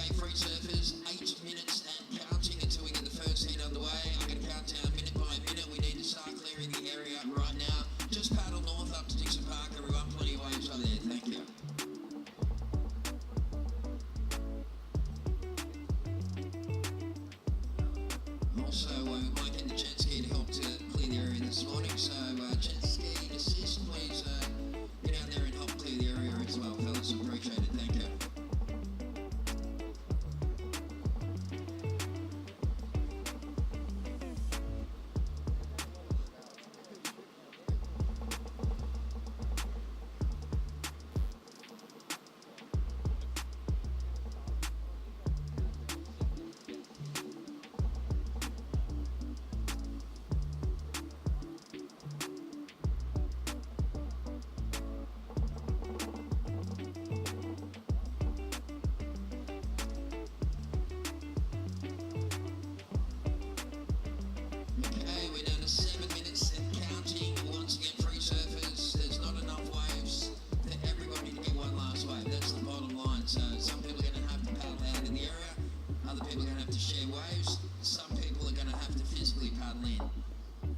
Okay, free surfers, 8 minutes and counting until we get the first heat underway. I'm going to count down minute by minute. We need to start clearing the area right now. Just paddle north up to Dixon Park, everyone. Plenty of waves up there. Thank you. Also, we might get the jet ski to help to clear the area this morning. So, jet ski assist, please get out there and help clear the area as well, fellas. Appreciate it. Thank you.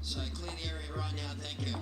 So clear the area right now, thank you.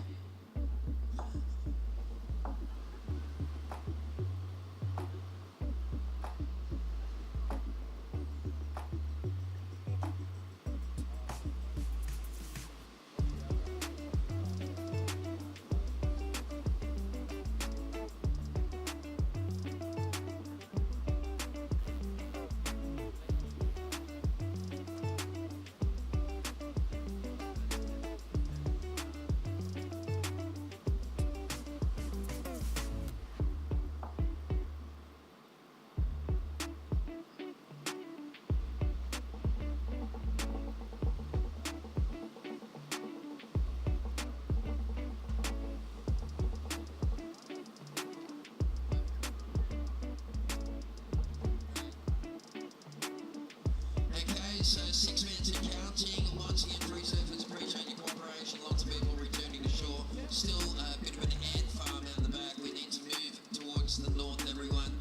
So 6 minutes and counting. Once again, free surfers, appreciate your cooperation. Lots of people returning to shore. Still a bit of an ant farm out the back. We need to move towards the north, everyone.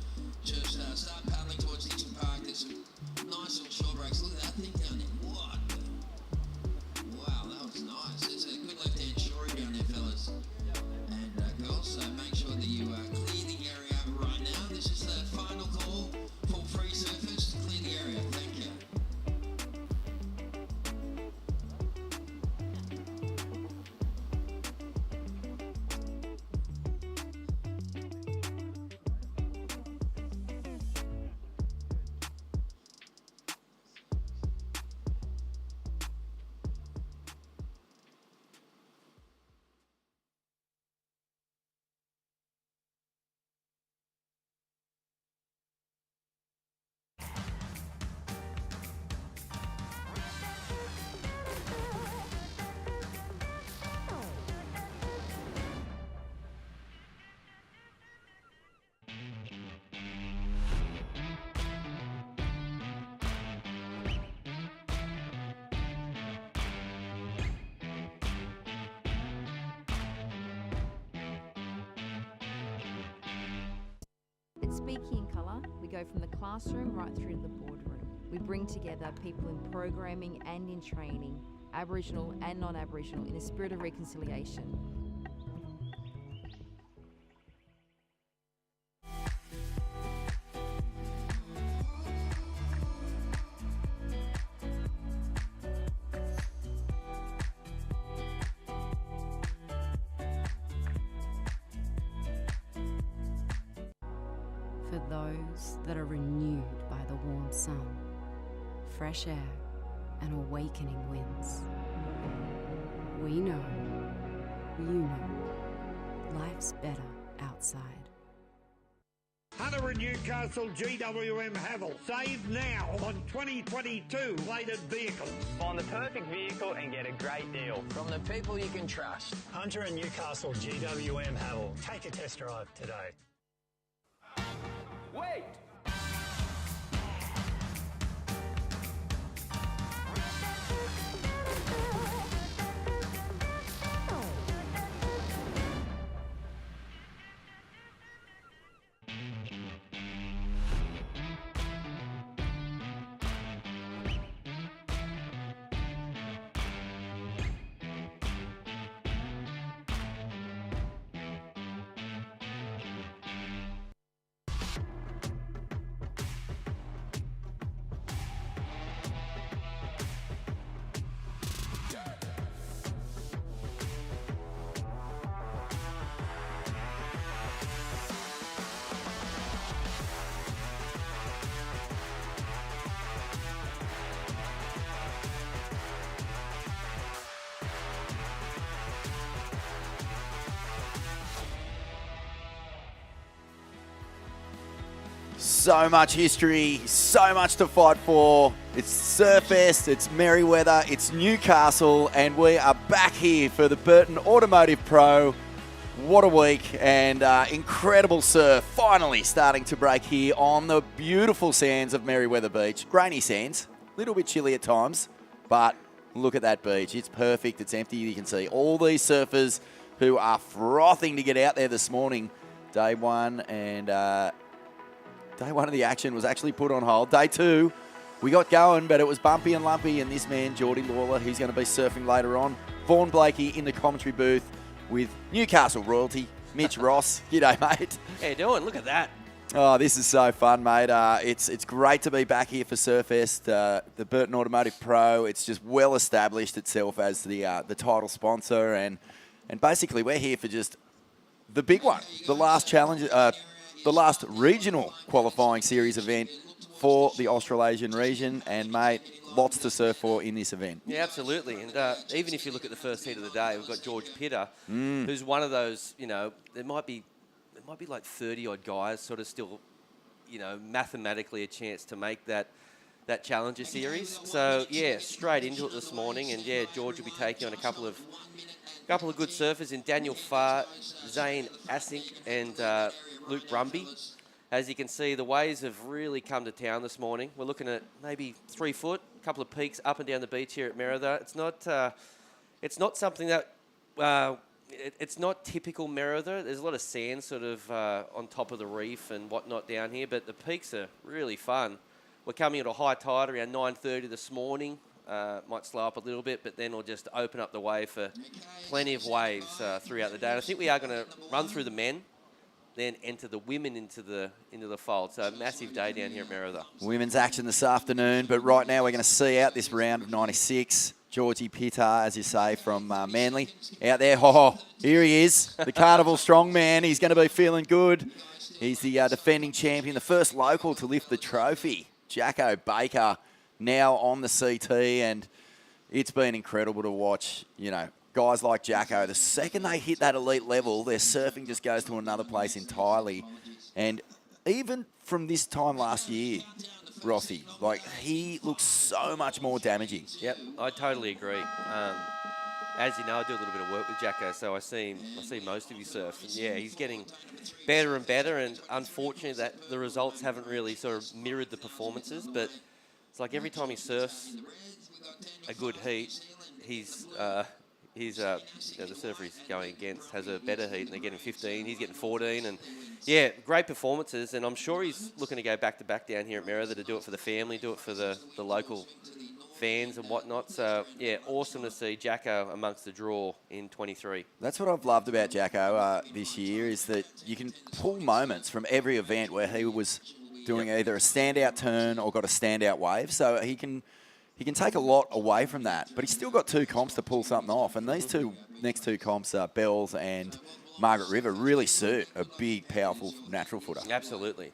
Just start paddling towards Dixon Park. There's some nice little shore breaks. Look at that thing down there. What? Wow, that was nice. There's a good left-hand shore down there, fellas and girls. So make sure that you clear the area right now. This is the final call for free surfers to clear the area. Thank you. At Speaking in Colour, we go from the classroom right through to the boardroom. We bring together people in programming and in training, Aboriginal and non-Aboriginal, in a spirit of reconciliation. For those that are renewed by the warm sun, fresh air and awakening winds. We know, you know, life's better outside. Hunter and Newcastle GWM Havel. Save now on 2022 plated vehicles. Find the perfect vehicle and get a great deal From the people you can trust. Hunter and Newcastle GWM Havel. Take a test drive today. Wait! So much history, so much to fight for. It's Surfest, it's Merryweather, it's Newcastle, and we are back here for the Burton Automotive Pro. What a week, and incredible surf finally starting to break here on the beautiful sands of Merryweather Beach. Grainy sands, a little bit chilly at times, but look at that beach. It's perfect, it's empty. You can see all these surfers who are frothing to get out there this morning. Day one, and day one of the action was actually put on hold. Day two, we got going, but it was bumpy and lumpy, and this man, Geordie Lawler, he's going to be surfing later on. Vaughan Blakey in the commentary booth with Newcastle royalty, Mitch Ross. G'day, mate. How you doing? Look at that. Oh, this is so fun, mate. It's great to be back here for Surfest, the Burton Automotive Pro. It's just well established itself as the title sponsor, and basically we're here for just the big one, the last challenge, the last regional qualifying series event for the Australasian region, and mate, lots to surf for in this event. Yeah, absolutely. And even if you look at the first heat of the day, we've got George Pitter, who's one of those, there might be like 30-odd guys sort of still, mathematically a chance to make that Challenger Series. So, yeah, straight into it this morning. And, yeah, George will be taking on a couple of good surfers in Daniel Farr, Zane Asink, and Luke Brumby. As you can see, the waves have really come to town this morning. We're looking at maybe 3 foot, a couple of peaks up and down the beach here at Merida. It's not something that it's not typical Merida. There's a lot of sand sort of on top of the reef and whatnot down here, but the peaks are really fun. We're coming at a high tide around 9:30 this morning. Might slow up a little bit, but then we'll just open up the way for plenty of waves throughout the day. And I think we are going to run through the men, then enter the women into the fold. So a massive day down here at Merida. Women's action this afternoon, but right now we're going to see out this round of 96. Georgie Pitter, as you say, from Manly. Out there, here he is, the Carnival strongman. He's going to be feeling good. He's the defending champion, the first local to lift the trophy. Jacko Baker now on the CT, and it's been incredible to watch, guys like Jacko. The second they hit that elite level, their surfing just goes to another place entirely. And even from this time last year, Rossi, he looks so much more damaging. Yep, I totally agree. As you know, I do a little bit of work with Jacko, so I see most of his surf. And yeah, he's getting better and better, and unfortunately that the results haven't really sort of mirrored the performances, but it's like every time he surfs a good heat, the surfer he's going against has a better heat, and they're getting 15, he's getting 14, and yeah, great performances, and I'm sure he's looking to go back-to-back down here at Merida to do it for the family, do it for the local fans and whatnot. So yeah, awesome to see Jacko amongst the draw in 23. That's what I've loved about Jacko this year, is that you can pull moments from every event where he was doing either a standout turn or got a standout wave. So he can take a lot away from that, but he's still got 2 comps to pull something off. And these next two comps, Bells and Margaret River, really suit a big, powerful natural footer. Absolutely.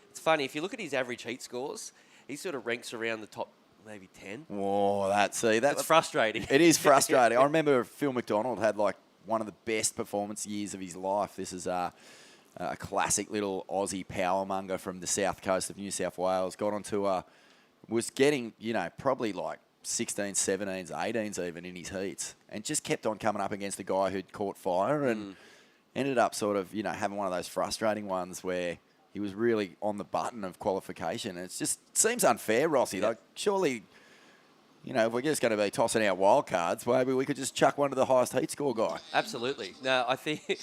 It's funny, if you look at his average heat scores, he sort of ranks around the top maybe 10. Oh, that's frustrating. It is frustrating. I remember Phil McDonald had one of the best performance years of his life. This is a classic little Aussie powermonger from the south coast of New South Wales. Got onto was getting, probably 16s, 17s, 18s even in his heats, and just kept on coming up against a guy who'd caught fire and ended up sort of, having one of those frustrating ones where he was really on the button of qualification. And it seems unfair, Rossi. Yeah. Surely, if we're just going to be tossing out wild cards, maybe we could just chuck one to the highest heat score guy. Absolutely. No, I think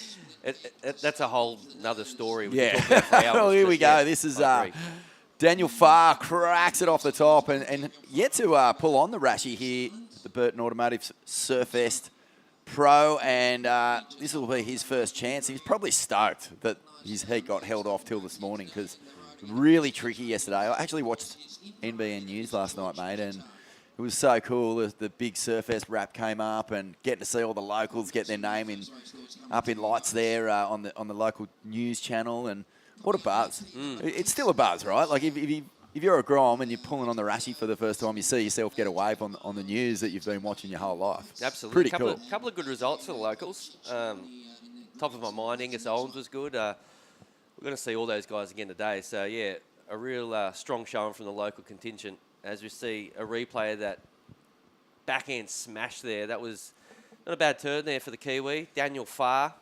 that's a whole nother story. Yeah. Well, here we go. This is Daniel Farr cracks it off the top and yet to pull on the Rashi here, the Burton Automotive Surfest Pro, and this will be his first chance. He's probably stoked that his heat got held off till this morning, because really tricky yesterday. I actually watched NBN News last night, mate, and it was so cool. The big Surfest wrap came up, and getting to see all the locals get their name up in lights there on the local news channel, and what a buzz. It's still a buzz, right? If you're a Grom and you're pulling on the Rashi for the first time, you see yourself get a wave on the news that you've been watching your whole life. Absolutely. Pretty cool. Couple of good results for the locals. Top of my mind, Angus Owens was good. We're going to see all those guys again today. So, yeah, a real strong showing from the local contingent as we see a replay of that backhand smash there. That was not a bad turn there for the Kiwi. Daniel Farr.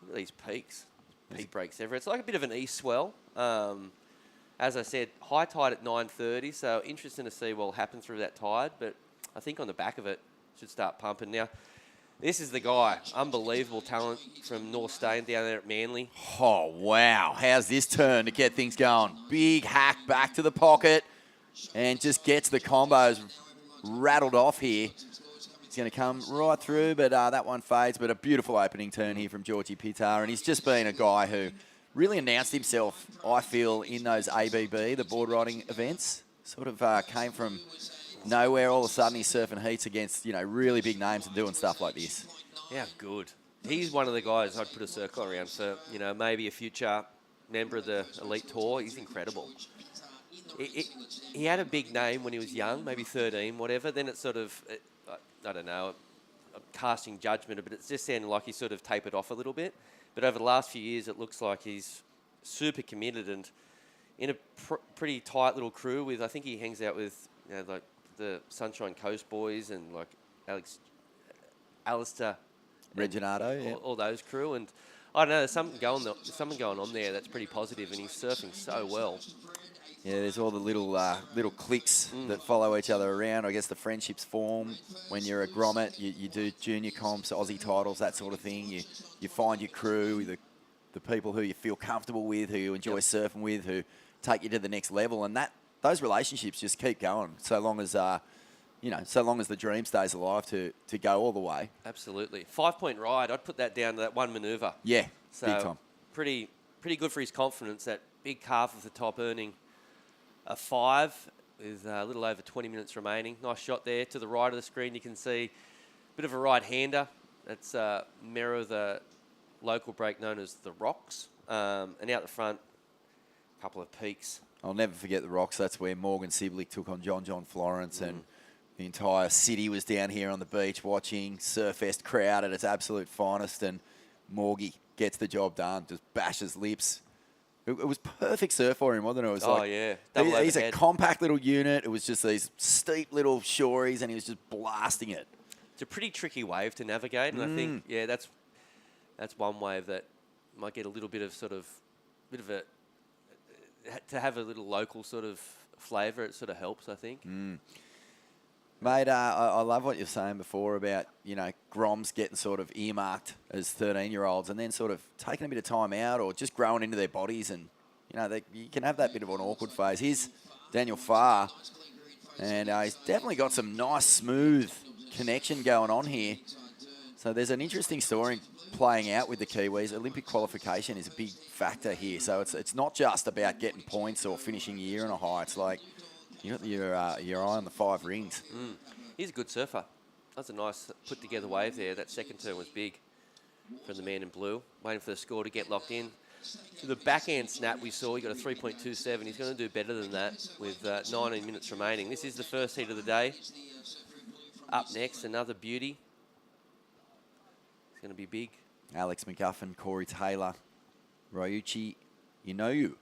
Look at these peaks. Peak breaks everywhere. It's like a bit of an east swell. As I said, high tide at 9:30, so interesting to see what will happen through that tide, but I think on the back of it, should start pumping. Now, this is the guy, unbelievable talent from North Stain down there at Manly. Oh, wow. How's this turn to get things going? Big hack back to the pocket and just gets the combos rattled off here. It's going to come right through, but that one fades. But a beautiful opening turn here from Georgie Pitar, and he's just been a guy who really announced himself, I feel, in those ABB, the board riding events. Sort of came from nowhere. All of a sudden, he's surfing heats against, really big names and doing stuff like this. Yeah, good. He's one of the guys I'd put a circle around for, maybe a future member of the Elite Tour. He's incredible. He had a big name when he was young, maybe 13, whatever. Then it sort of, I don't know, I'm casting judgment, but it's just sounding like he sort of tapered off a little bit. But over the last few years, it looks like he's super committed and in a pretty tight little crew with, I think he hangs out with, like the Sunshine Coast boys and like Alistair. Reginado, yeah. All those crew. And I don't know, there's something going on there that's pretty positive, and he's surfing so well. Yeah, there's all the little cliques that follow each other around. I guess the friendships form when you're a grommet. You do junior comps, Aussie titles, that sort of thing. You find your crew, the people who you feel comfortable with, who you enjoy surfing with, who take you to the next level, and those relationships just keep going so long as the dream stays alive to go all the way. Absolutely. 5-point ride. I'd put that down to that one manoeuvre. Yeah, so big time. Pretty good for his confidence. That big calf of the top earning a 5 with a little over 20 minutes remaining. Nice shot there. To the right of the screen, you can see a bit of a right-hander. That's mirror the local break known as the Rocks. And out the front, a couple of peaks. I'll never forget the Rocks. That's where Morgan Siblick took on John Florence, and the entire city was down here on the beach watching. Surfest crowd at its absolute finest, and Morgie gets the job done, just bashes lips. It was perfect surf for him, wasn't it? It was yeah. He's a compact little unit. It was just these steep little shories, and he was just blasting it. It's a pretty tricky wave to navigate, and I think, that's one wave that might get a little bit of to have a little local sort of flavour. It sort of helps, I think. Mate, I love what you're saying before about, Groms getting sort of earmarked as 13-year-olds and then sort of taking a bit of time out or just growing into their bodies, and, you can have that bit of an awkward phase. Here's Daniel Farr, and he's definitely got some nice, smooth connection going on here. So there's an interesting story playing out with the Kiwis. Olympic qualification is a big factor here. So it's not just about getting points or finishing a year on a high. It's like you got your eye on the 5 rings. He's a good surfer. That's a nice put-together wave there. That second turn was big from the man in blue. Waiting for the score to get locked in. To the backhand snap we saw, he got a 3.27. He's going to do better than that with 19 minutes remaining. This is the first heat of the day. Up next, another beauty. It's going to be big. Alex McGuffin, Corey Taylor, Ryuichi Inoue,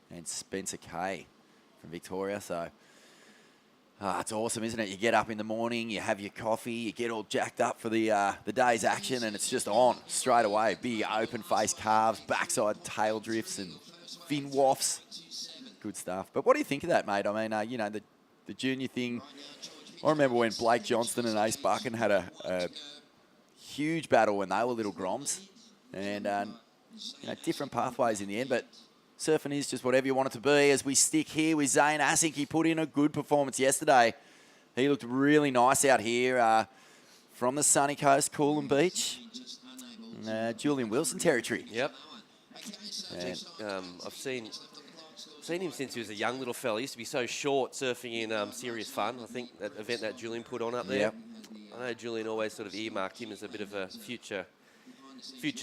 and Spencer Kay from Victoria. So it's awesome, isn't it? You get up in the morning, you have your coffee, you get all jacked up for the day's action, and it's just on straight away. Big open face calves, backside tail drifts, and fin wafts. Good stuff. But what do you think of that, mate? I mean, the junior thing. I remember when Blake Johnston and Ace Buchan had a huge battle when they were little groms, and different pathways in the end, but surfing is just whatever you want it to be. As we stick here with Zane Asick, he put in a good performance yesterday. He looked really nice out here from the sunny coast, Coolum Beach, Julian Wilson territory. Yep. I've seen him since he was a young little fella. He used to be so short surfing in Serious Fun. I think that event that Julian put on up there. Yep. I know Julian always sort of earmarked him as a bit of a future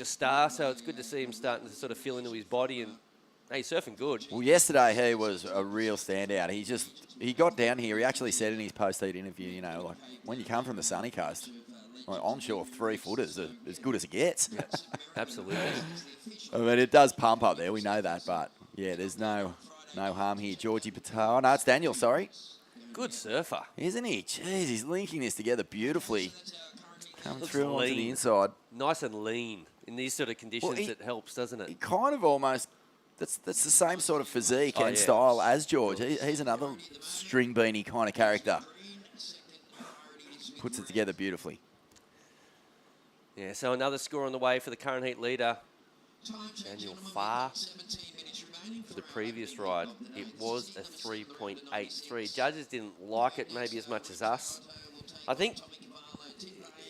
star, so it's good to see him starting to sort of feel into his body, and he's surfing good. Well, yesterday he was a real standout. He got down here. He actually said in his post-heat interview, like when you come from the sunny coast, like onshore 3-footers are as good as it gets. Yes, absolutely. I mean, it does pump up there. We know that, but yeah, there's no No harm here. Georgie Patel. Oh, no, it's Daniel, sorry. Good surfer. Isn't he? Jeez, he's linking this together beautifully. Coming Looks through onto the lean. inside. Nice and lean. In these sort of conditions, it helps, doesn't He it? kind of almost, that's the same sort of physique Oh, and yeah. style as George. He's another string beanie kind of character. Puts it together beautifully. Yeah, so another score on the way for the current heat leader, Daniel Farr. For the previous ride, it was a 3.83. Judges didn't like it maybe as much as us. I think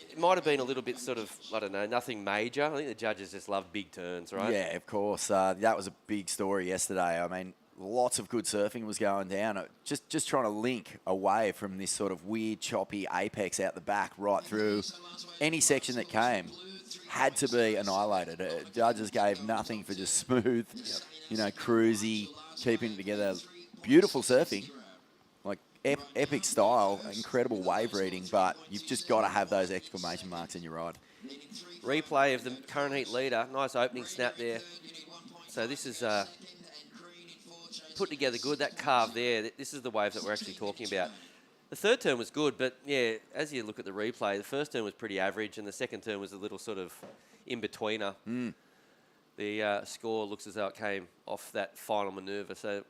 it might have been a little bit sort of, I don't know, nothing major. I think the judges just love big turns, right? Yeah, of course. That was a big story yesterday. I mean, lots of good surfing was going down. Just trying to link away from this sort of weird, choppy apex out the back right through. Any section that came had to be annihilated. Judges gave nothing for just smooth, cruisy, keeping it together. Beautiful surfing, like epic style, incredible wave reading, but you've just got to have those exclamation marks in your ride. Replay of the current heat leader. Nice opening snap there. So this is put together good. That carve there, this is the wave that we're actually talking about. The third turn was good, but yeah, as you look at the replay, the first turn was pretty average, and the second turn was a little sort of in-betweener. The score looks as though it came off that final manoeuvre. So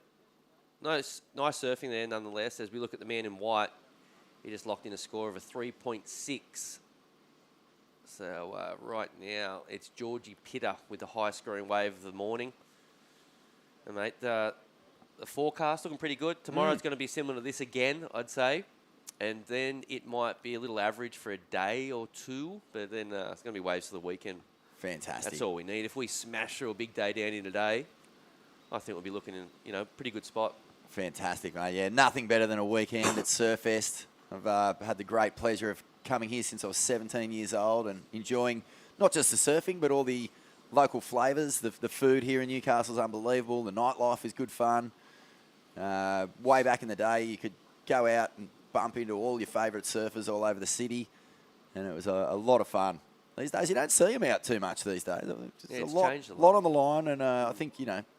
nice surfing there nonetheless. As we look at the man in white, he just locked in a score of a 3.6. So right now, it's Georgie Pitter with the highest scoring wave of the morning. And mate, the forecast looking pretty good. Tomorrow's going to be similar to this again, I'd say. And then it might be a little average for a day or two, but then it's going to be waves for the weekend. Fantastic. That's all we need. If we smash through a big day down in today, I think we'll be looking in, pretty good spot. Fantastic, mate. Yeah, nothing better than a weekend at Surfest. I've had the great pleasure of coming here since I was 17 years old and enjoying not just the surfing, but all the local flavours. The food here in Newcastle is unbelievable. The nightlife is good fun. Way back in the day, you could go out and bump into all your favourite surfers all over the city, and it was a lot of fun. These days, you don't see them out too much these days. It's a changed a lot on the line, and I think, getting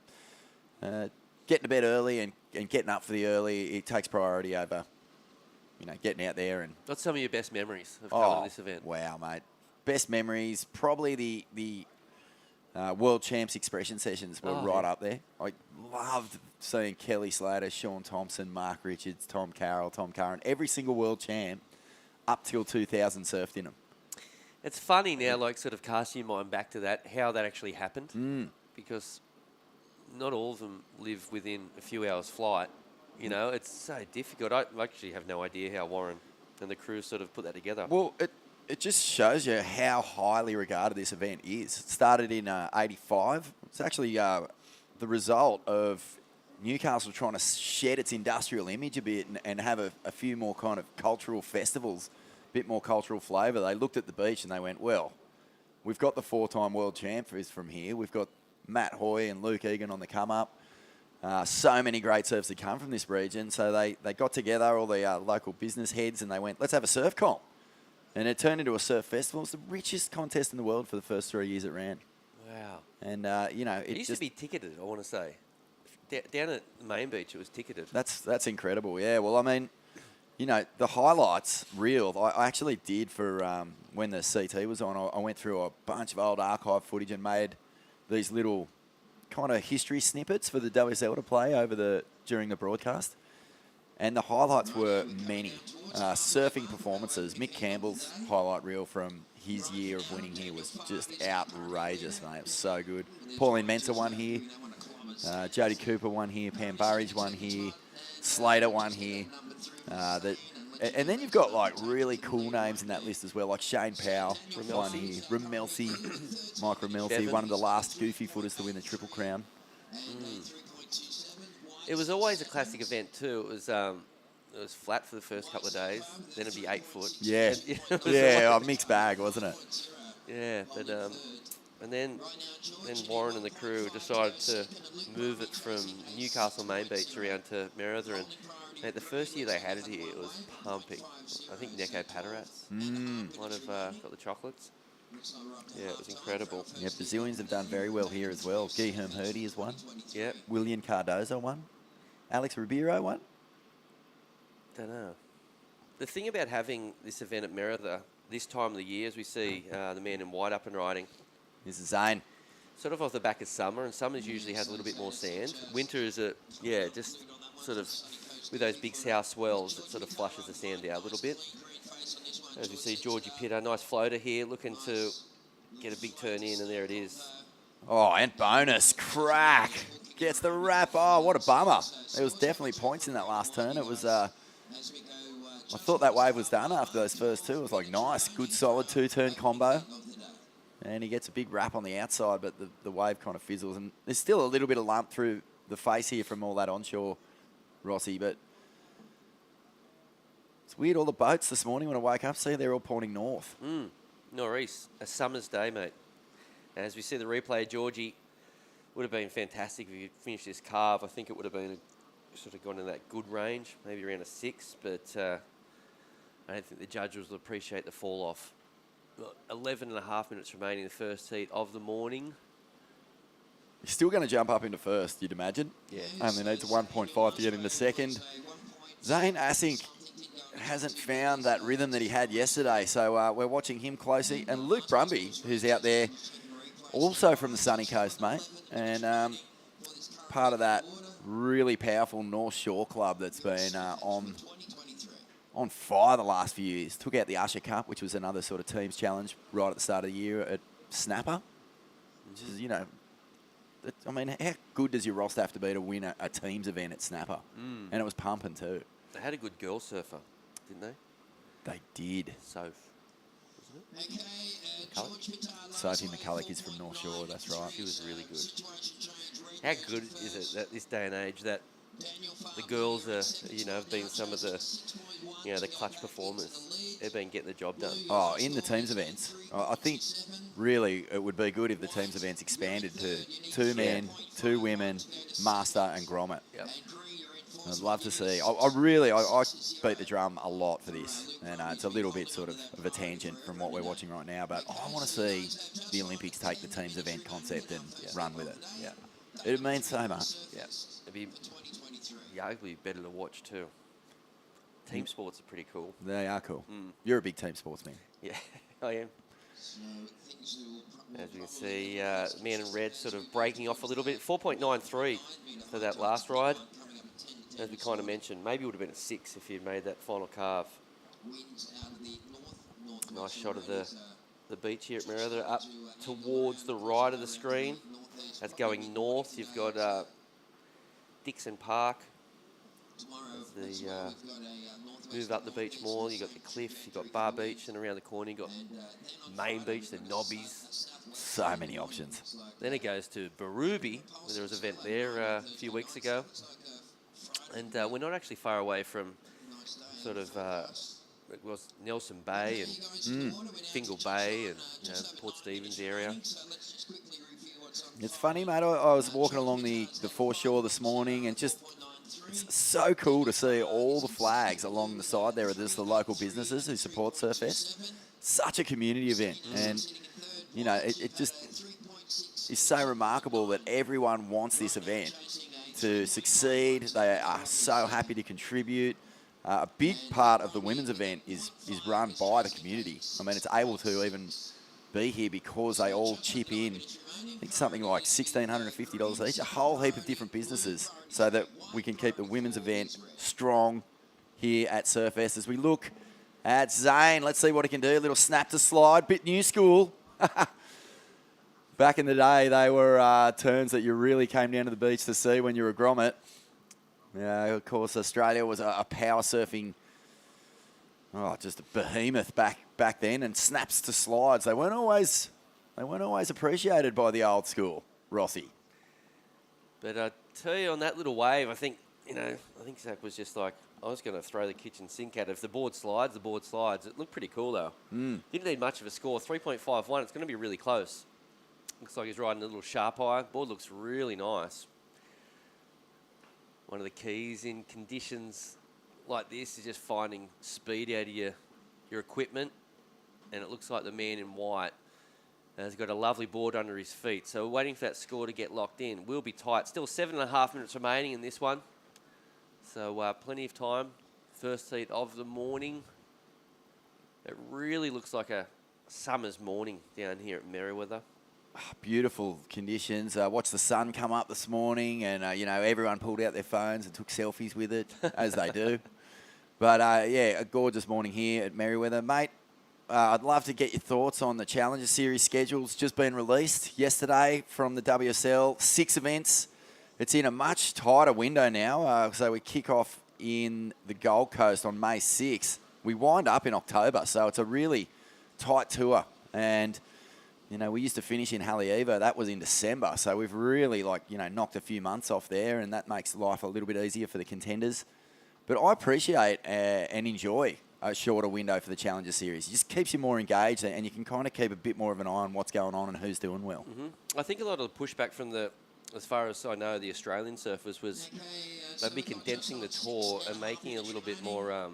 to bed early and getting up for the early, it takes priority over, getting out there. And What's some of your best memories of coming to this event? Wow, mate. Best memories, probably the World Champs expression sessions were right up there. I loved seeing Kelly Slater, Sean Thompson, Mark Richards, Tom Carroll, Tom Curran, every single World Champ up till 2000 surfed in them. It's funny now, like sort of casting your mind back to that, how that actually happened. Because not all of them live within a few hours flight. It's so difficult. I actually have no idea how Warren and the crew sort of put that together. Well, it just shows you how highly regarded this event is. It started in 85. It's actually the result of Newcastle trying to shed its industrial image a bit and have a few more kind of cultural festivals, a bit more cultural flavour. They looked at the beach and they went, well, we've got the 4-time world champ from here. We've got Matt Hoy and Luke Egan on the come-up. So many great surfers that come from this region. So they got together, all the local business heads, and they went, let's have a surf comp. And it turned into a surf festival. It's the richest contest in the world for the first 3 years it ran. Wow. And, It used to be ticketed, I want to say. Down at the main beach, it was ticketed. That's incredible, yeah. Well, I mean, the highlights reel, I actually did for when the CT was on. I went through a bunch of old archive footage and made these little kind of history snippets for the WSL to play during the broadcast. And the highlights were many. Surfing performances. Mick Campbell's highlight reel from his year of winning here was just outrageous, mate. It was so good. Pauline Mensah won here. Jodie Cooper won here. Pam Burridge won here. Slater won here. And then you've got like really cool names in that list as well, like Shane Powell won here. Ramelsi, Mike Ramelsi, one of the last goofy footers to win the Triple Crown. It was always a classic event too. It was flat for the first couple of days. Then it'd be 8 foot. Yeah, yeah, a mixed bag, wasn't it? Yeah, but and then Warren and the crew decided to move it from Newcastle Main Beach around to Merida, and mate, the first year they had it here, it was pumping. I think Neko Patarats might have got the chocolates. Yeah, it was incredible. Yeah, Brazilians have done very well here as well. Guilherme Hurdy has won. Yeah. William Cardozo won. Alex Ribeiro won? Don't know. The thing about having this event at Merida this time of the year, as we see the man in white up and riding, This is Zane. sort of off the back of summer, and summers usually has a little bit more sand. Winter is just sort of with those big south swells, it sort of flushes the sand out a little bit. As we see Georgie Pitter, nice floater here, looking to get a big turn in, and there it is. Oh, and bonus. Crack. Gets the wrap. Oh, what a bummer. There was definitely points in that last turn. It was, I thought that wave was done after those first two. It was like, nice, good, solid two-turn combo. And he gets a big wrap on the outside, but the wave kind of fizzles. And there's still a little bit of lump through the face here from all that onshore, Rossi. But it's weird, all the boats this morning when I woke up, see, they're all pointing north. Northeast, a summer's day, mate. And as we see the replay, Georgie would have been fantastic if he finished this carve. I think it would have been sort of gone in that good range, maybe around a 6, but I don't think the judges will appreciate the fall off. 11 and a half minutes remaining in the first heat of the morning. He's still going to jump up into first, you'd imagine. Yeah. Only needs a 1.5 to get into second. Zane Asink hasn't found that rhythm that he had yesterday, so we're watching him closely. And Luke Brumby, who's out there, also from the sunny coast, mate, and part of that really powerful North Shore club that's been on fire the last few years. Took out the Usher Cup, which was another sort of teams challenge right at the start of the year at Snapper. Which is, you know, I mean, how good does your roster have to be to win a teams event at Snapper? And it was pumping too. They had a good girl surfer, didn't they? They did. Soph, wasn't it? Sophie McCulloch is from North Shore, that's right. She was really good. How good is it that this day and age that the girls are, have been some of the, the clutch performers. They've been getting the job done. Oh, in the teams events, I think really it would be good if the teams events expanded to 2 men, 2 women, master and grommet. Yep. I'd love to see. I beat the drum a lot for this, and it's a little bit sort of a tangent from what we're watching right now, but I want to see the Olympics take the teams event concept and run with it. Yeah. It means so much. Yeah. It'd be arguably better to watch too. Team sports are pretty cool. They are cool. You're a big team sports man. Yeah, I am. As you can see, man in red sort of breaking off a little bit. 4.93 for that last ride. As we kind of mentioned, maybe it would have been a 6 if you'd made that final carve. Nice shot of the beach here at Merida, up towards the right of the screen. That's going north. You've got Dixon Park. As the move up the beach more, you've got the cliff, you've got Bar Beach, and around the corner you've got Main Beach, the Nobbies. So many options. Then it goes to Barooby, where there was an event there a few weeks ago. And we're not actually far away from sort of it was Nelson Bay and Fingal Bay and Port Stephens area. It's funny, mate. I was walking along the foreshore this morning, and just it's so cool to see all the flags along the side there. There's the local businesses who support Surfest. Such a community event, and it just is so remarkable that everyone wants this event to succeed. They are so happy to contribute. A big part of the women's event is run by the community. I mean, it's able to even be here because they all chip in. I think something like $1,650 each, a whole heap of different businesses, so that we can keep the women's event strong here at Surfest. As we look at Zane, let's see what he can do. A little snap to slide, bit new school. Back in the day, they were turns that you really came down to the beach to see when you were a grommet. Yeah, of course, Australia was a power surfing, just a behemoth back then, and snaps to slides. They weren't always appreciated by the old school, Rossi. But I tell you, on that little wave, I think Zach was just like, I was going to throw the kitchen sink at it. If the board slides, the board slides. It looked pretty cool, though. Didn't need much of a score. 3.51. It's going to be really close. Looks like he's riding a little sharp eye. Board looks really nice. One of the keys in conditions like this is just finding speed out of your equipment. And it looks like the man in white has got a lovely board under his feet. So we're waiting for that score to get locked in. We'll be tight. Still 7.5 minutes remaining in this one. So plenty of time. First heat of the morning. It really looks like a summer's morning down here at Merriweather. Beautiful conditions. Watched the sun come up this morning, and everyone pulled out their phones and took selfies with it, as they do. But a gorgeous morning here at Merriweather, mate. I'd love to get your thoughts on the Challenger Series schedules just been released yesterday from the WSL. 6 events. It's in a much tighter window now. So we kick off in the Gold Coast on May 6th. We wind up in October, so it's a really tight tour. And we used to finish in Haleiwa. That was in December. So we've really, knocked a few months off there, and that makes life a little bit easier for the contenders. But I appreciate and enjoy a shorter window for the Challenger Series. It just keeps you more engaged, and you can kind of keep a bit more of an eye on what's going on and who's doing well. I think a lot of the pushback from as far as I know, the Australian surfers was they'd be condensing the tour and making it a little bit more,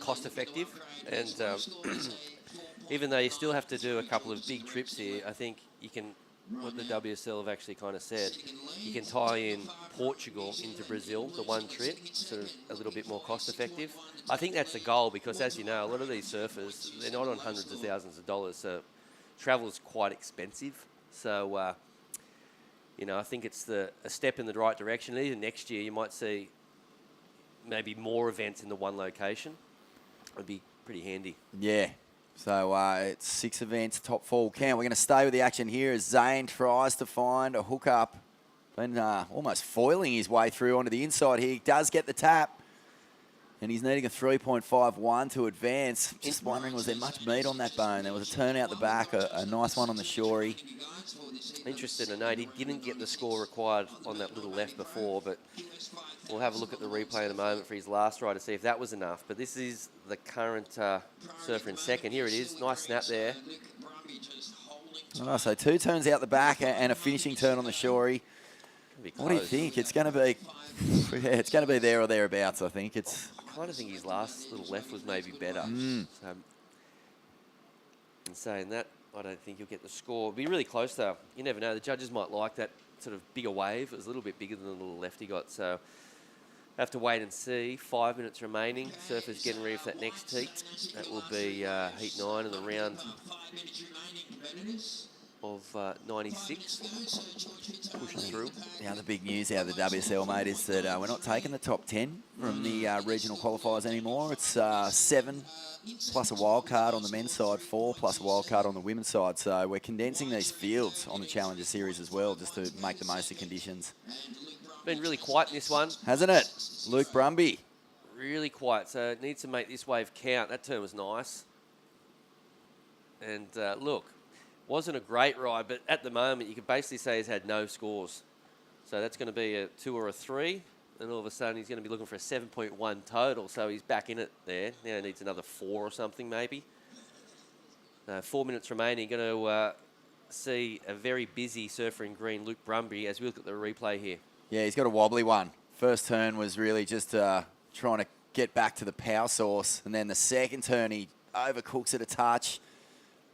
cost effective. And even though you still have to do a couple of big trips here, I think you can, what the WSL have actually kind of said, you can tie in Portugal into Brazil, the one trip, sort of a little bit more cost effective. I think that's the goal because, as you know, a lot of these surfers, they're not on hundreds of thousands of dollars, so travel is quite expensive. So, I think it's a step in the right direction. Even next year, you might see maybe more events in the one location. It'd be pretty handy. Yeah. So it's 6 events, top 4 will count. We're going to stay with the action here as Zane tries to find a hookup. Been almost foiling his way through onto the inside here. He does get the tap. And he's needing a 3.51 to advance. Just wondering, was there much meat on that bone? There was a turn out the back, a nice one on the shorey. Interested to note, he didn't get the score required on that little left before, but we'll have a look at the replay in a moment for his last ride to see if that was enough. But this is the current surfer in second. Here it is. Nice snap there. Oh, so 2 turns out the back and a finishing turn on the shorey. What do you think? It's going to be... Yeah, it's going to be there or thereabouts, I think. I kind of think his last little left was maybe better. So, in saying that, I don't think he'll get the score. It'll be really close, though. You never know. The judges might like that sort of bigger wave. It was a little bit bigger than the little left he got. So, have to wait and see. 5 minutes remaining. Surfers getting ready for that next heat. That will be heat 9 in the round of 96, pushing through. The other big news out of the WSL, mate, is that we're not taking the top 10 from the regional qualifiers anymore. It's 7 plus a wild card on the men's side, 4 plus a wild card on the women's side. So we're condensing these fields on the Challenger Series as well, just to make the most of conditions. Been really quiet in this one. Hasn't it? Luke Brumby. Really quiet, so it needs to make this wave count. That turn was nice. And look, wasn't a great ride, but at the moment, you could basically say he's had no scores. So that's going to be a 2 or a 3, and all of a sudden he's going to be looking for a 7.1 total, so he's back in it there. Now he needs another 4 or something, maybe. 4 minutes remaining. Going to see a very busy surfer in green, Luke Brumby, as we look at the replay here. Yeah, he's got a wobbly one. First turn was really just trying to get back to the power source, and then the second turn he overcooks it a touch.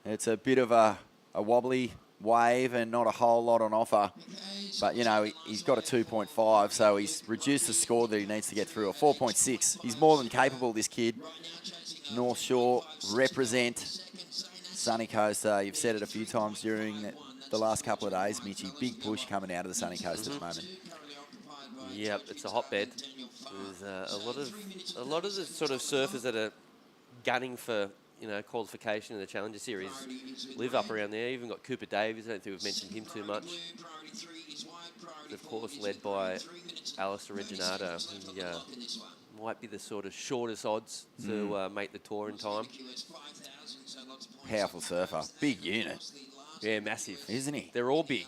It's a bit of a wobbly wave and not a whole lot on offer. But, he's got a 2.5, so he's reduced the score that he needs to get through, a 4.6. He's more than capable, this kid. North Shore represent. Sunny Coast, you've said it a few times during the last couple of days, Mitchy. Big push coming out of the Sunny Coast at the moment. Yep, it's a hotbed. There's a lot of the sort of surfers that are gunning for qualification in the Challenger Series live up around there. Even got Cooper Davies. I don't think we've mentioned him too much. Of course, led by Alistair Reginato. He might be the sort of shortest odds to make the tour in time. Powerful surfer. Big unit. Yeah, massive. Isn't he? They're all big.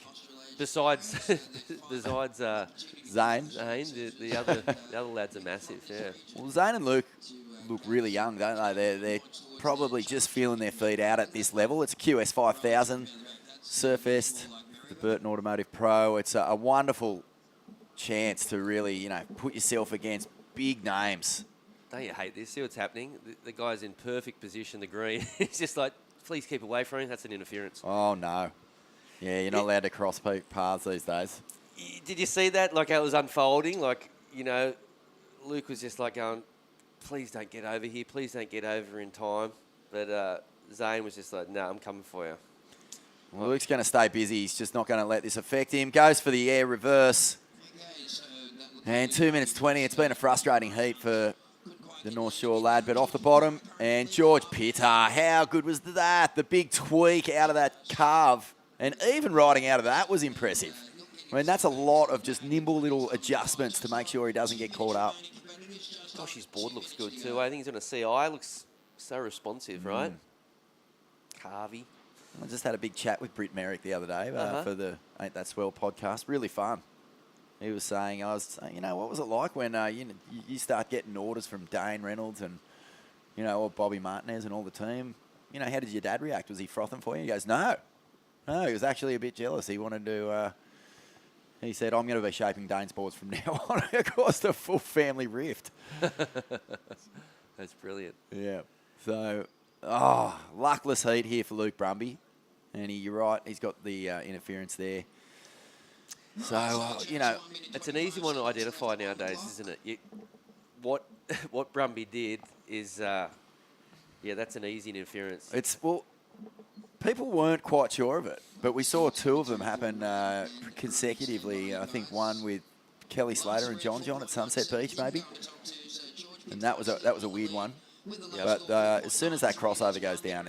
Besides Zane. The other lads are massive, yeah. Well, Zane and Luke look really young, don't they? They're probably just feeling their feet out at this level. It's a QS 5000, Surfest, the Burton Automotive Pro. It's a wonderful chance to really, put yourself against big names. Don't you hate this? See what's happening? The guy's in perfect position, the green. It's just like, please keep away from him. That's an interference. Oh, no. Yeah, you're not allowed to cross paths these days. Did you see that? Like how it was unfolding? Like, Luke was just like going, please don't get over here. Please don't get over in time. But Zane was just like, no, I'm coming for you. Well, Luke's going to stay busy. He's just not going to let this affect him. Goes for the air reverse. And 2 minutes 20. It's been a frustrating heat for the North Shore lad, but off the bottom. And George Pitter, how good was that? The big tweak out of that carve. And even riding out of that was impressive. I mean, that's a lot of just nimble little adjustments to make sure he doesn't get caught up. Gosh, his board looks good too. I think he's on a CI. Looks so responsive, right? Carvey. I just had a big chat with Britt Merrick the other day for the Ain't That Swell podcast. Really fun. He was saying, you know, what was it like when you start getting orders from Dane Reynolds and, you know, or Bobby Martinez and all the team? You know, how did your dad react? Was he frothing for you? He goes, no, he was actually a bit jealous. He wanted to, he said, I'm going to be shaping Dane's boards from now on. It caused a full family rift. That's brilliant. Yeah. So, luckless heat here for Luke Brumby. And you're right, he's got the interference there. So, you know. It's an easy one to identify nowadays, isn't it? What Brumby did is, that's an easy interference. People weren't quite sure of it, but we saw two of them happen consecutively. I think one with Kelly Slater and John at Sunset Beach, maybe. And that was a weird one. Yep. But as soon as that crossover goes down,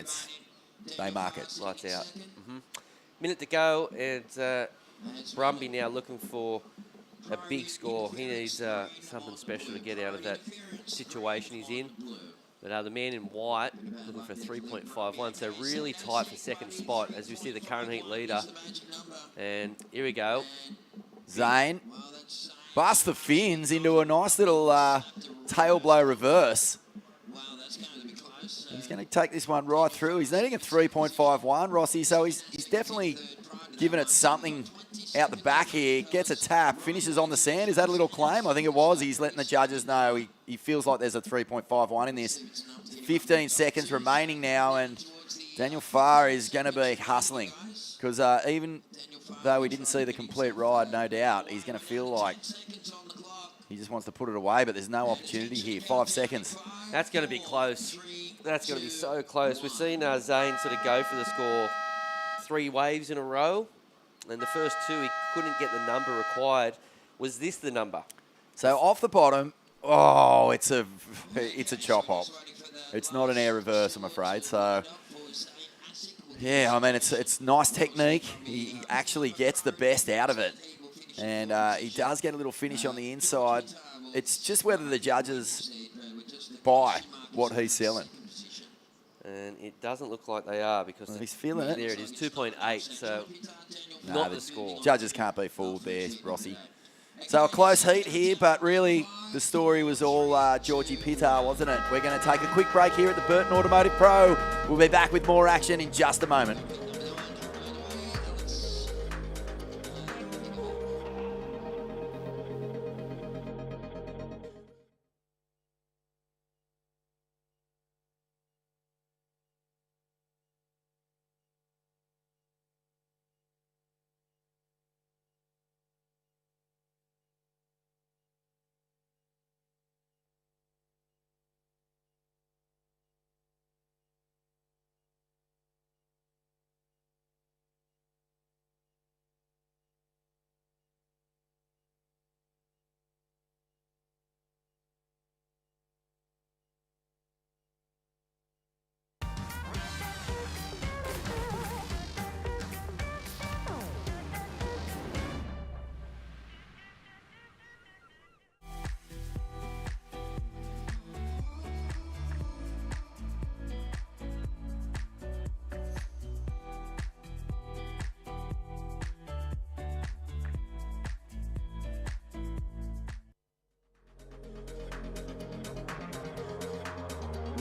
they mark it. Lights out. Minute to go, and Brumby now looking for a big score. He needs something special to get out of that situation he's in. But the man in white looking for 3.51, so really tight for second spot as we see the current heat leader. And here we go. Zane busts the fins into a nice little tail blow reverse. He's going to take this one right through. He's needing a 3.51, Rossi, so he's definitely given it something out the back here. Gets a tap, finishes on the sand. Is that a little claim? I think it was. He's letting the judges know he feels like there's a 3.51 in this. 15 seconds remaining now, and Daniel Farr is going to be hustling because even though we didn't see the complete ride, no doubt, he's going to feel like he just wants to put it away, but there's no opportunity here. 5 seconds. That's going to be close. That's going to be so close. We've seen Zane sort of go for the score 3 waves in a row, and the first 2 he couldn't get the number required. Was this the number? So off the bottom, it's a chop hop. It's not an air reverse, I'm afraid. So yeah, I mean it's nice technique. He actually gets the best out of it, and he does get a little finish on the inside. It's just whether the judges buy what he's selling. And it doesn't look like they are because he's feeling it. There it is, 2.8. So not the score. Judges can't be fooled there, Rossi. So a close heat here, but really the story was all Georgie Pitter, wasn't it? We're going to take a quick break here at the Burton Automotive Pro. We'll be back with more action in just a moment.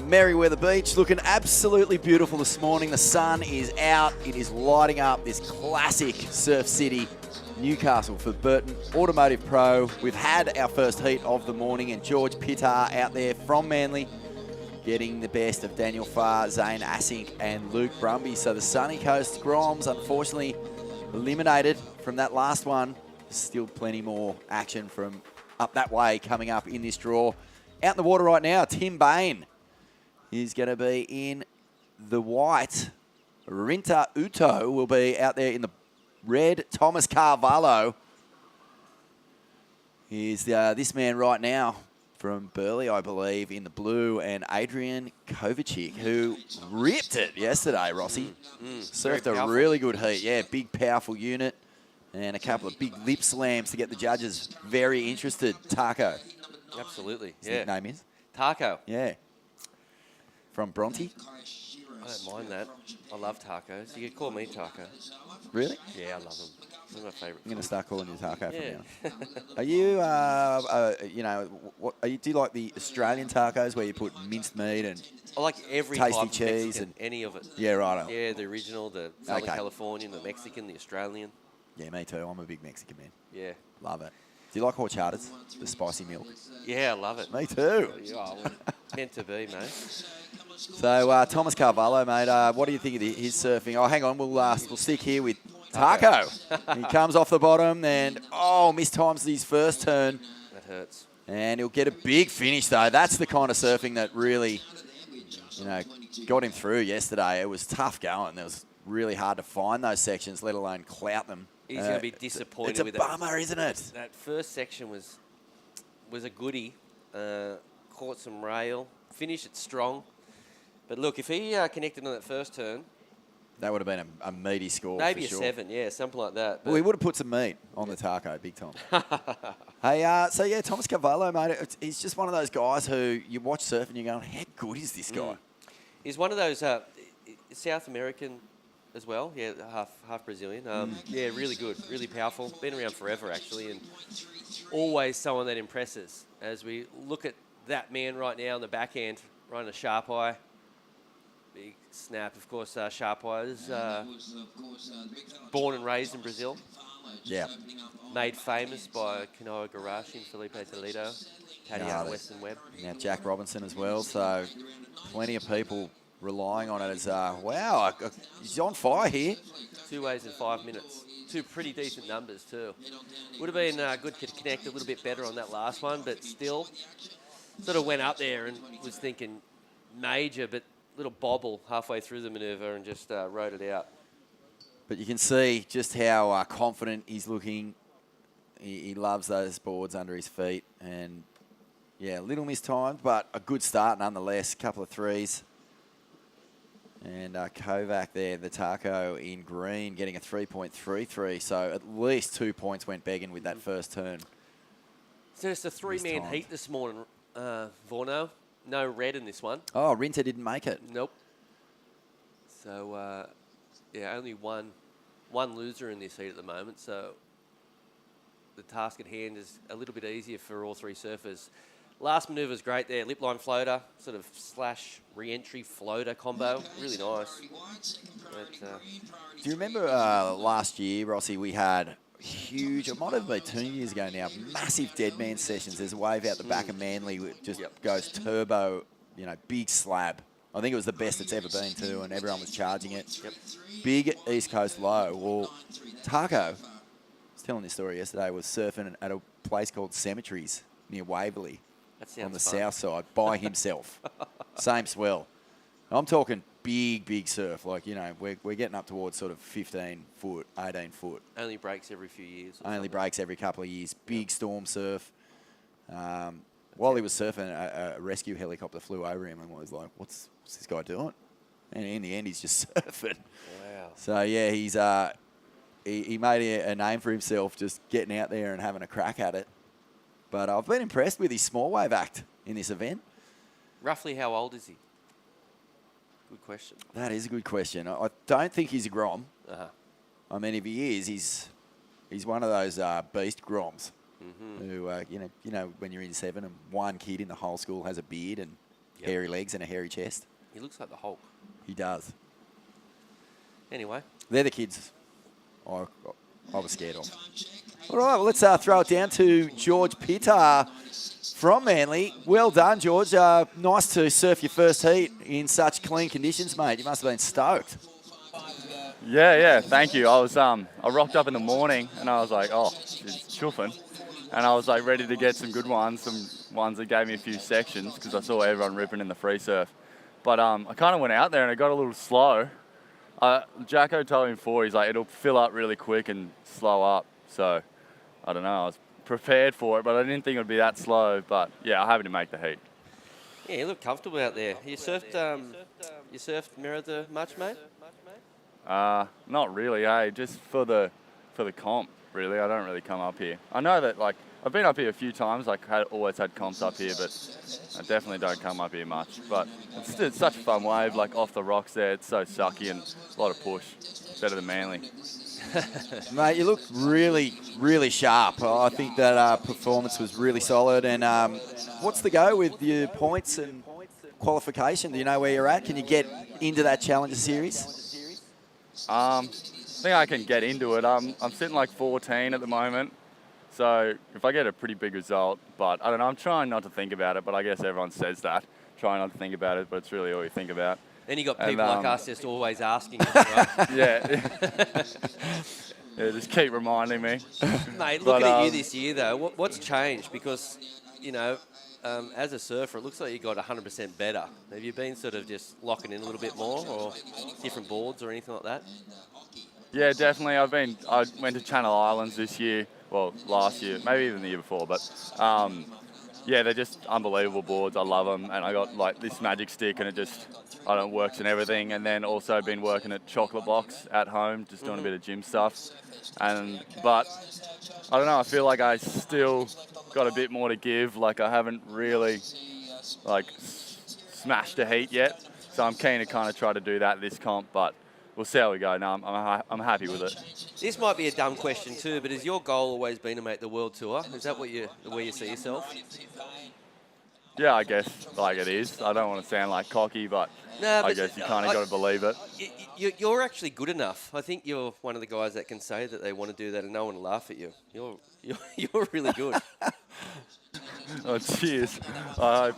Merriweather Beach looking absolutely beautiful this morning. The sun is out. It is lighting up this classic surf city, Newcastle, for Burton Automotive Pro. We've had our first heat of the morning, and George Pitter out there from Manly getting the best of Daniel Farr, Zane Assink and Luke Brumby. So the Sunny Coast Groms unfortunately eliminated from that last one. Still plenty more action from up that way coming up in this draw. Out in the water right now, Tim Bain is going to be in the white. Rinta Uto will be out there in the red. Thomas Carvalho is this man right now from Burleigh, I believe, in the blue, and Adrian Kovacic, who ripped it yesterday, Rossi. Surfed a really good heat. Yeah, big, powerful unit, and a couple of big lip slams to get the judges very interested. Taco. Absolutely, His nickname is? Taco. Yeah. From Bronte. I don't mind that. I love tacos. You can call me Taco. Really? Yeah, I love them. They're my favourite. I'm going to start calling you Taco from Yeah. now. Are you, do you like the Australian tacos where you put minced meat and I like every tasty type of cheese Mexican, any of it. Yeah, right. Yeah, the original, the Southern Okay. Californian, the Mexican, the Australian. Yeah, me too. I'm a big Mexican man. Yeah. Love it. Do you like horchatas? The spicy milk? Yeah, I love it. Me too. Yeah, well, meant to be, mate. So, Thomas Carvalho, mate, what do you think of his surfing? Oh, hang on. We'll stick here with Taco. He comes off the bottom and, mistimes his first turn. That hurts. And he'll get a big finish, though. That's the kind of surfing that really, got him through yesterday. It was tough going. It was really hard to find those sections, let alone clout them. He's going to be disappointed it's a with bummer, isn't it? That first section was a goodie. Caught some rail. Finished it strong. But look, if he connected on that first turn... That would have been a meaty score, maybe for sure. 7, yeah, something like that. Well, he would have put some meat on the taco, big time. Hey, Thomas Carvalho, mate, he's just one of those guys who you watch surf and you're going, how good is this guy? He's one of those South American as well, yeah, half Brazilian. Yeah, really good, really powerful. Been around forever, actually, and always someone that impresses. As we look at that man right now on the back end, running a sharp eye. Big snap, of course, sharp eye is born and raised in Brazil. Yeah. Made famous by Kanoa Garashi and Felipe Toledo, Tatiana Weston Webb. Now Jack Robinson as well, so plenty of people relying on it as, wow, he's on fire here. 2 ways in 5 minutes. 2 pretty decent numbers too. Would have been good to connect a little bit better on that last one, but still sort of went up there and was thinking major, but little bobble halfway through the manoeuvre and just rode it out. But you can see just how confident he's looking. He loves those boards under his feet. And, yeah, a little mistimed, but a good start nonetheless. Couple of threes. And Kovac there, the taco in green, getting a 3.33. So at least 2 points went begging with that first turn. So it's a 3-man Mistimed. heat this morning, Vorno. No red in this one. Oh, Rinta didn't make it. Nope. So, yeah, only one loser in this heat at the moment. So the task at hand is a little bit easier for all 3 surfers. Last manoeuvre was great there. Lip line floater, sort of slash re-entry floater combo. Really nice. But, do you remember last year, Rossi, we had huge, it might have been 2 years ago now, massive dead man sessions. There's a wave out the back of Manly that just goes turbo, big slab. I think it was the best it's ever been too, and everyone was charging it. Big East Coast low. Well, Taco, was telling this story yesterday, was surfing at a place called Cemeteries near Waverley on the south side by himself. Same swell. I'm talking big surf. Like, we're getting up towards sort of 15 foot, 18 foot. only breaks every few years. Only breaks every couple of years. Big storm surf. While he was surfing, a rescue helicopter flew over him and was like, what's this guy doing? And in the end, he's just surfing. Wow. So, yeah, he's he made a name for himself just getting out there and having a crack at it. But I've been impressed with his small wave act in this event. Roughly how old is he? Good question. That is a good question. I don't think he's a Grom. Uh-huh. I mean, if he is, he's one of those beast Groms who, when you're in 7 and one kid in the whole school has a beard and hairy legs and a hairy chest. He looks like the Hulk. He does. Anyway. They're the kids I was scared of. All right, well, let's throw it down to George Pitar from Manly. Well done, George. Nice to surf your first heat in such clean conditions, mate. You must have been stoked. Yeah, thank you. I rocked up in the morning and I was like, oh, it's chuffing. and I was like ready to get some good ones, some ones that gave me a few sections because I saw everyone ripping in the free surf. But I kind of went out there and it got a little slow. Jacko told me before, he's like, it'll fill up really quick and slow up. So I don't know, I was prepared for it, but I didn't think it would be that slow. But yeah, I happened to make the heat. Yeah, you look comfortable out there. You surfed Merida much, mate? Not really, eh? Just for the comp, really. I don't really come up here. I know that, like, I've been up here a few times, like, always had comps up here, but I definitely don't come up here much. But it's such a fun wave, like, off the rocks there. It's so sucky and a lot of push. Better than Manly. Mate, you look really, really sharp. I think that performance was really solid. And what's the go with your points and qualification? Do you know where you're at? Can you get into that Challenger Series? I think I can get into it. I'm sitting like 14 at the moment. So if I get a pretty big result, but I don't know, I'm trying not to think about it, but I guess everyone says that. Try not to think about it, but it's really all you think about. Then you got people like us just always asking us, right? Yeah. Yeah, just keep reminding me. Mate, looking at you this year, though, what's changed? Because, you know, as a surfer, it looks like you got 100% better. Have you been sort of just locking in a little bit more, or different boards or anything like that? Yeah, definitely. I went to Channel Islands this year. Well, last year, maybe even the year before. But yeah, they're just unbelievable boards. I love them. And I got like this magic stick, and it just, I don't know, works and everything. And then also been working at Chocolate Box at home, just doing a bit of gym stuff. But I don't know, I feel like I still got a bit more to give. Like, I haven't really like smashed a heat yet. So I'm keen to kind of try to do that this comp, but we'll see how we go. No, I'm happy with it. This might be a dumb question too, but has your goal always been to make the World Tour? Is that where you see yourself? Yeah, I guess like it is. I don't want to sound like cocky, but I guess you kind of got to believe it. You're actually good enough. I think you're one of the guys that can say that they want to do that and no one will laugh at you. You're really good. Oh, cheers. I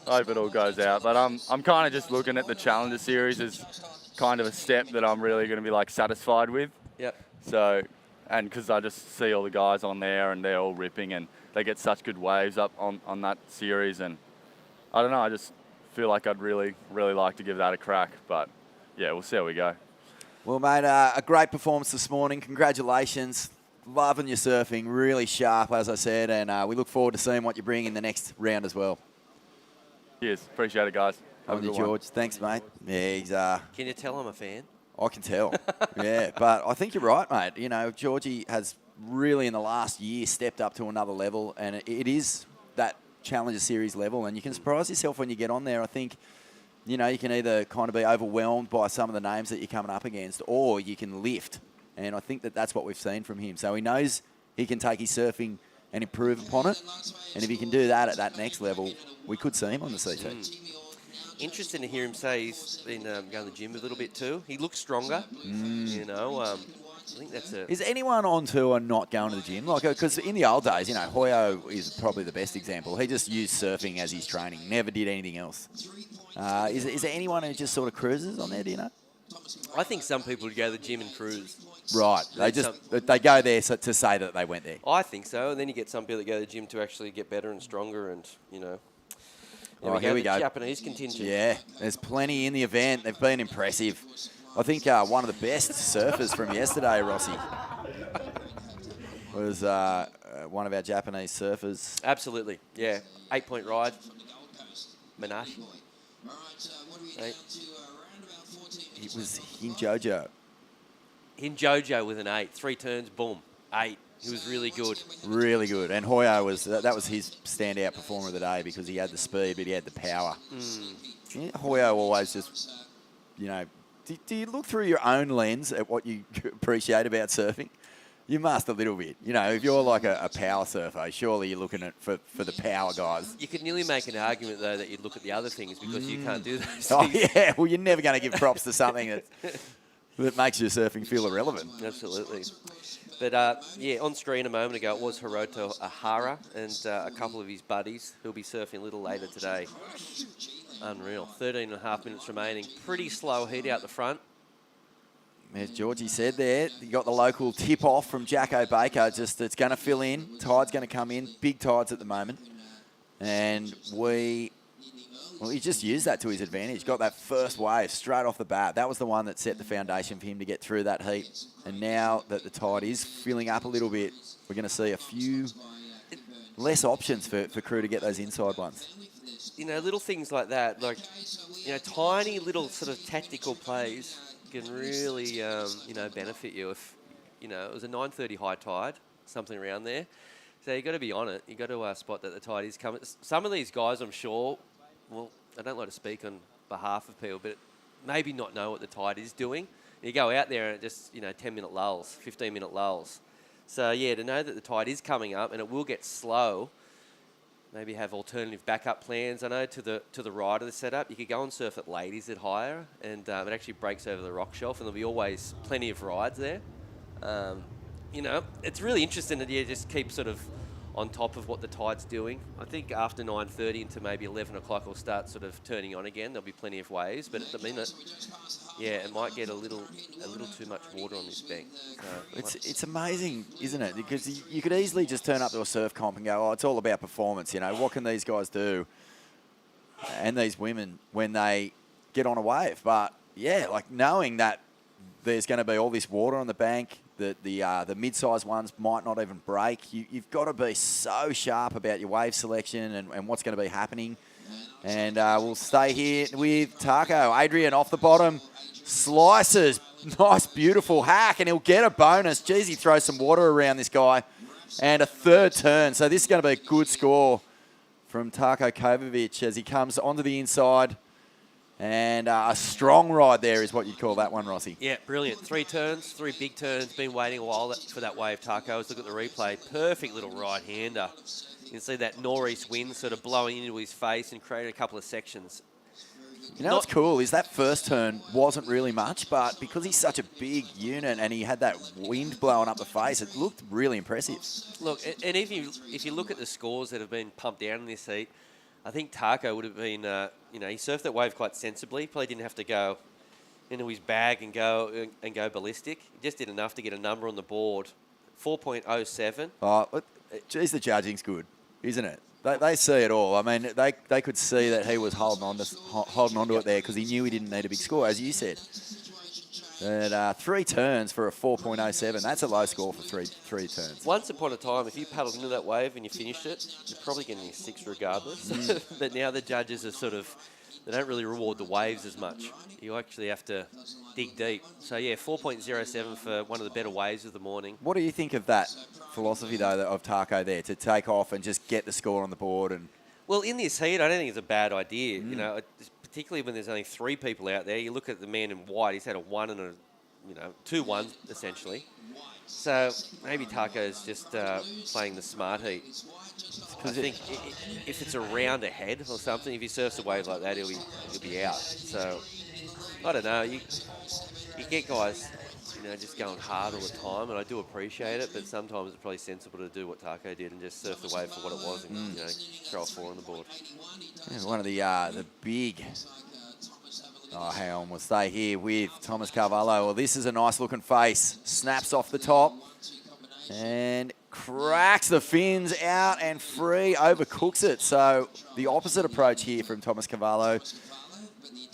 hope it all goes out. But I'm kind of just looking at the Challenger Series as kind of a step that I'm really going to be like satisfied with. Yep. So, and because I just see all the guys on there and they're all ripping and they get such good waves up on that series, and I don't know, I just feel like I'd really like to give that a crack. But yeah, we'll see how we go. Well, mate, a great performance this morning. Congratulations. Loving your surfing, really sharp, as I said, and we look forward to seeing what you bring in the next round as well. Cheers. Appreciate it, guys. Have a good George. Thanks, mate. Yeah, he's... Can you tell I'm a fan? I can tell. Yeah, but I think you're right, mate. You know, Georgie has really in the last year stepped up to another level, and it is that Challenger Series level, and you can surprise yourself when you get on there. I think, you know, you can either kind of be overwhelmed by some of the names that you're coming up against, or you can lift, and I think that's what we've seen from him. So he knows he can take his surfing and improve upon it, and if he can do that at that next level, we could see him on the CT. Interesting to hear him say he's been going to the gym a little bit too. He looks stronger, you know. I think that's a... Is anyone on tour not going to the gym? Like, because in the old days, you know, Hoyo is probably the best example. He just used surfing as his training, never did anything else. Is there anyone who just sort of cruises on there, do you know? I think some people would go to the gym and cruise. Right. They go there to say that they went there. I think so. And then you get some people that go to the gym to actually get better and stronger and, you know... Here we go. Japanese contingent. Yeah, there's plenty in the event. They've been impressive. I think one of the best surfers from yesterday, Rossi, was one of our Japanese surfers. Absolutely, yeah. 8-point ride. Minashi. It was Hinjojo. Hinjojo with an 8. 3 turns, boom, 8. He was really good. Really good. And Hoyo that was his standout performer of the day because he had the speed, but he had the power. Yeah, Hoyo always just, you know, do you look through your own lens at what you appreciate about surfing? You must a little bit. You know, if you're like a power surfer, surely you're looking at for the power guys. You could nearly make an argument, though, that you'd look at the other things because you can't do those things. Oh, yeah. Well, you're never going to give props to something that makes your surfing feel irrelevant. Absolutely. But, yeah, on screen a moment ago, it was Hiroto Ahara and a couple of his buddies who'll be surfing a little later today. Unreal. 13 and a half minutes remaining. Pretty slow heat out the front. as Georgie said there, you got the local tip-off from Jacko Baker. Just it's going to fill in. Tide's going to come in. Big tides at the moment. And he just used that to his advantage. Got that first wave straight off the bat. That was the one that set the foundation for him to get through that heat. And now that the tide is filling up a little bit, we're going to see a few less options for crew to get those inside ones. You know, little things like that, like, you know, tiny little sort of tactical plays can really, you know, benefit you. If, you know, it was a 9:30 high tide, something around there. So you've got to be on it. You've got to spot that the tide is coming. Some of these guys, I'm sure, well, I don't like to speak on behalf of people, but maybe not know what the tide is doing. You go out there and it just, you know, 10-minute lulls, 15-minute lulls. So, yeah, to know that the tide is coming up and it will get slow, maybe have alternative backup plans. I know to the right of the setup, you could go and surf at Ladies at higher, and it actually breaks over the rock shelf, and there'll be always plenty of rides there. You know, it's really interesting that you just keep sort of on top of what the tide's doing. I think after 9:30 into maybe 11 o'clock, it'll start sort of turning on again. There'll be plenty of waves, but at the minute, yeah, it might get a little too much water on this bank. So It's amazing, isn't it? Because you could easily just turn up to a surf comp and go, oh, it's all about performance. You know, what can these guys do? And these women when they get on a wave. But, yeah, like knowing that there's going to be all this water on the bank, that the mid-sized ones might not even break. You've got to be so sharp about your wave selection and what's going to be happening. And we'll stay here with Taco. Adrian off the bottom, slices. Nice, beautiful hack, and he'll get a bonus. Jeez, he throws some water around this guy. And a third turn. So this is going to be a good score from Taco Kovacic as he comes onto the inside. And a strong ride there is what you'd call that one, Rossi. yeah, brilliant. 3 turns, 3 big turns. Been waiting a while for that wave, Taco. Let's look at the replay. Perfect little right-hander. You can see that northeast wind sort of blowing into his face and creating a couple of sections. You know what's cool is that first turn wasn't really much, but because he's such a big unit and he had that wind blowing up the face, it looked really impressive. Look, and if you look at the scores that have been pumped down in this heat, I think Taco would have been, you know, he surfed that wave quite sensibly. Probably didn't have to go into his bag and go ballistic. He just did enough to get a number on the board. 4.07. Oh, geez, the judging's good, isn't it? They see it all. I mean, they could see that he was holding on to it there because he knew he didn't need a big score, as you said. But 3 turns for a 4.07, that's a low score for three turns. Once upon a time, if you paddled into that wave and you finished it, you're probably getting a 6 regardless. But now the judges are sort of, they don't really reward the waves as much. You actually have to dig deep. So, yeah, 4.07 for one of the better waves of the morning. What do you think of that philosophy, though, of Taco there, to take off and just get the score on the board? And Well, in this heat, I don't think it's a bad idea. You know, particularly when there's only 3 people out there. You look at the man in white; he's had a 1 and a, 2 1s essentially. So maybe Taco's just playing the smart heat. I think if it's a round ahead or something, if he surfs a wave like that, he'll be out. So I don't know. You get guys, just going hard all the time, and I do appreciate it. But sometimes it's probably sensible to do what Taco did and just surf the wave for what it was, and throw a 4 on the board. Yeah, one of the big. Oh, hang on, we'll stay here with Thomas Carvalho. Well, this is a nice looking face. Snaps off the top and cracks the fins out and free, overcooks it. So the opposite approach here from Thomas Carvalho.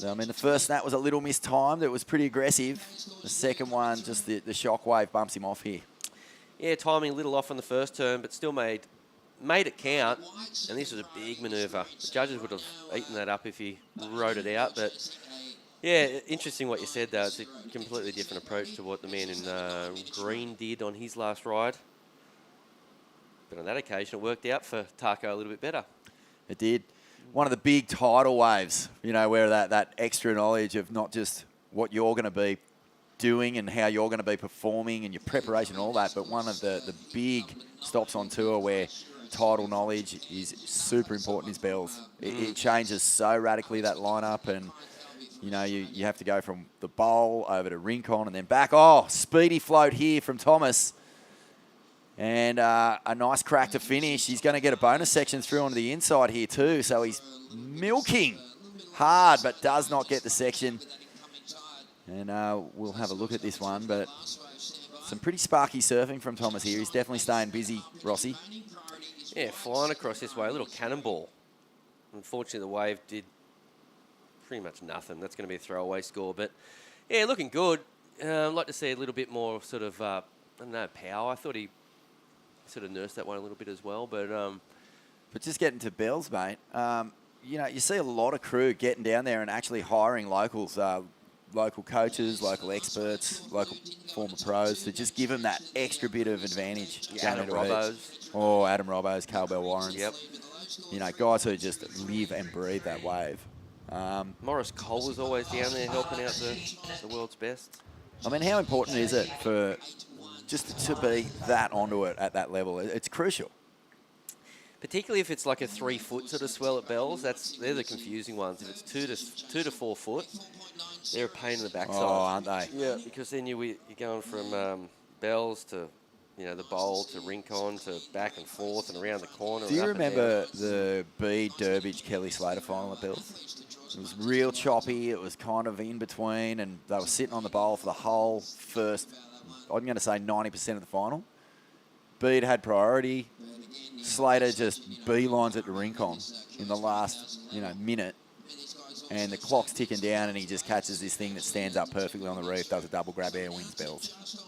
I mean, the first snap was a little mistimed. It was pretty aggressive. The second one, just the shock wave bumps him off here. Yeah, timing a little off on the first turn, but still made it count. And this was a big manoeuvre. The judges would have eaten that up if he rode it out, but... Yeah, interesting what you said, though. It's a completely different approach to what the man in green did on his last ride. But on that occasion, it worked out for Taco a little bit better. It did. One of the big tidal waves, where that extra knowledge of not just what you're going to be doing and how you're going to be performing and your preparation and all that, but one of the big stops on tour where tidal knowledge is super important is Bells. It changes so radically, that lineup, and... you have to go from the bowl over to Rincon and then back. Oh, speedy float here from Thomas. And a nice crack to finish. He's going to get a bonus section through onto the inside here too. So he's milking hard, but does not get the section. And we'll have a look at this one, but some pretty sparky surfing from Thomas here. He's definitely staying busy, Rossi. Yeah, flying across this way, a little cannonball. Unfortunately, the wave did pretty much nothing. That's going to be a throwaway score. But, yeah, looking good. I'd like to see a little bit more sort of, I don't know, power. I thought he sort of nursed that one a little bit as well. But just getting to Bells, mate, you know, you see a lot of crew getting down there and actually hiring locals, local coaches, local experts, local former pros to just give them that extra bit of advantage. Adam Robbo's. Oh, Adam Robbo's, Carl Bell Warrens. Yep. You know, guys who just live and breathe that wave. Morris Cole was always down there helping out the world's best. I mean, how important is it for just to be that onto it at that level? It's crucial. Particularly if it's like a 3 foot sort of swell at Bells, they're the confusing ones. If it's 2 to 4 foot, they're a pain in the backside. Oh, aren't they? Yeah, because then you're going from Bells to, you know, the bowl to Rincon to back and forth and around the corner. Do you remember the Bede Durbridge Kelly Slater final at Bells? It was real choppy. It was kind of in between, and they were sitting on the bowl for the whole first, I'm going to say 90% of the final. Bede had priority. Slater just beelines it to Rincon in the last, minute. And the clock's ticking down, and he just catches this thing that stands up perfectly on the reef, does a double grab air, wins Bells.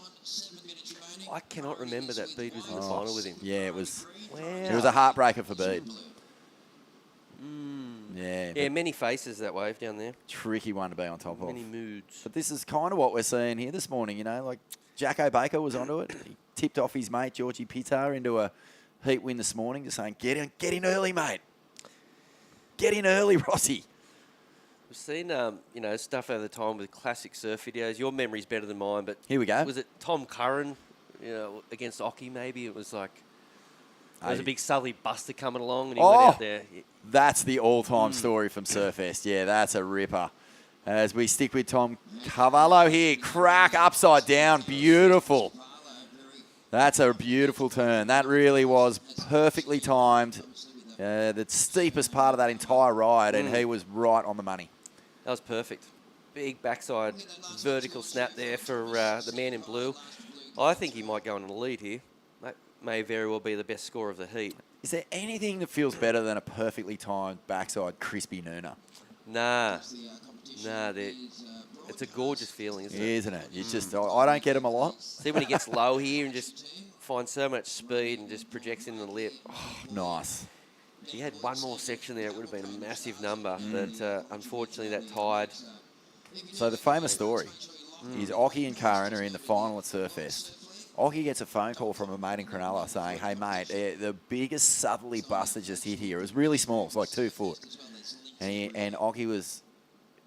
I cannot remember that Bede was in the final with him. Yeah, it was. Wow. It was a heartbreaker for Bede. Yeah, many faces that wave down there. Tricky one to be on top of. Many moods. But this is kind of what we're seeing here this morning, like Jacko Baker was onto it. He tipped off his mate, Georgie Pitar, into a heat win this morning, just saying, get in early, mate. Get in early, Rossi. We've seen, stuff over the time with classic surf videos. Your memory's better than mine, but... Here we go. Was it Tom Curran, against Occy maybe? It was like... There was a big southerly buster coming along and he went out there. That's the all-time story from Surfest. Yeah, that's a ripper. As we stick with Tom Cavallo here. Crack upside down. Beautiful. That's a beautiful turn. That really was perfectly timed. The steepest part of that entire ride, and he was right on the money. That was perfect. Big backside vertical snap there for the man in blue. I think he might go on an lead here. That may very well be the best score of the heat. Is there anything that feels better than a perfectly timed backside crispy nooner? Nah, it's a gorgeous feeling, isn't it? You just, I don't get them a lot. See when he gets low here and just finds so much speed and just projects into the lip. Oh, nice. If he had one more section there, it would have been a massive number. But unfortunately, that tide. So the famous story is Occy and Curran are in the final at Surfest. Occy gets a phone call from a mate in Cronulla saying, hey, mate, the biggest southerly bust that just hit here. It was really small. It's like 2 foot. And Occy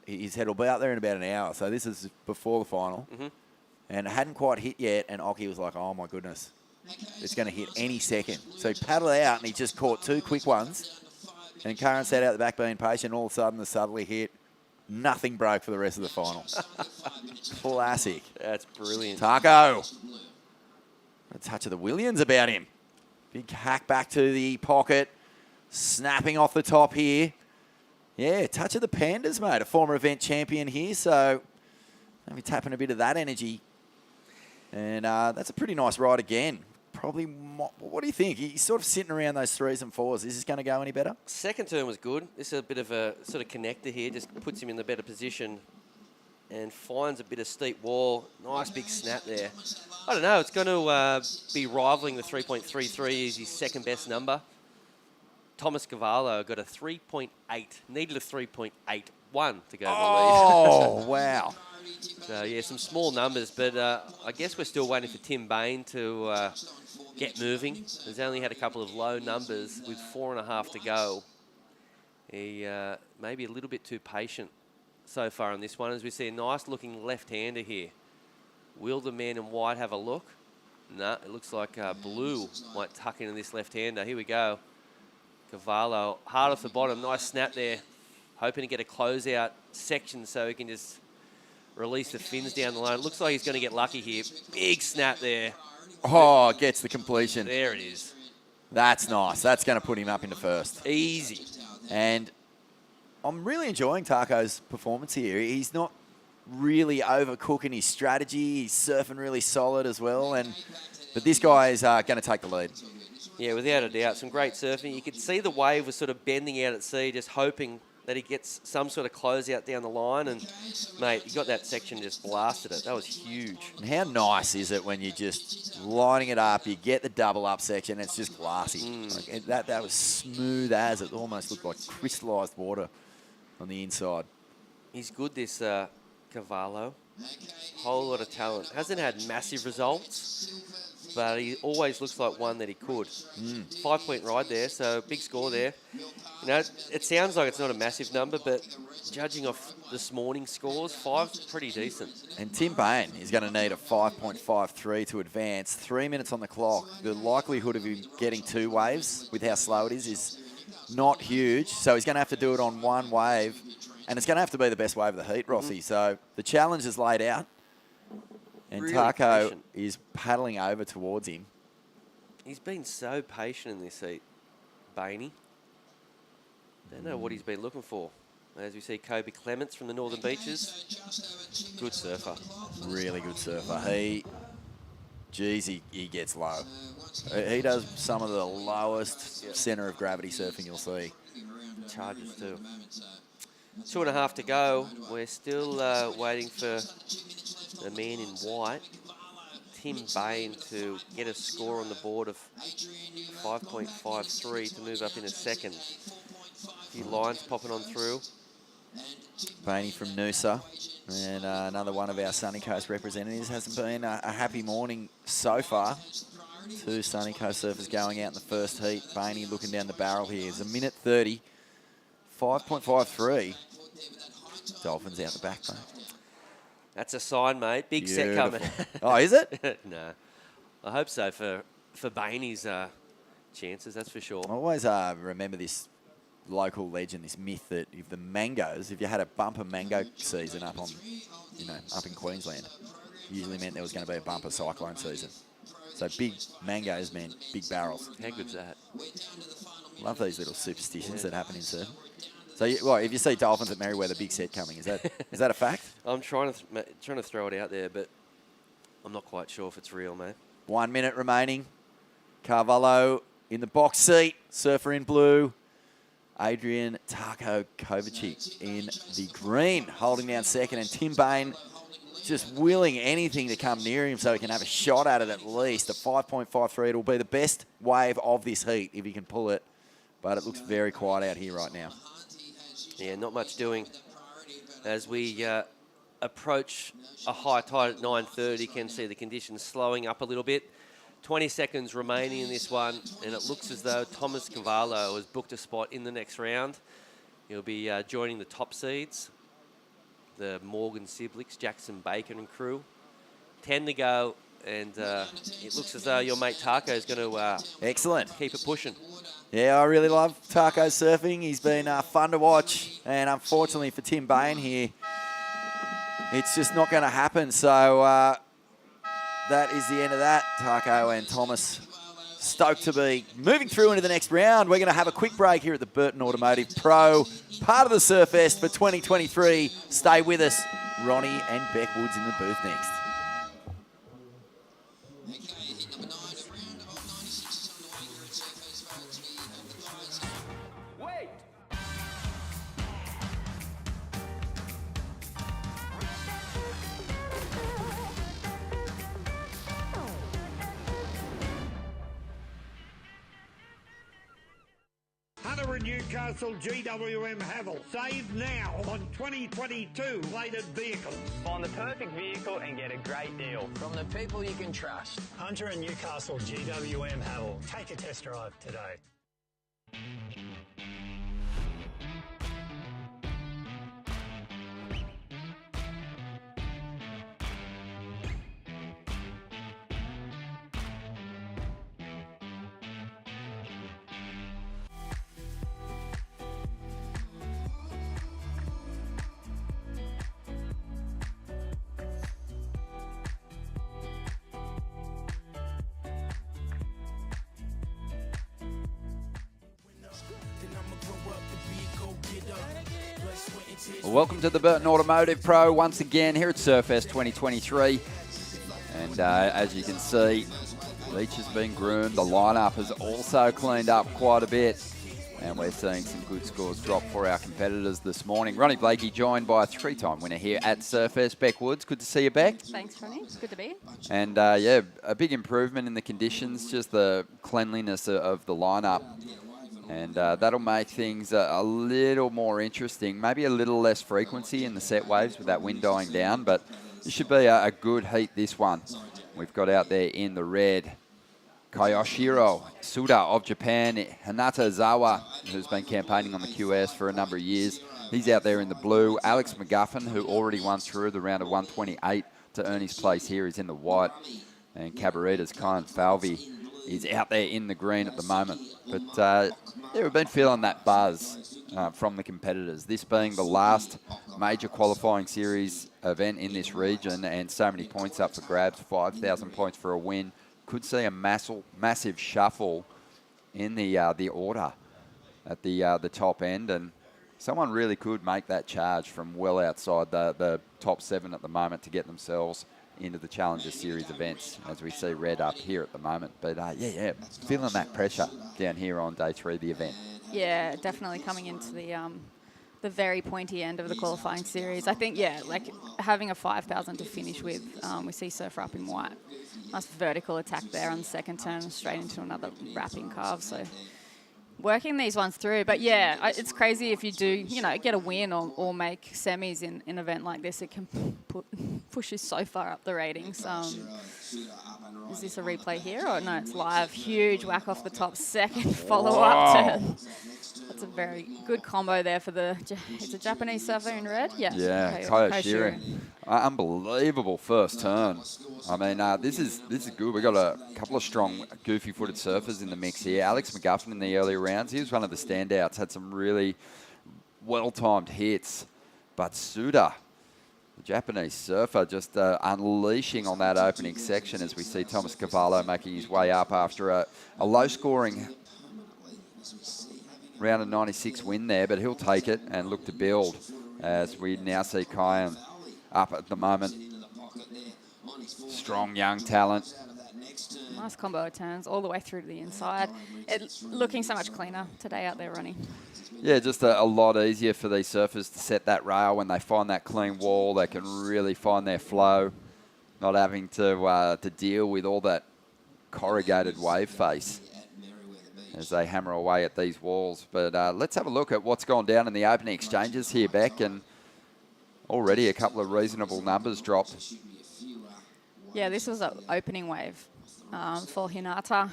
his head will be out there in about an hour. So this is before the final. Mm-hmm. And it hadn't quite hit yet. And Occy was like, oh, my goodness. It's going to hit any second. So he paddled out and he just caught 2 quick ones. And Curran sat out the back being patient. All of a sudden, the southerly hit. Nothing broke for the rest of the final. Classic. That's brilliant. Taco. A touch of the Williams about him. Big hack back to the pocket. Snapping off the top here. Yeah, touch of the Pandas, mate. A former event champion here. So maybe tapping a bit of that energy. And that's a pretty nice ride again. Probably, what do you think? He's sort of sitting around those 3s and 4s. Is this going to go any better? Second turn was good. This is a bit of a sort of connector here. Just puts him in the better position and finds a bit of steep wall. Nice big snap there. I don't know. It's going to be rivaling the 3.33 is his second best number. Thomas Cavallo got a 3.8. Needed a 3.81 to go to the lead. Oh, wow. So, yeah, some small numbers, but I guess we're still waiting for Tim Bain to get moving. He's only had a couple of low numbers with 4.5 to go. He may be a little bit too patient so far on this one, as we see a nice-looking left-hander here. Will the man in white have a look? No, it looks like blue might tuck into this left-hander. Here we go. Cavallo, hard off the bottom. Nice snap there. Hoping to get a closeout section so he can just release the fins down the line. Looks like he's going to get lucky here. Big snap there. Oh, gets the completion. There it is. That's nice. That's going to put him up into first. Easy. And I'm really enjoying Taco's performance here. He's not really overcooking his strategy. He's surfing really solid as well. But this guy is going to take the lead. Yeah, without a doubt. Some great surfing. You could see the wave was sort of bending out at sea, just hoping that he gets some sort of closeout down the line. And, mate, he got that section, just blasted it. That was huge. And how nice is it when you're just lining it up, you get the double up section, it's just glassy. Like, that was smooth as. It almost looked like crystallised water on the inside. He's good, this Cavallo. Whole lot of talent. Hasn't had massive results, but he always looks like one that he could. 5-point ride there, so big score there. You know, it sounds like it's not a massive number, but judging off this morning's scores, 5's pretty decent. And Tim Bain is going to need a 5.53 to advance. 3 minutes on the clock. The likelihood of him getting 2 waves with how slow it is not huge. So he's going to have to do it on 1 wave. And it's going to have to be the best wave of the heat, Rossi. So the challenge is laid out. And Really Taco patient. is paddling over towards him. He's been so patient in this heat, Bainey. Don't know what he's been looking for. As we see Kobe Clements from the Northern Beaches. Good surfer. Really good surfer. He gets low. He does some of the lowest centre of gravity surfing you'll see. Charges too. 2.5 to go. We're still waiting for the man in white, Tim Bain, to get a score on the board of 5.53 to move up in a second. A few lines popping on through. Bainey from Noosa, and another one of our Sunny Coast representatives. Hasn't been a happy morning so far. 2 Sunny Coast surfers going out in the first heat. Bainey looking down the barrel here. It's 1:30, 5.53. Dolphins out the back, though. That's a sign, mate. Big Beautiful. set coming. Oh, is it? No. I hope so for Bainey's chances, that's for sure. I always remember this local legend, this myth that if you had a bumper mango season up in Queensland, usually meant there was going to be a bumper cyclone season. So big mangoes meant big barrels. How good's that? Love these little superstitions that happen in surf. So, if you see dolphins at Merriweather, big set coming, is that a fact? I'm trying to throw it out there, but I'm not quite sure if it's real, mate. 1 minute remaining. Carvalho in the box seat. Surfer in blue. Adrian Taco Kovacic in the green, holding down second. And Tim Bain just willing anything to come near him so he can have a shot at it at least. A 5.53. It'll be the best wave of this heat if he can pull it. But it looks very quiet out here right now. Yeah, not much doing as we approach a high tide at 9:30. You can see the conditions slowing up a little bit. 20 seconds remaining in this one, and it looks as though Thomas Cavallo has booked a spot in the next round. He'll be joining the top seeds, the Morgan Siblix, Jackson Bacon and crew. 10 to go, and it looks as though your mate Taco is going to excellent keep it pushing. Yeah, I really love Taco surfing. He's been fun to watch. And unfortunately for Tim Bain here, it's just not going to happen. So that is the end of that. Taco and Thomas stoked to be moving through into the next round. We're going to have a quick break here at the Burton Automotive Pro, part of the Surfest for 2023. Stay with us. Ronnie and Beck Woods in the booth next. Hunter in Newcastle, GWM Havel. Save now on 2022 plated vehicles. Find the perfect vehicle and get a great deal. From the people you can trust. Hunter and Newcastle, GWM Havel. Take a test drive today. Well, welcome to the Burton Automotive Pro once again here at Surfest 2023. And as you can see, each has been groomed. The lineup has also cleaned up quite a bit. And we're seeing some good scores drop for our competitors this morning. Ronnie Blakey joined by a 3-time winner here at Surfest, Beck Woods. Good to see you, Beck. Thanks, Ronnie. It's good to be here. And yeah, a big improvement in the conditions, just the cleanliness of the lineup. And that'll make things a little more interesting. Maybe a little less frequency in the set waves with that wind dying down, but it should be a good heat, this one. We've got out there in the red Kyoshiro Suda of Japan, Hinata Zawa, who's been campaigning on the QS for a number of years. He's out there in the blue. Alex McGuffin, who already won through the round of 128 to earn his place here, is in the white. And Cabarita's Kyan Falvey is out there in the green at the moment. But yeah, we've been feeling that buzz from the competitors. This being the last major qualifying series event in this region, and so many points up for grabs, 5,000 points for a win. Could see a massive shuffle in the order at the top end, and someone really could make that charge from well outside the top 7 at the moment to get themselves into the Challenger Series events, as we see red up here at the moment. But yeah, feeling that pressure down here on day 3 of the event. Yeah, definitely coming into the very pointy end of the qualifying series. I think, yeah, like having a 5,000 to finish with, we see Surfer up in white. Nice vertical attack there on the second turn, straight into another wrapping carve. So working these ones through. But yeah, it's crazy if you do, get a win or make semis in an event like this. It can push you so far up the ratings. Is this a replay here? Or no, it's live. Huge whack off the top, second follow-up turn. That's a very good combo there for it's a Japanese surfer in red? Yeah. Yeah, Kyoshiro. Unbelievable first turn. I mean, this is good. We've got a couple of strong, goofy-footed surfers in the mix here. Alex McGuffin in the earlier rounds, he was one of the standouts, had some really well-timed hits. But Suda, the Japanese surfer, just unleashing on that opening section as we see Thomas Cavallo making his way up after a low-scoring round of 96 win there, but he'll take it and look to build as we now see Kyan up at the moment. Strong young talent. Nice combo of turns all the way through to the inside. It's looking so much cleaner today out there, Ronnie. Yeah, just a lot easier for these surfers to set that rail. When they find that clean wall, they can really find their flow, not having to deal with all that corrugated wave face as they hammer away at these walls. But let's have a look at what's gone down in the opening exchanges here, Beck, and already a couple of reasonable numbers dropped. Yeah, this was an opening wave for Hinata.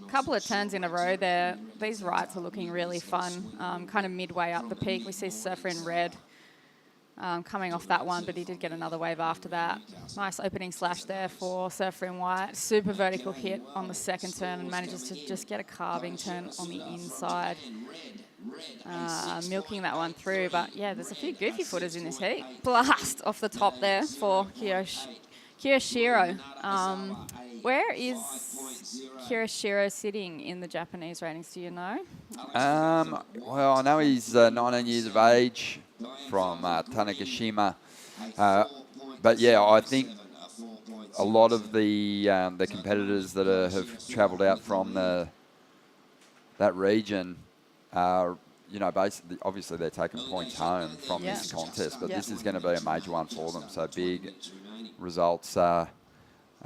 A couple of turns in a row there. These rights are looking really fun. Kind of midway up the peak, we see Surfer in red coming off that one, but he did get another wave after that. Nice opening slash there for Surfer in white. Super vertical hit on the second turn and manages to just get a carving turn on the inside. Milking that one through, but yeah, there's a few goofy footers in this heat. Blast off the top there for Kyoshiro. Where is Kyoshiro sitting in the Japanese ratings, do you know? Well, I know he's 19 years of age from Tanegashima. But yeah, I think a lot of the competitors that have travelled out from that region are, basically, obviously they're taking points home from this contest, but this is going to be a major one for them. So big results are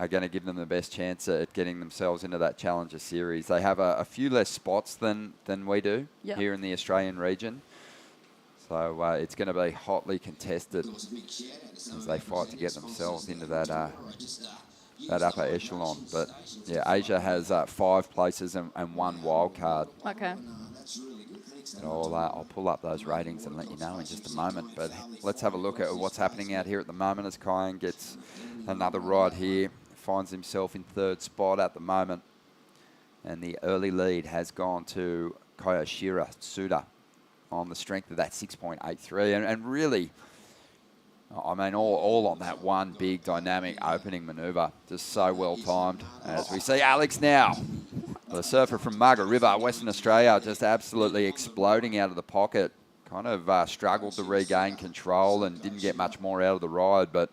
going to give them the best chance at getting themselves into that Challenger Series. They have a few less spots than we do here in the Australian region. So it's going to be hotly contested as they fight to get themselves into that upper echelon. But yeah, Asia has 5 places and 1 wild card. Okay. I'll pull up those ratings and let you know in just a moment. But let's have a look at what's happening out here at the moment as Kyan gets another ride here. Finds himself in 3rd spot at the moment. And the early lead has gone to Kyoshiro Suda on the strength of that 6.83. And really, I mean, all on that one big dynamic opening manoeuvre. Just so well timed. As we see Alex now, the surfer from Margaret River, Western Australia, just absolutely exploding out of the pocket. kind of struggled to regain control and didn't get much more out of the ride, but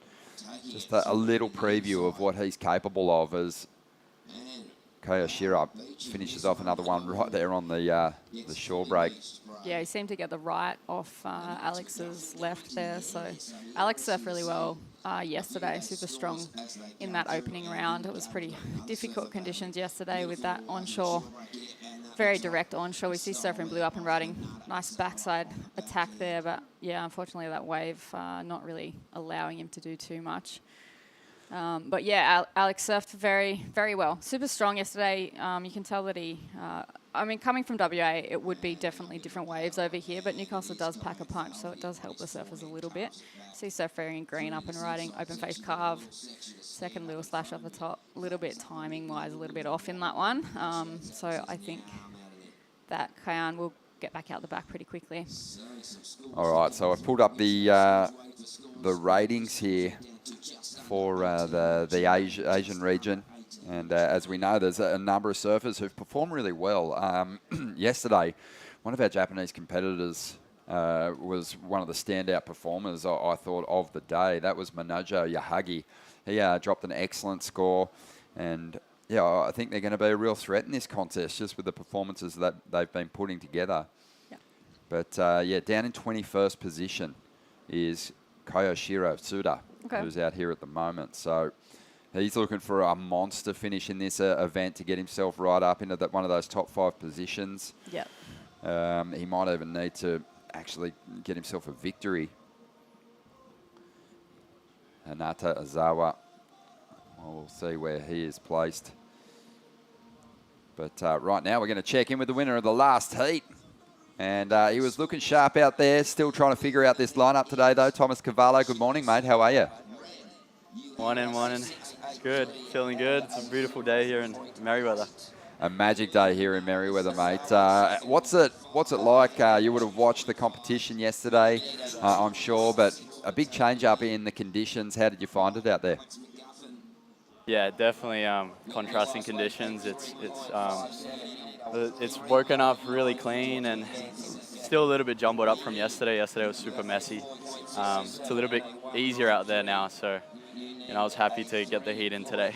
just a little preview of what he's capable of as Koyoshiro finishes off another one right there on the shore break. Yeah, he seemed to get the right off Alex's left there. So Alex surfed really well yesterday, super strong in that opening round. It was pretty difficult conditions yesterday with that onshore, very direct onshore. We see surfing blue up and riding. Nice backside attack there, but yeah, unfortunately that wave not really allowing him to do too much. But yeah, Alex surfed very, very well. Super strong yesterday. You can tell that he, I mean, coming from WA, it would be definitely different waves over here, but Newcastle does pack a punch, so it does help the surfers a little bit. See surf in green up and riding, open face carve, second little slash off the top, a little bit timing-wise, a little bit off in that one. So I think that Kayan will get back out the back pretty quickly. All right, so I've pulled up the ratings here for the Asian region. And as we know, there's a number of surfers who've performed really well. Yesterday, one of our Japanese competitors was one of the standout performers, I thought, of the day. That was Manojo Yahagi. He dropped an excellent score. And, yeah, I think they're going to be a real threat in this contest just with the performances that they've been putting together. Yeah. But, yeah, down in 21st position is Koyoshiro Tsuda, who's out here at the moment. So he's looking for a monster finish in this event to get himself right up into one of those top 5 positions. Yeah. He might even need to actually get himself a victory. Hanata Azawa, well, we'll see where he is placed. But right now we're going to check in with the winner of the last heat. And he was looking sharp out there, still trying to figure out this lineup today, though. Thomas Cavallo, good morning, mate. How are you? Morning. Good, feeling good. It's a beautiful day here in Merriweather. A magic day here in Merriweather, mate. What's it like? You would have watched the competition yesterday, I'm sure, but a big change up in the conditions. How did you find it out there? Yeah, definitely contrasting conditions. It's woken up really clean and still a little bit jumbled up from yesterday. Yesterday was super messy. It's a little bit easier out there now, so I was happy to get the heat in today.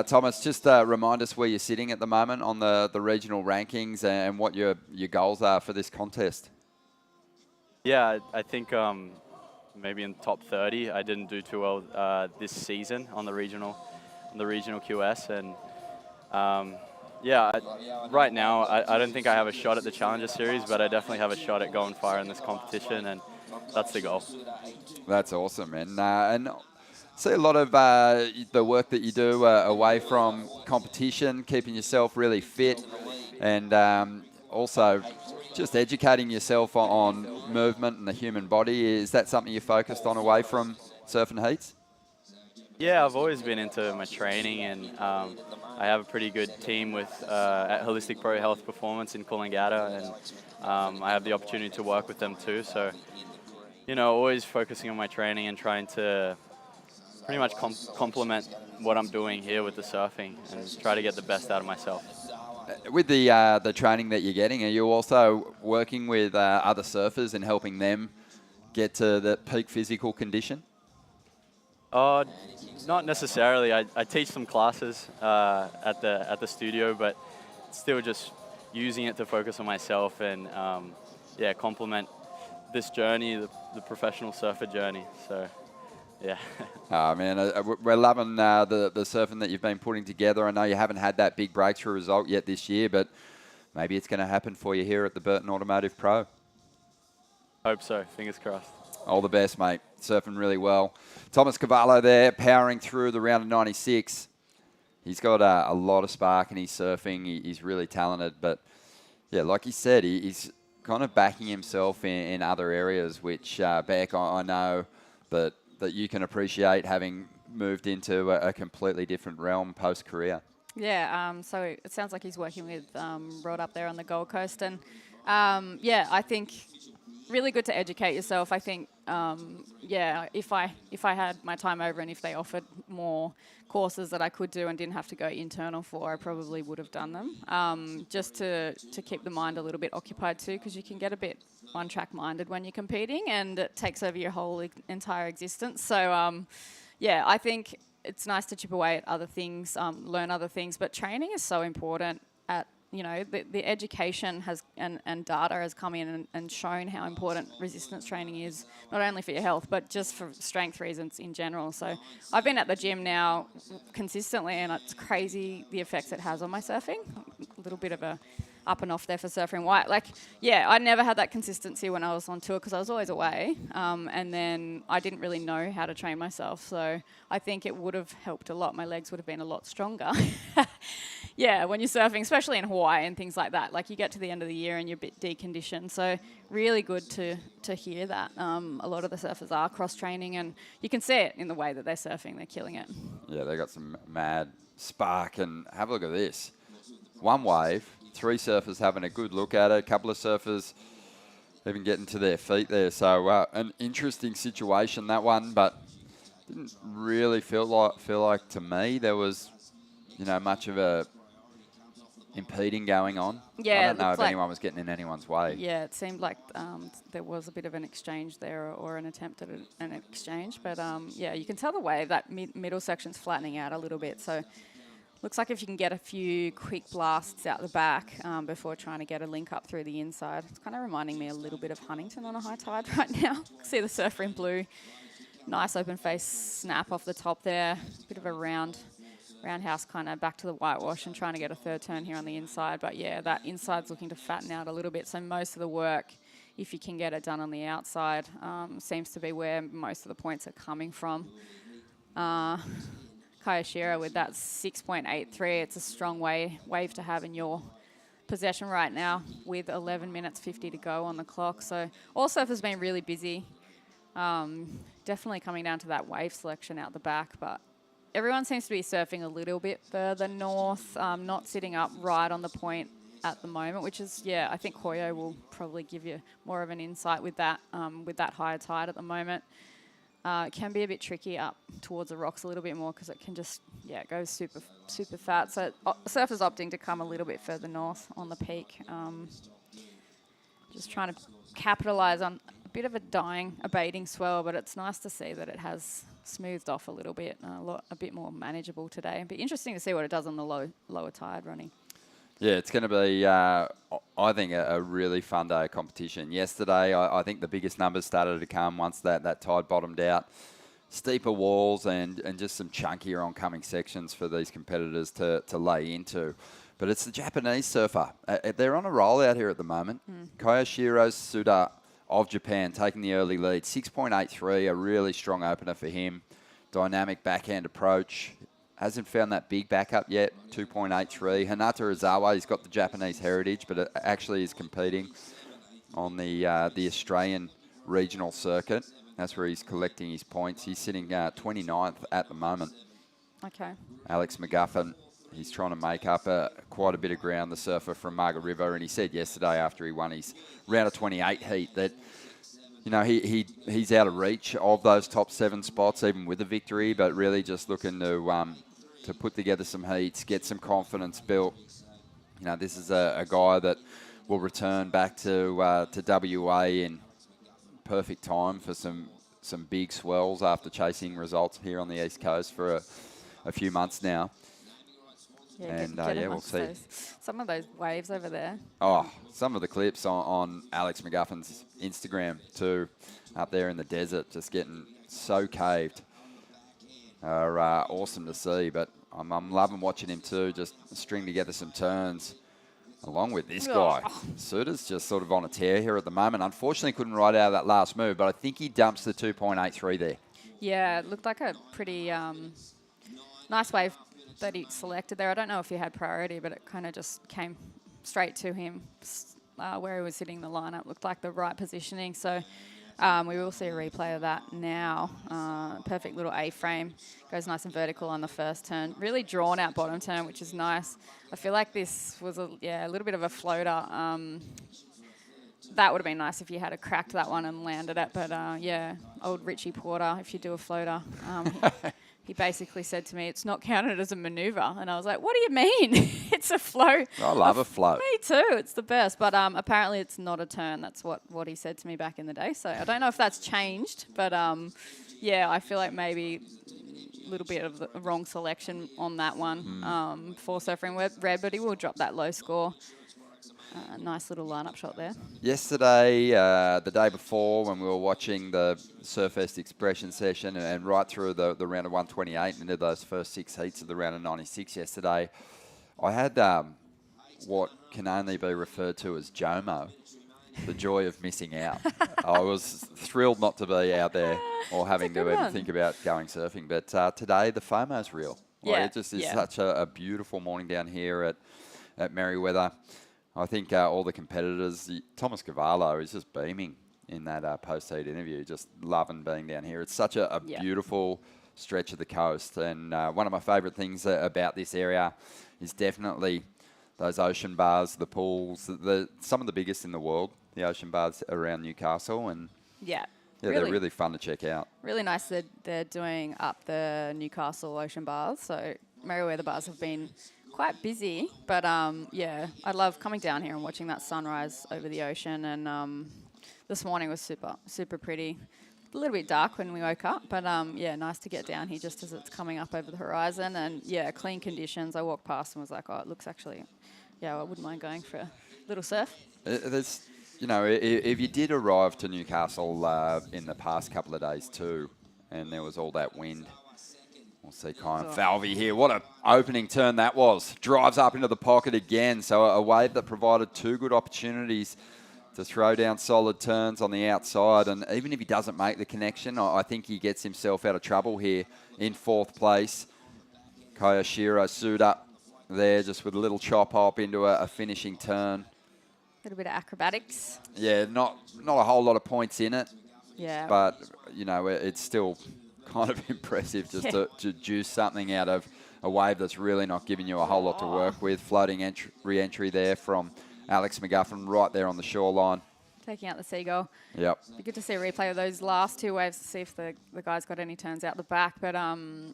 Thomas, just remind us where you're sitting at the moment on the regional rankings and what your goals are for this contest. Yeah, I think maybe in top 30. I didn't do too well this season on the regional QS, and right now I don't think I have a shot at the Challenger Series, but I definitely have a shot at going far in this competition, and that's the goal. That's awesome, and I see a lot of the work that you do away from competition, keeping yourself really fit, and also just educating yourself on movement and the human body. Is that something you focused on away from surf and heats? Yeah, I've always been into my training, and I have a pretty good team with at Holistic Pro Health Performance in Coolangatta, and I have the opportunity to work with them too. So, always focusing on my training and trying to pretty much complement what I'm doing here with the surfing and try to get the best out of myself. With the training that you're getting, are you also working with other surfers and helping them get to the peak physical condition? Not necessarily. I teach some classes at the studio, but still just using it to focus on myself and complement this journey, the professional surfer journey. So, yeah. Oh, man, we're loving the surfing that you've been putting together. I know you haven't had that big breakthrough result yet this year, but maybe it's going to happen for you here at the Burton Automotive Pro. Hope so. Fingers crossed. All the best, mate. Surfing really well. Thomas Cavallo there, powering through the round of 96. He's got a lot of spark in his surfing. He's really talented. But, yeah, like he said, he's kind of backing himself in other areas, which, Beck, I know that you can appreciate having moved into a completely different realm post-career. Yeah, so it sounds like he's working with Rod up there on the Gold Coast. And, I think really good to educate yourself. I think, if I had my time over and if they offered more courses that I could do and didn't have to go internal for, I probably would have done them, just to keep the mind a little bit occupied too, because you can get a bit one-track minded when you're competing and it takes over your whole entire existence. So, I think it's nice to chip away at other things, learn other things, but training is so important. The education has and data has come in and shown how important resistance training is, not only for your health, but just for strength reasons in general. So I've been at the gym now consistently, and it's crazy the effects it has on my surfing. A little bit of a up and off there for surfing white. I never had that consistency when I was on tour because I was always away, and then I didn't really know how to train myself. So I think it would have helped a lot. My legs would have been a lot stronger. Yeah, when you're surfing, especially in Hawaii and things like that, you get to the end of the year and you're a bit deconditioned. So really good to hear that. A lot of the surfers are cross-training, and you can see it in the way that they're surfing. They're killing it. Yeah, they got some mad spark. And have a look at this. One wave, 3 surfers having a good look at it. A couple of surfers even getting to their feet there. So an interesting situation, that one, but didn't really feel like to me there was, much of a impeding going on. Yeah, I don't know if anyone was getting in anyone's way. Yeah, it seemed like there was a bit of an exchange there, or an attempt at an exchange. But you can tell the wave, that middle section's flattening out a little bit. So looks like if you can get a few quick blasts out the back before trying to get a link up through the inside. It's kind of reminding me a little bit of Huntington on a high tide right now. See the surfer in blue. Nice open face snap off the top there. Bit of a roundhouse kind of back to the whitewash and trying to get a third turn here on the inside. But yeah, that inside's looking to fatten out a little bit. So most of the work, if you can get it done on the outside, seems to be where most of the points are coming from. Kayashiro with that 6.83. It's a strong wave to have in your possession right now with 11 minutes 50 to go on the clock. So all surfers been really busy. Definitely coming down to that wave selection out the back, but everyone seems to be surfing a little bit further north, not sitting up right on the point at the moment, which is, I think Koyo will probably give you more of an insight with that higher tide at the moment. It can be a bit tricky up towards the rocks a little bit more because it can just, it goes super, super fat. So surfers opting to come a little bit further north on the peak. Just trying to capitalise on a bit of a abating swell, but it's nice to see that it has smoothed off a little bit, a bit more manageable today. It'd be interesting to see what it does on the lower tide, Ronnie. Yeah, it's going to be, I think, a really fun day of competition. Yesterday, I think the biggest numbers started to come once that tide bottomed out. Steeper walls and just some chunkier oncoming sections for these competitors to lay into. But it's the Japanese surfer. They're on a roll out here at the moment. Koyoshiro Suda of Japan taking the early lead. 6.83, a really strong opener for him. Dynamic backhand approach. Hasn't found that big backup yet, 2.83. Hinata Izawa, he's got the Japanese heritage, but it actually is competing on the Australian regional circuit. That's where he's collecting his points. He's sitting 29th at the moment. Okay. Alex McGuffin, he's trying to make up quite a bit of ground, the surfer from Margaret River, and he said yesterday after he won his round of 28 heat that he's out of reach of those top 7 spots, even with a victory, but really just looking to put together some heats, get some confidence built. This is a guy that will return back to WA in perfect time for some big swells after chasing results here on the East Coast for a few months now. We'll see. Some of those waves over there. Oh, some of the clips on Alex McGuffin's Instagram too, up there in the desert, just getting so caved, are awesome to see. But I'm loving watching him too, just string together some turns, along with this guy. Suda's just sort of on a tear here at the moment. Unfortunately, couldn't ride out of that last move, but I think he dumps the 2.83 there. Yeah, it looked like a pretty nice wave that he selected there. I don't know if he had priority, but it kind of just came straight to him where he was hitting the lineup. Looked like the right positioning. So we will see a replay of that now. Perfect little A-frame. Goes nice and vertical on the first turn. Really drawn out bottom turn, which is nice. I feel like this was a little bit of a floater. that would have been nice if you had cracked that one and landed it. But yeah, old Richie Porter, if you do a floater, he basically said to me, it's not counted as a maneuver. And I was like, what do you mean? It's a float. I love a float. Me too. It's the best. But apparently it's not a turn. That's what he said to me back in the day. So I don't know if that's changed. But yeah, I feel like maybe a little bit of the wrong selection on that one for Surfing Red. But he will drop that low score. Nice little lineup shot there. Yesterday, the day before, when we were watching the Surfest expression session and right through the round of 128 and into those first 6 heats of the round of 96 yesterday, I had what can only be referred to as JOMO, the joy of missing out. I was thrilled not to be out there or having to even think about going surfing. But today, the FOMO's real. Yeah. It just is such a beautiful morning down here at Merriweather. I think all the competitors, Thomas Cavallo is just beaming in that post-heat interview, just loving being down here. It's such a beautiful stretch of the coast. And one of my favourite things about this area is definitely those ocean bars, the pools, some of the biggest in the world, the ocean bars around Newcastle. And yeah, they're really fun to check out. Really nice that they're doing up the Newcastle ocean bars. So Merriweather bars have been quite busy, but yeah, I love coming down here and watching that sunrise over the ocean. And this morning was super pretty. A little bit dark when we woke up, but yeah, nice to get down here just as it's coming up over the horizon. And yeah, clean conditions. I walked past and was like, oh, it looks actually, yeah, I wouldn't mind going for a little surf. There's, you know, if you did arrive to Newcastle in the past couple of days too, and there was all that wind. We'll see Kyan Falvey here. What an opening turn that was. Drives up into the pocket again. So a wave that provided 2 good opportunities to throw down solid turns on the outside. And even if he doesn't make the connection, I think he gets himself out of trouble here in 4th place. Koyoshiro suit up there just with a little chop hop into a finishing turn. A little bit of acrobatics. Yeah, not a whole lot of points in it. Yeah. But, you know, it's still kind of impressive just to juice something out of a wave that's really not giving you a whole lot to work with. Floating re-entry there from Alex McGuffin right there on the shoreline. Taking out the seagull. Yep. Be good to see a replay of those last 2 waves to see if the guys got any turns out the back. But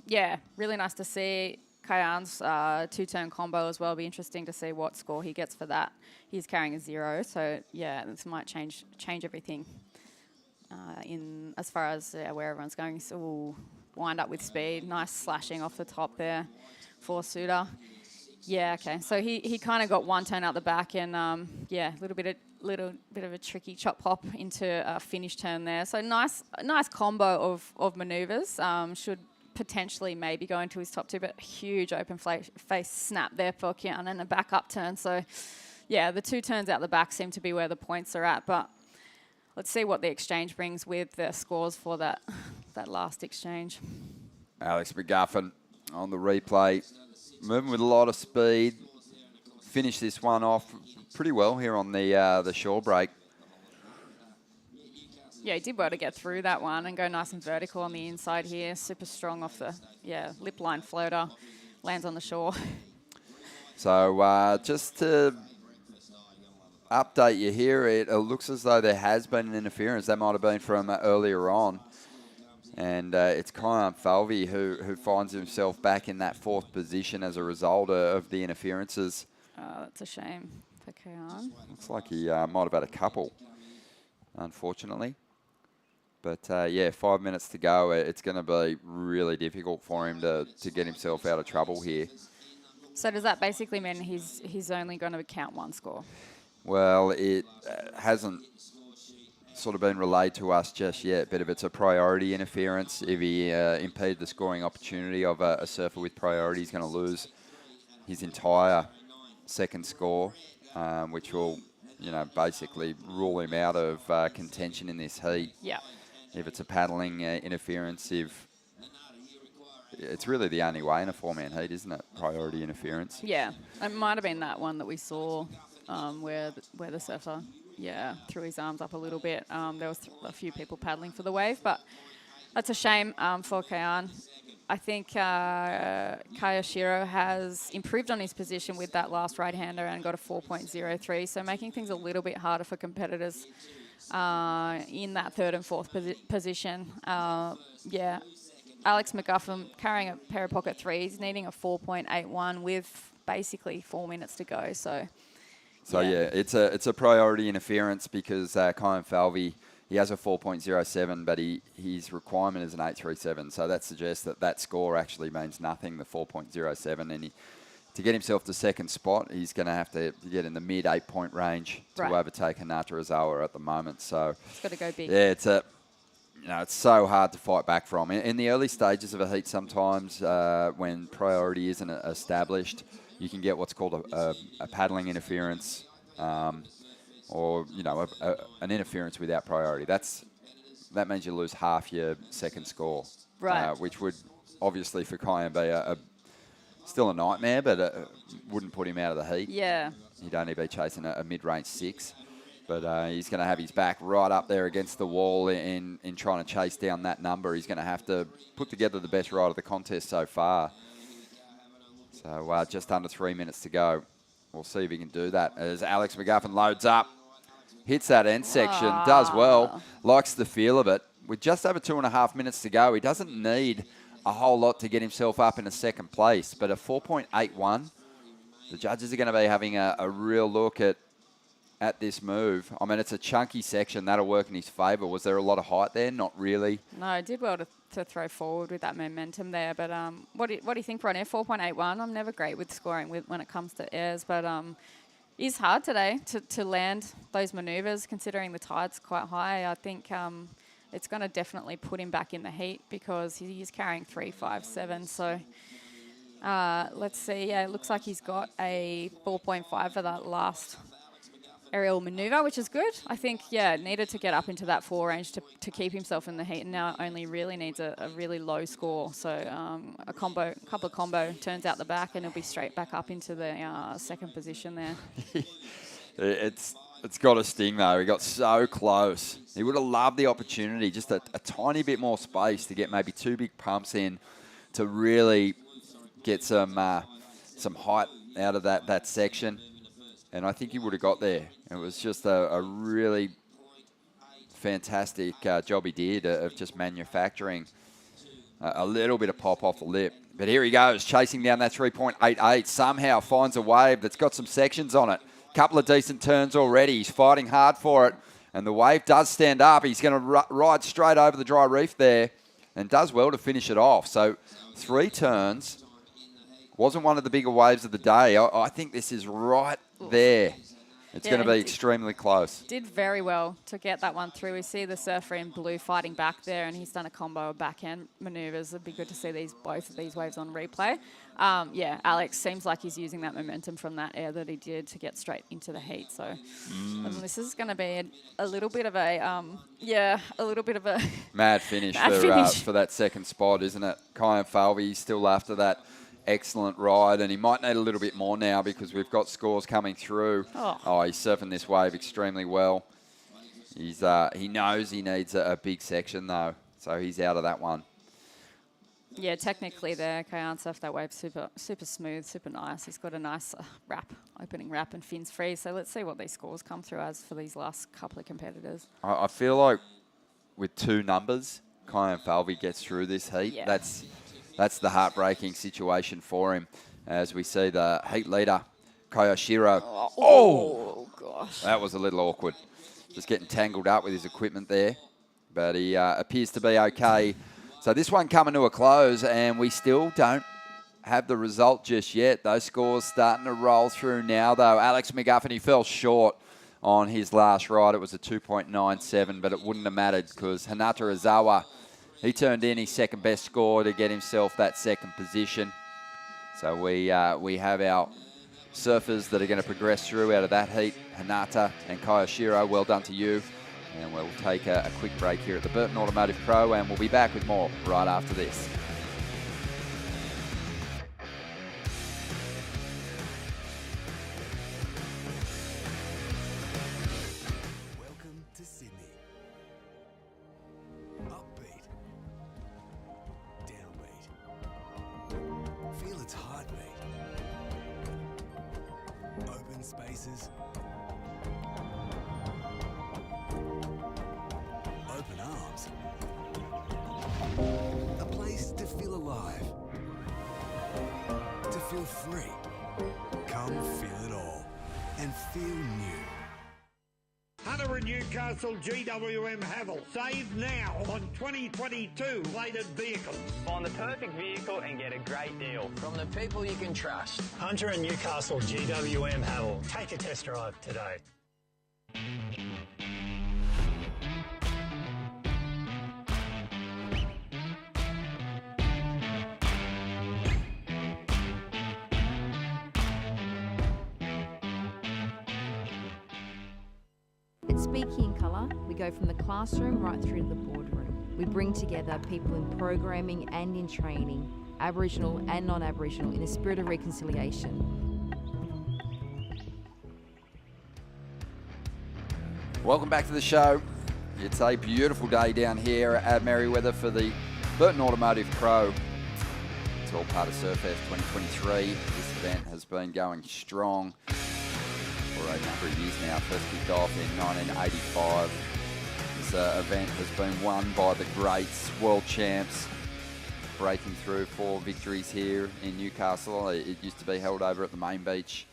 yeah, really nice to see Kyan's 2-turn combo as well. Be interesting to see what score he gets for that. He's carrying a 0, so yeah, this might change everything. In as far as where everyone's going, so we'll wind up with speed. Nice slashing off the top there for Suter. Yeah, okay. So he kind of got 1 turn out the back, and yeah, a little bit of a tricky chop hop into a finish turn there. So nice combo of manoeuvres. Should potentially maybe go into his top 2, but huge open face snap there for Kyan and a back up turn. So yeah, the 2 turns out the back seem to be where the points are at, but. Let's see what the exchange brings with the scores for that last exchange. Alex McGuffin on the replay, moving with a lot of speed. Finished this one off pretty well here on the shore break. Yeah, he did well to get through that one and go nice and vertical on the inside here. Super strong off the lip line floater. Lands on the shore. So just to update you here, it looks as though there has been an interference. That might have been from earlier on. And it's Kyan Falvey who finds himself back in that 4th position as a result of the interferences. That's a shame for Kyan. Looks like he might have had a couple, unfortunately. But yeah, 5 minutes to go. It's going to be really difficult for him to get himself out of trouble here. So does that basically mean he's only going to count 1 score? Well, it hasn't sort of been relayed to us just yet, but if it's a priority interference, if he impeded the scoring opportunity of a surfer with priority, he's going to lose his entire 2nd score, which will, you know, basically rule him out of contention in this heat. Yeah. If it's a paddling interference, it's really the only way in a 4-man heat, isn't it? Priority interference. Yeah, it might have been that one that we saw. Where the surfer, threw his arms up a little bit. There was a few people paddling for the wave, but that's a shame for Kyan. I think Kayashiro has improved on his position with that last right-hander and got a 4.03, so making things a little bit harder for competitors in that third and fourth position. Yeah, Alex McGuffin carrying a pair of pocket threes, needing a 4.81 with basically 4 minutes to go. So yeah, it's a priority interference because Kyan Falvey, he has a 4.07, but his requirement is an 8.37. So that suggests that score actually means nothing, the 4.07. And to get himself to second spot, he's going to have to get in the mid 8-point range to overtake Hinata Ozawa at the moment. So it's got to go big. Yeah, it's so hard to fight back from. In the early stages of a heat, sometimes when priority isn't established, you can get what's called a paddling interference, or an interference without priority. That means you lose half your second score, which would obviously for Kyan be still a nightmare, but wouldn't put him out of the heat. Yeah, he'd only be chasing a mid-range 6. But he's going to have his back right up there against the wall in trying to chase down that number. He's going to have to put together the best ride of the contest so far. So just under 3 minutes to go. We'll see if he can do that as Alex McGuffin loads up. Hits that end section, does well, likes the feel of it. With just over 2.5 minutes to go, he doesn't need a whole lot to get himself up in a second place. But a 4.81, the judges are going to be having a real look at this move. I mean, it's a chunky section. That'll work in his favour. Was there a lot of height there? Not really. No, I did well to throw forward with that momentum there. But what do you think, Ron? 4.81. I'm never great with scoring when it comes to airs, but it's hard today to land those manoeuvres, considering the tide's quite high. I think it's going to definitely put him back in the heat because he's carrying 3.57. So let's see. Yeah, it looks like he's got a 4.5 for that last aerial manoeuvre, which is good. I think, needed to get up into that 4 range to keep himself in the heat, and now only really needs a really low score. So a couple of combo turns out the back, and he'll be straight back up into the second position there. It's got to sting, though. He got so close. He would have loved the opportunity, just a tiny bit more space to get maybe 2 big pumps in to really get some height out of that section. And I think he would have got there. It was just a really fantastic job he did of just manufacturing a little bit of pop off the lip. But here he goes, chasing down that 3.88. Somehow finds a wave that's got some sections on it. Couple of decent turns already. He's fighting hard for it. And the wave does stand up. He's going to ride straight over the dry reef there and does well to finish it off. So 3 turns. Wasn't one of the bigger waves of the day. I think this is right there. It's going to be extremely close. Did very well to get that one through. We see the surfer in blue fighting back there, and he's done a combo of backhand manoeuvres. It'd be good to see both of these waves on replay. Alex seems like he's using that momentum from that air that he did to get straight into the heat. So this is going to be a little bit of a mad finish for that second spot, isn't it? Kyan Falvey still after that excellent ride, and he might need a little bit more now because we've got scores coming through. He's surfing this wave extremely well. He knows he needs a big section though, so he's out of that one. Yeah, technically there, Kyan surfed that wave super smooth, super nice. He's got a nice opening wrap and fins free. So let's see what these scores come through as for these last couple of competitors. I feel like with 2 numbers, Kyan Falvey gets through this heat. Yeah. That's the heartbreaking situation for him, as we see the heat leader, Koyoshiro. Oh, gosh. That was a little awkward. Just getting tangled up with his equipment there. But he appears to be okay. So this one coming to a close, and we still don't have the result just yet. Those scores starting to roll through now, though. Alex McGuffin, he fell short on his last ride. It was a 2.97, but it wouldn't have mattered because Hinata Ozawa, he turned in his second best score to get himself that second position. So we have our surfers that are going to progress through out of that heat. Hinata and Koyoshiro, well done to you. And we'll take a quick break here at the Burton Automotive Pro, and we'll be back with more right after this. spaces, open arms, a place to feel alive, to feel free. Come feel it all and feel new. Hunter and Newcastle GWM Havel. Save now on 2022 plated vehicles. Find the perfect vehicle and get a great deal. From the people you can trust. Hunter and Newcastle GWM Havel. Take a test drive today. At Speaking in Colour, we go from the classroom right through to the boardroom. We bring together people in programming and in training, Aboriginal and non-Aboriginal, in a spirit of reconciliation. Welcome back to the show. It's a beautiful day down here at Merriweather for the Burton Automotive Pro. It's all part of Surfest 2023. This event has been going strong for a number of years now. First kicked off in 1985. This event has been won by the greats, world champs, breaking through 4 victories here in Newcastle. It used to be held over at the main beach,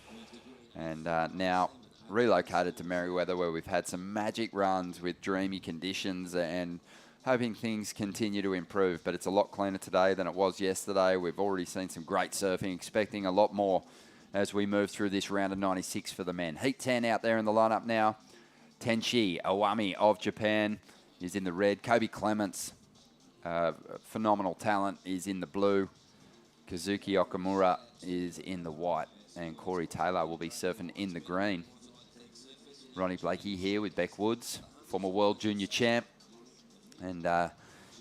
and now relocated to Merriweather, where we've had some magic runs with dreamy conditions and hoping things continue to improve. But it's a lot cleaner today than it was yesterday. We've already seen some great surfing, expecting a lot more as we move through this round of 96 for the men. Heat 10 out there in the lineup now. Tenshi Awami of Japan is in the red. Kobe Clements, phenomenal talent, is in the blue. Kazuki Okamura is in the white. And Corey Taylor will be surfing in the green. Ronnie Blakey here with Beck Woods, former world junior champ. And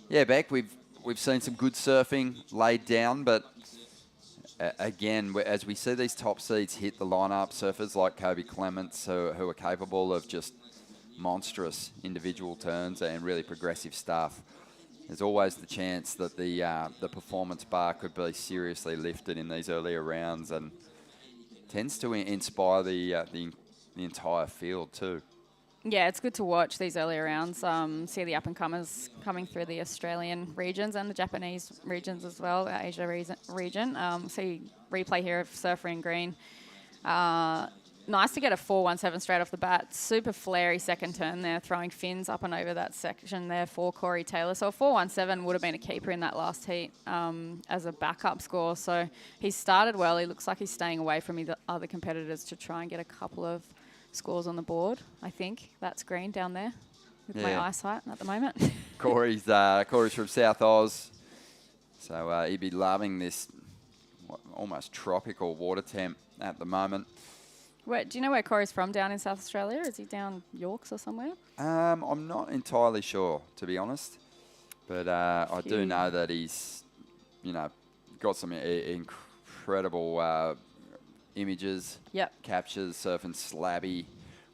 yeah, Beck, we've seen some good surfing laid down, but again, as we see these top seeds hit the lineup, surfers like Kobe Clements, who are capable of just monstrous individual turns and really progressive stuff, there's always the chance that the performance bar could be seriously lifted in these earlier rounds, and tends to inspire the entire field too. Yeah, it's good to watch these earlier rounds, see the up-and-comers coming through the Australian regions and the Japanese regions as well, Asia region. See replay here of Surfer in green. Nice to get a 417 straight off the bat. Super flary second turn there, throwing fins up and over that section there for Corey Taylor. So a 417 would have been a keeper in that last heat as a backup score. So he started well. He looks like he's staying away from the other competitors to try and get a couple of scores on the board. I think that's green down there with my eyesight at the moment. Corey's from South Oz, so he'd be loving this almost tropical water temp at the moment. Wait, do you know where Corey's from down in South Australia? Is he down Yorks or somewhere? I'm not entirely sure, to be honest, but I do know that he's, got some incredible images, captures, surfing slabby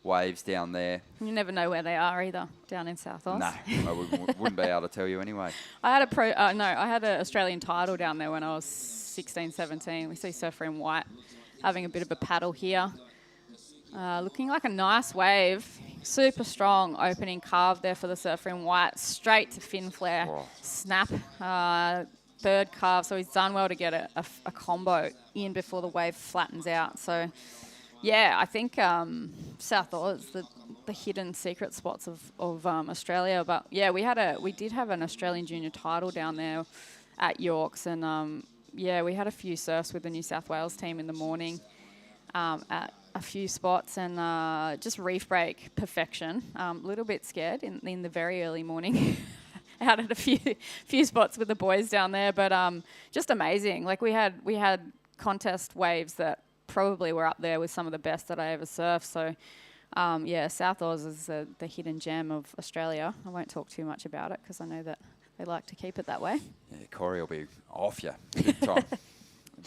waves down there. You never know where they are either, down in South Oz. No, I wouldn't be able to tell you anyway. I had an Australian title down there when I was 16, 17. We see Surfer in white having a bit of a paddle here. Looking like a nice wave. Super strong opening carve there for the Surfer in white. Straight to fin flare. Oh. Snap. Third carve. So he's done well to get a combo in before the wave flattens out. So, yeah, I think South Oz, the hidden secret spots of Australia. But, yeah, we did have an Australian junior title down there at Yorks. And, yeah, we had a few surfs with the New South Wales team in the morning at a few spots, and just reef break perfection. A little bit scared in the very early morning. Out at a few spots with the boys down there, but just amazing. Like we had contest waves that probably were up there with some of the best that I ever surfed. So yeah, South Oz is the hidden gem of Australia. I won't talk too much about it because I know that they like to keep it that way. Yeah, Corey will be off you big time.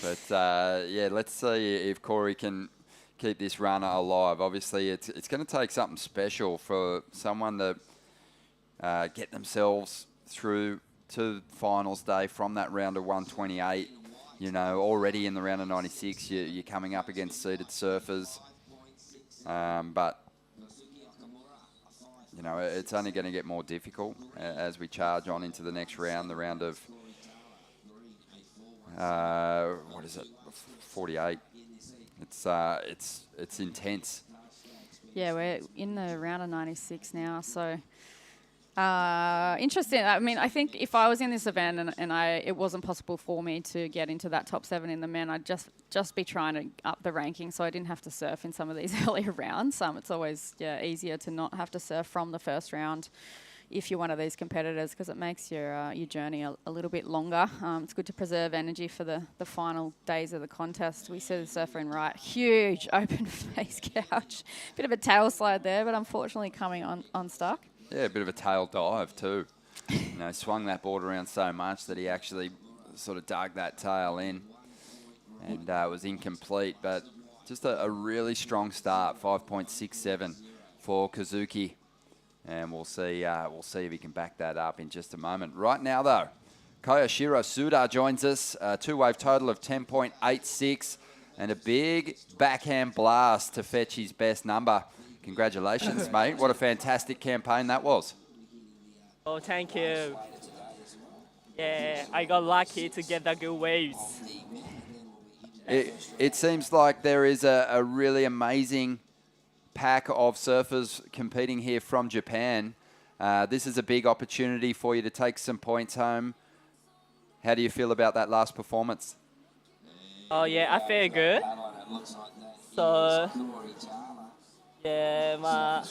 But yeah, let's see if Corey can keep this runner alive. Obviously, it's going to take something special for someone to get themselves through to finals day from that round of 128. Already in the round of 96, you're coming up against seeded surfers. But, you know, it's only going to get more difficult as we charge on into the next round, the round of, 48. It's intense. Yeah, we're in the round of 96 now, so interesting. I mean, I think if I was in this event and it wasn't possible for me to get into that top 7 in the men, I'd just be trying to up the ranking so I didn't have to surf in some of these earlier rounds. It's always easier to not have to surf from the first round if you're one of these competitors, because it makes your journey a little bit longer. It's good to preserve energy for the final days of the contest. We see the surfer in right, huge open face couch. Bit of a tail slide there, but unfortunately coming unstuck. Yeah, a bit of a tail dive too. You know, swung that board around so much that he actually sort of dug that tail in, and it was incomplete. But just a really strong start, 5.67 for Kazuki. And we'll see if he can back that up in just a moment. Right now, though, Koyoshiro Suda joins us. Two-wave total of 10.86 and a big backhand blast to fetch his best number. Congratulations, mate. What a fantastic campaign that was. Oh, thank you. Yeah, I got lucky to get the good waves. It seems like there is a really amazing pack of surfers competing here from Japan. This is a big opportunity for you to take some points home. How do you feel about that last performance? Oh yeah, I feel good. So yeah,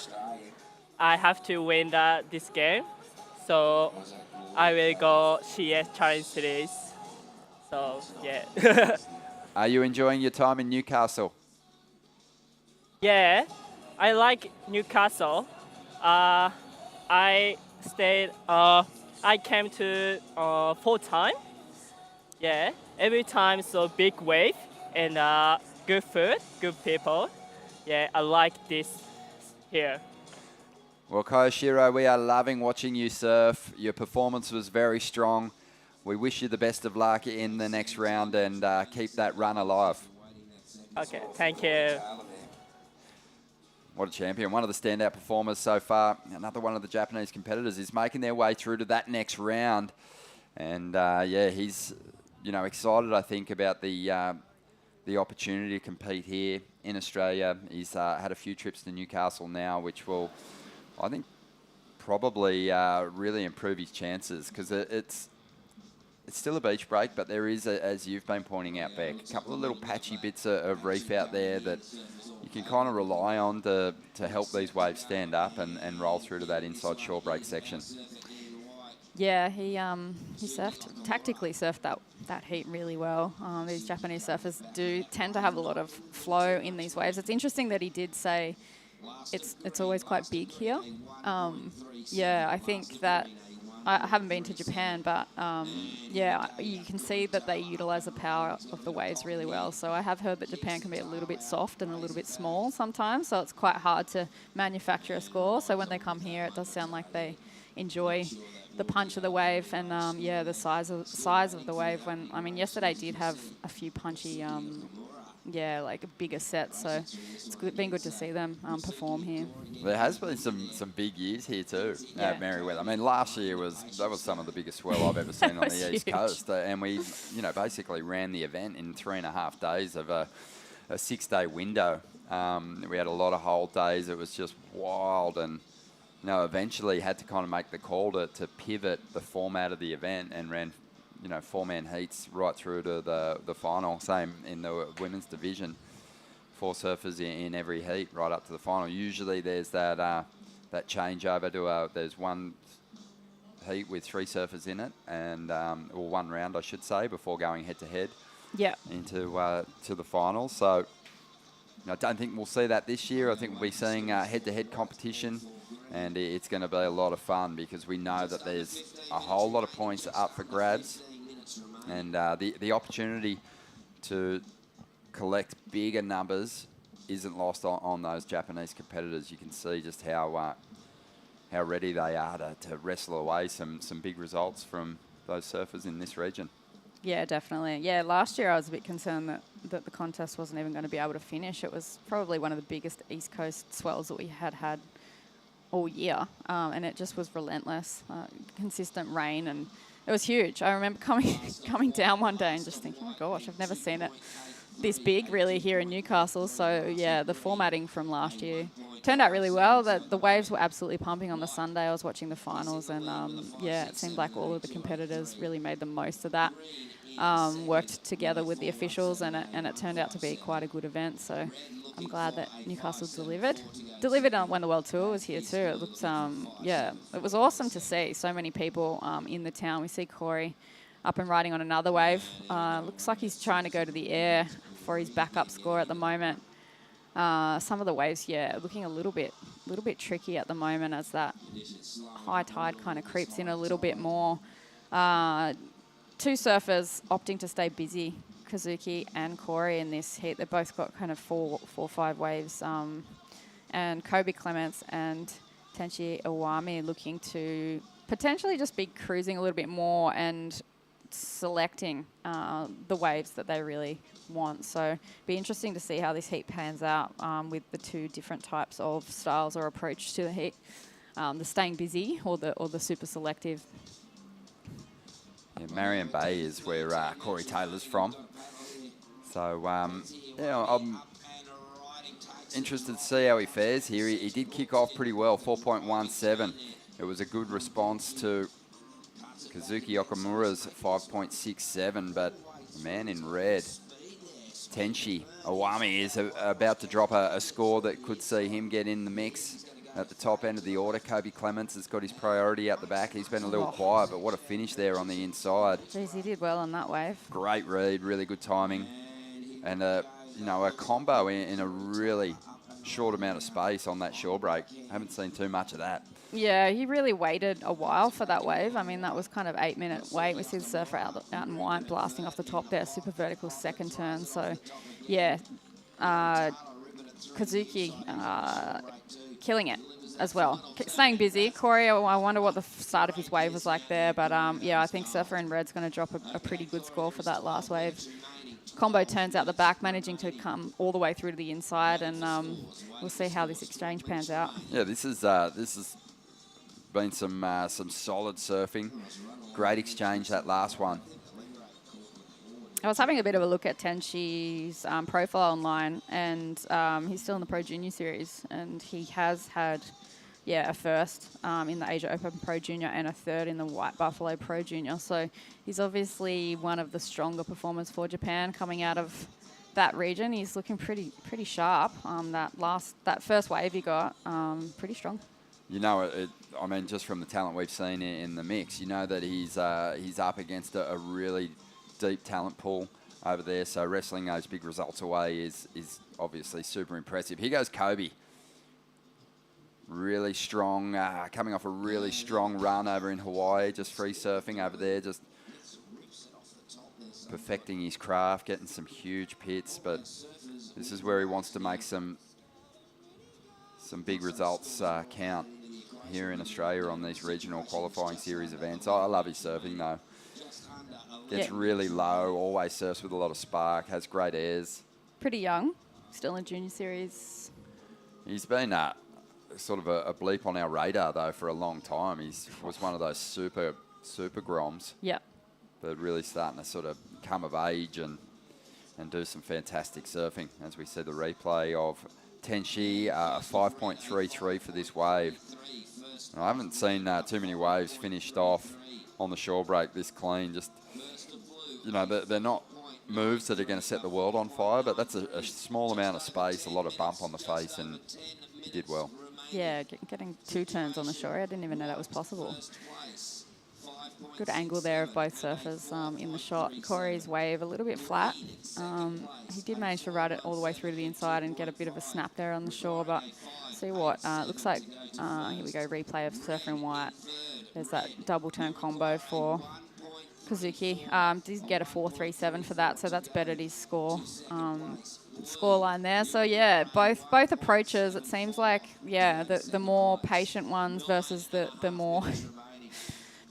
I have to win this game. So I will go CS Challenge Series. So yeah. Are you enjoying your time in Newcastle? Yeah, I like Newcastle. I stayed. I came to 4 times. Yeah, every time so big wave and good food, good people. Yeah, I like this here. Well, Koyoshiro, we are loving watching you surf. Your performance was very strong. We wish you the best of luck in the next round and keep that run alive. Okay, thank you. What a champion. One of the standout performers so far. Another one of the Japanese competitors is making their way through to that next round. And, yeah, he's, you know, excited, I think, about the opportunity to compete here in Australia. He's had a few trips to Newcastle now, which will, I think, probably really improve his chances, because it's still a beach break, but there is, as you've been pointing out, Beck, a couple of little patchy bits of reef out there that you can kind of rely on to help these waves stand up and roll through to that inside shore break section. Yeah, he tactically surfed that heat really well. These Japanese surfers do tend to have a lot of flow in these waves. It's interesting that he did say it's always quite big here. Yeah, I think that I haven't been to Japan, but yeah, you can see that they utilize the power of the waves really well. So I have heard that Japan can be a little bit soft and a little bit small sometimes, so it's quite hard to manufacture a score. So when they come here, it does sound like they enjoy the punch of the wave and yeah, the size of the wave. When I mean, yesterday did have a few punchy, yeah, like bigger sets. So it's been good to see them perform here. There has been some big years here too at Merewether. I mean, last year was some of the biggest swell I've ever seen on the East Coast, and we basically ran the event in 3.5 days of a 6-day window. We had a lot of hold days. It was just wild, and eventually had to kind of make the call to pivot the format of the event and ran 4-man heats right through to the final. Same in the women's division, 4 surfers in every heat right up to the final. Usually there's that changeover to there's one heat with 3 surfers in it, and or one round I should say, before going head to head. Yeah. Into to the finals. So I don't think we'll see that this year. I think we'll be seeing head to head competition. And it's going to be a lot of fun because we know that there's a whole lot of points up for grabs. And the opportunity to collect bigger numbers isn't lost on those Japanese competitors. You can see just how ready they are to wrestle away some big results from those surfers in this region. Yeah, definitely. Yeah, last year I was a bit concerned that the contest wasn't even going to be able to finish. It was probably one of the biggest East Coast swells that we had all year, and it just was relentless, consistent rain, and it was huge. I remember coming down one day and just thinking, oh gosh, I've never seen it this big really here in Newcastle. So yeah, the formatting from last year turned out really well. The waves were absolutely pumping on the Sunday. I was watching the finals, and yeah, it seemed like all of the competitors really made the most of that. Worked together with the officials, and it turned out to be quite a good event. So I'm glad that Newcastle delivered on when the World Tour was here too. It looked, yeah, it was awesome to see so many people in the town. We see Corey up and riding on another wave. Looks like he's trying to go to the air for his backup score at the moment. Some of the waves, yeah, looking a little bit tricky at the moment as that high tide kind of creeps in a little bit more. Two surfers opting to stay busy, Kazuki and Corey, in this heat. They've both got kind of four or five waves. And Kobe Clements and Tenchi Iwami looking to potentially just be cruising a little bit more and selecting the waves that they really want. So be interesting to see how this heat pans out with the two different types of styles or approach to the heat. The staying busy or the super selective. Yeah, Marion Bay is where Corey Taylor's from. So, yeah, I'm interested to see how he fares here. He did kick off pretty well, 4.17. It was a good response to Kazuki Okamura's 5.67, but the man in red, Tenchi Iwami, is about to drop a score that could see him get in the mix at the top end of the order. Kobe Clements has got his priority out the back. He's been a little quiet, but what a finish there on the inside. Jeez, he did well on that wave. Great read, really good timing. And, you know, a combo in a really short amount of space on that shore break. Haven't seen too much of that. Yeah, he really waited a while for that wave. I mean, that was kind of 8-minute wait. We see the surfer out in white blasting off the top there, super vertical second turn. So, yeah, Kazuki killing it as well. Staying busy. Corey, I wonder what the start of his wave was like there. But, yeah, I think surfer in red's going to drop a pretty good score for that last wave. Combo turns out the back, managing to come all the way through to the inside, and we'll see how this exchange pans out. Yeah, this has been some solid surfing. Great exchange, that last one. I was having a bit of a look at Tenchi's profile online, and he's still in the Pro Junior Series, and he has had, yeah, a first in the Asia Open Pro Junior and a third in the White Buffalo Pro Junior. So he's obviously one of the stronger performers for Japan coming out of that region. He's looking pretty sharp. That first wave he got, pretty strong. You know, I mean, just from the talent we've seen in the mix, you know that he's up against a really deep talent pool over there. So wrestling those big results away is obviously super impressive. Here goes Kobe. Really strong, coming off a really strong run over in Hawaii, just free surfing over there, just perfecting his craft, getting some huge pits. But this is where he wants to make some big results count here in Australia on these regional qualifying series events. I love his surfing though. Gets really low, always surfs with a lot of spark, has great airs. Pretty young, still in Junior Series. He's been sort of a bleep on our radar though for a long time. He was one of those super groms. Yeah. But really starting to sort of come of age and do some fantastic surfing. As we see the replay of Tenchi, a 5.33 for this wave. I haven't seen too many waves finished off on the shore break this clean. Just, you know, they're not moves that are going to set the world on fire, but that's a small amount of space, a lot of bump on the face, and he did well. Yeah, getting two turns on the shore. I didn't even know that was possible. Good angle there of both surfers in the shot. Corey's wave a little bit flat. He did manage to ride it all the way through to the inside and get a bit of a snap there on the shore, but see what, looks like, here we go, replay of surfer in white. There's that double turn combo for Kazuki. Did get a 4.37 for that, so that's bettered his score. Scoreline there. So yeah, both approaches, it seems like, yeah, the more patient ones versus the more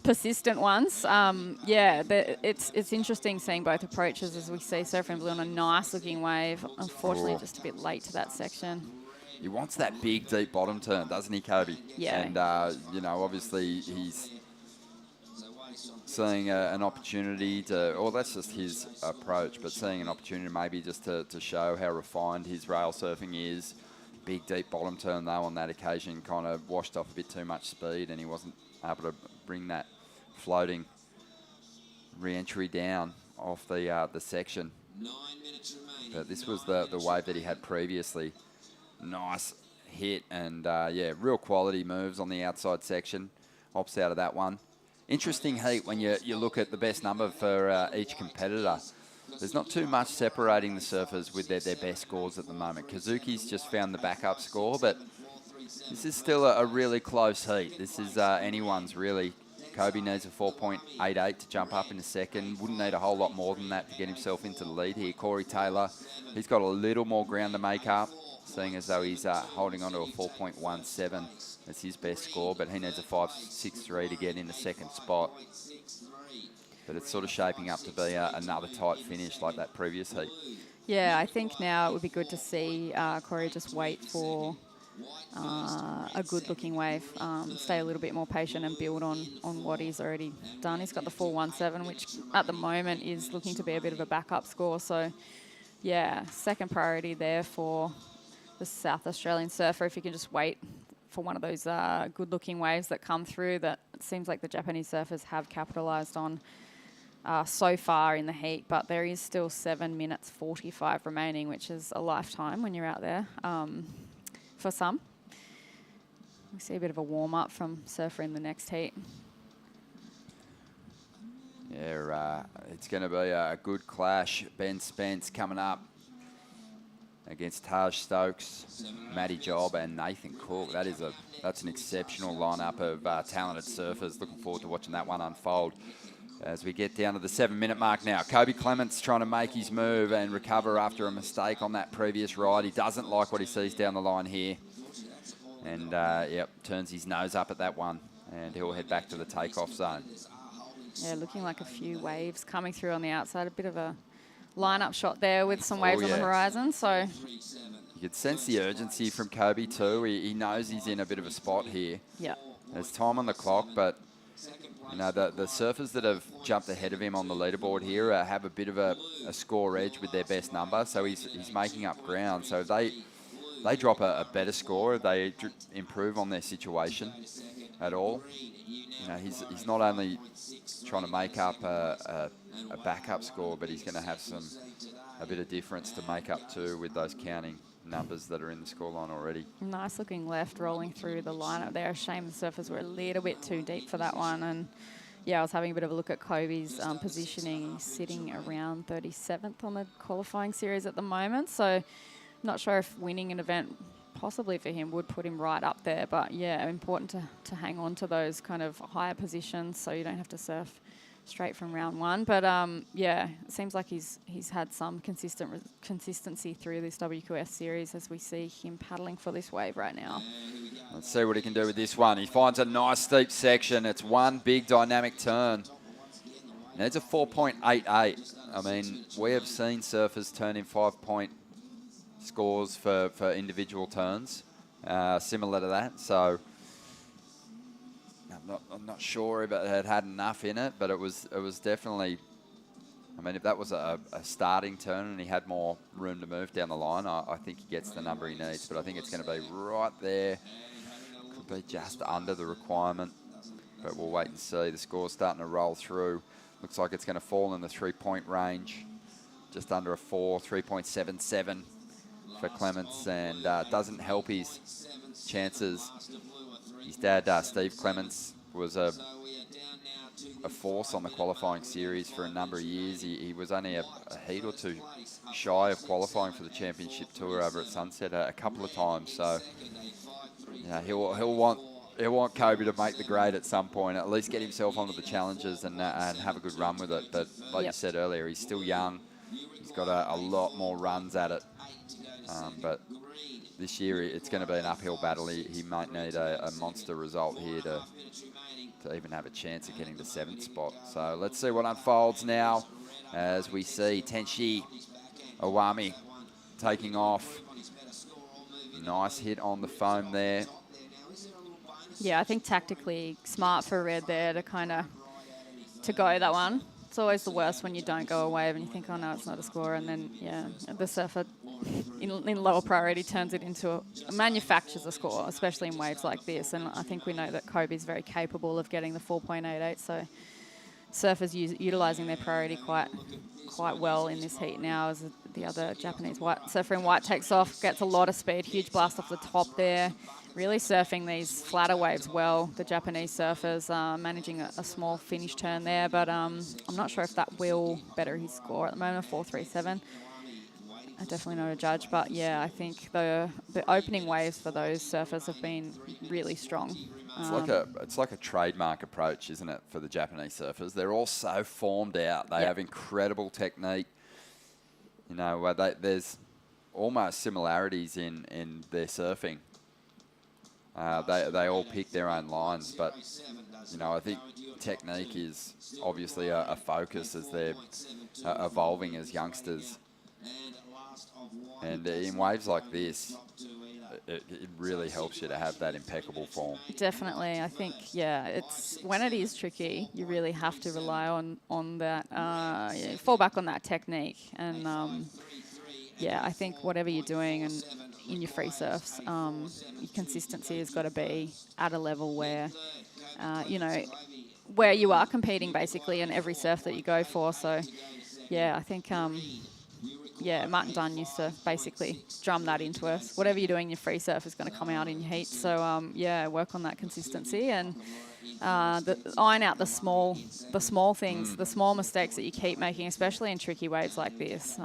persistent ones. It's interesting seeing both approaches as we see Surfer and Blue on a nice looking wave. Unfortunately, Oh. just a bit late to that section. He wants that big, deep bottom turn, doesn't he, Kobe? Yeah. And, obviously he's seeing an opportunity to, or that's just his approach, but seeing an opportunity maybe just to show how refined his rail surfing is. Big, deep bottom turn, though, on that occasion kind of washed off a bit too much speed, and he wasn't able to bring that floating re-entry down off the section. But this was the wave that he had previously. Nice hit and, real quality moves on the outside section. Hops out of that one. Interesting heat when you look at the best number for each competitor. There's not too much separating the surfers with their best scores at the moment. Kazuki's just found the backup score, but this is still a really close heat. This is anyone's, really. Kobe needs a 4.88 to jump up in a second. Wouldn't need a whole lot more than that to get himself into the lead here. Corey Taylor, he's got a little more ground to make up, seeing as though he's holding on to a 4.17 as his best score, but he needs a 5.63 to get in the second spot. But it's sort of shaping up to be another tight finish like that previous heat. Yeah, I think now it would be good to see Corey just wait for a good-looking wave, stay a little bit more patient and build on what he's already done. He's got the 4.17, which at the moment is looking to be a bit of a backup score. So, yeah, second priority there for the South Australian surfer, if you can just wait for one of those good-looking waves that come through that it seems like the Japanese surfers have capitalised on so far in the heat, but there is still 7 minutes 45 remaining, which is a lifetime when you're out there for some. We see a bit of a warm-up from surfer in the next heat. Yeah, it's going to be a good clash. Ben Spence coming up against Taj Stokes, Matty Job and Nathan Cook. That's an exceptional lineup of talented surfers. Looking forward to watching that one unfold. As we get down to the 7 minute mark now, Kobe Clements trying to make his move and recover after a mistake on that previous ride. He doesn't like what he sees down the line here. And, turns his nose up at that one. And he'll head back to the takeoff zone. Yeah, looking like a few waves coming through on the outside. A bit of a lineup shot there with some waves on the horizon. So you could sense the urgency from Kobe too. He knows he's in a bit of a spot here. Yeah. There's time on the clock, but the surfers that have jumped ahead of him on the leaderboard here have a bit of a score edge with their best number. So he's making up ground. So if they drop a better score, if they improve on their situation at all, he's not only trying to make up a backup score, but he's going to have a bit of difference to make up too with those counting numbers that are in the scoreline already. Nice looking left rolling through the lineup there. Shame the surfers were a little bit too deep for that one. And yeah, I was having a bit of a look at Kobe's positioning. He's sitting around 37th on the qualifying series at the moment. So not sure if winning an event possibly for him would put him right up there. But yeah, important to hang on to those kind of higher positions so you don't have to surf straight from round one. But it seems like he's had some consistency through this WQS series as we see him paddling for this wave right now. Let's see what he can do with this one. He finds a nice steep section. It's one big dynamic turn. And it's a 4.88. I mean, we have seen surfers turn in 5-point scores for individual turns, similar to that. So I'm not sure if it had enough in it, but it was definitely. I mean, if that was a starting turn and he had more room to move down the line, I think he gets the number he needs. But I think it's going to be right there. Could be just under the requirement, but we'll wait and see. The score's starting to roll through. Looks like it's going to fall in the 3-point range, just under a 3.77 for Clements, and doesn't help his chances. His dad, Steve Clements, was a force on the qualifying series for a number of years. He was only a heat or two shy of qualifying for the championship tour over at Sunset a couple of times. So he'll want Kobe to make the grade at some point, at least get himself onto the challenges and have a good run with it. But like you said earlier, he's still young. He's got a lot more runs at it. But this year it's going to be an uphill battle. He might need a monster result here to to even have a chance of getting the 7th spot. So let's see what unfolds now as we see Tenshi Owami taking off. Nice hit on the foam there. Yeah, I think tactically smart for Red there to to go that one. It's always the worst when you don't go a wave and you think, oh no, it's not a score, and then yeah, the surfer in lower priority turns it into manufactures a score, especially in waves like this. And I think we know that Kobe's very capable of getting the 4.88. So surfers utilising their priority quite well in this heat now, as the other Japanese surfer in white takes off, gets a lot of speed, huge blast off the top there. Really surfing these flatter waves well, the Japanese surfers, managing a small finish turn there, but I'm not sure if that will better his score at the moment, 4.37. I'm definitely not a judge, but yeah, I think the opening waves for those surfers have been really strong. It's like a trademark approach, isn't it, for the Japanese surfers? They're all so formed out. They have incredible technique. You know, there's almost similarities in their surfing. They all pick their own lines, but you know, I think technique is obviously a focus as they're evolving as youngsters. And in waves like this, it really helps you to have that impeccable form. Definitely. I think, yeah, it's when it is tricky, you really have to rely on that, fall back on that technique. And, yeah, I think whatever you're doing and in your free surfs, your consistency has got to be at a level where, you know, where you are competing basically in every surf that you go for. So, yeah, I think... yeah, Martin Dunn used to basically drum that into us. Whatever you're doing in your free surf is going to come out in your heat. So, yeah, work on that consistency and iron out the small things, the small mistakes that you keep making, especially in tricky waves like this.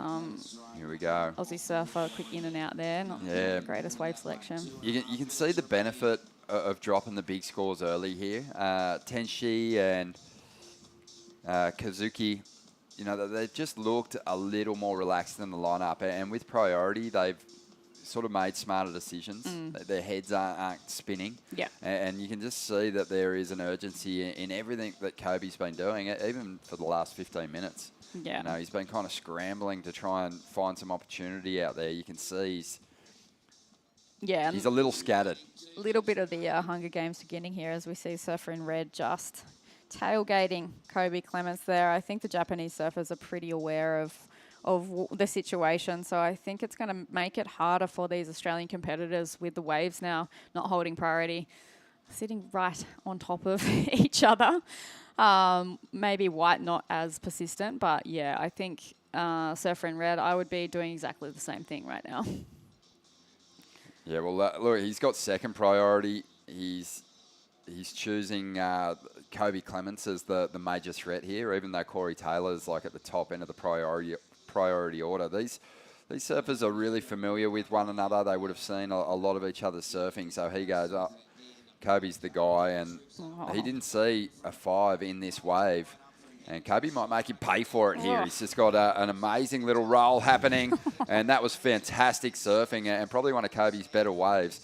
Here we go. Aussie surfer, quick in and out there. Not the greatest wave selection. You can see the benefit of dropping the big scores early here. Tenshi and Kazuki, you know, they've just looked a little more relaxed in the lineup, and with priority, they've sort of made smarter decisions. Their heads aren't spinning. Yeah. And you can just see that there is an urgency in everything that Kobe's been doing, even for the last 15 minutes. Yeah. You know, he's been kind of scrambling to try and find some opportunity out there. You can see he's a little scattered. A little bit of the Hunger Games beginning here as we see surfer in red just tailgating Kobe Clements there. I think the Japanese surfers are pretty aware of the situation, so I think it's going to make it harder for these Australian competitors with the waves now not holding priority, sitting right on top of each other. Maybe white not as persistent, but yeah, I think surfer in red, I would be doing exactly the same thing right now. Yeah, well, look, he's got second priority. He's choosing Kobe Clements as the major threat here, even though Corey Taylor's like at the top end of the priority order. These surfers are really familiar with one another. They would have seen a lot of each other surfing, so he goes up. Kobe's the guy, and he didn't see a 5 in this wave. And Kobe might make him pay for it here. He's just got an amazing little roll happening, and that was fantastic surfing and probably one of Kobe's better waves.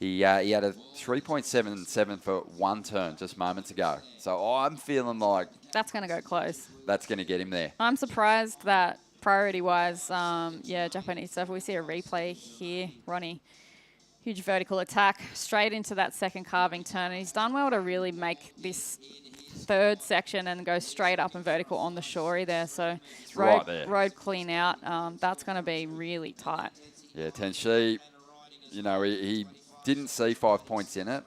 He had a 3.77 for one turn just moments ago. So I'm feeling like... that's going to go close. That's going to get him there. I'm surprised that priority-wise, Japanese surfer, we see a replay here. Ronnie, huge vertical attack straight into that second carving turn. And he's done well to really make this third section and go straight up and vertical on the shorey there. So road clean out. That's going to be really tight. Yeah, Tenshi, you know, he didn't see 5 points in it.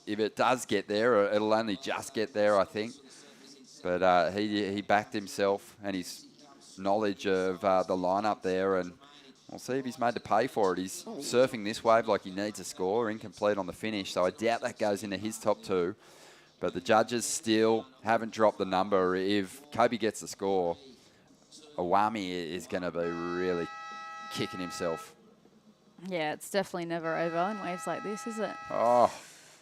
If it does get there, it'll only just get there, I think. But he backed himself and his knowledge of the lineup there, and we'll see if he's made to pay for it. He's surfing this wave like he needs a score, incomplete on the finish, so I doubt that goes into his top 2. But the judges still haven't dropped the number. If Kobe gets the score, Owami is going to be really kicking himself. Yeah, it's definitely never over in waves like this, is it? Oh,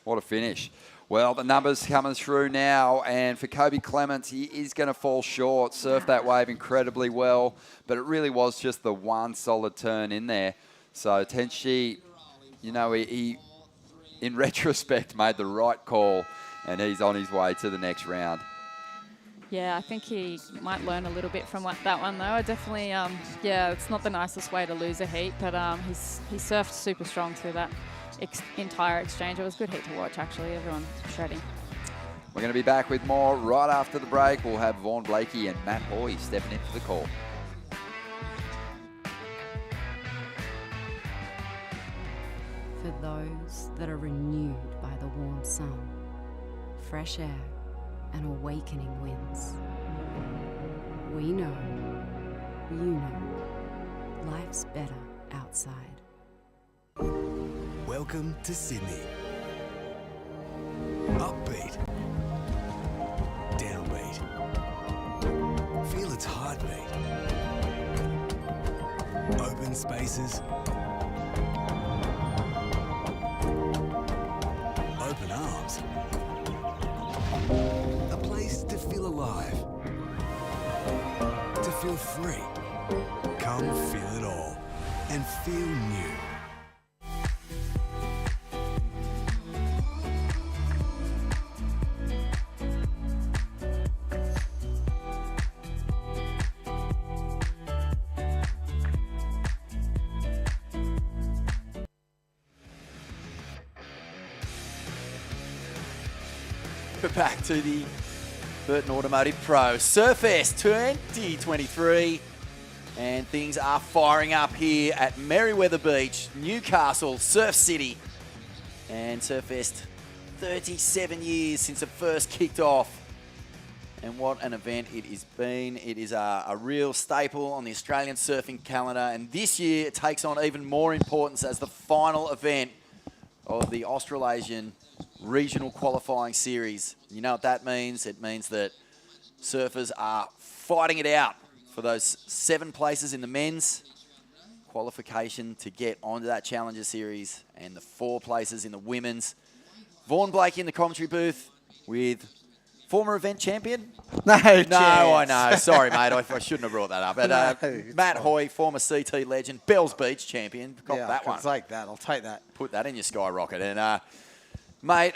what a finish. Well, the numbers coming through now, and for Kobe Clements, he is going to fall short. Surfed that wave incredibly well, but it really was just the one solid turn in there. So Tenshi, you know, he in retrospect, made the right call and he's on his way to the next round. Yeah, I think he might learn a little bit from that one, though. I definitely, yeah, it's not the nicest way to lose a heat, but he surfed super strong through that entire exchange. It was a good heat to watch, actually. Everyone shredding. We're going to be back with more right after the break. We'll have Vaughan Blakey and Matt Hoy stepping in for the call. For those that are renewed by the warm sun, fresh air, and awakening winds. We know, you know, life's better outside. Welcome to Sydney. Upbeat. Downbeat. Feel its heartbeat. Open spaces. Open arms. A place to feel alive. To feel free. Come feel it all and feel new. We're back to the Burton Automotive Pro Surfest 2023, and things are firing up here at Merriweather Beach, Newcastle, Surf City. And Surfest, 37 years since it first kicked off. And what an event it has been. It is a real staple on the Australian surfing calendar, and this year it takes on even more importance as the final event of the Australasian Regional Qualifying Series. You know what that means? It means that surfers are fighting it out for those 7 places in the men's qualification to get onto that Challenger Series, and the 4 places in the women's. Vaughan Blakey in the commentary booth with former event champion? No, I know. Sorry, mate. I shouldn't have brought that up. But Matt fine. Hoy, former CT legend, Bells Beach champion. Got Yeah, that one. I'll take that. I'll take that. Put that in your skyrocket. And, mate,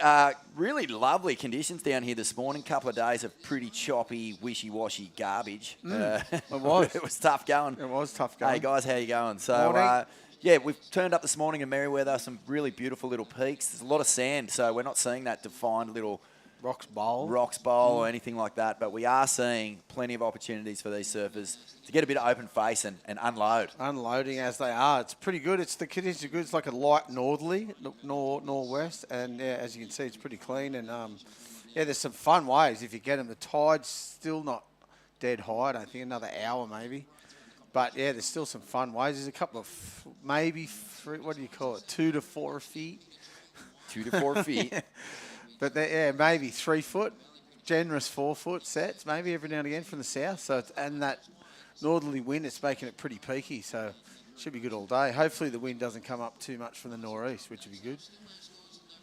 really lovely conditions down here this morning. Couple of days of pretty choppy, wishy-washy garbage. It was. It was tough going. It was tough going. Hey, guys, how you going? So, yeah, we've turned up this morning in Merriweather, some really beautiful little peaks. There's a lot of sand, so we're not seeing that defined little Rocks Bowl or anything like that, but we are seeing plenty of opportunities for these surfers to get a bit of open face and unload. Unloading as they are. It's pretty good. The conditions are good. It's like a light northerly, northwest, and yeah, as you can see, it's pretty clean. And yeah, there's some fun waves if you get them. The tide's still not dead high. I don't think another hour maybe. But yeah, there's still some fun waves. There's a couple of maybe 3, what do you call it? 2 to 4 feet. 2 to 4 feet. But yeah, maybe 3 foot, generous 4 foot sets, maybe every now and again from the south. So and that northerly wind, it's making it pretty peaky. So it should be good all day. Hopefully the wind doesn't come up too much from the northeast, which would be good.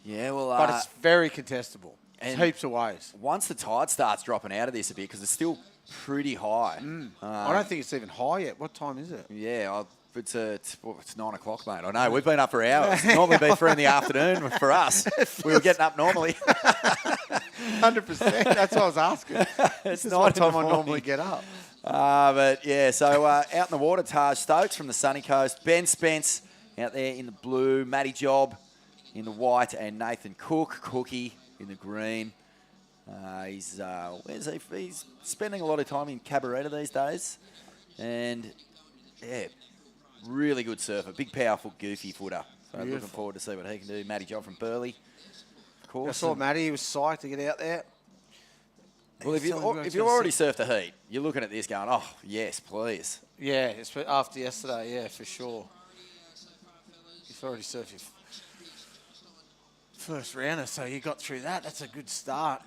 Yeah, well, but it's very contestable. It's heaps of waves. Once the tide starts dropping out of this a bit, because it's still pretty high. I don't think it's even high yet. What time is it? Yeah, it's 9 o'clock, mate. I know, we've been up for hours. Normally be 3 in the afternoon for us. We were getting up normally. 100%. That's what I was asking. It's 9 time I normally get up. But yeah, so out in the water, Taj Stokes from the sunny coast, Ben Spence out there in the blue, Matty Job in the white, and Nathan Cookie in the green. He's he's spending a lot of time in Cabaretta these days, and yeah, really good surfer, big, powerful, goofy footer. So I'm looking forward to see what he can do. Matty Job from Burleigh, of course. I saw Matty. He was psyched to get out there. Well, if you've already surfed a heat, you're looking at this going, oh, yes, please. Yeah, after yesterday, yeah, for sure. You've already surfed your first rounder, so you got through that. That's a good start.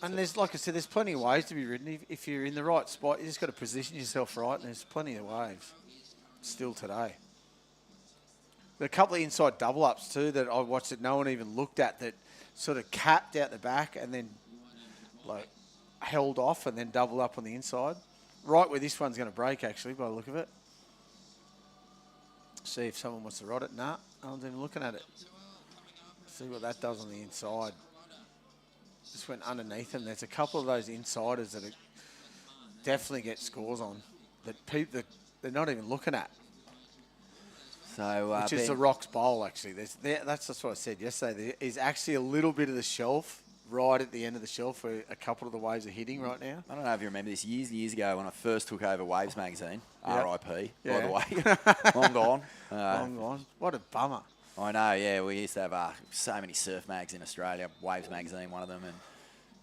And there's, like I said, there's plenty of waves to be ridden. If you're in the right spot, you just got to position yourself right, and there's plenty of waves still today. There are a couple of inside double-ups too that I watched that no one even looked at, that sort of capped out the back and then like held off and then doubled up on the inside. Right where this one's going to break, actually, by the look of it. See if someone wants to ride it. Nah, no one's even looking at it. See what that does on the inside. just went underneath them. There's a couple of those insiders that definitely get scores on that they're not even looking at. So, which is the rocks bowl, actually. That's just what I said yesterday. There is actually a little bit of the shelf right at the end of the shelf where a couple of the waves are hitting right now. I don't know if you remember this years and years ago when I first took over Waves magazine. RIP, by the way. Long gone. Long gone. What a bummer. I know, yeah. We used to have so many surf mags in Australia. Waves magazine, one of them. And,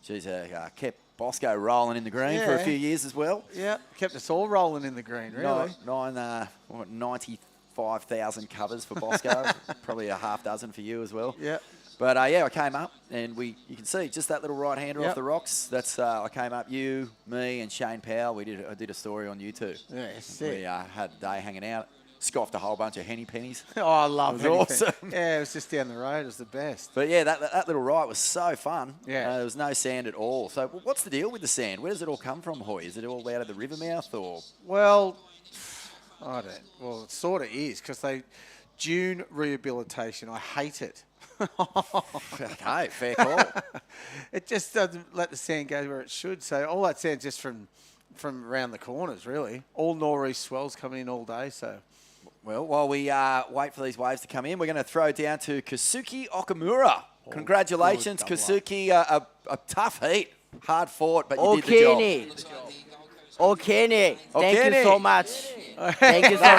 geez, kept Bosco rolling in the green for a few years as well. Yeah, kept us all rolling in the green, really. 95,000 covers for Bosco. Probably a half dozen for you as well. Yeah. But, I came up, and you can see just that little right-hander off the rocks. That's I came up, you, me, and Shane Powell. I did a story on YouTube. Yeah, sick. We had a day hanging out. Scoffed a whole bunch of henny pennies. Oh, I love it. It was awesome. Yeah, it was just down the road. It was the best. But, yeah, that little ride was so fun. Yeah. There was no sand at all. So what's the deal with the sand? Where does it all come from, Hoy? Is it all out of the river mouth or...? Well, it sort of is because dune rehabilitation. I hate it. Okay, fair call. It just doesn't let the sand go where it should. So all that sand's just from around the corners, really. All nor'east swells coming in all day, so... Well, while we wait for these waves to come in, we're going to throw down to Kazuki Okamura. Congratulations, Kazuki. A tough heat. Hard fought, but you did the job. Okay, thank you so much. Thank you so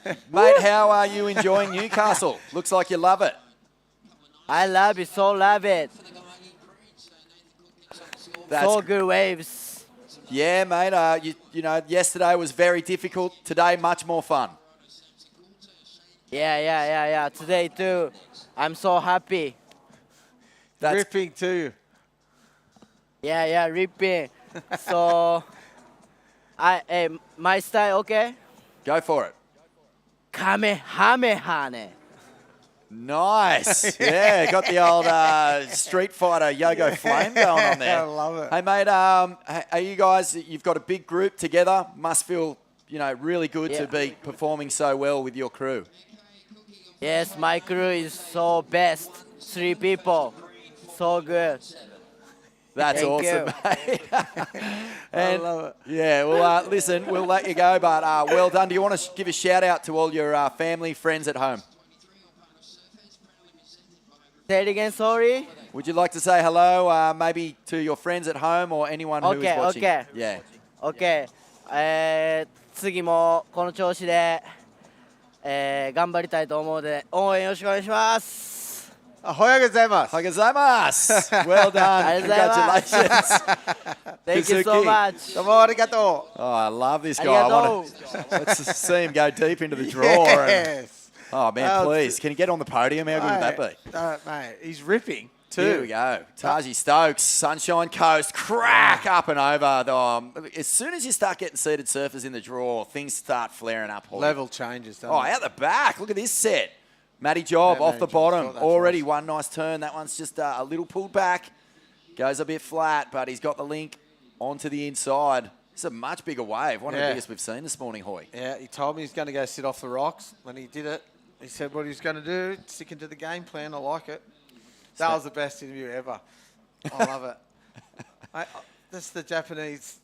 much. Mate, how are you enjoying Newcastle? Looks like you love it. I love it, love it. So good waves. Yeah, mate. You know, yesterday was very difficult. Today, much more fun. Yeah. Today too, I'm so happy. That's ripping too. Yeah, ripping. So, my style, okay? Go for it. Kamehameha. Nice. Yeah, got the old Street Fighter Yogo Flame going on there. I love it. Hey, mate, are you guys, you've got a big group together. Must feel, really good to be performing so well with your crew. Yes, my crew is so best. 3 people. So good. That's awesome, mate. I love it. Yeah, well, listen, we'll let you go, but well done. Do you want to give a shout out to all your family, friends at home? Say it again, sorry. Would you like to say hello, maybe to your friends at home or anyone who is watching? Okay. Yeah. Okay. 次もこの調子で、頑張りたいと思うので応援よろしくお願いします。Ahoya gozaimasu. Gozaimasu. Well done. Congratulations. Thank you so much. Domo arigato. Oh, I love this guy. Let's see him go deep into the draw. Yes. Oh, man, please. Can he get on the podium? How good would that be? Mate, he's ripping too. Here we go. Taji Stokes, Sunshine Coast, crack up and over. As soon as you start getting seated surfers in the draw, things start flaring up. Level changes, doesn't it? Out the back. Look at this set. Matty Job off the bottom. Already one nice turn. That one's just a little pulled back. Goes a bit flat, but he's got the link onto the inside. It's a much bigger wave. One of the biggest we've seen this morning, Hoy. Yeah, he told me he's going to go sit off the rocks. When he did it, he said what he was going to do, sticking to the game plan. I like it. That was the best interview ever. I love it. That's the Japanese,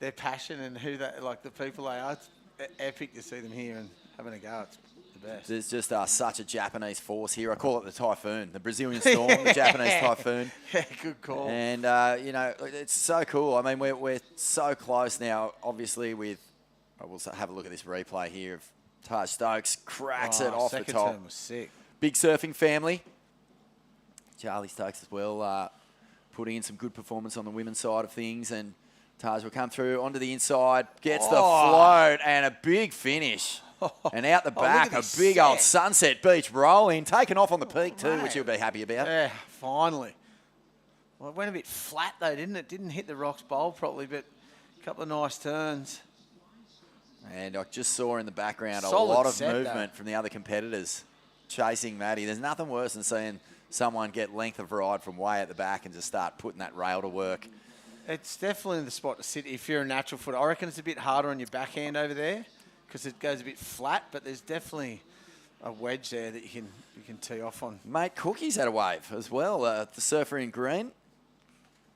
their passion and who they, the people they are. It's epic to see them here and having a go. It's the best. There's just such a Japanese force here. I call it the typhoon, the Brazilian storm, the Japanese typhoon. Yeah, good call. And, it's so cool. I mean, we're so close now, obviously, with, we'll have a look at this replay here of Taj Stokes, cracks it off the top. Second turn was sick. Big surfing family. Charlie Stokes as well, putting in some good performance on the women's side of things. And Taj will come through onto the inside, gets the float, and a big finish. And out the back, a big old Sunset Beach roll-in, taken off on the peak too, which you'll be happy about. Yeah, finally. Well, it went a bit flat though, didn't it? Didn't hit the rocks bowl properly, but a couple of nice turns. And I just saw in the background a Solid lot of set, movement from the other competitors chasing Matty. There's nothing worse than seeing someone get length of ride from way at the back and just start putting that rail to work. It's definitely the spot to sit if you're a natural footer. I reckon it's a bit harder on your backhand over there because it goes a bit flat, but there's definitely a wedge there that you can tee off on. Mate, Cookie's had a wave as well. The surfer in green.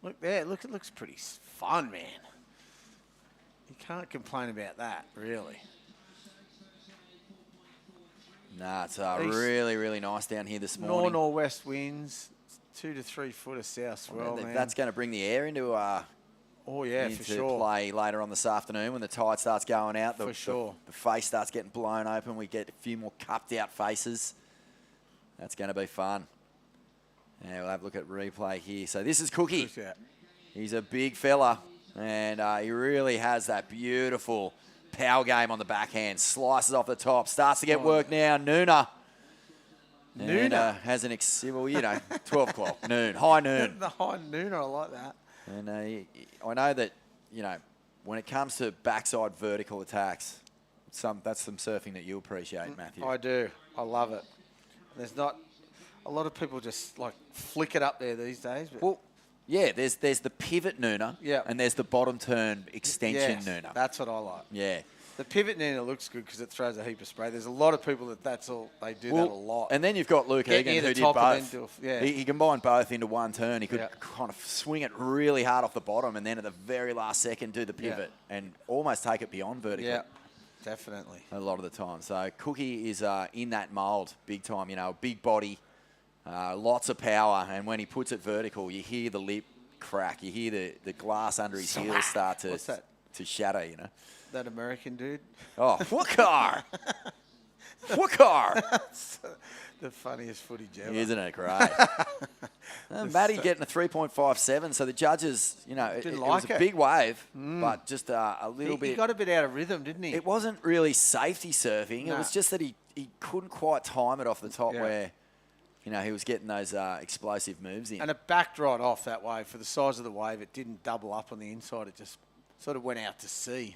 Look there. Look, it looks pretty fun, man. You can't complain about that, really. Nah, it's really, really nice down here this morning. Northwest winds, 2 to 3 foot of south swell, man. That's going to bring the air into for sure. Play later on this afternoon when the tide starts going out. For sure. The face starts getting blown open. We get a few more cupped out faces. That's going to be fun. Yeah, we'll have a look at replay here. So this is Cookie. He's a big fella, and he really has that beautiful power game on the backhand. Slices off the top. Starts to get work now. Nooner. Nooner? Has an 12 o'clock. Noon. High noon. The high nooner, I like that. And I know that, when it comes to backside vertical attacks, that's some surfing that you appreciate, Matthew. I do. I love it. There's not a lot of people just like flick it up there these days. But Well, yeah, there's the pivot nooner, and there's the bottom turn extension nooner. That's what I like. Yeah. The pivot nooner looks good because it throws a heap of spray. There's a lot of people that's all they do that a lot. And then you've got Luke Get Egan near who the did top and both. then He combined both into one turn. He could kind of swing it really hard off the bottom and then at the very last second do the pivot and almost take it beyond vertical. Yeah, definitely. A lot of the time. So Cookie is in that mould big time. Big body, lots of power, and when he puts it vertical, you hear the lip crack. You hear the glass under his heels start to shatter. That American dude. Oh, Whookar! Whookar! The funniest footage ever. Isn't it great? Matty getting a 3.57, so the judges, it was a big wave, but just a little bit. He got a bit out of rhythm, didn't he? It wasn't really safety surfing. It was just that he couldn't quite time it off the top where, he was getting those explosive moves in. And it backed right off that wave. For the size of the wave, it didn't double up on the inside. It just sort of went out to sea.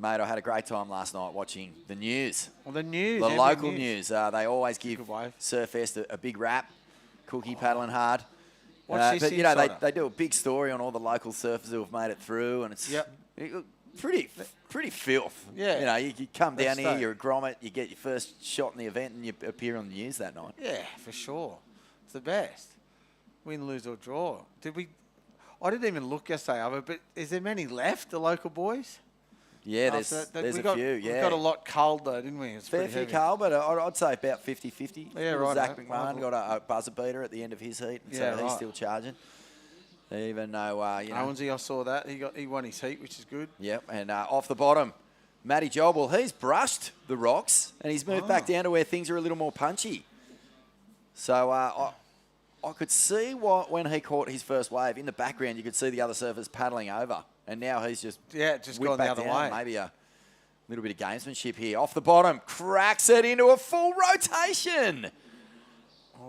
Mate, I had a great time last night watching the news. Well, the news. The local news. They always give Surfest a big rap. Cookie paddling hard. What's this but, they do a big story on all the local surfers who have made it through, and it's pretty filth. Yeah. You come down here, you're a grommet, you get your first shot in the event, and you appear on the news that night. Yeah, for sure. It's the best. Win, lose, or draw. I didn't even look yesterday over, but is there many left, the local boys? Yeah, there's a few, yeah. We got a lot culled, though, didn't we? It's fair few culled, but I'd say about 50-50. Yeah, right. Zach McMahon got a buzzer beater at the end of his heat, and so he's still charging. Even though, Owensy, I saw that. He won his heat, which is good. Yep, and off the bottom, Matty Jobble, he's brushed the rocks, and he's moved back down to where things are a little more punchy. So I could see when he caught his first wave, in the background you could see the other surfers paddling over. And now he's just gone the other way. Maybe a little bit of gamesmanship here. Off the bottom, cracks it into a full rotation.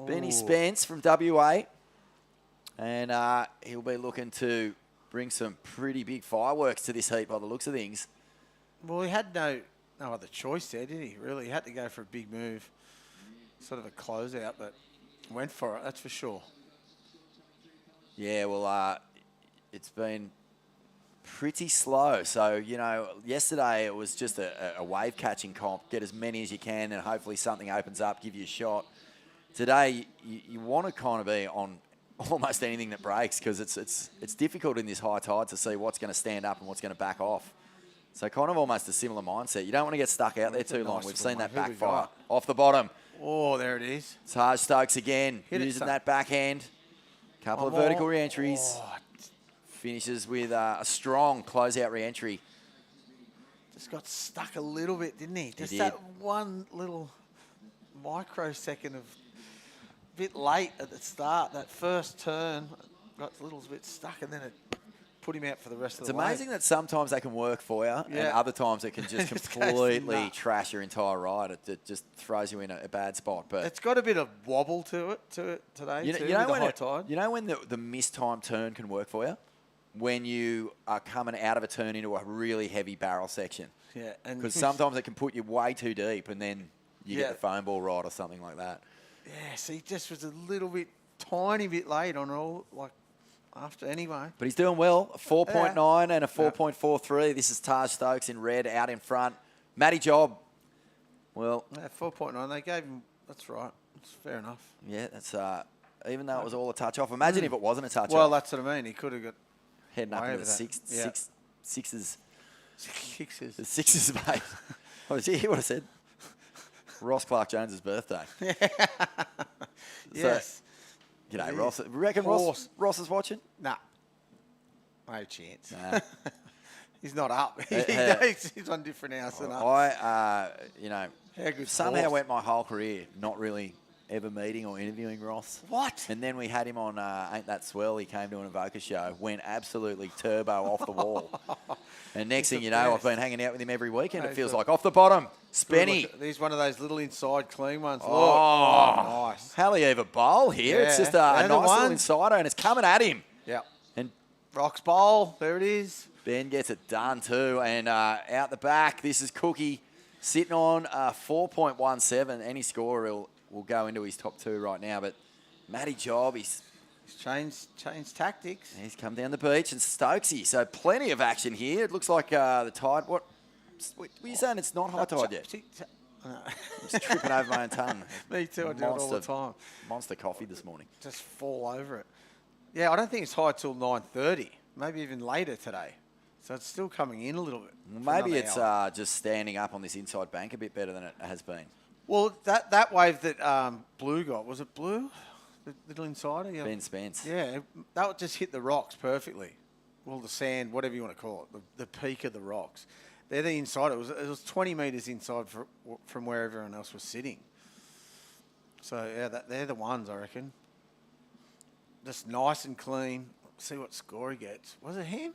Benny Spence from WA. And he'll be looking to bring some pretty big fireworks to this heat by the looks of things. Well, he had no other choice there, did he? Really, he had to go for a big move. Sort of a closeout, but went for it, that's for sure. Yeah, well, it's been pretty slow. So, yesterday it was just a wave catching comp. Get as many as you can and hopefully something opens up, give you a shot. Today, you want to kind of be on almost anything that breaks because it's difficult in this high tide to see what's going to stand up and what's going to back off. So kind of almost a similar mindset. You don't want to get stuck out there too long. We've seen that backfire. Off the bottom. Oh, there it is. Taj Stokes again, using that backhand. Couple of vertical re-entries. Finishes with a strong closeout re-entry. Just got stuck a little bit, didn't he? Just that one little microsecond of bit late at the start. That first turn got a little bit stuck, and then it put him out for the rest of the way. It's amazing that sometimes they can work for you, and other times it can just completely trash your entire ride. It just throws you in a bad spot. But it's got a bit of wobble to it today, with the high tide. You know when the mistimed turn can work for you? When you are coming out of a turn into a really heavy barrel section. Yeah. Because sometimes it can put you way too deep, and then you get the foam ball ride or something like that. Yeah, so he just was a little bit, tiny bit late on it all, after anyway. But he's doing well. A 4.9 and a 4.43. This is Taj Stokes in red out in front. Matty Job, Well, 4.9. They gave him. That's right. That's fair enough. Yeah, that's even though it was all a touch off. Imagine if it wasn't a touch off. Well, that's what I mean. He could have got heading up way into over the that. sixes. Sixes. The sixes, mate. Oh, gee, he would have said Ross Clark Jones's birthday. Yes. G'day, Ross. Reckon Ross is watching? Nah. No chance. Nah. He's not up. He's on different house than us. I, How good somehow Ross. went my whole career not really ever meeting or interviewing Ross. What? And then we had him on Ain't That Swell. He came to an Evoca show, went absolutely turbo off the wall. And next thing you know, I've been hanging out with him every weekend. It feels like off the bottom. Spenny. He's one of those little inside clean ones. Oh, nice. Halley Eva bowl here. It's just a nice little insider, and it's coming at him. Yeah. And Rocks bowl. There it is. Ben gets it done too. And out the back, this is Cookie sitting on 4.17. Any scorer will go into his top two right now. But Matty Job, he's changed tactics. He's come down the beach, and Stokesy. So plenty of action here. It looks like the tide. What were you saying? It's not high tide yet. I'm just tripping over my own tongue. Me too. I do it all the time. Monster coffee this morning. Just fall over it. Yeah, I don't think it's high till 9:30. Maybe even later today. So it's still coming in a little bit. Maybe it's just standing up on this inside bank a bit better than it has been. Well, that wave that Blue got, was it Blue? The little insider? Yeah. Ben Spence. Yeah, that would just hit the rocks perfectly. Well, the sand, whatever you want to call it, the peak of the rocks. They're the inside. It was 20 metres inside from where everyone else was sitting. So, yeah, they're the ones, I reckon. Just nice and clean. See what score he gets. Was it him?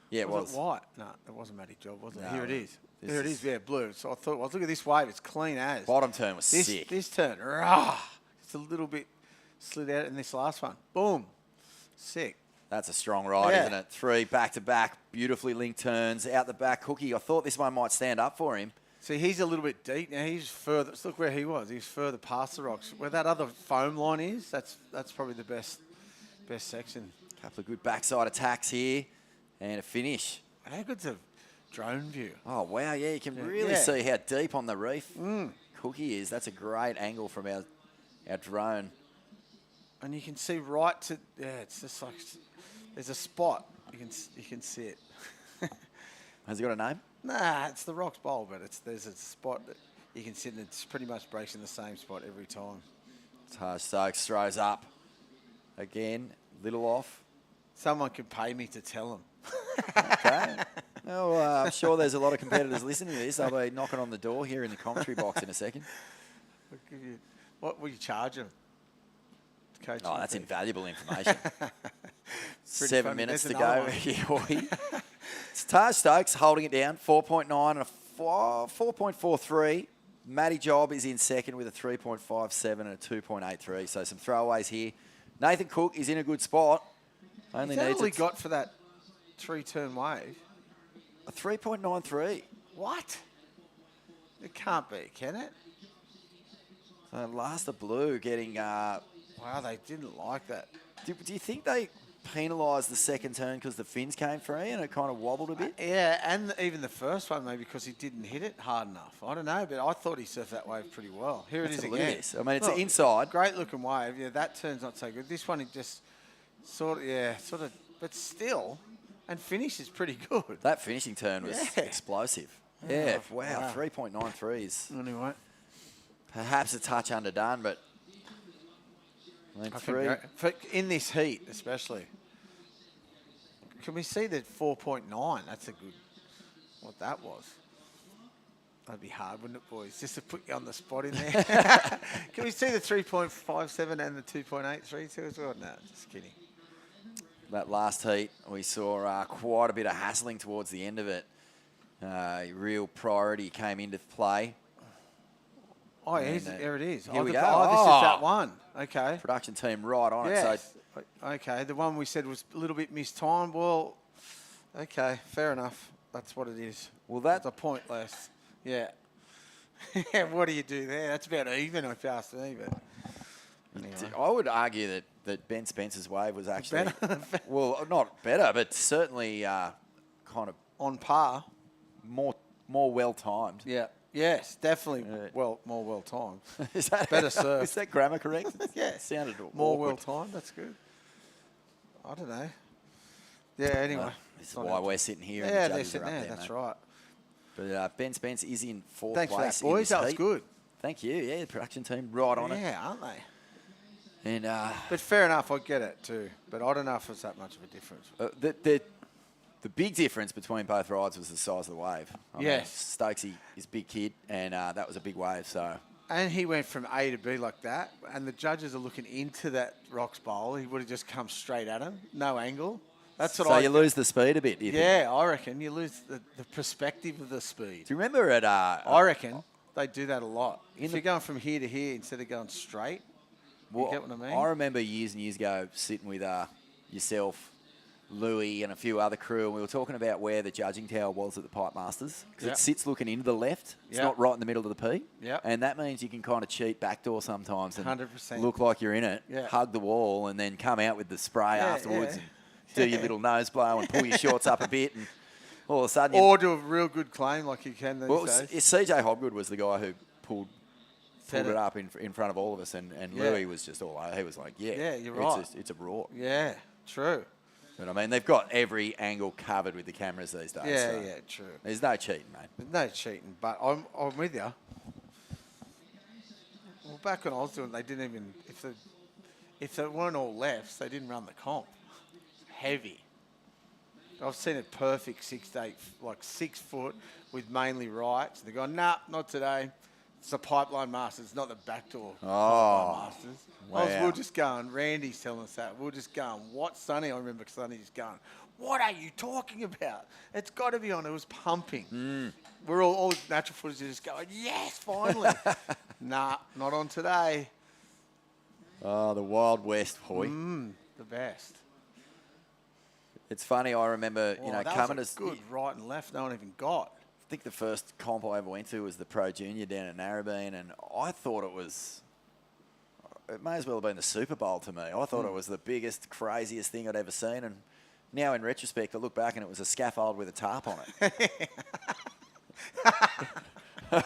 Yeah, it was. Was it White? No, it wasn't Matty Job, was it? No, Here it is. this Here it is, yeah, blue. So I thought, well, look at this wave. It's clean as. Bottom turn was sick. This turn, rah, it's a little bit slid out in this last one. Boom. Sick. That's a strong ride, isn't it? 3 back-to-back, beautifully linked turns. Out the back, Cookie. I thought this one might stand up for him. See, he's a little bit deep now. He's further. Look where he was. He's further past the rocks. Where that other foam line is, that's probably the best section. Couple of good backside attacks here, and a finish. How good's a drone view? Oh, wow, yeah. You can really see how deep on the reef Cookie is. That's a great angle from our drone. And you can see right to, it's just like, there's a spot. You can see it. Has it got a name? Nah, it's the Rocks Bowl, but there's a spot that you can sit in. It pretty much breaks in the same spot every time. Taj Stokes throws up. Again, little off. Someone can pay me to tell them. Okay. Well, I'm sure there's a lot of competitors listening to this. They'll be knocking on the door here in the commentary box in a second. What will you charge them? Oh, that's invaluable information. 7 funny. minutes There's to go. It's Taj Stokes holding it down, 4.9 and a 4.43. Matty Job is in second with a 3.57 and a 2.83. So some throwaways here. Nathan Cook is in a good spot. Is that all he got for that 3-turn wave? A 3.93. What? It can't be, can it? So last the blue getting... wow, they didn't like that. Do you think they penalised the second turn because the fins came free and it kind of wobbled a bit? Yeah, and even the first one maybe because he didn't hit it hard enough. I don't know, but I thought he surfed that wave pretty well. Here it is Look at again. this. I mean, it's inside. Great looking wave. Yeah, that turn's not so good. This one, he just sort of, but still, and finishes pretty good. That finishing turn was explosive. Yeah, wow. 3.93 is anyway perhaps a touch underdone, but I mean, in this heat especially. Can we see the 4.9? That's a good. What that was. That'd be hard, wouldn't it, boys? Just to put you on the spot in there. Can we see the 3.57 and the 2.83 too as well? No, just kidding. That last heat, we saw quite a bit of hassling towards the end of it. Real priority came into play. Oh, yeah, there it is. Here we go. Oh, this is that one. Okay. Production team right on it. So okay, the one we said was a little bit mistimed. Well, okay, fair enough. That's what it is. Well, that's a point less. Yeah. What do you do there? That's about even, if you ask me. But anyway. I would argue that Ben Spence's wave was actually, well, not better, but certainly kind of on par. More well-timed. Yeah. Yes, definitely. More well timed. Is that better surf? Is that grammar correct? Yeah, sounded more awkward. well timed. That's good. I don't know. Yeah. Anyway, This is why we're sitting here. Yeah, and the they're judges sitting are up there. there, That's mate. right. But Ben Spence is in fourth Thanks for place. that, boys. in this That was heat. good. Thank you. Yeah, the production team right on it. Yeah, aren't they? And But fair enough, I get it too. But I don't know if it's that much of a difference. the big difference between both rides was the size of the wave. I mean, Yes. Stokesy is a big kid, and that was a big wave. So And he went from A to B like that, and the judges are looking into that rocks bowl. He would have just come straight at him, no angle. That's what so I you lose the speed a bit. Do you think? Yeah, I reckon you lose the perspective of the speed. Do you remember at I reckon they do that a lot. In If the- you're going from here to here instead of going straight, Well, you get what I mean? I remember years and years ago sitting with yourself, Louis, and a few other crew, and we were talking about where the judging tower was at the Pipe Masters. Because Yep. it sits looking into the left. It's Yep. not right in the middle of the P. Yep. And that means you can kind of cheat backdoor sometimes and 100%. look like you're in it, Yeah. hug the wall, and then come out with the spray Yeah, afterwards yeah. and do your little nose blow and pull your shorts up a bit. And all of a sudden... Or do a real good claim like you can these well, days. CJ Hobgood was the guy who pulled Said it it. up in front of all of us, and Yeah. Louis was just all over. He was like, Yeah, you're it's right. it's a raw. Yeah, true. But I mean, they've got every angle covered with the cameras these days. Yeah, so yeah, true. There's no cheating, mate. There's no cheating, but I'm with you. Well, back when I was doing, they didn't even if they weren't all lefts, they didn't run the comp. Heavy. I've seen it perfect 6 to 8, like 6 foot with mainly rights. They go, nah, not today. It's the pipeline masters, not the backdoor pipeline masters. We wow. were just going. Randy's telling us that. We were just going. What Sonny? I remember Sonny just going. What are you talking about? It's got to be on. It was pumping. We're all natural footage are just going. Yes, finally. Nah, not on today. Oh, the Wild West, boy. The best. It's funny. I remember, That coming was to a good right and left. No one even got. I think the first comp I ever went to was the Pro Junior down at Narrabeen, and I thought it may as well have been the Super Bowl to me. I thought it was the biggest, craziest thing I'd ever seen, and now in retrospect, I look back and it was a scaffold with a tarp on it. I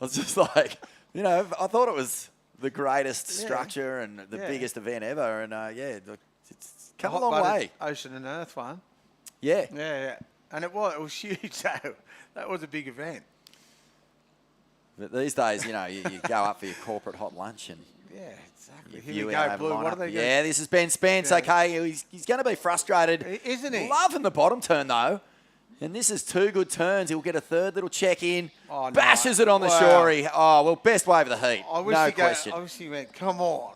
was just like, I thought it was the greatest structure and the biggest event ever, and it's come a long way. Ocean and Earth one. Yeah. Yeah. And it was huge, so that was a big event. But these days, you go up for your corporate hot lunch and yeah, exactly. you Here view we out go, over Blue. What are lineup. they Yeah, this is Ben Spence. Yeah. Okay, he's going to be frustrated, isn't he? Loving the bottom turn though, and this is 2 good turns. He'll get a third little check in. Oh, bashes no. it on the Wow. shorey. Oh well, best wave of the heat. I wish No you question. I wish he went. Come on.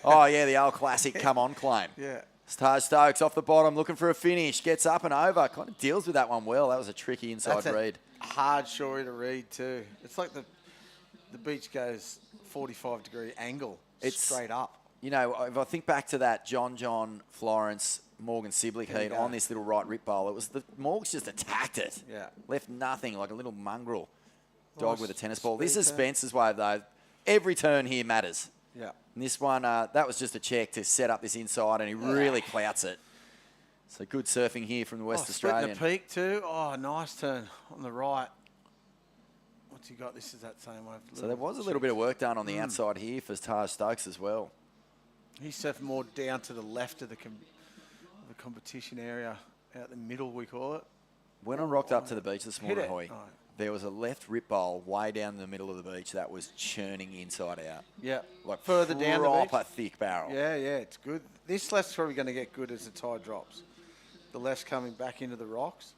Oh yeah, the old classic come on claim. Yeah. Taj Stokes off the bottom, looking for a finish. Gets up and over. Kind of deals with that one well. That was a tricky inside That's read. a hard shorey to read too. It's like the beach goes 45-degree angle. It's straight up. If I think back to that John Florence Morgan Siblick There you heat go. on this little right rip bowl, it was the Morgs just attacked it. Yeah. Left nothing, like a little mongrel dog Nice with a tennis ball. speed This is turn. Spence's wave though. Every turn here matters. Yeah. And this one, that was just a check to set up this inside, and he really clouts it. So good surfing here from the West Australian. Splitting the peak too. Oh, nice turn on the right. What's he got? This is that same wave. So there was a little bit of work done on the outside here for Taj Stokes as well. He surfed more down to the left of the competition area, out the middle we call it. When I rocked up to the beach this Hit morning, it. Hoy, Oh. there was a left rip bowl way down the middle of the beach that was churning inside out. Yeah. Like Further down the beach. proper thick barrel. Yeah, it's good. This left's probably going to get good as the tide drops. The left's coming back into the rocks.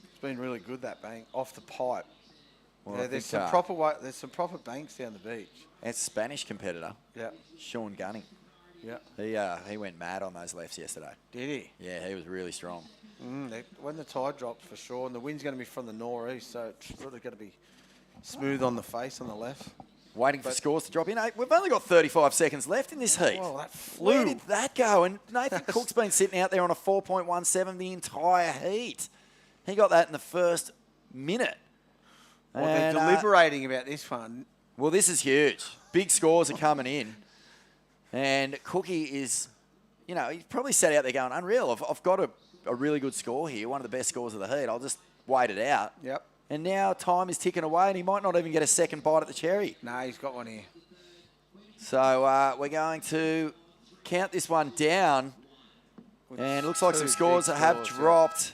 It's been really good, that bank, off the pipe. Well, Yeah, I there's think, there's some proper banks down the beach. and Spanish competitor, Yeah. Sean Gunning. Yeah. He went mad on those lefts yesterday. Did he? Yeah, he was really strong. When the tide drops for sure, and the wind's going to be from the northeast, so it's sort of going to be smooth on the face on the left. Waiting for scores to drop in. Hey, we've only got 35 seconds left in this heat. Well, that flew. Where did that go? And Nathan Cook's been sitting out there on a 4.17 the entire heat. He got that in the first minute. Well, they're deliberating about this one. Well, this is huge. Big scores are coming in. And Cookie is, he's probably sat out there going, unreal. I've got a really good score here, one of the best scores of the heat. I'll just wait it out. Yep. And now time is ticking away, and he might not even get a second bite at the cherry. No, he's got one here. So we're going to count this one down. And it looks like some scores that have dropped.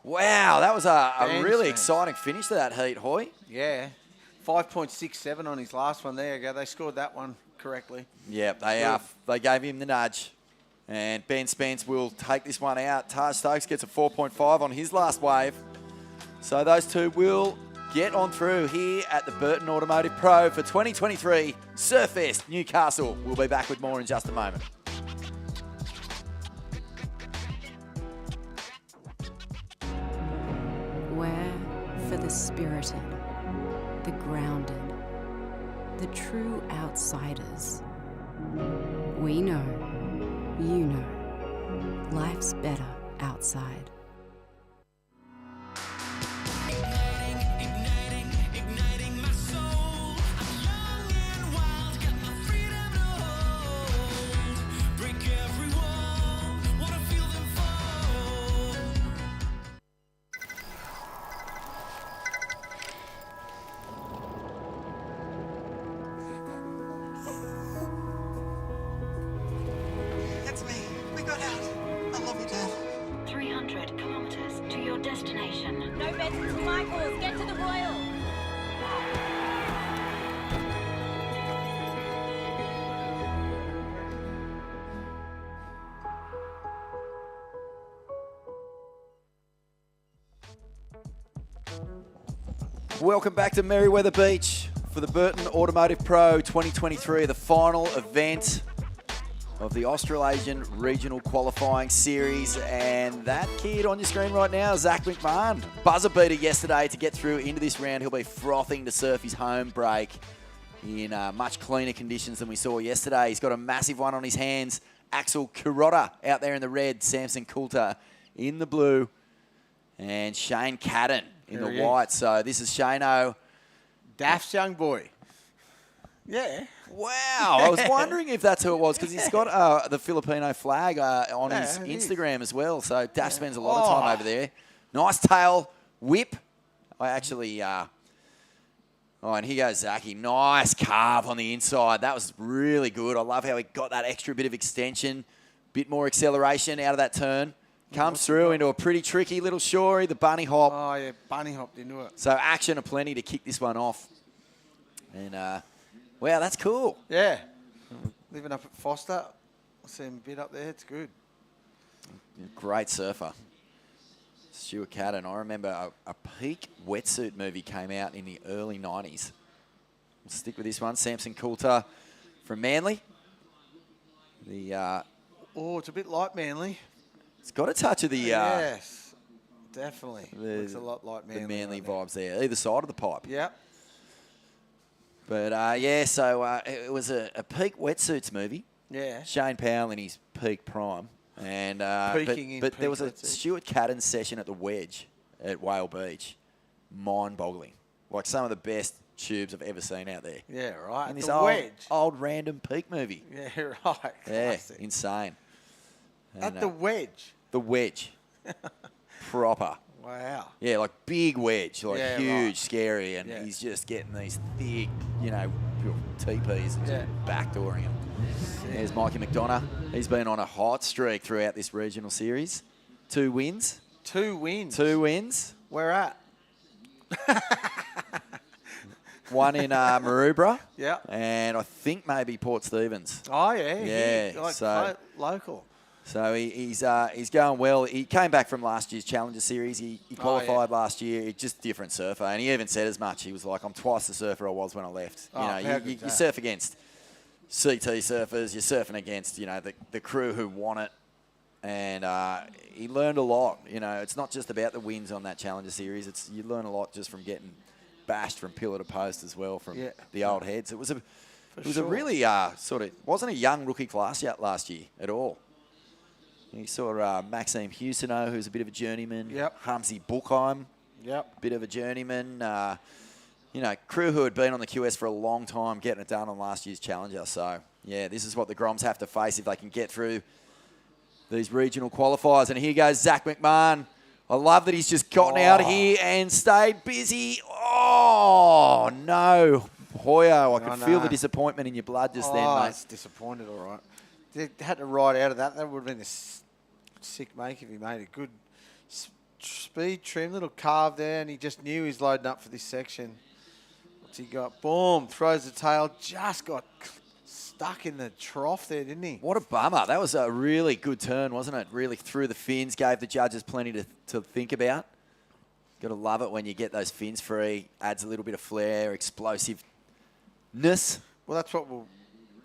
Wow, that was a really exciting finish to that heat, Hoy. Yeah. 5.67 on his last one. There you go. They scored that one correctly. Yep, they gave him the nudge. And Ben Spence will take this one out. Taj Stokes gets a 4.5 on his last wave. So those two will get on through here at the Burton Automotive Pro for 2023 Surfest Newcastle. We'll be back with more in just a moment. Where for the spirited, the grounded, the true outsiders. We know, you know, life's better outside. It's me. We got out. I love you, Dad. 300 kilometers to your destination. No beds to Michaels. Get to the Royal. Welcome back to Merriweather Beach for the Burton Automotive Pro 2023, the final event of the Australasian Regional Qualifying Series. And that kid on your screen right now, Zach McMahon, buzzer beater yesterday to get through into this round. He'll be frothing to surf his home break in much cleaner conditions than we saw yesterday. He's got a massive one on his hands. Axel Kurotta out there in the red, Samson Coulter in the blue, and Shane Cadden in the white. So this is Shane-O. Daft's young boy. Yeah. Wow. I was wondering if that's who it was because he's got the Filipino flag on his Instagram as well. So Daft spends a lot of time over there. Nice tail whip. I actually... and here goes Zachy. Nice carve on the inside. That was really good. I love how he got that extra bit of extension, bit more acceleration out of that turn. Comes through into a pretty tricky little shorey, the bunny hop. Oh, yeah, bunny hopped into it. So action aplenty to kick this one off. And, wow, that's cool. Yeah. Living up at Foster. I see him a bit up there. It's good. Great surfer. Stuart Cadden. I remember a peak wetsuit movie came out in the early 90s. We'll stick with this one. Samson Coulter from Manly. It's a bit like Manly. It's got a touch of the... yes, definitely. Looks a lot like Manly. The Manly vibes there, either side of the pipe. Yep. But, so it was a peak wetsuits movie. Yeah. Shane Powell in his peak prime. And but there was a Stuart Cadden session at the Wedge at Whale Beach. Mind-boggling. Like some of the best tubes I've ever seen out there. Yeah, right. And this Wedge. old random peak movie. Yeah, right. Yeah, Classic. insane. At the Wedge? The Wedge. Proper. Wow. Yeah, like big wedge, like huge, right. Scary, and he's just getting these thick, TPs and just backdooring them. There's Mikey McDonough. He's been on a hot streak throughout this regional series. 2 wins. 2 wins? 2 wins. Where at? One in Maroubra. Yeah. And I think maybe Port Stephens. Oh, yeah. Yeah. So local. So he's going well. He came back from last year's Challenger Series. He qualified last year. He's just a different surfer. And he even said as much. He was like, I'm twice the surfer I was when I left. You surf against CT surfers. You're surfing against, the crew who want it. And he learned a lot. It's not just about the wins on that Challenger Series. You learn a lot just from getting bashed from pillar to post as well from the old heads. It was a really wasn't a young rookie class yet last year at all. You saw Maxime Husino, who's a bit of a journeyman. Yep. Hamzy Buchheim. Yep. Bit of a journeyman. Crew who had been on the QS for a long time, getting it done on last year's Challenger. So, yeah, this is what the Groms have to face if they can get through these regional qualifiers. And here goes Zach McMahon I love that he's just gotten out of here and stayed busy. Oh, no. Hoyo, I could feel the disappointment in your blood just then, mate. It's disappointed, all right. They had to ride out of that. That would have been a sick make if he made a good speed trim, little carve there, and he just knew he's loading up for this section. What's he got? Boom, throws the tail, just got stuck in the trough there, didn't he? What a bummer. That was a really good turn, wasn't it? Really threw the fins, gave the judges plenty to think about. Got to love it when you get those fins free. Adds a little bit of flair, explosiveness. Well, that's what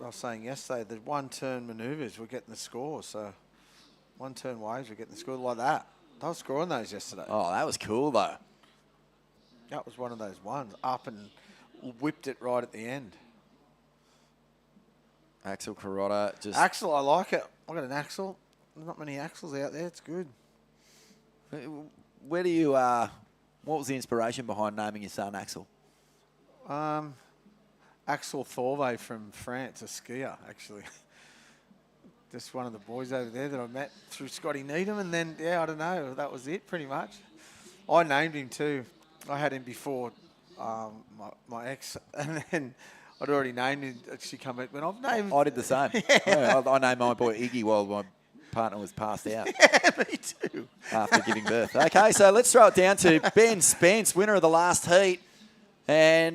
I was saying yesterday. The one-turn manoeuvres were getting the score. So one-turn waves were getting the score like that. They were scoring those yesterday. Oh, that was cool, though. That was one of those ones. Up and whipped it right at the end. Axel Carrotta just... Axel, I like it. I got an Axel. There's not many Axels out there. It's good. Where do you... what was the inspiration behind naming your son Axel? Axel Thorve from France, a skier, actually. Just one of the boys over there that I met through Scotty Needham. And then, I don't know. That was it, pretty much. I named him too. I had him before my ex. And then... I'd already named him. She come back when I've named. I did the same. Yeah, I named my boy Iggy while my partner was passed out. Yeah, me too. After giving birth. Okay, so let's throw it down to Ben Spence, winner of the last heat. And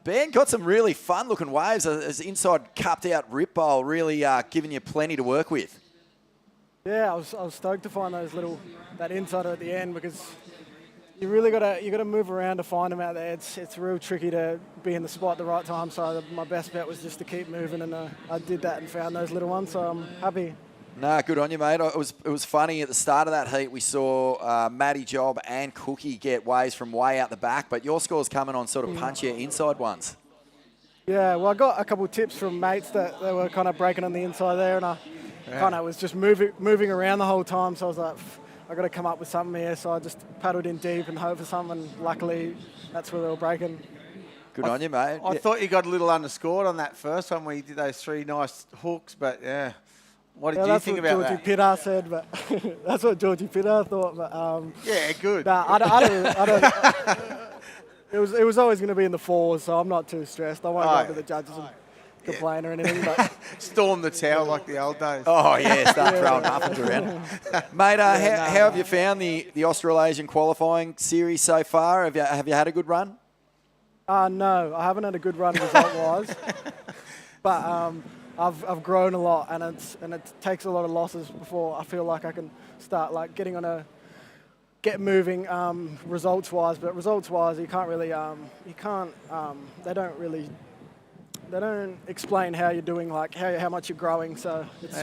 Ben got some really fun-looking waves. His inside cupped-out rip bowl really giving you plenty to work with. Yeah, I was stoked to find that insider at the end because you really gotta move around to find them out there. It's real tricky to be in the spot at the right time. So my best bet was just to keep moving, and I did that and found those little ones. So I'm happy. No, good on you, mate. It was funny at the start of that heat. We saw Matty Job and Cookie get waves from way out the back, but your score's coming on sort of punchier inside ones. Yeah, well, I got a couple of tips from mates that they were kind of breaking on the inside there, and I kind of was just moving around the whole time. So I was like, I got to come up with something here, so I just paddled in deep and hoped for something. Luckily, that's where they were breaking. Good on you, mate. I thought you got a little underscored on that first one where you did those 3 nice hooks, but yeah. What did you think about that? That's what Georgie Pittard said, but that's what Georgie Pittard thought. But yeah, good. Nah, I don't. It was always going to be in the 4s, so I'm not too stressed. I won't go to the judges and complain or anything. But storm the tower like the old days. Oh, yeah, start throwing muffins around. Mate, how have you found the Australasian qualifying series so far? Have you had a good run? No, I haven't had a good run result-wise. But I've grown a lot, and it takes a lot of losses before I feel like I can start get moving results-wise. But results-wise, you can't really they don't explain how you're doing, like how much you're growing. So it's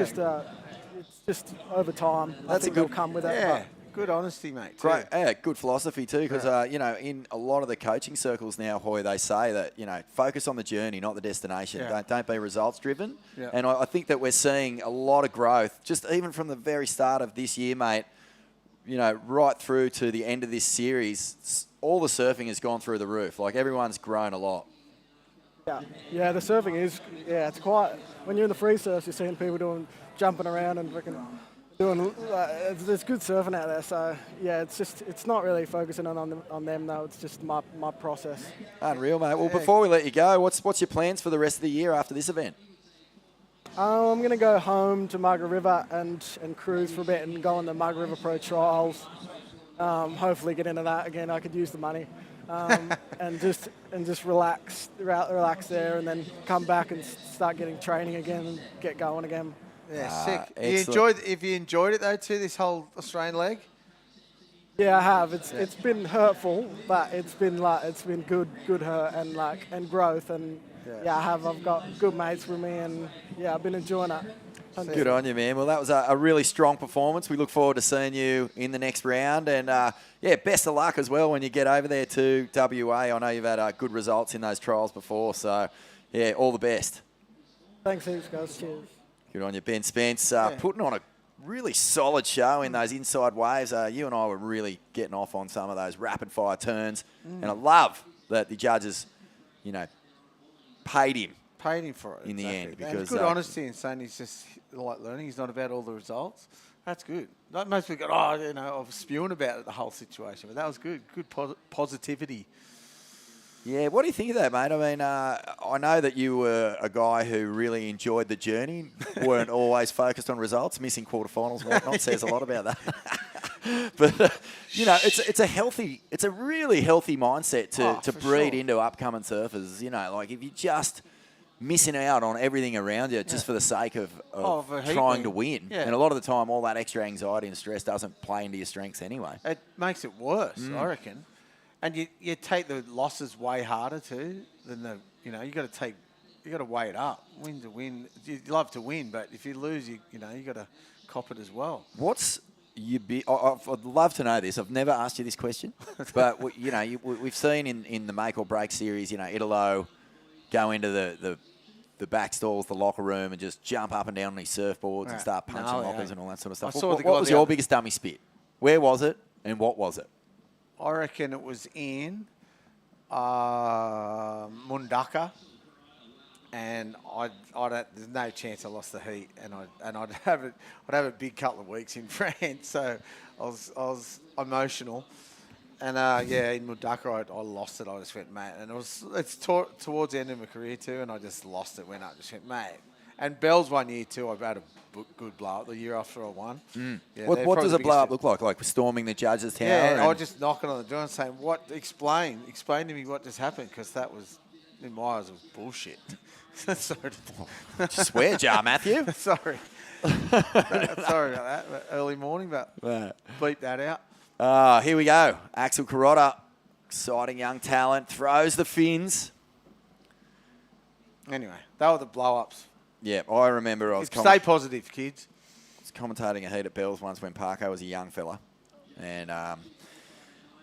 just over time. That's I think they'll come with it. Yeah, good honesty, mate. Great, good philosophy too. Because in a lot of the coaching circles now, Hoy, they say that focus on the journey, not the destination. Yeah. Don't be results driven. Yeah. And I think that we're seeing a lot of growth, just even from the very start of this year, mate. Right through to the end of this series, all the surfing has gone through the roof. Like everyone's grown a lot. Yeah, the surfing is, it's quite, when you're in the free surfs, you're seeing people jumping around and doing, there's good surfing out there. So, it's not really focusing on them though, it's just my process. Unreal, mate. Well, before we let you go, what's your plans for the rest of the year after this event? I'm going to go home to Margaret River and cruise for a bit and go on the Margaret River Pro Trials. Hopefully get into that again. I could use the money. And just relax there, and then come back and start getting training again and get going again. Yeah, sick. Have you enjoyed it though too? This whole Australian leg. Yeah, I have. It's been hurtful, but it's been good hurt and growth, and I have. I've got good mates with me, and I've been enjoying it. Good on you, man. Well, that was a really strong performance. We look forward to seeing you in the next round. And, best of luck as well when you get over there to WA. I know you've had good results in those trials before. So, all the best. Thanks heaps, guys. Cheers. Good on you, Ben Spence. Putting on a really solid show in those inside waves. You and I were really getting off on some of those rapid-fire turns. And I love that the judges, paid him for it in the end. Because Because good honesty in saying he's just like learning. He's not about all the results. That's good. Like most people go, oh, you know, I was spewing about it, the whole situation, but that was good. Good positivity. Yeah, what do you think of that, mate? I mean, I know that you were a guy who really enjoyed the journey, weren't always focused on results, missing quarterfinals and whatnot, says a lot about that. But, you know, it's a really healthy mindset to breed into upcoming surfers. You know, like if you're just missing out on everything around you just for the sake of trying to win. Yeah. And a lot of the time, all that extra anxiety and stress doesn't play into your strengths anyway. It makes it worse, I reckon. And you take the losses way harder too than the, you know, you got to weigh it up. Win's a win. You love to win, but if you lose, you got to cop it as well. What's I'd love to know this. I've never asked you this question, but we've seen in the make or break series, you know, Italo go into the back stalls, the locker room, and just jump up and down on his surfboards and start punching lockers and all that sort of stuff. What was your biggest dummy spit? Where was it, and what was it? I reckon it was in Mundaka, and there's no chance I lost the heat, and I'd have a big couple of weeks in France, so I was emotional, and in Mundaka I lost it. I just went, mate, and it's towards the end of my career too, and I just lost it. Went up, just went, mate. And Bell's 1 year too. I've had a good blow up the year after I won. Yeah, what does a blow up look like? Like storming the judges' tower? Yeah, I was just knocking on the door and saying, "What? Explain to me what just happened," because that was, in my eyes, it was bullshit. Sorry. Swear jar, Matthew. Sorry. Sorry about that. Early morning, but bleep that out. Here we go. Axel Carrotta, exciting young talent, throws the fins. Anyway, they were the blow-ups. Yeah, I remember stay positive, kids. I was commentating a heat at Bells once when Parko was a young fella. And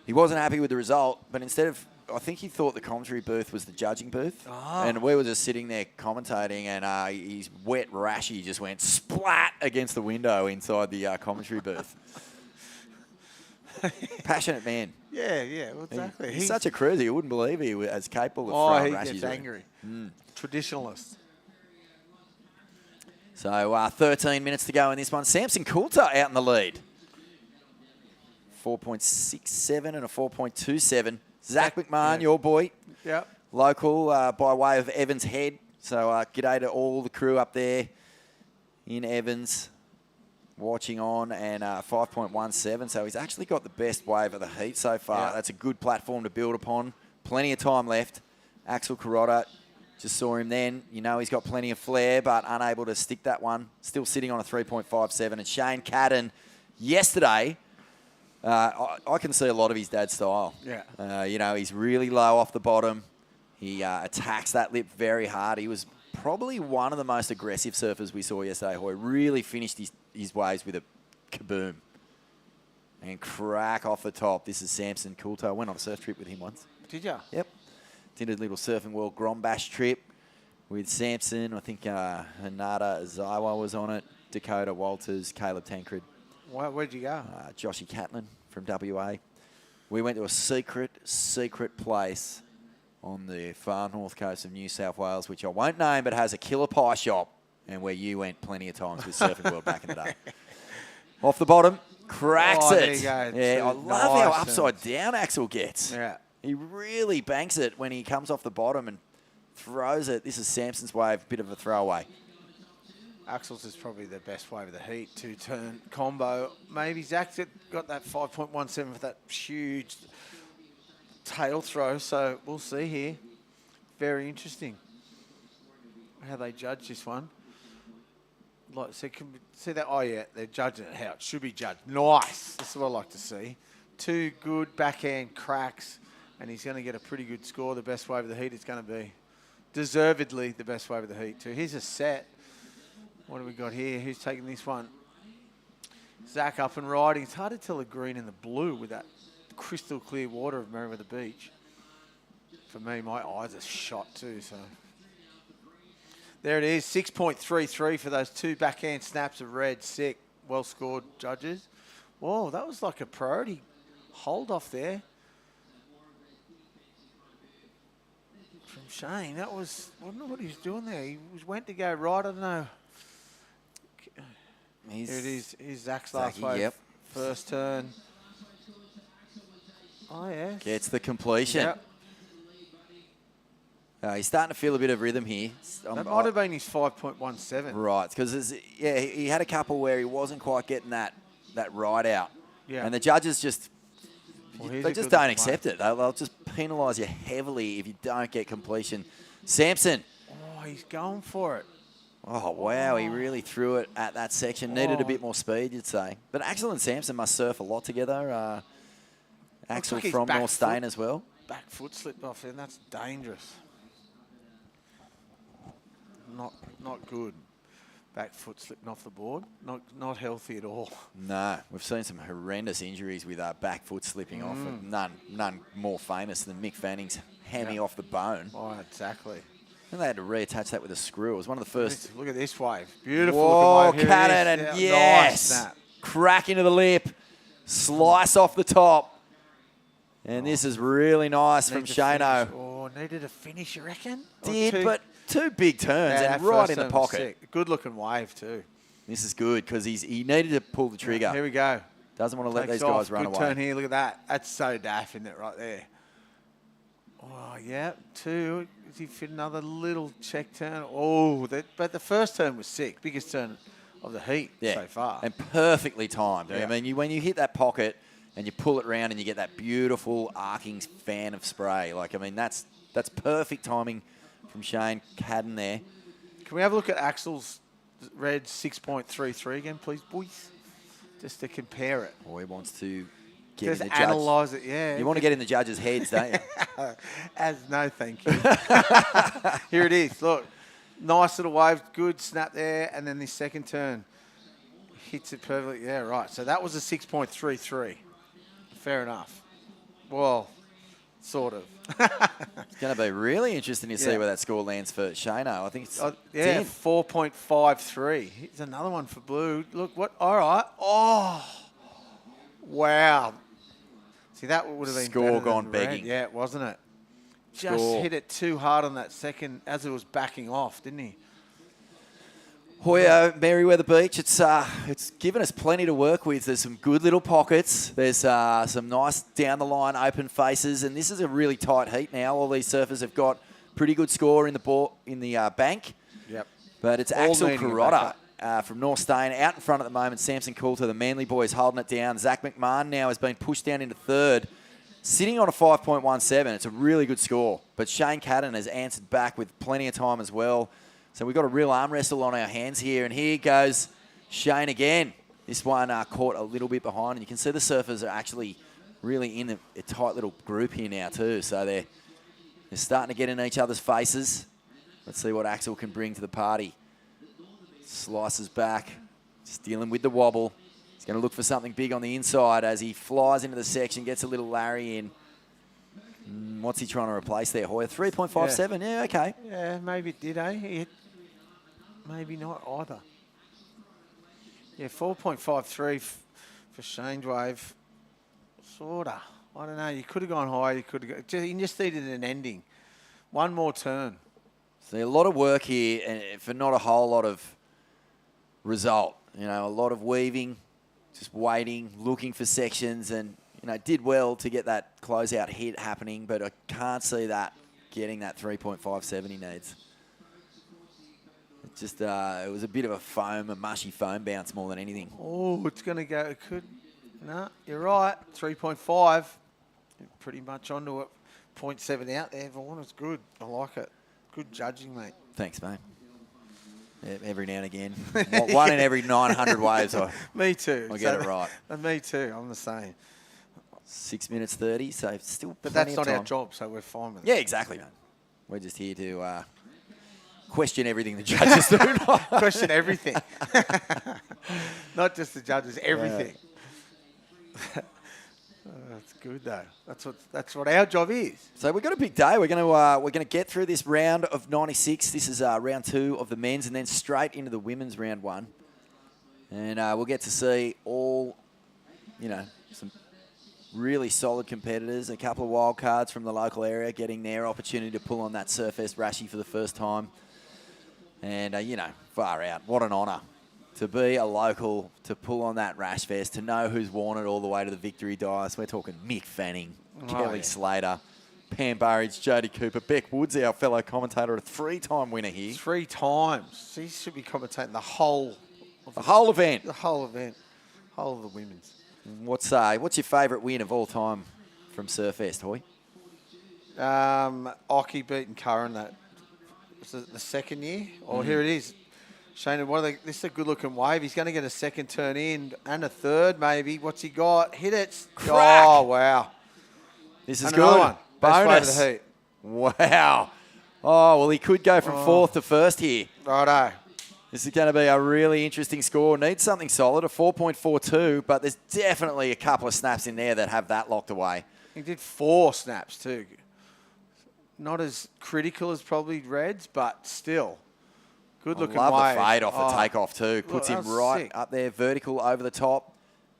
he wasn't happy with the result, but instead of, I think he thought the commentary booth was the judging booth. Oh. And we were just sitting there commentating, and his wet rashy just went splat against the window inside the commentary booth. Passionate man. Yeah, well, exactly. He's such a cruiser. You wouldn't believe he was as capable of throwing rashies. He gets angry. Traditionalist. So 13 minutes to go in this one. Samson Coulter out in the lead. 4.67 and a 4.27. Zach McMahon, your boy. Yep. Local by way of Evans Head. So g'day to all the crew up there in Evans watching on, and 5.17. So he's actually got the best wave of the heat so far. Yeah. That's a good platform to build upon. Plenty of time left. Axel Carrotta, just saw him then. You know he's got plenty of flair, but unable to stick that one. Still sitting on a 3.57. And Shane Cadden, yesterday, I can see a lot of his dad's style. Yeah. You know, he's really low off the bottom. He attacks that lip very hard. He was probably one of the most aggressive surfers we saw yesterday, Hoy. Really finished his waves with a kaboom. And crack off the top. This is Samson Coulter. I went on a surf trip with him once. Did you? Yep. Did a little Surfing World Grombash trip with Samson. I think Hanada Azawa was on it. Dakota Walters, Caleb Tancred. Where'd you go? Joshy Catlin from WA. We went to a secret place on the far north coast of New South Wales, which I won't name, but has a killer pie shop, and where you went plenty of times with Surfing World back in the day. Off the bottom, cracks it. There you go. Yeah, I love how upside down Axel gets. Yeah. He really banks it when he comes off the bottom and throws it. This is Samson's wave, bit of a throwaway. Axel's is probably the best wave of the heat, two-turn combo. Maybe Zach's got that 5.17 for that huge tail throw, so we'll see here. Very interesting how they judge this one. Like, so can we see that? Oh, yeah, they're judging it how it should be judged. Nice. This is what I like to see. Two good backhand cracks, and he's going to get a pretty good score. The best wave of the heat is going to be deservedly the best wave of the heat, too. Here's a set. What do we got here? Who's taking this one? Zach up and riding. It's hard to tell the green and the blue with that crystal clear water of Merriweather Beach. For me, my eyes are shot too, so. There it is, 6.33 for those two backhand snaps of red. Sick. Well scored, judges. Whoa, that was like a priority hold off there. From Shane, that was, I don't know what he was doing there. He went to go right, I don't know. Here it is. Here's Zach's last Zachy, wave. yep. First turn. Oh, yeah. Gets the completion. Yep. He's starting to feel a bit of rhythm here. That might have been his 5.17. Right, because he had a couple where he wasn't quite getting that ride out. Yeah. And the judges just Well, they just don't accept it. They'll just penalise you heavily if you don't get completion. Samson. Oh, he's going for it. Oh, wow, he really threw it at that section. Needed a bit more speed, you'd say. But Axel and Samson must surf a lot together. Axel like his from back North foot- Stain as well. Back foot slipped off, and that's dangerous. Not good. Back foot slipping off the board. Not healthy at all. No, we've seen some horrendous injuries with back foot slipping off. And none more famous than Mick Fanning's hammy off the bone. Oh, exactly. And they had to reattach that with a screw. It was one of the first. Look at this wave. Beautiful Whoa, looking wave. Here it cannon, is. and Yeah, yes. nice snap. Crack into the lip. Slice off the top. And this is really nice from Need to Shano. finish. Oh, needed a finish, you reckon? Or Did, two? but two big turns Yeah, and that right first in the turn was pocket. sick. Good looking wave too. This is good because he needed to pull the trigger. Here we go. Doesn't want to let Takes these off. guys run Good away. turn here. Look at that. That's so daft, isn't it, right there? Oh, yeah. Two. Does he fit another little check turn? Oh, but the first turn was sick. Biggest turn of the heat so far. And perfectly timed. Yeah. I mean, when you hit that pocket and you pull it round and you get that beautiful arcing fan of spray. Like, I mean, that's perfect timing from Shane Cadden there. Can we have a look at Axel's red 6.33 again, please, boys? Just to compare it. Boy wants to get Just in the judge. analyse it, yeah. You want to get in the judges' heads, don't you? No, thank you. Here it is. Look, nice little wave, good snap there, and then this second turn hits it perfectly. Yeah, right. So that was a 6.33. Fair enough. Well, sort of. It's going to be really interesting to see Yeah. where that score lands for Shano. I think it's, Yeah, it's in. 4.53. Here's another one for blue. Look, what? All right. Oh, wow. See, that would have been Score better than gone the red. begging. Yeah, wasn't it? Just Score. hit it too hard on that second as it was backing off, didn't he? Hoyo, Merriweather Beach, it's given us plenty to work with. There's some good little pockets. There's some nice down-the-line open faces, and this is a really tight heat now. All these surfers have got pretty good score in the bank. Yep. But it's All Axel needing a Carrotta from North Stain out in front at the moment. Samson Coulter, the Manly boys, holding it down. Zach McMahon now has been pushed down into third, sitting on a 5.17. It's a really good score. But Shane Cadden has answered back with plenty of time as well. So we've got a real arm wrestle on our hands here. And here goes Shane again. This one caught a little bit behind. And you can see the surfers are actually really in a tight little group here now too. So they're starting to get in each other's faces. Let's see what Axel can bring to the party. Slices back, just dealing with the wobble. He's going to look for something big on the inside as he flies into the section, gets a little Larry in. What's he trying to replace there, Hoyer? 3.57, yeah, okay. Yeah, maybe it did, eh? Maybe not either. Yeah, 4.53 for Shane's wave. Sorta. I don't know. You could have gone higher. You could have. He just needed an ending. One more turn. So a lot of work here and for not a whole lot of result. You know, a lot of weaving, just waiting, looking for sections, and did well to get that closeout hit happening, but I can't see that getting that 3.57 he needs. It just it was a bit of a mushy foam bounce more than anything. Oh, it's going to go. It could. No, you're right. 3.5. Pretty much onto it. 0.7 out there. Vaughan was good. I like it. Good judging, mate. Thanks, mate. Yeah, every now and again. One in every 900 waves. Me too. I get it right. Me too. I'm the same. 6 minutes 30, so still But plenty that's not of our time. job, so we're fine with it. Yeah, exactly, mate. We're just here to question everything the judges do. Question everything. Not just the judges, everything. That's good though. That's what our job is. So we've got a big day. We're going to get through this round of 96. This is round 2 of the men's, and then straight into the women's round 1. And we'll get to see all, some really solid competitors. A couple of wild cards from the local area getting their opportunity to pull on that Surfest Rashi for the first time. And far out. What an honour. to be a local, to pull on that rash vest, to know who's worn it all the way to the victory dice. We're talking Mick Fanning, Kelly Slater, Pam Burridge, Jodie Cooper, Beck Woods, our fellow commentator, a 3-time winner here. 3 times. He should be commentating the whole event. The whole event. Whole of the women's. What's your favourite win of all time from Surfest, Hoy? Ockie beating Curran that was the second year. Here it is. Shane, this is a good-looking wave. He's going to get a second turn in and a third, maybe. What's he got? Hit it. Crack. Oh, wow. This is and good. One. Bonus. Best wave of the heat. Wow. Oh, well, he could go from fourth to first here. Righto. This is going to be a really interesting score. Needs something solid, a 4.42, but there's definitely a couple of snaps in there that have that locked away. He did 4 snaps too. Not as critical as probably Reds, but still. Good looking wave. Love the fade off the takeoff too. Puts him right sick. up there, vertical over the top,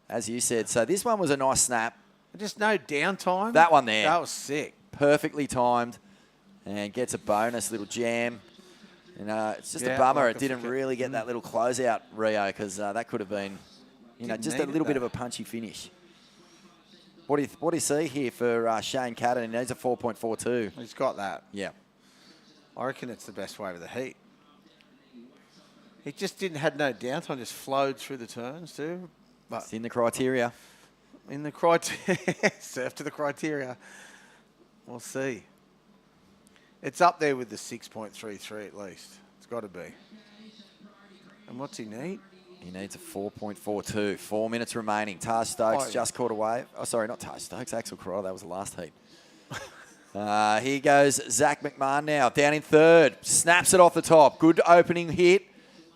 as you said. So this one was a nice snap. Just no downtime. That one there. That was sick. Perfectly timed and gets a bonus little jam. And it's just a bummer it didn't really get that little closeout, Rio, because that could have been, just a little bit of a punchy finish. What do you see here for Shane Cadden? He needs a 4.42. He's got that. Yeah. I reckon it's the best wave of the heat. He just had no downtime, just flowed through the turns too. But it's in the criteria. In the criteria. Surf to the criteria. We'll see. It's up there with the 6.33 at least. It's got to be. And what's he need? He needs a 4.42. 4 minutes remaining. Taj Stokes just caught a wave. Oh, sorry, not Taj Stokes. Axel Corral. That was the last heat. Here goes Zach McMahon now. Down in third. Snaps it off the top. Good opening hit.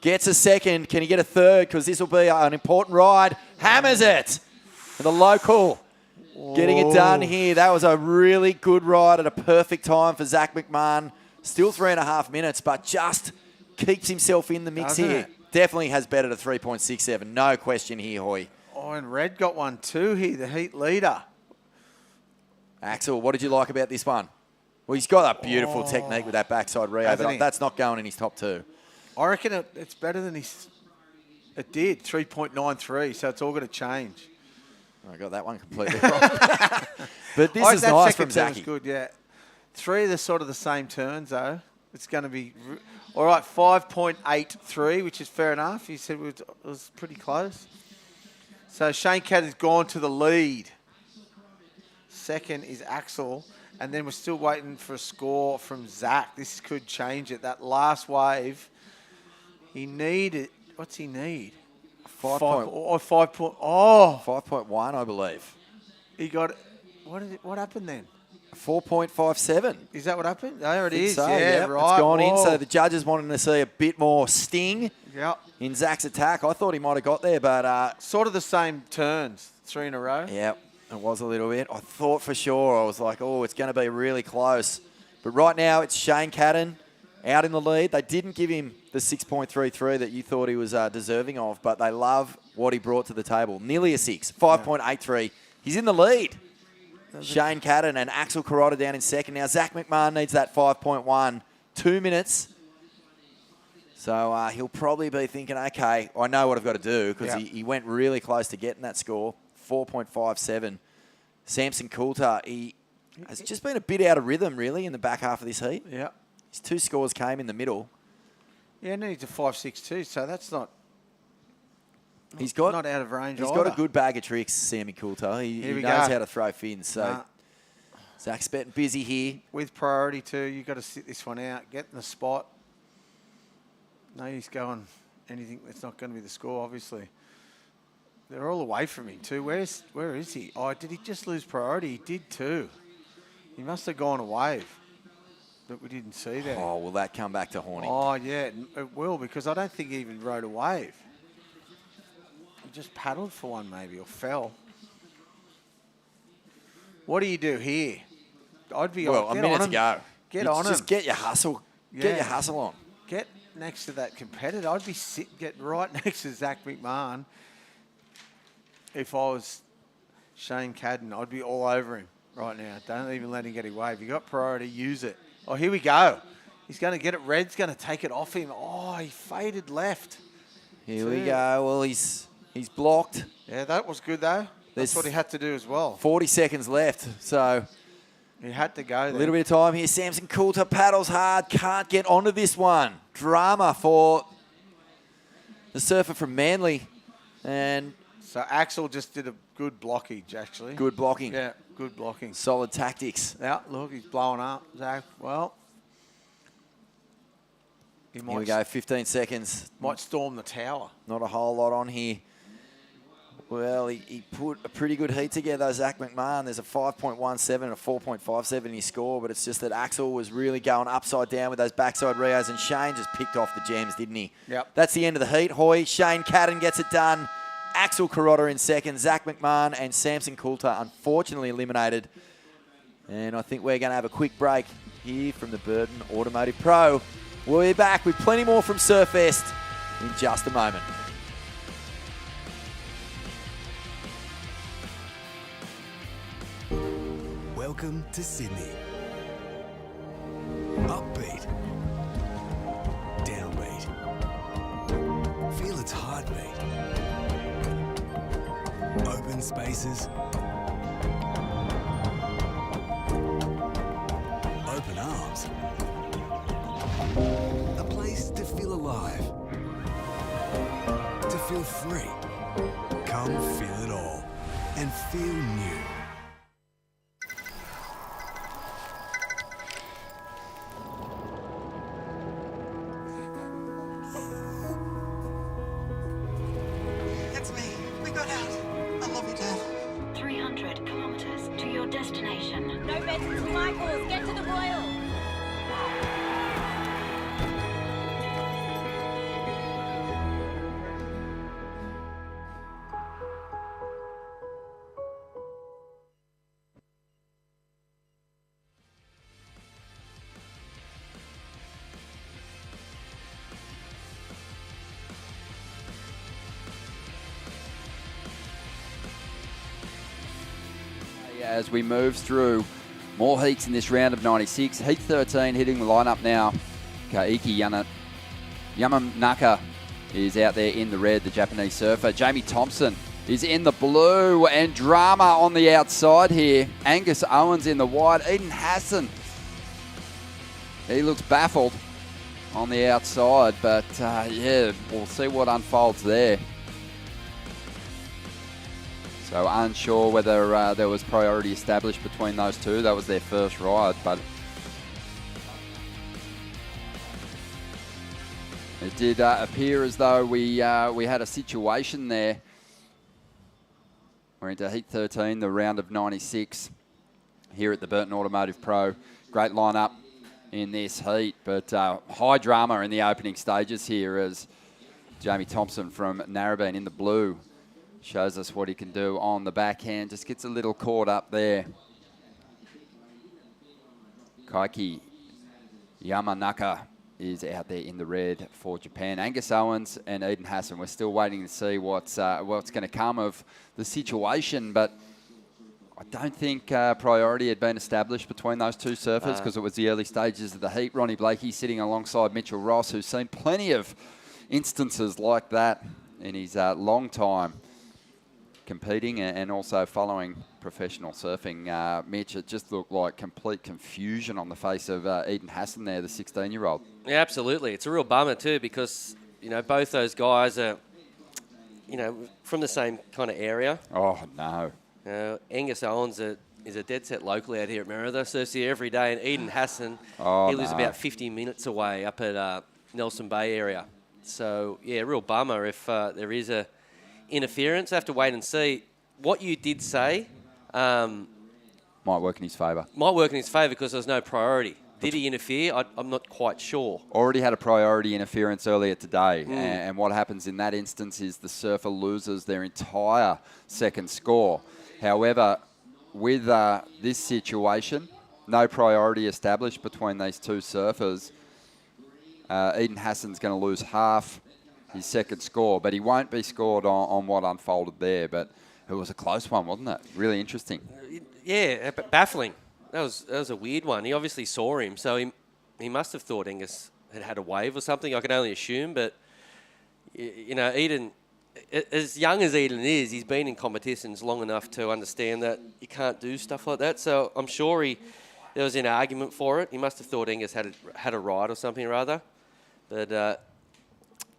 Gets a second. Can he get a third? Because this will be an important ride. Hammers it. The local. Getting it done here. That was a really good ride at a perfect time for Zach McMahon. Still 3.5 minutes, but just keeps himself in the mix here. Definitely has better to 3.67. No question here, Hoy. Oh, and Red got one too here, the heat leader. Axel, what did you like about this one? Well, he's got a beautiful technique with that backside Rio, but that's not going in his top 2. I reckon it's better than it did, 3.93, so it's all going to change. I got that one completely wrong. But this is nice from Zachy. Good, yeah. 3 of the sort of the same turns, though. It's going to be... All right, 5.83, which is fair enough. You said it was pretty close. So Shane Cadden's gone to the lead. Second is Axel. And then we're still waiting for a score from Zach. This could change it. That last wave, he needed... What's he need? 5.1, I believe. He got... What happened then? 4.57. Is that what happened? There it is. So, yeah, right. It's gone in. So the judges wanted to see a bit more sting Yep. in Zach's attack. I thought he might have got there, but... sort of the same turns, 3 in a row. Yep, it was a little bit. I thought for sure. I was like, it's going to be really close. But right now, it's Shane Cadden out in the lead. They didn't give him the 6.33 that you thought he was deserving of, but they love what he brought to the table. Nearly a 6, 5.83. He's in the lead. Shane Cadden and Axel Carrotta down in second. Now, Zach McMahon needs that 5.1. 2 minutes. So he'll probably be thinking, okay, I know what I've got to do, because he went really close to getting that score. 4.57. Samson Coulter, he has just been a bit out of rhythm, really, in the back half of this heat. Yeah. His 2 scores came in the middle. Yeah, needs a 5.62, so that's not not out of range. He's got a good bag of tricks, Sammy Coulter. He knows how to throw fins. So Zach's betting busy here. With priority too, you've got to sit this one out, get in the spot. No, he's going anything that's not going to be the score, obviously. They're all away from him too. Where is he? Oh, did he just lose priority? He did too. He must have gone a wave that we didn't see there. Oh, will that come back to haunt him? Oh, yeah, it will, because I don't think he even rode a wave. He just paddled for one maybe, or fell. What do you do here? I'd be a minute to go. Get on him. Just get your hustle. Yeah. Get your hustle on. Get next to that competitor. I'd be get right next to Zach McMahon. If I was Shane Cadden, I'd be all over him right now. Don't even let him get a wave. You got priority, use it. Oh, here we go. He's going to get it. Red's going to take it off him. Oh, he faded left. Here we go. Well, he's blocked. Yeah, that was good, though. That's what he had to do as well. 40 seconds left, so... He had to go there. A little bit of time here. Samson Coulter paddles hard. Can't get onto this one. Drama for the surfer from Manly. And so Axel just did a good blockage, actually. Good blocking. Yeah, good blocking. Solid tactics. Yeah, look, he's blowing up. Zach, well. Here we go, 15 seconds. Might storm the tower. Not a whole lot on here. Well, he put a pretty good heat together, Zach McMahon. There's a 5.17 and a 4.57 in his score, but it's just that Axel was really going upside down with those backside Rios, and Shane just picked off the gems, didn't he? Yep. That's the end of the heat. Hoy, Shane Cadden gets it done. Axel Carrotta in second. Zach McMahon and Samson Coulter unfortunately eliminated. And I think we're going to have a quick break here from the Burton Automotive Pro. We'll be back with plenty more from Surfest in just a moment. Welcome to Sydney. Upbeat. Downbeat. Feel its heartbeat. Open spaces. Open arms. A place to feel alive. To feel free. Come feel it all and feel new. It's me. We got out. I love you, Dad. 300 kilometers to your destination. No beds to Michaels. Get to the Royal. As we move through more heats in this round of 96. Heat 13 hitting the lineup now. Kaiki Yamanaka is out there in the red, the Japanese surfer. Jamie Thompson is in the blue, and drama on the outside here. Angus Owens in the white. Eden Hassan, he looks baffled on the outside, but yeah, we'll see what unfolds there. So unsure whether there was priority established between those two. That was their first ride, but it did appear as though we had a situation there. We're into Heat 13, the round of 96 here at the Burton Automotive Pro. Great lineup in this heat, but high drama in the opening stages here as Jamie Thompson from Narrabeen in the blue shows us what he can do on the backhand. Just gets a little caught up there. Kaiki Yamanaka is out there in the red for Japan. Angus Owens and Eden Hassan. We're still waiting to see what's going to come of the situation, but I don't think priority had been established between those two surfers because it was the early stages of the heat. Ronnie Blakey sitting alongside Mitchell Ross, who's seen plenty of instances like that in his long time competing and also following professional surfing. Mitch, it just looked like complete confusion on the face of Eden Hassan there, the 16-year-old. Yeah, absolutely. It's a real bummer too because, you know, both those guys are, you know, from the same kind of area. Oh, no. Angus Owens is a dead set locally out here at Merida, surfs here every day, and Eden Hassan, Oh, he lives no. about 50 minutes away up at Nelson Bay area. So, yeah, real bummer if there is a interference. I have to wait and see. What you did say might work in his favour. Might work in his favour because there's no priority. Did he interfere? I'm not quite sure. Already had a priority interference earlier today, and what happens in that instance is the surfer loses their entire second score. However, with this situation, no priority established between these two surfers, Eden Hassan's going to lose half his second score, but he won't be scored on what unfolded there. But it was a close one, wasn't it? Really interesting. Yeah, baffling. That was a weird one. He obviously saw him, so he must have thought Angus had a wave or something. I can only assume, but you know, Eden, as young as Eden is, he's been in competitions long enough to understand that you can't do stuff like that. So I'm sure there was an argument for it. He must have thought Angus had a ride or something or other. But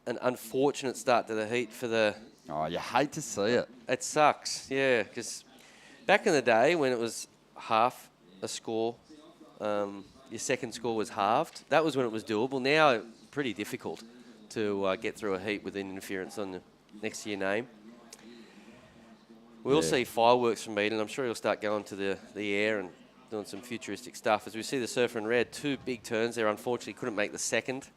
an unfortunate start to the heat for the... Oh, you hate to see it. It sucks, yeah, because back in the day when it was half a score, your second score was halved. That was when it was doable. Now, pretty difficult to get through a heat with an interference on next to your name. We'll see fireworks from Eden. I'm sure he'll start going to the air and doing some futuristic stuff. As we see the surfer in red, 2 big turns there. Unfortunately, couldn't make the second.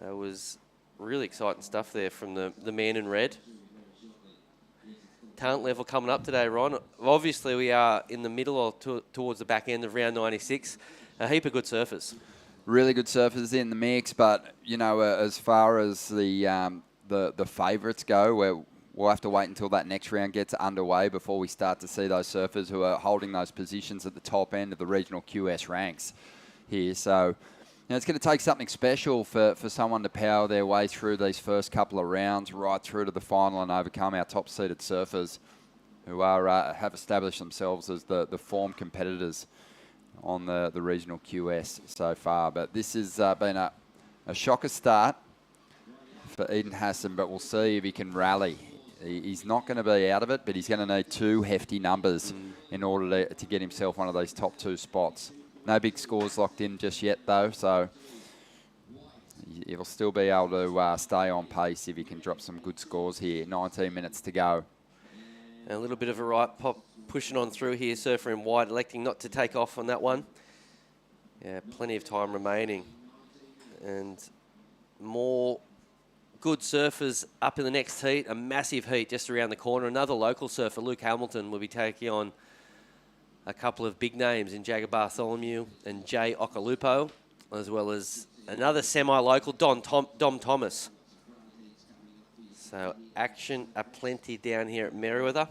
It was really exciting stuff there from the man in red. Talent level coming up today, Ron. Obviously, we are in the middle or towards the back end of round 96. A heap of good surfers. Really good surfers in the mix, but, you know, as far as the favourites go, we'll have to wait until that next round gets underway before we start to see those surfers who are holding those positions at the top end of the regional QS ranks here. So, you know, it's going to take something special for someone to power their way through these first couple of rounds right through to the final and overcome our top-seeded surfers who have established themselves as the form competitors on the regional QS so far. But this has been a shocker start for Eden Hassan, but we'll see if he can rally. He's not going to be out of it, but he's going to need 2 hefty numbers in order to get himself one of those top 2 spots. No big scores locked in just yet, though, so he'll still be able to stay on pace if he can drop some good scores here. 19 minutes to go. A little bit of a right pop pushing on through here. Surfer in white electing not to take off on that one. Yeah, plenty of time remaining. And more good surfers up in the next heat. A massive heat just around the corner. Another local surfer, Luke Hamilton, will be taking on a couple of big names in Jagger Bartholomew and Jay Okalupo, as well as another semi-local, Dom Thomas. So action aplenty down here at Merriweather.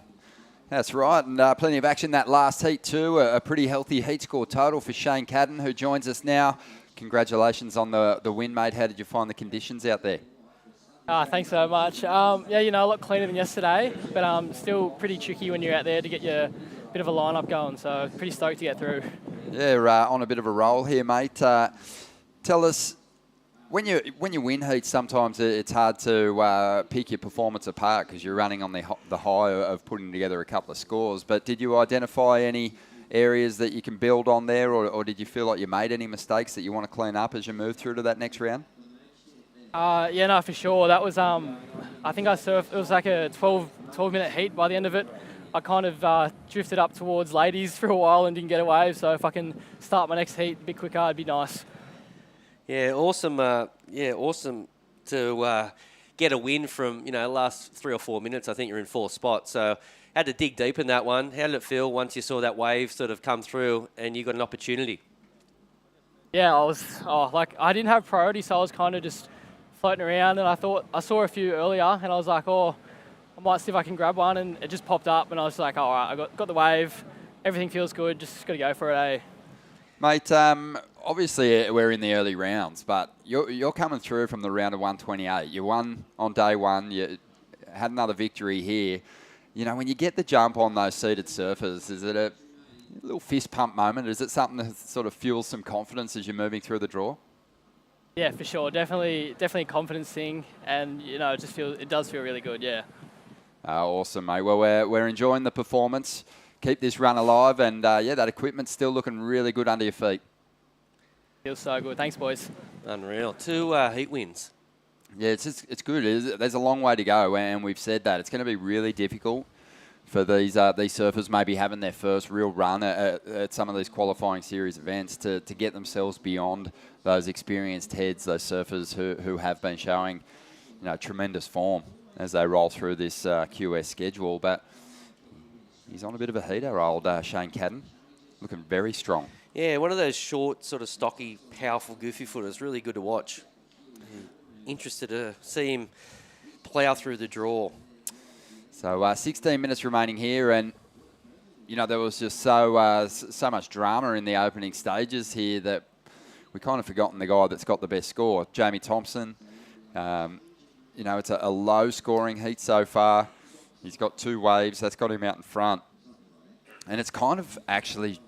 That's right, and plenty of action that last heat too. A pretty healthy heat score total for Shane Cadden, who joins us now. Congratulations on the win, mate. How did you find the conditions out there? Thanks so much. Yeah, you know, a lot cleaner than yesterday, but still pretty tricky when you're out there to get your bit of a lineup going. So pretty stoked to get through. Yeah, on a bit of a roll here, mate. Tell us, when you win heats, sometimes it's hard to pick your performance apart because you're running on the high of putting together a couple of scores. But did you identify any areas that you can build on there, or did you feel like you made any mistakes that you want to clean up as you move through to that next round? Yeah, no, for sure. That was, I think I surfed, it was like a 12-minute heat by the end of it. I kind of drifted up towards ladies for a while and didn't get a wave, so if I can start my next heat a bit quicker, it'd be nice. Yeah, awesome. Awesome to get a win from, you know, last 3 or 4 minutes. I think you're in 4th spot, so had to dig deep in that one. How did it feel once you saw that wave sort of come through and you got an opportunity? Yeah, I didn't have priority, so I was kind of just floating around, and I saw a few earlier, and I was like, I might see if I can grab one, and it just popped up, and I was like, all right, I got the wave, everything feels good, just got to go for it, eh? Mate, obviously we're in the early rounds, but you're coming through from the round of 128. You won on day one, you had another victory here. You know, when you get the jump on those seeded surfers, is it a little fist pump moment? Is it something that sort of fuels some confidence as you're moving through the draw? Yeah, for sure. Definitely a confidence thing, and you know, it does feel really good. Yeah. Awesome, mate. Well, we're enjoying the performance. Keep this run alive, and yeah, that equipment's still looking really good under your feet. Feels so good. Thanks, boys. Unreal. 2 heat wins. Yeah, it's good. There's a long way to go, and we've said that it's going to be really difficult for these surfers maybe having their first real run at some of these qualifying series events to get themselves beyond those experienced heads, those surfers who have been showing, you know, tremendous form as they roll through this QS schedule. But he's on a bit of a heater, old Shane Cadden, looking very strong. Yeah, one of those short, sort of stocky, powerful, goofy footers. Really good to watch. Interested to see him plough through the draw. So 16 minutes remaining here, and you know, there was just so much drama in the opening stages here that we kind of forgotten the guy that's got the best score, Jamie Thompson. You you know, it's a low-scoring heat so far. He's got 2 waves. That's got him out in front. And it's kind of actually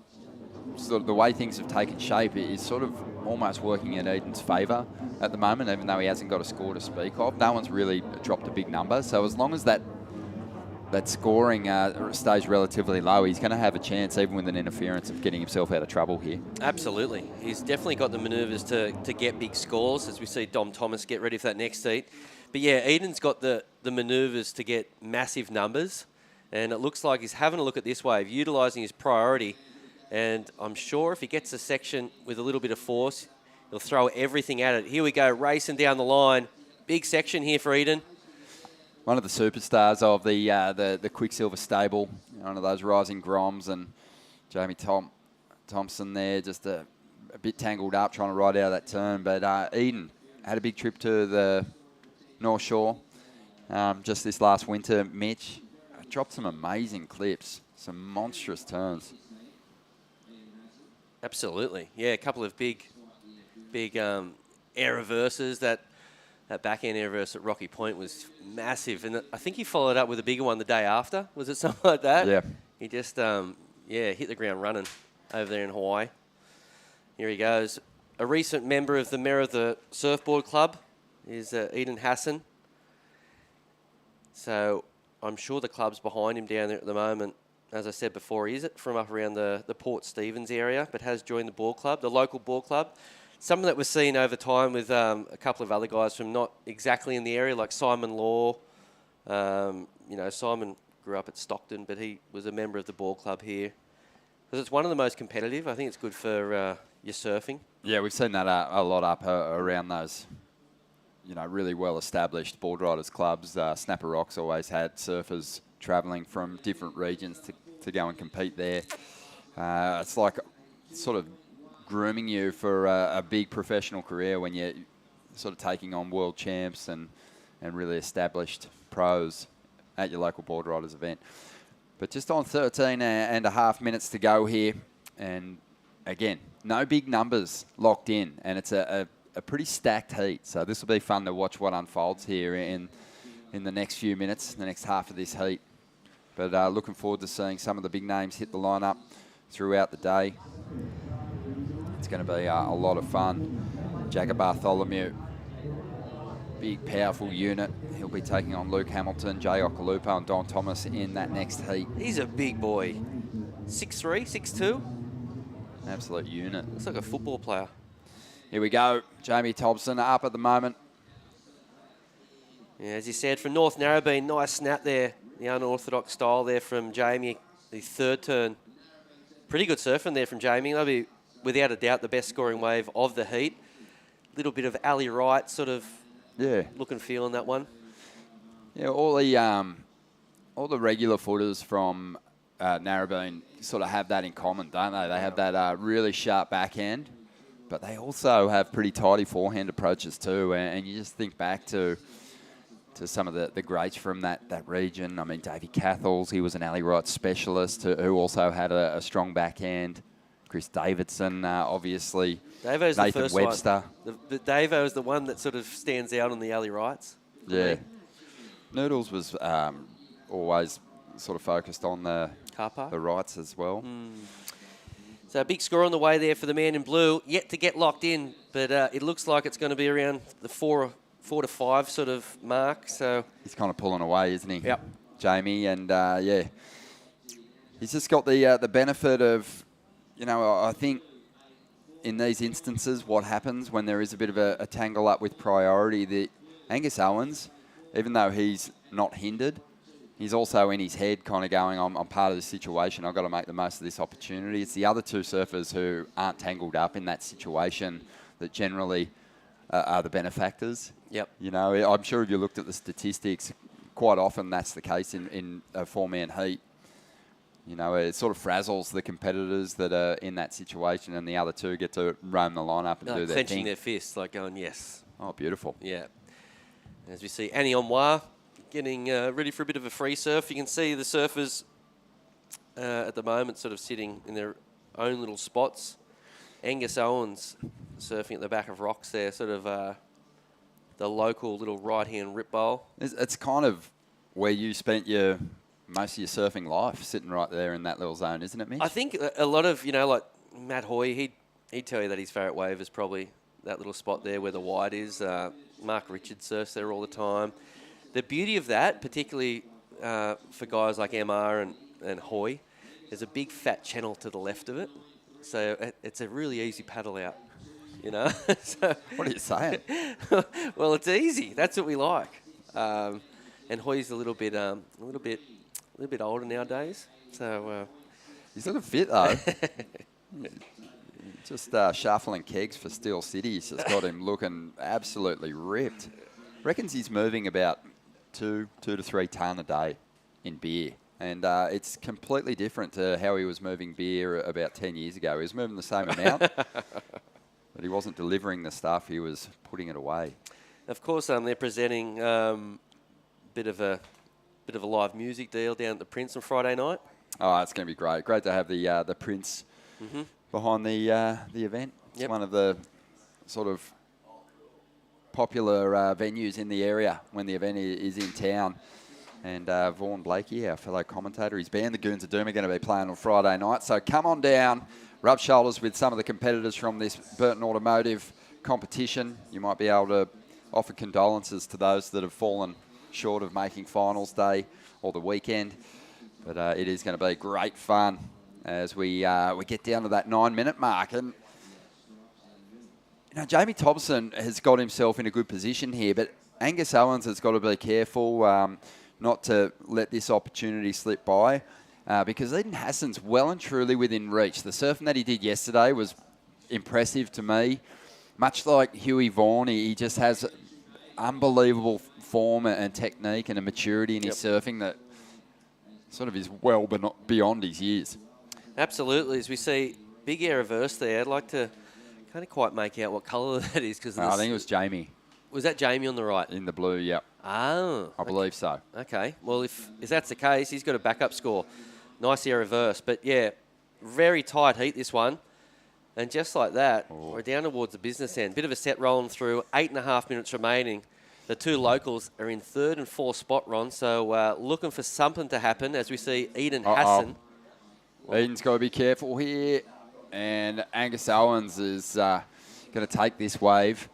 sort of the way things have taken shape is sort of almost working in Eden's favour at the moment, even though he hasn't got a score to speak of. No one's really dropped a big number. So as long as that scoring stays relatively low, he's going to have a chance, even with an interference, of getting himself out of trouble here. Absolutely. He's definitely got the manoeuvres to get big scores, as we see Dom Thomas get ready for that next heat. But yeah, Eden's got the manoeuvres to get massive numbers, and it looks like he's having a look at this wave, utilising his priority, and I'm sure if he gets a section with a little bit of force, he'll throw everything at it. Here we go, racing down the line. Big section here for Eden. One of the superstars of the Quicksilver stable, one of those rising Groms, and Jamie Thompson there, just a bit tangled up trying to ride out of that turn. But Eden had a big trip to the North Shore just this last winter. Mitch dropped some amazing clips, some monstrous turns. Absolutely, yeah, a couple of big air reverses. That back-end air reverse at Rocky Point was massive. And I think he followed up with a bigger one the day after. Was it something like that? Yeah. He just, hit the ground running over there in Hawaii. Here he goes. A recent member of the Mayor of the Surfboard Club is Eden Hassan. So I'm sure the club's behind him down there at the moment. As I said before, he is from up around the Port Stephens area, but has joined the board club, the local board club. Something that we're seeing over time with a couple of other guys from not exactly in the area, like Simon Law. Simon grew up at Stockton, but he was a member of the ball club here. Because it's one of the most competitive. I think it's good for your surfing. Yeah, we've seen that a lot up around those, really well-established board riders clubs. Snapper Rocks always had surfers travelling from different regions to go and compete there. It's like sort of grooming you for a big professional career when you're sort of taking on world champs and really established pros at your local board riders event. But just on 13 and a half minutes to go here, and again, no big numbers locked in, and it's a pretty stacked heat. So this will be fun to watch what unfolds here in the next few minutes, the next half of this heat. But looking forward to seeing some of the big names hit the lineup throughout the day. It's going to be a lot of fun. Jagger Bartholomew, big, powerful unit. He'll be taking on Luke Hamilton, Jay Okalupo, and Don Thomas in that next heat. He's a big boy. 6'3", 6'2". Absolute unit. Looks like a football player. Here we go. Jamie Thompson up at the moment. Yeah, as you said, from North Narrabeen, nice snap there. The unorthodox style there from Jamie, the third turn. Pretty good surfing there from Jamie. That'll be, without a doubt, the best scoring wave of the heat. Little bit of alley right sort of look and feel in that one. Yeah, all the regular footers from Narrabeen sort of have that in common, don't they? They have that really sharp backhand, but they also have pretty tidy forehand approaches too. And you just think back to some of the greats from that region. I mean, Davey Cathles, he was an alley right specialist who also had a strong backhand. Chris Davidson, obviously. Davo's Nathan the first Webster. one. The Davo is the one that sort of stands out on the alley rights. Yeah. Noodles was always sort of focused on the rights as well. So a big score on the way there for the man in blue. Yet to get locked in, but it looks like it's going to be around the 4 to 5 sort of mark. So he's kind of pulling away, isn't he? Yep. Jamie, and he's just got the benefit of, I think in these instances, what happens when there is a bit of a tangle up with priority, that Angus Owens, even though he's not hindered, he's also in his head kind of going, I'm part of this situation. I've got to make the most of this opportunity. It's the other two surfers who aren't tangled up in that situation that generally are the benefactors. Yep. I'm sure if you looked at the statistics, quite often that's the case in a four-man heat. It sort of frazzles the competitors that are in that situation, and the other two get to roam the lineup and do their thing. Clenching their fists, like going, yes. Oh, beautiful. Yeah. As we see Annie Onwa getting ready for a bit of a free surf. You can see the surfers at the moment sort of sitting in their own little spots. Angus Owens surfing at the back of rocks there, sort of the the local little right-hand rip bowl. It's kind of where you spent most of your surfing life, sitting right there in that little zone, isn't it, Mitch? I think a lot of, like Matt Hoy, he'd tell you that his favourite wave is probably that little spot there where the wide is. Mark Richards surfs there all the time. The beauty of that, particularly for guys like MR and Hoy, there's a big fat channel to the left of it. So it's a really easy paddle out, So, what are you saying? Well, it's easy. That's what we like. And Hoy's a little bit older nowadays. So he's looking fit though. Just shuffling kegs for Steel City. He's just got him looking absolutely ripped. Reckons he's moving about 2 to 3 tonne a day in beer. And it's completely different to how he was moving beer about 10 years ago. He was moving the same amount, but he wasn't delivering the stuff. He was putting it away. Of course, they're presenting bit of a live music deal down at the Prince on Friday night. Oh, it's going to be great. Great to have the Prince behind the event. It's one of the sort of popular venues in the area when the event is in town. And Vaughan Blakey, our fellow commentator, his band, the Goons of Doom, are going to be playing on Friday night. So come on down, rub shoulders with some of the competitors from this Burton Automotive competition. You might be able to offer condolences to those that have fallen short of making finals day or the weekend. But it is going to be great fun as we get down to that 9-minute mark. And Jamie Thompson has got himself in a good position here, but Angus Owens has got to be careful not to let this opportunity slip by because Eden Hassan's well and truly within reach. The surfing that he did yesterday was impressive to me. Much like Huey Vaughan, he just has unbelievable form and technique and a maturity in his surfing that sort of is well beyond his years. Absolutely. As we see big air reverse there, I'd like to can't quite make out what colour that is. Cause I think it was Jamie. Was that Jamie on the right? In the blue, yep. Oh. I believe so. Okay. Well, if that's the case, he's got a backup score. Nice air reverse. But, yeah, very tight heat, this one. And just like that, we're down towards the business end. Bit of a set rolling through. 8.5 minutes remaining. The two locals are in 3rd and 4th spot, Ron. So looking for something to happen as we see Eden Hassan. Eden's got to be careful here. And Angus Owens is going to take this wave.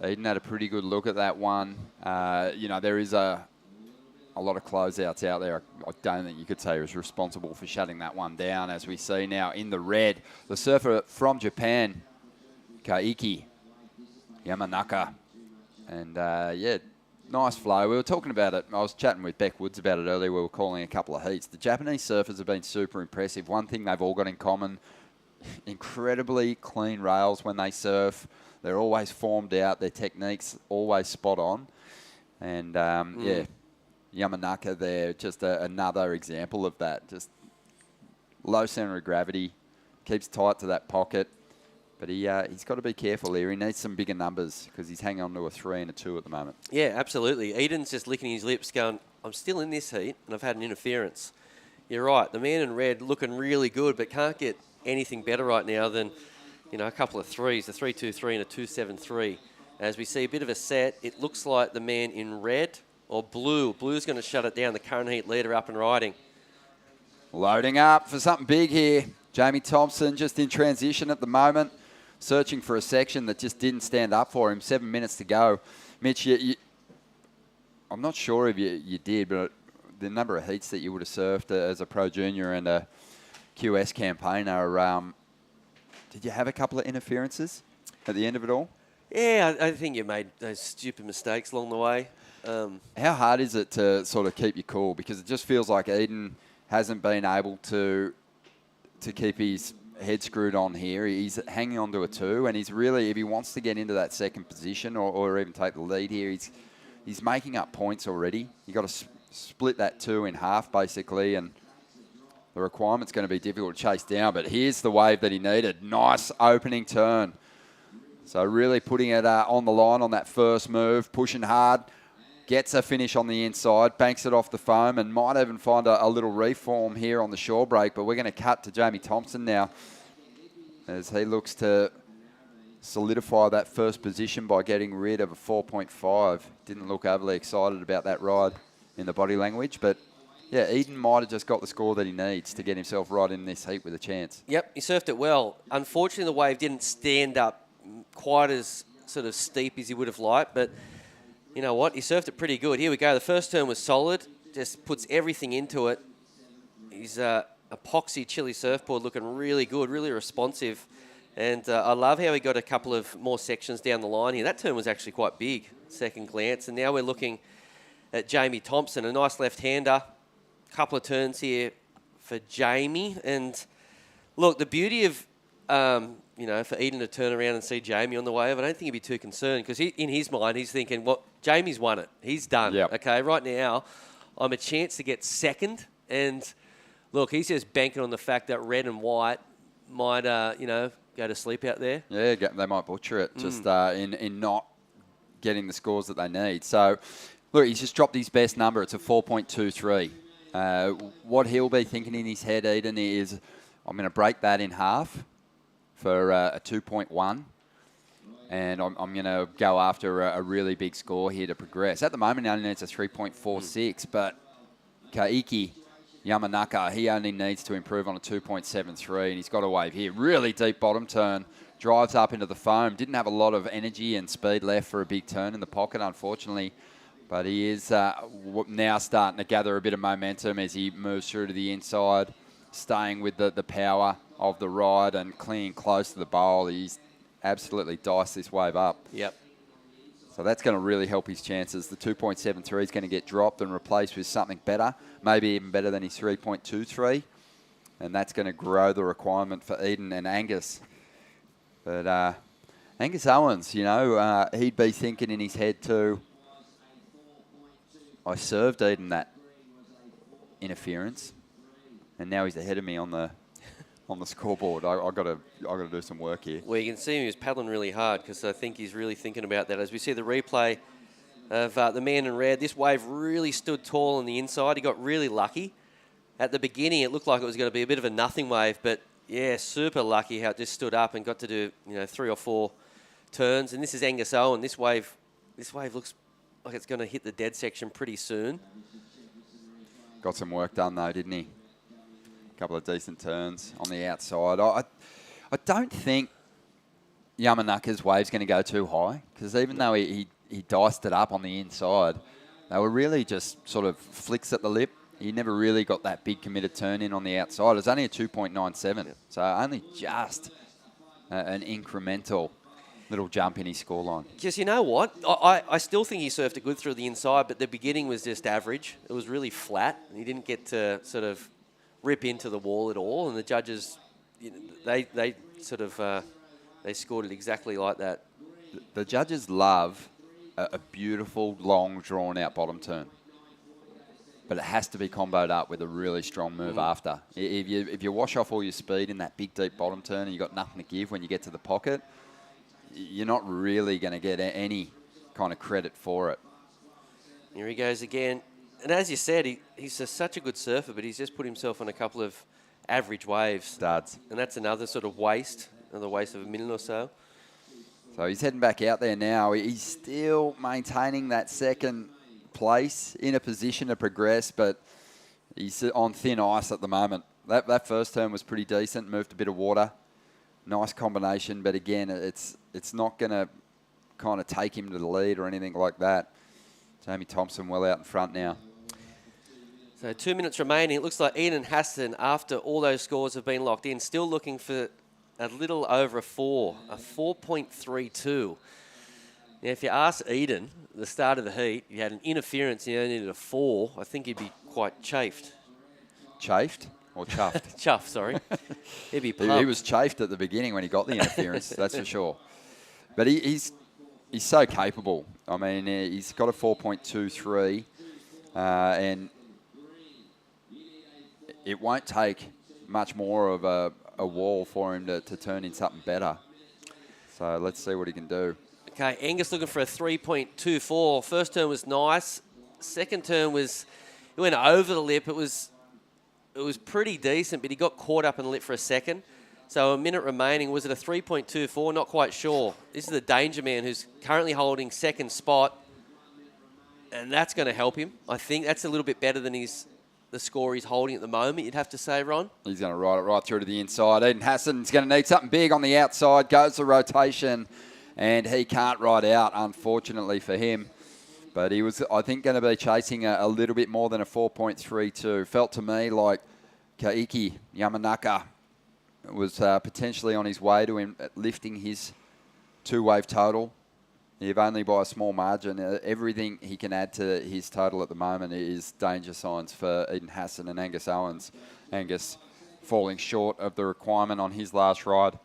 Eden had a pretty good look at that one. There is a lot of closeouts out there. I don't think you could say he was responsible for shutting that one down, as we see now in the red. The surfer from Japan, Kaiki Yamanaka. And, nice flow. We were talking about it. I was chatting with Beck Woods about it earlier. We were calling a couple of heats. The Japanese surfers have been super impressive. One thing they've all got in common, incredibly clean rails when they surf. They're always formed out. Their technique's always spot on. And, Yamanaka there, just another example of that. Just low centre of gravity, keeps tight to that pocket. But he's got to be careful here. He needs some bigger numbers because he's hanging on to a 3 and a 2 at the moment. Yeah, absolutely. Eden's just licking his lips going, I'm still in this heat and I've had an interference. You're right. The man in red looking really good but can't get anything better right now than a couple of threes, a 3-2-3 and a 2-7-3. As we see a bit of a set, it looks like the man in red or blue. Blue's going to shut it down. The current heat leader up and riding. Loading up for something big here. Jamie Thompson just in transition at the moment, searching for a section that just didn't stand up for him. 7 minutes to go. Mitch, I'm not sure if you did, but the number of heats that you would have surfed as a pro junior and a QS campaigner, did you have a couple of interferences at the end of it all? Yeah, I think you made those stupid mistakes along the way. How hard is it to sort of keep you cool? Because it just feels like Eden hasn't been able to keep his head screwed on here. He's hanging on to a 2, and he's really, if he wants to get into that second position or even take the lead here, he's making up points already. You've got to split that 2 in half, basically, and the requirement's going to be difficult to chase down, but here's the wave that he needed. Nice opening turn. So really putting it on the line on that first move, pushing hard, gets a finish on the inside, banks it off the foam, and might even find a little reform here on the shore break. But we're going to cut to Jamie Thompson now as he looks to solidify that first position by getting rid of a 4.5. Didn't look overly excited about that ride in the body language, but yeah, Eden might have just got the score that he needs to get himself right in this heat with a chance. Yep, he surfed it well. Unfortunately, the wave didn't stand up quite as sort of steep as he would have liked, but you know what? He surfed it pretty good. Here we go. The first turn was solid, just puts everything into it. He's epoxy chili surfboard looking really good, really responsive. And I love how he got a couple of more sections down the line here. That turn was actually quite big, second glance. And now we're looking at Jamie Thompson, a nice left-hander. Couple of turns here for Jamie. And look, the beauty of, for Eden to turn around and see Jamie on the wave, I don't think he'd be too concerned because in his mind, he's thinking, well, Jamie's won it. He's done. Yep. Okay, right now, I'm a chance to get second. And look, he's just banking on the fact that red and white might, go to sleep out there. Yeah, they might butcher it just in not getting the scores that they need. So, look, he's just dropped his best number. It's a 4.23. What he'll be thinking in his head, Eden, is I'm going to break that in half for a 2.1. And I'm going to go after a really big score here to progress. At the moment, he only needs a 3.46, but Kaiki Yamanaka, he only needs to improve on a 2.73, and he's got a wave here. Really deep bottom turn, drives up into the foam. Didn't have a lot of energy and speed left for a big turn in the pocket, unfortunately. But he is now starting to gather a bit of momentum as he moves through to the inside, staying with the power of the ride and clinging close to the bowl. He's absolutely diced this wave up. Yep. So that's going to really help his chances. The 2.73 is going to get dropped and replaced with something better, maybe even better than his 3.23. And that's going to grow the requirement for Eden and Angus. But Angus Owens, he'd be thinking in his head too, I served Eden that interference, and now he's ahead of me on the scoreboard. I got to do some work here. Well, you can see him, he's paddling really hard because I think he's really thinking about that. As we see the replay of the man in red, this wave really stood tall on the inside. He got really lucky. At the beginning, it looked like it was going to be a bit of a nothing wave, but yeah, super lucky how it just stood up and got to do 3 or 4 turns. And this is Angus Owen. This wave looks like it's going to hit the dead section pretty soon. Got some work done though, didn't he? Couple of decent turns on the outside. I don't think Yamanaka's wave's going to go too high because even though he diced it up on the inside, they were really just sort of flicks at the lip. He never really got that big committed turn in on the outside. It was only a 2.97, so only just an incremental little jump in his scoreline. Because you know what? I still think he surfed it good through the inside, but the beginning was just average. It was really flat, and he didn't get to sort of rip into the wall at all, and the judges, they scored it exactly like that. The judges love a beautiful, long, drawn-out bottom turn, but it has to be comboed up with a really strong move after. If you wash off all your speed in that big, deep bottom turn and you've got nothing to give when you get to the pocket, you're not really going to get any kind of credit for it. Here he goes again. And as you said, he's just such a good surfer, but he's just put himself on a couple of average waves. Duds. And that's another sort of another waste of a minute or so. So he's heading back out there now. He's still maintaining that second place in a position to progress, but he's on thin ice at the moment. That first turn was pretty decent, moved a bit of water. Nice combination, but again, it's not going to kind of take him to the lead or anything like that. Jamie Thompson well out in front now. So 2 minutes remaining. It looks like Eden Hassan, after all those scores have been locked in, still looking for a little over a 4, a 4.32. Now, if you ask Eden at the start of the heat, you had an interference and you only needed a 4, I think he'd be quite chafed. Chafed or chuffed? Chuffed, sorry. He'd be pumped. He was chafed at the beginning when he got the interference, that's for sure. But he's so capable. I mean, he's got a 4.23 and it won't take much more of a wall for him to turn in something better. So let's see what he can do. Okay, Angus looking for a 3.24. First turn was nice. Second turn it went over the lip. It was pretty decent, but he got caught up in the lip for a second. So a minute remaining. Was it a 3.24? Not quite sure. This is the danger man who's currently holding second spot. And that's going to help him. I think that's a little bit better than the score he's holding at the moment, you'd have to say, Ron. He's going to ride it right through to the inside. Eden Hassan's going to need something big on the outside. Goes the rotation, and he can't ride out, unfortunately for him. But he was, I think, going to be chasing a little bit more than a 4.32. Felt to me like Kaiki Yamanaka was potentially on his way to him lifting his two-wave total, if only by a small margin. Everything he can add to his total at the moment is danger signs for Eden Hassan and Angus Owens. Angus falling short of the requirement on his last ride.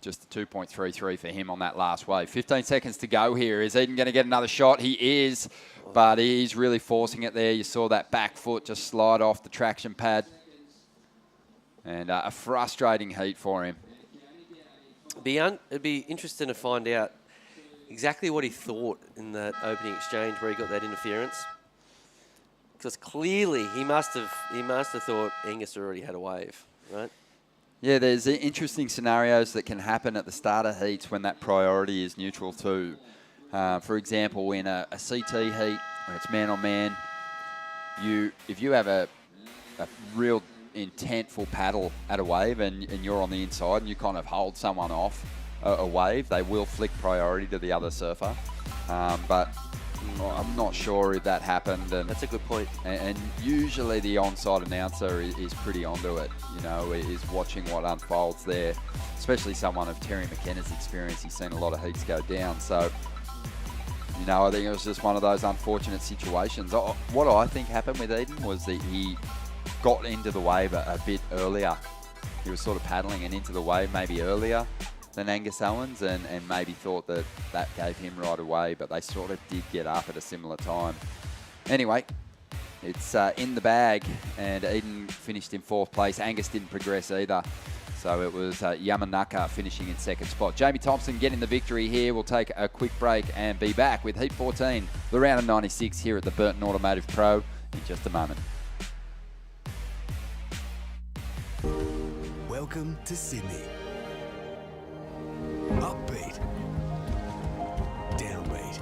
Just a 2.33 for him on that last wave. 15 seconds to go here. Is Eden going to get another shot? He is, but he's really forcing it there. You saw that back foot just slide off the traction pad. And a frustrating heat for him. It'd be interesting to find out exactly what he thought in that opening exchange where he got that interference. Because clearly he must have thought Angus already had a wave, right? Yeah, there's interesting scenarios that can happen at the start of heats when that priority is neutral too. For example, in a CT heat, when it's man-on-man, if you have a real intentful paddle at a wave and you're on the inside and you kind of hold someone off a wave, they will flick priority to the other surfer. But I'm not sure if that happened. And that's a good point. And usually the on-site announcer is pretty onto it, is watching what unfolds there, especially someone of Terry McKenna's experience. He's seen a lot of heats go down. So, I think it was just one of those unfortunate situations. What I think happened with Eden was that he got into the wave a bit earlier. He was sort of paddling and into the wave maybe earlier than Angus Owens and maybe thought that gave him right away, but they sort of did get up at a similar time. Anyway, it's in the bag, and Eden finished in 4th place. Angus didn't progress either, so it was Yamanaka finishing in 2nd spot. Jamie Thompson getting the victory here. We'll take a quick break and be back with Heat 14, the round of 96 here at the Burton Automotive Pro in just a moment. Welcome to Sydney. Upbeat. Downbeat.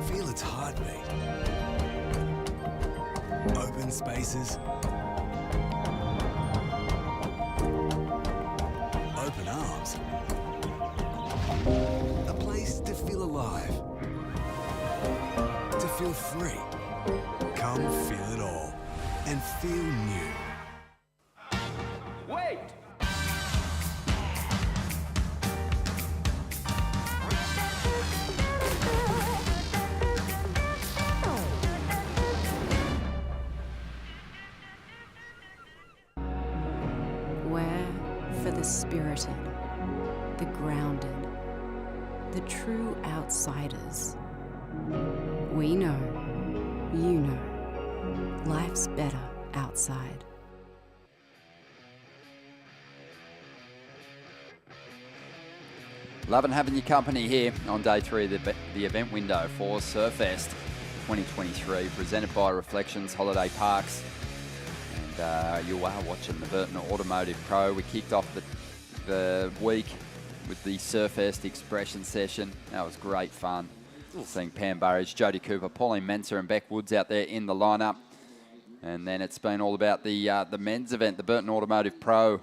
Feel its heartbeat. Open spaces. Open arms. A place to feel alive. To feel free. Come feel it all and feel new. Wait! Where for the spirited, the grounded, the true outsiders. We know, you know, life's better outside. Loving having your company here on day 3 of the event window for Surfest 2023, presented by Reflections Holiday Parks. And you are watching the Burton Automotive Pro. We kicked off the week with the Surfest expression session. That was great fun. Seeing Pam Burridge, Jodie Cooper, Pauline Mensah and Beck Woods out there in the lineup. And then it's been all about the men's event, the Burton Automotive Pro.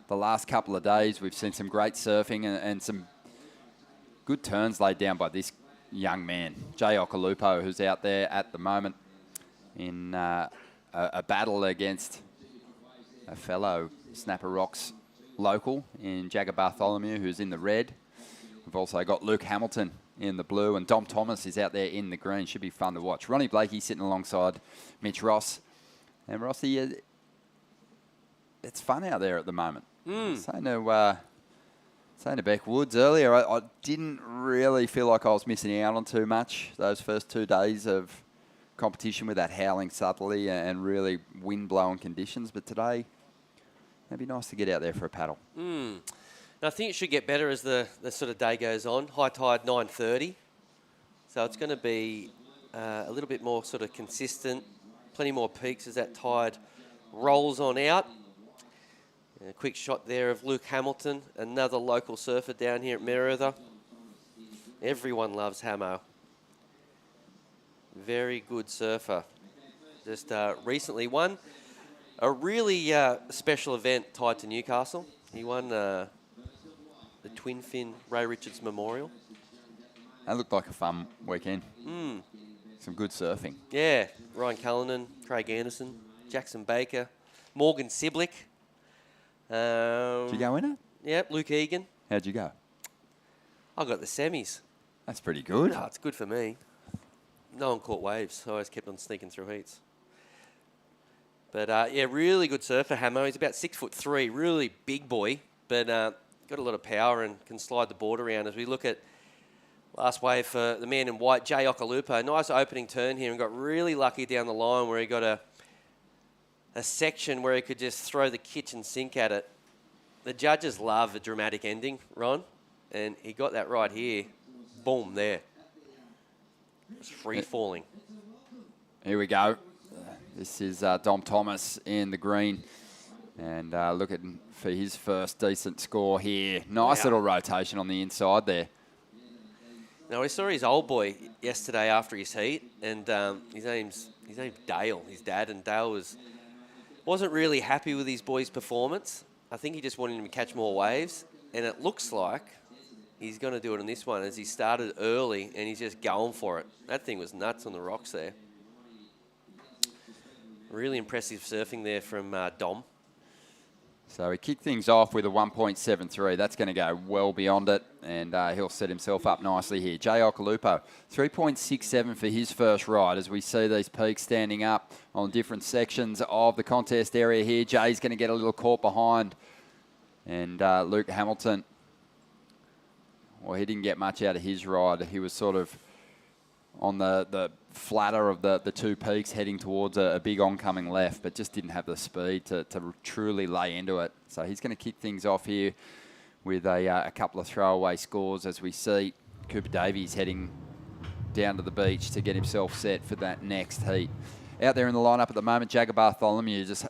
The last couple of days, we've seen some great surfing and some good turns laid down by this young man, Jay Okalupo, who's out there at the moment in a battle against a fellow Snapper Rocks local in Jagger Bartholomew, who's in the red. We've also got Luke Hamilton in the blue, and Dom Thomas is out there in the green. Should be fun to watch. Ronnie Blakey sitting alongside Mitch Ross. And Rossi, it's fun out there at the moment. Saying to Beck Woods earlier, I didn't really feel like I was missing out on too much those first 2 days of competition with that howling southerly and really wind-blowing conditions. But today, it'd be nice to get out there for a paddle. And I think it should get better as the sort of day goes on. High tide 9:30, so it's going to be a little bit more sort of consistent. Plenty more peaks as that tide rolls on out. A quick shot there of Luke Hamilton, another local surfer down here at Merewether. Everyone loves Hamo. Very good surfer. Just recently won a really special event tied to Newcastle. He won the Twin Fin Ray Richards Memorial. That looked like a fun weekend. Some good surfing. Yeah, Ryan Cullinan, Craig Anderson, Jackson Baker, Morgan Siblick. Did you go in it? Yep, Luke Egan. How'd you go? I got the semis. That's pretty good. Oh, it's good for me. No one caught waves, so I always kept on sneaking through heats. But yeah, really good surfer, Hamo. He's about 6'3", really big boy, but got a lot of power and can slide the board around. As we look at last wave for the man in white, Jay Okalupo. Nice opening turn here and got really lucky down the line where he got a section where he could just throw the kitchen sink at it. The judges love a dramatic ending, Ron, and he got that right here. Boom, there. It's free falling. Here we go. This is Dom Thomas in the green. And looking for his first decent score here. Nice little rotation on the inside there. Now, we saw his old boy yesterday after his heat, and his name's Dale, his dad, and Dale wasn't really happy with his boy's performance. I think he just wanted him to catch more waves, and it looks like he's going to do it on this one as he started early, and he's just going for it. That thing was nuts on the rocks there. Really impressive surfing there from Dom. So he kicked things off with a 1.73. That's going to go well beyond it, and he'll set himself up nicely here. Jay Okalupo, 3.67 for his first ride as we see these peaks standing up on different sections of the contest area here. Jay's going to get a little caught behind, and Luke Hamilton, well, he didn't get much out of his ride. He was sort of on the flatter of the two peaks heading towards a big oncoming left, but just didn't have the speed to truly lay into it. So he's going to kick things off here with a couple of throwaway scores as we see Cooper Davies heading down to the beach to get himself set for that next heat. Out there in the lineup at the moment, Jagger Bartholomew just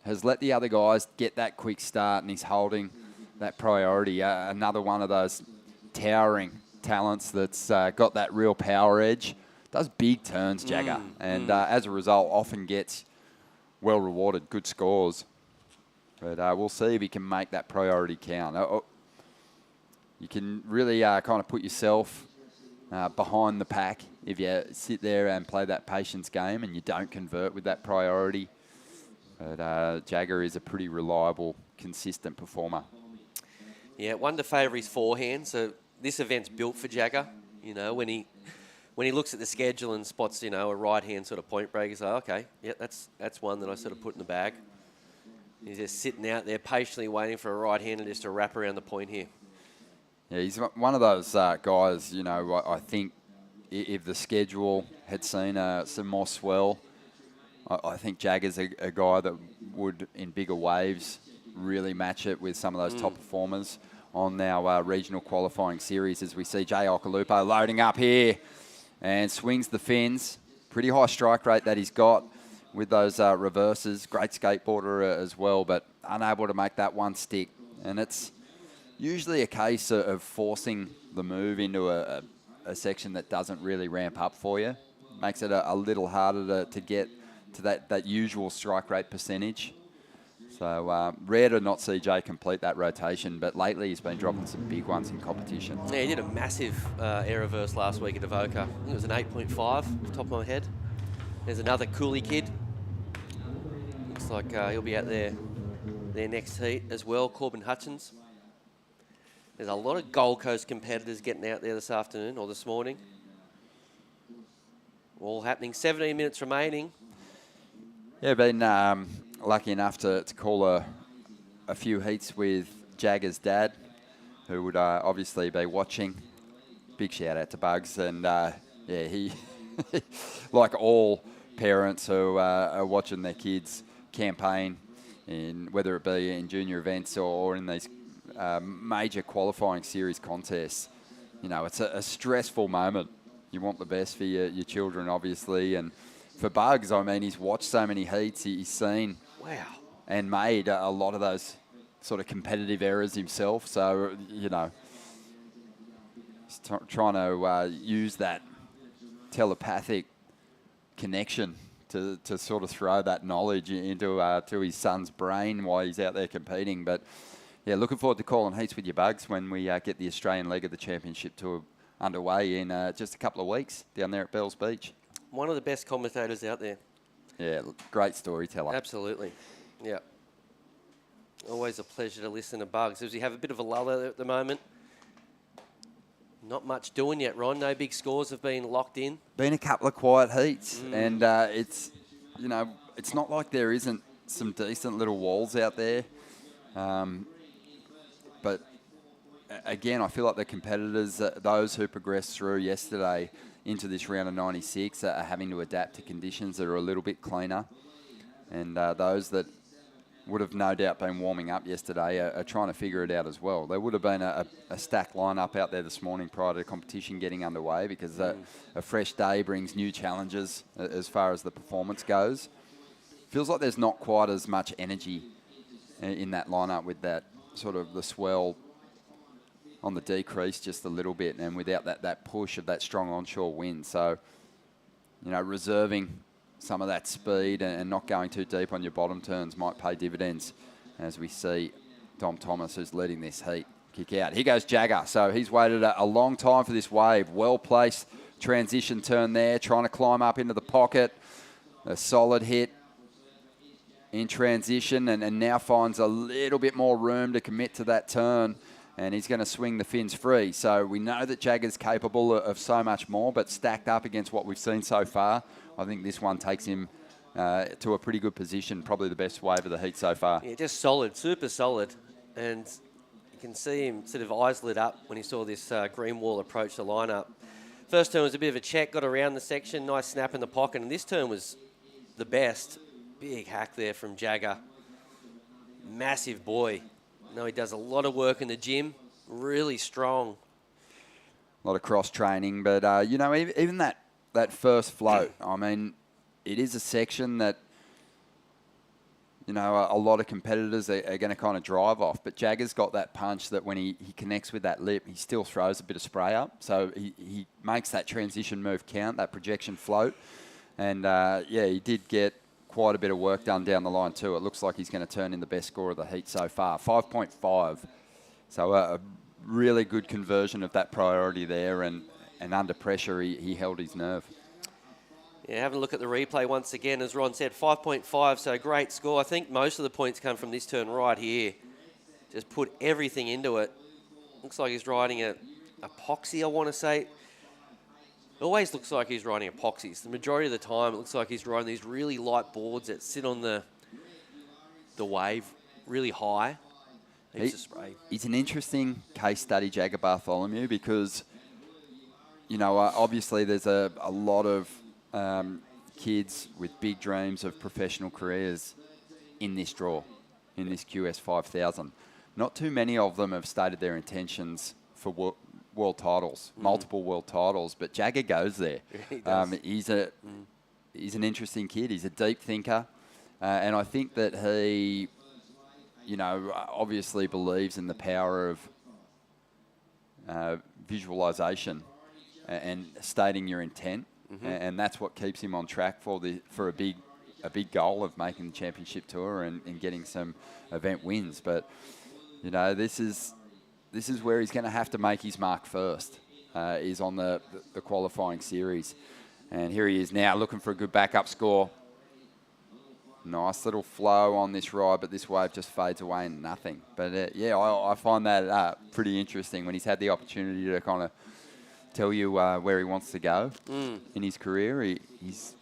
has let the other guys get that quick start, and he's holding that priority. Another one of those towering talents that's got that real power edge. Does big turns, Jagger, and as a result often gets well rewarded, good scores. But we'll see if he can make that priority count. You can really kind of put yourself behind the pack if you sit there and play that patience game and you don't convert with that priority. But Jagger is a pretty reliable, consistent performer. Yeah, one to favour his forehand. So this event's built for Jagger. You know, when he looks at the schedule and spots, you know, a right-hand sort of point break, he's like, okay, yeah, that's one that I sort of put in the bag. He's just sitting out there patiently waiting for a right-hander just to wrap around the point here. Yeah, he's one of those guys, you know, I think if the schedule had seen some more swell, I think Jagger's a guy that would, in bigger waves, really match it with some of those top performers on our regional qualifying series as we see Jay Okalupo loading up here and swings the fins. Pretty high strike rate that he's got with those reverses. Great skateboarder as well, but unable to make that one stick. And it's usually a case of forcing the move into a section that doesn't really ramp up for you. Makes it a little harder to get to that usual strike rate percentage. So rare to not see Jay complete that rotation, but lately he's been dropping some big ones in competition. Yeah, he did a massive air reverse last week at Avoca. I think it was an 8.5 off the top of my head. There's another Cooley kid. Looks like he'll be out there next heat as well, Corbin Hutchins. There's a lot of Gold Coast competitors getting out there this afternoon or this morning. All happening, 17 minutes remaining. Yeah, been lucky enough to call a few heats with Jagger's dad, who would obviously be watching. Big shout out to Bugs, and yeah, he, like all parents who are watching their kids campaign, whether it be in junior events or in these major qualifying series contests, you know, it's a stressful moment. You want the best for your children, obviously, and for Bugs, I mean, he's watched so many heats, he's seen and made a lot of those sort of competitive errors himself. So, you know, he's trying to use that telepathic connection to sort of throw that knowledge into to his son's brain while he's out there competing. But, yeah, looking forward to calling heats with your bugs when we get the Australian leg of the championship tour underway in just a couple of weeks down there at Bells Beach. One of the best commentators out there. Yeah, great storyteller. Absolutely. Yeah. Always a pleasure to listen to Bugs. Does he have a bit of a lull at the moment? Not much doing yet, Ron. No big scores have been locked in. Been a couple of quiet heats, and it's, you know, it's not like there isn't some decent little walls out there. But again, I feel like the competitors, those who progressed through yesterday into this round of 96, are having to adapt to conditions that are a little bit cleaner. And those that would have no doubt been warming up yesterday are trying to figure it out as well. There would have been a stacked lineup out there this morning prior to the competition getting underway, because a fresh day brings new challenges as far as the performance goes. Feels like there's not quite as much energy in that lineup, with that sort of the swell on the decrease just a little bit, and without that push of that strong onshore wind. So, you know, reserving some of that speed and not going too deep on your bottom turns might pay dividends, as we see Dom Thomas, who's leading this heat, kick out. Here goes Jagger. So he's waited a long time for this wave. Well-placed transition turn there, trying to climb up into the pocket. A solid hit in transition, and now finds a little bit more room to commit to that turn, and he's going to swing the fins free. So we know that Jagger's capable of so much more, but stacked up against what we've seen so far, I think this one takes him to a pretty good position, probably the best wave of the heat so far. Yeah, just solid, super solid. And you can see him sort of eyes lit up when he saw this green wall approach the lineup. First turn was a bit of a check, got around the section, nice snap in the pocket, and this turn was the best. Big hack there from Jagger. Massive boy. No, he does a lot of work in the gym, really strong. A lot of cross training, but you know, even that first float, I mean, it is a section that, you know, a lot of competitors are going to kind of drive off, but Jagger's got that punch that when he connects with that lip, he still throws a bit of spray up. So he makes that transition move count, that projection float. And yeah, he did get quite a bit of work done down the line too. It looks like he's going to turn in the best score of the heat so far, 5.5. So a really good conversion of that priority there, and under pressure he held his nerve. Yeah, having a look at the replay once again, as Ron said, 5.5, so great score. I think most of the points come from this turn right here. Just put everything into it. Looks like he's riding a epoxy, I want to say. It always looks like he's riding epoxies. The majority of the time, it looks like he's riding these really light boards that sit on the wave really high. Heaps of spray. He's an interesting case study, Jagger Bartholomew, because, you know, obviously there's a lot of kids with big dreams of professional careers in this draw, in this QS 5000. Not too many of them have stated their intentions for world titles, multiple world titles, but Jagger goes there. He does. He's an interesting kid. He's a deep thinker, and I think that he, you know, obviously believes in the power of visualization and stating your intent, and that's what keeps him on track for a big goal of making the championship tour and getting some event wins. But you know, this is where he's going to have to make his mark first, is on the qualifying series. And here he is now looking for a good backup score. Nice little flow on this ride, but this wave just fades away and nothing. But yeah, I find that pretty interesting when he's had the opportunity to kind of tell you where he wants to go in his career. He's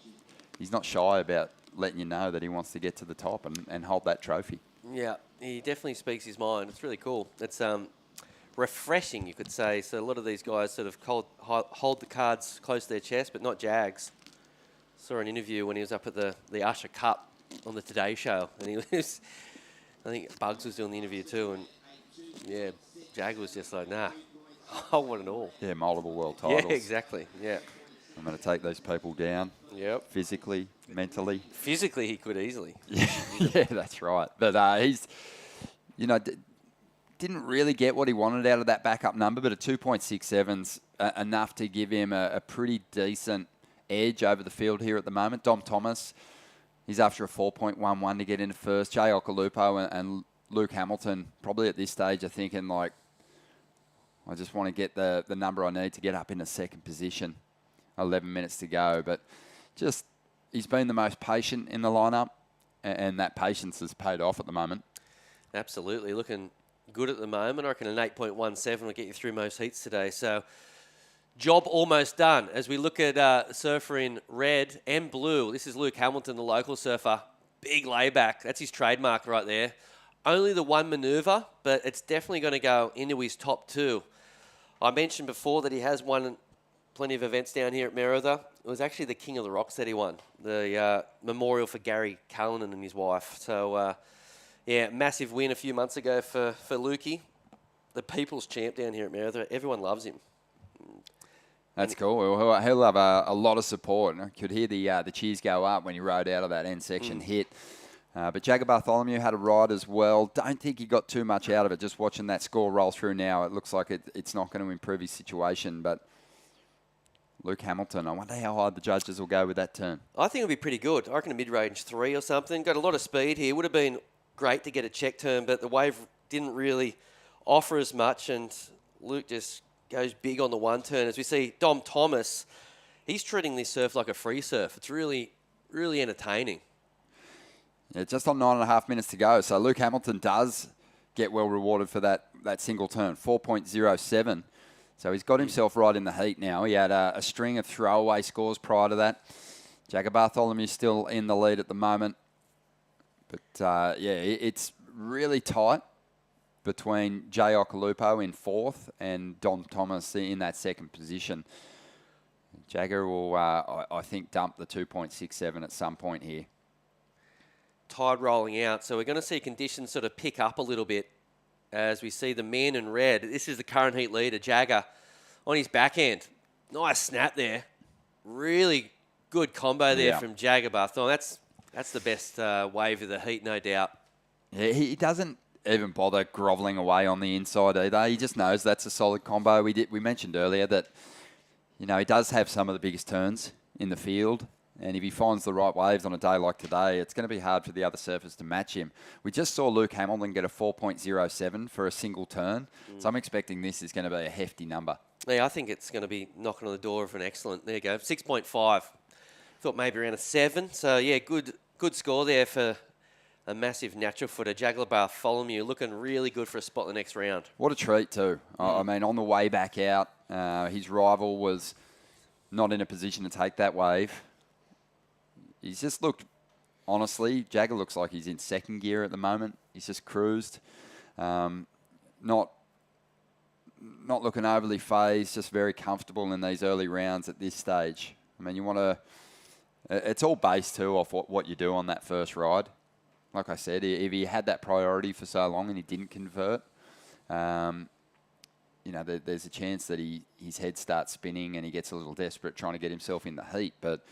not shy about letting you know that he wants to get to the top and hold that trophy. Yeah, he definitely speaks his mind. It's really cool. It's refreshing, you could say. So a lot of these guys sort of hold the cards close to their chest, but not Jags. Saw an interview when he was up at the Usher Cup on the Today Show, and he was, I think Bugs was doing the interview too, and yeah, Jag was just like, nah, I want it all. Yeah, multiple world titles. Yeah, exactly. Yeah. I'm going to take these people down. Yep. Physically, mentally. Physically, he could easily. Yeah, that's right. But he's, didn't really get what he wanted out of that backup number, but a 2.67's enough to give him a pretty decent edge over the field here at the moment. Dom Thomas, he's after a 4.11 to get into first. Jay Okalupo and Luke Hamilton, probably at this stage, are thinking like, I just want to get the number I need to get up in the second position. 11 minutes to go, but just he's been the most patient in the lineup, and that patience has paid off at the moment. Absolutely, looking good at the moment. I reckon an 8.17 will get you through most heats today. So, job almost done. As we look at surfer in red and blue, this is Luke Hamilton, the local surfer. Big layback. That's his trademark right there. Only the one manoeuvre, but it's definitely going to go into his top two. I mentioned before that he has won plenty of events down here at Merida. It was actually the King of the Rocks that he won, the memorial for Gary Callanan and his wife. So, yeah, massive win a few months ago for Lukey, the people's champ down here at Merida. Everyone loves him. That's cool. He'll have a lot of support. I could hear the cheers go up when he rode out of that end section hit. But Jagger Bartholomew had a ride as well. Don't think he got too much out of it. Just watching that score roll through now, it looks like it's not going to improve his situation. But Luke Hamilton, I wonder how high the judges will go with that turn. I think it'll be pretty good. I reckon a mid-range 3 or something. Got a lot of speed here. Would have been great to get a check turn, but the wave didn't really offer as much, and Luke just goes big on the one turn. As we see Dom Thomas, he's treating this surf like a free surf. It's really, really entertaining. Yeah, just on 9.5 minutes to go. So Luke Hamilton does get well rewarded for that single turn, 4.07. So he's got himself right in the heat now. He had a string of throwaway scores prior to that. Jagger Bartholomew's still in the lead at the moment. But, yeah, it's really tight between Jay Okalupo in fourth and Dom Thomas in that second position. Jagger will, I think, dump the 2.67 at some point here. Tide rolling out, so we're going to see conditions sort of pick up a little bit as we see the man in red. This is the current heat leader, Jagger, on his backhand. Nice snap there. Really good combo there from Jagger Bartholomew. That's the best wave of the heat, no doubt. Yeah, he doesn't even bother grovelling away on the inside either. He just knows that's a solid combo. We mentioned earlier that, he does have some of the biggest turns in the field. And if he finds the right waves on a day like today, it's going to be hard for the other surfers to match him. We just saw Luke Hamilton get a 4.07 for a single turn. So I'm expecting this is going to be a hefty number. Yeah, I think it's going to be knocking on the door of an excellent. There you go, 6.5. Thought maybe around a 7. So, yeah, good score there for a massive natural footer. Jagger Bartholomew looking really good for a spot in the next round. What a treat, too. I mean, on the way back out, his rival was not in a position to take that wave. He's just looked, honestly, Jagger looks like he's in second gear at the moment. He's just cruised. Not looking overly phased, just very comfortable in these early rounds at this stage. I mean, you want to... It's all based, too, off what you do on that first ride. Like I said, if he had that priority for so long and he didn't convert, there's a chance that his head starts spinning and he gets a little desperate trying to get himself in the heat. But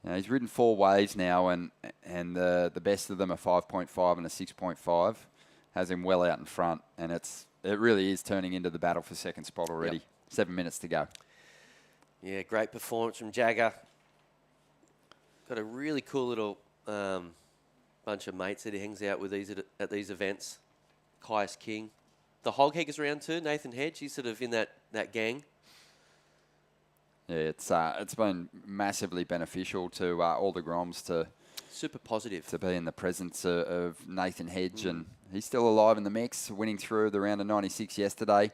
he's ridden 4 waves now, and the best of them are 5.5 and a 6.5. Has him well out in front, and it really is turning into the battle for second spot already. Yep. 7 minutes to go. Yeah, great performance from Jagger. Got a really cool little bunch of mates that he hangs out with at these events. Caius King. The Hog Heggers around too, Nathan Hedge. He's sort of in that gang. Yeah, it's been massively beneficial to all the Groms to... Super positive. To be in the presence of Nathan Hedge, and he's still alive in the mix, winning through the round of 96 yesterday.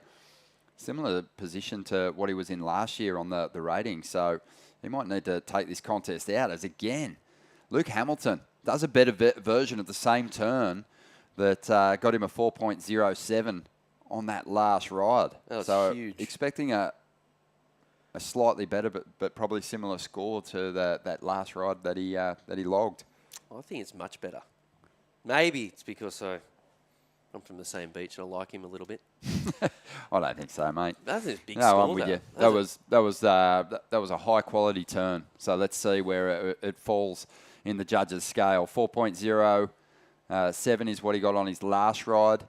Similar position to what he was in last year on the rating, so he might need to take this contest out as, again, Luke Hamilton does a better version of the same turn that got him a 4.07 on that last ride. That was huge. Expecting a slightly better but probably similar score to that last ride that he logged. I think it's much better. Maybe it's because I'm from the same beach and I like him a little bit. I don't think so, mate. That's a big no, score, I'm with you. That was a high quality turn. So let's see where it falls in the judges' scale. 4.0 7 is what he got on his last ride.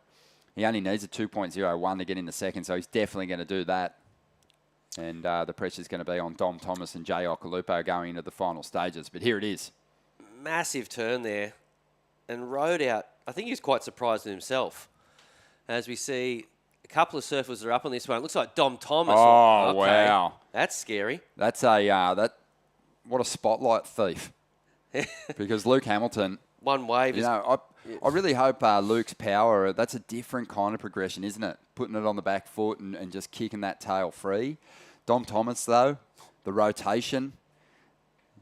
He only needs a 2.01 to get into second, so he's definitely going to do that. And the pressure's going to be on Dom Thomas and Jay Okalupo going into the final stages. But here it is. Massive turn there. And rode out. I think he was quite surprised with himself. As we see a couple of surfers that are up on this one. It looks like Dom Thomas. Oh, okay. wow. That's scary. That's what a spotlight thief. Because Luke Hamilton... One wave. I really hope Luke's power, that's a different kind of progression, isn't it? Putting it on the back foot and just kicking that tail free. Dom Thomas, though, the rotation,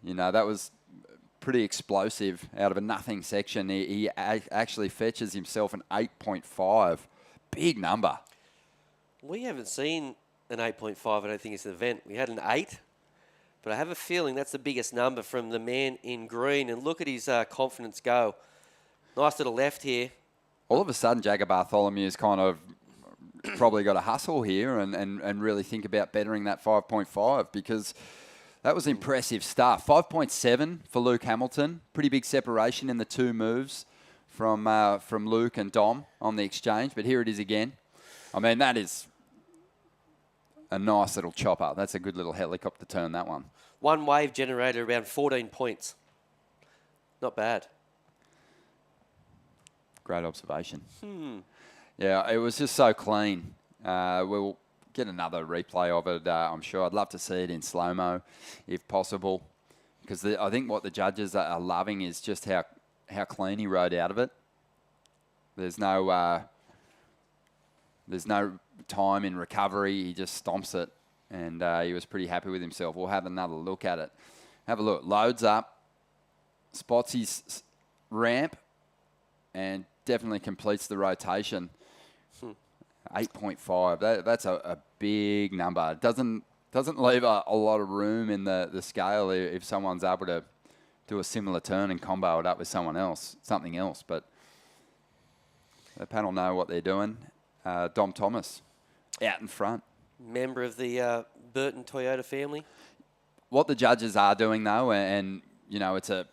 that was pretty explosive out of a nothing section. He actually fetches himself an 8.5. Big number. We haven't seen an 8.5, I don't think it's an event. We had an 8. But I have a feeling that's the biggest number from the man in green. And look at his confidence go. Nice little left here. All of a sudden, Jagger Bartholomew's kind of probably got a hustle here and really think about bettering that 5.5 because that was impressive stuff. 5.7 for Luke Hamilton. Pretty big separation in the two moves from Luke and Dom on the exchange. But here it is again. I mean, that is a nice little chopper. That's a good little helicopter turn, that one. One wave generated around 14 points. Not bad. Great observation. Yeah, it was just so clean. We'll get another replay of it, I'm sure. I'd love to see it in slow-mo, if possible, because I think what the judges are loving is just how clean he rode out of it. There's no time in recovery. He just stomps it, and he was pretty happy with himself. We'll have another look at it. Have a look. Loads up, spots his ramp, and definitely completes the rotation. 8.5. That's a big number. It doesn't leave a lot of room in the scale if someone's able to do a similar turn and combo it up with something else. But the panel know what they're doing. Dom Thomas out in front. Member of the Burton Toyota family. What the judges are doing, though, and it's a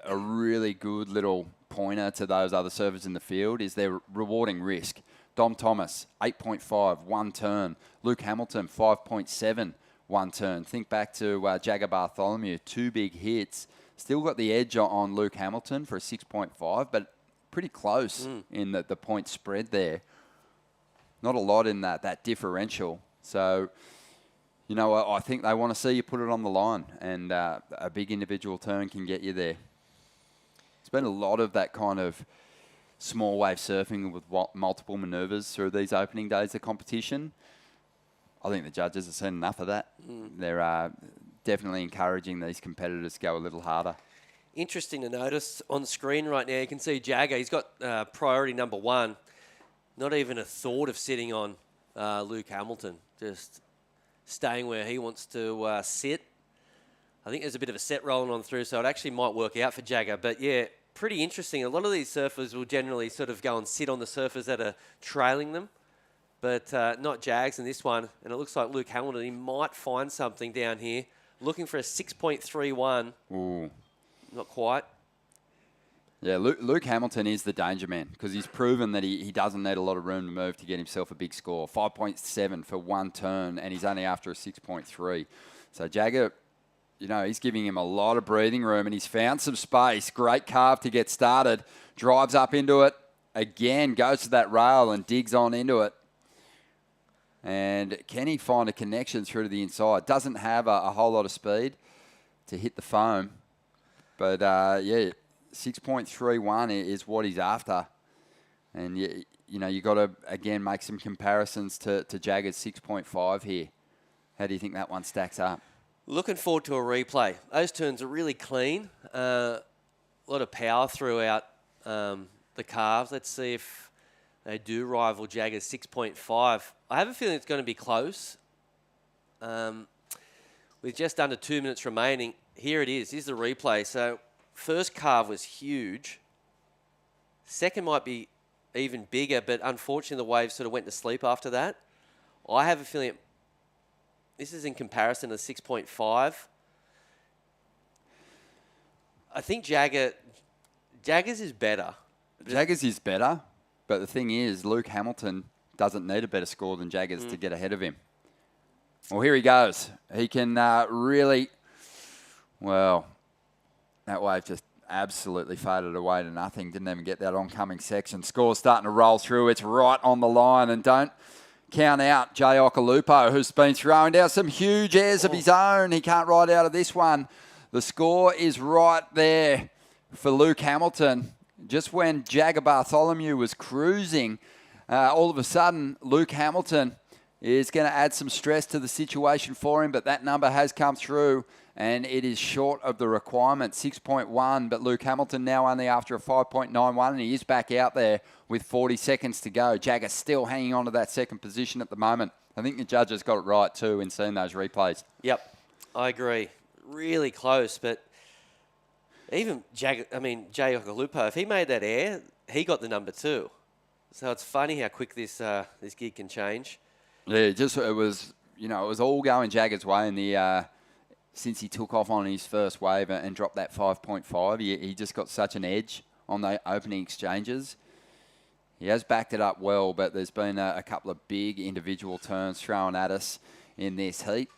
really good little pointer to those other surfers in the field, is they're rewarding risk. Dom Thomas, 8.5, one turn. Luke Hamilton, 5.7, one turn. Think back to Jagger Bartholomew, 2 big hits. Still got the edge on Luke Hamilton for a 6.5, but pretty close in the point spread there. Not a lot in that differential. So, I think they want to see you put it on the line, and a big individual turn can get you there. It's been a lot of that kind of small wave surfing with multiple manoeuvres through these opening days of competition. I think the judges have seen enough of that. They're definitely encouraging these competitors to go a little harder. Interesting to notice on the screen right now, you can see Jagger. He's got priority number 1. Not even a thought of sitting on Luke Hamilton, just staying where he wants to sit. I think there's a bit of a set rolling on through, so it actually might work out for Jagger. But, yeah, pretty interesting. A lot of these surfers will generally sort of go and sit on the surfers that are trailing them, but not Jags in this one. And it looks like Luke Hamilton, he might find something down here. Looking for a 6.31. Ooh. Not quite. Yeah, Luke Hamilton is the danger man because he's proven that he doesn't need a lot of room to move to get himself a big score. 5.7 for one turn, and he's only after a 6.3. So Jagger, he's giving him a lot of breathing room, and he's found some space. Great carve to get started. Drives up into it. Again, goes to that rail and digs on into it. And can he find a connection through to the inside? Doesn't have a whole lot of speed to hit the foam. But, 6.31 is what he's after. And, you got to, again, make some comparisons to Jagger's 6.5 here. How do you think that one stacks up? Looking forward to a replay. Those turns are really clean. A lot of power throughout the calves. Let's see if they do rival Jagger's 6.5. I have a feeling it's going to be close. With just under 2 minutes remaining, here it is. Here's the replay. So first carve was huge. Second might be even bigger, but unfortunately the wave sort of went to sleep after that. I have a feeling this is in comparison to 6.5. I think Jagger's is better. Jaggers is better, but the thing is, Luke Hamilton doesn't need a better score than Jaggers to get ahead of him. Well, here he goes. He can really, well, that wave just absolutely faded away to nothing. Didn't even get that oncoming section. Score's starting to roll through. It's right on the line, and don't count out Jay Okalupo, who's been throwing down some huge airs of his own. He can't ride out of this one. The score is right there for Luke Hamilton. Just when Jagger Bartholomew was cruising, all of a sudden, Luke Hamilton is going to add some stress to the situation for him, but that number has come through, and it is short of the requirement, 6.1, but Luke Hamilton now only after a 5.91, and he is back out there with 40 seconds to go. Jagger still hanging on to that second position at the moment. I think the judges got it right, too, in seeing those replays. Yep, I agree. Really close, but even Jay Okalupo, if he made that air, he got the number 2. So it's funny how quick this gig can change. Yeah, it was all going Jagger's way in the since he took off on his first wave and dropped that 5.5. He just got such an edge on the opening exchanges. He has backed it up well, but there's been a couple of big individual turns thrown at us in this heat.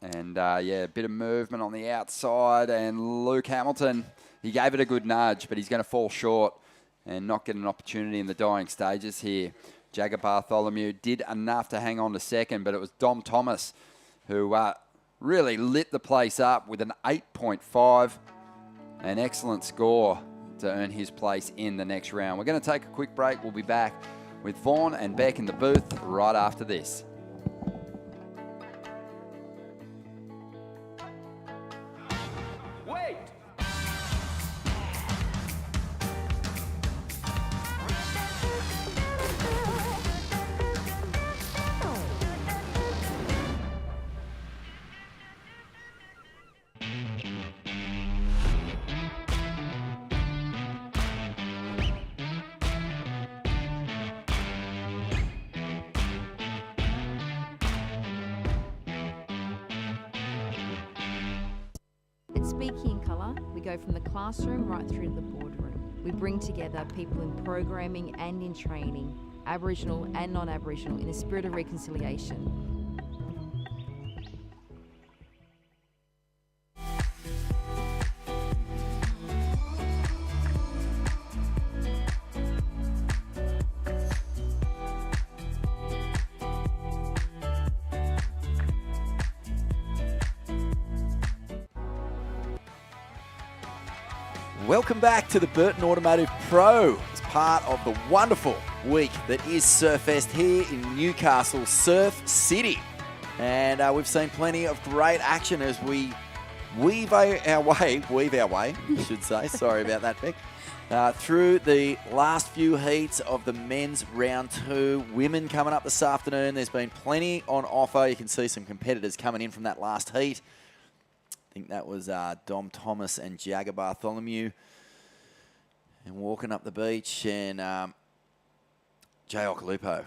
And, a bit of movement on the outside. And Luke Hamilton, he gave it a good nudge, but he's going to fall short and not get an opportunity in the dying stages here. Jagger Bartholomew did enough to hang on to second, but it was Dom Thomas who really lit the place up with an 8.5. An excellent score to earn his place in the next round. We're going to take a quick break. We'll be back with Vaughan and Beck in the booth right after this. At Speaking in Colour, we go from the classroom right through to the boardroom. We bring together people in programming and in training, Aboriginal and non-Aboriginal, in a spirit of reconciliation. Welcome back to the Burton Automotive Pro as part of the wonderful week that is Surfest here in Newcastle, Surf City. And we've seen plenty of great action as we weave our way, I should say, sorry about that, Beck, through the last few heats of the men's round 2. Women coming up this afternoon. There's been plenty on offer. You can see some competitors coming in from that last heat. I think that was Dom Thomas and Jagger Bartholomew. And walking up the beach, and Jay Okalupo,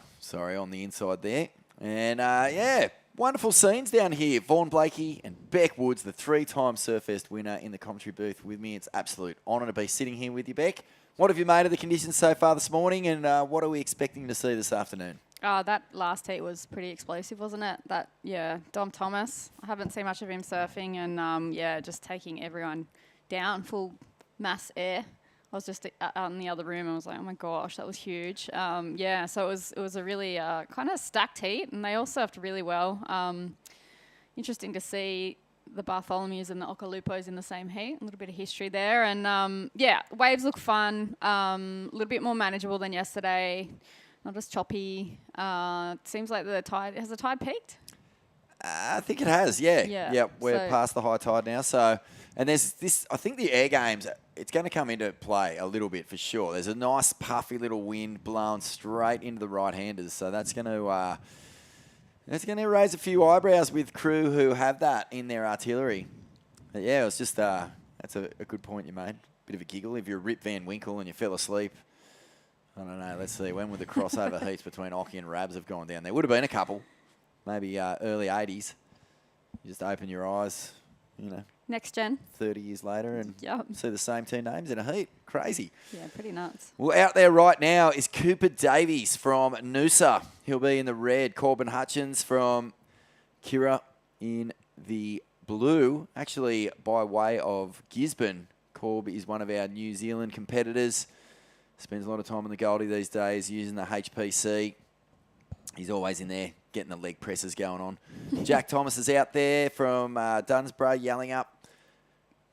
on the inside there. And wonderful scenes down here. Vaughan Blakey and Beck Woods, the 3-time Surfest winner, in the commentary booth with me. It's absolute honour to be sitting here with you, Beck. What have you made of the conditions so far this morning, and what are we expecting to see this afternoon? That last heat was pretty explosive, wasn't it? Dom Thomas. I haven't seen much of him surfing, and just taking everyone down, full mass air. I was just out in the other room and I was like, oh my gosh, that was huge. So it was a really kind of stacked heat, and they all surfed really well. Interesting to see the Bartholomews and the Okalupos in the same heat. A little bit of history there. And waves look fun, a little bit more manageable than yesterday. Not as choppy. It seems like the tide, has the tide peaked? I think it has, yeah. We're past the high tide now. So, and there's this, I think the air games, it's going to come into play a little bit for sure. There's a nice puffy little wind blowing straight into the right-handers. So that's going to raise a few eyebrows with crew who have that in their artillery. But it was just, that's a good point you made. Bit of a giggle. If you're Rip Van Winkle and you fell asleep, I don't know. Let's see. When would the crossover heats between Occy and Rabs have gone down? There would have been a couple. Maybe early 80s. You just open your eyes, Next gen. 30 years later and Yep. see the same two names in a heat. Crazy. Yeah, pretty nuts. Well, out there right now is Cooper Davies from Noosa. He'll be in the red. Corbin Hutchins from Kira in the blue. Actually, by way of Gisborne, Corb is one of our New Zealand competitors. Spends a lot of time on the Goldie these days using the HPC. He's always in there getting the leg presses going on. Jack Thomas is out there from Dunsborough yelling up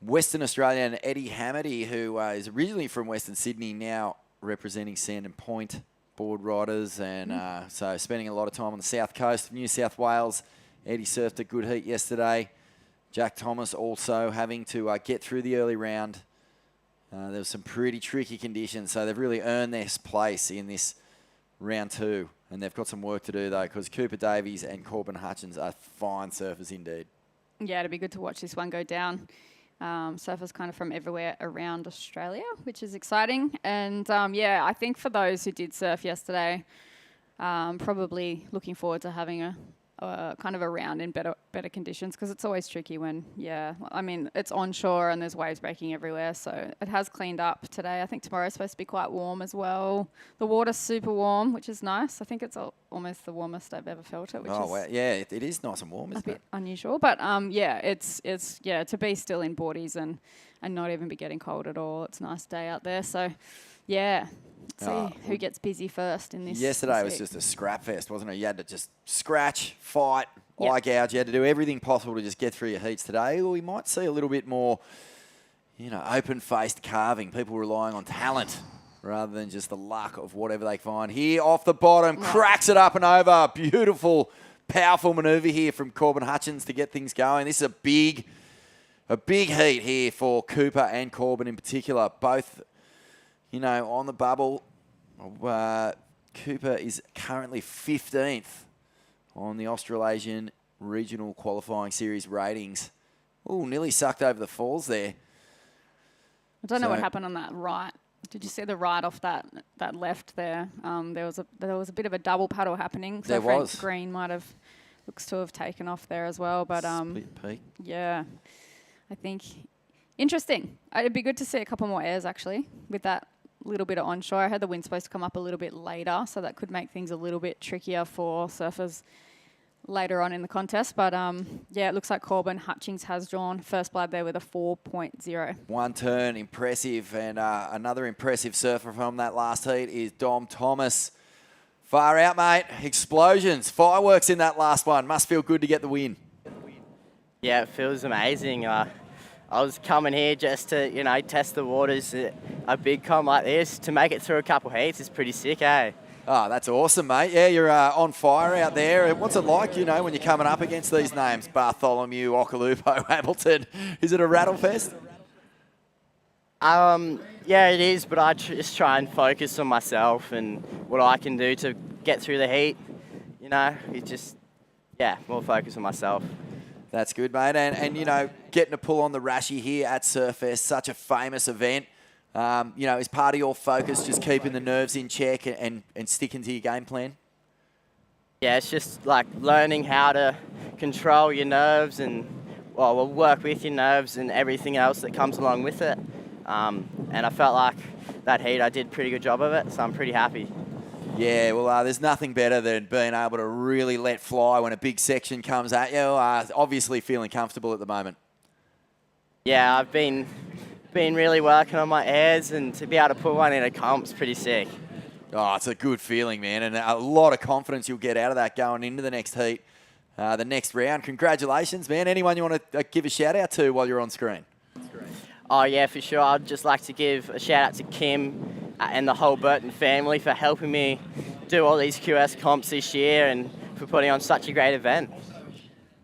Western Australian Eddie Hamady, who is originally from Western Sydney, now representing Sand and Point board riders, and so spending a lot of time on the south coast of New South Wales. Eddie surfed a good heat yesterday. Jack Thomas also having to get through the early round. There was some pretty tricky conditions, so they've really earned their place in this round 2. And they've got some work to do, though, because Cooper Davies and Corbin Hutchins are fine surfers indeed. Yeah, it'd be good to watch this one go down. Surfers kind of from everywhere around Australia, which is exciting. And, yeah, I think for those who did surf yesterday, probably looking forward to having a kind of a round in better conditions, because it's always tricky when, I mean, it's onshore and there's waves breaking everywhere, so it has cleaned up today. I think tomorrow's supposed to be quite warm as well. The water's super warm, which is nice. I think it's almost the warmest I've ever felt it, which is wow. Yeah, it is nice and warm, isn't a bit unusual. But, yeah, it's to be still in boardies and not even be getting cold at all. It's a nice day out there, so, yeah. See who gets busy first in this. Yesterday was just a scrap fest, wasn't it? You had to just scratch, fight, eye gouge. You had to do everything possible to just get through your heats today. Or we might see a little bit more, open-faced carving. People relying on talent rather than just the luck of whatever they find. Here off the bottom, cracks it up and over. Beautiful, powerful manoeuvre here from Corbin Hutchins to get things going. This is a big heat here for Cooper and Corbin in particular. Both, on the bubble. Cooper is currently 15th on the Australasian Regional Qualifying Series ratings. Oh, nearly sucked over the falls there. I don't know what happened on that right. Did you see the right off that left there? There was a bit of a double paddle happening. So Frank Green looks to have taken off there as well. But split peak. Yeah, I think interesting. It'd be good to see a couple more airs actually with that little bit of onshore. I heard the wind's supposed to come up a little bit later, so that could make things a little bit trickier for surfers later on in the contest. But yeah, it looks like Corbin Hutchins has drawn first blood there with a 4.0. One turn, impressive. And another impressive surfer from that last heat is Dom Thomas. Far out, mate. Explosions. Fireworks in that last one. Must feel good to get the win. Yeah, it feels amazing. I was coming here just to, test the waters. A big comp like this, to make it through a couple heats is pretty sick, eh? Oh, that's awesome, mate. Yeah, you're on fire out there. What's it like, when you're coming up against these names? Bartholomew, Okalupo, Hamilton. Is it a rattle fest? Yeah, it is, but I just try and focus on myself and what I can do to get through the heat. It's just, more focus on myself. That's good, mate. And getting a pull on the Rashi here at Surfest, such a famous event. Is part of your focus just keeping the nerves in check and sticking to your game plan? Yeah, it's just like learning how to control your nerves and, work with your nerves and everything else that comes along with it. And I felt like that heat, I did a pretty good job of it, so I'm pretty happy. Yeah, well, there's nothing better than being able to really let fly when a big section comes at you. Obviously feeling comfortable at the moment. Yeah, I've been really working on my airs, and to be able to put one in a comp's pretty sick. Oh, it's a good feeling, man, and a lot of confidence you'll get out of that going into the next heat, the next round. Congratulations, man. Anyone you want to give a shout-out to while you're on screen? Oh, yeah, for sure. I'd just like to give a shout-out to Kim and the whole Burton family for helping me do all these QS comps this year and for putting on such a great event.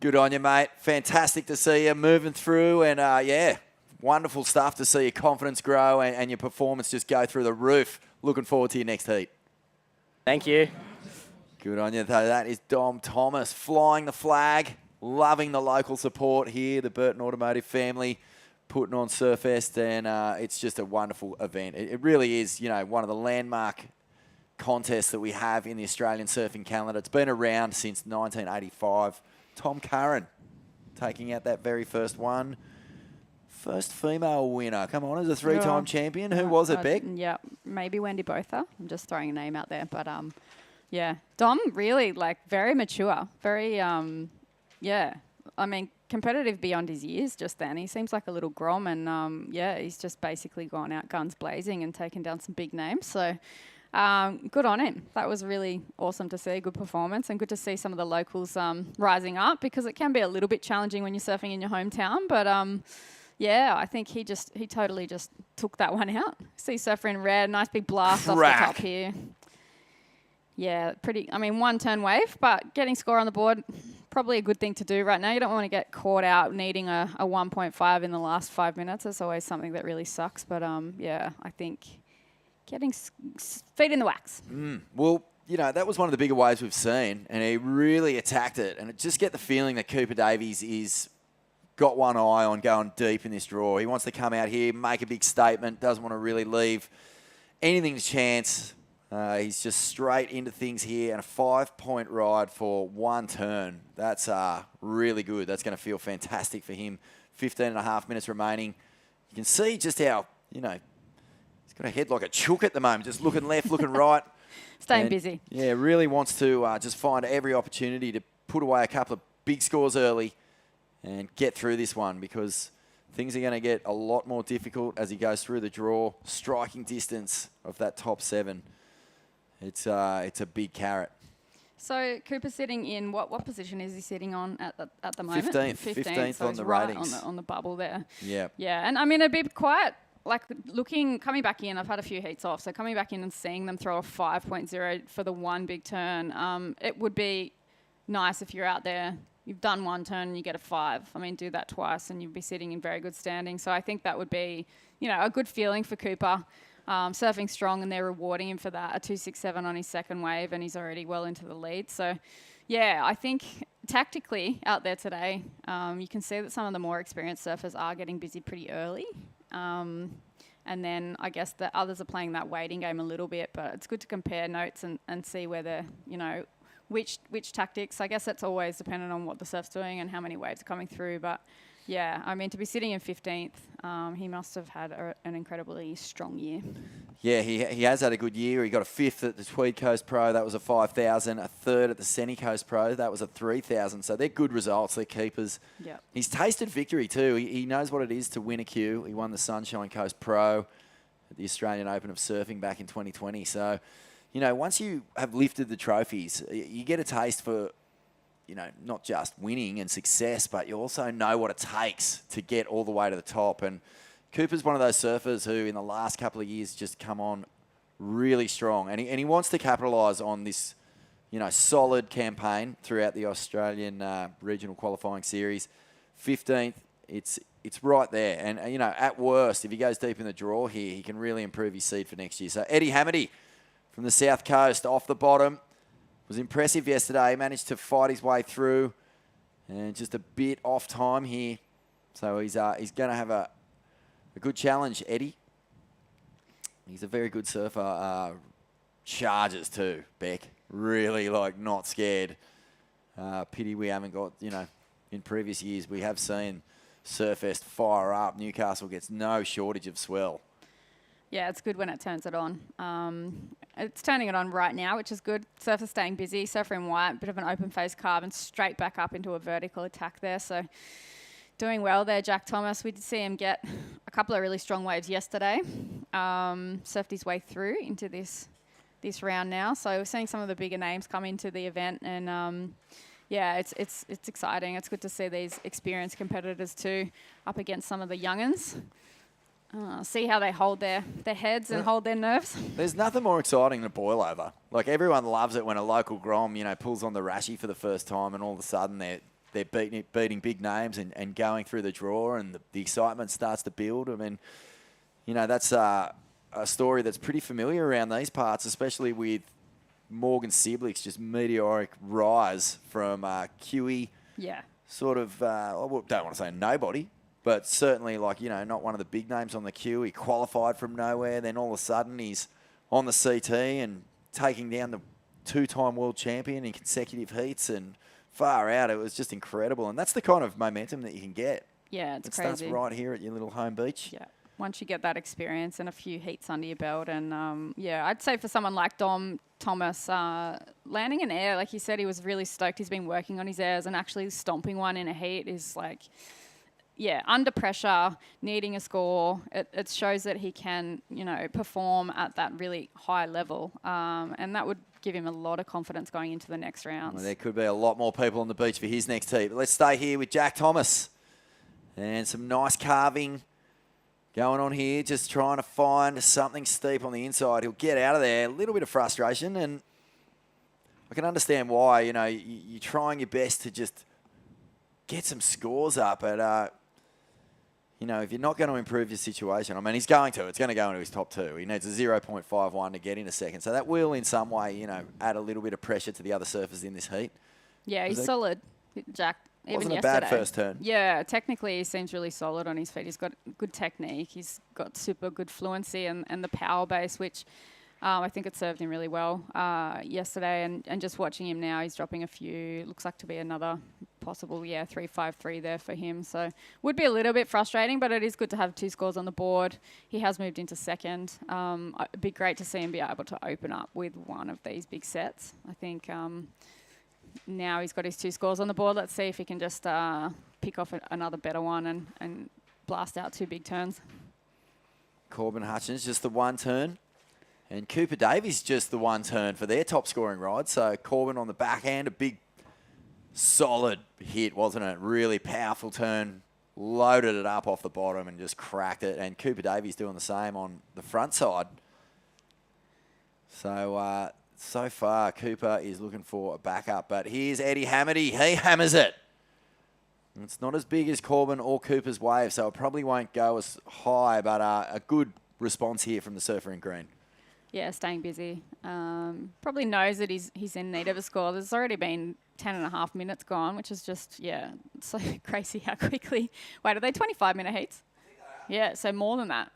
Good on you, mate. Fantastic to see you moving through, and wonderful stuff to see your confidence grow and your performance just go through the roof. Looking forward to your next heat. Thank you. Good on you, though. That is Dom Thomas flying the flag, loving the local support here, the Burton Automotive family putting on Surfest, and it's just a wonderful event. It really is, one of the landmark contests that we have in the Australian surfing calendar. It's been around since 1985. Tom Curran taking out that very first one. First female winner. Come on, as a three-time champion. Who was it, Beck? Yeah, maybe Wendy Botha. I'm just throwing a name out there. But, yeah, Dom really, like, very mature. Very, yeah. I mean, competitive beyond his years just then. He seems like a little grom and, yeah, he's just basically gone out guns blazing and taken down some big names. So, good on him. That was really awesome to see. Good performance and good to see some of the locals rising up because it can be a little bit challenging when you're surfing in your hometown. But, yeah, I think he totally just took that one out. See surfer in red, nice big blast off the top here. Yeah, pretty, I mean, one turn wave, but getting score on the board, probably a good thing to do right now. You don't want to get caught out needing a 1.5 in the last 5 minutes. It's always something that really sucks. But, yeah, I think getting feet in the wax. Well, you know, that was one of the bigger waves we've seen, and he really attacked it. And just get the feeling that Cooper Davies is got one eye on going deep in this draw. He wants to come out here, make a big statement, doesn't want to really leave anything to chance. He's just straight into things here, and a 5-point ride for one turn. That's really good. That's going to feel fantastic for him. 15 and a half minutes remaining. You can see just how, you know, he's got a head like a chook at the moment, just looking left, looking right. Staying busy. Yeah, really wants to just find every opportunity to put away a couple of big scores early and get through this one because things are going to get a lot more difficult as he goes through the draw. Striking distance of that top 7. It's a big carrot. So Cooper's sitting in what position is he sitting on at the moment? 15th so on the right ratings. on the bubble there. Yeah. Yeah, and I mean, it'd be quite, like, coming back in, I've had a few heats off, so coming back in and seeing them throw a 5.0 for the one big turn, it would be nice if you're out there, you've done one turn and you get a 5. I mean, do that twice and you'd be sitting in very good standing. So I think that would be, you know, a good feeling for Cooper. Surfing strong and they're rewarding him for that, a 267 on his second wave, and he's already well into the lead. So, yeah, I think tactically out there today, you can see that some of the more experienced surfers are getting busy pretty early. And then I guess the others are playing that waiting game a little bit, but it's good to compare notes and see whether, you know, which tactics. I guess that's always dependent on what the surf's doing and how many waves are coming through. But, yeah, I mean, to be sitting in 15th, he must have had an incredibly strong year. Yeah, he has had a good year. He got a 5th at the Tweed Coast Pro. That was a 5,000. A 3rd at the Sunny Coast Pro. That was a 3,000. So they're good results. They're keepers. Yep. He's tasted victory too. He knows what it is to win a Q. He won the Sunshine Coast Pro at the Australian Open of Surfing back in 2020. So, you know, once you have lifted the trophies, you get a taste for, you know, not just winning and success, but you also know what it takes to get all the way to the top. And Cooper's one of those surfers who in the last couple of years just come on really strong. And he wants to capitalise on this, you know, solid campaign throughout the Australian Regional Qualifying Series. 15th, it's right there. And, you know, at worst, if he goes deep in the draw here, he can really improve his seed for next year. So Eddie Hamity from the South Coast off the bottom. Was impressive yesterday. He managed to fight his way through and just a bit off time here. So he's going to have a good challenge, Eddie. He's a very good surfer. Charges too, Beck. Really, like, not scared. Pity we haven't got, you know, in previous years we have seen Surfest fire up. Newcastle gets no shortage of swell. Yeah, it's good when it turns it on. It's turning it on right now, which is good. Surfer staying busy, surfer in white, bit of an open face carve and straight back up into a vertical attack there. So doing well there, Jack Thomas. We did see him get a couple of really strong waves yesterday. Surfed his way through into this round now. So we're seeing some of the bigger names come into the event, and yeah, it's exciting. It's good to see these experienced competitors too up against some of the young'uns. See how they hold their heads and hold their nerves. There's nothing more exciting than a boil over. Like, everyone loves it when a local grom, you know, pulls on the rashi for the first time and all of a sudden they're beating big names and going through the draw, and the excitement starts to build. I mean, you know, that's a story that's pretty familiar around these parts, especially with Morgan Siblick's just meteoric rise from QE. Yeah. Sort of, I don't want to say nobody, but certainly, like, you know, not one of the big names on the queue. He qualified from nowhere. Then all of a sudden he's on the CT and taking down the 2-time world champion in consecutive heats, and far out. It was just incredible. And that's the kind of momentum that you can get Yeah, it's it crazy. starts right here at your little home beach. Yeah. Once you get that experience and a few heats under your belt, and yeah, I'd say for someone like Dom Thomas, landing an air, like he said, he was really stoked. He's been working on his airs, and actually stomping one in a heat is like, yeah, under pressure, needing a score. It shows that he can, perform at that really high level, and that would give him a lot of confidence going into the next rounds. Well, there could be a lot more people on the beach for his next heat. But let's stay here with Jack Thomas. And some nice carving going on here, just trying to find something steep on the inside. He'll get out of there. A little bit of frustration, and I can understand why. You're trying your best to just get some scores up. But, if you're not going to improve your situation, I mean, he's going to. It's going to go into his top two. He needs a 0.51 to get in a second. So that will, in some way, add a little bit of pressure to the other surfers in this heat. Yeah, he's solid, Jack. Even Wasn't a yesterday. bad first turn. Yeah, technically he seems really solid on his feet. He's got good technique. He's got super good fluency and the power base, which I think it served him really well yesterday. And just watching him now, he's dropping a few. Looks like to be another possible, 3.53 there for him. So would be a little bit frustrating, but it is good to have 2 scores on the board. He has moved into second. It'd be great to see him be able to open up with one of these big sets. I think... now he's got his 2 scores on the board. Let's see if he can just pick off another better one and blast out 2 big turns. Corbin Hutchins, just the 1 turn. And Cooper Davies, just the 1 turn for their top scoring ride. So Corbin on the backhand, a big, solid hit, wasn't it? Really powerful turn. Loaded it up off the bottom and just cracked it. And Cooper Davies doing the same on the front side. So... so far, Cooper is looking for a backup, but here's Eddie Hamity. He hammers it. It's not as big as Corbin or Cooper's wave, so it probably won't go as high, but a good response here from the surfer in green. Yeah, staying busy. Probably knows that he's in need of a score. There's already been 10.5 minutes gone, which is just, it's so crazy how quickly. Wait, are they 25-minute heats? Yeah, so more than that.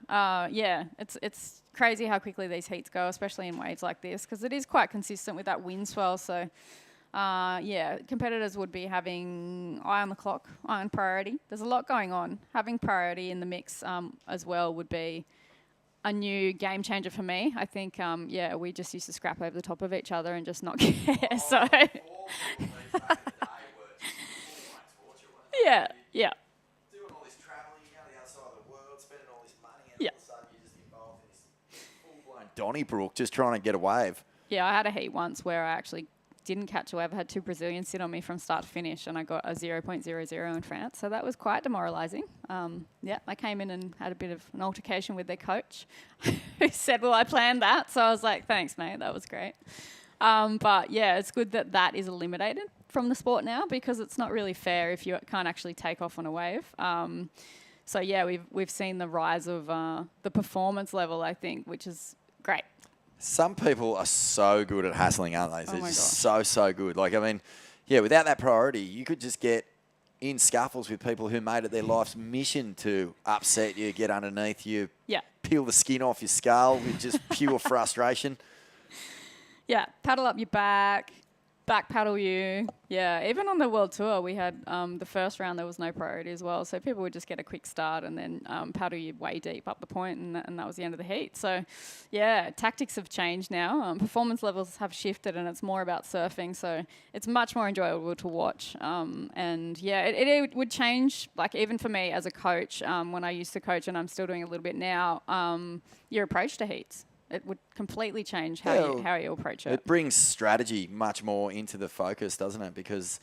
It's crazy how quickly these heats go, especially in waves like this, because it is quite consistent with that wind swell. So, competitors would be having eye on the clock, eye on priority. There's a lot going on. Having priority in the mix as well would be a new game changer for me. I think, we just used to scrap over the top of each other and just not care. So, yeah. Donnybrook just trying to get a wave. Yeah, I had a heat once where I actually didn't catch a wave. I had 2 Brazilians sit on me from start to finish, and I got a 0.00 in France. So that was quite demoralising. I came in and had a bit of an altercation with their coach, who said, well, I planned that. So I was like, thanks, mate. That was great. It's good that is eliminated from the sport now, because it's not really fair if you can't actually take off on a wave. We've seen the rise of the performance level, I think, which is great. Some people are so good at hassling, aren't they? Oh They're my just gosh. so good. Like, I mean, without that priority, you could just get in scuffles with people who made it their life's mission to upset you, get underneath you, peel the skin off your skull with just pure frustration. Yeah, paddle up your back paddle you. Yeah, even on the World Tour, we had the first round, there was no priority as well. So people would just get a quick start and then paddle you way deep up the point, and that was the end of the heat. So, tactics have changed now. Performance levels have shifted, and it's more about surfing. So it's much more enjoyable to watch. It would change, like even for me as a coach, when I used to coach, and I'm still doing a little bit now, your approach to heats. It would completely change how you approach it. It brings strategy much more into the focus, doesn't it? Because,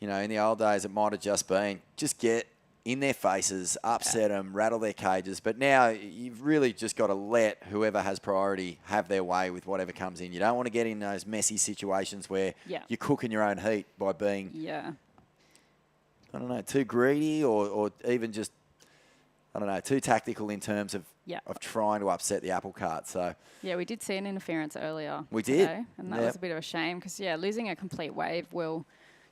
in the old days, it might have just been just get in their faces, upset them, rattle their cages. But now you've really just got to let whoever has priority have their way with whatever comes in. You don't want to get in those messy situations where you're cooking your own heat by being, I don't know, too greedy or even just, I don't know, too tactical in terms of trying to upset the apple cart. So we did see an interference earlier. We did, today, and that was a bit of a shame because losing a complete wave will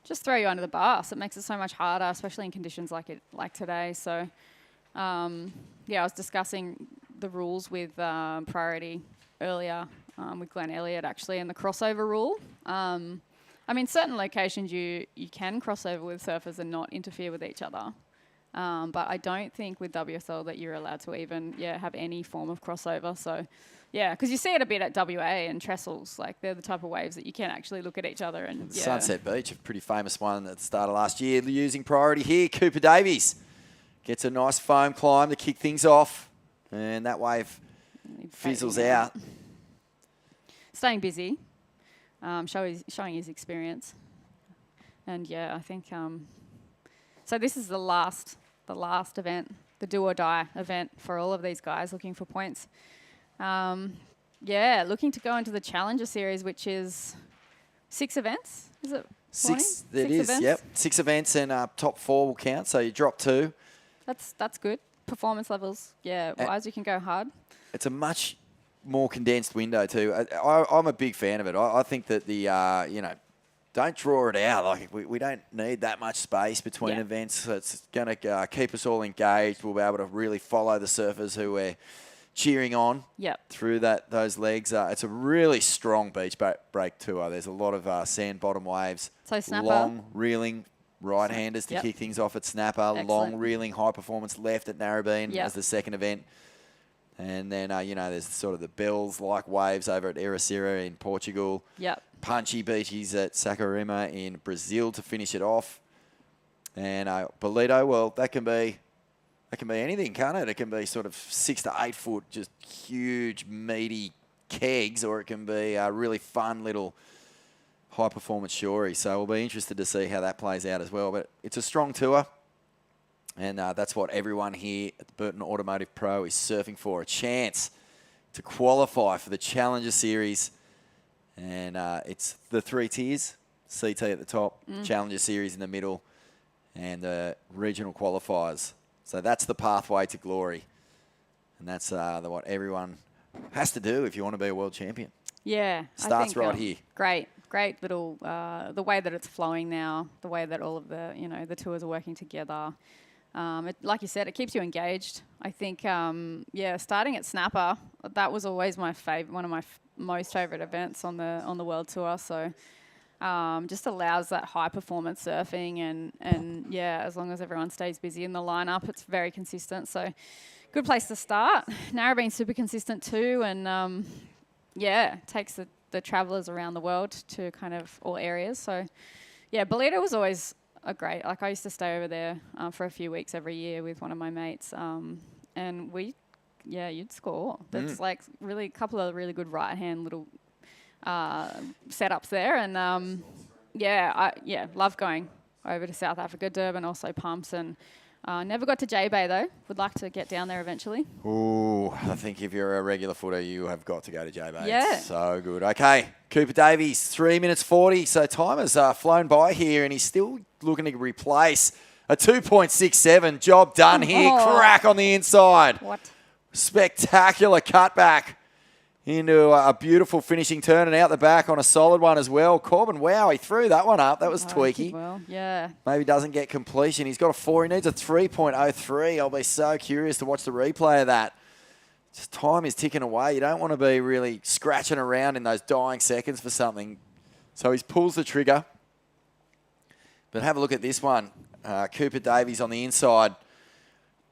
just throw you under the bus. It makes it so much harder, especially in conditions like today. So I was discussing the rules with priority earlier with Glenn Elliott actually, and the crossover rule. Certain locations you can cross over with surfers and not interfere with each other. But I don't think with WSL that you're allowed to even have any form of crossover. So, yeah, because you see it a bit at WA and Trestles. Like, they're the type of waves that you can actually look at each other and, Sunset Beach, a pretty famous one at the start of last year. Using priority here, Cooper Davies gets a nice foam climb to kick things off. And that wave fizzles out. Staying busy, showing his experience. And, yeah, I think... so this is the last event, the do or die event for all of these guys looking for points. Looking to go into the Challenger Series, which is 6 events. Is it? Six events? Yep. 6 events and top 4 will count. So you drop 2. That's good. Performance levels, wise, you can go hard. It's a much more condensed window too. I'm a big fan of it. I think that don't draw it out. Like we don't need that much space between events. So it's going to keep us all engaged. We'll be able to really follow the surfers who we're cheering on through those legs. It's a really strong beach break tour. There's a lot of sand bottom waves. So Snapper. Long reeling right-handers to kick things off at Snapper. Excellent. Long reeling high performance left at Narrabeen as the second event. And then, there's sort of the bells-like waves over at Ericeira in Portugal. Yep. Punchy beaches at Saquarema in Brazil to finish it off. And Bolito, well, that can be anything, can't it? It can be sort of 6 to 8 foot, just huge, meaty kegs, or it can be a really fun little high-performance shorey. So we'll be interested to see how that plays out as well. But it's a strong tour. And that's what everyone here at the Burton Automotive Pro is surfing for, a chance to qualify for the Challenger Series. And it's the 3 tiers, CT at the top, Challenger Series in the middle, and the regional qualifiers. So that's the pathway to glory. And that's what everyone has to do if you want to be a world champion. Yeah. Starts right here. Great little, the way that it's flowing now, the way that all of the, the tours are working together. Like you said, it keeps you engaged. I think, starting at Snapper, that was always my favorite, one of my most favorite events on the world tour. So, just allows that high performance surfing, and as long as everyone stays busy in the lineup, it's very consistent. So, good place to start. Narrabeen's super consistent too, and takes the travellers around the world to kind of all areas. So, Bolito was always great. Like, I used to stay over there for a few weeks every year with one of my mates, and you'd score. That's like really a couple of really good right-hand little setups there, and I love going over to South Africa, Durban, also Pumps, and never got to J-Bay though. Would like to get down there eventually. Ooh, I think if you're a regular footer, you have got to go to J-Bay. Yeah. It's so good. Okay, Cooper Davies, 3 minutes 40. So time has flown by here, and he's still looking to replace a 2.67. Job done here. Crack on the inside. What? Spectacular cutback into a beautiful finishing turn and out the back on a solid one as well. Corbin, wow, he threw that one up. That was tweaky. Well, yeah. Maybe doesn't get completion. He's got a 4. He needs a 3.03. I'll be so curious to watch the replay of that. Just time is ticking away. You don't want to be really scratching around in those dying seconds for something. So he pulls the trigger. But have a look at this one. Cooper Davies on the inside.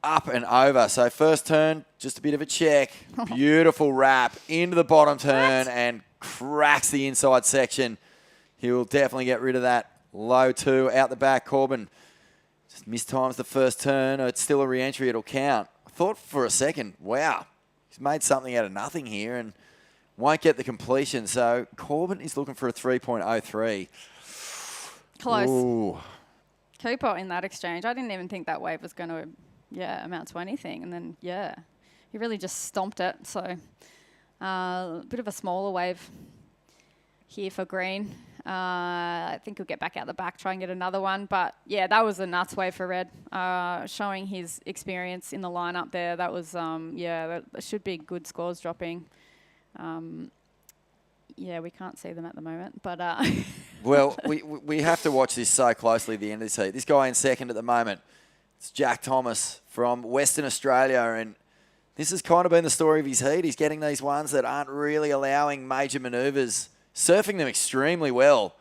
Up and over. So first turn, just a bit of a check. Beautiful wrap into the bottom turn and cracks the inside section. He'll definitely get rid of that. Low 2 out the back. Corbin just mistimes the first turn. It's still a re-entry. It'll count. I thought for a second, wow, he's made something out of nothing here and won't get the completion. So Corbin is looking for a 3.03. Close. Ooh. Cooper in that exchange, I didn't even think that wave was going to amount to anything. And then, he really just stomped it. So a bit of a smaller wave here for Green. I think he'll get back out the back, try and get another one. But, that was a nuts wave for Red. Showing his experience in the lineup there. That was, that should be good scores dropping. We can't see them at the moment. But well, we have to watch this so closely at the end of this heat. This guy in second at the moment, it's Jack Thomas from Western Australia, and this has kind of been the story of his heat. He's getting these ones that aren't really allowing major manoeuvres, surfing them extremely well.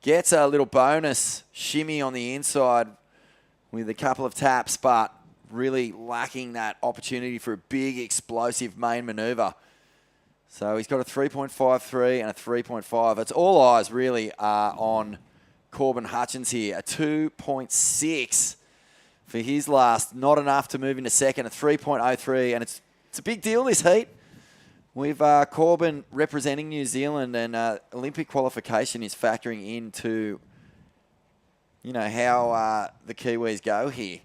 Gets a little bonus shimmy on the inside with a couple of taps, but really lacking that opportunity for a big, explosive main manoeuvre. So he's got a 3.53 and a 3.5. It's all eyes really on Corbin Hutchins here. A 2.6 for his last. Not enough to move into second. A 3.03, and it's a big deal this heat. With Corbin representing New Zealand, and Olympic qualification is factoring into, you know, how the Kiwis go here.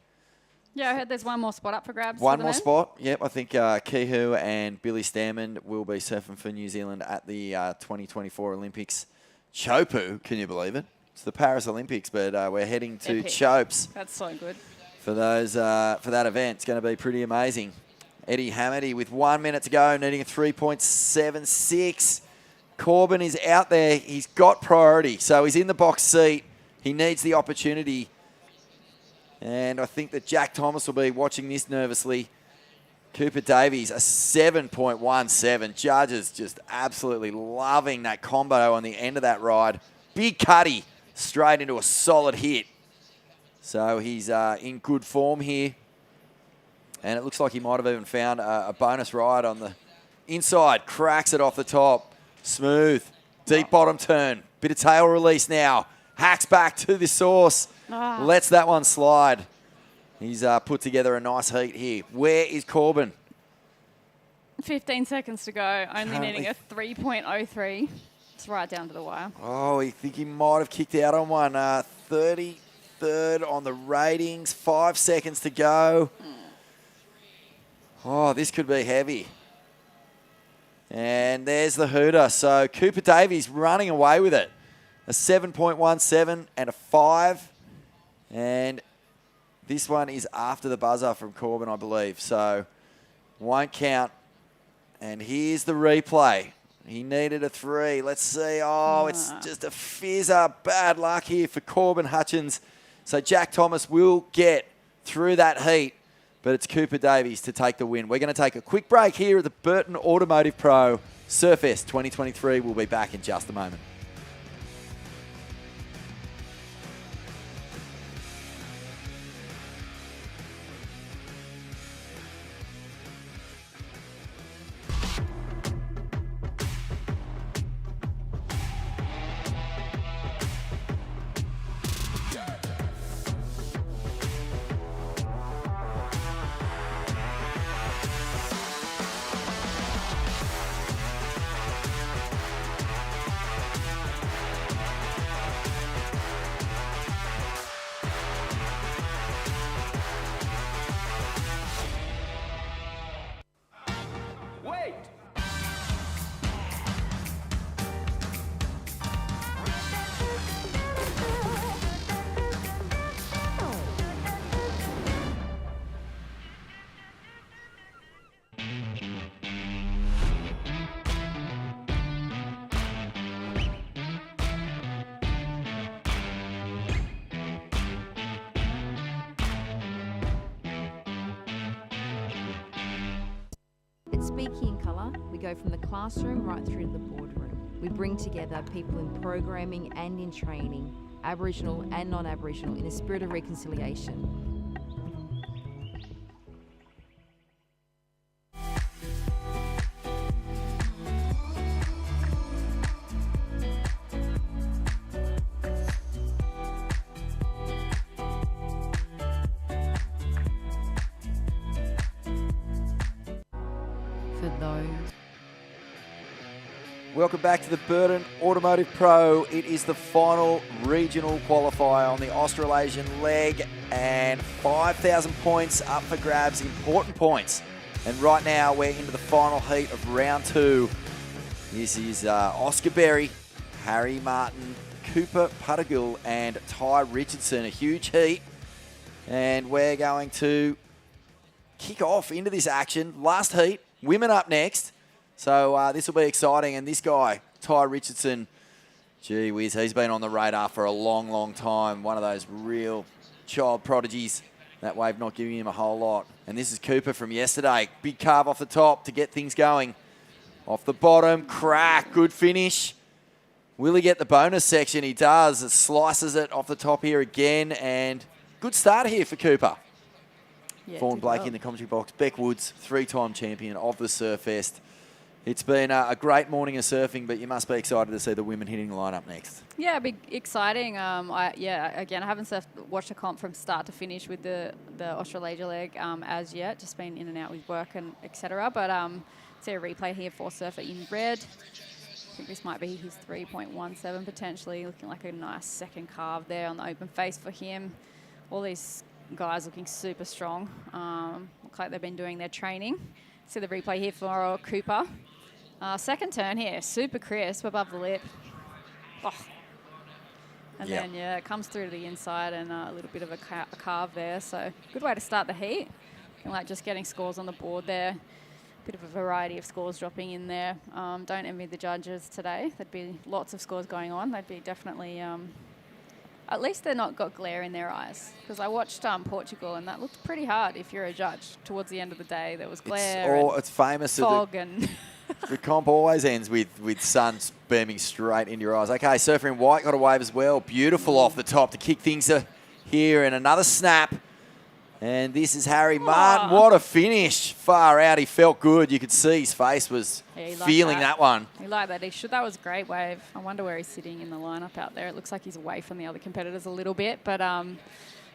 Yeah, I heard there's one more spot up for grabs. One more spot. Yep, I think Kihu and Billy Stamond will be surfing for New Zealand at the 2024 Olympics. Chopu, can you believe it? It's the Paris Olympics, but we're heading to Epic. Chopes. That's so good. For those for that event. It's going to be pretty amazing. Eddie Hamady with 1 minute to go, needing a 3.76. Corbin is out there. He's got priority, so he's in the box seat. He needs the opportunity. And I think that Jack Thomas will be watching this nervously. Cooper Davies, a 7.17. Judges just absolutely loving that combo on the end of that ride. Big cutty, straight into a solid hit. So he's in good form here. And it looks like he might have even found a bonus ride on the inside. Cracks it off the top. Smooth. Deep bottom turn. Bit of tail release now. Hacks back to the source. Lets that one slide. He's put together a nice heat here. Where is Corbin? 15 seconds to go. Only needing a 3.03. It's right down to the wire. Oh, I think he might have kicked out on one. 33rd on the ratings. 5 seconds to go. Oh, this could be heavy. And there's the hooter. So Cooper Davies running away with it. A 7.17 and a 5. And this one is after the buzzer from Corbin, I believe. So won't count. And here's the replay. He needed a 3. Let's see. Oh, it's just a fizzer. Bad luck here for Corbin Hutchins. So Jack Thomas will get through that heat. But it's Cooper Davies to take the win. We're going to take a quick break here at the Burton Automotive Pro Surfest 2023. We'll be back in just a moment. Speaking in colour, we go from the classroom right through to the boardroom. We bring together people in programming and in training, Aboriginal and non-Aboriginal, in a spirit of reconciliation. Welcome back to the Burton Automotive Pro. It is the final regional qualifier on the Australasian leg, and 5,000 points up for grabs, important points. And right now we're into the final heat of round 2. This is Oscar Berry, Harry Martin, Cooper Puttigill and Ty Richardson. A huge heat. And we're going to kick off into this action. Last heat, women up next. So this will be exciting. And this guy, Ty Richardson, gee whiz, he's been on the radar for a long, long time. One of those real child prodigies. That wave not giving him a whole lot. And this is Cooper from yesterday. Big carve off the top to get things going. Off the bottom, crack, good finish. Will he get the bonus section? He does. It slices it off the top here again. And good start here for Cooper. Yeah, Fawn did Blake well. in the commentary box. Beck Woods, 3-time champion of the Surfest. It's been a great morning of surfing, but you must be excited to see the women hitting the line up next. Yeah, big exciting. I haven't watched a comp from start to finish with the Australasia leg as yet. Just been in and out with work and etc. But see a replay here for Surfer in red. I think this might be his 3.17 potentially, looking like a nice second carve there on the open face for him. All these guys looking super strong. Look like they've been doing their training. See the replay here for Cooper. Second turn here, super crisp above the lip. Oh. And then, it comes through to the inside and a little bit of a carve there. So good way to start the heat. Looking like just getting scores on the board there. Bit of a variety of scores dropping in there. Don't envy the judges today. There'd be lots of scores going on. They'd be definitely, at least they're not got glare in their eyes. Because I watched Portugal and that looked pretty hard if you're a judge. Towards the end of the day, there was glare It's famous. fog and... The comp always ends with sun beaming straight into your eyes. Okay, Surfer in white got a wave as well. Beautiful off the top to kick things here, and another snap. And this is Harry Martin. What a finish. Far out. He felt good. You could see his face was feeling that one. He liked that. That was a great wave. I wonder where he's sitting in the lineup out there. It looks like he's away from the other competitors a little bit. But,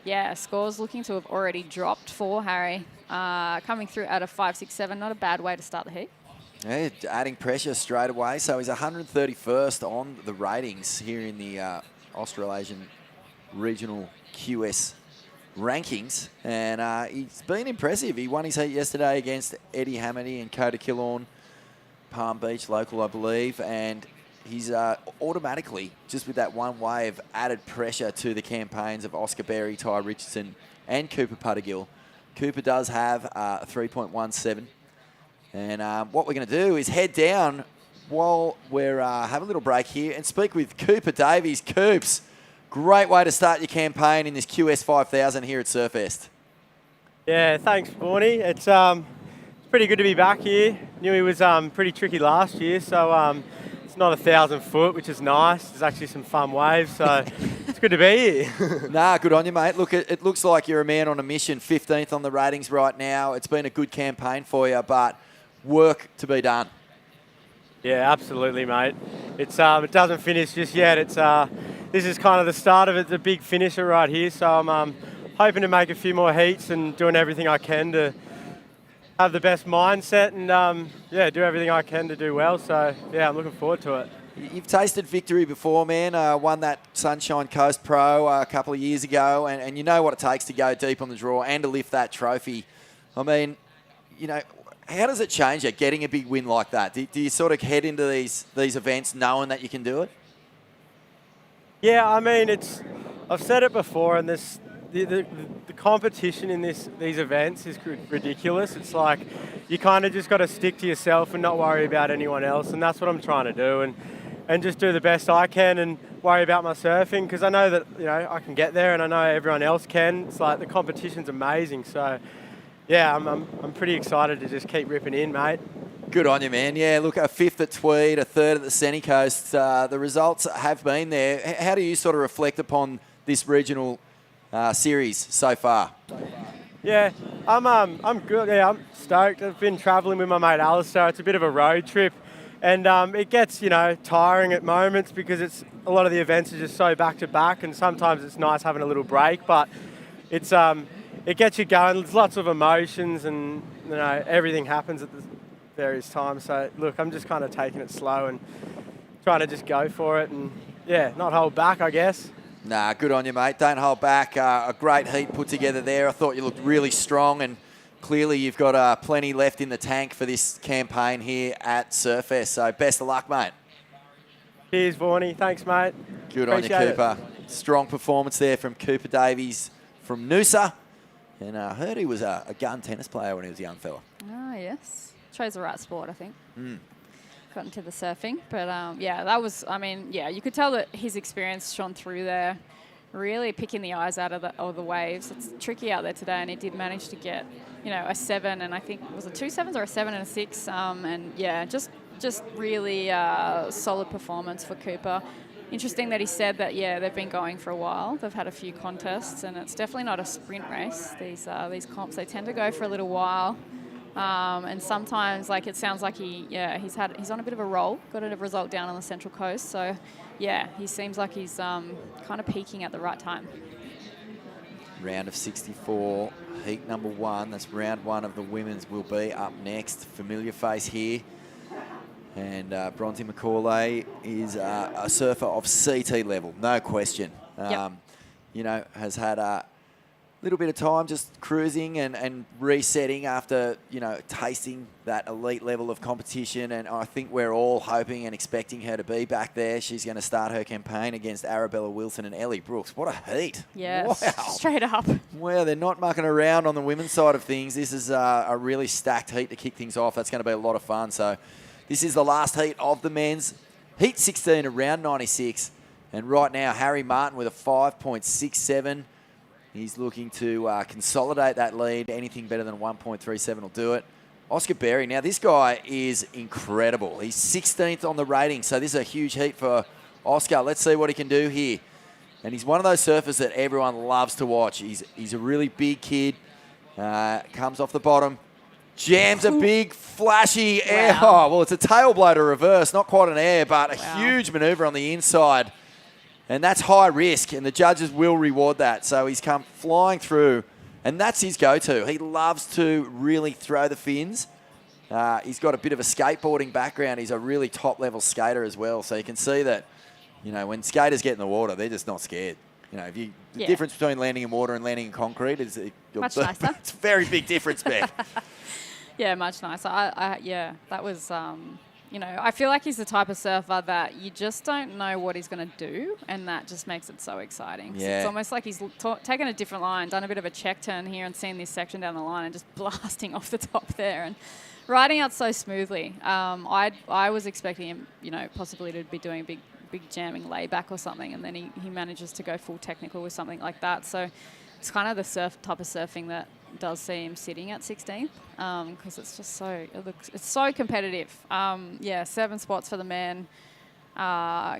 yeah, scores looking to have already dropped for Harry. Coming through at a 5.67. Not a bad way to start the heat. Yeah, adding pressure straight away. So he's 131st on the ratings here in the Australasian Regional QS rankings. And he's been impressive. He won his heat yesterday against Eddie Hamady and Coda Killorn, Palm Beach local, I believe. And he's automatically, just with that one wave, added pressure to the campaigns of Oscar Berry, Ty Richardson, and Cooper Puttergill. Cooper does have a 3.17. And what we're going to do is head down while we're have a little break here and speak with Cooper Davies. Coops, great way to start your campaign in this QS 5000 here at Surfest. Yeah, thanks, Borny. It's pretty good to be back here. Knew he was pretty tricky last year, so it's not 1,000 foot, which is nice. There's actually some fun waves, so it's good to be here. Nah, good on you, mate. Look, it looks like you're a man on a mission, 15th on the ratings right now. It's been a good campaign for you, but work to be done. Yeah, absolutely, mate. It's it doesn't finish just yet. It's this is kind of the start of it, the big finisher right here. So I'm hoping to make a few more heats and doing everything I can to have the best mindset and yeah, do everything I can to do well. So yeah, I'm looking forward to it. You've tasted victory before, man. Won that Sunshine Coast Pro a couple of years ago, and you know what it takes to go deep on the draw and to lift that trophy. I mean, you know, how does it change you getting a big win like that? Do you sort of head into these events knowing that you can do it? Yeah, I mean, I've said it before, and the competition in these events is ridiculous. It's like you kind of just got to stick to yourself and not worry about anyone else, and that's what I'm trying to do, and just do the best I can and worry about my surfing, because I know that, you know, I can get there, and I know everyone else can. It's like the competition's amazing, so. Yeah, I'm pretty excited to just keep ripping in, mate. Good on you, man. Yeah, look, a 5th at Tweed, a 3rd at the Sunny Coast. The results have been there. How do you sort of reflect upon this regional series so far? Yeah, I'm good. Yeah, I'm stoked. I've been travelling with my mate Alistair. It's a bit of a road trip, and it gets, you know, tiring at moments because a lot of the events are just so back to back, and sometimes it's nice having a little break, but it's it gets you going. There's lots of emotions, and you know, everything happens at the various times. So look, I'm just kind of taking it slow and trying to just go for it, and yeah, not hold back, I guess. Nah, good on you, mate. Don't hold back. A great heat put together there. I thought you looked really strong, and clearly you've got plenty left in the tank for this campaign here at Surfest. So best of luck, mate. Cheers, Vorney. Thanks, mate. Good on you, Cooper. Strong performance there from Cooper Davies from Noosa. And I heard he was a gun tennis player when he was a young fella. Ah, yes. Chose the right sport, I think. Got into the surfing. But, yeah, that was, I mean, yeah, you could tell that his experience shone through there, really picking the eyes out of the waves. It's tricky out there today, and he did manage to get, you know, a 7, and I think, was it 2 7s or a 7 and a 6? And, yeah, just really solid performance for Cooper. interesting that he said that, yeah, they've been going for a while. They've had a few contests, and it's definitely not a sprint race. These comps, they tend to go for a little while. And sometimes, like, it sounds like he's on a bit of a roll, got a result down on the Central Coast. So, yeah, he seems like he's kind of peaking at the right time. Round of 64, heat number 1. That's round 1 of the women's will be up next. Familiar face here. And Bronte Macaulay is a surfer of CT level, no question. You know, has had a little bit of time just cruising and resetting after, you know, tasting that elite level of competition. And I think we're all hoping and expecting her to be back there. She's going to start her campaign against Arabella Wilson and Ellie Brooks. What a heat. Yeah, wow. Straight up. Well, they're not mucking around on the women's side of things. This is a really stacked heat to kick things off. That's going to be a lot of fun. So this is the last heat of the men's. Heat 16 around 96. And right now, Harry Martin with a 5.67. He's looking to consolidate that lead. Anything better than 1.37 will do it. Oscar Berry. Now, this guy is incredible. He's 16th on the rating, so this is a huge heat for Oscar. Let's see what he can do here. And he's one of those surfers that everyone loves to watch. He's a really big kid. Comes off the bottom. Jams a big, flashy air. Oh, well, it's a tail blow to reverse. Not quite an air, but a huge manoeuvre on the inside. And that's high risk, and the judges will reward that. So he's come flying through, and that's his go-to. He loves to really throw the fins. He's got a bit of a skateboarding background. He's a really top-level skater as well. So you can see that, you know, when skaters get in the water, they're just not scared. You know, the difference between landing in water and landing in concrete is much nicer. It's a very big difference, Beck. Yeah, much nicer. That was... you know, I feel like he's the type of surfer that you just don't know what he's going to do, and that just makes it so exciting. Yeah. So it's almost like he's taken a different line, done a bit of a check turn here and seen this section down the line and just blasting off the top there and riding out so smoothly. I was expecting him, you know, possibly to be doing a big jamming layback or something, and then he manages to go full technical with something like that. So it's kind of the type of surfing that does see him sitting at 16th because it's just it's so competitive. 7 spots for the man.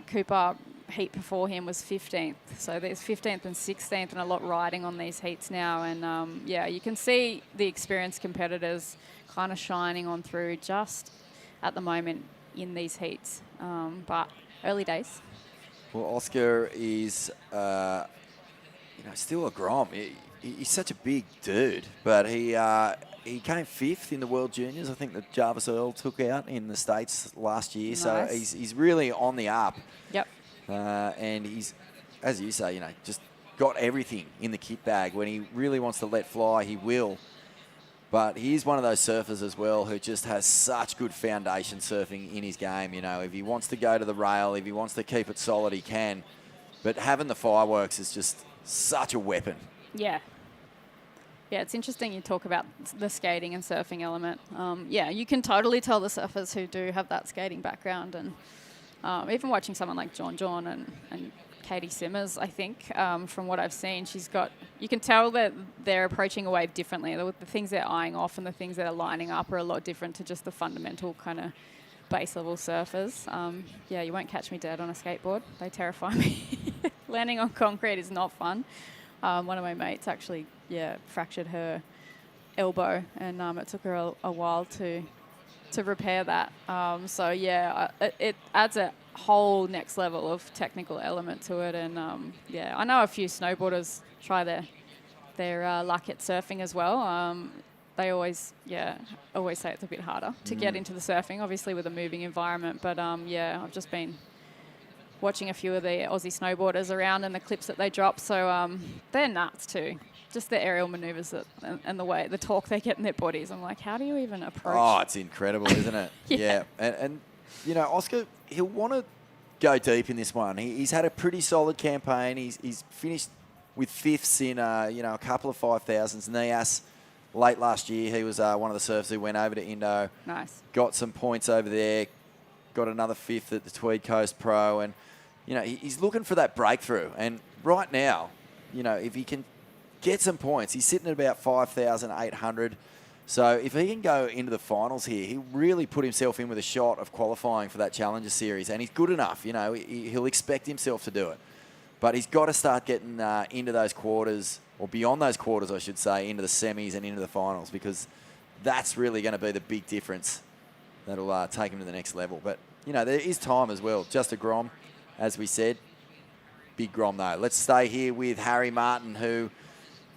Cooper heat before him was 15th, so there's 15th and 16th and a lot riding on these heats now. And you can see the experienced competitors kind of shining on through just at the moment in these heats, but early days. Well, Oscar is still a Grom. He's such a big dude, but he came 5th in the World Juniors. I think that Jarvis Earl took out in the States last year. Nice. So he's really on the up. Yep. And he's, as you say, just got everything in the kit bag. When he really wants to let fly, he will. But he's one of those surfers as well who just has such good foundation surfing in his game. You know, if he wants to go to the rail, if he wants to keep it solid, he can. But having the fireworks is just such a weapon. Yeah. Yeah, it's interesting you talk about the skating and surfing element. You can totally tell the surfers who do have that skating background. And even watching someone like John and Katie Simmers, I think, from what I've seen, you can tell that they're approaching a wave differently. The things they're eyeing off and the things that are lining up are a lot different to just the fundamental kind of base level surfers. You won't catch me dead on a skateboard. They terrify me. Landing on concrete is not fun. One of my mates actually, fractured her elbow, and it took her a while to repair that. It adds a whole next level of technical element to it. And I know a few snowboarders try their luck at surfing as well. They always say it's a bit harder to get into the surfing, obviously with a moving environment. But I've just been watching a few of the Aussie snowboarders around and the clips that they drop. So they're nuts too. Just the aerial maneuvers and the torque they get in their bodies. I'm like, how do you even approach? Oh, it's incredible, isn't it? Yeah. And Oscar, he'll want to go deep in this one. He's had a pretty solid campaign. He's finished with 5ths in a couple of 5,000s. Nias late last year, he was one of the surfers who went over to Indo. Nice. Got some points over there. Got another 5th at the Tweed Coast Pro, and he's looking for that breakthrough. And right now, if he can get some points, he's sitting at about 5,800. So if he can go into the finals here, he really put himself in with a shot of qualifying for that Challenger Series, and he's good enough. You know, he'll expect himself to do it. But he's got to start getting into those quarters, or beyond those quarters, I should say, into the semis and into the finals, because that's really going to be the big difference that'll take him to the next level. But, you know, there is time as well. Just a Grom, as we said. Big Grom, though. Let's stay here with Harry Martin, who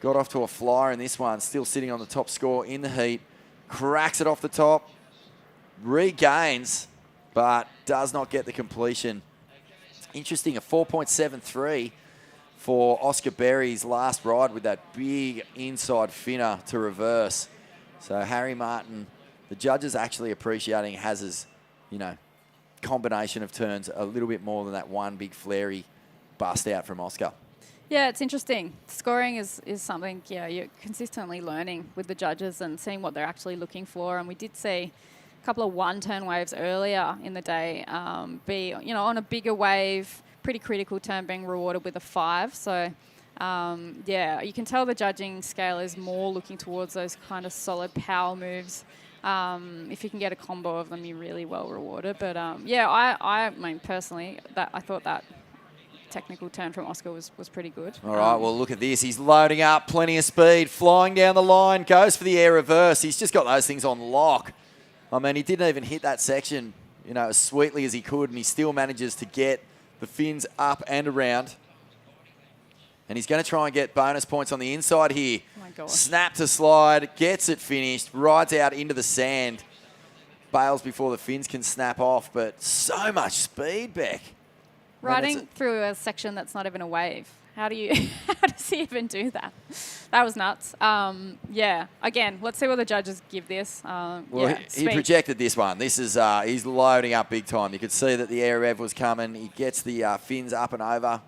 got off to a flyer in this one, still sitting on the top score in the heat. Cracks it off the top, regains, but does not get the completion. Interesting, a 4.73 for Oscar Berry's last ride with that big inside finner to reverse. So Harry Martin, the judges actually appreciating Haz's, you know, combination of turns a little bit more than that one big flary bust out from Oscar. Yeah, it's interesting. Scoring is something, yeah, you're consistently learning with the judges and seeing what they're actually looking for. And we did see a couple of one-turn waves earlier in the day be, you know, on a bigger wave, pretty critical turn being rewarded with a 5. So, yeah, you can tell the judging scale is more looking towards those kind of solid power moves. If you can get a combo of them, you're really well rewarded. But, yeah, I mean, personally, I thought that technical turn from Oscar was pretty good. All right, well, look at this. He's loading up, plenty of speed, flying down the line, goes for the air reverse. He's just got those things on lock. I mean, he didn't even hit that section, you know, as sweetly as he could, and he still manages to get the fins up and around. And he's going to try and get bonus points on the inside here. Oh my gosh. Snap to slide, gets it finished, rides out into the sand, bails before the fins can snap off, but so much speed, Beck. Riding through a section that's not even a wave. How does he even do that? That was nuts. Yeah, again, let's see what the judges give this. Well, yeah, he projected this one. This is he's loading up big time. You could see that the air rev was coming. He gets the fins up and over.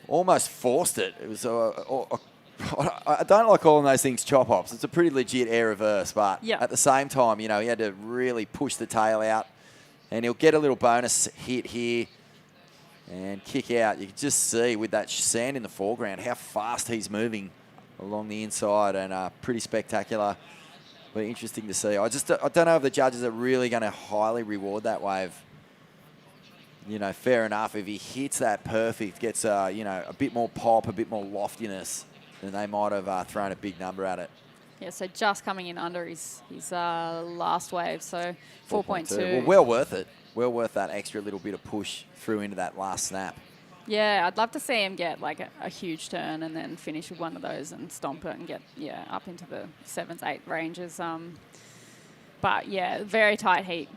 Almost forced it. It was I don't like calling those things chop hops. It's a pretty legit air reverse, but at the same time, you know, he had to really push the tail out, and he'll get a little bonus hit here. And kick out. You can just see with that sand in the foreground how fast he's moving along the inside, and pretty spectacular. But interesting to see. I don't know if the judges are really going to highly reward that wave. You know, fair enough. If he hits that perfect, gets you know, a bit more pop, a bit more loftiness, then they might have thrown a big number at it. Yeah, so just coming in under his last wave, so 4.2. Well worth it. Well worth that extra little bit of push through into that last snap. Yeah, I'd love to see him get like a huge turn and then finish with one of those and stomp it and get, yeah, up into the 7s, 8 ranges. But yeah, very tight heat.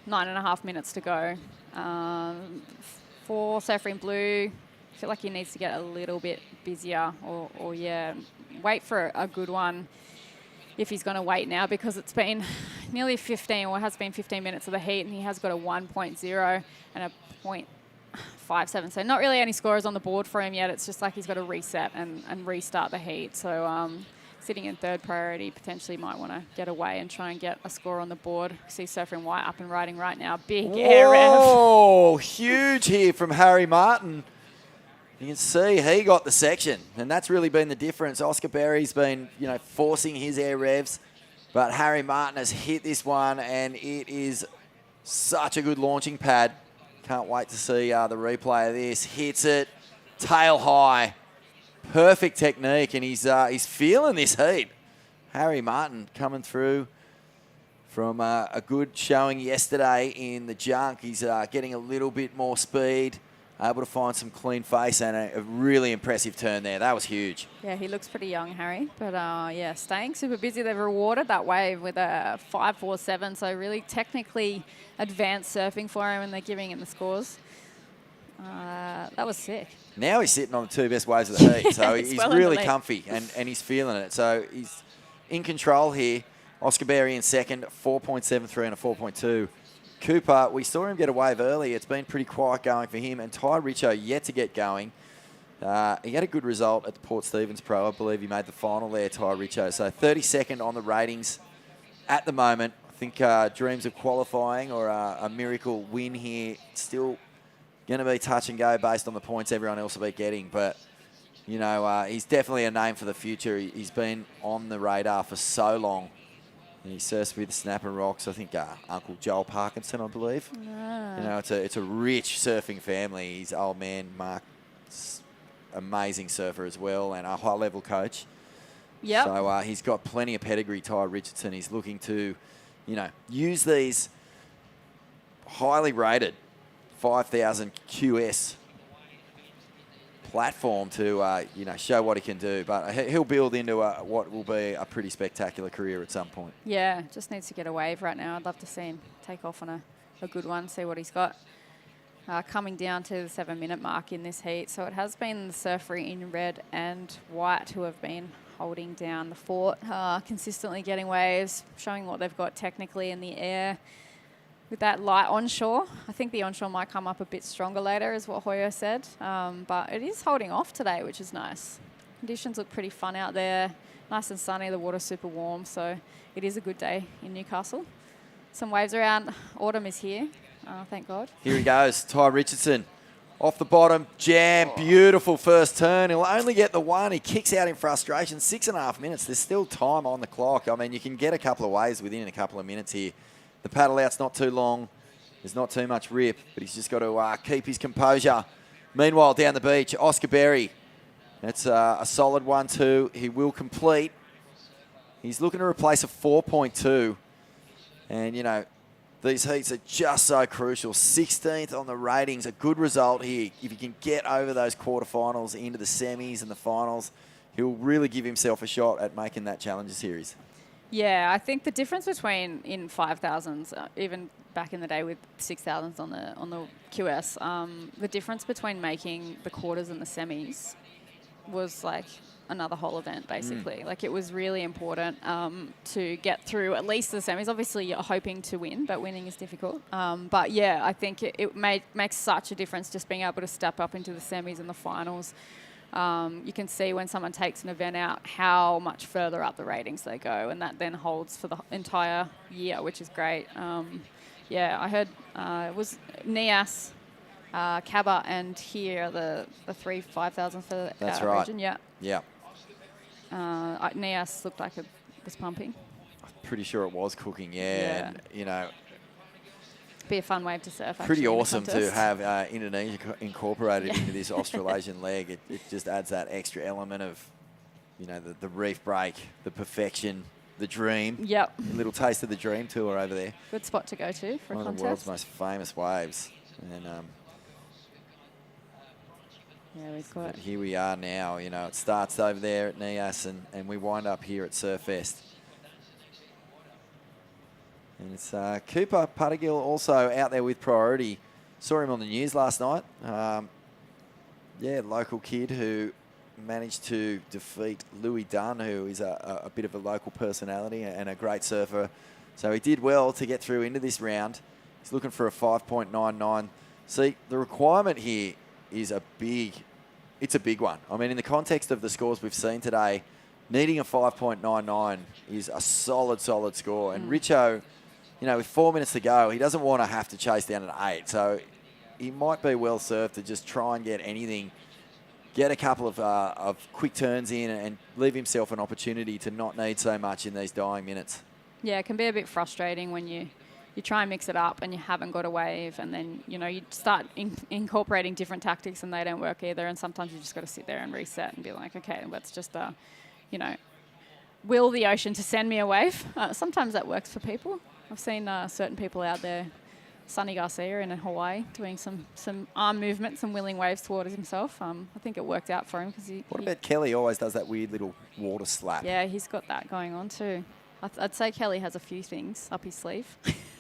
9.5 minutes to go. For Surfer in Blue, I feel like he needs to get a little bit busier or yeah, wait for a good one. If he's going to wait now, because it's been nearly 15, or has been 15 minutes of the heat, and he has got a 1.0 and a 0.57. So not really any scores on the board for him yet. It's just like he's got to reset and restart the heat. So sitting in third priority, potentially might want to get away and try and get a score on the board. See Surfer in White up and riding right now. Big air rev. Oh, huge here from Harry Martin. You can see he got the section, and that's really been the difference. Oscar Berry's been, you know, forcing his air revs, but Harry Martin has hit this one, and it is such a good launching pad. Can't wait to see the replay of this. Hits it, tail high, perfect technique, and he's feeling this heat. Harry Martin coming through from a good showing yesterday in the junk. He's getting a little bit more speed. Able to find some clean face and a really impressive turn there. That was huge. Yeah, he looks pretty young, Harry. But, yeah, staying super busy. They've rewarded that wave with a 5.47, so really technically advanced surfing for him, and they're giving him the scores. That was sick. Now he's sitting on the 2 best waves of the heat, so he's well really comfy, and he's feeling it. So he's in control here. Oscar Berry in second, 4.73 and a 4.2. Cooper, we saw him get a wave early. It's been pretty quiet going for him. And Ty Richo yet to get going. He had a good result at the Port Stephens Pro. I believe he made the final there, Ty Richo. So 32nd on the ratings at the moment. I think dreams of qualifying or a miracle win here still going to be touch and go based on the points everyone else will be getting. But, you know, he's definitely a name for the future. He's been on the radar for so long. And he surfs with Snapper Rocks. I think Uncle Joel Parkinson, I believe. Ah. You know, it's a rich surfing family. His old man, Mark's amazing surfer as well and a high-level coach. Yep. So he's got plenty of pedigree, Ty Richardson. He's looking to, you know, use these highly rated 5,000 QS platform to, you know, show what he can do. But he'll build into what will be a pretty spectacular career at some point. Yeah, just needs to get a wave right now. I'd love to see him take off on a good one, see what he's got. Coming down to the 7-minute mark in this heat. So it has been the surfery in red and white who have been holding down the fort, consistently getting waves, showing what they've got technically in the air. With that light onshore, I think the onshore might come up a bit stronger later, is what Hoyer said. But it is holding off today, which is nice. Conditions look pretty fun out there. Nice and sunny, the water's super warm, so it is a good day in Newcastle. Some waves around. Autumn is here, thank God. Here he goes, Ty Richardson. Off the bottom, jam, beautiful first turn. He'll only get the one. He kicks out in frustration. 6.5 minutes. There's still time on the clock. I mean, you can get a couple of waves within a couple of minutes here. The paddle out's not too long. There's not too much rip, but he's just got to keep his composure. Meanwhile, down the beach, Oscar Berry. That's a solid 1-2. He will complete. He's looking to replace a 4.2. And, you know, these heats are just so crucial. 16th on the ratings, a good result here. If he can get over those quarterfinals into the semis and the finals, he'll really give himself a shot at making that Challenger Series. Yeah, I think the difference between in 5,000s, even back in the day with 6,000s on the QS, the difference between making the quarters and the semis was like another whole event, basically. Like, it was really important to get through at least the semis. Obviously, you're hoping to win, but winning is difficult. But yeah, I think it makes such a difference just being able to step up into the semis and the finals. You can see when someone takes an event out how much further up the ratings they go, and that then holds for the entire year, which is great. Yeah, I heard it was Nias, Cabba, and here the 3 5,000 for That's our right. region. Yeah. Yeah. Nias looked like it was pumping. Pretty sure it was cooking, yeah. And, you know, be a fun wave to surf. Pretty actually, awesome in the to contest. have Indonesia incorporated into this Australasian leg. It just adds that extra element of, you know, the reef break, the perfection, the dream. Yep. A little taste of the dream tour over there. Good spot to go to for a One contest. of the world's most famous waves. And yeah, we've got. here we are now. You know, it starts over there at Nias and we wind up here at Surfest. And it's Cooper Puttergill also out there with priority. Saw him on the news last night. Yeah, local kid who managed to defeat Louis Dunn, who is a bit of a local personality and a great surfer. So he did well to get through into this round. He's looking for a 5.99. See, the requirement here is it's a big one. I mean, in the context of the scores we've seen today, needing a 5.99 is a solid score. And Richo, you know, with 4 minutes to go, he doesn't want to have to chase down an 8. So he might be well served to just try and get anything, get a couple of quick turns in and leave himself an opportunity to not need so much in these dying minutes. Yeah, it can be a bit frustrating when you try and mix it up and you haven't got a wave, and then, you know, you start incorporating different tactics and they don't work either, and sometimes you just got to sit there and reset and be like, okay, let's just, you know, will the ocean to send me a wave. Sometimes that works for people. I've seen certain people out there, Sonny Garcia in Hawaii, doing some arm movements and willing waves towards himself. I think it worked out for him because What about Kelly? Always does that weird little water slap. Yeah, he's got that going on too. I'd say Kelly has a few things up his sleeve.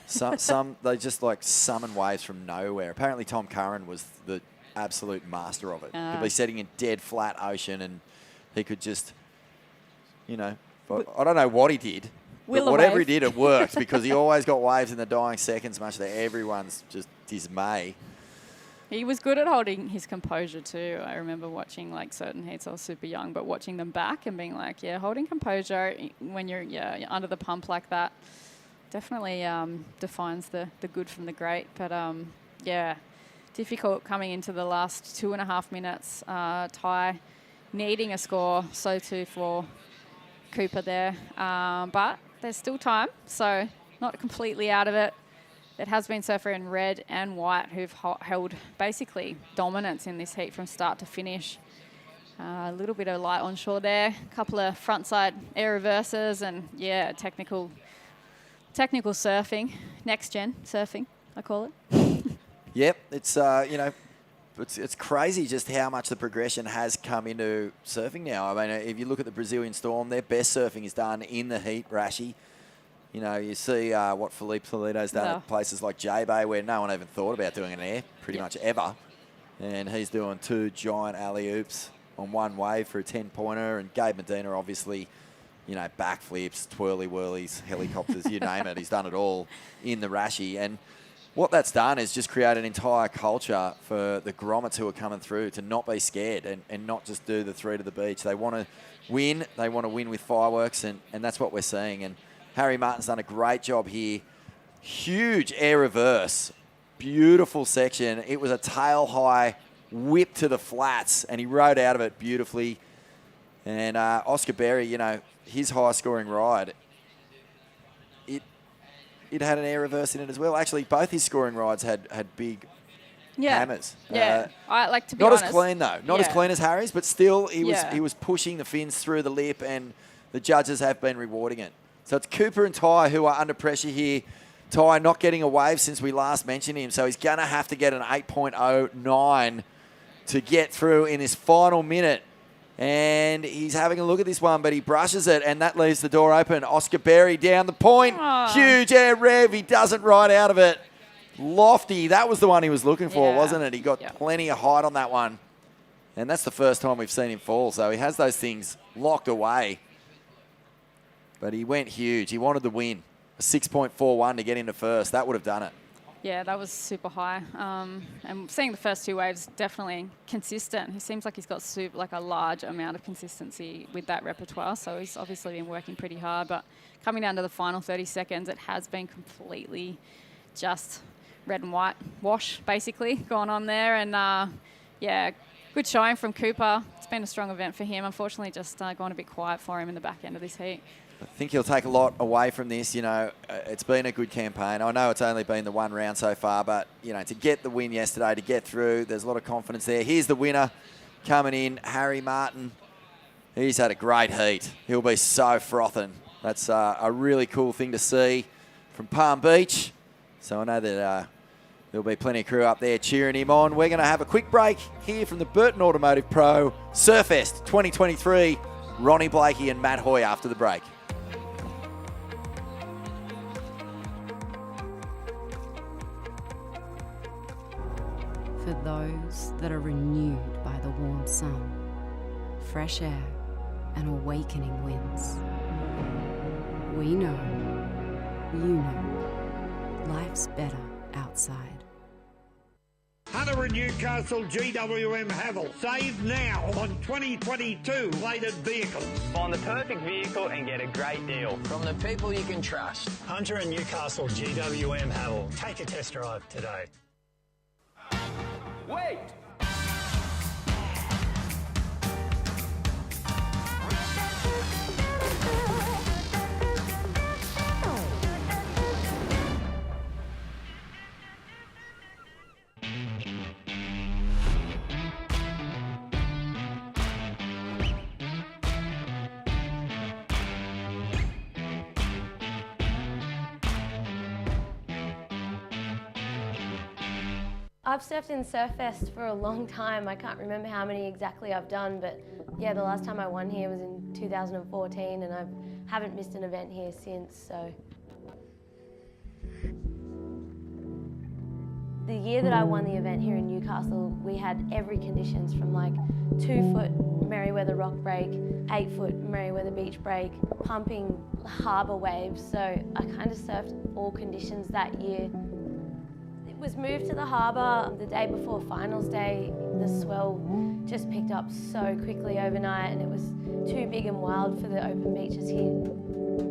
Some they just like summon waves from nowhere. Apparently Tom Curran was the absolute master of it. Could be setting a dead flat ocean and he could just, you know, I don't know what he did. But whatever he did, it worked because he always got waves in the dying seconds, much to everyone's just dismay. He was good at holding his composure too. I remember watching like certain heats. I was super young, but watching them back and being like, yeah, holding composure when you're under the pump like that definitely defines the good from the great. But yeah, difficult coming into the last 2.5 minutes. Ty needing a score, so too for Cooper there. But there's still time, so not completely out of it. There has been surfer in red and white who've held basically dominance in this heat from start to finish. A little bit of light onshore there, a couple of frontside air reverses, and yeah, technical surfing, next gen surfing, I call it. Yep, it's it's crazy just how much the progression has come into surfing now. I mean, if you look at the Brazilian Storm, their best surfing is done in the heat, Rashi. You know, you see what Felipe Toledo's done at places like J-Bay where no one even thought about doing an air pretty much ever. And he's doing 2 giant alley-oops on one wave for a 10-pointer. And Gabe Medina, obviously, you know, backflips, twirly-whirlies, helicopters, you name it. He's done it all in the Rashi. And what that's done is just create an entire culture for the grommets who are coming through to not be scared and not just do the 3 to the beach. They want to win. They want to win with fireworks, and that's what we're seeing. And Harry Martin's done a great job here. Huge air reverse. Beautiful section. It was a tail high whip to the flats, and he rode out of it beautifully. And Oscar Berry, you know, his high-scoring ride, it had an air reverse in it as well. Actually, both his scoring rides had big hammers. Yeah, I like to be not honest. Not as clean, though. Not as clean as Harry's, but still he was pushing the fins through the lip, and the judges have been rewarding it. So it's Cooper and Ty who are under pressure here. Ty not getting a wave since we last mentioned him, so he's going to have to get an 8.09 to get through in this final minute. And he's having a look at this one, but he brushes it, and that leaves the door open. Oscar Berry down the point. Aww. Huge air rev. He doesn't ride out of it. Lofty. That was the one he was looking for, wasn't it? He got plenty of height on that one. And that's the first time we've seen him fall, so he has those things locked away. But he went huge. He wanted the win. A 6.41 to get into first. That would have done it. Yeah, that was super high. And seeing the first 2 waves, definitely consistent. He seems like he's got a large amount of consistency with that repertoire. So he's obviously been working pretty hard. But coming down to the final 30 seconds, it has been completely just red and white wash, basically, going on there. And yeah, good showing from Cooper. It's been a strong event for him. Unfortunately, just gone a bit quiet for him in the back end of this heat. I think he'll take a lot away from this. You know, it's been a good campaign. I know it's only been the 1 round so far, but, you know, to get the win yesterday, to get through, there's a lot of confidence there. Here's the winner coming in, Harry Martin. He's had a great heat. He'll be so frothing. That's a really cool thing to see from Palm Beach. So I know that there'll be plenty of crew up there cheering him on. We're going to have a quick break here from the Burton Automotive Pro Surfest 2023. Ronnie Blakey and Matt Hoy after the break. For those that are renewed by the warm sun, fresh air, and awakening winds. We know, you know, life's better outside. Hunter and Newcastle GWM Havel. Save now on 2022 plated vehicles. Find the perfect vehicle and get a great deal. From the people you can trust. Hunter and Newcastle GWM Havel. Take a test drive today. Wait! I've surfed in Surfest for a long time. I can't remember how many exactly I've done, but yeah, the last time I won here was in 2014, and I haven't missed an event here since, so. The year that I won the event here in Newcastle, we had every conditions from like 2-foot Merriweather rock break, 8-foot Merriweather beach break, pumping harbour waves, so I kind of surfed all conditions that year. It was moved to the harbour the day before finals day. The swell just picked up so quickly overnight, and it was too big and wild for the open beaches here.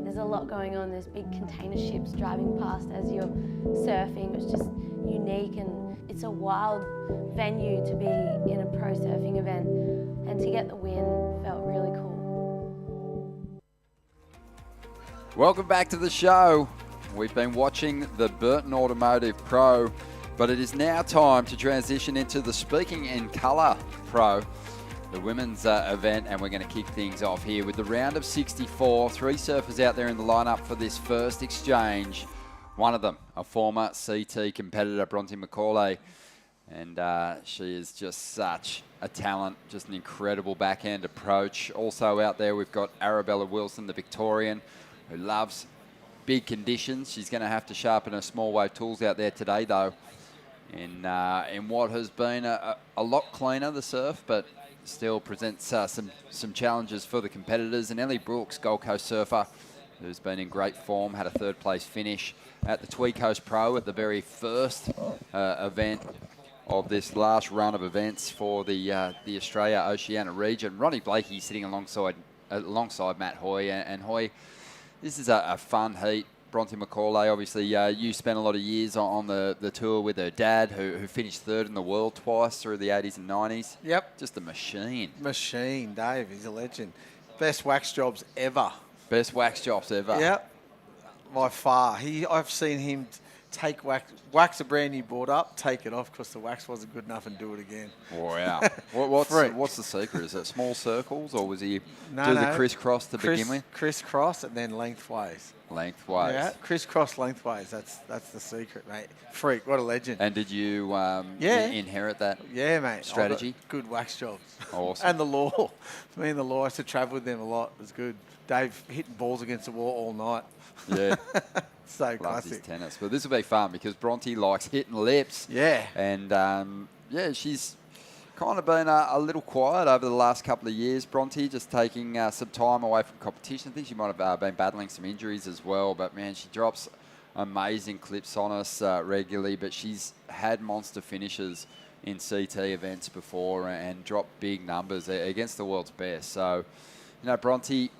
There's a lot going on. There's big container ships driving past as you're surfing. It's just unique, and it's a wild venue to be in a pro surfing event, and to get the win felt really cool. Welcome back to the show. We've been watching the Burton Automotive Pro, but it is now time to transition into the Speaking in Colour Pro, the women's event, and we're going to kick things off here with the round of 64. 3 surfers out there in the lineup for this first exchange. One of them, a former CT competitor, Bronte McCauley, and she is just such a talent, just an incredible backhand approach. Also out there, we've got Arabella Wilson, the Victorian, who loves big conditions. She's going to have to sharpen her small wave tools out there today, though, in what has been a lot cleaner, the surf, but still presents some challenges for the competitors. And Ellie Brooks, Gold Coast surfer, who's been in great form, had a 3rd place finish at the Tweed Coast Pro at the very first event of this last run of events for the Australia Oceania region. Ronnie Blakey sitting alongside Matt Hoy, and Hoy, this is a fun heat. Bronte McCauley, obviously, you spent a lot of years on the tour with her dad, who finished 3rd in the world twice through the 80s and 90s. Yep. Just a machine. Machine, Dave. He's a legend. Best wax jobs ever. Best wax jobs ever. Yep. By far. I've seen him take wax a brand new board up, take it off because the wax wasn't good enough, and do it again. Wow. What's the secret? Is it small circles, or was he the crisscross to begin with? Crisscross and then lengthways. Lengthways. Yeah, crisscross lengthways. That's the secret, mate. Freak, what a legend. And did you inherit that strategy? Good wax jobs. Awesome. And the law. Me and the law, I used to travel with them a lot. It was good. Dave hitting balls against the wall all night. Yeah. So Loves classic. his tennis. But this will be fun because Bronte likes hitting lips. Yeah. And, she's kind of been a little quiet over the last couple of years. Bronte just taking some time away from competition. I think she might have been battling some injuries as well. But, man, she drops amazing clips on us regularly. But she's had monster finishes in CT events before and dropped big numbers against the world's best. So, Bronte,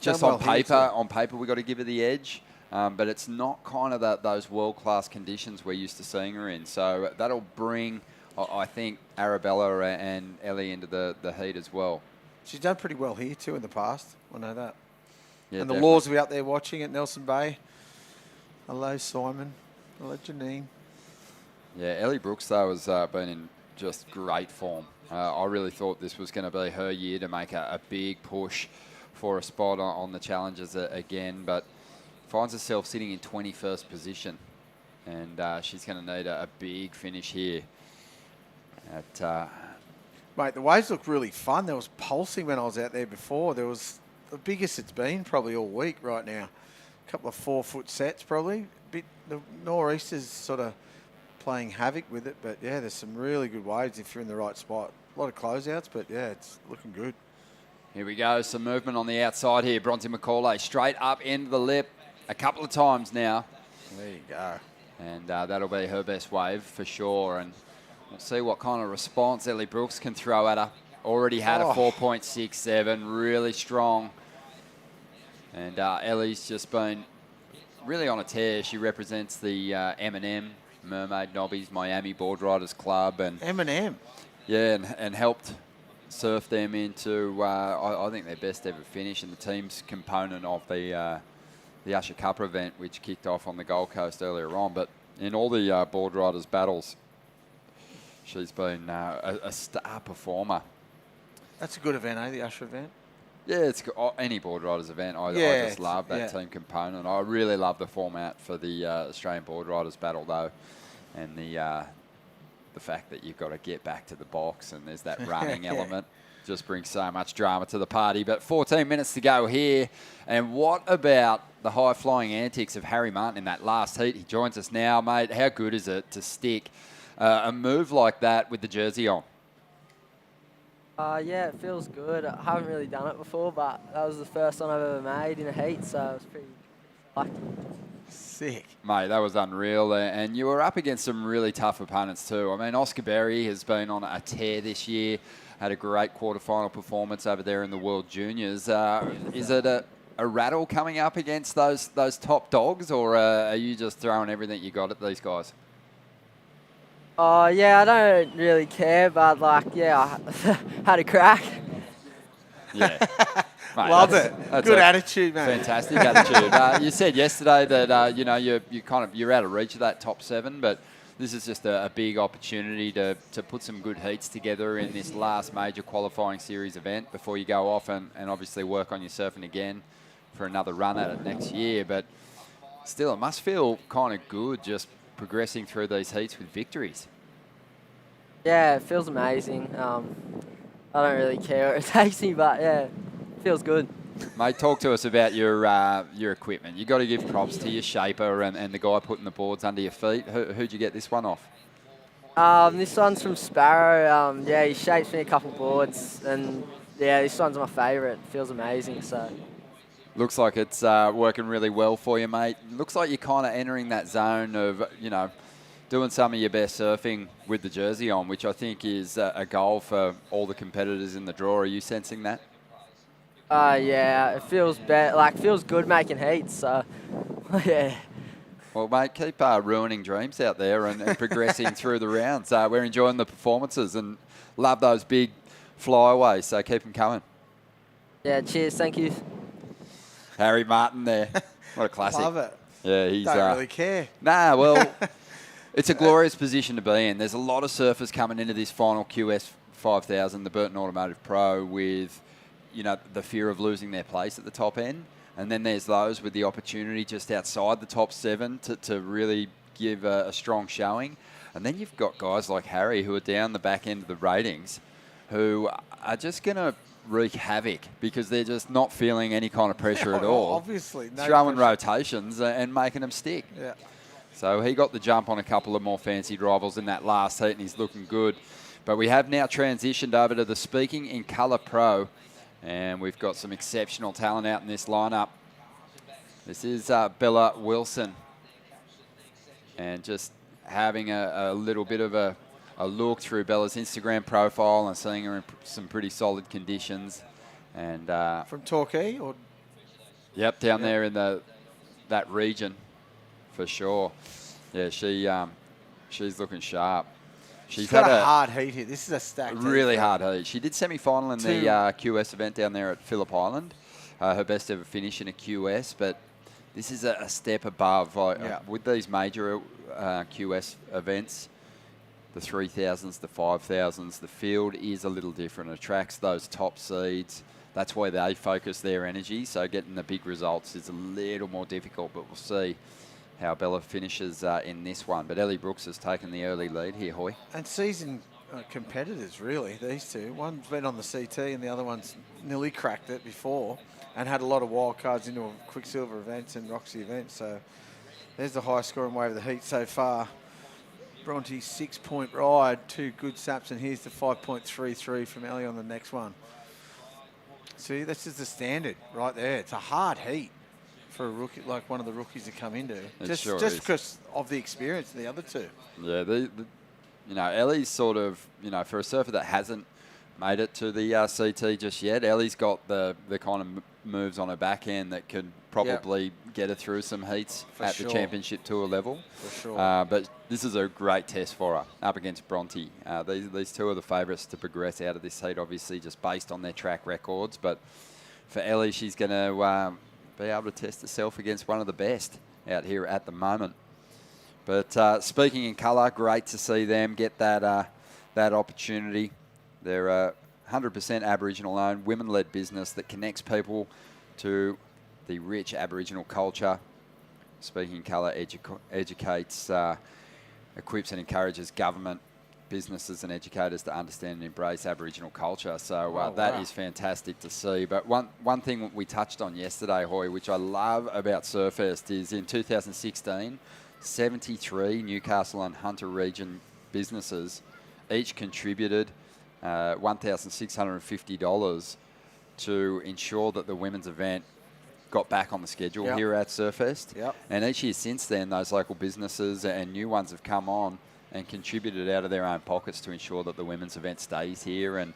just on paper, we've got to give her the edge. But it's not kind of those world-class conditions we're used to seeing her in. So that'll bring, I think, Arabella and Ellie into the heat as well. She's done pretty well here too in the past. I know that. Yeah, and the Laws will be out there watching at Nelson Bay. Hello, Simon. Hello, Janine. Yeah, Ellie Brooks, though, has been in just great form. I really thought this was going to be her year to make a big push for a spot on the challenges again, but finds herself sitting in 21st position, and she's going to need a big finish here. Mate, the waves look really fun. There was pulsing when I was out there before. There was the biggest it's been probably all week right now. A couple of 4-foot sets probably. The nor'easter's sort of playing havoc with it, but yeah, there's some really good waves if you're in the right spot. A lot of closeouts, but yeah, it's looking good. Here we go, some movement on the outside here. Bronte McCauley straight up into the lip a couple of times now. There you go. And that'll be her best wave for sure. And we'll see what kind of response Ellie Brooks can throw at her. Already had a 4.67, really strong. And Ellie's just been really on a tear. She represents the M&M Mermaid Nobbies Miami Board Riders Club. And M&M? Yeah, and helped surf them into, I think, their best ever finish in the team's component of the Usher Cup event, which kicked off on the Gold Coast earlier on. But in all the board riders battles, she's been a star performer. That's a good event, eh, the Usher event? Yeah, it's any board riders event. I just love that team component. I really love the format for the Australian board riders battle, though, and the fact that you've got to get back to the box and there's that running element. Just brings so much drama to the party. But 14 minutes to go here. And what about the high-flying antics of Harry Martin in that last heat? He joins us now, mate. How good is it to stick a move like that with the jersey on? Yeah, it feels good. I haven't really done it before, but that was the first one I've ever made in a heat, so I was pretty lucky. Sick. Mate, that was unreal. And you were up against some really tough opponents too. I mean, Oscar Berry has been on a tear this year. Had a great quarterfinal performance over there in the World Juniors. Is it a rattle coming up against those top dogs, or are you just throwing everything you got at these guys? Oh, yeah, I don't really care, but, like, yeah, I had a crack. Yeah. Mate, Love it. that's Good a attitude, man. Fantastic attitude. You said yesterday that you're out of reach of that top 7, but this is just a big opportunity to put some good heats together in this last major qualifying series event before you go off and obviously work on your surfing again for another run at it next year. But still, it must feel kind of good just progressing through these heats with victories. Yeah, it feels amazing. I don't really care where it takes me, but yeah, it feels good. Mate, talk to us about your equipment. You got to give props to your shaper and the guy putting the boards under your feet. Who'd you get this one off? This one's from Sparrow. Yeah, he shapes me a couple boards, and yeah, this one's my favourite. It feels amazing. So. Looks like it's working really well for you, mate. Looks like you're kind of entering that zone of, doing some of your best surfing with the jersey on, which I think is a goal for all the competitors in the draw. Are you sensing that? Yeah, it feels feels good making heats. So, yeah. Well, mate, keep ruining dreams out there and progressing through the rounds. We're enjoying the performances and love those big flyaways. So keep them coming. Yeah, cheers. Thank you. Harry Martin there. What a classic. Love it. Yeah, he's... Don't really care. Nah, well, it's a glorious position to be in. There's a lot of surfers coming into this final QS 5000, the Burton Automotive Pro, with, the fear of losing their place at the top end. And then there's those with the opportunity just outside the top 7 to really give a strong showing. And then you've got guys like Harry who are down the back end of the ratings who are just going to wreak havoc because they're just not feeling any kind of pressure at all. Obviously. No throwing pressure. rotations and making them stick. Yeah. So he got the jump on a couple of more fancied rivals in that last heat and he's looking good. But we have now transitioned over to the Speaking in Colour Pro. And we've got some exceptional talent out in this lineup. This is Bella Wilson. And just having a little bit of a look through Bella's Instagram profile and seeing her in some pretty solid conditions. And from Torquay? Or? Yep, down there in that region for sure. Yeah, she's looking sharp. She's got a hard heat here. This is a stacked heat. Really hard heat. She did semi-final in the QS event down there at Phillip Island. Her best ever finish in a QS, but this is a step above. With these major QS events, the 3000s, the 5000s, the field is a little different. It attracts those top seeds. That's why they focus their energy. So getting the big results is a little more difficult, but we'll see how Bella finishes in this one. But Ellie Brooks has taken the early lead here, Hoy. And seasoned competitors, really, these two. One's been on the CT and the other one's nearly cracked it before and had a lot of wild cards into a Quicksilver events and Roxy events. So there's the highest scoring wave of the heat so far. Bronte's 6-point ride, 2 good saps, and here's the 5.33 from Ellie on the next one. See, this is the standard right there. It's a hard heat for a rookie, like one of the rookies to come into. Just because of the experience of the other two. Yeah, Ellie's sort of, for a surfer that hasn't made it to the CT just yet, Ellie's got the kind of moves on her back end that could probably get her through some heats at the championship tour level. For sure. But this is a great test for her up against Bronte. These two are the favourites to progress out of this heat, obviously, just based on their track records. But for Ellie, she's going to be able to test herself against one of the best out here at the moment. But Speaking in Colour, great to see them get that opportunity. They're a 100% Aboriginal-owned, women-led business that connects people to the rich Aboriginal culture. Speaking in Colour educates, equips and encourages government, businesses and educators to understand and embrace Aboriginal culture. So that is fantastic to see. But one thing we touched on yesterday, Hoy, which I love about Surfest, is in 2016, 73 Newcastle and Hunter region businesses each contributed $1,650 to ensure that the women's event got back on the schedule here at Surfest. And each year since then, those local businesses and new ones have come on and contributed out of their own pockets to ensure that the women's event stays here. And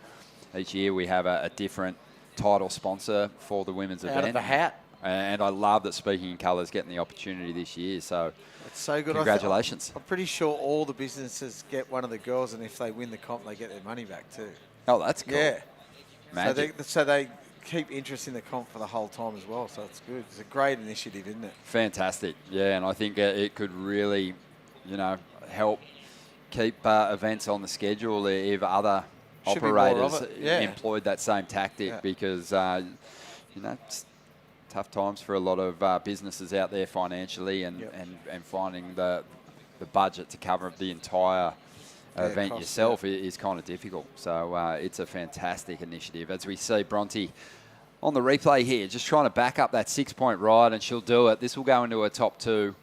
each year we have a different title sponsor for the women's event. Out of the hat. And I love that Speaking in Colour is getting the opportunity this year. So it's so good. Congratulations. I'm pretty sure all the businesses get one of the girls, and if they win the comp, they get their money back too. Oh, that's cool. Yeah. Magic. So they keep interest in the comp for the whole time as well. So it's good. It's a great initiative, isn't it? Fantastic, yeah, and I think it could really, help keep events on the schedule if other Should be more of operators it, yeah. employed that same tactic because, it's tough times for a lot of businesses out there financially and finding the budget to cover the entire event cost, yourself is kind of difficult. So it's a fantastic initiative. As we see Bronte on the replay here, just trying to back up that 6-point ride, and she'll do it. This will go into her top 2.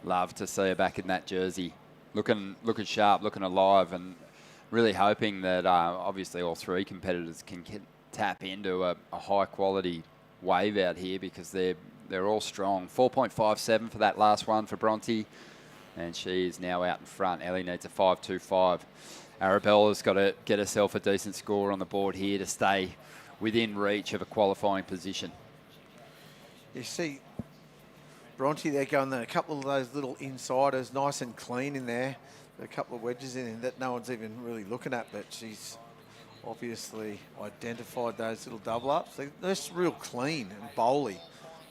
Love to see her back in that jersey. Looking sharp, looking alive, and really hoping that obviously all 3 competitors can tap into a high-quality wave out here because they're all strong. 4.57 for that last one for Bronte, and she is now out in front. Ellie needs a 5.25. Arabella's got to get herself a decent score on the board here to stay within reach of a qualifying position. You see Bronte there going there, a couple of those little insiders, nice and clean in there. A couple of wedges in that no one's even really looking at, but she's obviously identified those little double ups. They're just real clean and bowly,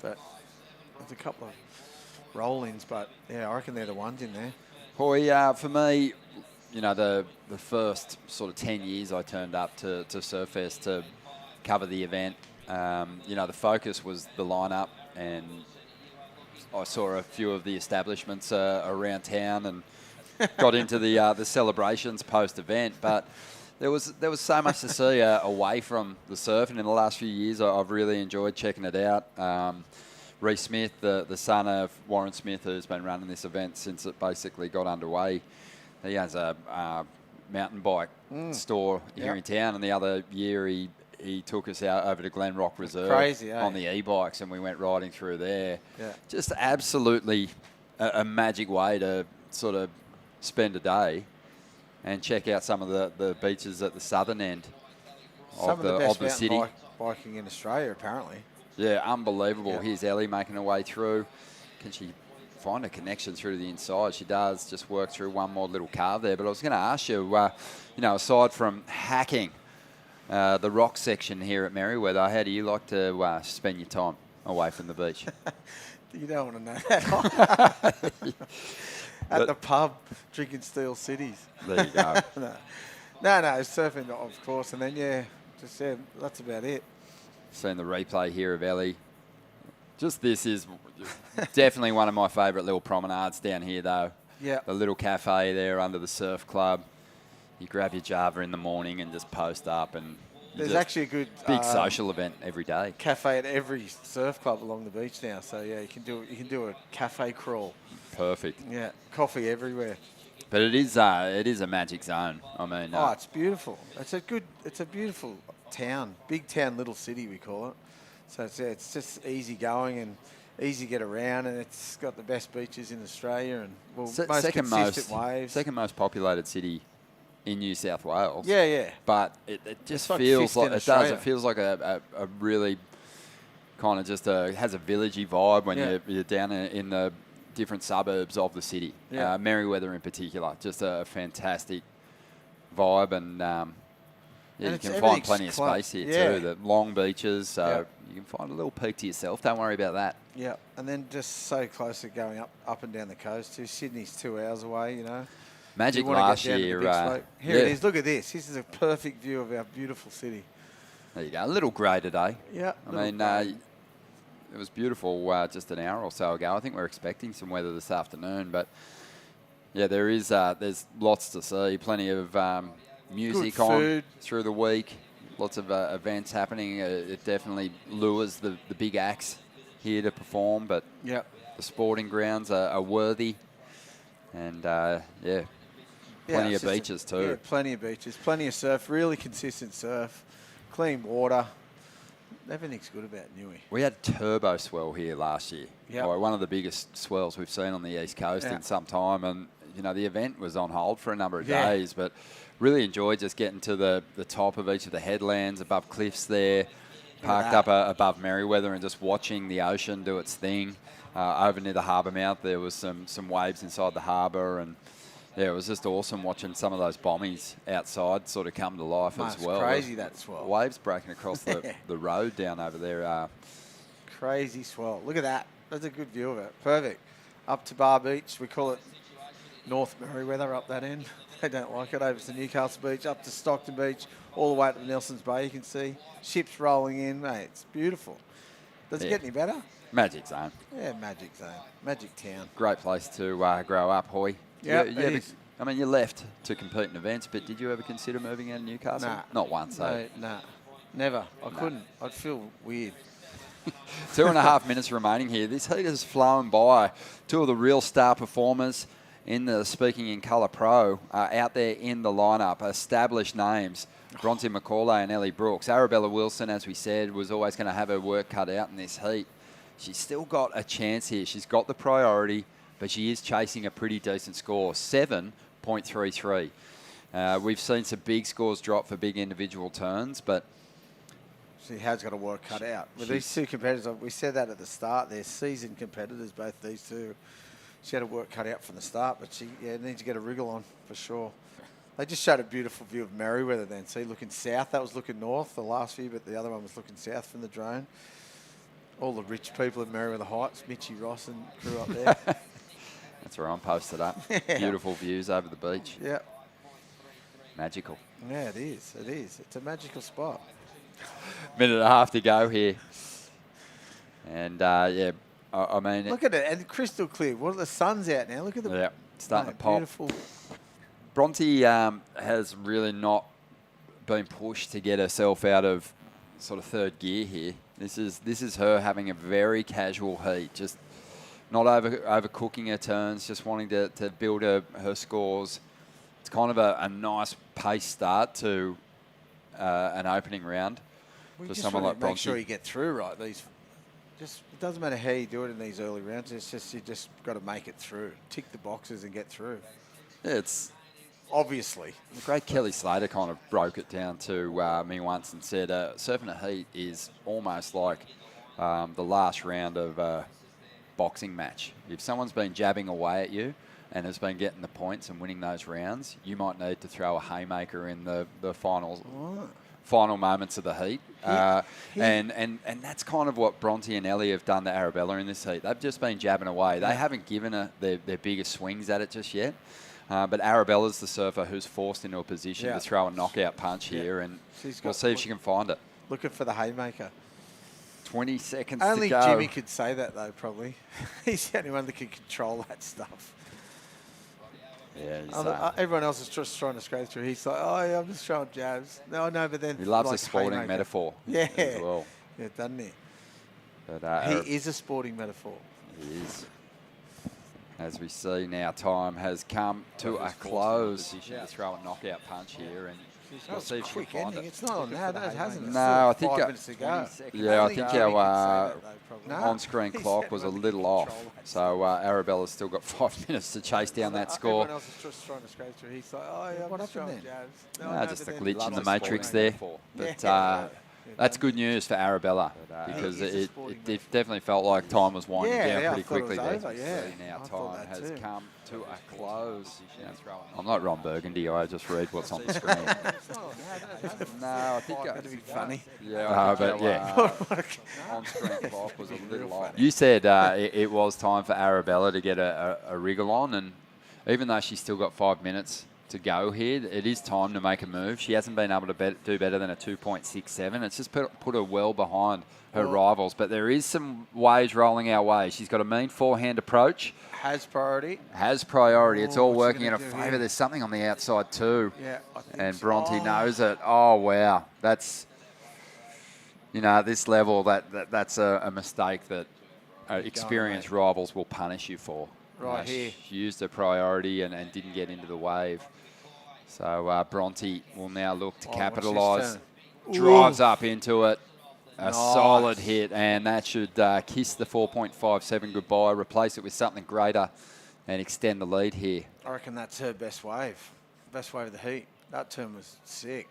but there's a couple of roll-ins, but yeah, I reckon they're the ones in there. Boy, for me, the first sort of 10 years I turned up to Surfest to cover the event, the focus was the lineup, and I saw a few of the establishments around town and got into the celebrations post-event, but there was so much to see away from the surf, and in the last few years I've really enjoyed checking it out. Reece Smith, the son of Warren Smith, who's been running this event since it basically got underway, he has a mountain bike store here in town, and the other year he took us out over to Glen Rock Reserve on the e-bikes, and we went riding through there. Yeah. Just absolutely a magic way to sort of spend a day and check out some of the beaches at the southern end Some of the best the city. biking in Australia, apparently. Yeah, unbelievable. Yeah. Here's Ellie making her way through. Can she find a connection through the inside? She does. Just work through one more little carve there. But I was going to ask you, aside from hacking the rock section here at Merewether, how do you like to spend your time away from the beach? You don't want to know that. At the pub, drinking Steel Cities. There you go. No, surfing, of course. And then, that's about it. Seen the replay here of Ellie. This is definitely one of my favourite little promenades down here, though. Yeah. The little cafe there under the surf club. You grab your Java in the morning and just post up, and there's actually a good big social event every day. Cafe at every surf club along the beach now. So yeah, you can do a cafe crawl. Perfect. Yeah, coffee everywhere. But it is a magic zone. I mean, it's beautiful. It's a beautiful town, big town, little city we call it. So it's just easy going and easy to get around, and it's got the best beaches in Australia and most consistent waves. Second most populated city in New South Wales. Yeah. But it just like feels like it does. It feels like a really kind of just has a villagey vibe when you're down in the different suburbs of the city. Yeah. Merewether in particular, just a fantastic vibe, and you can find plenty of space here too. The long beaches, so you can find a little peak to yourself. Don't worry about that. Yeah, and then just so close to going up and down the coast too. Sydney's 2 hours away, Magic last year. Here it is. Look at this. This is a perfect view of our beautiful city. There you go. A little grey today. Yeah. I mean, it was beautiful just an hour or so ago. I think we're expecting some weather this afternoon, but yeah, there's lots to see. Plenty of music on through the week. Lots of events happening. It definitely lures the big acts here to perform, but the sporting grounds are worthy, and plenty of beaches too. Yeah, plenty of beaches, plenty of surf, really consistent surf, clean water. Everything's good about Newey. We had turbo swell here last year. Yep. One of the biggest swells we've seen on the East Coast in some time, and the event was on hold for a number of days, but really enjoyed just getting to the top of each of the headlands, above cliffs there, parked up above Merewether and just watching the ocean do its thing. Over near the harbour mouth, there was some waves inside the harbour, and Yeah, it was just awesome watching some of those bombies outside sort of come to life Mate, as it's well. crazy, that swell. Waves breaking across the road down over there. Crazy swell. Look at that. That's a good view of it. Perfect. Up to Bar Beach. We call it North Merriweather up that end. They don't like it. Over to Newcastle Beach, up to Stockton Beach, all the way up to Nelson's Bay. You can see ships rolling in, mate. It's beautiful. Does it get any better? Magic zone. Yeah, magic zone. Magic town. Great place to grow up, Hoy. Yeah, I mean, you left to compete in events, but did you ever consider moving out of Newcastle? Nah. Not once, eh? No, nah. Never. I couldn't. I'd feel weird. 2.5 minutes remaining here. This heat has flown by. Two of the real star performers in the Speaking in Colour Pro are out there in the lineup. Established names, Bronte McCauley and Ellie Brooks. Arabella Wilson, as we said, was always going to have her work cut out in this heat. She's still got a chance here. She's got the priority, but she is chasing a pretty decent score, 7.33. We've seen some big scores drop for big individual turns, but She has got a work cut out. With these two competitors, we said that at the start, they're seasoned competitors, both these two. She had a work cut out from the start, but she needs to get a wriggle on for sure. They just showed a beautiful view of Merriweather then. See, looking south, that was looking north, the last view, but the other one was looking south from the drone. All the rich people in Merriweather Heights, Mitchie Ross and crew up there. that's where I'm posted up. Yeah. Beautiful views over the beach. Yeah. Magical. Yeah, it is. It is. It's a magical spot. Minute and a half to go here. And, I mean... Look at it, and crystal clear. What, the sun's out now. Look at the... Yeah, starting to pop. Beautiful. Bronte has really not been pushed to get herself out of sort of third gear here. This is her having a very casual heat, just not overcooking her turns, just wanting to build her scores. It's kind of a nice pace start to an opening round for someone like Bronte. Make sure you get through right. It doesn't matter how you do it in these early rounds. It's just you just got to make it through, tick the boxes and get through. Yeah, it's obviously the great Kelly Slater kind of broke it down to me once and said, surfing a heat is almost like the last round of a boxing match. If someone's been jabbing away at you and has been getting the points and winning those rounds, you might need to throw a haymaker in the final moments of the heat. And that's kind of what Bronte and Ellie have done to Arabella in this heat. They've just been jabbing away. They haven't given her their biggest swings at it just yet. But Arabella's the surfer who's forced into a position to throw a knockout punch here, and we'll see if she can find it. Looking for the haymaker. 20 seconds Only to go. Jimmy could say that, though, probably. He's the only one that can control that stuff. Yeah, everyone else is just trying to scrape through. He's like, oh, yeah, I'm just throwing jabs. No, but then... He loves like a sporting haymaker. metaphor Yeah. as well. Yeah, doesn't he? But, He is a sporting metaphor. He is. As we see now, time has come to a close. To throw a knockout punch here, and we'll see if she can find it. It's not on now, that hasn't it? No, I think 5 minutes to go. I think our on-screen clock was a little off. So Arabella's still got 5 minutes to chase down that score. Everyone else is just trying to scrape through. He's like, oh, yeah, What just happened throwing then? jabs. Just a but then glitch in the loves matrix sporting there. metaphor. But that's good news for Arabella because it definitely felt like time was winding down pretty quickly there. Now time has come to a close. I'm not Ron Burgundy. I just read what's on the screen. No, I think that'd be funny. Yeah, but on-screen clock was a little off. You said it was time for Arabella to get a wriggle on, and even though she's still got 5 minutes to go here, it is time to make a move. She hasn't been able to do better than a 2.67. It's just put her well behind her rivals, but there is some waves rolling our way. She's got a mean forehand approach. Has priority. It's all working in her favour. There's something on the outside too. Yeah, I think and Bronte knows it. Oh, wow. That's, at this level, that's a mistake that experienced rivals will punish you for. Right here. She used her priority and didn't get into the wave. So Bronte will now look to capitalise. Drives up into it. A solid hit, and that should kiss the 4.57 goodbye, replace it with something greater, and extend the lead here. I reckon that's her best wave. Best wave of the heat. That turn was sick.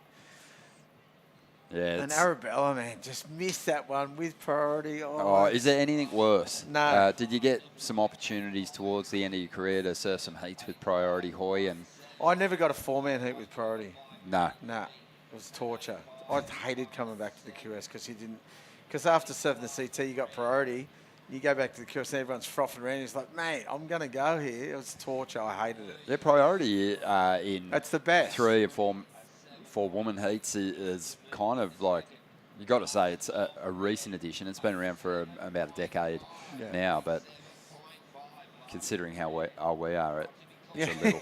Yeah. And Arabella, man, just missed that one with priority. Oh, is there anything worse? No. Did you get some opportunities towards the end of your career to surf some heats with priority Hoy? And I never got a 4-man heat with priority. no. No, it was torture. I hated coming back to the QS because after surfing the CT, you got priority. You go back to the QS and everyone's frothing around. It's like, mate, I'm going to go here. It was torture. I hated it. Their priority in That's the best. 3 or 4 woman heats is kind of like, you got to say it's a recent addition. It's been around for about a decade now, but considering how we are, it's a little.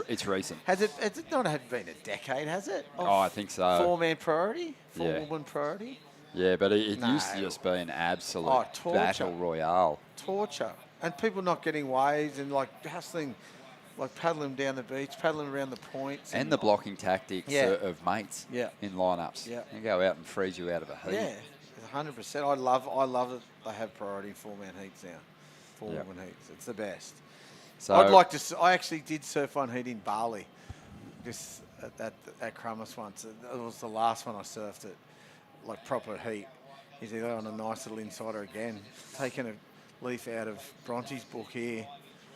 it's recent. Has it not been a decade? Has it? I think so. 4-man priority, 4-woman priority. Yeah, but it used to just be an absolute battle royale. Torture. And people not getting waves and like hustling, like paddling down the beach, paddling around the points. And the blocking tactics of mates in lineups. Yeah. And go out and freeze you out of a heat. Yeah, 100%. I love it. They have priority 4-man heats now. 4-woman heats. It's the best. So I'd like to. I actually did surf one heat in Bali, just at Crummers once. It was the last one I surfed it, like proper heat. He's either on a nice little insider again, taking a leaf out of Bronte's book here.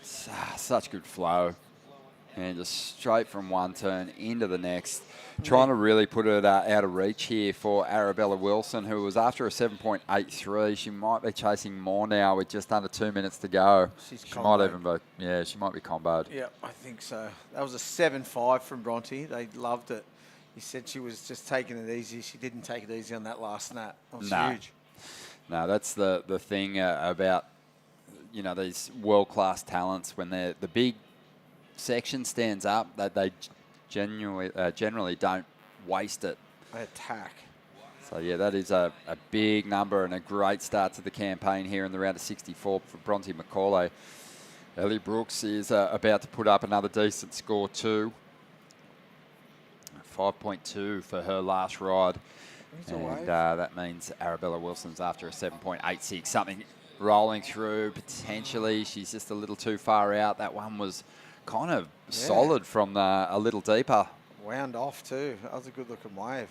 Such good flow. And just straight from one turn into the next. Trying to really put it out of reach here for Arabella Wilson, who was after a 7.83. She might be chasing more now with just under 2 minutes to go. She might even be, she might be comboed. Yeah, I think so. That was a 7.5 from Bronte. They loved it. He said she was just taking it easy. She didn't take it easy on that last snap. It was huge. No, that's the thing about, these world-class talents. When the big section stands up, that they generally don't waste it. They attack. So, yeah, that is a big number and a great start to the campaign here in the round of 64 for Bronte Macaulay. Ellie Brooks is about to put up another decent score too. 5.2 for her last ride. And that means Arabella Wilson's after a 7.86. Something rolling through, potentially. She's just a little too far out. That one was kind of solid from a little deeper. Wound off too. That was a good looking wave.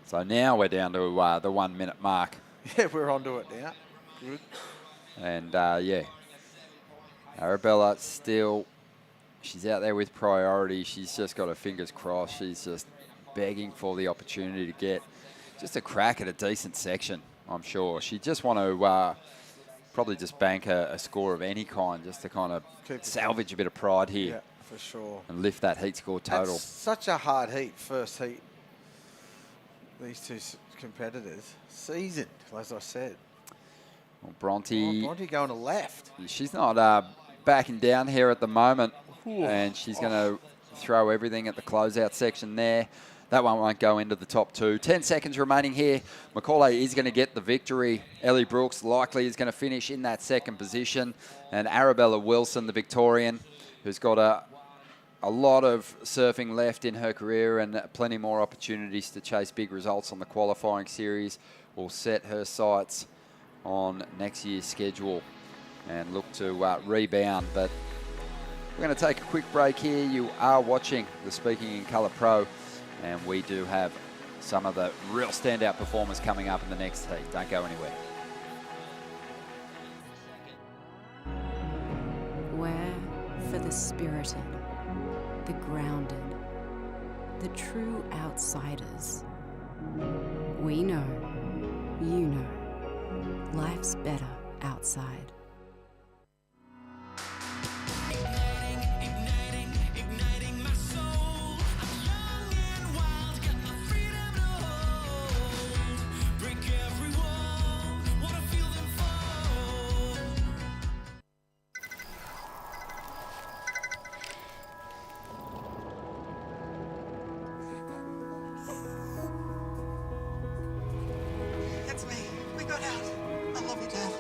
So now we're down to the 1 minute mark. Yeah, we're onto it now. Good. And Arabella still, she's out there with priority. She's just got her fingers crossed. She's just begging for the opportunity to get just a crack at a decent section, I'm sure. She just want to probably just bank a score of any kind just to kind of salvage a bit of pride here. Yeah, for sure. And lift that heat score total. That's such a hard heat, first heat. These two competitors, seasoned, as I said. Well, Bronte going to left. She's not backing down here at the moment. And she's going to throw everything at the closeout section there. That one won't go into the top 2. 10 seconds remaining here. Macaulay is going to get the victory. Ellie Brooks likely is going to finish in that second position. And Arabella Wilson, the Victorian, who's got a lot of surfing left in her career and plenty more opportunities to chase big results on the qualifying series, will set her sights on next year's schedule and look to rebound. But we're going to take a quick break here. You are watching the Speaking in Colour Pro, and we do have some of the real standout performers coming up in the next heat. Don't go anywhere. Where for the spirited, the grounded, the true outsiders. We know, you know, life's better outside. It's me. We got out. I love you, Dad.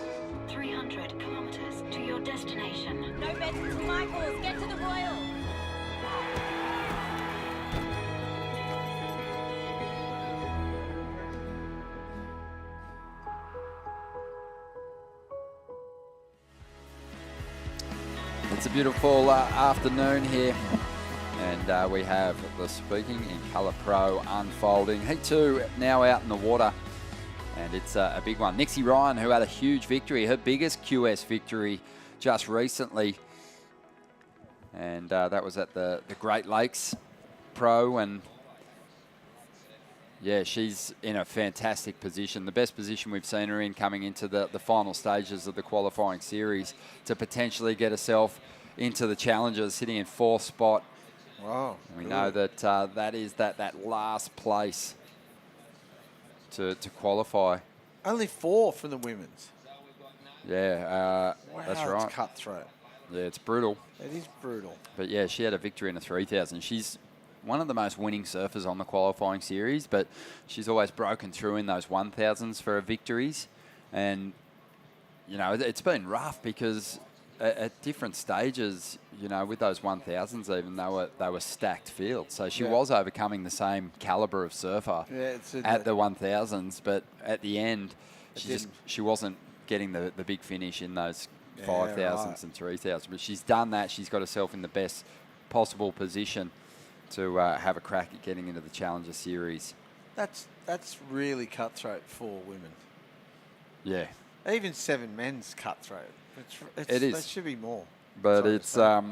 300 kilometers to your destination. No beds in St. Michael's. Get to the Royal. It's a beautiful afternoon here, And we have the Speaking in Colour Pro unfolding. Heat 2 now out in the water. And it's a big one. Nixie Ryan, who had a huge victory, her biggest QS victory just recently. And that was at the Great Lakes Pro. And yeah, she's in a fantastic position. The best position we've seen her in coming into the final stages of the qualifying series to potentially get herself into the Challengers, sitting in 4th spot. Wow. We know that that is that last place to qualify. Only 4 from the women's. Yeah, Wow, that's right. It's cutthroat. Yeah, it's brutal. It is brutal. But yeah, she had a victory in a 3,000. She's one of the most winning surfers on the qualifying series, but she's always broken through in those 1,000s for her victories. And, you know, it's been rough because at different stages, you know, with those 1,000s even, they were stacked fields. So she was overcoming the same calibre of surfer at the 1,000s, but at the end, she wasn't getting the big finish in those 5,000s and 3,000s. But she's done that. She's got herself in the best possible position to have a crack at getting into the Challenger Series. That's really cutthroat for women. Yeah. Even 7 men's cutthroat. It is. There should be more. But it's I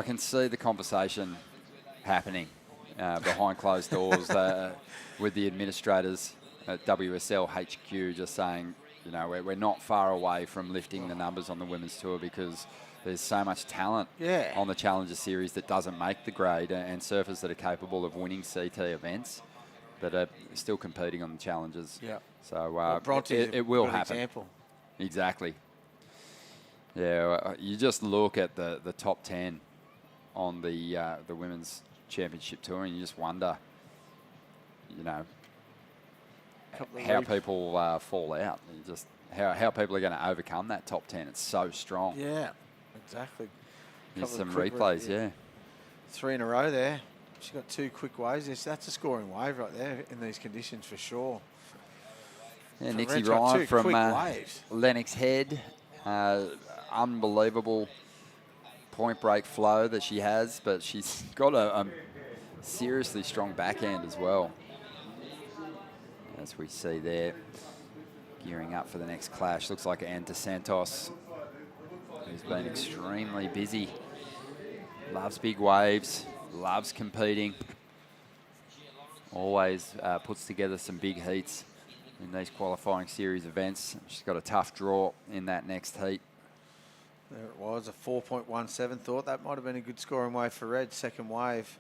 can see the conversation happening behind closed doors with the administrators at WSL HQ just saying, you know, we're not far away from lifting the numbers on the women's tour because there's so much talent on the Challenger Series that doesn't make the grade, and surfers that are capable of winning CT events that are still competing on the Challengers. Yeah. So it will good happen. Example. Exactly. Yeah, you just look at the top 10 on the Women's Championship Tour and you just wonder, you know, how people fall out. You just how people are going to overcome that top 10. It's so strong. Yeah, exactly. Here's some replays, yeah. 3 in a row there. She's got 2 quick waves. That's a scoring wave right there in these conditions for sure. Yeah, Nixie Ryan from Lennox Head. Unbelievable point break flow that she has, but she's got a seriously strong backhand as well. As we see there, gearing up for the next clash. Looks like Ann DeSantos, who's been extremely busy. Loves big waves, loves competing. Always puts together some big heats in these qualifying series events. She's got a tough draw in that next heat. There it was, a 4.17. Thought that might have been a good scoring wave for Red, second wave.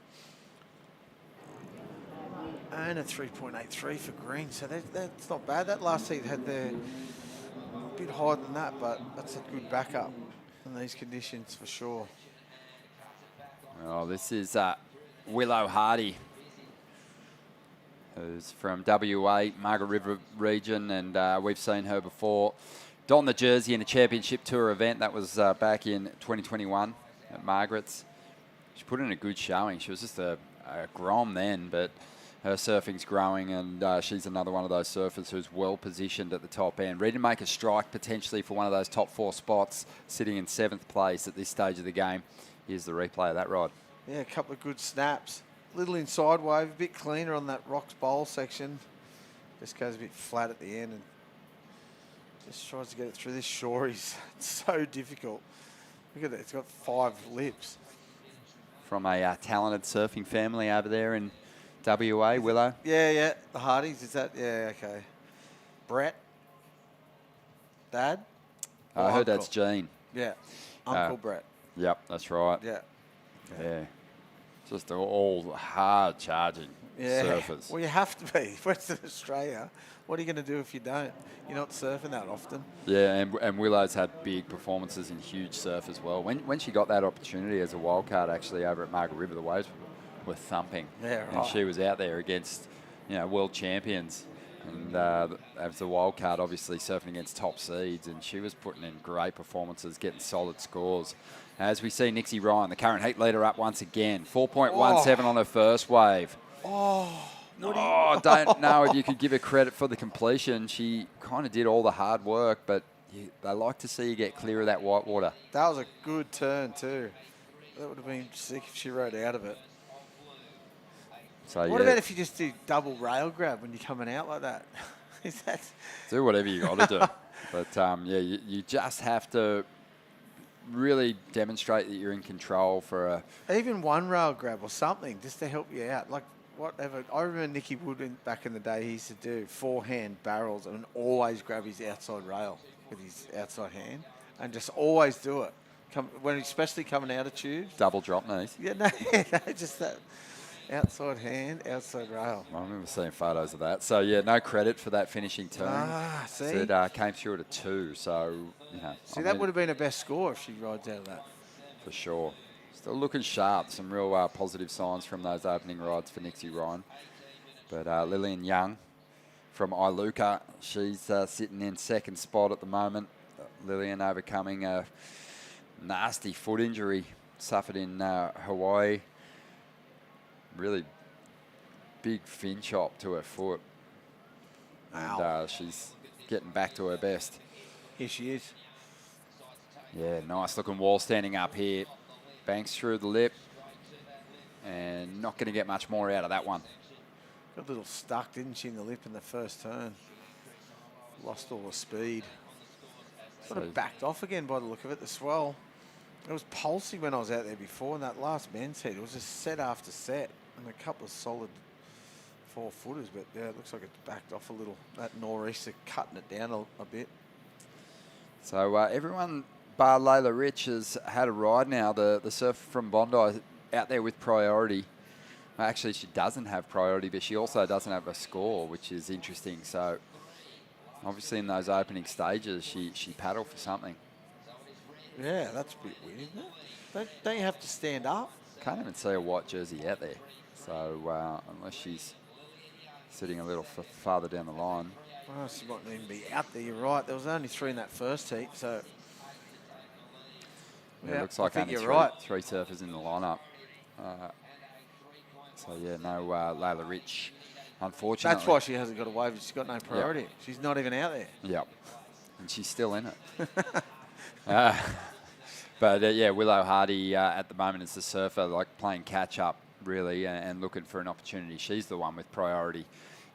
And a 3.83 for Green, so that's not bad. That last heat had a bit higher than that, but that's a good backup in these conditions for sure. Oh, this is Willow Hardy, who's from WA, Margaret River region, and we've seen her before don the jersey in a championship tour event. That was back in 2021 at Margaret's. She put in a good showing. She was just a grom then, but her surfing's growing, and she's another one of those surfers who's well positioned at the top end, ready to make a strike potentially for one of those top 4 spots, sitting in 7th place at this stage of the game. Here's the replay of that ride. Yeah, a couple of good snaps. Little inside wave, a bit cleaner on that rocks bowl section. Just goes a bit flat at the end and just tries to get it through this shore. It's so difficult. Look at that, it's got 5 lips. From a talented surfing family over there in WA, Willow. Yeah, the Hardys, is that? Yeah, okay. Brett? Dad? I heard that's Gene. Yeah, Uncle Brett. Yep, that's right. Yeah. Just all hard charging surfers. Well, you have to be. Western Australia, what are you going to do if you don't? You're not surfing that often. Yeah, and Willow's had big performances in huge surf as well. When she got that opportunity as a wild card actually over at Margaret River, the waves were thumping. Yeah, right. And she was out there against, you know, world champions. And as a wild card, obviously surfing against top seeds, and she was putting in great performances, getting solid scores. As we see Nixie Ryan, the current heat leader, up once again. 4.17 on her first wave. I don't know if you could give her credit for the completion. She kind of did all the hard work, but they like to see you get clear of that white water. That was a good turn too. That would have been sick if she rode out of it. So What about if you just do double rail grab when you're coming out like that? Is that... Do whatever you got to do. But, yeah, you just have to really demonstrate that you're in control for a... Even one rail grab or something just to help you out. Like, whatever. I remember Nicky Wood back in the day, he used to do forehand barrels and always grab his outside rail with his outside hand and just always do it. Especially coming out of tubes. Double drop knees. Yeah, no, just that outside hand, outside rail. I remember seeing photos of that. So, yeah, no credit for that finishing turn. See? It came through at a 2, so, you know. See, that would have been a best score if she rides out of that. For sure. Still looking sharp. Some real positive signs from those opening rides for Nixie Ryan. But Lillian Young from Iluka, she's sitting in second spot at the moment. Lillian overcoming a nasty foot injury suffered in Hawaii. Really big fin chop to her foot. And she's getting back to her best. Here she is. Yeah, nice looking wall standing up here. Banks through the lip. And not going to get much more out of that one. Got a little stuck, didn't she, in the lip in the first turn. Lost all the speed. Sort of backed off again by the look of it, the swell. It was pulsy when I was out there before, and that last men's heat, it was just set after set, and a couple of solid 4-footers, but yeah, it looks like it's backed off a little. That nor'easter cutting it down a bit. So everyone bar Layla Rich has had a ride now. The surfer from Bondi out there with priority. Well, actually, she doesn't have priority, but she also doesn't have a score, which is interesting. So obviously in those opening stages, she paddled for something. Yeah, that's a bit weird, isn't it? Don't you have to stand up? Can't even see a white jersey out there. So unless she's sitting a little farther down the line. Oh, she mightn't even be out there, you're right. There was only 3 in that first heat, so... Yeah, it looks like only three surfers in the lineup. So, yeah, no Layla Rich, unfortunately. That's why she hasn't got a wave. She's got no priority. Yep. She's not even out there. Yep. And she's still in it. But, yeah, Willow Hardy at the moment is the surfer, like playing catch-up, really, and looking for an opportunity. She's the one with priority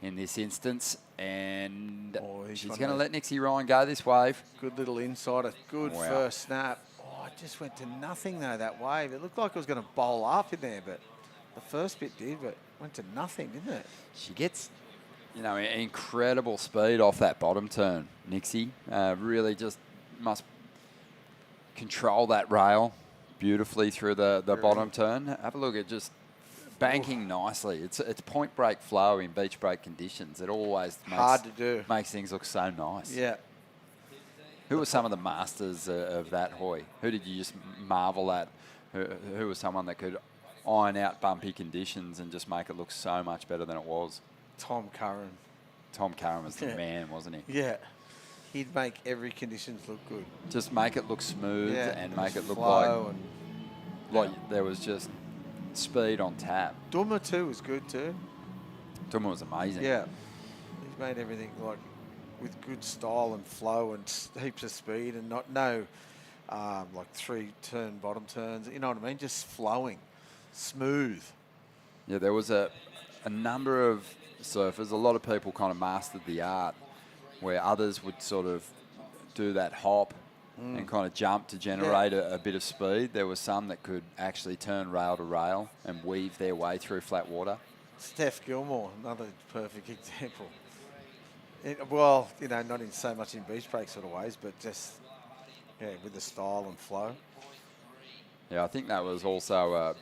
in this instance. And she's going to let Nixie Ryan go this wave. Good little insider. Good first snap. Oh, it just went to nothing, though, that wave. It looked like it was going to bowl up in there, but the first bit did, but went to nothing, didn't it? She gets, you know, incredible speed off that bottom turn, Nixie. Really just must control that rail beautifully through the bottom turn. Have a look at just banking nicely. It's point break flow in beach break conditions. It always hard to do. Makes things look so nice. Yeah. Who were some of the masters of that, Hoy? Who did you just marvel at? Who was someone that could iron out bumpy conditions and just make it look so much better than it was? Tom Curran. Tom Curran was the man, wasn't he? Yeah. He'd make every conditions look good. Just make it look smooth and make it look like there was just speed on tap. Duma too was good too. Duma was amazing. Yeah. He's made everything like with good style and flow and heaps of speed and no like 3-turn bottom turns. You know what I mean? Just flowing, smooth. Yeah, there was a number of surfers. A lot of people kind of mastered the art where others would sort of do that hop and kind of jump to generate a bit of speed. There were some that could actually turn rail to rail and weave their way through flat water. Steph Gilmore, another perfect example. Well, you know, not in so much in beach break sort of ways, but just, with the style and flow. Yeah, I think that was also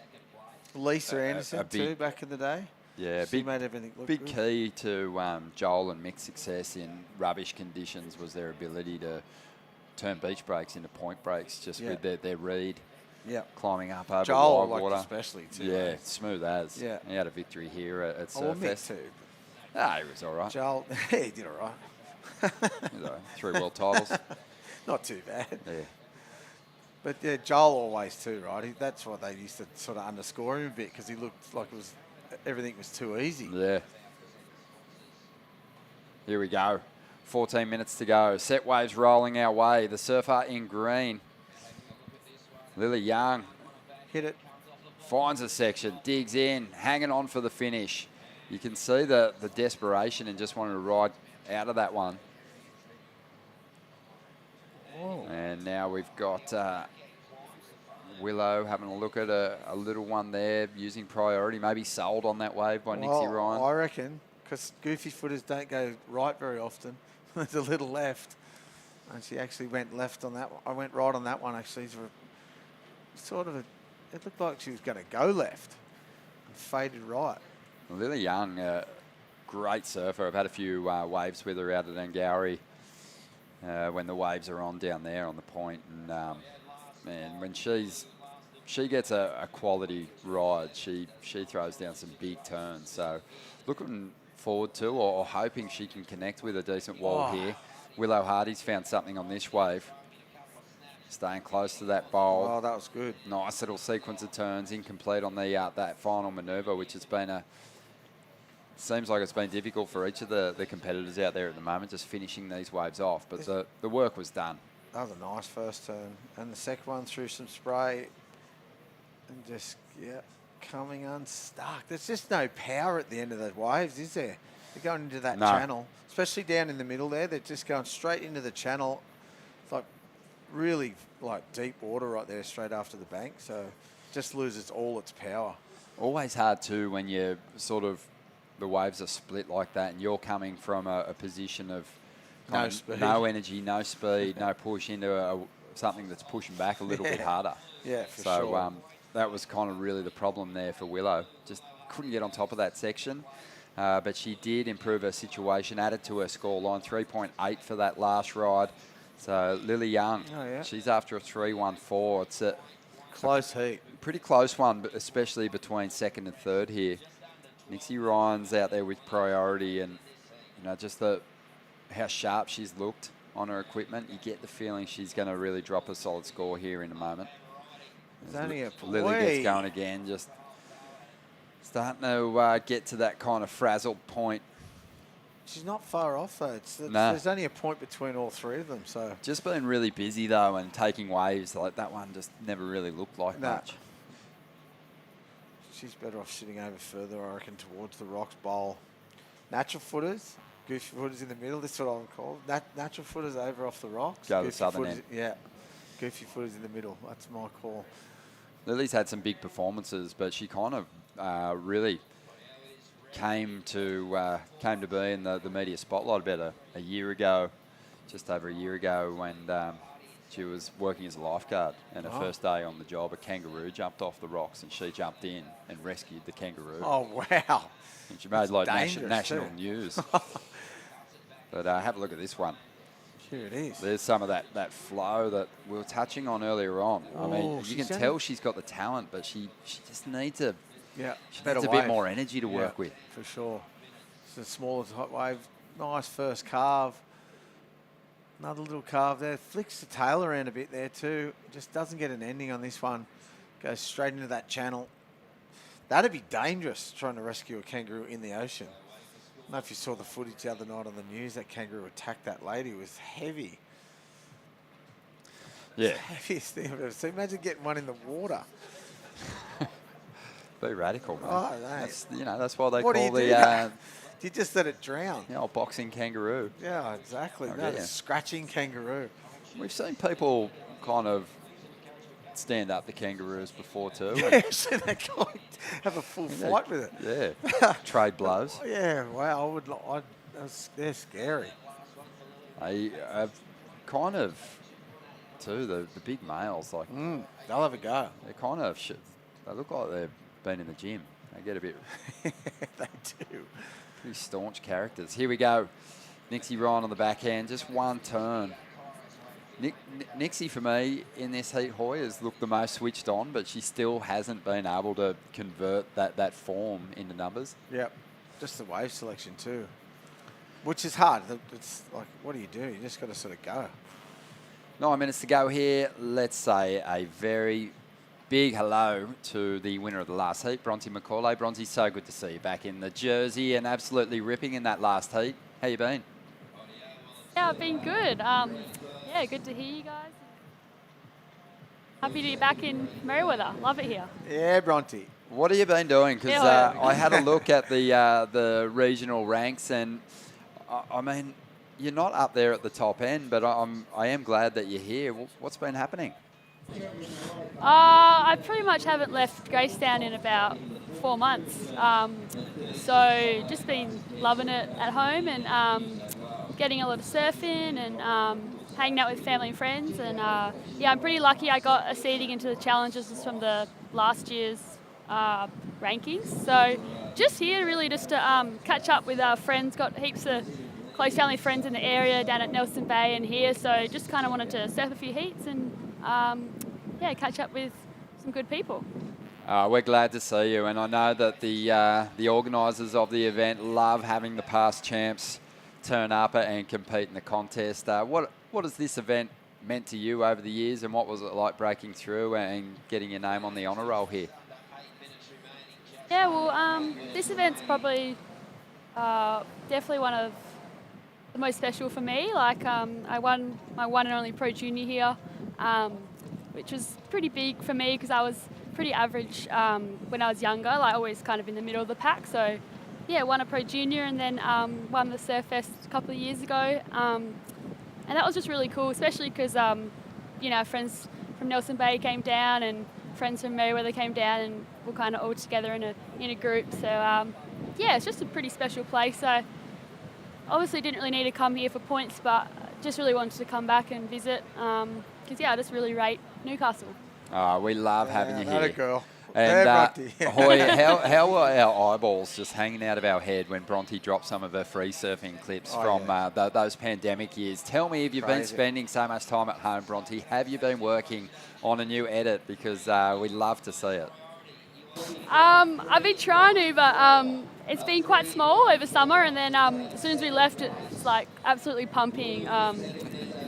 Lisa Anderson too, back in the day. Yeah, she made everything look big good. Key to Joel and Mick's success in rubbish conditions was their ability to turn beach breaks into point breaks just with their reed. Yeah, climbing up over Joel wide water. Especially too. Yeah, smooth as. Yeah, he had a victory here at Surfest. Mick too. He was all right. Joel, he did all right. 3 world titles. Not too bad. Yeah. But yeah, Joel always too, right? That's why they used to sort of underscore him a bit because he looked like everything was too easy. Yeah. Here we go. 14 minutes to go. Set waves rolling our way. The surfer in green. Lily Young. hit it. Finds a section, digs in, hanging on for the finish. You can see the desperation and just wanting to ride out of that one. Oh. And now we've got Willow having a look at a little one there, using priority, maybe sold on that wave by Nixie Ryan. I reckon, because goofy footers don't go right very often. There's a little left. And she actually went left on that one. I went right on that one, actually. Sort of it looked like she was going to go left and faded right. Lily Young, great surfer. I've had a few waves with her out at Angowrie when the waves are on down there on the point. And man, when she gets a quality ride, she throws down some big turns. So looking forward to or hoping she can connect with a decent wall here. Willow Hardy's found something on this wave. Staying close to that bowl. Oh, that was good. Nice little sequence of turns, incomplete on the that final manoeuvre, which has been seems like it's been difficult for each of the competitors out there at the moment, just finishing these waves off. But the work was done. That was a nice first turn. And the second one through some spray and just, coming unstuck. There's just no power at the end of those waves, is there? They're going into that channel, especially down in the middle there. They're just going straight into the channel. It's like really like deep water right there straight after the bank. So just loses all its power. Always hard too when you sort of, the waves are split like that and you're coming from a position of no speed, no energy, no speed, no push into something that's pushing back a little bit harder. Yeah, for sure. So that was kind of really the problem there for Willow. Just couldn't get on top of that section. But she did improve her situation, added to her scoreline, 3.8 for that last ride. So Lily Young, she's after a 3.14. It's a close heat. Pretty close one, but especially between second and third here. Nixie Ryan's out there with priority, and just how sharp she's looked on her equipment. You get the feeling she's going to really drop a solid score here in a moment. Lily gets going again, just starting to get to that kind of frazzled point. She's not far off, though. There's only a point between all three of them. So just been really busy, though, and taking waves. Like that one just never really looked like much. She's better off sitting over further, I reckon, towards the rocks bowl. Natural footers, goofy footers in the middle. This is what I would call natural footers over off the rocks. Go to the southern end. Yeah, goofy footers in the middle. That's my call. Lily's had some big performances, but she kind of really came to be in the media spotlight about a year ago, just over a year ago, when she was working as a lifeguard, and her first day on the job, a kangaroo jumped off the rocks, and she jumped in and rescued the kangaroo. Oh, wow. And she made like national news. But have a look at this one. Here it is. There's some of that flow that we were touching on earlier on. I mean, you can tell she's got the talent, but she just needs a bit more energy to work with. For sure. It's a smaller hot wave. Nice first carve. Another little carve there. Flicks the tail around a bit there too. Just doesn't get an ending on this one. Goes straight into that channel. That'd be dangerous, trying to rescue a kangaroo in the ocean. I don't know if you saw the footage the other night on the news. That kangaroo attacked that lady. It was heavy. Yeah. It's the heaviest thing I've ever seen. Imagine getting one in the water. Be radical, man. Oh, that's why they what call do you the... you just let it drown. Boxing kangaroo. Yeah, exactly. The scratching kangaroo. We've seen people kind of stand up the kangaroos before too. Yeah, so they kind of have a full fight with it. Yeah, trade blows. Yeah, wow. They're scary. I've kind of, too, the big males, like... they'll have a go. They're kind of... They look like they've been in the gym. They get a bit... They do. Pretty staunch characters. Here we go. Nixie Ryan on the backhand. Just one turn. Nixie, for me, in this heat, Hoy, has looked the most switched on, but she still hasn't been able to convert that form into numbers. Yep. Just the wave selection, too. Which is hard. It's like, what do? You just got to sort of go. 9 minutes to go here. Let's say a very big hello to the winner of the last heat, Bronte McCauley. Bronte, so good to see you back in the jersey and absolutely ripping in that last heat. How you been? Yeah, I've been good. Good to hear you guys. Happy to be back in Merewether. Love it here. Yeah, Bronte. What have you been doing? Because Yeah. I had a look at the regional ranks, and I mean, you're not up there at the top end, but I am glad that you're here. What's been happening? I pretty much haven't left Gracetown in about 4 months. So just been loving it at home and getting a lot of surfing and hanging out with family and friends. And yeah, I'm pretty lucky I got a seeding into the challenges from the last year's rankings. So just here really just to catch up with our friends. Got heaps of close family friends in the area down at Nelson Bay and here. So just kind of wanted to surf a few heats and yeah, catch up with some good people. We're glad to see you, and I know that the organisers of the event love having the past champs turn up and compete in the contest. What has this event meant to you over the years, and what was it like breaking through and getting your name on the honour roll here? Yeah, well, this event's probably definitely one of the most special for me. Like, I won my one and only Pro Junior here, which was pretty big for me because I was pretty average when I was younger, like always kind of in the middle of the pack. So yeah, won a Pro Junior and then won the Surfest a couple of years ago. And that was just really cool, especially because, you know, friends from Nelson Bay came down and friends from Merewether came down and we're kind of all together in a group. So yeah, it's just a pretty special place. I obviously didn't really need to come here for points, but just really wanted to come back and visit because, yeah, I just really rate Newcastle. We love having you Not here. a girl. And Yeah, Hoy, how were our eyeballs just hanging out of our head when Bronte dropped some of her free surfing clips from those pandemic years? Tell me, if you've been spending so much time at home, Bronte, have you been working on a new edit? Because we'd love to see it. I've been trying to, but it's been quite small over summer, and then as soon as we left, it's like absolutely pumping.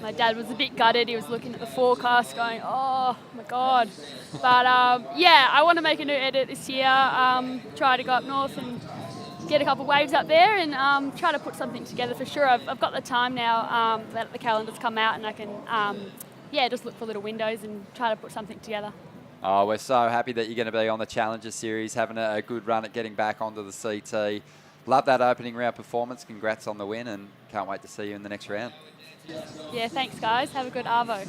My dad was a bit gutted. He was looking at the forecast going, oh my God. But yeah, I want to make a new edit this year, try to go up north and get a couple of waves up there and try to put something together for sure. I've got the time now that the calendar's come out and I can, yeah, just look for little windows and try to put something together. Oh, we're so happy that you're going to be on the Challenger Series, having a good run at getting back onto the CT. Love that opening round performance. Congrats on the win and can't wait to see you in the next round. Yeah, thanks guys. Have a good Arvo.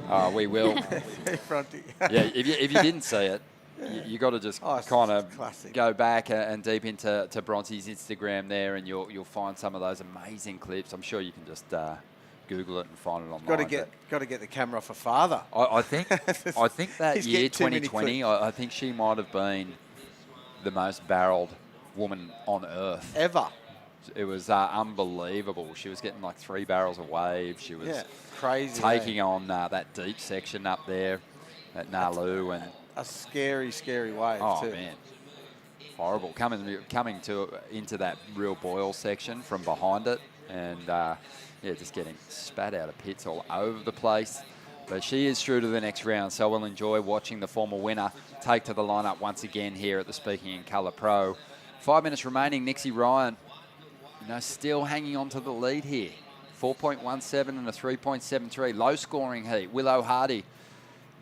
Oh, we will. Yeah, if you didn't see it, you got to just kind of go back and deep into Bronte's Instagram there, and you'll find some of those amazing clips. I'm sure you can just Google it and find it online. Got to get the camera off her father. I think that He's year getting too many 2020, I think she might have been the most barreled woman on earth ever. It was unbelievable. She was getting like 3 barrels a wave. She was crazy. Taking on that deep section up there at Nalu, and a scary, scary wave too. Man, horrible. Coming into that real boil section from behind it, and yeah, just getting spat out of pits all over the place. But she is through to the next round, so we'll enjoy watching the former winner take to the lineup once again here at the Speaking in Colour Pro. 5 minutes remaining. Nixie Ryan, still hanging on to the lead here. 4.17 and a 3.73. Low scoring heat. Willow Hardy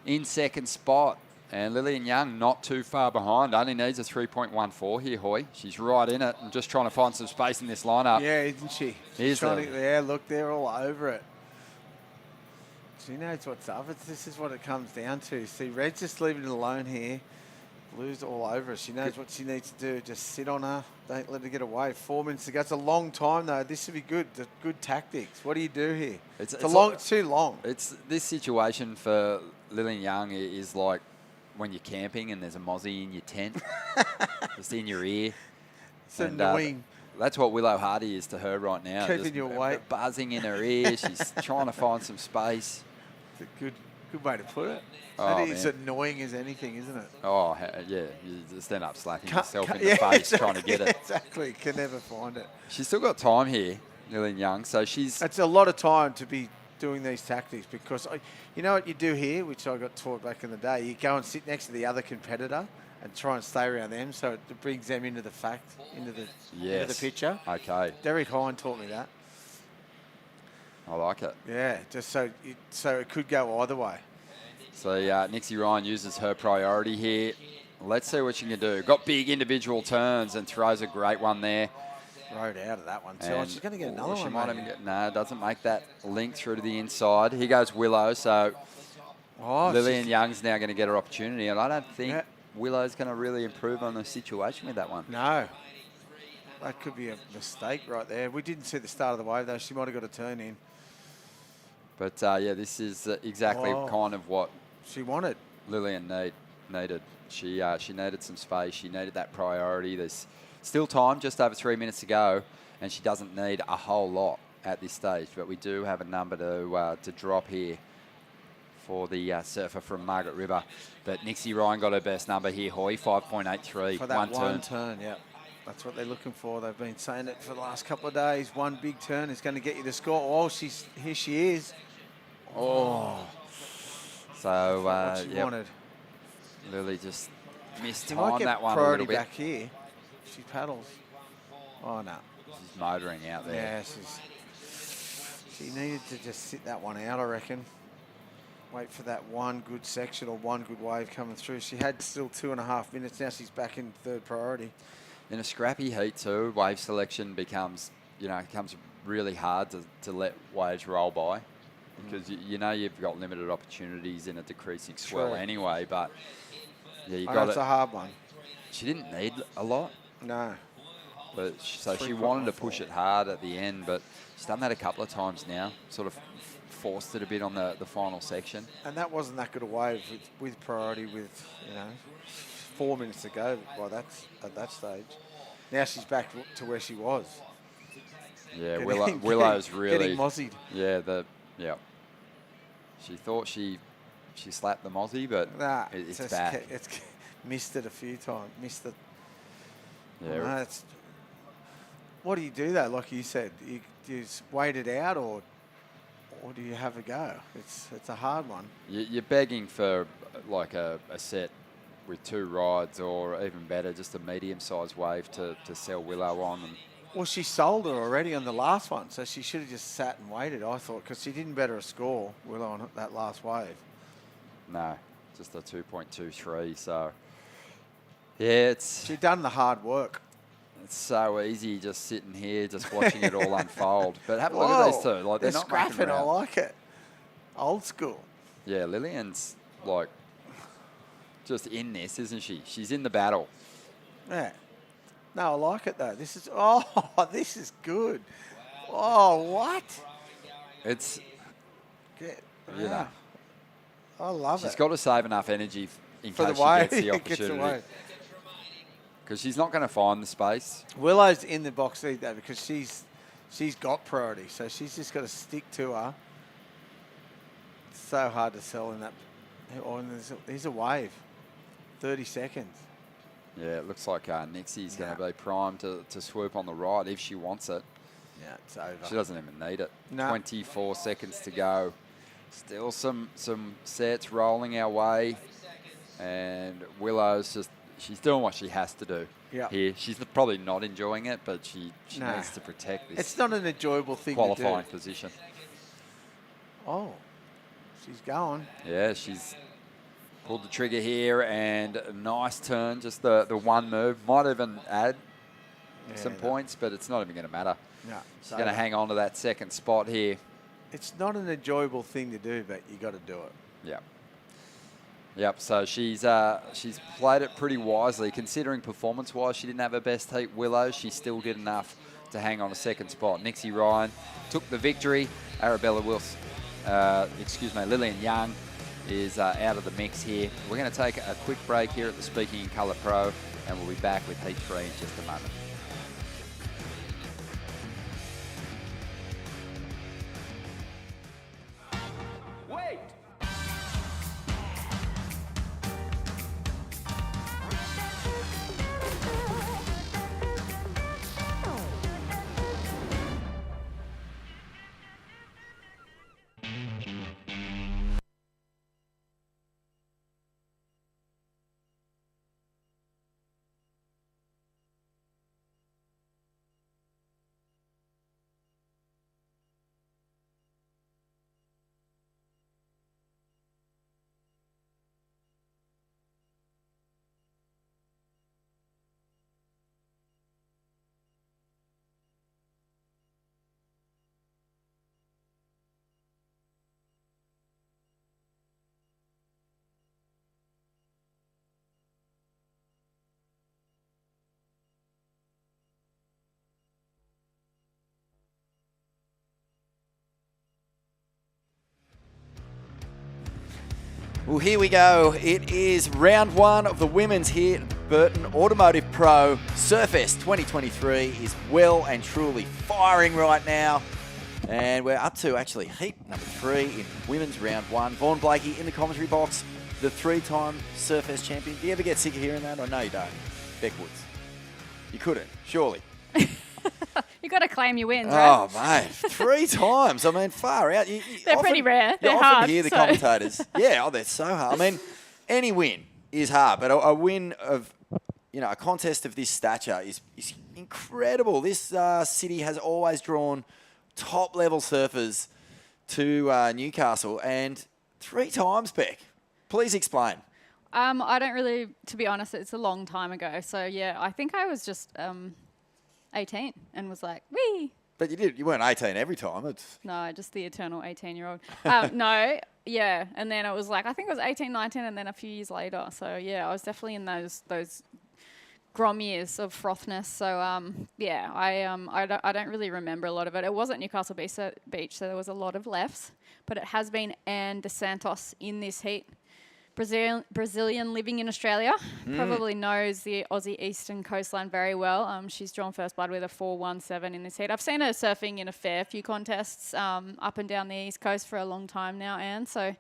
in second spot. And Lillian Young not too far behind. Only needs a 3.14 here, Hoy. She's right in it and just trying to find some space in this lineup. Yeah, isn't she? Yeah, look, they're all over it. She knows what's up. This is what it comes down to. See, Red's just leaving it alone here. Blue's all over her. She knows what she needs to do. Just sit on her. Don't let her get away. 4 minutes to go. It's a long time, though. This would be good. The good tactics. What do you do here? It's too long. It's this situation for Lillian Young is like when you're camping and there's a mozzie in your tent, just in your ear. It's annoying. That's what Willow Hardy is to her right now. Keeping you awake. Buzzing in her ear. She's trying to find some space. It's a good way to put it. Oh, that is annoying as anything, isn't it? Oh, yeah. You just end up slapping yourself in the face trying to get it. Exactly. Can never find it. She's still got time here, Lillian Young, so she's... It's a lot of time to be doing these tactics because, you know what you do here, which I got taught back in the day? You go and sit next to the other competitor and try and stay around them so it brings them into the into the picture. Okay. Derek Hine taught me that. I like it. Yeah, just so it could go either way. So Nixie Ryan uses her priority here. Let's see what she can do. Got big individual turns and throws a great one there. Rode out of that one too. And she's going to get another she one. Might even get, no, doesn't make that link through to the inside. Here goes Willow. So Lillian Young's now going to get her opportunity. And I don't think Willow's going to really improve on the situation with that one. No. That could be a mistake right there. We didn't see the start of the wave, though. She might have got a turn in. But, this is exactly kind of what she wanted. Lillian needed. She needed some space. She needed that priority. There's still time, just over 3 minutes to go, and she doesn't need a whole lot at this stage. But we do have a number to drop here for the surfer from Margaret River. But Nixie Ryan got her best number here, Hoy, 5.83. For that one turn, yeah. That's what they're looking for. They've been saying it for the last couple of days. One big turn is going to get you the score. Oh, here she is. Oh. So, what she wanted. Lily just missed She on might get that one a priority little bit. back here. She paddles. Oh, no. She's motoring out there. Yeah, she needed to just sit that one out, I reckon. Wait for that one good section or one good wave coming through. She had still 2.5 minutes. Now she's back in third priority. In a scrappy heat too, wave selection becomes really hard to let waves roll by, because you know you've got limited opportunities in a decreasing swell anyway. But yeah, you got it. It's a hard one. She didn't need a lot. No. But she wanted to push it hard at the end, but she's done that a couple of times now. Sort of forced it a bit on the final section. And that wasn't that good a wave with priority with 4 minutes to go at that stage. Now she's back to where she was. Yeah, Willow's really getting mozzied. Yeah, She thought she slapped the mozzie, but it's back. It's missed it a few times. Missed it. Yeah. What do you do though? Like you said, you just wait it out, or do you have a go? It's a hard one. You're begging for like a set with 2 rides, or even better, just a medium-sized wave to sell Willow on. Well, she sold her already on the last one, so she should have just sat and waited, I thought, because she didn't better a score, Willow, on that last wave. No, just a 2.23, so... Yeah, she'd done the hard work. It's so easy just sitting here, just watching it all unfold. But have a look at these two. Like, they're not scrapping, I like it. Old school. Yeah, Lillian's, like... just in this, isn't she? She's in the battle. Yeah. No, I like it though. This is good. Oh, what? It's yeah. I love it. She's got to save enough energy in for case the wave. She gets the opportunity. Because she's not going to find the space. Willow's in the box seat though, because she's got priority, so she's just got to stick to her. It's so hard to sell in that. Oh, and there's a wave. 30 seconds. Yeah, it looks like Nixie's going to be primed to swoop on the right if she wants it. Yeah, it's over. She doesn't even need it. No. 24 seconds to go. Still some sets rolling our way. And Willow's she's doing what she has to do here. She's probably not enjoying it, but she needs to protect this. It's not an enjoyable thing qualifying to do. Position. Oh, she's going. Yeah, she's pulled the trigger here, and a nice turn, just the one move. Might even add some points, but it's not even going to matter. No, she's going to hang on to that second spot here. It's not an enjoyable thing to do, but you got to do it. Yeah. Yep, so she's played it pretty wisely. Considering performance-wise she didn't have her best heat, Willow, she still did enough to hang on a second spot. Nixie Ryan took the victory. Arabella Wilson, Lillian Young is out of the mix here. We're going to take a quick break here at the Speaking in Colour Pro, and we'll be back with Heat 3 in just a moment. Well, here we go. It is round one of the women's here at Burton Automotive Pro. Surfest 2023 is well and truly firing right now. And we're up to actually heat number 3 in women's round 1. Vaughn Blakey in the commentary box, the 3-time Surfest champion. Do you ever get sick of hearing that? I know you don't. Beck Woods. You couldn't, surely. You got to claim your wins, right? Oh, mate, 3 times. I mean, far out. They're often, pretty rare. You They're often hard. hear the commentators. Yeah, oh, they're so hard. I mean, any win is hard, but a win of, a contest of this stature is incredible. This city has always drawn top-level surfers to Newcastle, and 3 times, Beck. Please explain. I don't really, to be honest, it's a long time ago. So, yeah, I think I was just 18 and was like, wee. But you weren't 18 every time. No, just the eternal 18-year-old. No, yeah. And then it was like, I think it was 18, 19, and then a few years later. So, yeah, I was definitely in those Grom years of frothness. So, yeah, I don't really remember a lot of it. It was at Newcastle Beach, so there was a lot of lefts. But it has been Anne De Santos in this heat. Brazilian living in Australia, probably knows the Aussie eastern coastline very well. She's drawn first blood with a 4.17 in this heat. I've seen her surfing in a fair few contests up and down the east coast for a long time now, Anne. So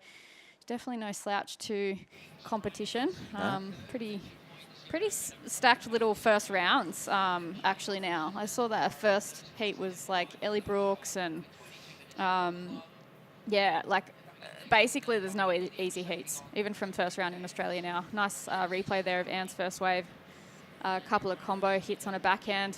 definitely no slouch to competition. Pretty stacked little first rounds actually now. I saw that first heat was like Ellie Brooks and basically, there's no easy heats, even from first round in Australia now. Nice replay there of Anne's first wave. A couple of combo hits on a backhand.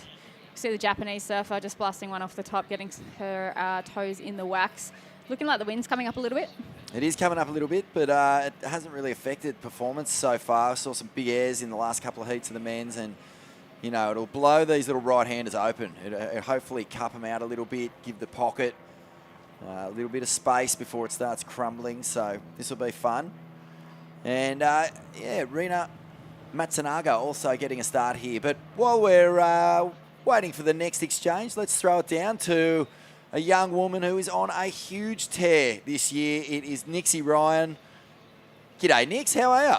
See the Japanese surfer just blasting one off the top, getting her toes in the wax. Looking like the wind's coming up a little bit. It is coming up a little bit, but it hasn't really affected performance so far. I saw some big airs in the last couple of heats of the men's, and, it'll blow these little right-handers open. It'll hopefully cup them out a little bit, give the pocket a little bit of space before it starts crumbling, so this will be fun. And, Rina Matsunaga also getting a start here. But while we're waiting for the next exchange, let's throw it down to a young woman who is on a huge tear this year. It is Nixie Ryan. G'day, Nix. How are you?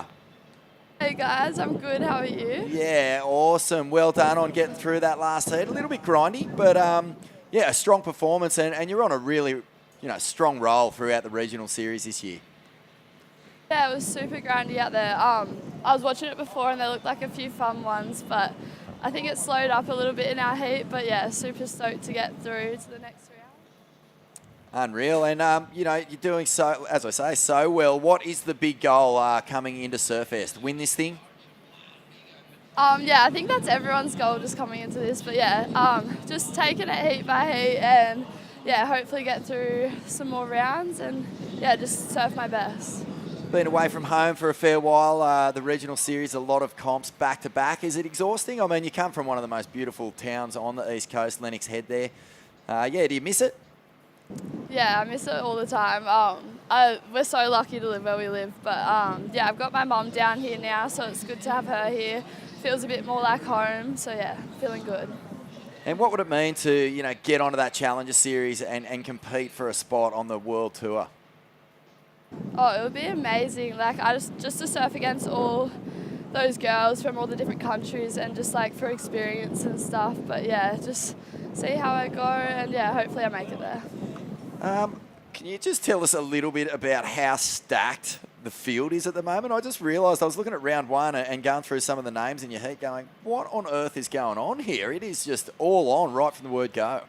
Hey, guys. I'm good. How are you? Yeah, awesome. Well done on getting through that last heat. A little bit grindy, but, a strong performance, and you're on a really, strong roll throughout the regional series this year. Yeah, it was super grindy out there. I was watching it before and there looked like a few fun ones, but I think it slowed up a little bit in our heat. But yeah, super stoked to get through to the next round. Unreal. And, you're doing so, as I say, so well. What is the big goal coming into Surfest? Win this thing? I think that's everyone's goal just coming into this. But yeah, just taking it heat by heat and hopefully get through some more rounds and just surf my best. Been away from home for a fair while. The regional series, a lot of comps back to back. Is it exhausting? I mean, you come from one of the most beautiful towns on the East Coast, Lennox Head there. Do you miss it? Yeah, I miss it all the time. We're so lucky to live where we live. But I've got my mum down here now, so it's good to have her here. Feels a bit more like home, so feeling good. And what would it mean to, get onto that Challenger Series and compete for a spot on the World Tour? Oh, it would be amazing. Like, just to surf against all those girls from all the different countries and just, for experience and stuff. But, just see how I go and, hopefully I make it there. Can you just tell us a little bit about how stacked the field is at the moment? I just realised I was looking at round 1 and going through some of the names in your heat going, what on earth is going on here? It is just all on right from the word go.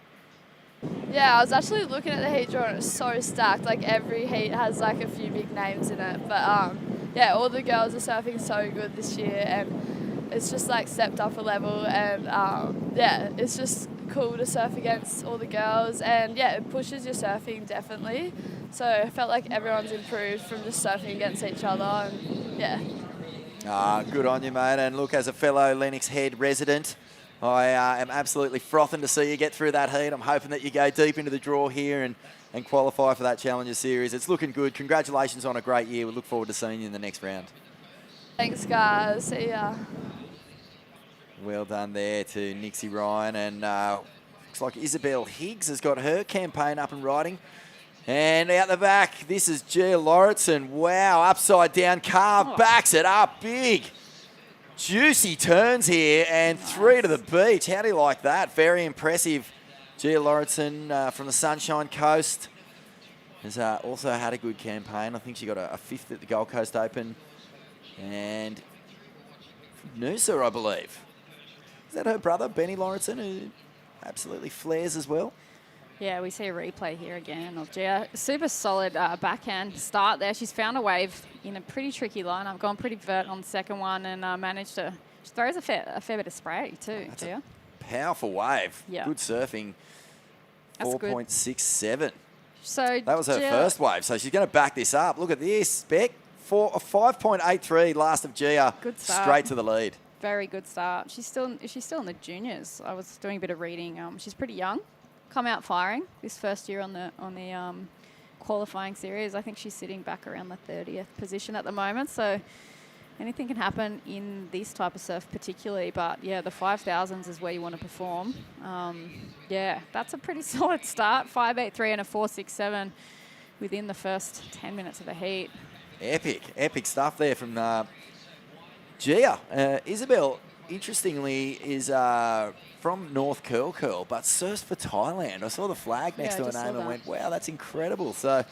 Yeah, I was actually looking at the heat draw and it's so stacked. Like every heat has a few big names in it. But all the girls are surfing so good this year and it's just stepped up a level and it's just cool to surf against all the girls and it pushes your surfing definitely. So I felt like everyone's improved from just surfing against each other and good on you, mate. And look, as a fellow Lennox Head resident, I am absolutely frothing to see you get through that heat. I'm hoping that you go deep into the draw here and qualify for that Challenger Series. It's looking good. Congratulations on a great year. We look forward to seeing you in the next round. Thanks, guys. See ya. Well done there to Nixie Ryan. And looks like Isabel Higgs has got her campaign up and riding And out the back, this is Gia Lauritsen. Wow, upside down carve, backs it up big. Juicy turns here and 3 to the beach. How do you like that? Very impressive. Gia Lauritsen from the Sunshine Coast has also had a good campaign. I think she got a 5th at the Gold Coast Open. And Noosa, I believe. Is that her brother, Benny Lauritsen, who absolutely flares as well? Yeah, we see a replay here again of Gia. Super solid backhand start there. She's found a wave in a pretty tricky lineup, gone pretty vert on the second one, and managed to. She throws a fair bit of spray too, Gia. Powerful wave. Yeah. Good surfing. That's good. 4.67. So that was her Gia, first wave. So she's going to back this up. Look at this, Beck. 5.83 last of Gia. Good start. Straight to the lead. Very good start. Is she still in the juniors? I was doing a bit of reading. She's pretty young. Come out firing this first year on the qualifying series. I think she's sitting back around the 30th position at the moment. So anything can happen in this type of surf particularly. But yeah, the 5000s is where you want to perform. Yeah, that's a pretty solid start. 5.83 and a 4.67 within the first 10 minutes of the heat. Epic stuff there from Gia. Isabel, interestingly, is from North Curl, but surfs for Thailand. I saw the flag next to her name and went, wow, that's incredible. So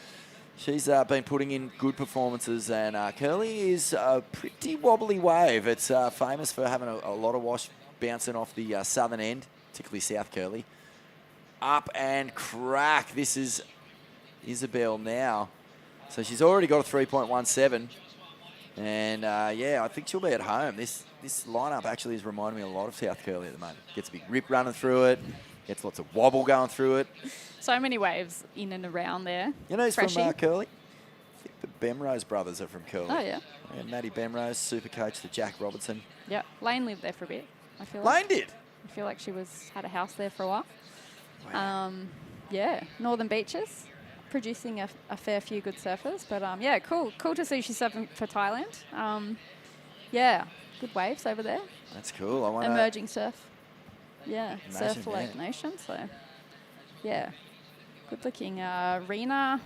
she's been putting in good performances, and Curly is a pretty wobbly wave. It's famous for having a lot of wash bouncing off the southern end, particularly South Curly. Up and crack. This is Isabel now. So she's already got a 3.17. And, yeah, I think she'll be at home. This lineup actually is reminding me a lot of South Curly at the moment. Gets a big rip running through it. Gets lots of wobble going through it. So many waves in and around there. You know who's from Freshie. Curly? I think the Bemrose brothers are from Curly. Oh, yeah. And Matty Bemrose, super coach to Jack Robertson. Yeah, Lane lived there for a bit, I feel Lane like. did? I feel like she had a house there for a while. Wow. Yeah, Northern Beaches, producing a fair few good surfers. But, yeah, cool to see she's surfing for Thailand. Yeah, good waves over there. That's cool. Emerging surf. Yeah, Imagine, Surf Lake Nation. So, yeah, good looking. Rena.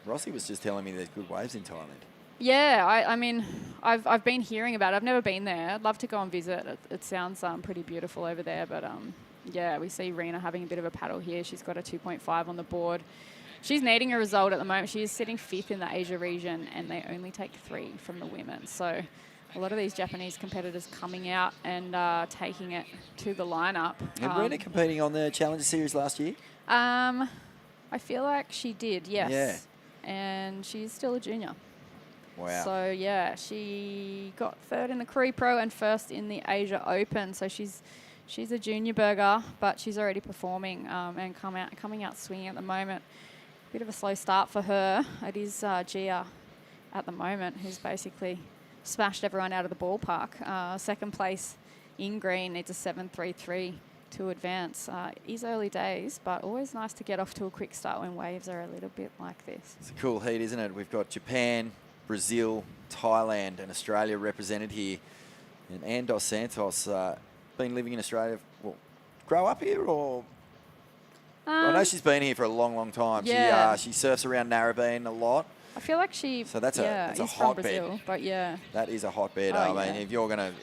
Rossi was just telling me there's good waves in Thailand. Yeah, I mean, I've been hearing about it. I've never been there. I'd love to go and visit. It sounds pretty beautiful over there. But, yeah, we see Rena having a bit of a paddle here. She's got a 2.5 on the board. She's needing a result at the moment. She is sitting 5th in the Asia region, and they only take 3 from the women. So a lot of these Japanese competitors coming out and taking it to the lineup. And Rena competing on the Challenger Series last year? I feel like she did, yes. Yeah. And she's still a junior. Wow. So, yeah, she got 3rd in the Korea Pro and 1st in the Asia Open. So she's a junior burger, but she's already performing and coming out swinging at the moment. Bit of a slow start for her. It is Gia at the moment who's basically smashed everyone out of the ballpark. Second place in green needs a 7.33 to advance. Is early days, but always nice to get off to a quick start when waves are a little bit like this. It's a cool heat, isn't it? We've got Japan, Brazil, Thailand, and Australia represented here. And Ann Dos Santos, been living in Australia, well, grow up here or? I know she's been here for a long, long time. Yeah. She surfs around Narrabeen a lot. I feel like she. So that's a is from hotbed. Brazil, but yeah. That is a hotbed. Oh, I mean, yeah. if you're going to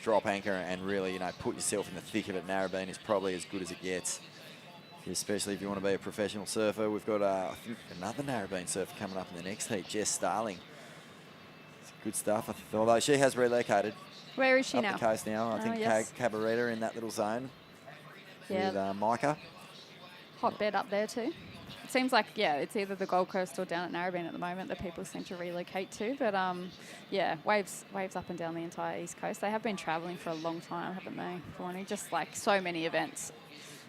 drop anchor and really, put yourself in the thick of it, Narrabeen is probably as good as it gets. Especially if you want to be a professional surfer. We've got, I think, another Narrabeen surfer coming up in the next heat, Jess Starling. It's good stuff. Although she has relocated. Where is she up now? the coast now. I think yes. Cabaretta in that little zone Yeah. with Micah. Hotbed up there too. It seems like, yeah, it's either the Gold Coast or down at Narrabeen at the moment that people seem to relocate to. But, yeah, waves up and down the entire East Coast. They have been travelling for a long time, haven't they, Fawny? Just like so many events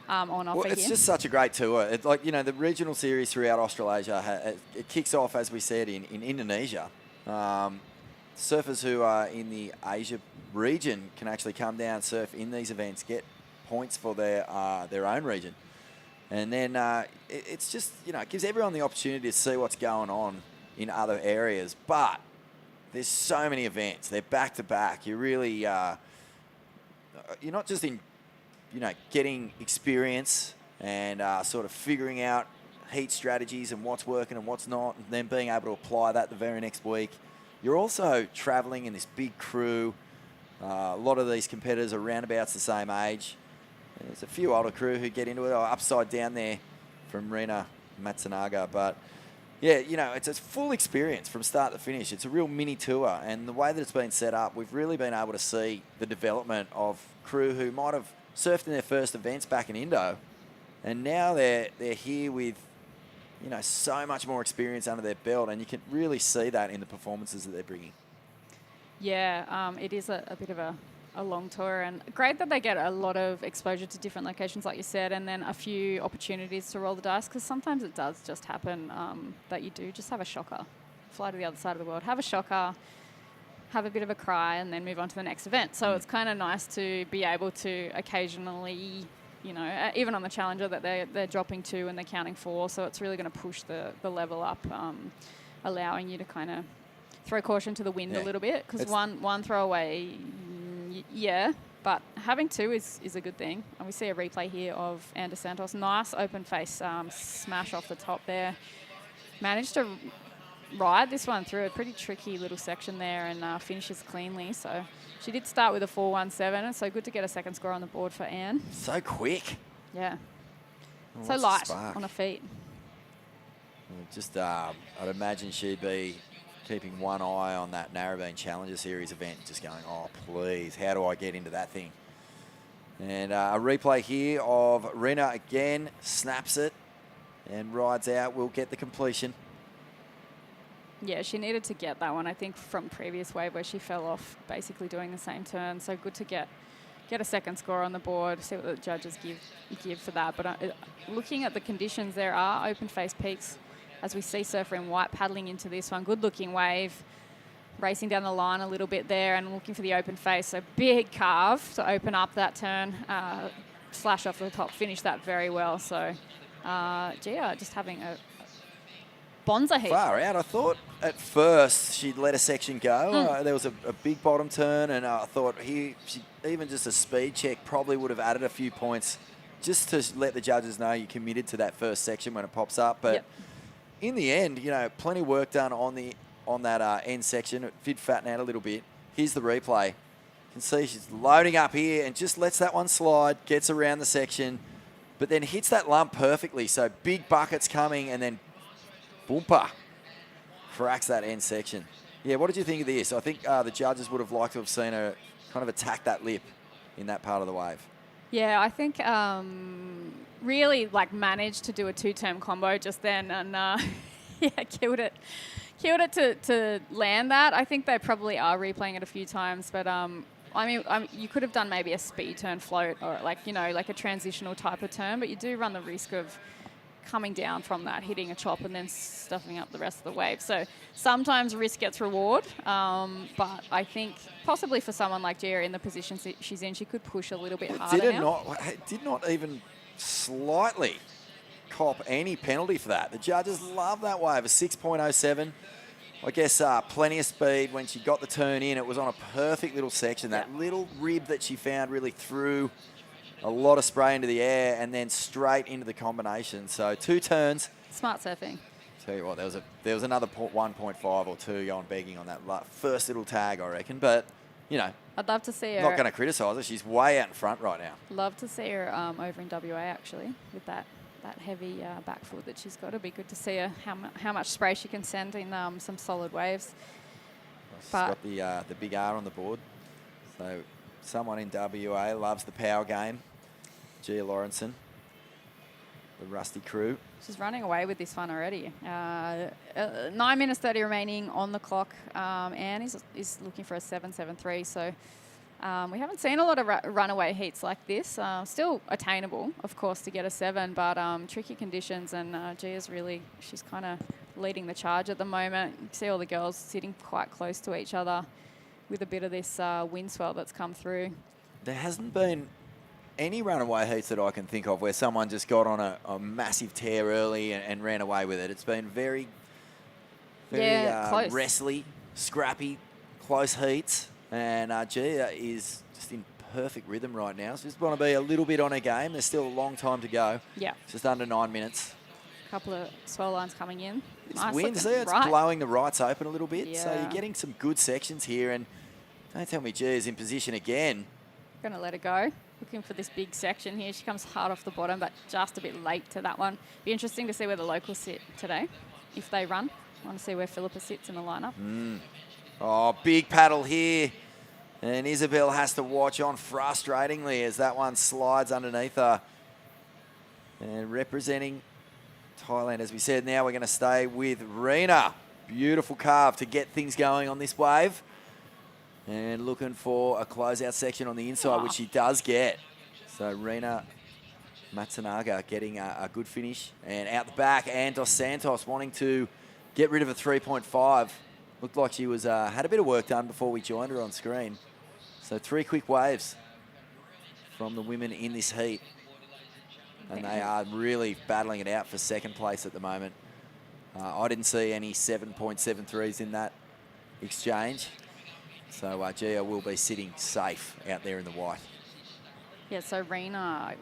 on offer Well, it's here. just such a great tour. It's like, the regional series throughout Australasia, it kicks off, as we said, in Indonesia. Surfers who are in the Asia region can actually come down, surf in these events, get points for their own region. And then it's just, it gives everyone the opportunity to see what's going on in other areas. But there's so many events. They're back-to-back. You really, you're not just in, getting experience and sort of figuring out heat strategies and what's working and what's not, and then being able to apply that the very next week. You're also travelling in this big crew. A lot of these competitors are roundabouts the same age. There's a few older crew who get into it. Upside down there from Rena Matsunaga. But, yeah, you know, it's a full experience from start to finish. It's a real mini tour. And the way that it's been set up, we've really been able to see the development of crew who might have surfed in their first events back in Indo. And now they're here with, you know, so much more experience under their belt. And you can really see that in the performances that they're bringing. Yeah, it is a bit of a long tour, and great that they get a lot of exposure to different locations, like you said, and then a few opportunities to roll the dice, because sometimes it does just happen that you do just have a shocker. Fly to the other side of the world, have a shocker, have a bit of a cry, and then move on to the next event. So it's kind of nice to be able to occasionally, you know, even on the Challenger that they're dropping 2 and they're counting 4, so it's really going to push the level up, allowing you to kind of throw caution to the wind a little bit, because one throwaway, yeah, but having 2 is a good thing. And we see a replay here of Anders Santos. Nice open face smash off the top there. Managed to ride this one through a pretty tricky little section there and finishes cleanly. So she did start with a 4.17, and so good to get a second score on the board for Anne. So quick. Yeah. Well, so light on her feet. Just, I'd imagine she'd be keeping one eye on that Narrabeen Challenger Series event, just going, oh, please, how do I get into that thing? And a replay here of Rena again, snaps it and rides out. We'll get the completion. Yeah, she needed to get that one, I think, from previous wave where she fell off basically doing the same turn. So good to get a second score on the board, see what the judges give for that. But looking at the conditions, there are open face peaks as we see surfer in white paddling into this one. Good looking wave, racing down the line a little bit there and looking for the open face. So big carve to open up that turn, slash off the top, finish that very well. So Gia just having a bonza heat. Far out. I thought at first she'd let a section go. There was a big bottom turn, and I thought even just a speed check probably would have added a few points just to let the judges know you committed to that first section when it pops up. But in the end, you know, plenty of work done on that end section. It did fatten out a little bit. Here's the replay. You can see she's loading up here and just lets that one slide, gets around the section, but then hits that lump perfectly. So big buckets coming, and then boompa, cracks that end section. Yeah, what did you think of this? I think the judges would have liked to have seen her kind of attack that lip in that part of the wave. Yeah, I think really like managed to do a 2-term combo just then, and yeah, killed it to land that. I think they probably are replaying it a few times, but I mean, you could have done maybe a speed turn float or like, you know, like a transitional type of turn, but you do run the risk of coming down from that, hitting a chop and then stuffing up the rest of the wave. So sometimes risk gets reward, but I think possibly for someone like Gia in the position she's in, she could push a little bit harder now. Did not even slightly cop any penalty for that. The judges love that wave, a 6.07. I guess plenty of speed when she got the turn in. It was on a perfect little section. That little rib that she found really threw a lot of spray into the air and then straight into the combination. So 2 turns. Smart surfing. Tell you what, there was another 1.5 or 2 going begging on that first little tag, I reckon. But, you know, I'd love to see her. Not going to criticise her. She's way out in front right now. Love to see her over in WA, actually, with that heavy back foot that she's got. It'd be good to see her how much spray she can send in some solid waves. She's got the big R on the board. So someone in WA loves the power game. Gia Lawrenson, the rusty crew. She's running away with this one already. 9 minutes 30 remaining on the clock. Anne is looking for a 7.73. So we haven't seen a lot of runaway heats like this. Still attainable, of course, to get a 7, but tricky conditions. And Gia's she's kind of leading the charge at the moment. You see all the girls sitting quite close to each other with a bit of this wind swell that's come through. There hasn't been any runaway heats that I can think of where someone just got on a massive tear early and ran away with it. It's been very wrestly, scrappy, close heats. And Gia is just in perfect rhythm right now. So just want to be a little bit on her game. There's still a long time to go. Yeah. Just under 9 minutes. A couple of swell lines coming in. It's Nice wind, looking see, it's right. blowing the rights open a little bit. So Yeah. you're getting some good sections here. And don't tell me G is in position again. Going to let her go. Looking for this big section here. She comes hard off the bottom, but just a bit late to that one. Be interesting to see where the locals sit today, if they run. I want to see where Philippa sits in the lineup. Oh, big paddle here. And Isabel has to watch on frustratingly as that one slides underneath her. And representing Thailand, as we said, now we're going to stay with Rena. Beautiful carve to get things going on this wave. And looking for a closeout section on the inside, which she does get. So Rena Matsunaga getting a good finish. And out the back, and Dos Santos wanting to get rid of a 3.5. Looked like she was had a bit of work done before we joined her on screen. So 3 quick waves from the women in this heat. And they are really battling it out for second place at the moment. I didn't see any 7.73s in that exchange. So Gia will be sitting safe out there in the white. Yeah, so Rena,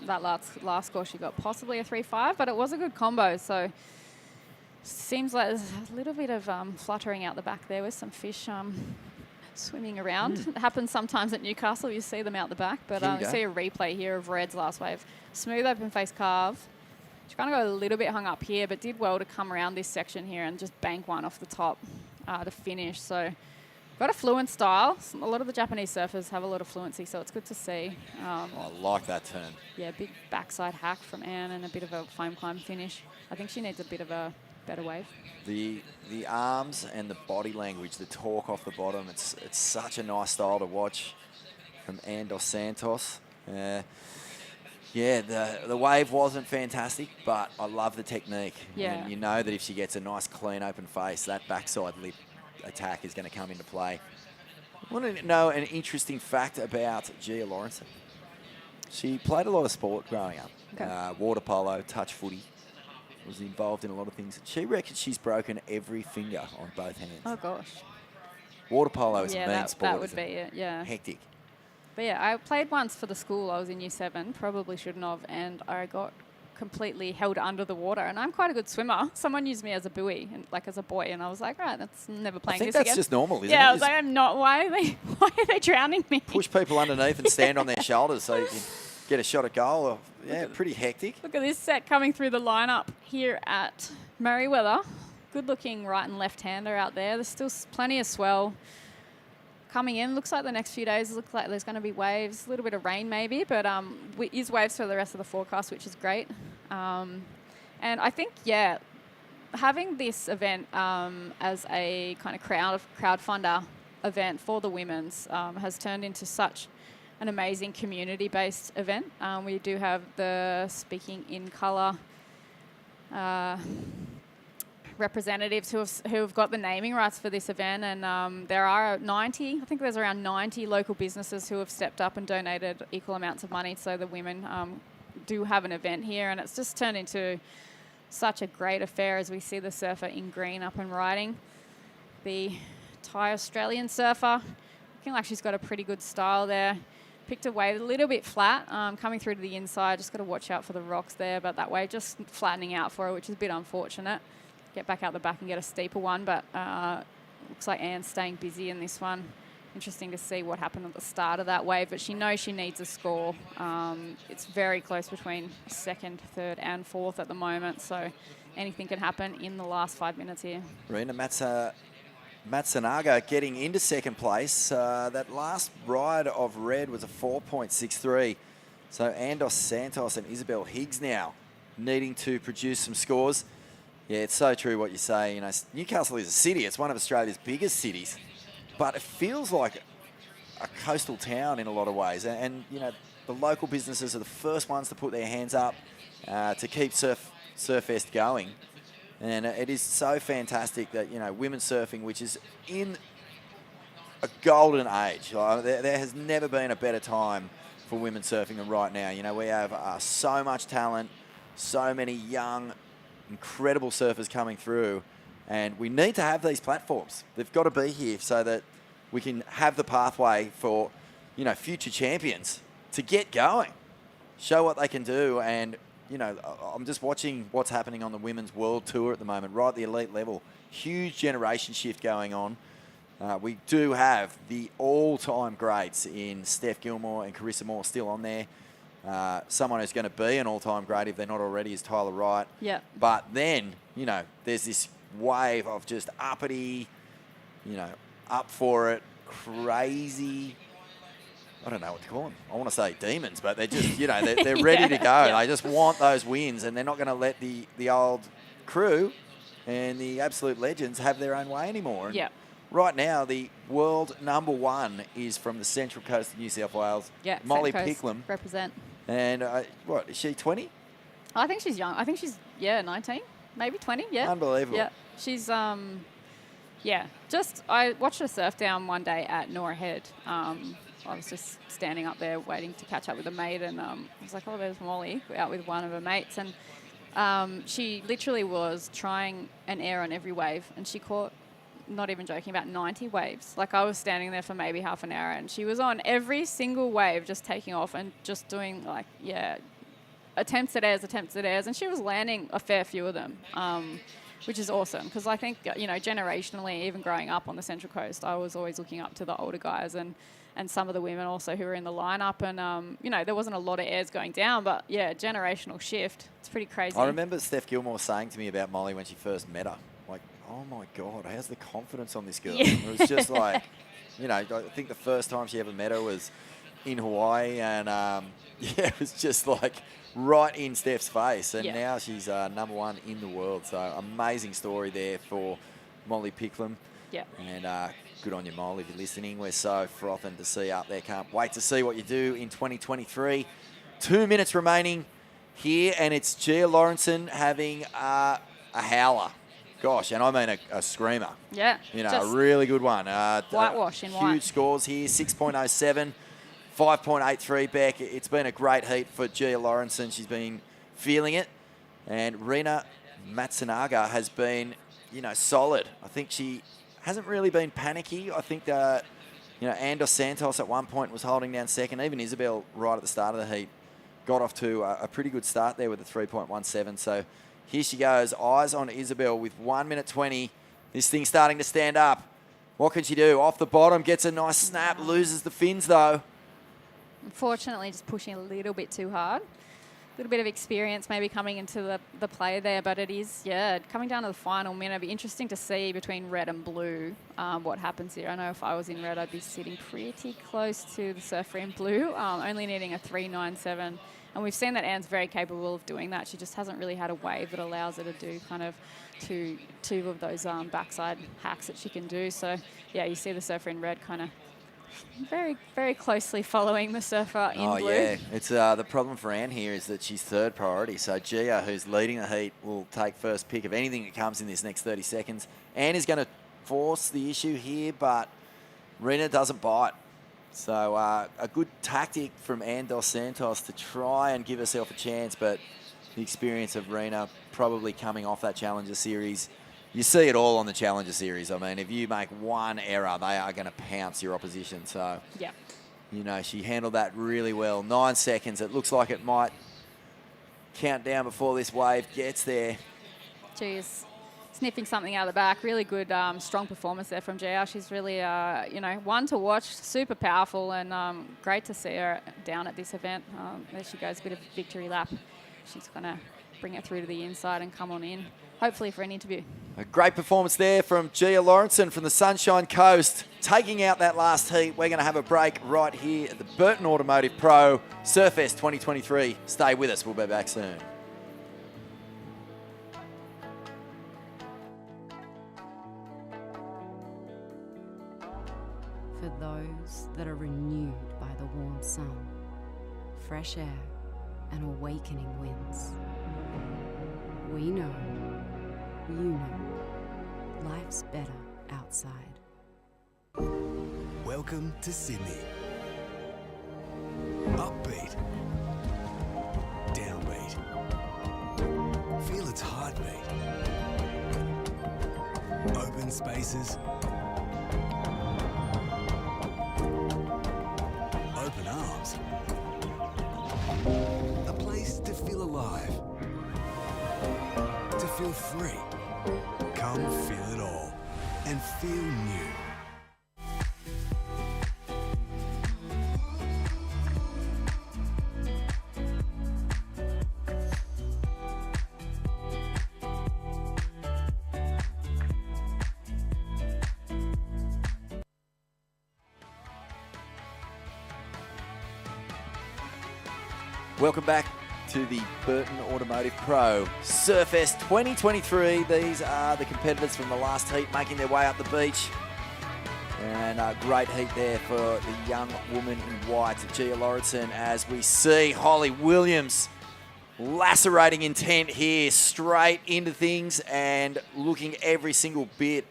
that last score she got possibly a 3.5, but it was a good combo. So seems like there's a little bit of fluttering out the back there with some fish swimming around. It happens sometimes at Newcastle. You see them out the back, but you see a replay here of Red's last wave. Smooth open face carve. She kind of got a little bit hung up here, but did well to come around this section here and just bank one off the top to finish. So got a fluent style. A lot of the Japanese surfers have a lot of fluency, so it's good to see. I like that turn. Yeah, big backside hack from Anne and a bit of a foam climb finish. I think she needs a bit of a better wave. The arms and the body language, the torque off the bottom, it's such a nice style to watch from Anne Dos Santos. Yeah, the wave wasn't fantastic, but I love the technique. Yeah. And you know that if she gets a nice clean open face, that backside lip attack is going to come into play. I want to know an interesting fact about Gia Lawrenson. She played a lot of sport growing up. Okay. Water polo, touch footy. Was involved in a lot of things. She reckons she's broken every finger on both hands. Oh, gosh. Water polo is a mean that sport. would be it, yeah. Hectic. But yeah, I played once for the school. I was in year 7, probably shouldn't have, and I got completely held under the water. And I'm quite a good swimmer. Someone used me as a buoy, and like as a boy, and I was like, right, that's never playing this again. I think that's just normal, isn't it? Yeah, I was like, I'm not. Why are they drowning me? Push people underneath and stand on their shoulders so you can get a shot at goal. Yeah, pretty hectic. Look at this set coming through the lineup here at Merriweather. Good looking right and left hander out there. There's still plenty of swell coming in. Looks like the next few days look like there's going to be waves, a little bit of rain maybe, but is waves for the rest of the forecast, which is great. And I think, yeah, having this event as a kind of crowdfunder event for the women's has turned into such an amazing community-based event. We do have the Speaking in Colour representatives who have got the naming rights for this event, and there are 90, I think there's around 90 local businesses who have stepped up and donated equal amounts of money so the women do have an event here, and it's just turned into such a great affair as we see the surfer in green up and riding. The Thai Australian surfer, looking like she's got a pretty good style there. Picked a wave a little bit flat, coming through to the inside. Just got to watch out for the rocks there, but that wave just flattening out for her, which is a bit unfortunate. Get back out the back and get a steeper one, but looks like Anne's staying busy in this one. Interesting to see what happened at the start of that wave, but she knows she needs a score. It's very close between second, third, and fourth at the moment, so anything can happen in the last 5 minutes here. Rena Matsunaga getting into second place. That last ride of red was a 4.63. So Andos Santos and Isabel Higgs now needing to produce some scores. Yeah, it's so true what you say. You know, Newcastle is a city. It's one of Australia's biggest cities, but it feels like a coastal town in a lot of ways. And you know, the local businesses are the first ones to put their hands up to keep Surfest going. And it is so fantastic that, you know, women's surfing, which is in a golden age. There has never been a better time for women's surfing than right now. You know, we have so much talent, so many young, incredible surfers coming through, and we need to have these platforms. They've got to be here so that we can have the pathway for, you know, future champions to get going, show what they can do, and I'm just watching what's happening on the Women's World Tour at the moment, right at the elite level. Huge generation shift going on. We do have the all-time greats in Steph Gilmore and Carissa Moore still on there. Someone who's going to be an all-time great, if they're not already, is Tyler Wright. Yeah. But then, there's this wave of just uppity, up for it, crazy. I don't know what to call them. I want to say demons, but they're just, they're ready to go. Yeah. They just want those wins, and they're not going to let the old crew and the absolute legends have their own way anymore. And Yeah. right now, the world number one is from the Central Coast of New South Wales. Yeah. Molly Central Coast Picklum. represent. And what, is she 20? I think she's young. I think she's 19, maybe 20. Yeah. Unbelievable. Yeah. She's I watched her surf down one day at Nora Head. I was just standing up there waiting to catch up with a mate, and I was like, oh, there's Molly out with one of her mates, and she literally was trying an air on every wave, and she caught, not even joking, about 90 waves. Like, I was standing there for maybe half an hour, and she was on every single wave, just taking off and just doing attempts at airs, and she was landing a fair few of them, which is awesome, because I think, generationally, even growing up on the Central Coast, I was always looking up to the older guys and some of the women also who were in the lineup, and there wasn't a lot of airs going down, but yeah, generational shift. It's pretty crazy. I remember Steph Gilmore saying to me about Molly when she first met her, like, oh my God, how's the confidence on this girl? Yeah. It was just like, I think the first time she ever met her was in Hawaii, and it was just like right in Steph's face, and now she's number one in the world. So amazing story there for Molly Picklum. Yeah. And good on you, Molly, if you're listening. We're so frothing to see you up there. Can't wait to see what you do in 2023. 2 minutes remaining here, and it's Gia Lawrenson having a howler. Gosh, and I mean a screamer. Yeah. A really good one. Whitewash in white. Huge scores here, 6.07, 5.83 back. It's been a great heat for Gia Lawrenson. She's been feeling it. And Rena Matsunaga has been, solid. I think she hasn't really been panicky. I think that, Ann Dos Santos at one point was holding down second. Even Isabel right at the start of the heat got off to a pretty good start there with a 3.17. So here she goes. Eyes on Isabel with 1 minute 20. This thing's starting to stand up. What can she do? Off the bottom, gets a nice snap, loses the fins though. Unfortunately, just pushing a little bit too hard. A little bit of experience maybe coming into the play there, but it is, coming down to the final minute. It'd be interesting to see between red and blue what happens here. I know if I was in red, I'd be sitting pretty close to the surfer in blue, only needing a 3.97. And we've seen that Anne's very capable of doing that. She just hasn't really had a wave that allows her to do kind of two of those backside hacks that she can do. So, yeah, you see the surfer in red kind of very, very closely following the surfer in blue. Oh, yeah. It's the problem for Anne here is that she's third priority. So Gia, who's leading the heat, will take first pick of anything that comes in this next 30 seconds. Anne is going to force the issue here, but Rena doesn't bite. So a good tactic from Ann Dos Santos to try and give herself a chance, but the experience of Rena probably coming off that Challenger Series. You see it all on the Challenger Series. I mean, if you make one error, they are going to pounce your opposition. So, she handled that really well. 9 seconds. It looks like it might count down before this wave gets there. She's sniffing something out of the back. Really good, strong performance there from JR. She's really, one to watch. Super powerful, and great to see her down at this event. There she goes, a bit of a victory lap. She's going to bring it through to the inside and come on in, hopefully for an interview. A great performance there from Gia Lawrenson from the Sunshine Coast, taking out that last heat. We're going to have a break right here at the Burton Automotive Pro Surfest 2023. Stay with us. We'll be back soon. For those that are renewed by the warm sun, fresh air, and awakening winds. We know, you know, life's better outside. Welcome to Sydney. Upbeat. Downbeat. Feel its heartbeat. Open spaces. Open arms. A place to feel alive. feel free. Come feel it all and feel new. Welcome back to the Burton Automotive Pro Surfest 2023. These are the competitors from the last heat making their way up the beach. And a great heat there for the young woman in white, Gia Lauritsen, as we see Holly Williams lacerating intent here, straight into things and looking every single bit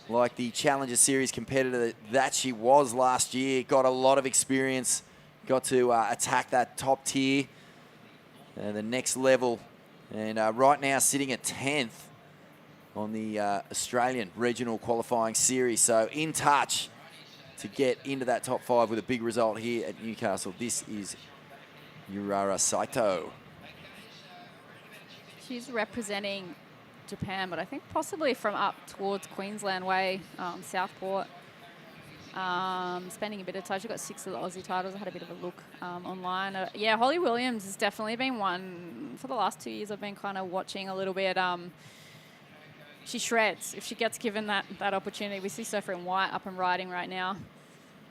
like the Challenger Series competitor that she was last year. Got a lot of experience, got to attack that top tier, the next level, and right now sitting at 10th on the Australian Regional Qualifying Series. So in touch to get into that top 5 with a big result here at Newcastle. This is Urara Saito. She's representing Japan, but I think possibly from up towards Queensland Way, Southport. Spending a bit of time. She got 6 of the Aussie titles. I had a bit of a look online. Yeah, Holly Williams has definitely been one for the last 2 years. I've been kind of watching a little bit. She shreds if she gets given that opportunity. We see Surfer in white up and riding right now.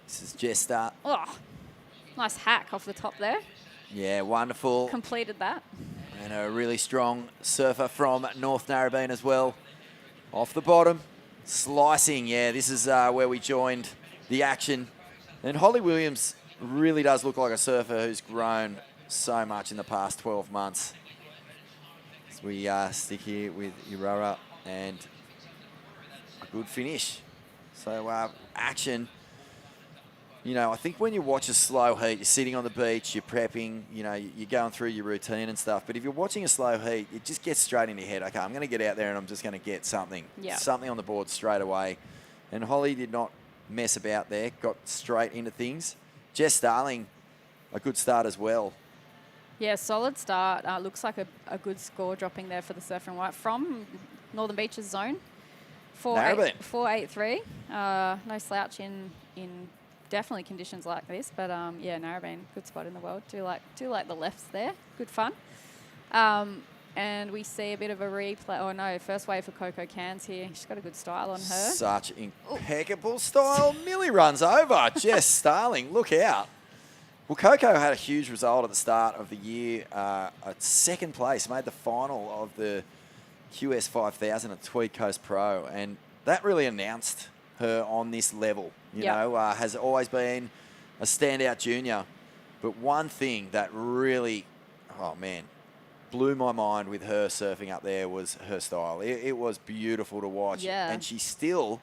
This is Jester. Oh, nice hack off the top there. Yeah, wonderful. Completed that. And a really strong surfer from North Narrabeen as well. Off the bottom, slicing. Yeah, this is where we joined the action. And Holly Williams really does look like a surfer who's grown so much in the past 12 months. As we stick here with Urara and a good finish. So action. You know, I think when you watch a slow heat, you're sitting on the beach, you're prepping, you know, you're going through your routine and stuff. But if you're watching a slow heat, it just gets straight in your head. Okay, I'm going to get out there and I'm just going to get something. Yeah. Something on the board straight away. And Holly did not mess about there, got straight into things. Jess Starling, a good start as well. Yeah, solid start. Looks like a good score dropping there for the Surfer in White from Northern Beaches zone. 4.83. No slouch in definitely conditions like this, but yeah, Narrabeen, good spot in the world. Do like the lefts there, good fun. And we see a bit of a replay. Oh no, first wave for Coco Cairns here. She's got a good style on her. Such impeccable style. Millie runs over. Jess Starling, look out. Well, Coco had a huge result at the start of the year. At second place, made the final of the QS 5000 at Tweed Coast Pro, and that really announced her on this level. You know, has always been a standout junior. But one thing that really, oh man, blew my mind with her surfing up there was her style. It was beautiful to watch. Yeah. And she's still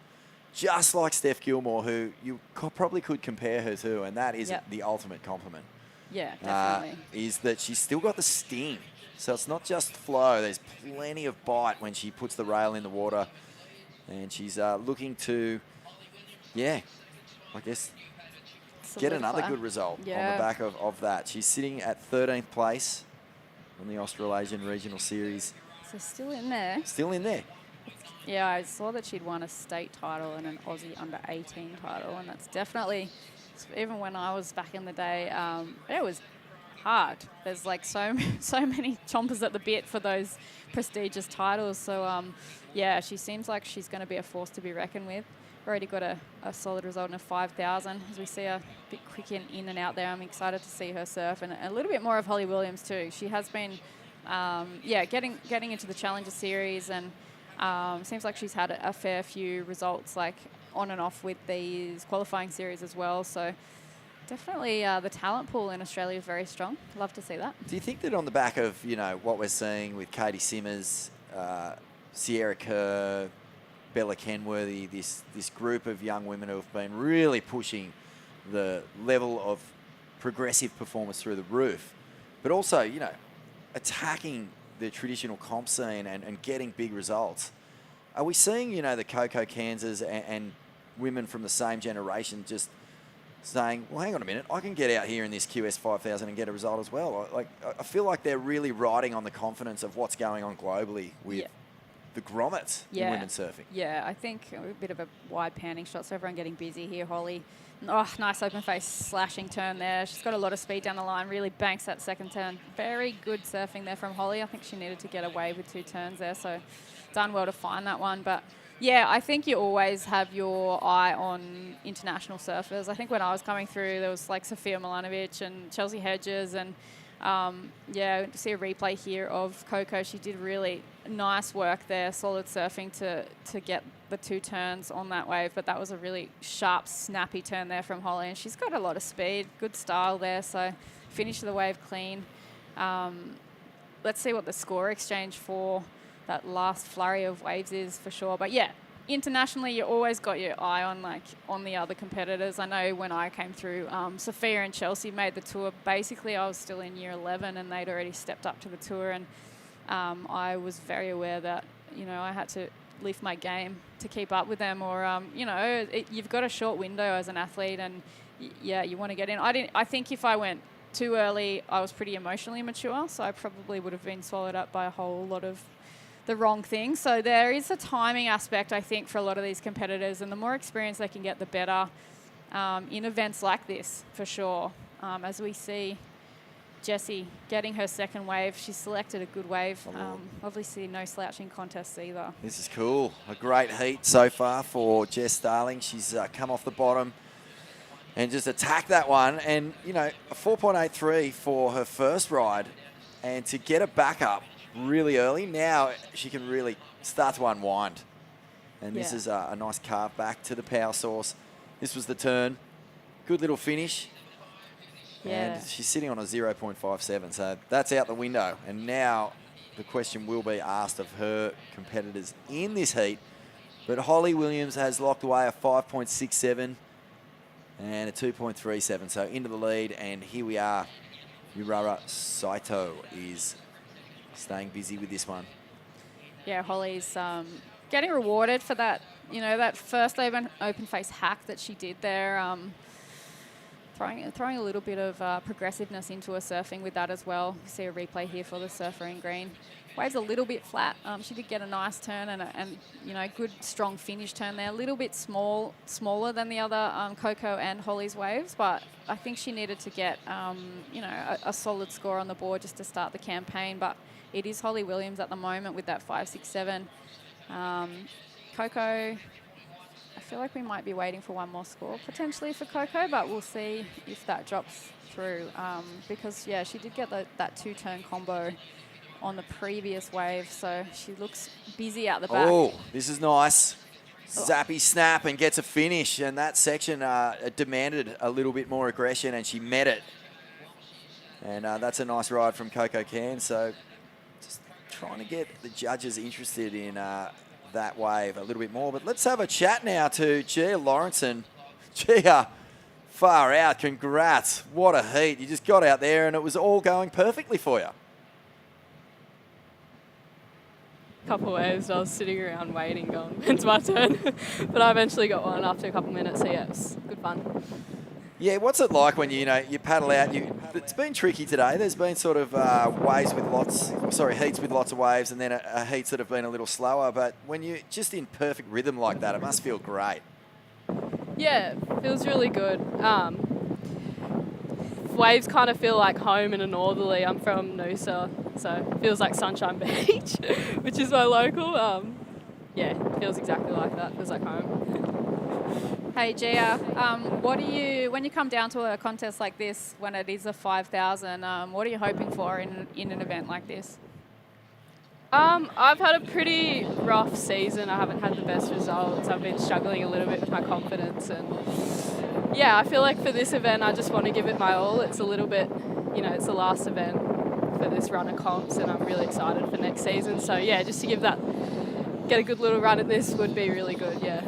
just like Steph Gilmore, who you probably could compare her to, and that is the ultimate compliment. Yeah, definitely. Is that she's still got the sting. So it's not just flow. There's plenty of bite when she puts the rail in the water. And she's looking to, I guess, get another good result on the back of that. She's sitting at 13th place on the Australasian Regional Series. So still in there. Still in there. Yeah, I saw that she'd won a state title and an Aussie under-18 title, and that's definitely, even when I was back in the day, it was hard. There's like so many chompers at the bit for those prestigious titles. So, yeah, she seems like she's going to be a force to be reckoned with. Already got a solid result in a 5,000. As we see her a bit quick in and out there, I'm excited to see her surf, and a little bit more of Holly Williams too. She has been, getting into the Challenger Series, and seems like she's had a fair few results, like on and off with these qualifying series as well. So definitely the talent pool in Australia is very strong. Love to see that. Do you think that on the back of, what we're seeing with Katie Simmers, Sierra Kerr, Bella Kenworthy, this group of young women who have been really pushing the level of progressive performance through the roof, but also, attacking the traditional comp scene and getting big results. Are we seeing, the Coco Kansas and women from the same generation just saying, well, hang on a minute, I can get out here in this QS 5000 and get a result as well. I feel like they're really riding on the confidence of what's going on globally with the grommets in women's surfing. Yeah, I think a bit of a wide panning shot, so everyone getting busy here. Holly, oh, nice open face slashing turn there. She's got a lot of speed down the line, really banks that second turn. Very good surfing there from Holly. I think she needed to get away with 2 turns there, so done well to find that one. But yeah, I think you always have your eye on international surfers. I think when I was coming through, there was like Sofia Milanovic and Chelsea Hedges, and yeah, to see a replay here of Coco. She did really nice work there, solid surfing to get the 2 turns on that wave, but that was a really sharp, snappy turn there from Holly, and she's got a lot of speed, good style there, so finished the wave clean. Let's see what the score exchange for that last flurry of waves is for sure. But yeah, internationally, you always got your eye on the other competitors. I know when I came through, Sophia and Chelsea made the tour. Basically, I was still in year 11 and they'd already stepped up to the tour, and I was very aware that, you know, I had to lift my game to keep up with them, or, you know, you've got a short window as an athlete, and yeah, you want to get in. I think if I went too early, I was pretty emotionally mature, so I probably would have been swallowed up by a whole lot of the wrong thing. So there is a timing aspect, I think, for a lot of these competitors, and the more experience they can get, the better in events like this, for sure. As we see Jessie getting her second wave, she selected a good wave. Obviously no slouching contests either. This is cool. A great heat so far for Jess Starling. She's come off the bottom and just attacked that one. And, you know, a 4.83 for her first ride. And to get a back up really early, now she can really start to unwind. And this is a nice carve back to the power source. This was the turn. Good little finish. Yeah. And she's sitting on a 0.57, so that's out the window. And now the question will be asked of her competitors in this heat. But Holly Williams has locked away a 5.67 and a 2.37, so into the lead. And here we are. Urara Saito is staying busy with this one. Yeah, Holly's getting rewarded for that, you know, that first open face hack that she did there. Throwing a little bit of progressiveness into her surfing with that as well. You see a replay here for the surfer in green. Wave's a little bit flat. She did get a nice turn and you know, good strong finish turn there. A little bit smaller than the other Coco and Holly's waves, but I think she needed to get you know, a solid score on the board just to start the campaign. But it is Holly Williams at the moment with that 5.67. Coco, I feel like we might be waiting for one more score potentially for Coco, but we'll see if that drops through because, yeah, she did get that 2-turn combo on the previous wave, so she looks busy out the back. Oh, this is nice. Zappy snap and gets a finish, and that section demanded a little bit more aggression, and she met it. And that's a nice ride from Coco Can, so just trying to get the judges interested in that wave a little bit more. But let's have a chat now to Gia Lawrenson. Gia, far out, congrats. What a heat. You just got out there and it was all going perfectly for you. Couple waves, I was sitting around waiting, going, it's my turn. But I eventually got one after a couple minutes, so yeah, it was good fun. Yeah, what's it like when you paddle out? It's been tricky today. There's been sort of heats with lots of waves, and then heats that have been a little slower. But when you're just in perfect rhythm like that, it must feel great. Yeah, it feels really good. Waves kind of feel like home in a northerly. I'm from Noosa, so it feels like Sunshine Beach, which is my local. Yeah, it feels exactly like that. It feels like home. Hey Gia, what do you, when you come down to a contest like this, when it is a 5,000, what are you hoping for in an event like this? I've had a pretty rough season. I haven't had the best results. I've been struggling a little bit with my confidence, and yeah, I feel like for this event, I just want to give it my all. It's a little bit, you know, it's the last event for this run of comps, and I'm really excited for next season. So yeah, just to get a good little run at this would be really good, yeah.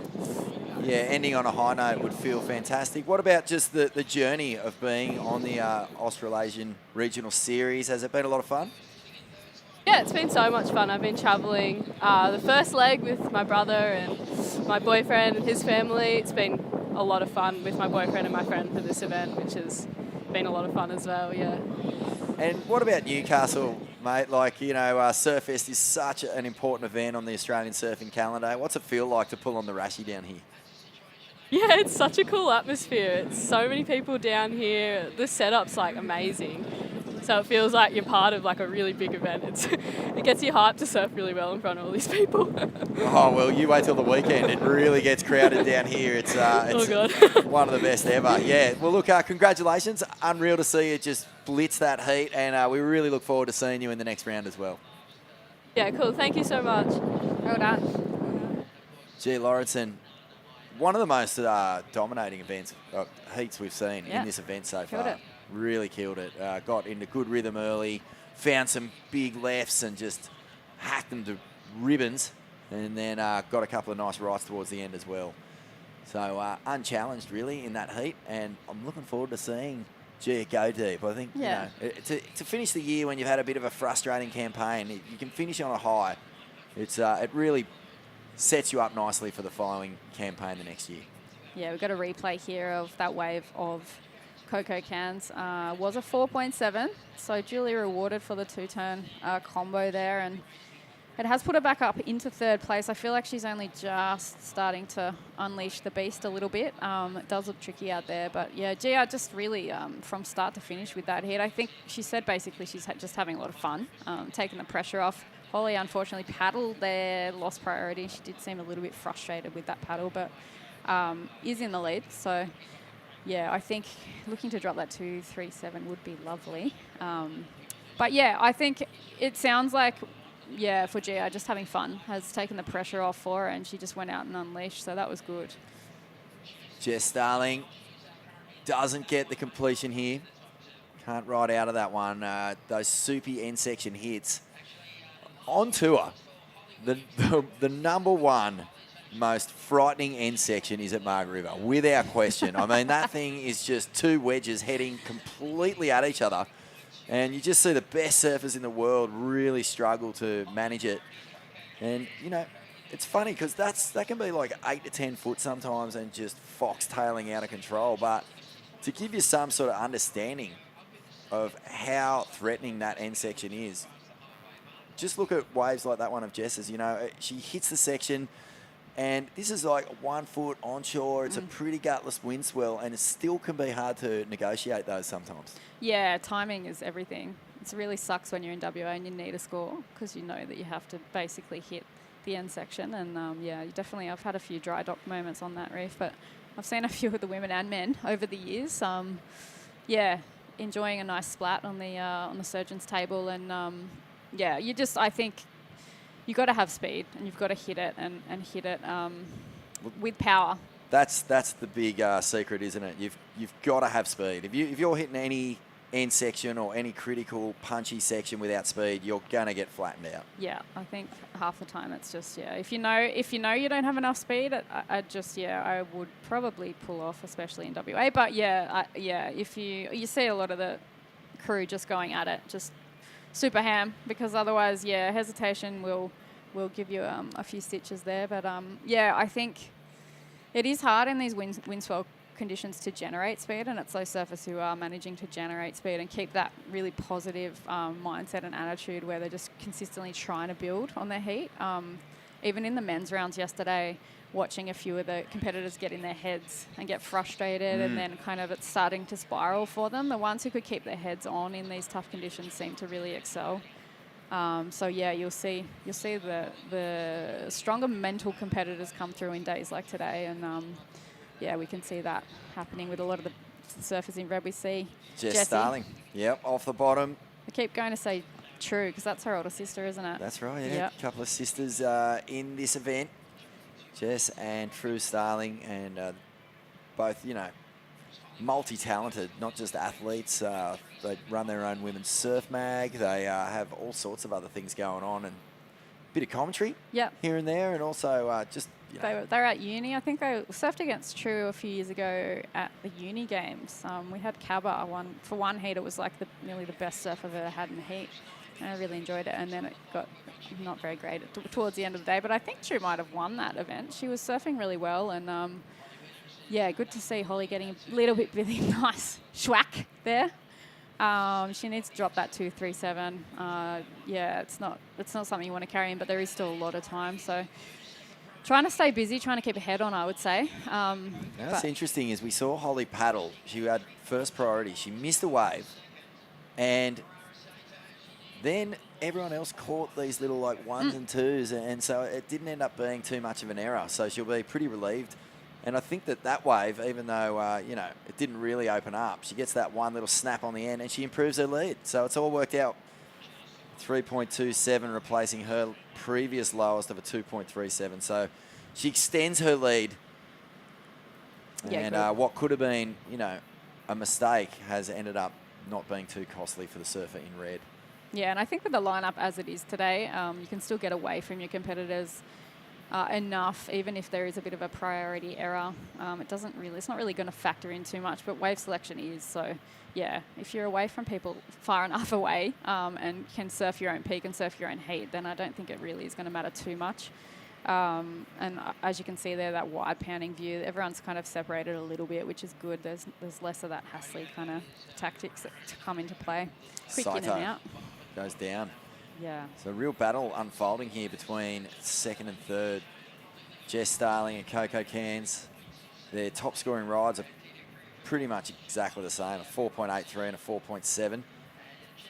Yeah, ending on a high note would feel fantastic. What about just the journey of being on the Australasian Regional Series? Has it been a lot of fun? Yeah, it's been so much fun. I've been travelling the first leg with my brother and my boyfriend and his family. It's been a a lot of fun with my boyfriend and my friend for this event, which has been a lot of fun as well, yeah. And what about Newcastle, mate? Like, you know, Surfest is such an important event on the Australian surfing calendar. What's it feel like to pull on the Rashi down here? Yeah, it's such a cool atmosphere. It's so many people down here. The setup's like amazing. So it feels like you're part of like a really big event. It gets you hyped to surf really well in front of all these people. Oh, well, you wait till the weekend. It really gets crowded down here. It's Oh, God. one of the best ever. Yeah. Well, look, congratulations. Unreal to see you just blitz that heat. And we really look forward to seeing you in the next round as well. Yeah, cool. Thank you so much. Well done. Gee, Laurenson, one of the most dominating events, heats we've seen in this event so Killed far. it. Really killed it. Got into good rhythm early, found some big lefts and just hacked them to ribbons, and then got a couple of nice rights towards the end as well. So unchallenged really in that heat, and I'm looking forward to seeing Gia go deep. I think you know, to finish the year when you've had a bit of a frustrating campaign, you can finish on a high. It really sets you up nicely for the following campaign the next year. Yeah, we've got a replay here of that wave of Coco cans. Was a 4.7, so duly rewarded for the two-turn combo there, and it has put her back up into third place. I feel like she's only just starting to unleash the beast a little bit. It does look tricky out there, but yeah, Gia just really from start to finish with that hit. I think she said basically she's just having a lot of fun, taking the pressure off. Holly unfortunately paddled there, lost priority. She did seem a little bit frustrated with that paddle, but is in the lead, so yeah, I think looking to drop that to 3.7 would be lovely. But yeah, I think it sounds like, yeah, for Gia, just having fun has taken the pressure off for her, and she just went out and unleashed, so that was good. Jess Starling doesn't get the completion here. Can't ride out of that one. Those soupy end section hits. On tour, the number one most frightening end section is at Margaret River, without question. I mean, that thing is just two wedges heading completely at each other, and you just see the best surfers in the world really struggle to manage it. And, you know, it's funny because that can be like 8 to 10 foot sometimes and just foxtailing out of control. But to give you some sort of understanding of how threatening that end section is, just look at waves like that one of Jess's. You know, she hits the section, and this is like 1 foot onshore. It's a pretty gutless wind swell, and it still can be hard to negotiate those sometimes. Yeah, timing is everything. It really sucks when you're in WA and you need a score because you know that you have to basically hit the end section. And yeah, you definitely, I've had a few dry dock moments on that reef, but I've seen a few of the women and men over the years. Yeah, enjoying a nice splat on the surgeon's table, and yeah, I think you've got to have speed and you've got to hit it and hit it with power. That's the big secret, isn't it? You've got to have speed. If you're hitting any end section or any critical punchy section without speed, you're gonna get flattened out. Yeah, I think half the time it's just if you know you don't have enough speed, I would probably pull off, especially in WA. But if you see a lot of the crew just going at it, just super ham, because otherwise, hesitation will give you a few stitches there. But I think it is hard in these wind swell conditions to generate speed, and it's those surfers who are managing to generate speed and keep that really positive mindset and attitude where they're just consistently trying to build on their heat. Even in the men's rounds yesterday, watching a few of the competitors get in their heads and get frustrated, and then kind of it's starting to spiral for them. The ones who could keep their heads on in these tough conditions seem to really excel. So yeah, you'll see the stronger mental competitors come through in days like today, and yeah, we can see that happening with a lot of the surfers in red. We see Jess Starling, yep, off the bottom. I keep going to say True because that's her older sister, isn't it? That's right, yeah. Yep. A couple of sisters in this event, Jess and True Starling, and both, you know, multi-talented, not just athletes. They run their own women's surf mag. They have all sorts of other things going on, and a bit of commentary here and there, and also just... They were at uni. I think I surfed against True a few years ago at the uni games. We had Cabba. For one heat, it was like nearly the best surf I've ever had in the heat. And I really enjoyed it. And then it got not very great towards the end of the day. But I think True might have won that event. She was surfing really well. And yeah, good to see Holly getting a little bit really nice schwack there. She needs to drop that 237. Yeah, it's not something you want to carry in, but there is still a lot of time. So trying to stay busy, trying to keep a head on, I would say. What's interesting is we saw Holly paddle. She had first priority. She missed a wave, and then everyone else caught these little like ones and twos, and so it didn't end up being too much of an error. So she'll be pretty relieved. And I think that wave, even though, you know, it didn't really open up, she gets that one little snap on the end and she improves her lead. So it's all worked out. 3.27 replacing her previous lowest of a 2.37. So she extends her lead. Yeah, and what could have been, you know, a mistake has ended up not being too costly for the surfer in red. Yeah, and I think with the lineup as it is today, you can still get away from your competitors enough, even if there is a bit of a priority error. It's not really going to factor in too much, but wave selection is. So, yeah, if you're away from people far enough away and can surf your own peak and surf your own heat, then I don't think it really is going to matter too much. And as you can see there, that wide pounding view, everyone's kind of separated a little bit, which is good. There's less of that Hasley kind of tactics to come into play. Quick in and out. Goes down. Yeah. So a real battle unfolding here between second and third. Jess Starling and Coco Cairns. Their top scoring rides are pretty much exactly the same, a 4.83 and a 4.7.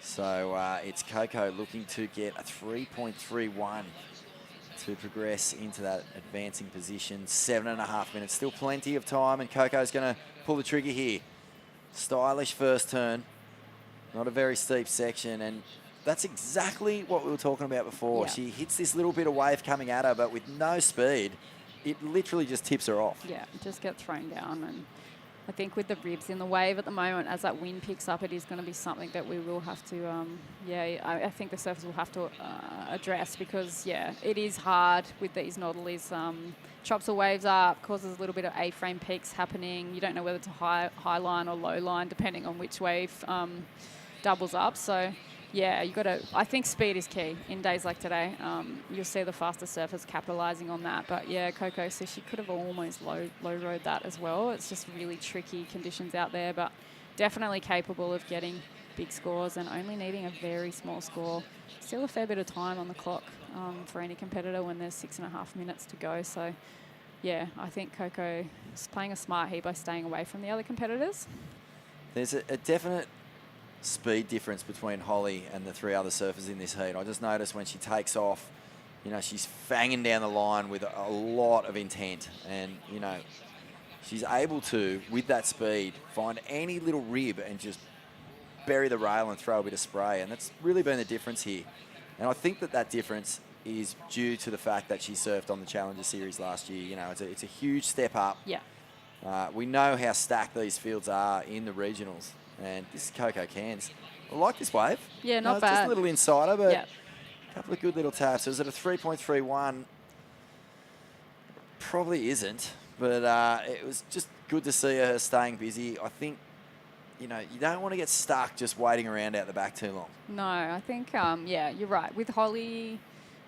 So it's Coco looking to get a 3.31 to progress into that advancing position. 7.5 minutes, still plenty of time, and Coco's going to pull the trigger here. Stylish first turn, not a very steep section, and that's exactly what we were talking about before. Yeah. She hits this little bit of wave coming at her, but with no speed, it literally just tips her off. Yeah, just get thrown down. And I think with the ribs in the wave at the moment, as that wind picks up, it is going to be something that we will have to, I think the surfers will have to address, because, yeah, it is hard with these noddlies. Chops the waves up, causes a little bit of A-frame peaks happening. You don't know whether to high line or low line, depending on which wave doubles up. So, yeah, I think speed is key in days like today. You'll see the faster surfers capitalising on that. But yeah, Coco says she could have almost low rode that as well. It's just really tricky conditions out there, but definitely capable of getting big scores and only needing a very small score. Still a fair bit of time on the clock for any competitor when there's 6.5 minutes to go. So yeah, I think Coco is playing a smart heat by staying away from the other competitors. There's a definite speed difference between Holly and the three other surfers in this heat. I just noticed when she takes off, you know, she's fanging down the line with a lot of intent, and, you know, she's able to, with that speed, find any little rib and just bury the rail and throw a bit of spray, and that's really been the difference here. And I think that difference is due to the fact that she surfed on the Challenger Series last year. You know, it's a huge step up. Yeah. We know how stacked these fields are in the regionals. And this is Coco Cairns. I like this wave. Yeah, not It's bad. just a little insider, but Yep. a couple of good little taps. So is it a 3.31? Probably isn't, but it was just good to see her staying busy. I think, you know, you don't want to get stuck just waiting around out the back too long. No, I think, yeah, you're right. With Holly,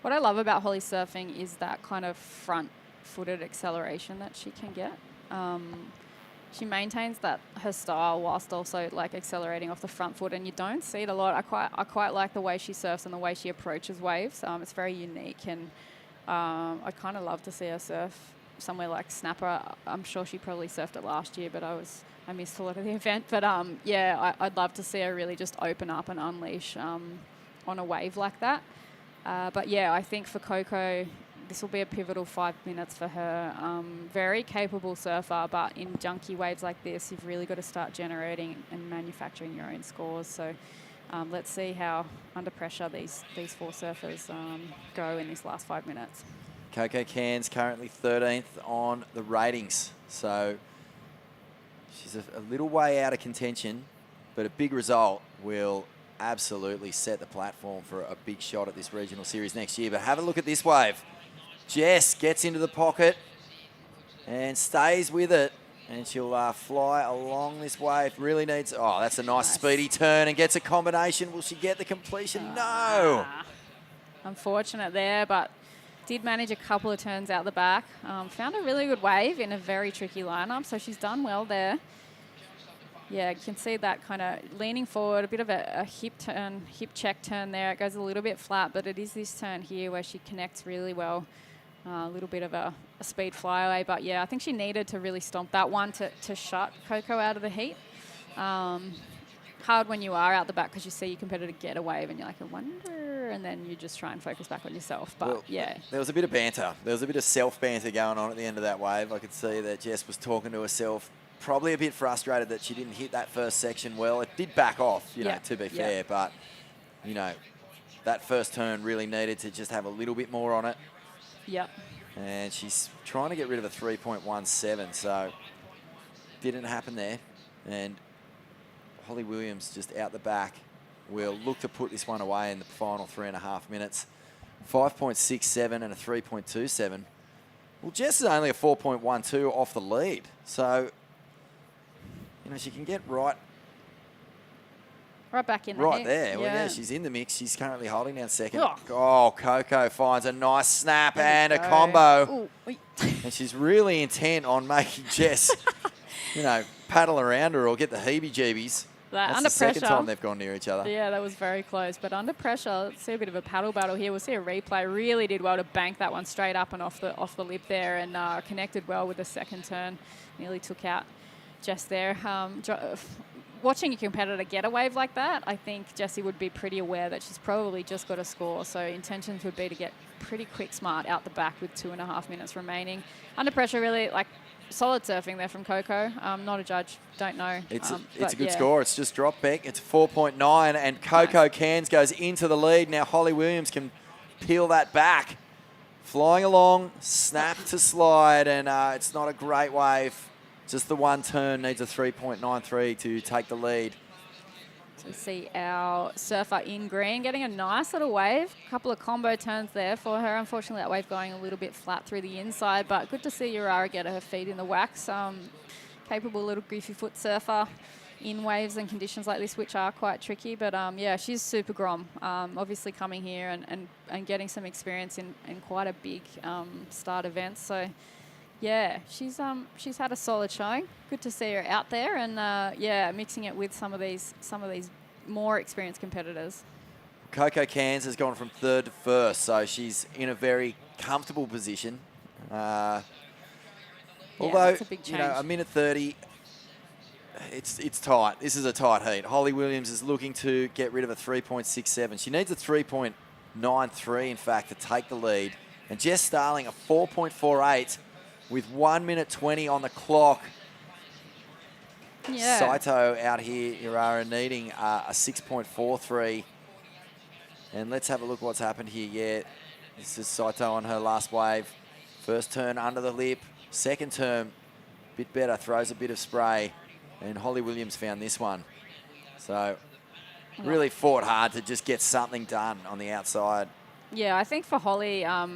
what I love about Holly surfing is that kind of front-footed acceleration that she can get. She maintains that her style whilst also like accelerating off the front foot, and you don't see it a lot. I quite like the way she surfs and the way she approaches waves. It's very unique, and I kind of love to see her surf somewhere like Snapper. I'm sure she probably surfed it last year, but I missed a lot of the event. But yeah, I'd love to see her really just open up and unleash on a wave like that. But yeah, I think for Coco, this will be a pivotal 5 minutes for her. Very capable surfer, but in junky waves like this, you've really got to start generating and manufacturing your own scores. So let's see how under pressure these four surfers go in this last 5 minutes. Coco Cairns currently 13th on the ratings. So she's a little way out of contention, but a big result will absolutely set the platform for a big shot at this regional series next year. But have a look at this wave. Jess gets into the pocket and stays with it, and she'll fly along this wave. Really needs, oh, that's a nice speedy turn, and gets a combination. Will she get the completion? No. Unfortunate there, but Did manage a couple of turns out the back. Found a really good wave in a very tricky lineup, so she's done well there. Yeah, you can see that kind of leaning forward, a bit of a hip turn, hip check turn there. It goes a little bit flat, but it is this turn here where she connects really well. A little bit of a speed flyaway, but yeah, I think she needed to really stomp that one to shut Coco out of the heat. Hard when you are out the back because you see your competitor get a wave and you're like, I wonder, and then you just try and focus back on yourself. But well, yeah. There was a bit of banter. There was a bit of self-banter going on at the end of that wave. I could see that Jess was talking to herself, probably a bit frustrated that she didn't hit that first section well. It did back off, you know, to be fair, but, you know, that first turn really needed to just have a little bit more on it. Yep. And she's trying to get rid of a 3.17, so didn't happen there. And Holly Williams just out the back will look to put this one away in the final 3.5 minutes. 5.67 and a 3.27. Well, Jess is only a 4.12 off the lead. So, you know, she can get right back in right there. Yeah. Well, yeah, she's in the mix. She's currently holding down second. Oh, Coco finds a nice snap and a combo. Ooh. And she's really intent on making Jess, you know, paddle around her or get the heebie-jeebies. That's under the second pressure. time they've gone near each other. Yeah, that was very close. But under pressure, let's see a bit of a paddle battle here. We'll see a replay. Really did well to bank that one straight up and off the lip there, and connected well with the second turn. Nearly took out Jess there. Watching your competitor get a wave like that, I think Jessie would be pretty aware that she's probably just got a score. So intentions would be to get pretty quick smart out the back with 2.5 minutes remaining. Under pressure, really, like, solid surfing there from Coco. Not a judge, don't know. It's a good score. It's just dropped back. It's 4.9, and Coco Cairns goes into the lead. Now Holly Williams can peel that back. Flying along, snap to slide, and it's not a great wave. Just the one turn, needs a 3.93 to take the lead. So we see our surfer in green getting a nice little wave. A couple of combo turns there for her. Unfortunately, that wave going a little bit flat through the inside, but good to see Urara get her feet in the wax. Capable little goofy foot surfer in waves and conditions like this, which are quite tricky. But yeah, she's super grom. Obviously coming here and getting some experience in quite a big start event. So yeah, she's had a solid showing. Good to see her out there, and yeah, mixing it with some of these more experienced competitors. Coco Cairns has gone from third to first, so she's in a very comfortable position. Although, that's a big change. You know, a minute 30, it's tight. This is a tight heat. Holly Williams is looking to get rid of a 3.67. She needs a 3.93, in fact, to take the lead. And Jess Starling a 4.48 with 1 minute 20 on the clock. Yeah. Saito out here, Urara needing a 6.43. And let's have a look what's happened here. Yeah, this is Saito on her last wave. First turn under the lip. Second turn, bit better, throws a bit of spray. And Holly Williams found this one. So really fought hard to just get something done on the outside. Yeah, I think for Holly, a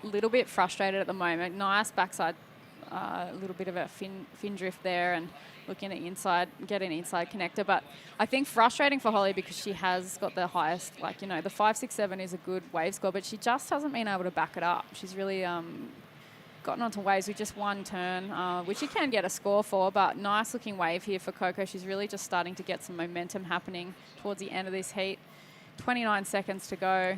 little bit frustrated at the moment. Nice backside, a little bit of a fin drift there, and looking at inside, get an inside connector. But I think frustrating for Holly because she has got the highest, like, you know, the 5.67 is a good wave score, but she just hasn't been able to back it up. She's really gotten onto waves with just one turn, which you can get a score for, but nice looking wave here for Coco. She's really just starting to get some momentum happening towards the end of this heat. 29 seconds to go.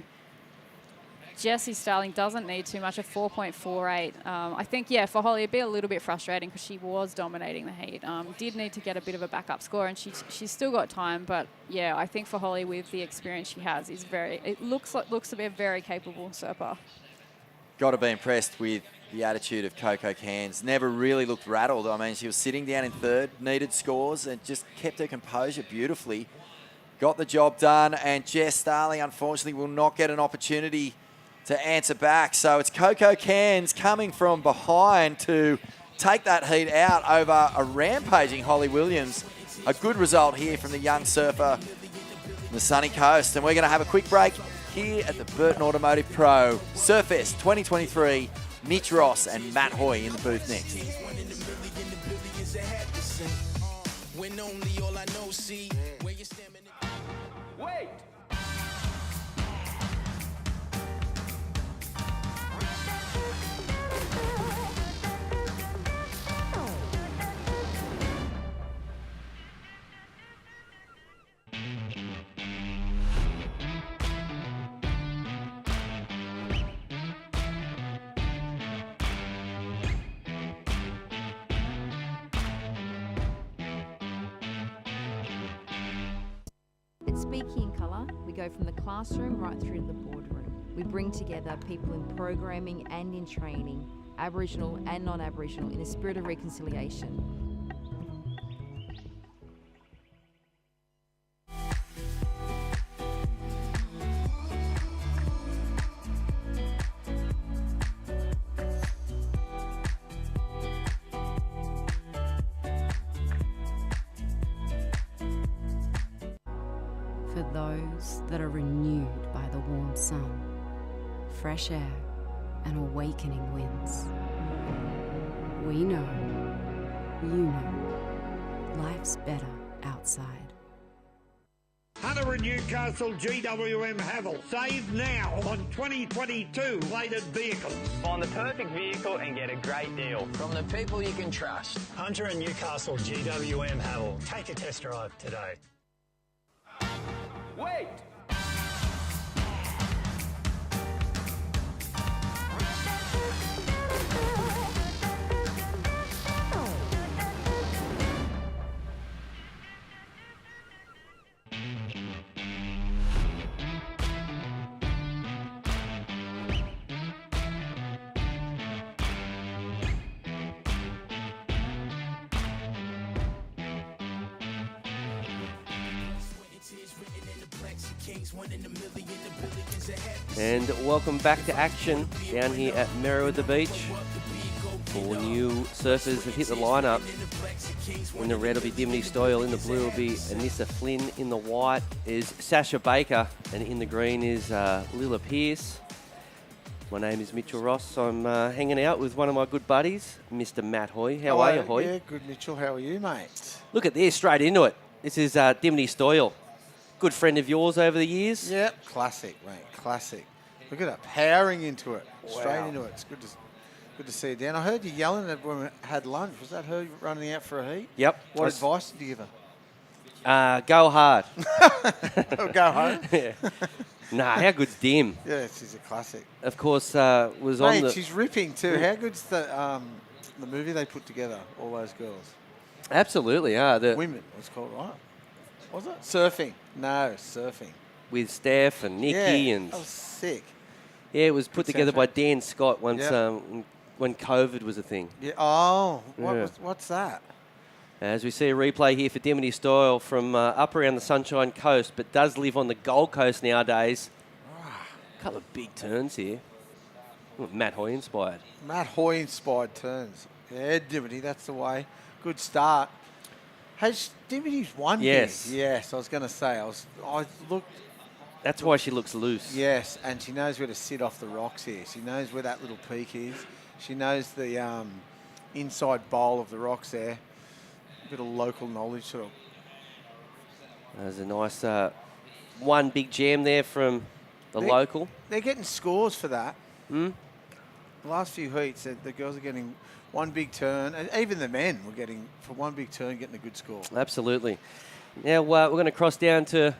Jessie Starling doesn't need too much, a 4.48. I think, yeah, for Holly, it'd be a little bit frustrating because she was dominating the heat. Did need to get a bit of a backup score, and she's still got time. But yeah, I think for Holly, with the experience she has, it looks to be a very capable surfer. Got to be impressed with the attitude of Coco Cairns. Never really looked rattled. I mean, she was sitting down in third, needed scores, and just kept her composure beautifully. Got the job done, and Jess Starling, unfortunately, will not get an opportunity to answer back. So it's Coco Cairns coming from behind to take that heat out over a rampaging Holly Williams. A good result here from the young surfer from the sunny coast. And we're going to have a quick break here at the Burton Automotive Pro Surfest 2023. Mitch Ross and Matt Hoy in the booth next. Wait! Speaking in colour, we go from the classroom right through to the boardroom. We bring together people in programming and in training, Aboriginal and non-Aboriginal, in a spirit of reconciliation. For those that are renewed by the warm sun, fresh air, and awakening winds. We know, you know, life's better outside. Hunter and Newcastle GWM Havel. Save now on 2022 plated vehicles. Find the perfect vehicle and get a great deal. From the people you can trust. Hunter and Newcastle GWM Havel. Take a test drive today. Wait! And welcome back to action down here at Merriweather Beach. 4 new surfers have hit the lineup. In the red will be Dimity Stoyle, in the blue will be Anissa Flynn, in the white is Sasha Baker, and in the green is Lila Pearce. My name is Mitchell Ross. I'm hanging out with one of my good buddies, Mr. Matt Hoy. How are you, Hoy? Yeah, good, Mitchell. How are you, mate? Look at this, straight into it. This is Dimity Stoyle. Good friend of yours over the years. Yep, classic, mate, classic. Look at that, powering into it, straight into it. It's good to see you, Dan. I heard you yelling at when we had lunch. Was that her running out for a heat? Yep. What advice did you give her? Go hard. Go home? Yeah. Nah, how good's Dim? Yeah, she's a classic. Of course, was on the... she's ripping too. How good's the movie they put together, all those girls? Absolutely, the Women, it's called, right? Was it? Surfing. No, surfing. With Steph and Nikki and... That was sick. Yeah, it was put Good together soundtrack. by Dan Scott once when COVID was a thing. Yeah. Oh, Yeah. what's that? As we see a replay here for Dimity Stoyle from up around the Sunshine Coast, but does live on the Gold Coast nowadays. A couple of big turns here. Matt Hoy inspired. Matt Hoy inspired turns. Yeah, Dimity, that's the way. Good start. Has Dimity's won Yes. here? Yes, I was going to say. I looked. That's why she looks loose. Yes, and she knows where to sit off the rocks here. She knows where that little peak is. She knows the inside bowl of the rocks there. A bit of local knowledge sort of. There's a nice one big jam there from the local. They're getting scores for that. Hmm? The last few heats, the girls are getting one big turn, and even the men were getting, for one big turn, getting a good score. Absolutely. Now we're going to cross down to a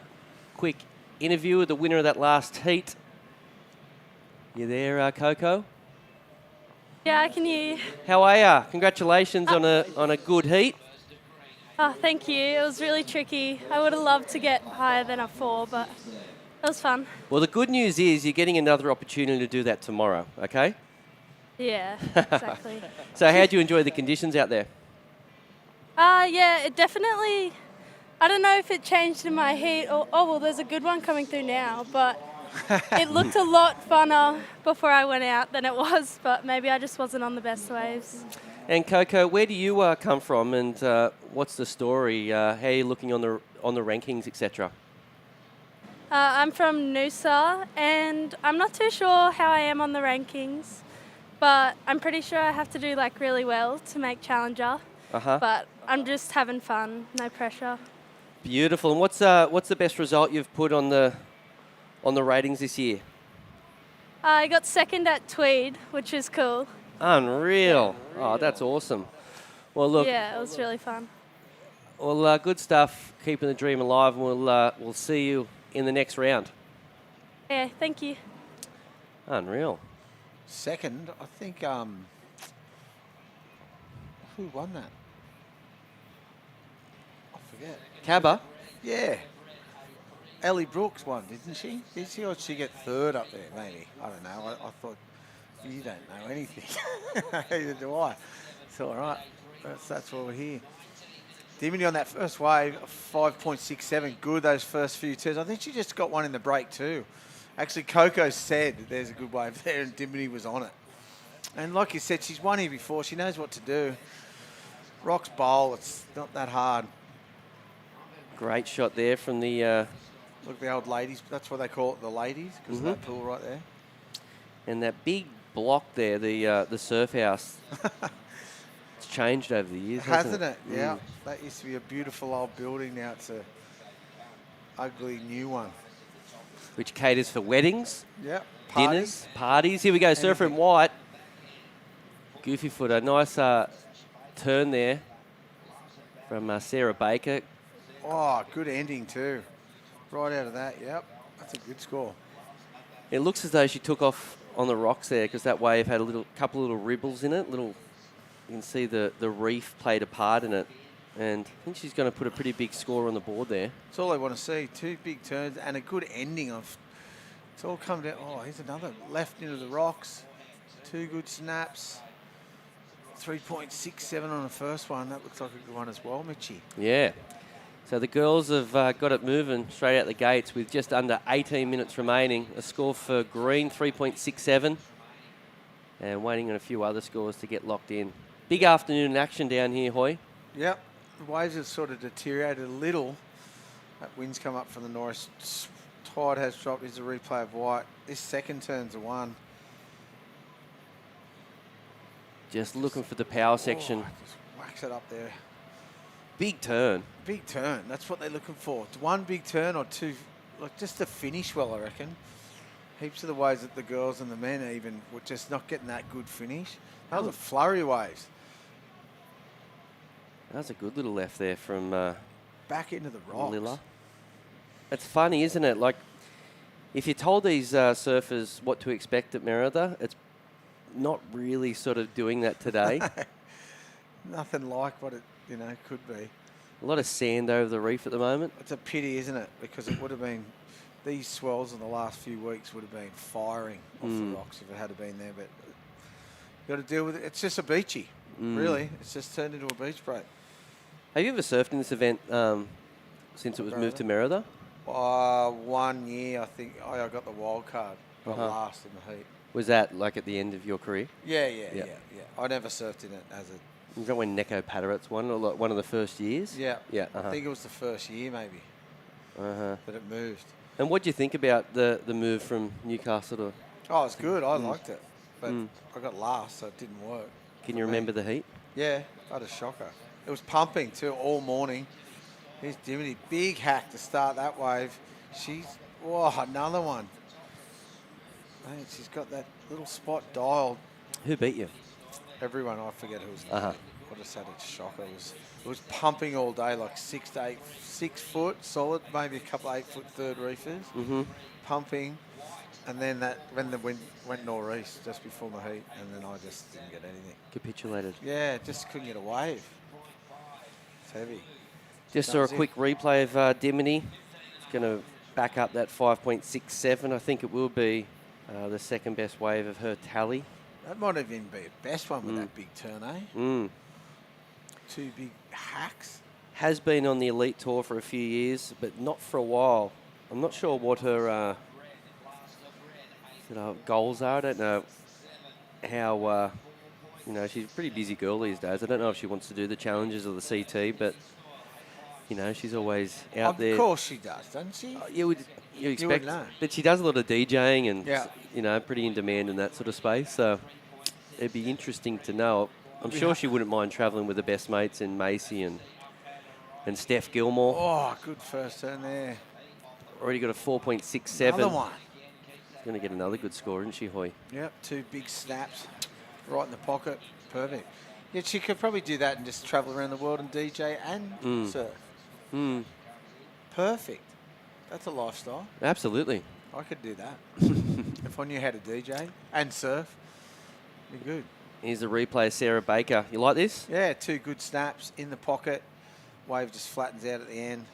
quick interview with the winner of that last heat. You there, Coco? Yeah, I can hear you. How are ya? Congratulations on a good heat. Oh, thank you. It was really tricky. I would have loved to get higher than a 4, but it was fun. Well, the good news is you're getting another opportunity to do that tomorrow, okay? Yeah, exactly. So how do you enjoy the conditions out there? Yeah, it definitely, I don't know if it changed in my heat or, well, there's a good one coming through now, but it looked a lot funner before I went out than it was, but maybe I just wasn't on the best waves. And Coco, where do you come from, and what's the story? How are you looking on the rankings, etc.? I'm from Noosa, and I'm not too sure how I am on the rankings, but I'm pretty sure I have to do like really well to make Challenger. But I'm just having fun, no pressure. Beautiful. And what's the best result you've put on the ratings this year? I got second at Tweed, which is cool. Unreal. Oh, that's awesome. Well, look. Yeah, it was really fun. Well, good stuff. Keeping the dream alive, and we'll see you in the next round. Yeah, thank you. Unreal. Second, I think, who won that? I forget. Cabba? Yeah. Ellie Brooks won, didn't she? Did she, or did she get third up there, maybe? I don't know. I thought, you don't know anything. Neither do I. It's all right. That's why we're here. Dimity on that first wave, 5.67. Good, those first few turns. I think she just got one in the break too. Actually, Coco said there's a good wave there, and Dimity was on it. And like you said, she's won here before. She knows what to do. Rocks bowl. It's not that hard. Great shot there from the... Look at the old ladies. That's what they call it, the ladies, because of that pool right there. And that big block there, the surf house, it's changed over the years, hasn't it? Yeah. That used to be a beautiful old building. Now it's a ugly new one. Which caters for weddings, yep, dinners, parties. Here we go, surfer in white. Goofy footer, nice turn there from Sarah Baker. Oh, good ending too. Right out of that, yep. That's a good score. It looks as though she took off on the rocks there because that wave had a couple little ripples in it. You can see the reef played a part in it. And I think she's going to put a pretty big score on the board there. That's all I want to see. 2 big turns and a good ending of. It's all come down. Oh, here's another left into the rocks. 2 good snaps. 3.67 on the first one. That looks like a good one as well, Mitchie. Yeah. So the girls have got it moving straight out the gates with just under 18 minutes remaining. A score for green, 3.67. And waiting on a few other scores to get locked in. Big afternoon action down here, Hoy. Yep. The waves have sort of deteriorated a little. That wind's come up from the north. Tide has dropped. Here's a replay of white. This second turn's a 1. Just looking for the power section. Just whacks it up there. Big turn. Big turn. That's what they're looking for. 1 big turn or 2, like just to finish well, I reckon. Heaps of the waves that the girls and the men even were just not getting that good finish. That was a flurry of waves. That was a good little left there from back into the rocks. Lilla. It's funny, isn't it? Like, if you told these surfers what to expect at Merida, it's not really sort of doing that today. Nothing like what it could be. A lot of sand over the reef at the moment. It's a pity, isn't it? Because it would have been, these swells in the last few weeks would have been firing off the rocks if it had been there. But you've got to deal with it. It's just a beachy, really. It's just turned into a beach break. Have you ever surfed in this event since it was moved to Merida? 1 year, I think. I got the wild card. Got last in the heat. Was that like at the end of your career? Yeah. I never surfed in it as a... Was that when Neko Paderet's won, or one of the first years? Yeah. I think it was the first year maybe that it moved. And what do you think about the move from Newcastle to... Oh, it's good. I liked it. But I got last, so it didn't work. Can you remember the heat? Yeah, I had a shocker. It was pumping too all morning. Here's Dimity. Big hack to start that wave. Another one. Mate, she's got that little spot dialed. Who beat you? Everyone. I forget who was I just had a shocker. It was pumping all day, like 6 to 8, 6 foot solid, maybe a couple 8 foot third reefers. Pumping. And then when the wind went northeast just before my heat, and then I just didn't get anything. Capitulated. Yeah, just couldn't get a wave. It's heavy. Just saw a quick replay of Dimity. It's going to back up that 5.67. I think it will be the second best wave of her tally. That might even be a best one with that big turn, eh? 2 big hacks. Has been on the Elite Tour for a few years, but not for a while. I'm not sure what her goals are. I don't know how, she's a pretty busy girl these days. I don't know if she wants to do the challenges or the CT, but, she's always out there. Of course she does, doesn't she? You expect know. that she does a lot of DJing and, pretty in demand in that sort of space. So it'd be interesting to know. I'm sure she wouldn't mind travelling with the best mates in Macy and Steph Gilmore. Oh, good first turn there. Already got a 4.67. Another one. Going to get another good score, isn't she, Hoy? Yep, 2 big snaps right in the pocket. Perfect. Yeah, she could probably do that and just travel around the world and DJ and surf. Perfect. That's a lifestyle. Absolutely. I could do that. If I knew how to DJ and surf, be good. Here's a replay of Sarah Baker. You like this? Yeah, 2 good snaps in the pocket. Wave just flattens out at the end.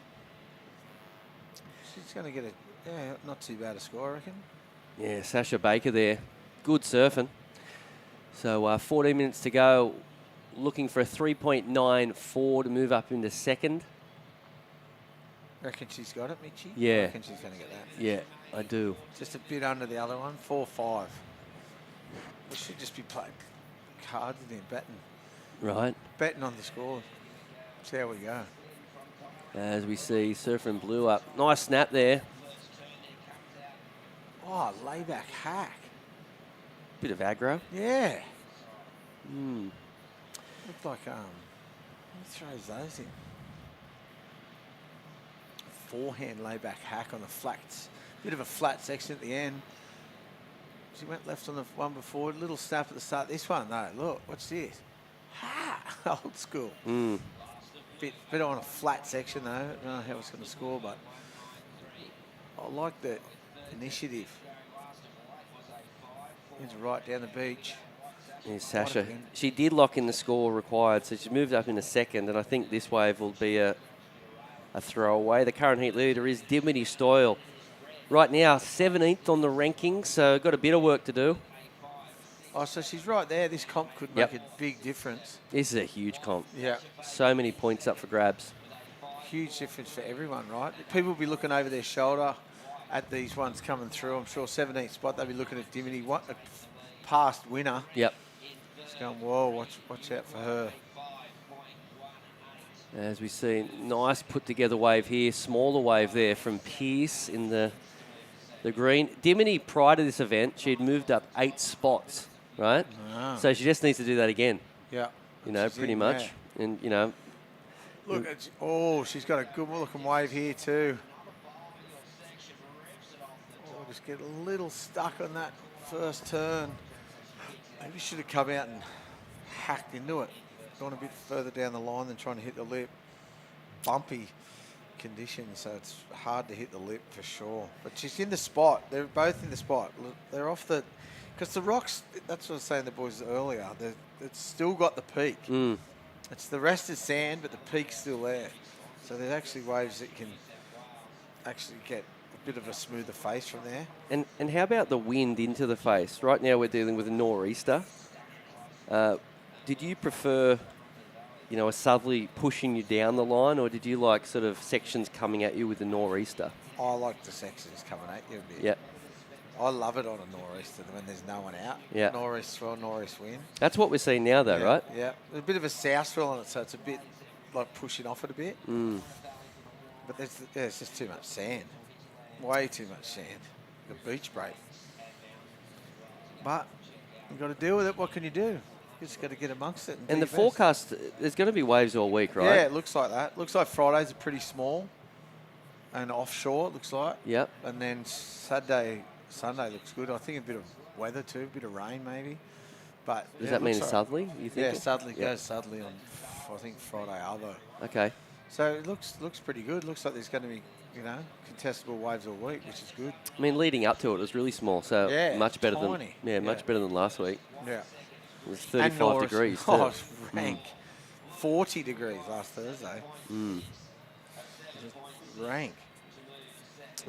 She's going to get not too bad a score, I reckon. Yeah, Sasha Baker there. Good surfing. So 14 minutes to go. Looking for a 3.94 to move up into second. Reckon she's got it, Mitchie? Yeah. I reckon she's going to get that. Yeah, I do. Just a bit under the other one, 4-5. We should just be playing cards in there, betting. Right. Betting on the score. See how we go. As we see, Surfer in Blue up. Nice snap there. Oh, layback hack. Bit of aggro. Yeah. Hmm. Looked like, who throws those in? Forehand layback hack on the flats. Bit of a flat section at the end. She went left on the one before. Little snap at the start. This one, though, look, what's this? Ha! Old school. Mm. Bit on a flat section, though. I don't know how it's going to score, but I like the initiative. It's right down the beach. Here's Sasha. She did lock in the score required, so she moved up in a second, and I think this wave will be a throwaway. The current heat leader is Dimity Stoyle. Right now, 17th on the rankings, so got a bit of work to do. Oh, so she's right there. This comp could make a big difference. This is a huge comp. Yeah. So many points up for grabs. Huge difference for everyone, right? People will be looking over their shoulder at these ones coming through. I'm sure 17th spot, they'll be looking at Dimity, a past winner. Yep. Just going, whoa, watch out for her. As we see, nice put together wave here. Smaller wave there from Pierce in the green. Dimity, prior to this event, she'd moved up 8 spots, right? Ah. So she just needs to do that again. Yeah. You know, She's pretty in, much. yeah. And, you know. Look, she's got a good looking wave here too. Oh, just get a little stuck on that first turn. Maybe should have come out and hacked into it. Gone a bit further down the line than trying to hit the lip. Bumpy conditions, so it's hard to hit the lip for sure. But she's in the spot. They're both in the spot. They're off the... Because the rocks, that's what I was saying to the boys earlier, it's still got the peak. Mm. It's the rest is sand, but the peak's still there. So there's actually waves that can actually get a bit of a smoother face from there. And how about the wind into the face? Right now we're dealing with a nor'easter. Did you prefer, you know, a southerly pushing you down the line, or did you like sort of sections coming at you with a nor'easter? I like the sections coming at you a bit. Yep. I love it on a nor'easter when there's no one out. Yeah. Nor'east swell, nor'east wind. That's what we're seeing now, though, Yeah, right? Yeah. There's a bit of a south swell on it, so it's a bit like pushing off it a bit. Mm. But there's just too much sand. Way too much sand. The beach break. But you've got to deal with it. What can you do? You just got to get amongst it. And the do your best. forecast, there's going to be waves all week, right? Yeah, it looks like that. Looks like Fridays are pretty small and offshore, it looks like. Yep. And then Sunday looks good. I think a bit of weather too, a bit of rain maybe. But Does yeah, that it mean looks southerly, you think? Yeah, southerly. Goes southerly on, I think, Friday Arvo. Okay. So it looks pretty good. Looks like there's going to be, you know, contestable waves all week, which is good. I mean, leading up to it, it was really small, so Yeah, much better tiny. than much better than last week. Yeah. It was And 35 Norris- degrees. Too. Oh, it's rank. 40 degrees last Thursday. Mm. Just rank.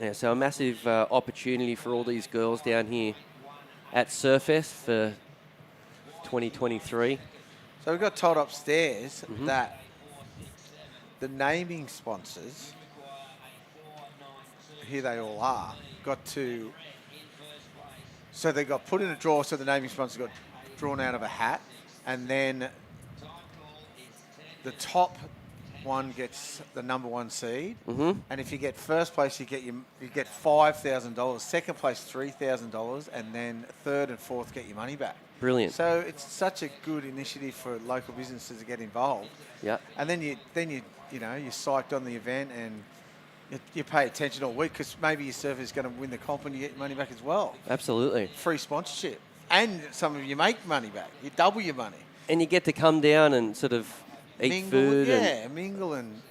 Yeah, so a massive opportunity for all these girls down here at Surfest for 2023. So we got told upstairs that the naming sponsors, here they all are, got to... So they got put in a draw, so the naming sponsor got drawn out of a hat, and then the top one gets the number 1 seed, and if you get first place, you get $5,000. Second place, $3,000, and then third and fourth get your money back. Brilliant. So it's such a good initiative for local businesses to get involved. Yeah. And then you know you're psyched on the event and you pay attention all week because maybe your surfer is going to win the comp and you get your money back as well. Absolutely. Free sponsorship. And some of you make money back. You double your money. And you get to come down and sort of eat Mingle, food. yeah, mingle and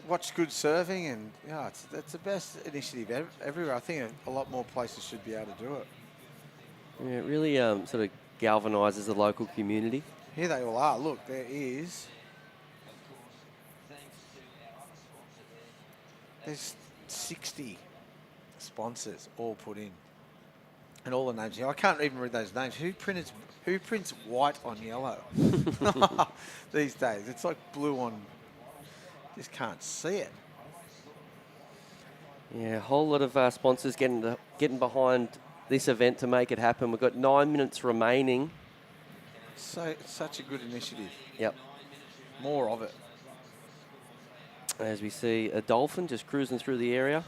watch good surfing. And yeah, it's the best initiative everywhere. I think a lot more places should be able to do it. Yeah, it really sort of galvanises the local community. Here they all are. Look, there is... 60 sponsors all put in. And all the names here. I can't even read those names. Who prints white on yellow these days? It's like blue on... Just can't see it. Yeah, a whole lot of sponsors getting behind this event to make it happen. We've got 9 minutes remaining. So it's such a good initiative. Yep. More of it. As we see a dolphin just cruising through the area.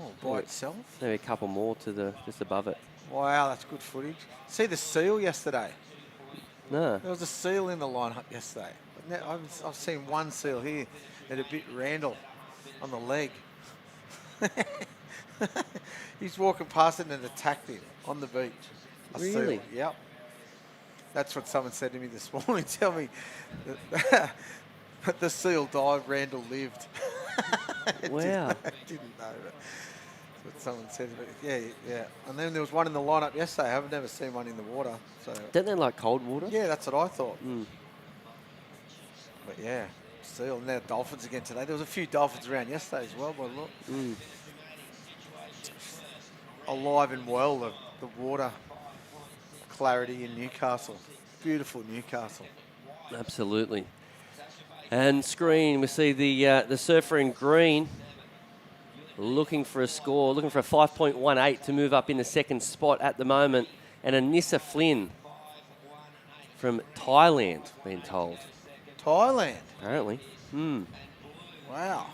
Oh, by itself? Maybe a couple more to the just above it. Wow, that's good footage. See the seal yesterday? No. There was a seal in the lineup yesterday. I've seen one seal here that a bit Randall on the leg. He's walking past it and attacked him on the beach. Really? Seal. Yep. That's what someone said to me this morning. Tell me that the seal died, Randall lived. Wow. Didn't know that. That's what someone said. Yeah. And then there was one in the lineup yesterday. I've never seen one in the water. So. Don't they like cold water? Yeah, that's what I thought. Mm. But yeah, seal. And now dolphins again today. There was a few dolphins around yesterday as well, by the look. Mm. Alive and well, the water clarity in Newcastle. Beautiful Newcastle. Absolutely. And screen, we see the surfer in green looking for a score, looking for a 5.18 to move up in the second spot at the moment. And Anissa Flynn from Thailand, being told. Thailand? Apparently. Wow.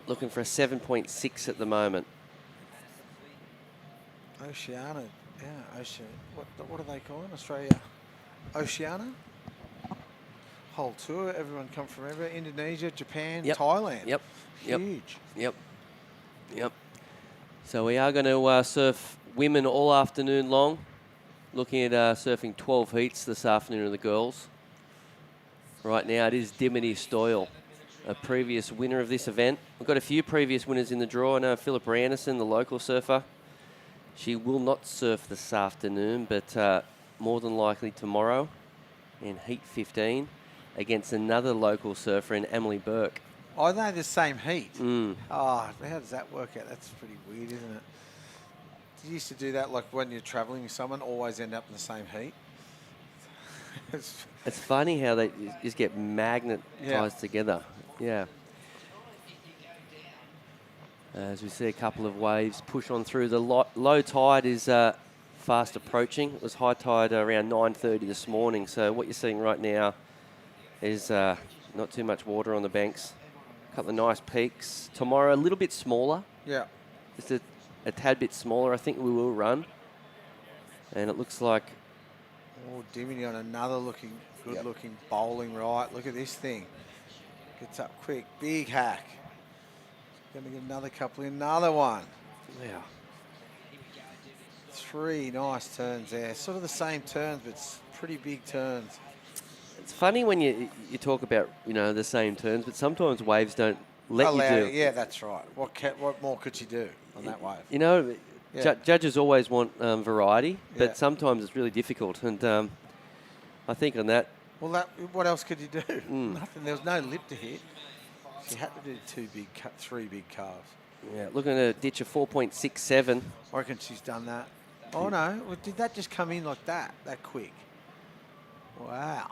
Looking for a 7.6 at the moment. Oceania. Yeah, Oceania. What do they call it? Australia? Oceania? Whole tour. Everyone come from everywhere. Indonesia, Japan, Thailand. Yep. Huge. Yep. So we are going to surf women all afternoon long. Looking at surfing 12 heats this afternoon of the girls. Right now it is Dimity Stoyle, a previous winner of this event. We've got a few previous winners in the draw. I know Philippa Anderson, the local surfer. She will not surf this afternoon, but more than likely tomorrow in Heat 15 against another local surfer in Emily Burke. Oh, they're the same heat. Mm. Oh, how does that work out? That's pretty weird, isn't it? You used to do that, like when you're travelling with someone, always end up in the same heat. It's funny how they just get magnetized together. Yeah. As we see a couple of waves push on through. The low tide is fast approaching. It was high tide around 9:30 this morning. So what you're seeing right now is not too much water on the banks. A couple of nice peaks. Tomorrow, a little bit smaller. Yeah. Just a tad bit smaller. I think we will run. And it looks like... Oh, Dimity on another good-looking bowling right. Look at this thing. Gets up quick. Big hack. Going to get another couple in. Another one. Yeah. 3 nice turns there. Sort of the same turns, but pretty big turns. It's funny when you talk about, the same turns, but sometimes waves don't let you do. Yeah, that's right. What more could you do on that wave? Judges always want variety, but sometimes it's really difficult. And I think on that... Well, what else could you do? Nothing. There was no lip to hit. She had to do 3 big calves. Yeah, looking at a ditch of 4.67. I reckon she's done that. Oh, no. Well, did that just come in like that quick? Wow.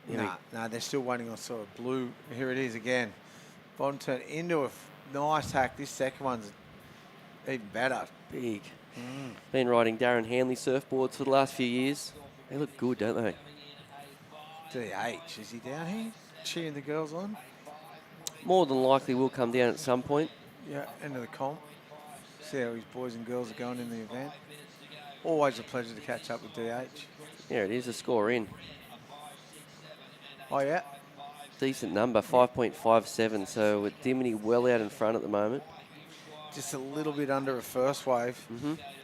Nah, they're still waiting on sort of blue. Here it is again. Bottom turn into a nice hack. This second one's even better. Big. Been riding Darren Hanley surfboards for the last few years. They look good, don't they? DH, is he down here? Cheering the girls on? More than likely will come down at some point. Yeah, end of the comp. See how his boys and girls are going in the event. Always a pleasure to catch up with DH. There it is, a score in. Oh, yeah? Decent number, 5.57. So with Dimity well out in front at the moment. Just a little bit under a first wave.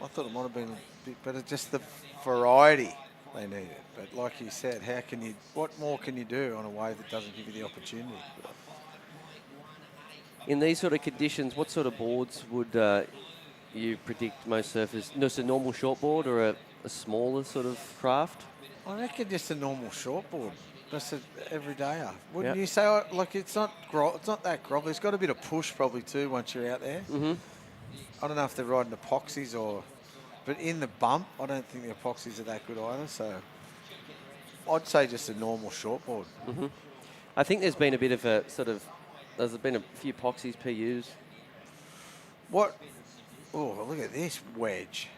I thought it might have been a bit better. Just the variety they needed. But like you said, what more can you do on a wave that doesn't give you the opportunity? In these sort of conditions, what sort of boards would you predict most surfers? Just a normal shortboard or a smaller sort of craft? I reckon just a normal shortboard. That's an everydayer. Wouldn't Yep. you say? Like it's not that grovelly. It's got a bit of push probably too once you're out there. Mm-hmm. I don't know if they're riding epoxies but in the bump, I don't think the epoxies are that good either. So I'd say just a normal shortboard. Mm-hmm. I think there's been a bit of a there's been a few epoxies PUs. What? Oh, look at this wedge.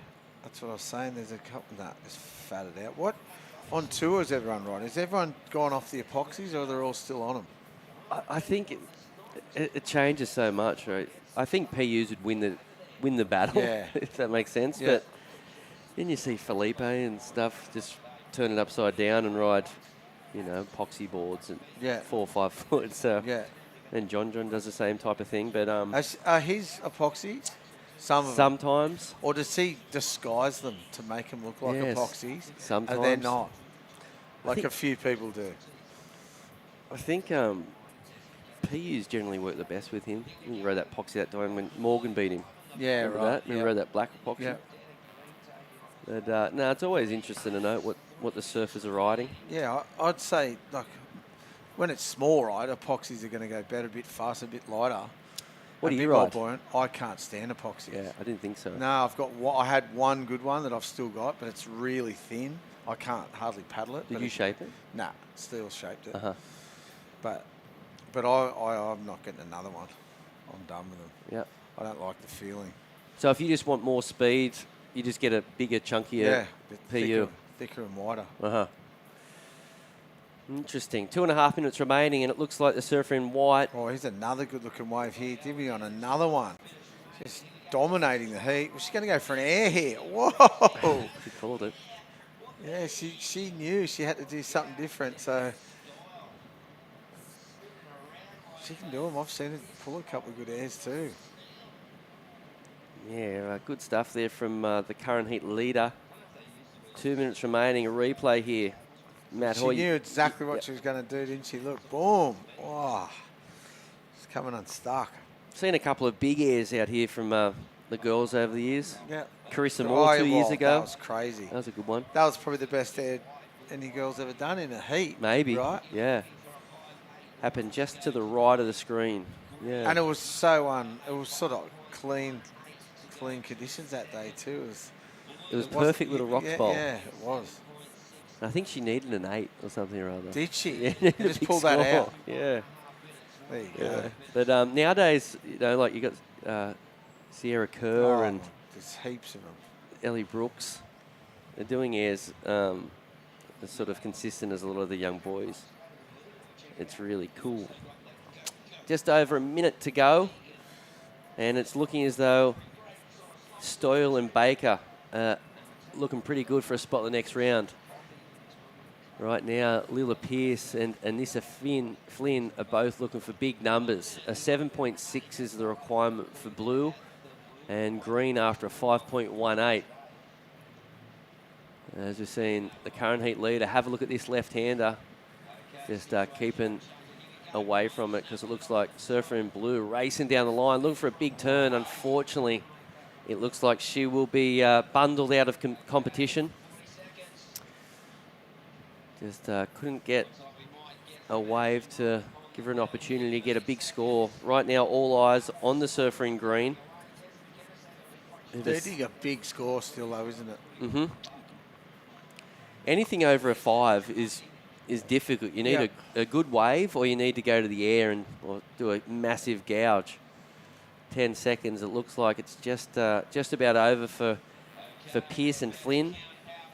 That's what I was saying. There's a couple that is fatted out. What? On tour is everyone riding? Has everyone gone off the epoxies or they're all still on them? I think it changes so much, right? I think PUs would win the battle, Yeah. if that makes sense. Yeah. But then you see Felipe and stuff just turn it upside down and ride, epoxy boards and 4 or 5 foot. So yeah. And John does the same type of thing. But are his epoxies? Sometimes. Or does he disguise them to make them look like Yes, epoxies? sometimes. And they're not. I Like think- a few people do. I think PUs generally work the best with him. He rode that epoxy that time when Morgan beat him. Yeah, Remember right. that? Remember Yep. rode that black epoxy? Yeah. But no, it's always interesting to know what the surfers are riding. Yeah, I'd say, like, when it's small, right, epoxies are going to go better, a bit faster, a bit lighter. What a do bit you more ride? buoyant. I can't stand epoxies. Yeah, I didn't think so. No, I had one good one that I've still got, but it's really thin. I can't hardly paddle it. Did but you shape it? Nah, still shaped it. Uh-huh. But I'm not getting another one. I'm done with them. Yeah. I don't like the feeling. So if you just want more speed, you just get a bigger, chunkier PU. Thicker and wider. Uh-huh. Interesting. 2.5 minutes remaining, and it looks like the surfer in white. Oh, here's another good-looking wave here. Dimmy on another one. Just dominating the heat. She's going to go for an air here. Whoa! She called it. Yeah, she knew she had to do something different, so she can do them. I've seen her pull a couple of good airs too. Yeah, good stuff there from the current heat leader. 2 minutes remaining, a replay here. Matt She Hoy. knew exactly what she was going to do, didn't she? Look, boom. Oh, she's coming unstuck. Seen a couple of big airs out here from the girls over the years. Yeah. Carissa Moore 2 years ago. That was crazy. That was a good one. That was probably the best air any girl's ever done in a heat. Maybe. Right? Yeah. Happened just to the right of the screen. Yeah. And it was so it was sort of clean conditions that day too. It was perfect little rocks bowl. Yeah, it was. I think she needed an 8 or something or other. Did she? Yeah, You a just big pulled that score. out. Yeah. There you Yeah. go. But nowadays, like you got Sierra Kerr and there's heaps of them. Ellie Brooks. They're doing airs as sort of consistent as a lot of the young boys. It's really cool. Just over a minute to go, and it's looking as though Stoyle and Baker looking pretty good for a spot in the next round. Right now, Lila Pearce and Anissa Flynn are both looking for big numbers. A 7.6 is the requirement for blue, and green after a 5.18. As we're seeing the current heat leader, have a look at this left-hander. Just keeping away from it because it looks like Surfer in blue racing down the line, looking for a big turn. Unfortunately, it looks like she will be bundled out of competition. Just couldn't get a wave to give her an opportunity to get a big score. Right now, all eyes on the Surfer in green. They're a big score still though, isn't it? Mm-hmm. Anything over a 5 is difficult. You need a good wave, or you need to go to the air or do a massive gouge. 10 seconds. It looks like it's just about over for Pearce and Flynn,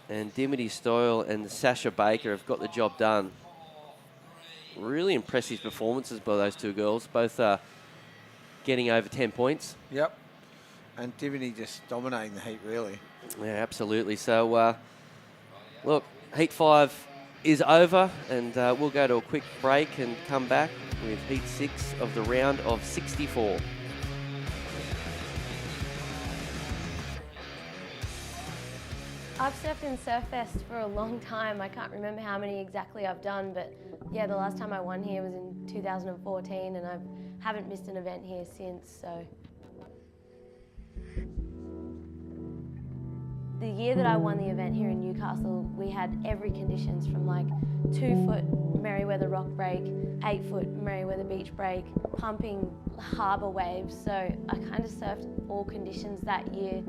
and Dimity Stoyle and Sasha Baker have got the job done. Really impressive performances by those two girls, both getting over 10 points. Yep. And Dimity just dominating the heat, really. Yeah, absolutely. So, look, Heat 5 is over, and we'll go to a quick break and come back with Heat 6 of the round of 64. I've surfed in Surfest for a long time. I can't remember how many exactly I've done, but yeah, the last time I won here was in 2014, and I haven't missed an event here since, so. The year that I won the event here in Newcastle, we had every conditions from like 2-foot Merriweather rock break, 8-foot Merriweather beach break, pumping harbour waves. So I kind of surfed all conditions that year.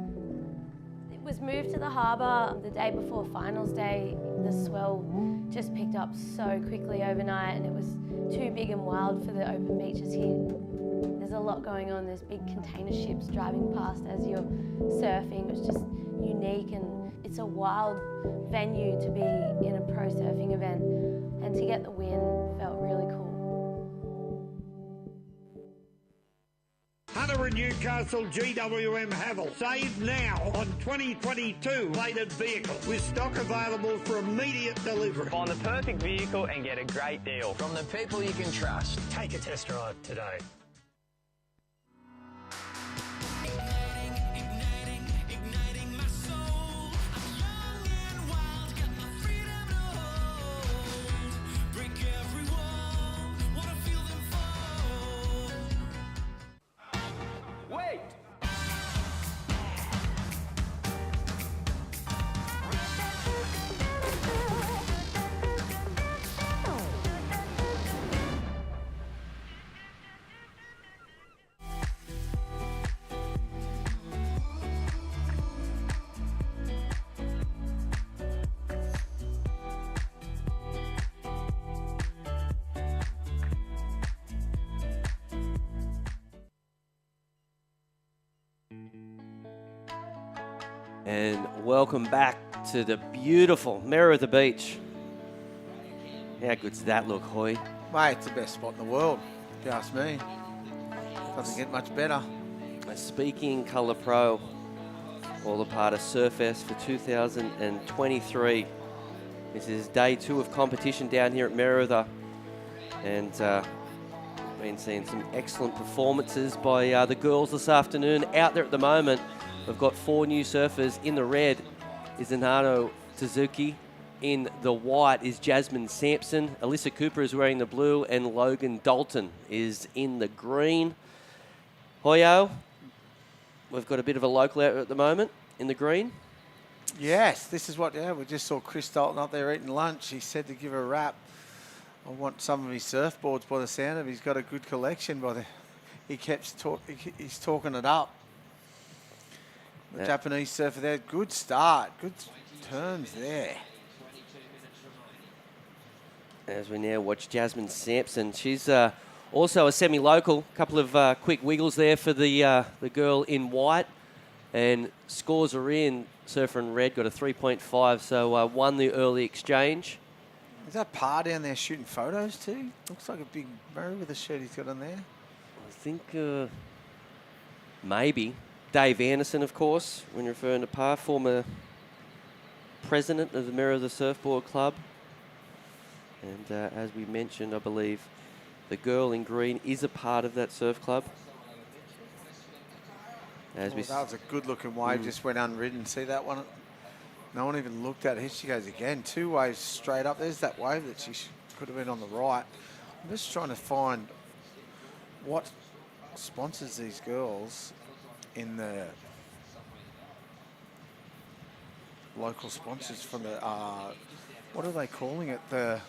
It was moved to the harbour the day before finals day. The swell just picked up so quickly overnight and it was too big and wild for the open beaches here. There's a lot going on. There's big container ships driving past as you're surfing. It's just unique and it's a wild venue to be in a pro surfing event, and to get the win felt really cool. Hunter and Newcastle GWM Havel. Save now on 2022 plated vehicles with stock available for immediate delivery. Find the perfect vehicle and get a great deal. From the people you can trust. Take a test drive today. And welcome back to the beautiful Merriweather Beach. How good's that look, Hoy? Mate, it's the best spot in the world, if you ask me. Doesn't get much better. A Speaking Colour Pro, all a part of Surfest for 2023. This is day 2 of competition down here at Merriweather. And been seeing some excellent performances by the girls this afternoon. Out there at the moment, we've got 4 new surfers. In the red is Inano Suzuki. In the white is Jasmine Sampson. Alyssa Cooper is wearing the blue, and Logan Dalton is in the green. Hoyo, we've got a bit of a local out at the moment in the green. Yes, this is what, we just saw Chris Dalton up there eating lunch. He said to give her a rap. I want some of his surfboards by the sound of it. He's got a good collection he's talking it up. The Japanese surfer there, good start, good turns there. As we now watch Jasmine Sampson, she's also a semi-local. A couple of quick wiggles there for the girl in white, and scores are in. Surfer in red got a 3.5, so won the early exchange. Is that Pa down there shooting photos too? Looks like a big Merriweather shirt he's got on there. I think maybe. Dave Anderson, of course, when you're referring to Pa, former president of the Merriweather Surfboard Club. And as we mentioned, I believe the girl in green is a part of that surf club. That was a good-looking wave, just went unridden. See that one? No one even looked at it. Here she goes again. 2 waves straight up. There's that wave that she could have been on the right. I'm just trying to find what sponsors these girls in the local sponsors from the, what are they calling it? I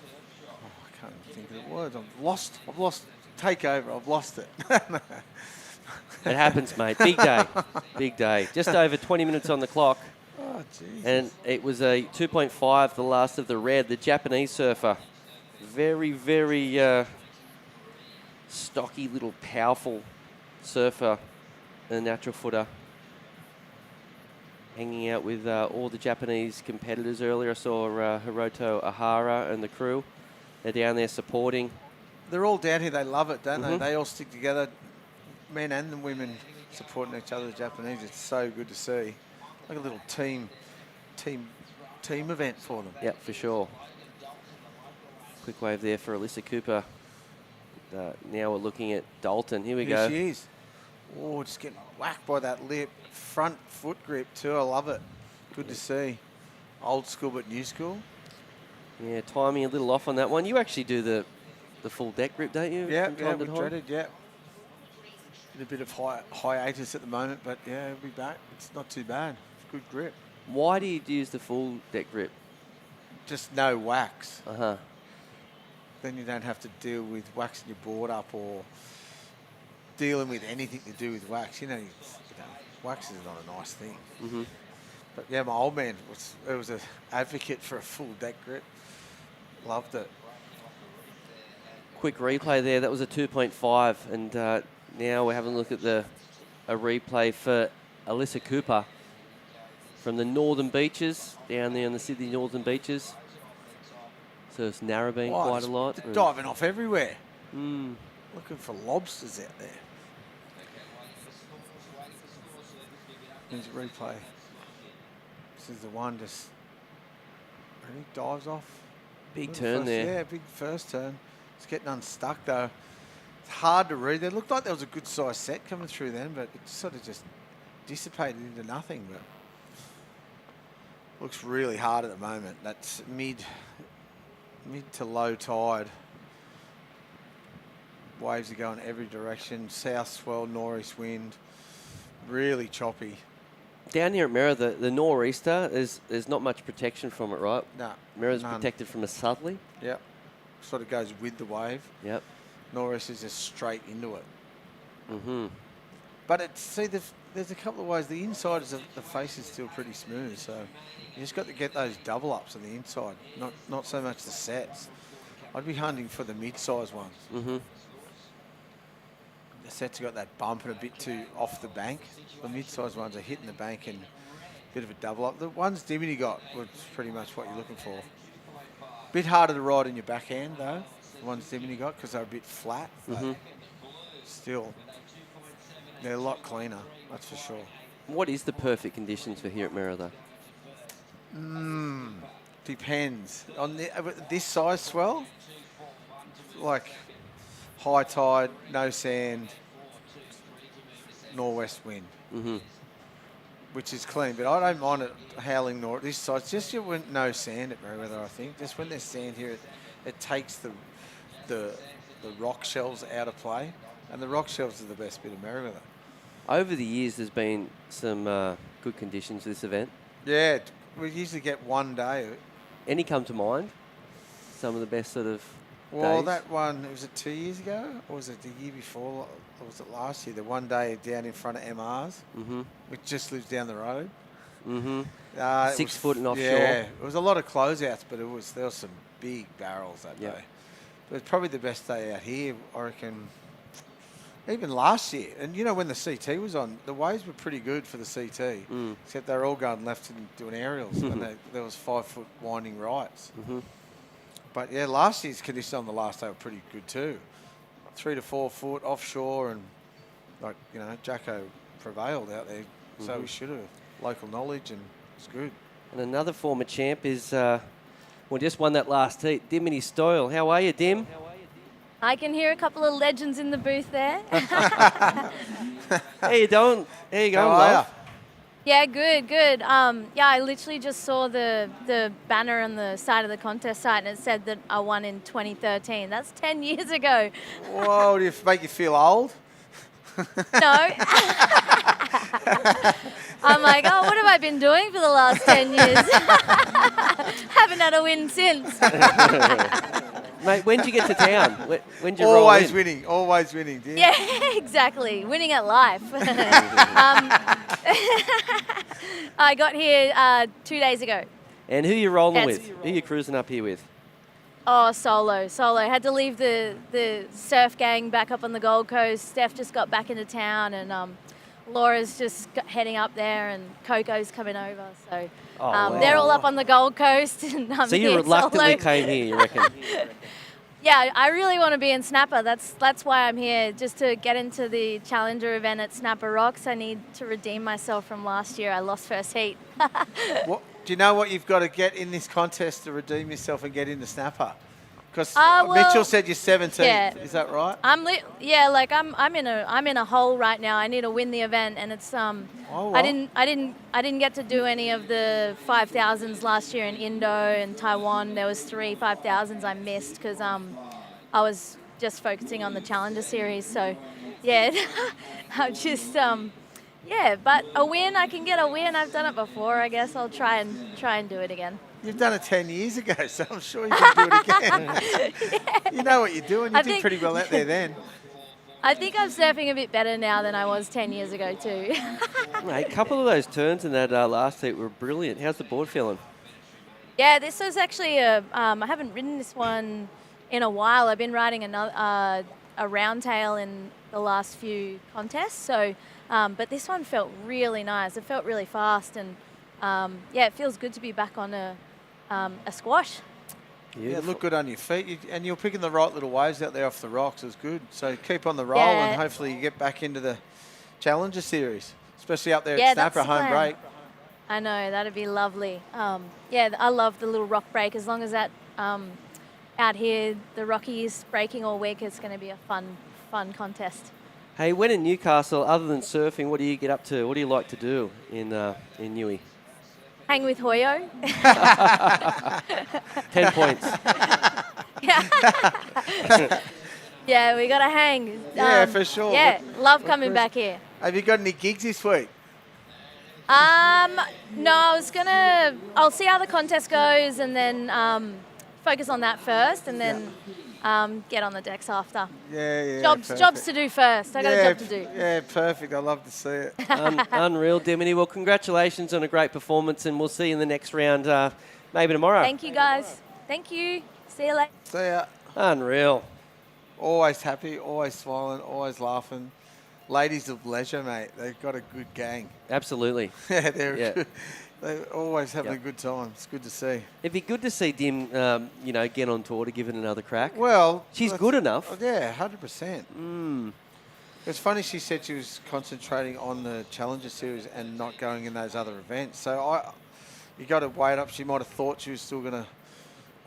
can't think of the words. I've lost takeover. I've lost it. It happens, mate. Big day. Big day. Just over 20 minutes on the clock. Oh, Jesus. And it was a 2.5, the last of the red. The Japanese surfer. Very, very stocky, little, powerful surfer. A natural footer. Hanging out with all the Japanese competitors earlier. I saw Hiroto Ahara and the crew. They're down there supporting. They're all down here. They love it, don't they? They all stick together. Men and the women supporting each other, the Japanese. It's so good to see. Like a little team event for them. Yep, for sure. Quick wave there for Alyssa Cooper. Now we're looking at Dalton. Here we go. Here she is. Oh, just getting whacked by that lip. Front foot grip too. I love it. Good to see. Old school but new school. Yeah, timing a little off on that one. You actually do the full deck grip, don't you? Yeah, we dreaded, yeah. In a bit of hiatus at the moment, but yeah, we'll be back. It's not too bad. It's good grip. Why do you use the full deck grip? Just no wax. Uh-huh. Then you don't have to deal with waxing your board up or dealing with anything to do with wax. You know, wax is not a nice thing. Mm-hmm. But yeah, my old man was an advocate for a full deck grip. Loved it. Quick replay there. That was a 2.5, and now we're having a look at a replay for Alyssa Cooper from the Northern Beaches, down there on the Sydney Northern Beaches. So it's narrowbeam quite a lot. They're diving off everywhere. Mm. Looking for lobsters out there. Here's a replay. This is the one just really dives off. Big turn there. Yeah, big first turn. It's getting unstuck though. It's hard to read. It looked like there was a good size set coming through then, but it sort of just dissipated into nothing. But looks really hard at the moment. That's mid to low tide. Waves are going every direction. South swell, northeast wind. Really choppy. Down here at Merra, the nor'easter, there's not much protection from it, right? No. Merra's protected from a southerly. Yep. Sort of goes with the wave. Yep. Northeast is just straight into it. Mm-hmm. But there's a couple of ways. The inside of the face is still pretty smooth, so you just got to get those double ups on the inside, not so much the sets. I'd be hunting for the mid-size ones. Mm-hmm. The sets have got that bump and a bit too off the bank. The mid-size ones are hitting the bank and a bit of a double up. The ones Dimity got was pretty much what you're looking for. Bit harder to ride in your backhand though, the ones Dimity got, because they're a bit flat. Mm-hmm. Still, they're a lot cleaner, that's for sure. What is the perfect conditions for here at Merra though? Depends. On this size swell, like high tide, no sand, northwest wind, which is clean. But I don't mind it howling north. This size, just when no sand at Merriweather, I think. Just when there's sand here, it takes the rock shelves out of play, and the rock shelves are the best bit of Merriweather. Over the years, there's been some good conditions for this event. Yeah, we usually get one day. Any come to mind? Some of the best sort of Well, days? that one, was it 2 years ago? Or was it the year before? Or was it last year? The one day down in front of MR's, which just lives down the road. 6 foot and offshore. Yeah, it was a lot of closeouts, but there was some big barrels that day. But it's probably the best day out here, I reckon. Even last year, and you know when the CT was on, the waves were pretty good for the CT, except they were all going left and doing aerials, and there was 5 foot winding rights. But yeah, last year's conditions on the last day were pretty good too. 3 to 4 foot offshore, and like Jacko prevailed out there, so we should have local knowledge, and it's good. And another former champ is, just won that last heat, Dimity Stoyle. How are you, Dim? I can hear a couple of legends in the booth there. How you doing? How you going, How are love? Yeah, good. I literally just saw the banner on the side of the contest site, and it said that I won in 2013. That's 10 years ago. Whoa, do you make you feel old? No. I'm like, oh, what have I been doing for the last 10 years? Haven't had a win since. Mate, when did you get to town? When did you roll in? Always winning, dear. Yeah, exactly. Winning at life. I got here 2 days ago. And who you rolling with? Who you cruising up here with? Oh, solo. Had to leave the surf gang back up on the Gold Coast. Steph just got back into town, and Laura's just heading up there, and Coco's coming over. So they're all up on the Gold Coast, and I'm So you here reluctantly solo. came here, you reckon? Yeah, I really want to be in Snapper. That's why I'm here, just to get into the Challenger event at Snapper Rocks. I need to redeem myself from last year. I lost first heat. Do you know what you've got to get in this contest to redeem yourself and get into Snapper? Because Mitchell said you're 17th. Yeah. Is that right? I'm in a hole right now. I need to win the event, and it's well. I didn't get to do any of the 5,000s last year in Indo and Taiwan. There was 3 5,000s I missed because I was just focusing on the Challenger series. So yeah, I'm just Yeah, but a win, I can get a win. I've done it before. I guess I'll try and do it again. You've done it 10 years ago, so I'm sure you can do it again. You know what you're doing. You did pretty well out there then. I think I'm surfing a bit better now than I was 10 years ago too. Mate, a couple of those turns in that last heat were brilliant. How's the board feeling? Yeah, this was actually I haven't ridden this one in a while. I've been riding a round tail in the last few contests. So, but this one felt really nice. It felt really fast, and yeah, it feels good to be back on a squash. Yeah, look good on your feet. And you're picking the right little waves out there off the rocks. It's good. So keep on the roll, and hopefully you get back into the Challenger Series, especially up there at Snapper, home break. I know, that'd be lovely. Yeah, I love the little rock break. As long as that out here, the Rockies breaking all week, it's going to be a fun contest. Hey, when in Newcastle, other than surfing, what do you get up to? What do you like to do in Newey? Hang with Hoyo. 10 points. Yeah, we got to hang. Yeah, for sure. Yeah, love coming back here. Have you got any gigs this week? No, I'll see how the contest goes and then focus on that first and then get on the decks after. Yeah. Jobs to do first. I got a job to do. Yeah, perfect. I love to see it. Unreal, Dimity. Well, congratulations on a great performance, and we'll see you in the next round, maybe tomorrow. Thank you, guys. Thank you. See you later. See ya. Unreal. Always happy, always smiling, always laughing. Ladies of leisure, mate. They've got a good gang. Absolutely. Yeah, they're always having a good time. It's good to see. It'd be good to see Dim, get on tour to give it another crack. Well, she's good enough. Yeah, 100%. It's funny she said she was concentrating on the Challenger Series and not going in those other events. So you got to wait up. She might have thought she was still going to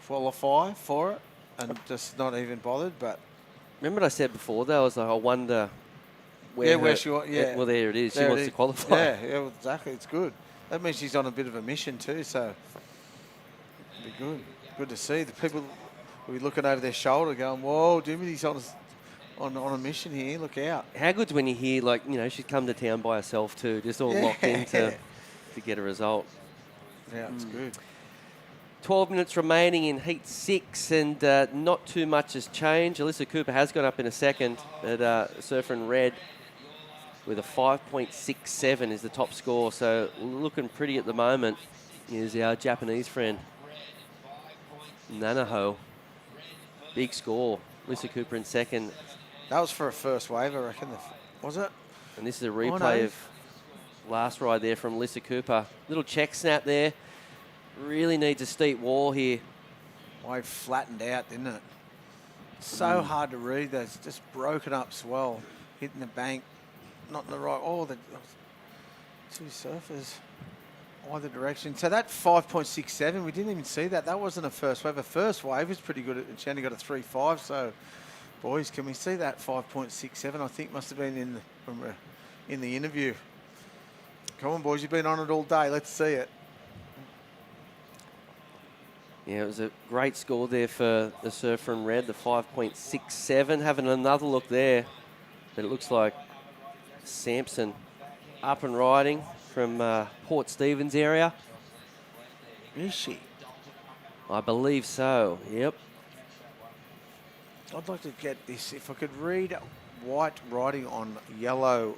qualify for it and just not even bothered. But remember what I said before, though? I was like, I wonder where she was. Yeah. Well, there it is. She wants to qualify. Yeah, well, exactly. It's good. That means she's on a bit of a mission too, so it'll be good. Good to see. The people will be looking over their shoulder going, whoa, Dimity's on a mission here, look out. How good's when you hear, she's come to town by herself too, just all locked in to get a result. Yeah, it's good. 12 minutes remaining in Heat 6, and not too much has changed. Alyssa Cooper has gone up in a second, but Surfer in red with a 5.67 is the top score. So looking pretty at the moment is our Japanese friend, Nanaho. Big score. Alyssa Cooper in second. That was for a first wave, I reckon. Was it? And this is a replay of last ride there from Alyssa Cooper. Little check snap there. Really needs a steep wall here. Wave flattened out, didn't it? So hard to read. That's just broken up swell, hitting the bank, not in the right. Oh, the two surfers either direction. So that 5.67, we didn't even see that. That wasn't a first wave. A first wave was pretty good. She only got a 3.5. So, boys, can we see that 5.67? I think must have been in the interview. Come on, boys, you've been on it all day. Let's see it. Yeah, it was a great score there for the Surfer in red, the 5.67. Having another look there, but it looks like Sampson up and riding from Port Stephens area. Is she? I believe so, yep. I'd like to get this. If I could read white writing on yellow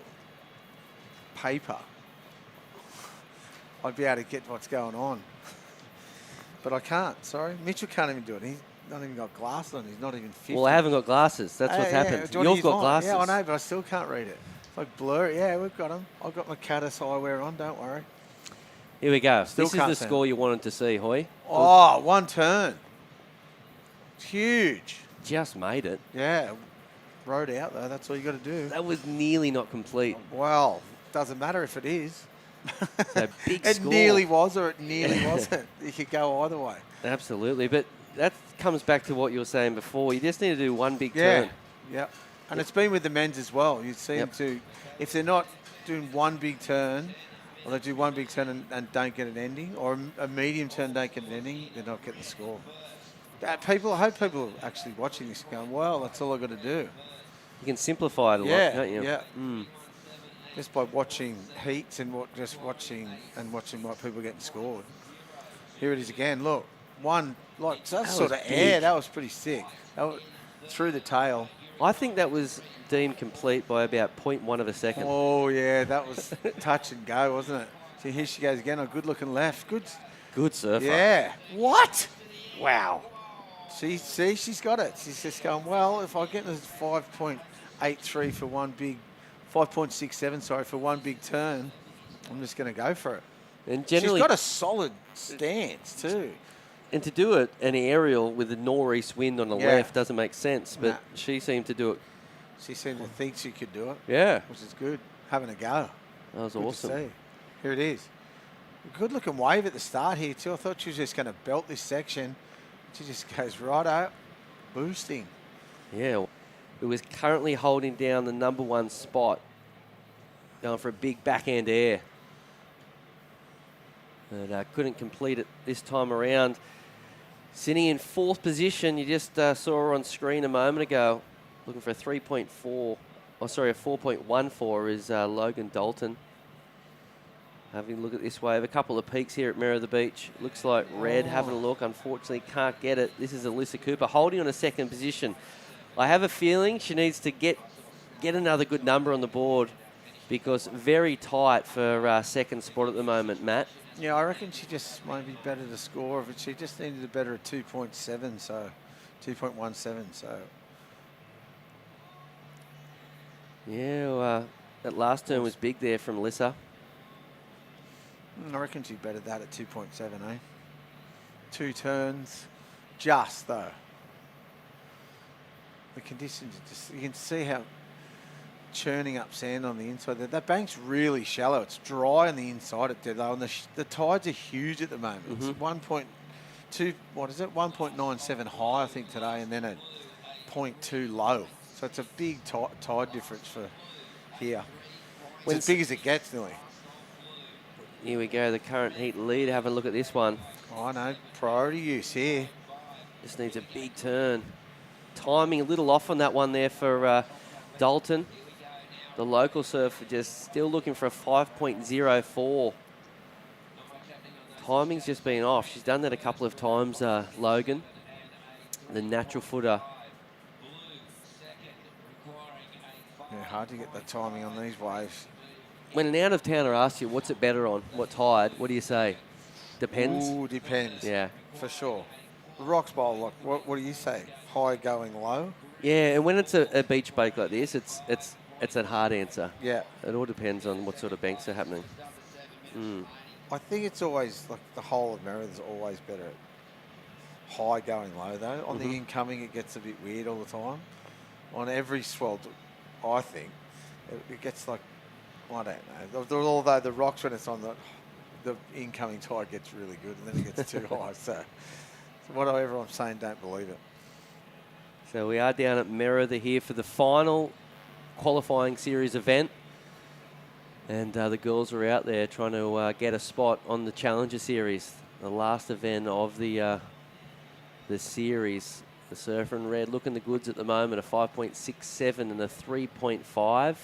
paper, I'd be able to get what's going on. But I can't, sorry. Mitchell can't even do it. He's not even got glasses on. He's not even 50. Well, I haven't got glasses. That's what's happened. You've got glasses. Yeah, I know, but I still can't read it. It's like blurry. Yeah, we've got them. I've got my Caddis eyewear on, don't worry. Here we go. Still this is the score you wanted to see, Hoy. Oh, one turn. It's huge. Just made it. Yeah. Rode out, though. That's all you got to do. That was nearly not complete. Well, doesn't matter if it is. So big it score. nearly was or it nearly wasn't. You could go either way. Absolutely. But that comes back to what you were saying before. You just need to do one big turn. Yeah. And it's been with the men's as well. You seem to, if they're not doing one big turn, or they do one big turn and don't get an ending, or a medium turn don't get an ending, they're not getting the score. I hope people are actually watching this going, well, that's all I've got to do. You can simplify it a lot, can't you? Yeah. just by watching heats and watching what people are getting scored. Here it is again. Look, one like that sort of air. That was pretty sick. That was through the tail. I think that was deemed complete by about 0.1 of a second. Oh yeah, that was touch and go, wasn't it? See, here she goes again. A good-looking left. Good surfer. Yeah. What? Wow. She's got it. She's just going, well, if I get this 5.83 for one big, 5.67, sorry, for one big turn, I'm just going to go for it. And generally, she's got a solid stance too. And to do it an aerial with a northeast wind on the left doesn't make sense, but she seemed to do it. She seemed to think she could do it. Yeah. Which is good. Having a go. That was good awesome. To see. Here it is. A good looking wave at the start here too. I thought she was just going to belt this section. She just goes right out, boosting. Yeah. It was currently holding down the #1 spot, going for a big backhand air. But couldn't complete it this time around. Sitting in 4th position, you just saw her on screen a moment ago, looking for a 3.4, a 4.14 is Logan Dalton. Having a look at this wave, a couple of peaks here at Merrill the Beach. Looks like Red having a look, unfortunately can't get it. This is Alyssa Cooper holding on a 2nd position. I have a feeling she needs to get another good number on the board because very tight for 2nd spot at the moment, Matt. Yeah, I reckon she just might be better to score, but she just needed a better 2.7, so 2.17, so. Yeah, that last turn was big there from Alyssa. I reckon she bettered that at 2.7, eh? 2 turns, just though. The conditions are just, you can see how churning up sand on the inside. That bank's really shallow. It's dry on the inside at dead low, and the tides are huge at the moment. It's 1.2, what is it? 1.97 high, I think, today, and then a 0.2 low. So it's a big tide difference for here. It's as big as it gets, nearly. Here we go, the current heat lead. Have a look at this one. I know, priority use here. Just needs a big turn. Timing a little off on that one there for Dalton. The local surfer just still looking for a 5.04. Timing's just been off. She's done that a couple of times, Logan. The natural footer. Yeah, hard to get the timing on these waves. When an out-of-towner asks you, what's it better on? What tide? What do you say? Depends? Ooh, depends. Yeah. For sure. The rocks bowl, like, what do you say? High going low? Yeah, and when it's a beach break like this, it's a hard answer. Yeah. It all depends on what sort of banks are happening. I think it's always, like, the whole of Merrill is always better at high going low, though. On the incoming, it gets a bit weird all the time. On every swell, I think, it gets like, I don't know. Although the rocks, when it's on the incoming tide gets really good, and then it gets too high. So whatever I'm saying, don't believe it. So we are down at Merida here for the final qualifying series event. And the girls are out there trying to get a spot on the Challenger Series, the last event of the series. The Surfer in red looking the goods at the moment, a 5.67 and a 3.5.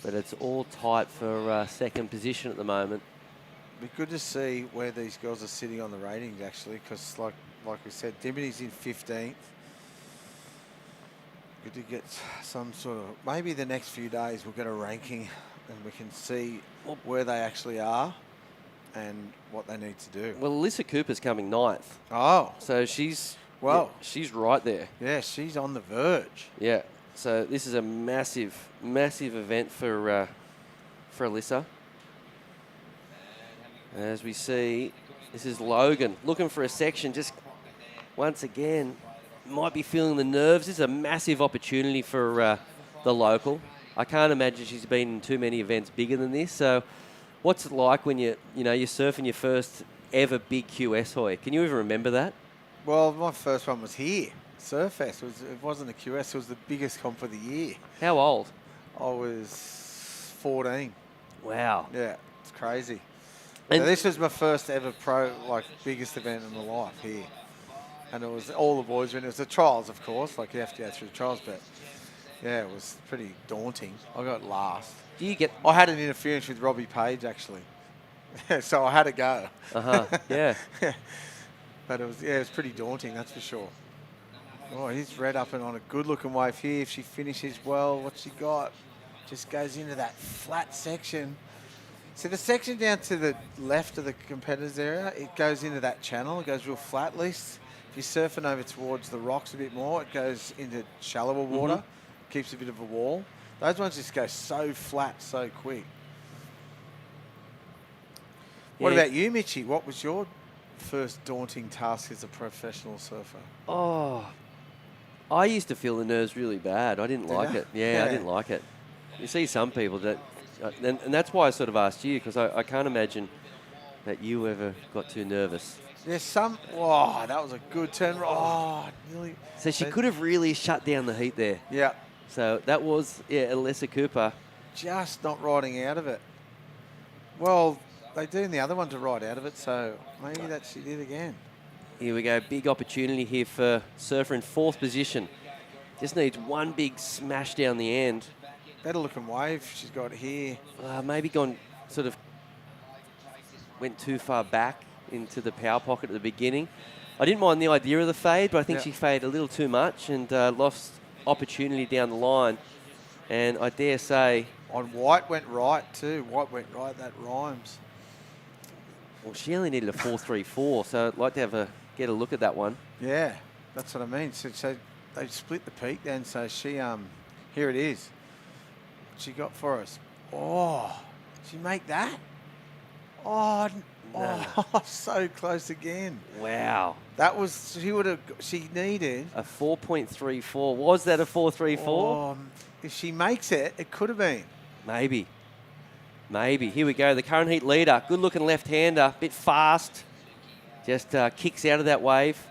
But it's all tight for second position at the moment. Be good to see where these girls are sitting on the ratings, actually, because like we said, Dimity's in 15th. Good to get some sort of, maybe the next few days we'll get a ranking and we can see where they actually are and what they need to do. Well, Alyssa Cooper's coming 9th. Oh. So she's right there. Yeah, she's on the verge. Yeah. So this is a massive, massive event for Alyssa. As we see, this is Logan looking for a section. Just once again, might be feeling the nerves. This is a massive opportunity for the local. I can't imagine she's been in too many events bigger than this. So, what's it like when you're surfing your first ever big QS hoy? Can you even remember that? Well, my first one was here. Surfest. It wasn't a QS. It was the biggest comp of the year. How old? I was 14. Wow. Yeah, it's crazy. And so this was my first ever biggest event in my life here. And it was all the boys went. It was the trials, of course. Like, you have to go through the trials, but yeah, it was pretty daunting. I got last. Do you get... I had an interference with Robbie Page, actually. So I had to go. Yeah. But it was pretty daunting, that's for sure. Oh, he's red up and on a good-looking wave here. If she finishes well, what's she got? Just goes into that flat section. So the section down to the left of the competitors area, it goes into that channel. It goes real flat, at least. If you're surfing over towards the rocks a bit more, it goes into shallower water, keeps a bit of a wall. Those ones just go so flat so quick. What about you, Mitchie? What was your first daunting task as a professional surfer? Oh, I used to feel the nerves really bad. I didn't like it. Yeah, I didn't like it. You see some people that, and that's why I sort of asked you, because I can't imagine that you ever got too nervous. There's some, oh, that was a good turn. Oh, nearly. So she could have really shut down the heat there. Yeah. So that was, Alyssa Cooper. Just not riding out of it. Well, they do in the other one to ride out of it, so maybe that she did again. Here we go, big opportunity here for Surfer in 4th position. Just needs one big smash down the end. Better looking wave she's got here. Maybe gone sort of, went too far back into the power pocket at the beginning. I didn't mind the idea of the fade, but I think she faded a little too much and lost opportunity down the line. And I dare say... On White went right too. White went right, that rhymes. Well, she only needed a 4.34, so I'd like to get a look at that one. Yeah, that's what I mean. So they split the peak then, so she, here it is. What she got for us? Oh, she make that? Oh, so close again. Wow. That was, she needed... A 4.34. Was that a 4.34? If she makes it, it could have been. Maybe. Here we go. The current heat leader. Good looking left-hander. Bit fast. Just kicks out of that wave.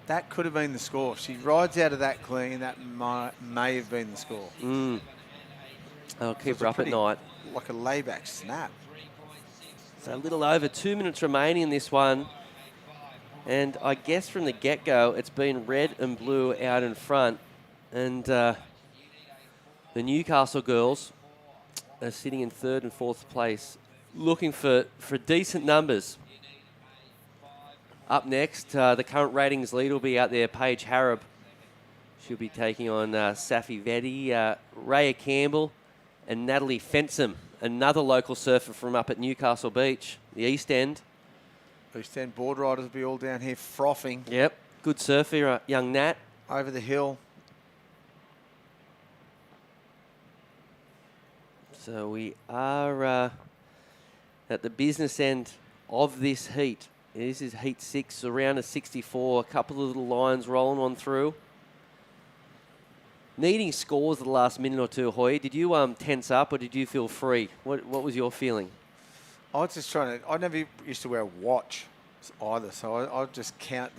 That could have been the score. If she rides out of that clean, that may have been the score. I'll keep her up at night. Like a layback snap. So a little over 2 minutes remaining in this one. And I guess from the get-go, it's been red and blue out in front. And the Newcastle girls are sitting in 3rd and 4th place, looking for decent numbers. Up next, the current ratings lead will be out there, Paige Harrop. She'll be taking on Safi Vetti, Raya Campbell, and Natalie Fensom, another local surfer from up at Newcastle Beach, the East End. East End board riders will be all down here frothing. Yep, good surfer, young Nat. Over the hill. So we are at the business end of this heat. This is heat 6, around a 64. A couple of little lines rolling on through. Needing scores the last minute or two, Hoy. Did you tense up or did you feel free? What was your feeling? I was just I never used to wear a watch either, so I just count,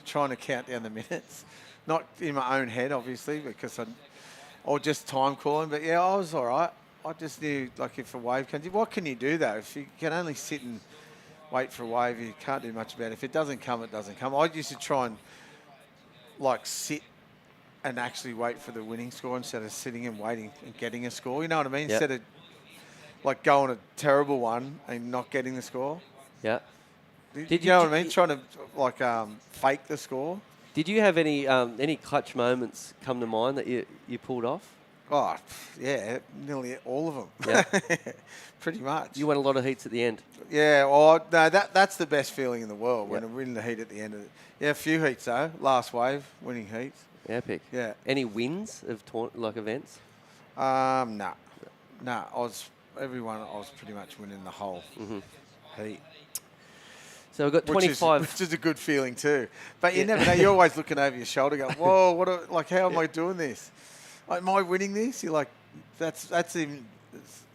trying to count down the minutes. Not in my own head, obviously, because or just time calling. But yeah, I was all right. I just knew, if a wave comes in, what can you do, though? If you can only sit and wait for a wave, you can't do much about it. If it doesn't come, it doesn't come. I used to try and, sit and actually wait for the winning score instead of sitting and waiting and getting a score. You know what I mean? Yep. Instead of, going a terrible one and not getting the score. Yeah. Did you know what I mean? Trying to, fake the score. Did you have any clutch moments come to mind that you pulled off? Oh, yeah, nearly all of them. Yeah. Pretty much. You won a lot of heats at the end. Yeah, well, no, that's the best feeling in the world, when I'm winning the heat at the end of it. Yeah, a few heats, though. Last wave, winning heats. Epic. Yeah. Any wins of events? No. No, I was pretty much winning the whole heat. So we've got 25. Which is a good feeling, too. But you never know. You're always looking over your shoulder going, whoa, how am I doing this? Am I winning this? You're like, that's even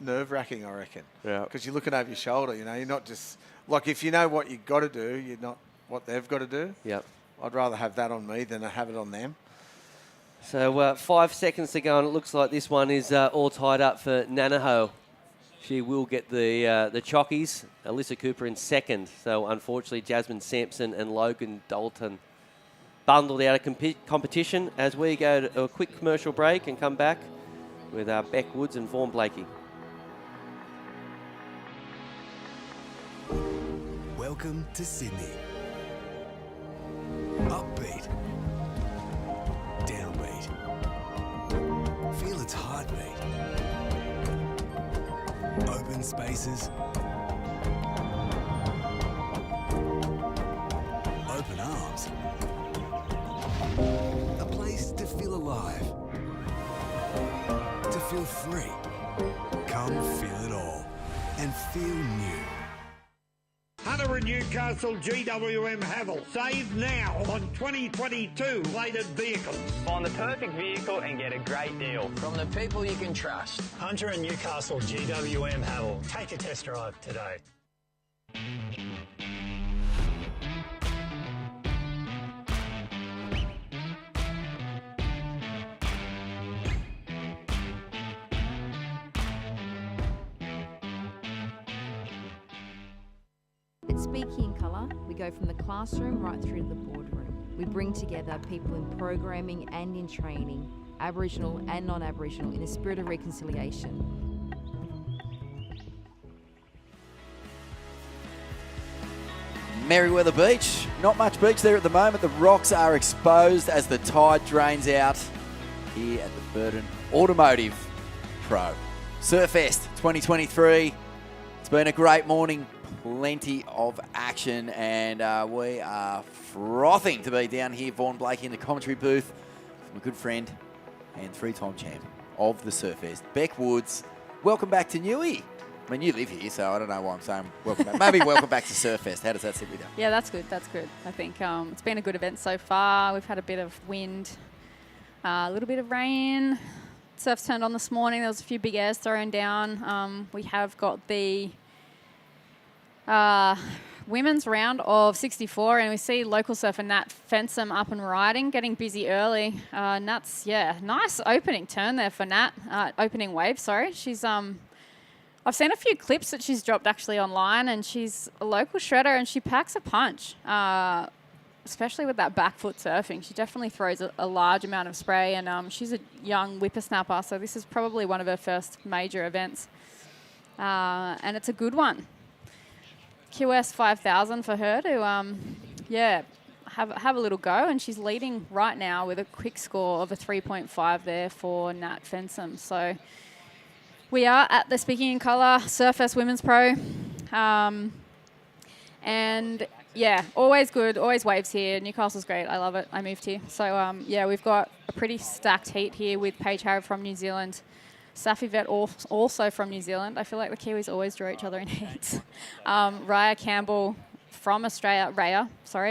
nerve-wracking, I reckon. Yeah. Because you're looking over your shoulder, you're not just, if you know what you've got to do, you're not what they've got to do. Yep. I'd rather have that on me than have it on them. So 5 seconds to go, and it looks like this one is all tied up for Nanaho. She will get the chockies. Alyssa Cooper in 2nd. So unfortunately, Jasmine Sampson and Logan Dalton bundled out of competition. As we go to a quick commercial break and come back, with Beck Woods and Vaughan Blakey. Welcome to Sydney. Upbeat. Downbeat. Feel its heartbeat. Open spaces. Open arms. A place to feel alive. To feel free. Come feel it all and feel new. Hunter and Newcastle GWM Havel. Save now on 2022 plated vehicles. Find the perfect vehicle and get a great deal. From the people you can trust. Hunter and Newcastle GWM Havel. Take a test drive today. At Speaking in Colour, we go from the classroom right through to the boardroom. We bring together people in programming and in training, Aboriginal and non-Aboriginal, in a spirit of reconciliation. Merriweather Beach. Not much beach there at the moment. The rocks are exposed as the tide drains out here at the Burton Automotive Pro. Surfest 2023. It's been a great morning. Plenty of action, and we are frothing to be down here. Vaughan Blakey in the commentary booth. My good friend and three-time champ of the Surfest, Beck Woods. Welcome back to Newey. I mean, you live here, so I don't know why I'm saying welcome back. Maybe welcome back to Surfest. How does that sit with you? Yeah, that's good. That's good. I think it's been a good event so far. We've had a bit of wind, a little bit of rain. Surf's turned on this morning. There was a few big airs thrown down. We have got the women's round of 64, and we see local surfer Nat Fensom up and riding, getting busy early. Nat's, nice opening turn there for Nat. Opening wave, sorry. She's I've seen a few clips that she's dropped actually online, and she's a local shredder, and she packs a punch, especially with that back foot surfing. She definitely throws a large amount of spray, and she's a young whippersnapper, so this is probably one of her first major events, and it's a good one. QS 5000 for her to, have a little go, and she's leading right now with a quick score of a 3.5 there for Nat Fensom. So we are at the Speaking in Colour Surfest Women's Pro, and always good, always waves here. Newcastle's great, I love it. I moved here, so we've got a pretty stacked heat here with Paige Harrod from New Zealand. Safi Vet also from New Zealand. I feel like the Kiwis always draw each other in heats. Raya Campbell from Australia,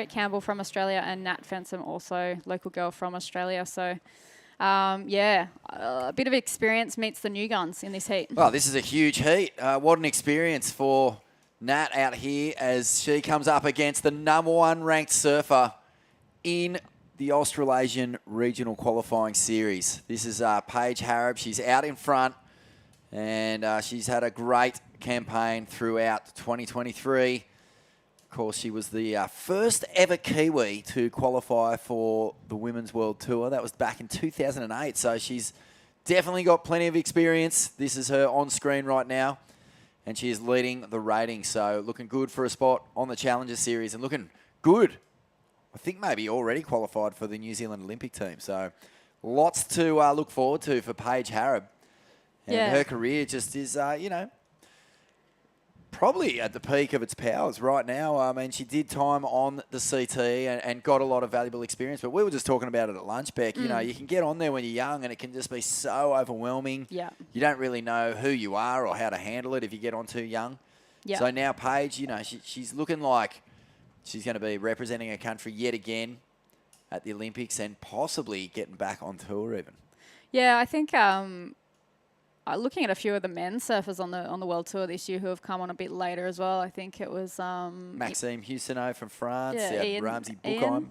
Campbell from Australia, and Nat Fensom, also local girl from Australia. So, a bit of experience meets the new guns in this heat. Well, this is a huge heat. What an experience for Nat out here as she comes up against the #1 ranked surfer in the Australasian Regional Qualifying Series. This is Paige Harrod. She's out in front, and she's had a great campaign throughout 2023. Of course, she was the first ever Kiwi to qualify for the Women's World Tour. That was back in 2008, so she's definitely got plenty of experience. This is her on screen right now, and she is leading the rating, so looking good for a spot on the Challenger Series, and looking good, I think maybe already qualified for the New Zealand Olympic team. So lots to look forward to for Paige Harrod. And her career just is, probably at the peak of its powers right now. I mean, she did time on the CT and got a lot of valuable experience. But we were just talking about it at lunch, Beck. You know, you can get on there when you're young and it can just be so overwhelming. Yeah. You don't really know who you are or how to handle it if you get on too young. Yeah. So now Paige, she's looking like she's going to be representing her country yet again at the Olympics and possibly getting back on tour even. Yeah, I think looking at a few of the men's surfers on the World Tour this year who have come on a bit later as well. I think it was Maxime Husseneau from France, Ramsey Buchheim,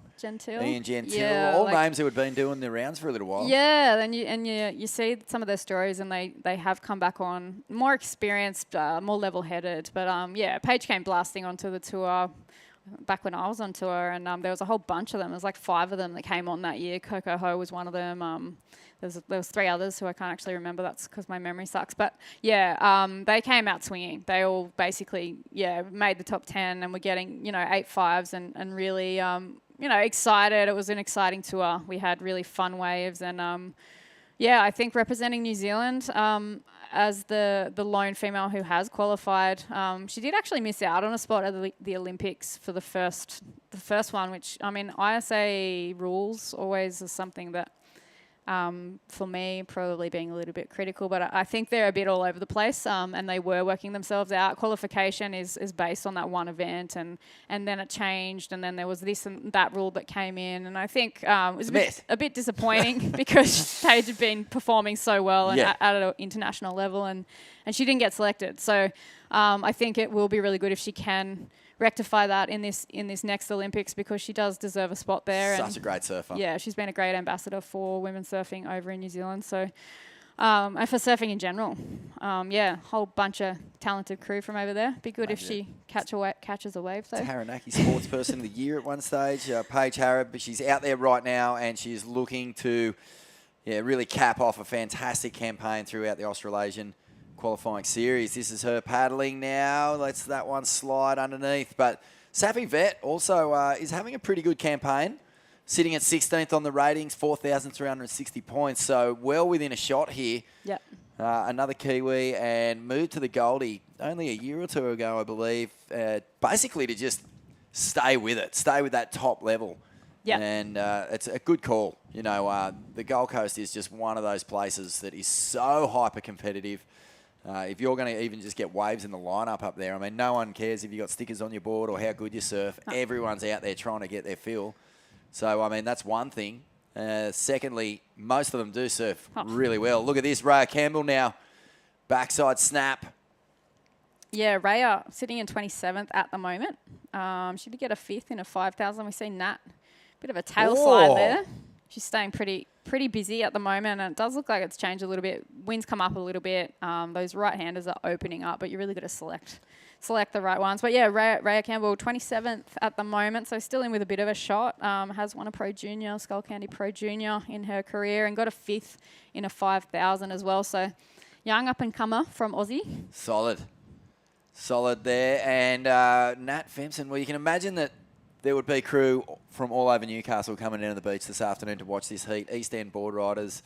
Ian Gentile. All names who had been doing the rounds for a little while. Yeah, then you see some of their stories, and they have come back on more experienced, more level-headed. But Paige came blasting onto the tour. back when I was on tour, and there was a whole bunch of them. There was like 5 of them that came on that year. Coco Ho was one of them. There was 3 others who I can't actually remember. That's because my memory sucks. But yeah, they came out swinging. They all basically, made the top 10 and were getting, 8 5s and really, excited. It was an exciting tour. We had really fun waves and, I think representing New Zealand as the lone female who has qualified, she did actually miss out on a spot at the Olympics for the first one, which, I mean, ISA rules always is something that, for me, probably being a little bit critical, but I think they're a bit all over the place, and they were working themselves out. Qualification is based on that one event, and then it changed, and then there was this and that rule that came in, and I think it was a bit disappointing because Paige had been performing so well and at an international level, and she didn't get selected. So I think it will be really good if she can rectify that in this next Olympics, because she does deserve a spot there. Such a great surfer. Yeah, she's been a great ambassador for women's surfing over in New Zealand. So, and for surfing in general. Whole bunch of talented crew from over there. Be good if she catches a wave, though. Taranaki Sports Person of the Year at one stage, Paige Harrod, but she's out there right now and she's looking to really cap off a fantastic campaign throughout the Australasian qualifying series. This is her paddling now. Lets that one slide underneath. But Safi Vet also is having a pretty good campaign, sitting at 16th on the ratings, 4,360 points. So well within a shot here. Yeah. Another Kiwi, and moved to the Goldie only a year or two ago, I believe, basically to just stay with it, stay with that top level. Yeah. And it's a good call. The Gold Coast is just one of those places that is so hyper competitive. If you're going to even just get waves in the lineup up there, I mean, no one cares if you got stickers on your board or how good you surf. Everyone's out there trying to get their fill. So, I mean, that's one thing. Secondly, most of them do surf really well. Look at this, Raya Campbell now. Backside snap. Yeah, Raya sitting in 27th at the moment. She did get a 5th in a 5,000. We've seen Nat. Bit of a tail slide there. She's staying pretty busy at the moment, and it does look like it's changed a little bit. Winds come up a little bit. Those right-handers are opening up, but you really got to select the right ones. But yeah, Raya Campbell, 27th at the moment, so still in with a bit of a shot. Has won a Pro Junior, Skull Candy Pro Junior in her career, and got a 5th in a 5,000 as well. So young up-and-comer from Aussie. Solid there. And Nat Fempson, well, you can imagine that there would be crew from all over Newcastle coming down to the beach this afternoon to watch this heat. East End board riders,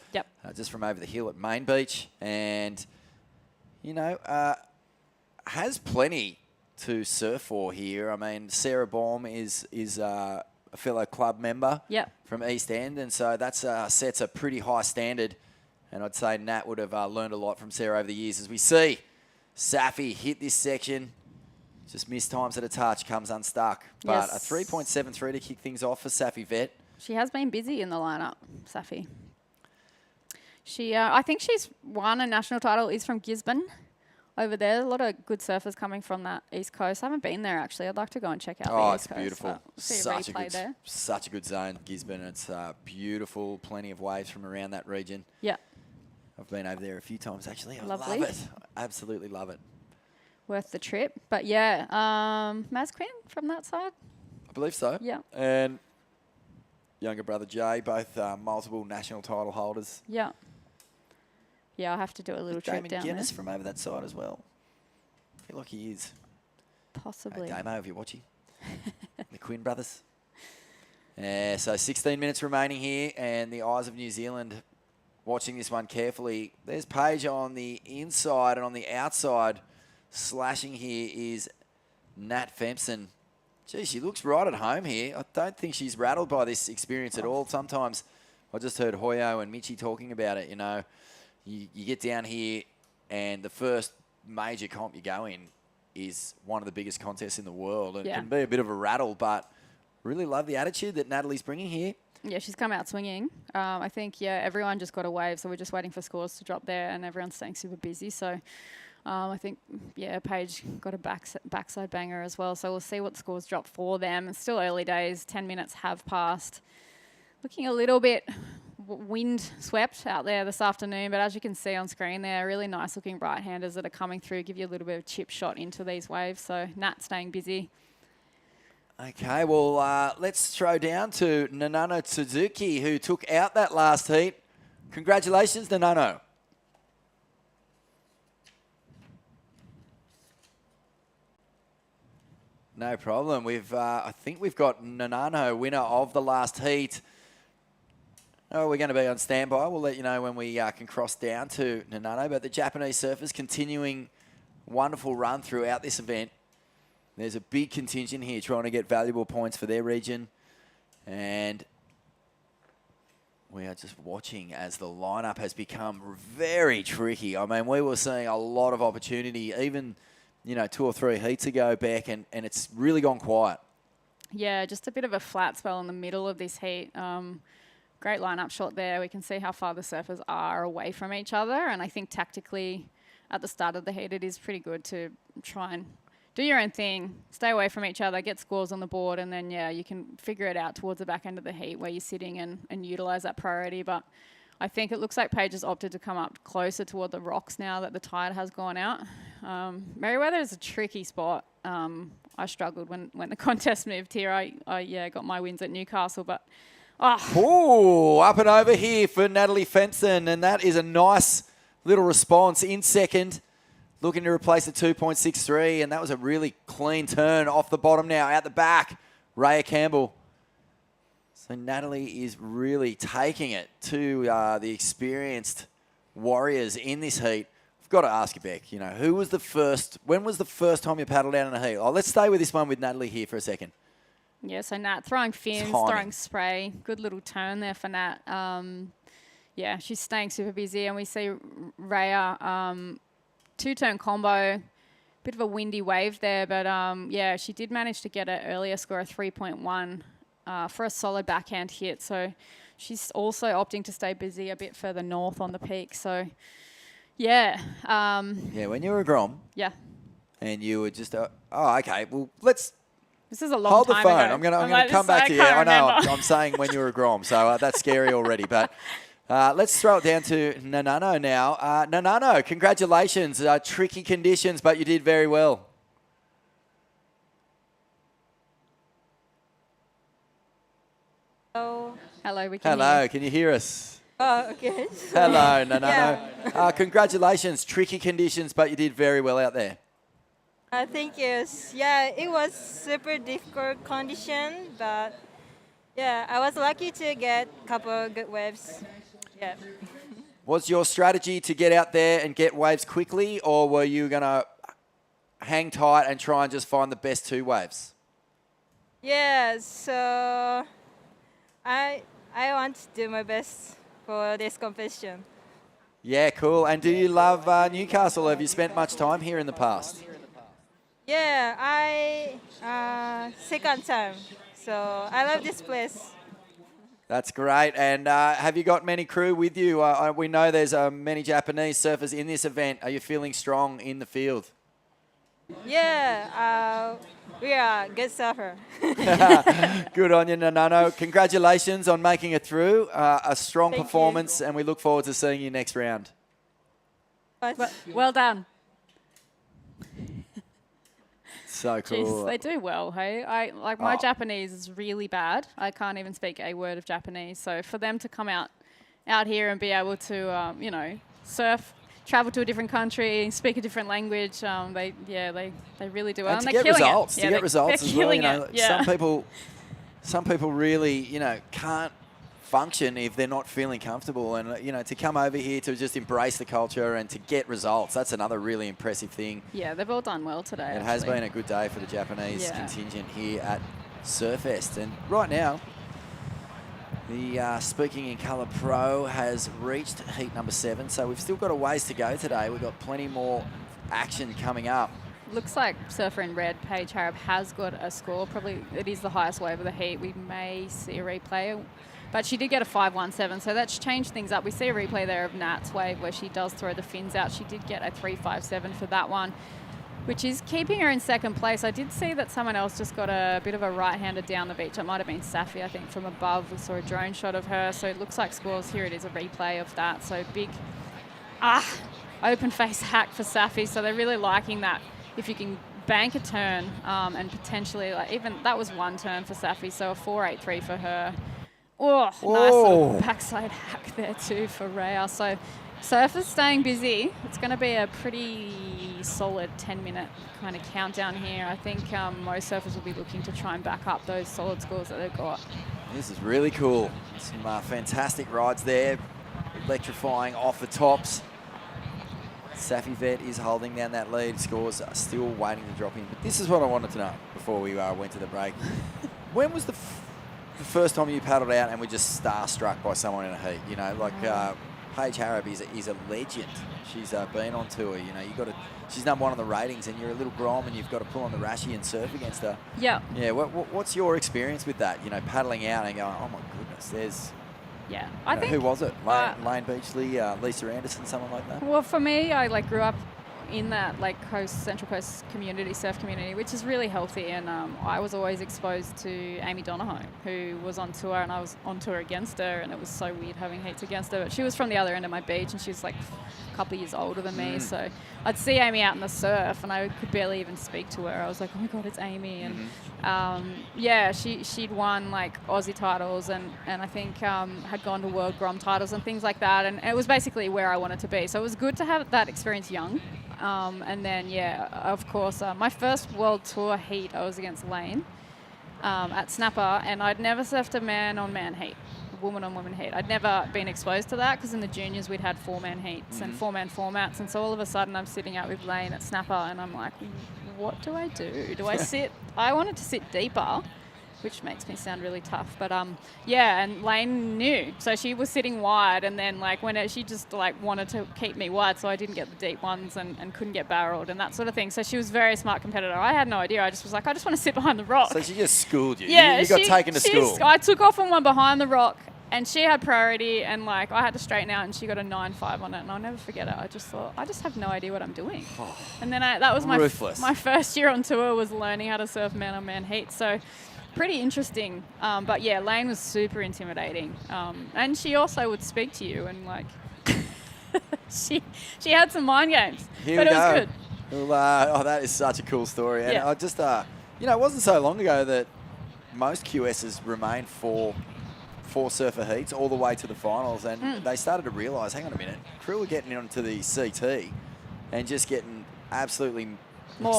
just from over the hill at Main Beach. And, has plenty to surf for here. I mean, Sarah Baum is a fellow club member from East End, and so that sets a pretty high standard. And I'd say Nat would have learned a lot from Sarah over the years. As we see Safi hit this section, just missed times at a touch, comes unstuck. But a 3.73 to kick things off for Safi Vet. She has been busy in the lineup, Safi. I think she's won a national title, is from Gisborne over there. A lot of good surfers coming from that East Coast. I haven't been there, actually. I'd like to go and check out the East Coast. Oh, it's beautiful. Such a good zone, Gisborne. It's beautiful, plenty of waves from around that region. Yeah. I've been over there a few times, actually. I Lovely. love it. I absolutely love it. Worth the trip. But yeah, Maz Quinn from that side. I believe so. Yeah. And younger brother Jay, both multiple national title holders. Yeah. Yeah, I'll have to do a little trip Damon down Guinness there. from over that side as well. I feel like he is. Possibly. Damo, if you're watching. The Quinn brothers. So 16 minutes remaining here, and the eyes of New Zealand watching this one carefully. There's Paige on the inside, and on the outside, slashing here is Nat Fempson. Gee, she looks right at home here. I don't think she's rattled by this experience at all. Sometimes I just heard Hoyo and Michi talking about it. You get down here, and the first major comp you go in is one of the biggest contests in the world. And it can be a bit of a rattle, but really love the attitude that Natalie's bringing here. Yeah, she's come out swinging. I think, everyone just got a wave, so we're just waiting for scores to drop there, and everyone's staying super busy. So I think, Paige got a backside banger as well. So we'll see what scores drop for them. It's still early days. 10 minutes have passed. Looking a little bit wind swept out there this afternoon, but as you can see on screen there, really nice looking right-handers that are coming through, give you a little bit of chip shot into these waves. So Nat staying busy. Okay, well, let's throw down to Nanano Suzuki, who took out that last heat. Congratulations, Nanano. No problem. I think we've got Nanano, winner of the last heat. Oh, we're going to be on standby. We'll let you know when we can cross down to Nanano. But the Japanese surfers continuing wonderful run throughout this event. There's a big contingent here trying to get valuable points for their region. And we are just watching as the lineup has become very tricky. I mean, we were seeing a lot of opportunity, even, 2 or 3 heats ago, Beck, and it's really gone quiet. Yeah, just a bit of a flat spell in the middle of this heat. Great lineup shot there. We can see how far the surfers are away from each other. And I think tactically at the start of the heat, it is pretty good to try and do your own thing, stay away from each other, get scores on the board, and then, you can figure it out towards the back end of the heat where you're sitting and utilise that priority. But I think it looks like Paige has opted to come up closer toward the rocks now that the tide has gone out. Merriweather is a tricky spot. I struggled when the contest moved here. I got my wins at Newcastle, but... Oh, up and over here for Natalie Fenson, and that is a nice little response in second. Looking to replace the 2.63, and that was a really clean turn off the bottom now. Out the back, Raya Campbell. So Natalie is really taking it to the experienced warriors in this heat. I've got to ask you, Beck, when was the first time you paddled out in a heat? Oh, let's stay with this one with Natalie here for a second. Yeah, so Nat throwing fins, throwing spray. Good little turn there for Nat. Yeah, she's staying super busy, and we see Raya... 2-turn combo, bit of a windy wave there, but yeah, she did manage to get an earlier score of 3.1 for a solid backhand hit. So she's also opting to stay busy a bit further north on the peak. So yeah. Yeah, when you were a Grom. Yeah. And you were just, okay, well, let's This is a long hold the time phone. ago. I'm going to come back to you. I know, I'm saying when you were a Grom, so that's scary already, but... let's throw it down to Nanano now. Nanano, congratulations. Tricky conditions, but you did very well. Hello, we can Hello, hear. can you hear us? Oh, okay. Hello, Nanano. Yeah. Congratulations. Tricky conditions, but you did very well out there. Thank you. Yeah, it was super difficult condition, but yeah, I was lucky to get a couple good waves. Yeah. Was your strategy to get out there and get waves quickly, or were you going to hang tight and try and just find the best 2 waves? Yeah, so I want to do my best for this competition. Yeah, cool. And do you love Newcastle? Have you spent much time here in the past? Yeah, second time. So I love this place. That's great. And have you got many crew with you? We know there's many Japanese surfers in this event. Are you feeling strong in the field? Yeah, we are good surfer. Good on you, Nanano. Congratulations on making it through. A strong performance, and we look forward to seeing you next round. Well done. So cool. Jeez, they do well, hey? My Japanese is really bad. I can't even speak a word of Japanese. So for them to come out here and be able to, surf, travel to a different country, speak a different language, they really do well. And to get results, to get results as well. Yeah. Some people really, can't function if they're not feeling comfortable, and to come over here to just embrace the culture and to get results, that's another really impressive thing. Yeah, they've all done well today. It has been a good day for the Japanese contingent here at Surfest, and right now the Speaking in Colour Pro has reached heat number 7, so we've still got a ways to go today. We've got plenty more action coming up. Looks like surfer in red, Paige Harrop, has got a score. Probably it is the highest wave of the heat. We may see a replay. But she did get a 5.17, so that's changed things up. We see a replay there of Nat's wave where she does throw the fins out. She did get a 3.57 for that one, which is keeping her in second place. I did see that someone else just got a bit of a right-hander down the beach. It might have been Safi, I think, from above. We saw a drone shot of her, so it looks like scores. Here it is, a replay of that. So big, open face hack for Safi. So they're really liking that. If you can bank a turn and potentially, like, even that was one turn for Safi, so a 4.83 for her. Oh, nice little backside hack there too for Rhea. So surfers staying busy. It's going to be a pretty solid 10-minute kind of countdown here. I think most surfers will be looking to try and back up those solid scores that they've got. This is really cool. Some fantastic rides there, electrifying off the tops. Safi Vet is holding down that lead. Scores are still waiting to drop in. But this is what I wanted to know before we went to the break. When was the first time you paddled out and were just starstruck by someone in a heat? You know, like Paige Harrop is a legend. She's been on tour. You know, she's number one on the ratings, and you're a little grom, and you've got to pull on the rashie and surf against her. Yeah. Yeah. What's your experience with that? You know, paddling out and going, oh my goodness, there's. Yeah, I think. Who was it? Lane Beachley, Lisa Anderson, someone like that. Well, for me, I grew up in that Central Coast community, surf community, which is really healthy. And I was always exposed to Amy Donahoe, who was on tour, and I was on tour against her, and it was so weird having heats against her. But she was from the other end of my beach, and she was like a couple of years older than me. So I'd see Amy out in the surf, and I could barely even speak to her. I was like, oh my God, it's Amy. And yeah, she'd won like Aussie titles, and I think had gone to World Grom titles and things like that. And it was basically where I wanted to be. So it was good to have that experience young. And then, yeah, of course, my first World Tour heat, I was against Lane at Snapper, and I'd never surfed a man-on-man heat, woman-on-woman heat. I'd never been exposed to that because in the juniors we'd had 4-man heats and 4-man formats, and so all of a sudden I'm sitting out with Lane at Snapper, and I'm like, what do I do? Do I sit? I wanted to sit deeper, which makes me sound really tough. But yeah, and Lane knew. So she was sitting wide, and then like she just like wanted to keep me wide so I didn't get the deep ones and couldn't get barreled and that sort of thing. So she was a very smart competitor. I had no idea. I just was like, I just want to sit behind the rock. So she just schooled you. Yeah, you got taken to school. I took off on one behind the rock, and she had priority, and like I had to straighten out, and she got a 9.5 on it, and I'll never forget it. I just thought, I just have no idea what I'm doing. And then that was my first year on tour, was learning how to surf man-on-man heat. So pretty interesting. But yeah, Lane was super intimidating. And she also would speak to you, and like she had some mind games. Here but we it was go. good. Well, that is such a cool story. And I just, you know, it wasn't so long ago that most QSs remained for surfer heats all the way to the finals, and they started to realise, hang on a minute, crew were getting onto the CT and just getting absolutely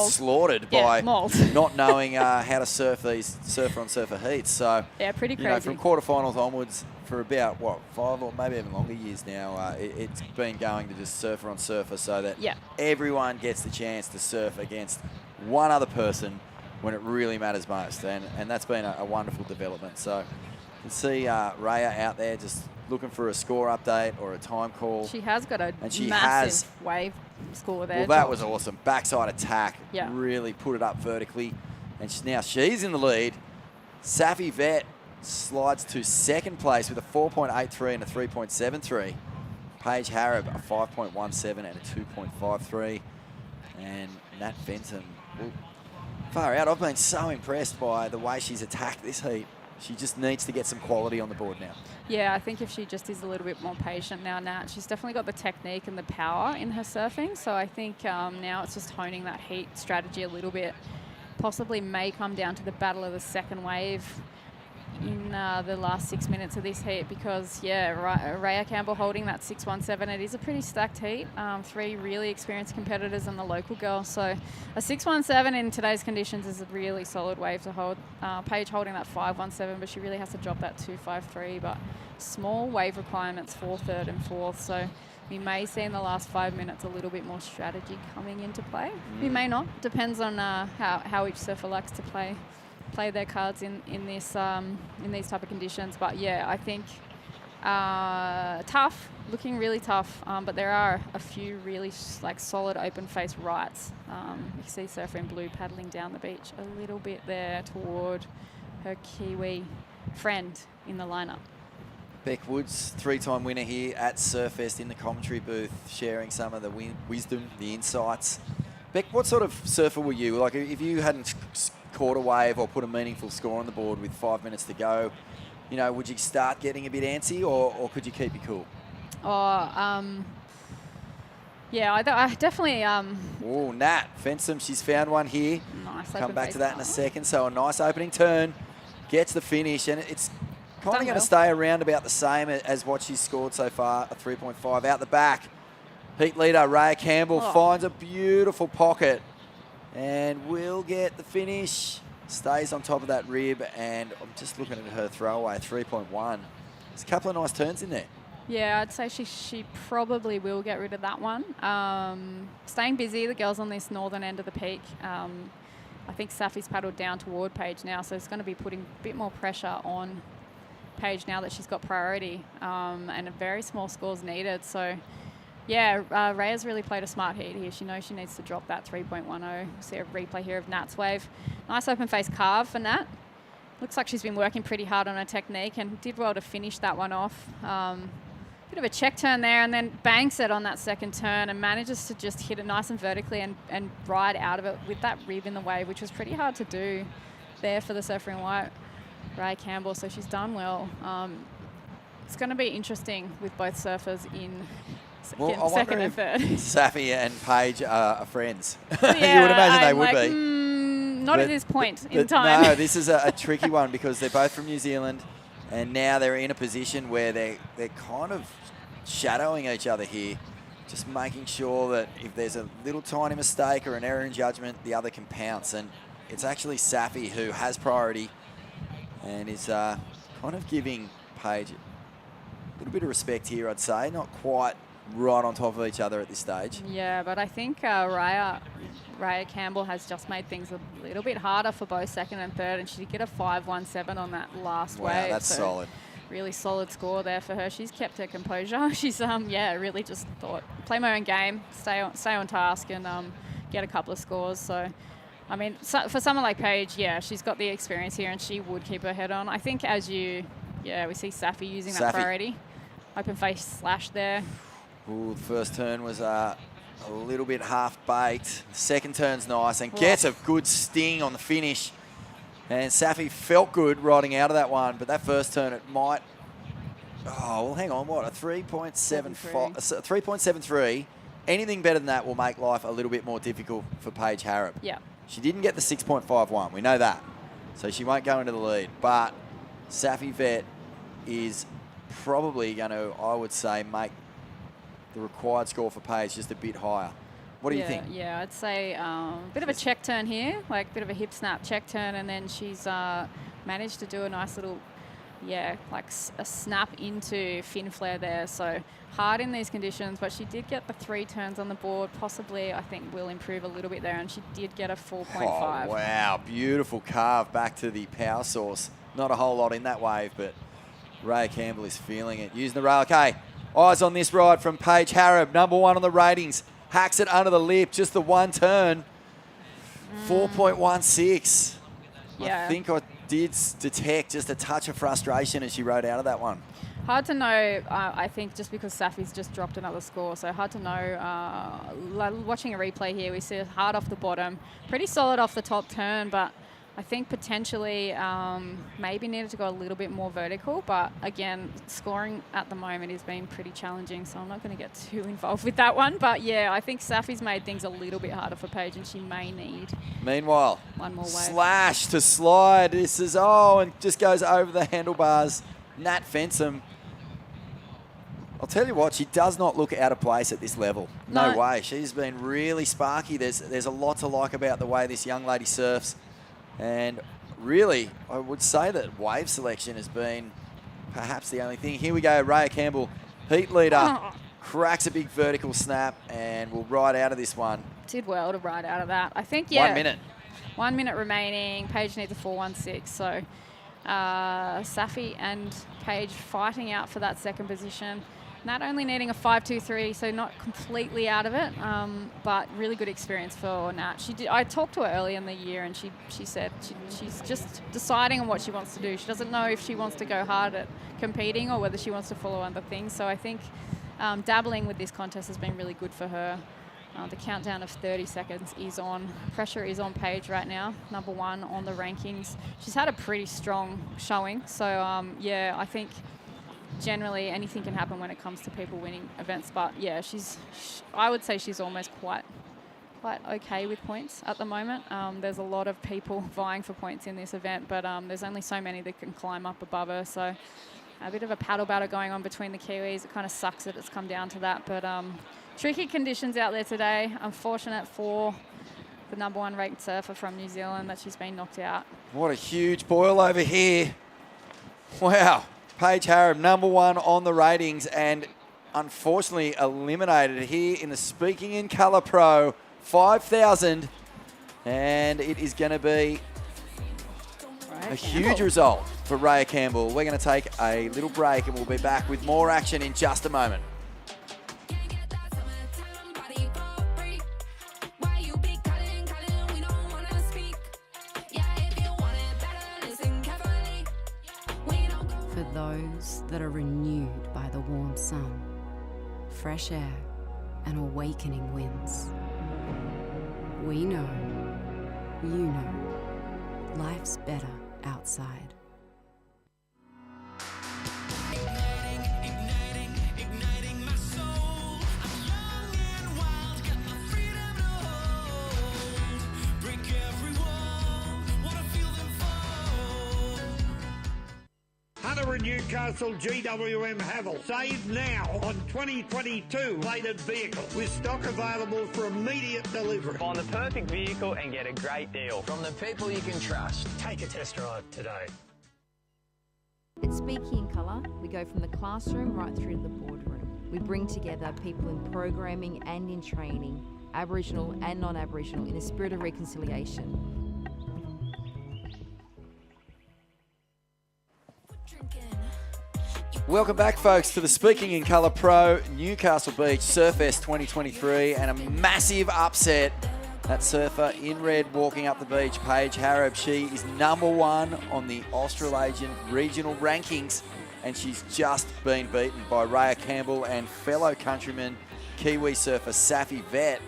slaughtered by not knowing how to surf these surfer-on-surfer heats. So yeah, pretty crazy. You know, from quarterfinals onwards for about, 5 or maybe even longer years now, it's been going to just surfer-on-surfer so that everyone gets the chance to surf against one other person when it really matters most. And that's been a wonderful development. So you can see Rhea out there just looking for a score update or a time call. She has got a and she massive wave score there. Well, that was awesome. Backside attack. Yeah. Really put it up vertically. And now she's in the lead. Safi Vet slides to second place with a 4.83 and a 3.73. Paige Harrop, a 5.17 and a 2.53. And Nat Fenton, far out. I've been so impressed by the way she's attacked this heat. She just needs to get some quality on the board now. Yeah, I think if she just is a little bit more patient now, Nat, she's definitely got the technique and the power in her surfing. So I think now it's just honing that heat strategy a little bit. Possibly may come down to the battle of the second wave in the last 6 minutes of this heat, because, yeah, Rhea Campbell holding that 6.17. It is a pretty stacked heat. 3 really experienced competitors and the local girl. So a 6.17 in today's conditions is a really solid wave to hold. Paige holding that 5.17, but she really has to drop that 2.53. But small wave requirements for third and fourth. So we may see in the last 5 minutes a little bit more strategy coming into play. We may not. Depends on how each surfer likes to play their cards in these type of conditions. But yeah, I think tough, looking really tough. But there are a few really solid open face rights. You see surfer in blue paddling down the beach a little bit there toward her Kiwi friend in the lineup. Beck Woods, 3-time winner here at Surfest, in the commentary booth, sharing some of the wisdom, the insights. Beck, what sort of surfer were you? Like, if you hadn't caught a wave or put a meaningful score on the board with 5 minutes to go, you know, would you start getting a bit antsy, or could you keep you cool? Yeah, I definitely. Oh, Nat Fensom, she's found one here. Nice. Come back to that in a second. So a nice opening turn, gets the finish, and it's kind of going to stay around about the same as what she's scored so far, a 3.5. Out the back, heat leader Raya Campbell finds a beautiful pocket and will get the finish. Stays on top of that rib, and I'm just looking at her throwaway, 3.1. There's a couple of nice turns in there. Yeah, I'd say she probably will get rid of that one. Staying busy, the girls on this northern end of the peak. I think Safi's paddled down toward Paige now, so it's going to be putting a bit more pressure on Paige now that she's got priority, and a very small score's needed. So, yeah, Raya's really played a smart heat here. She knows she needs to drop that 3.10. See a replay here of Nat's wave. Nice open face carve for Nat. Looks like she's been working pretty hard on her technique and did well to finish that one off. Bit of a check turn there, and then banks it on that second turn and manages to just hit it nice and vertically and ride out of it with that rib in the wave, which was pretty hard to do there for the surfer in white, Raya Campbell. So she's done well. It's going to be interesting with both surfers in second and third. Safi and Paige are friends. Yeah, you would imagine they would like, be. Not at this point in time. No, this is a tricky one because they're both from New Zealand, and now they're in a position where they're kind of shadowing each other here, just making sure that if there's a little tiny mistake or an error in judgment, the other can pounce. And it's actually Safi who has priority and is kind of giving Paige a little bit of respect here, I'd say. Not quite right on top of each other at this stage. Yeah, but I think Raya Campbell has just made things a little bit harder for both second and third, and she did get a 5.17 on that last wave. Wow, that's solid. Really solid score there for her. She's kept her composure. She's really just thought play my own game, stay on task, and get a couple of scores. So, I mean, for someone like Paige, yeah, she's got the experience here, and she would keep her head on. I think we see Safi using that priority. Open face slash there. Ooh, the first turn was a little bit half-baked. The second turn's nice and gets a good sting on the finish. And Safi felt good riding out of that one, but that first turn, it might... Oh, well, hang on, what? A 3.73. Anything better than that will make life a little bit more difficult for Paige Harrop. Yeah. She didn't get the 6.51. We know that. So she won't go into the lead. But Safi Vet is probably going to, I would say, make the required score for Paige just a bit higher. What do you think? Yeah, I'd say a bit of a check turn here, like a bit of a hip snap check turn, and then she's managed to do a nice little, like a snap into fin flare there. So hard in these conditions, but she did get the 3 turns on the board. Possibly, I think, will improve a little bit there, and she did get a 4.5. Oh, wow. Beautiful carve back to the power source. Not a whole lot in that wave, but Raya Campbell is feeling it. Using the rail. Okay, eyes on this ride from Paige Harrop, number 1 on the ratings. Hacks it under the lip, just the one turn. 4.16. Yeah. I think I did detect just a touch of frustration as she rode out of that one. Hard to know, I think, just because Safi's just dropped another score. So hard to know. Watching a replay here, we see it hard off the bottom. Pretty solid off the top turn, but I think potentially maybe needed to go a little bit more vertical. But again, scoring at the moment has been pretty challenging, so I'm not going to get too involved with that one. But yeah, I think Safi's made things a little bit harder for Paige, and she may need Meanwhile, one more wave. Slash to slide. This is, and just goes over the handlebars. Nat Fensom. I'll tell you what, she does not look out of place at this level. No way. She's been really sparky. There's a lot to like about the way this young lady surfs. And really, I would say that wave selection has been perhaps the only thing. Here we go, Raya Campbell, heat leader, cracks a big vertical snap, and will ride out of this one. Did well to ride out of that. I think, yeah. 1 minute. 1 minute remaining. Paige needs a 4.16. So Safi and Paige fighting out for that second position. Nat only needing a 5.23, so not completely out of it, but really good experience for Nat. I talked to her early in the year, and she said she's just deciding on what she wants to do. She doesn't know if she wants to go hard at competing or whether she wants to follow other things. So I think dabbling with this contest has been really good for her. The countdown of 30 seconds is on. Pressure is on Paige right now, number 1 on the rankings. She's had a pretty strong showing, so I think generally anything can happen when it comes to people winning events. But yeah, I would say she's almost quite okay with points at the moment. There's a lot of people vying for points in this event, but there's only so many that can climb up above her. So a bit of a paddle battle going on between the Kiwis. It kind of sucks that it's come down to that, but tricky conditions out there today. Unfortunate for the #1 ranked surfer from New Zealand that she's been knocked out. What a huge boil over here. Wow. Paige Harab, #1 on the ratings and unfortunately eliminated here in the Speaking in Colour Pro 5,000. And it is going to be a huge result for Raya Campbell. We're going to take a little break and we'll be back with more action in just a moment. For those that are renewed by the warm sun, fresh air, and awakening winds. We know, you know, life's better outside. Hunter and Newcastle GWM Havel. Save now on 2022 plated vehicle with stock available for immediate delivery. Find the perfect vehicle and get a great deal. From the people you can trust. Take a test drive today. At Speaking in Colour, we go from the classroom right through to the boardroom. We bring together people in programming and in training, Aboriginal and non-Aboriginal, in a spirit of reconciliation. Welcome back, folks, to the Speaking in Colour Pro Newcastle Beach Surfest 2023 and a massive upset. That surfer in red walking up the beach, Paige Harab. She is #1 on the Australasian regional rankings and she's just been beaten by Raya Campbell and fellow countryman Kiwi surfer Safi Vet.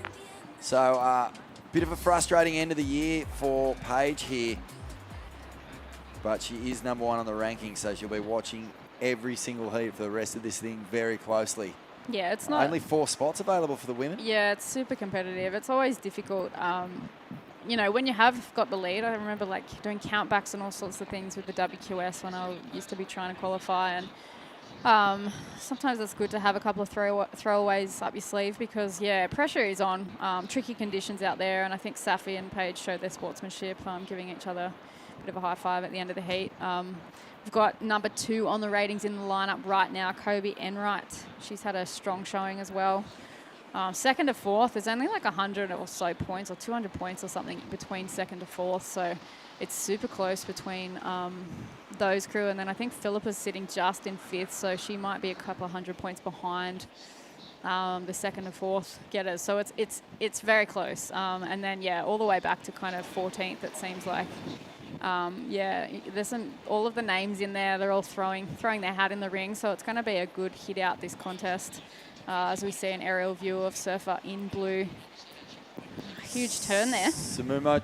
So bit of a frustrating end of the year for Paige here, but she is #1 on the rankings, so she'll be watching every single heat for the rest of this thing very closely. Yeah, it's not... Only 4 spots available for the women. Yeah, it's super competitive. It's always difficult. You know, when you have got the lead, I remember like doing countbacks and all sorts of things with the WQS when I used to be trying to qualify. And sometimes it's good to have a couple of throwaways up your sleeve because, yeah, pressure is on. Tricky conditions out there. And I think Safi and Paige showed their sportsmanship, giving each other a bit of a high five at the end of the heat. We've got #2 on the ratings in the lineup right now, Kobe Enright. She's had a strong showing as well. Second to fourth, there's only like 100 or so points or 200 points or something between second to fourth. So it's super close between those crew. And then I think Philippa's sitting just in 5th, so she might be a couple of 100 points behind the second to fourth getters. So it's very close. And then, yeah, all the way back to kind of 14th, it seems like. Yeah, there's all of the names in there. They're all throwing their hat in the ring, so it's going to be a good hit out this contest. As we see an aerial view of surfer in blue. Huge turn there. Sumumo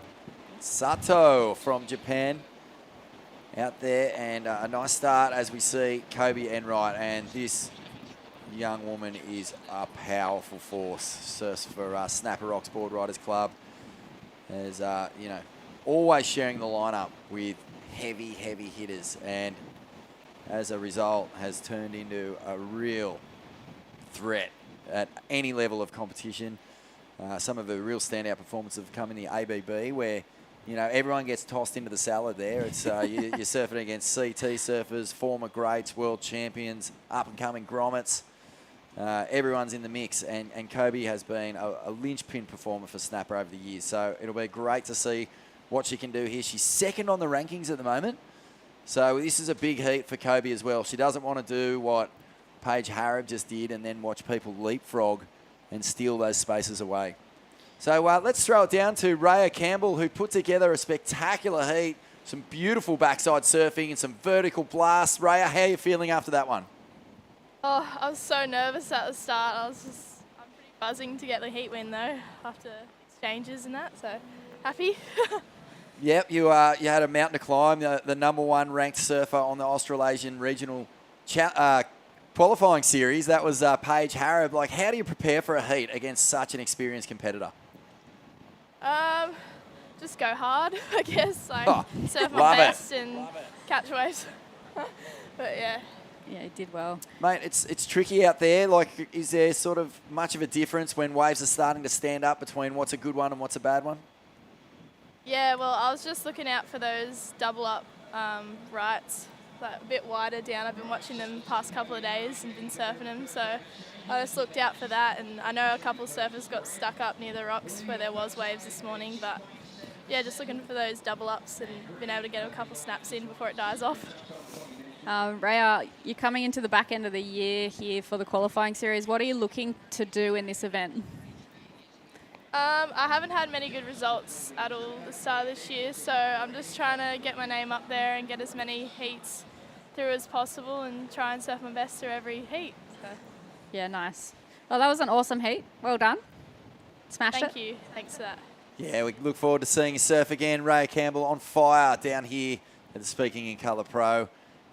Sato from Japan out there, and a nice start as we see Kobe Enright, and this young woman is a powerful force. Surfs for Snapper Rocks Board Riders Club. As you know, always sharing the lineup with heavy hitters, and as a result has turned into a real threat at any level of competition. Some of the real standout performances have come in the ABB, where you know everyone gets tossed into the salad there. It's you're surfing against CT surfers, former greats, world champions, up-and-coming grommets. Everyone's in the mix, and Kobe has been a linchpin performer for Snapper over the years. So it'll be great to see what she can do here. She's second on the rankings at the moment. So this is a big heat for Kobe as well. She doesn't want to do what Paige Harab just did and then watch people leapfrog and steal those spaces away. So let's throw it down to Raya Campbell, who put together a spectacular heat, some beautiful backside surfing and some vertical blasts. Raya, how are you feeling after that one? Oh, I was so nervous at the start. I'm pretty buzzing to get the heat win though, after exchanges and that, so happy. Yep, you had a mountain to climb, the #1 ranked surfer on the Australasian regional qualifying series. That was Paige Harrod. Like, how do you prepare for a heat against such an experienced competitor? Just go hard, I guess. Like, surf my love best and catch waves. But yeah. Yeah, he did well. Mate, it's tricky out there. Like, is there sort of much of a difference when waves are starting to stand up between what's a good one and what's a bad one? Yeah, well, I was just looking out for those double up rights, like a bit wider down. I've been watching them the past couple of days and been surfing them, so I just looked out for that. And I know a couple of surfers got stuck up near the rocks where there was waves this morning, but yeah, just looking for those double ups and been able to get a couple snaps in before it dies off. Rhea, you're coming into the back end of the year here for the qualifying series. What are you looking to do in this event? I haven't had many good results at all the start of this year, so I'm just trying to get my name up there and get as many heats through as possible and try and surf my best through every heat. So. Yeah, nice. Well, that was an awesome heat. Well done. Smashed it. Thank you. Thanks for that. Yeah, we look forward to seeing you surf again. Ray Campbell on fire down here at the Speaking in Colour Pro.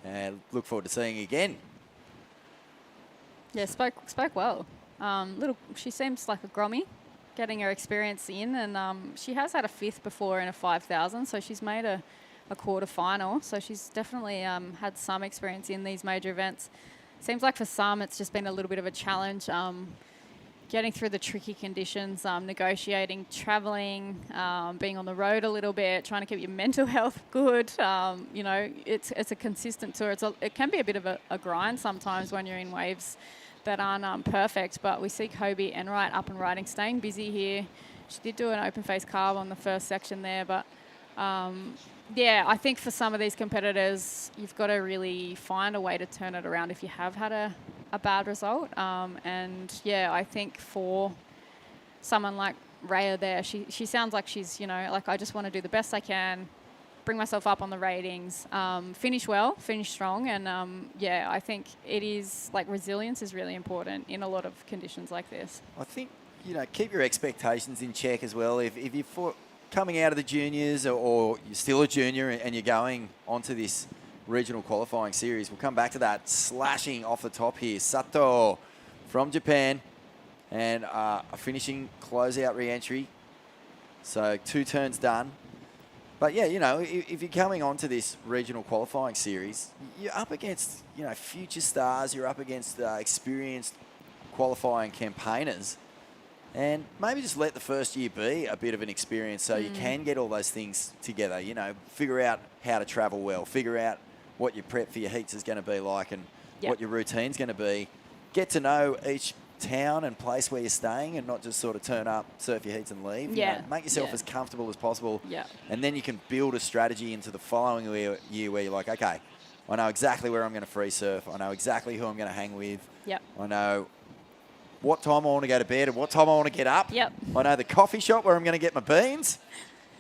And look forward to seeing you again. Yeah, spoke well. She seems like a grommy, getting her experience in, and she has had a 5th before in a 5,000, so she's made a quarter final. So she's definitely had some experience in these major events. Seems like for some it's just been a little bit of a challenge. Getting through the tricky conditions, negotiating, traveling, being on the road a little bit, trying to keep your mental health good. You know, it's a consistent tour. It can be a bit of a grind sometimes when you're in waves that aren't perfect, but we see Kobe Enright up and riding, staying busy here. She did do an open face carve on the first section there, but yeah, I think for some of these competitors, you've got to really find a way to turn it around if you have had a bad result. And yeah, I think for someone like Rhea there, she sounds like she's, you know, like, I just want to do the best I can, bring myself up on the ratings, finish well, finish strong. And yeah, I think it is, like, resilience is really important in a lot of conditions like this. I think, you know, keep your expectations in check as well. If you're coming out of the juniors or you're still a junior and you're going onto this regional qualifying series, we'll come back to that. Slashing off the top here, Sato from Japan, and a finishing closeout re-entry. So 2 turns done. But yeah, you know, if you're coming onto this regional qualifying series, you're up against, you know, future stars, you're up against experienced qualifying campaigners. And maybe just let the first year be a bit of an experience so you can get all those things together, you know, figure out how to travel well, figure out what your prep for your heats is going to be like and what your routine's going to be. Get to know each town and place where you're staying and not just sort of turn up, surf your heats and leave. Yeah. You know, make yourself as comfortable as possible. Yeah. And then you can build a strategy into the following year where you're like, okay, I know exactly where I'm going to free surf. I know exactly who I'm going to hang with. Yep. I know what time I want to go to bed and what time I want to get up. Yep. I know the coffee shop where I'm going to get my beans.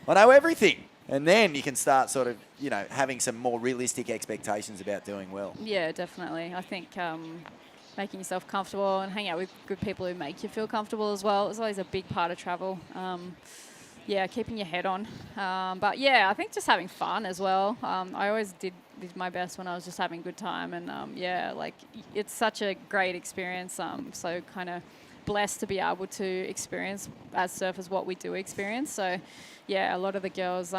I know everything. And then you can start sort of, you know, having some more realistic expectations about doing well. Yeah, definitely. I think making yourself comfortable and hang out with good people who make you feel comfortable as well is always a big part of travel. Yeah, keeping your head on. But yeah, I think just having fun as well. I always did my best when I was just having a good time. And yeah, like, it's such a great experience. So kind of blessed to be able to experience as surfers what we do experience. So yeah, a lot of the girls,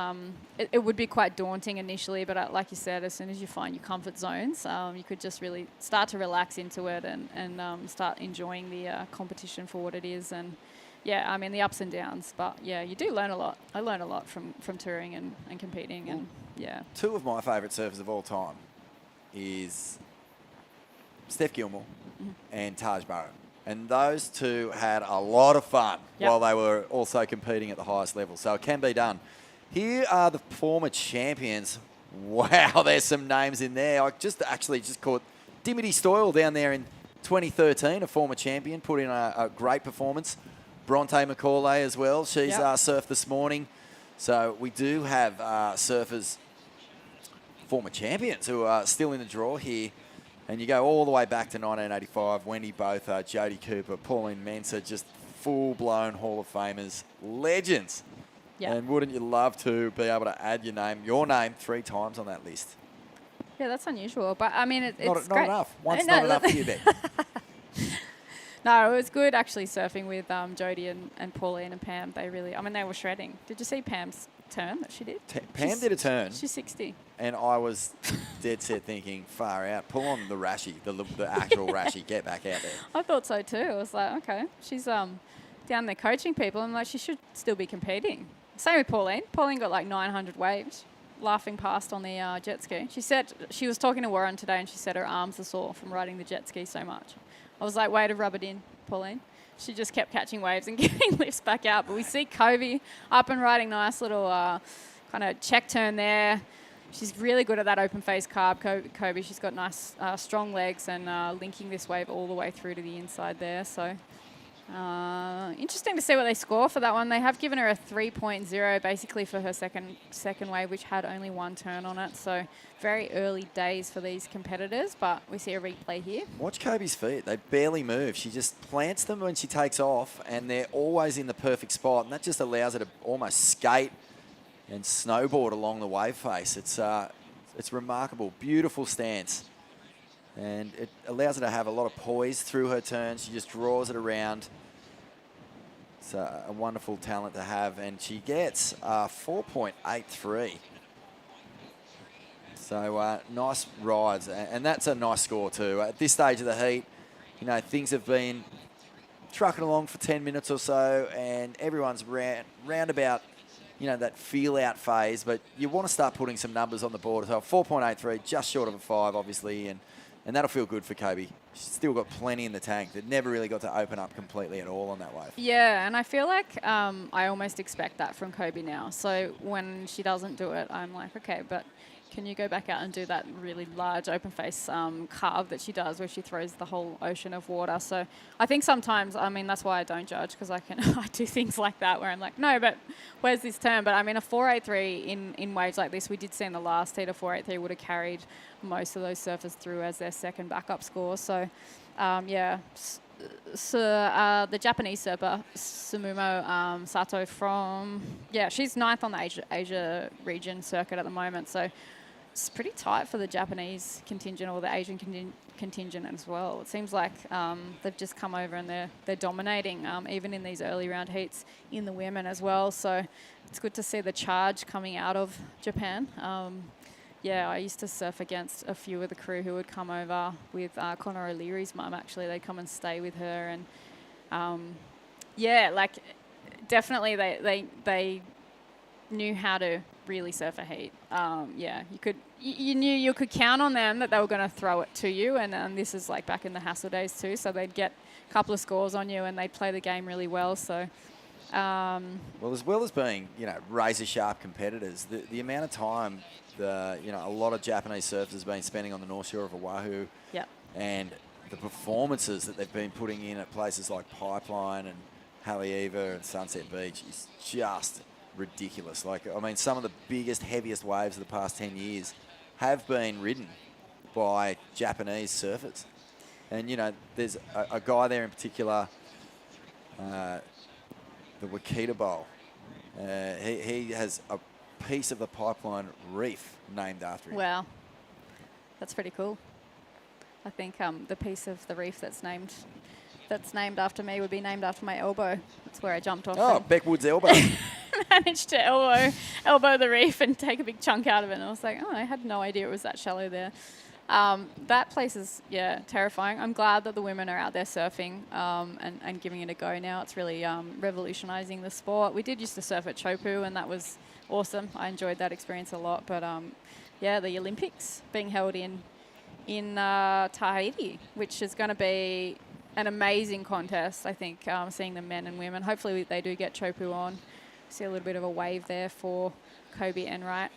it would be quite daunting initially, but like you said, as soon as you find your comfort zones, you could just really start to relax into it and start enjoying the competition for what it is. And yeah, I mean, the ups and downs, but yeah, you do learn a lot. I learn a lot from touring and competing, and yeah. 2 of my favourite surfers of all time is Steph Gilmore and Taj Burton. And those 2 had a lot of fun while they were also competing at the highest level. So it can be done. Here are the former champions. Wow, there's some names in there. I just caught Dimity Stoyle down there in 2013, a former champion, put in a great performance. Bronte McCauley as well. She's surfed this morning. So we do have surfers, former champions, who are still in the draw here. And you go all the way back to 1985, Wendy Botha, Jodie Cooper, Pauline Mensah, just full-blown Hall of Famers, legends. Yeah. And wouldn't you love to be able to add your name 3 times on that list? Yeah, that's unusual. But, I mean, it's Not great. enough. Once not enough for you, Beck. No, it was good actually surfing with Jodie and Pauline and Pam. They were shredding. Did you see Pam's turn that she did? Pam did a turn. She's 60. And I was dead set thinking, far out, pull on the Rashi, the actual Rashi, get back out there. I thought so too. I was like, okay, she's down there coaching people. I'm like, she should still be competing. Same with Pauline. Pauline got like 900 waves, laughing past on the jet ski. She said, she was talking to Warren today and she said her arms are sore from riding the jet ski so much. I was like, way to rub it in, Pauline. She just kept catching waves and getting lifts back out. But we see Kobe up and riding nice little kind of check turn there. She's really good at that open face carb, Kobe. She's got nice strong legs and linking this wave all the way through to the inside there. So interesting to see what they score for that one. They have given her a 3.0 basically for her second wave, which had only one turn on it. So very early days for these competitors, but we see a replay here. Watch Kobe's feet. They barely move. She just plants them when she takes off, and they're always in the perfect spot, and that just allows her to almost skate and snowboard along the wave face. It's remarkable. Beautiful stance. And it allows her to have a lot of poise through her turns. She just draws it around. It's a wonderful talent to have. And she gets 4.83. So nice rides. And that's a nice score too. At this stage of the heat, you know, things have been trucking along for 10 minutes or so, and everyone's round about, you know, that feel-out phase. But you want to start putting some numbers on the board as well. 4.83, just short of a 5, obviously. And that'll feel good for Kobe. She's still got plenty in the tank that never really got to open up completely at all on that wave. Yeah, and I feel like I almost expect that from Kobe now. So when she doesn't do it, I'm like, okay, but can you go back out and do that really large open face carve that she does where she throws the whole ocean of water? So I think sometimes, I mean, that's why I don't judge, because I do things like that where I'm like, no, but where's this turn? But I mean, a 4.83 in waves like this, we did see in the last heat, a 4.83 would have carried most of those surfers through as their second backup score. So yeah, so the Japanese surfer, Sumumo Sato she's ninth on the Asia region circuit at the moment. So it's pretty tight for the Japanese contingent or the Asian contingent as well. It seems like they've just come over and they're dominating, even in these early round heats in the women as well. So it's good to see the charge coming out of Japan. Yeah, I used to surf against a few of the crew who would come over with Conor O'Leary's mum, actually. They'd come and stay with her. And, yeah, like, definitely they knew how to really surf a heat. Yeah, you knew you could count on them that they were going to throw it to you. And this is, like, back in the Hassel days, too. So they'd get a couple of scores on you and they'd play the game really well. So... well, as well as being, you know, razor-sharp competitors, the amount of time... a lot of Japanese surfers have been spending on the North Shore of Oahu. Yep. And the performances that they've been putting in at places like Pipeline and Haleiwa and Sunset Beach is just ridiculous. Like, I mean, some of the biggest, heaviest waves of the past 10 years have been ridden by Japanese surfers. And, you know, there's a guy there in particular, the Wakita Bowl. He has a piece of the Pipeline reef named after him. Wow, that's pretty cool. I think the piece of the reef that's named after me would be named after my elbow. That's where I jumped off. Oh, Beckwood's elbow. Managed to elbow the reef and take a big chunk out of it. And I was like, oh, I had no idea it was that shallow there. That place is, yeah, terrifying. I'm glad that the women are out there surfing and giving it a go now. It's really revolutionising the sport. We did used to surf at Chopu, and that was awesome. I enjoyed that experience a lot. But yeah, the Olympics being held in Tahiti, which is going to be an amazing contest, I think, seeing the men and women. Hopefully they do get Chopu on. See a little bit of a wave there for Kobe Enright.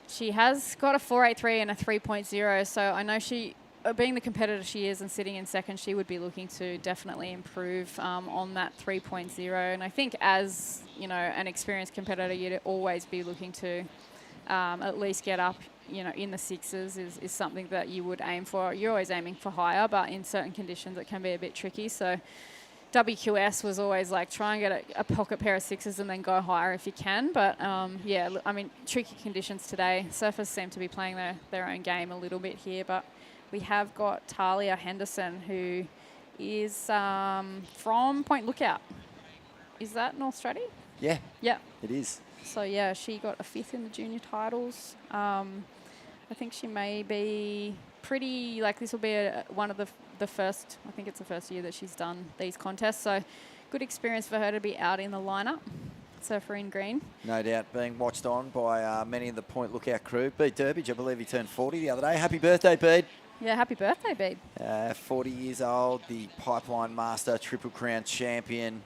She has got a 4.83 and a 3.0, so I know she, being the competitor she is and sitting in second, she would be looking to definitely improve on that 3.0. And I think as, you know, an experienced competitor, you'd always be looking to at least get up, you know, in the sixes is something that you would aim for. You're always aiming for higher, but in certain conditions it can be a bit tricky. So WQS was always like try and get a pocket pair of sixes and then go higher if you can. But yeah, I mean, tricky conditions today. Surfers seem to be playing their own game a little bit here, but we have got Talia Henderson, who is from Point Lookout. Is that North Stratty? Yeah. Yeah. It is. So yeah, she got a 5th in the junior titles. I think she may be pretty, like this will be one of the first, I think it's the first year that she's done these contests. So good experience for her to be out in the lineup. Surfer in green. No doubt being watched on by many of the Point Lookout crew. Bede Durbidge, I believe he turned 40 the other day. Happy birthday, Bede. Yeah, happy birthday, Bede. 40 years old, the Pipeline Master, Triple Crown champion,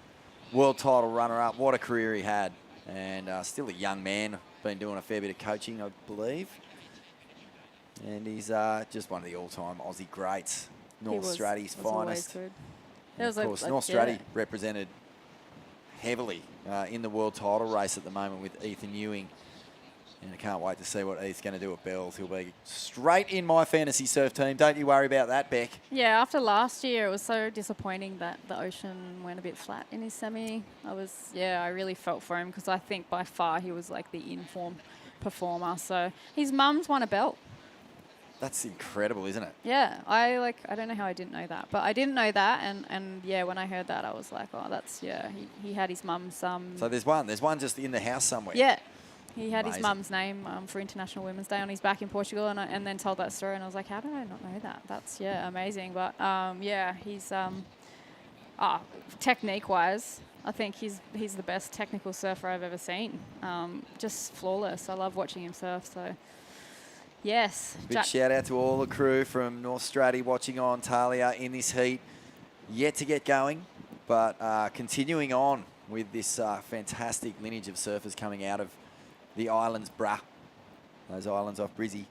world title runner-up. What a career he had. And still a young man. Been doing a fair bit of coaching, I believe. And he's just one of the all-time Aussie greats. North Stratty's finest. And of course, North Stratty represented heavily in the world title race at the moment with Ethan Ewing. And I can't wait to see what Heath's going to do at Bells. He'll be straight in my fantasy surf team. Don't you worry about that, Beck. Yeah, after last year, it was so disappointing that the Ocean went a bit flat in his semi. I really felt for him because I think by far he was like the in-form performer. So his mum's won a belt. That's incredible, isn't it? Yeah, I don't know how I didn't know that, but I didn't know that, and yeah, when I heard that, I was like, oh, that's, yeah, he had his mum's So there's one just in the house somewhere. Yeah, he had Amazing. his mum's name for International Women's Day on his back in Portugal, and then told that story, and I was like, how did I not know that? That's, yeah, amazing. But yeah, he's technique-wise, I think he's the best technical surfer I've ever seen. Just flawless. I love watching him surf. So. Yes. Big shout out to all the crew from North Stratty watching on. Talia in this heat. Yet to get going, but continuing on with this fantastic lineage of surfers coming out of the islands, brah. Those islands off Brizzy.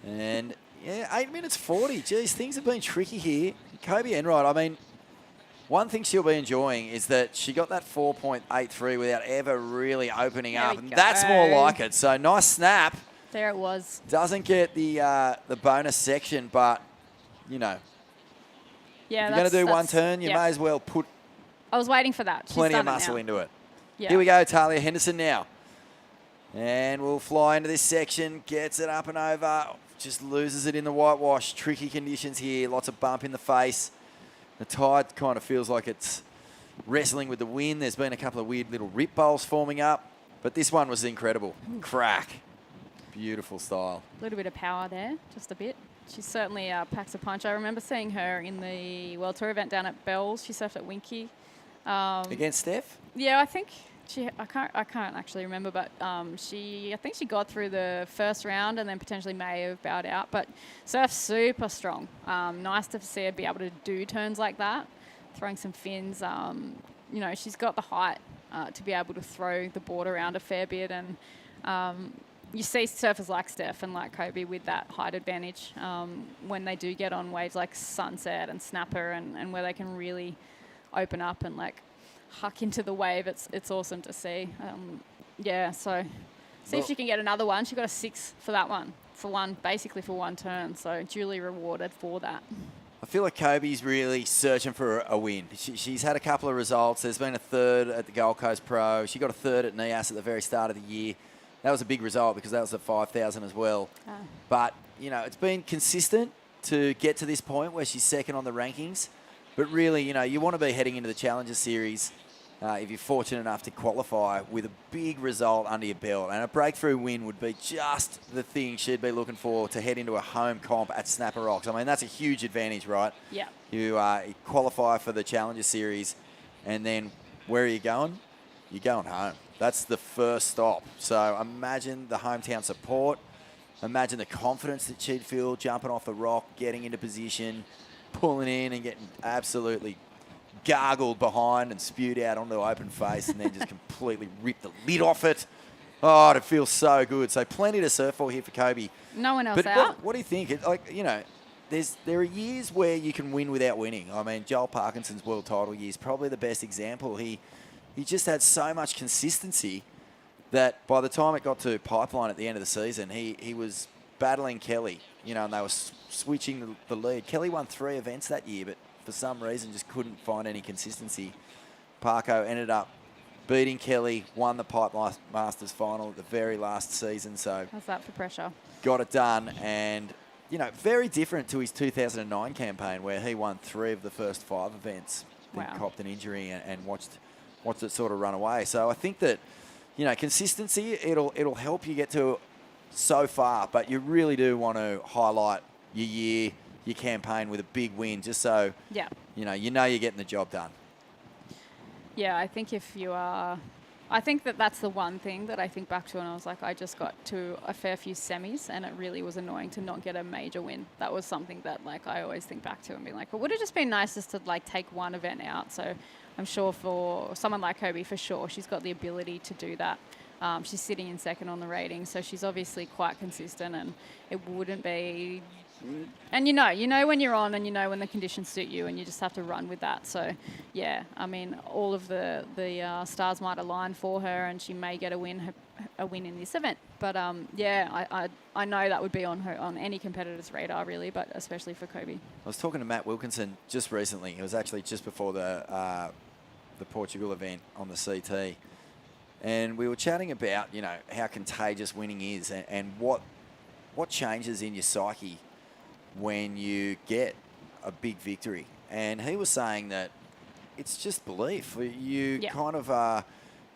And yeah, 8 minutes 40. Geez, things have been tricky here. Kobe Enright, I mean, one thing she'll be enjoying is that she got that 4.83 without ever really opening up. And that's more like it. So nice snap. There it was. Doesn't get the bonus section, but, you know, yeah, if you're going to do one turn, you may as well put I was waiting for that. plenty of muscle into it. Yeah. Here we go, Talia Henderson now. And we'll fly into this section, gets it up and over, just loses it in the whitewash. Tricky conditions here, lots of bump in the face. The tide kind of feels like it's wrestling with the wind. There's been a couple of weird little rip bowls forming up, but this one was incredible. Crack. Beautiful style. A little bit of power there, just a bit. She certainly packs a punch. I remember seeing her in the World Tour event down at Bells. She surfed at Winky. Against Steph? Yeah, I think I can't actually remember, but I think she got through the first round and then potentially may have bowed out. But surf's super strong. Nice to see her be able to do turns like that, throwing some fins. You know, she's got the height to be able to throw the board around a fair bit, and you see surfers like Steph and like Kobe with that height advantage when they do get on waves like Sunset and Snapper and where they can really open up and like huck into the wave. It's awesome to see. Yeah, so see if she can get another one. She got a 6 for that one, basically for one turn. So duly rewarded for that. I feel like Kobe's really searching for a win. She's had a couple of results. There's been a 3rd at the Gold Coast Pro. She got a 3rd at NIAS at the very start of the year. That was a big result because that was at 5,000 as well. But, you know, it's been consistent to get to this point where she's 2nd on the rankings. But really, you know, you want to be heading into the Challenger Series if you're fortunate enough to qualify with a big result under your belt. And a breakthrough win would be just the thing she'd be looking for to head into a home comp at Snapper Rocks. I mean, that's a huge advantage, right? Yeah. You qualify for the Challenger Series, and then where are you going? You're going home. That's the first stop. So imagine the hometown support. Imagine the confidence that she'd feel jumping off the rock, getting into position, pulling in and getting absolutely gargled behind and spewed out onto the open face and then just completely rip the lid off it. Oh, it feels so good. So plenty to surf for here for Kobe. No one else but out. What do you think? You know, there are years where you can win without winning. I mean, Joel Parkinson's world title year is probably the best example. He just had so much consistency that by the time it got to Pipeline at the end of the season, he was battling Kelly, you know, and they were switching the lead. Kelly won 3 events that year, but for some reason just couldn't find any consistency. Parko ended up beating Kelly, won the Pipe Masters final at the very last season. So how's that for pressure? Got it done, and very different to his 2009 campaign where he won 3 of the first 5 events. Then copped an injury and watched it sort of run away. So I think that consistency it'll help you get to so far, but you really do want to highlight your year, your campaign with a big win, just so you're getting the job done. Yeah, I think if you are, I think that's the one thing that I think back to, and I was like, I just got to a fair few semis, and it really was annoying to not get a major win. That was something that I always think back to and be like, it would have just been nice just to take one event out. So I'm sure for someone like Kobe, for sure, she's got the ability to do that. She's sitting in second on the rating, so she's obviously quite consistent, and it wouldn't be. And you know when you're on, and you know when the conditions suit you, and you just have to run with that. So, yeah, I mean, all of the stars might align for her, and she may get a win in this event. But I know that would be on any competitor's radar, really, but especially for Kobe. I was talking to Matt Wilkinson just recently. It was actually just before the Portugal event on the CT, and we were chatting about how contagious winning is, and what changes in your psyche when you get a big victory. And he was saying that it's just belief. You kind of,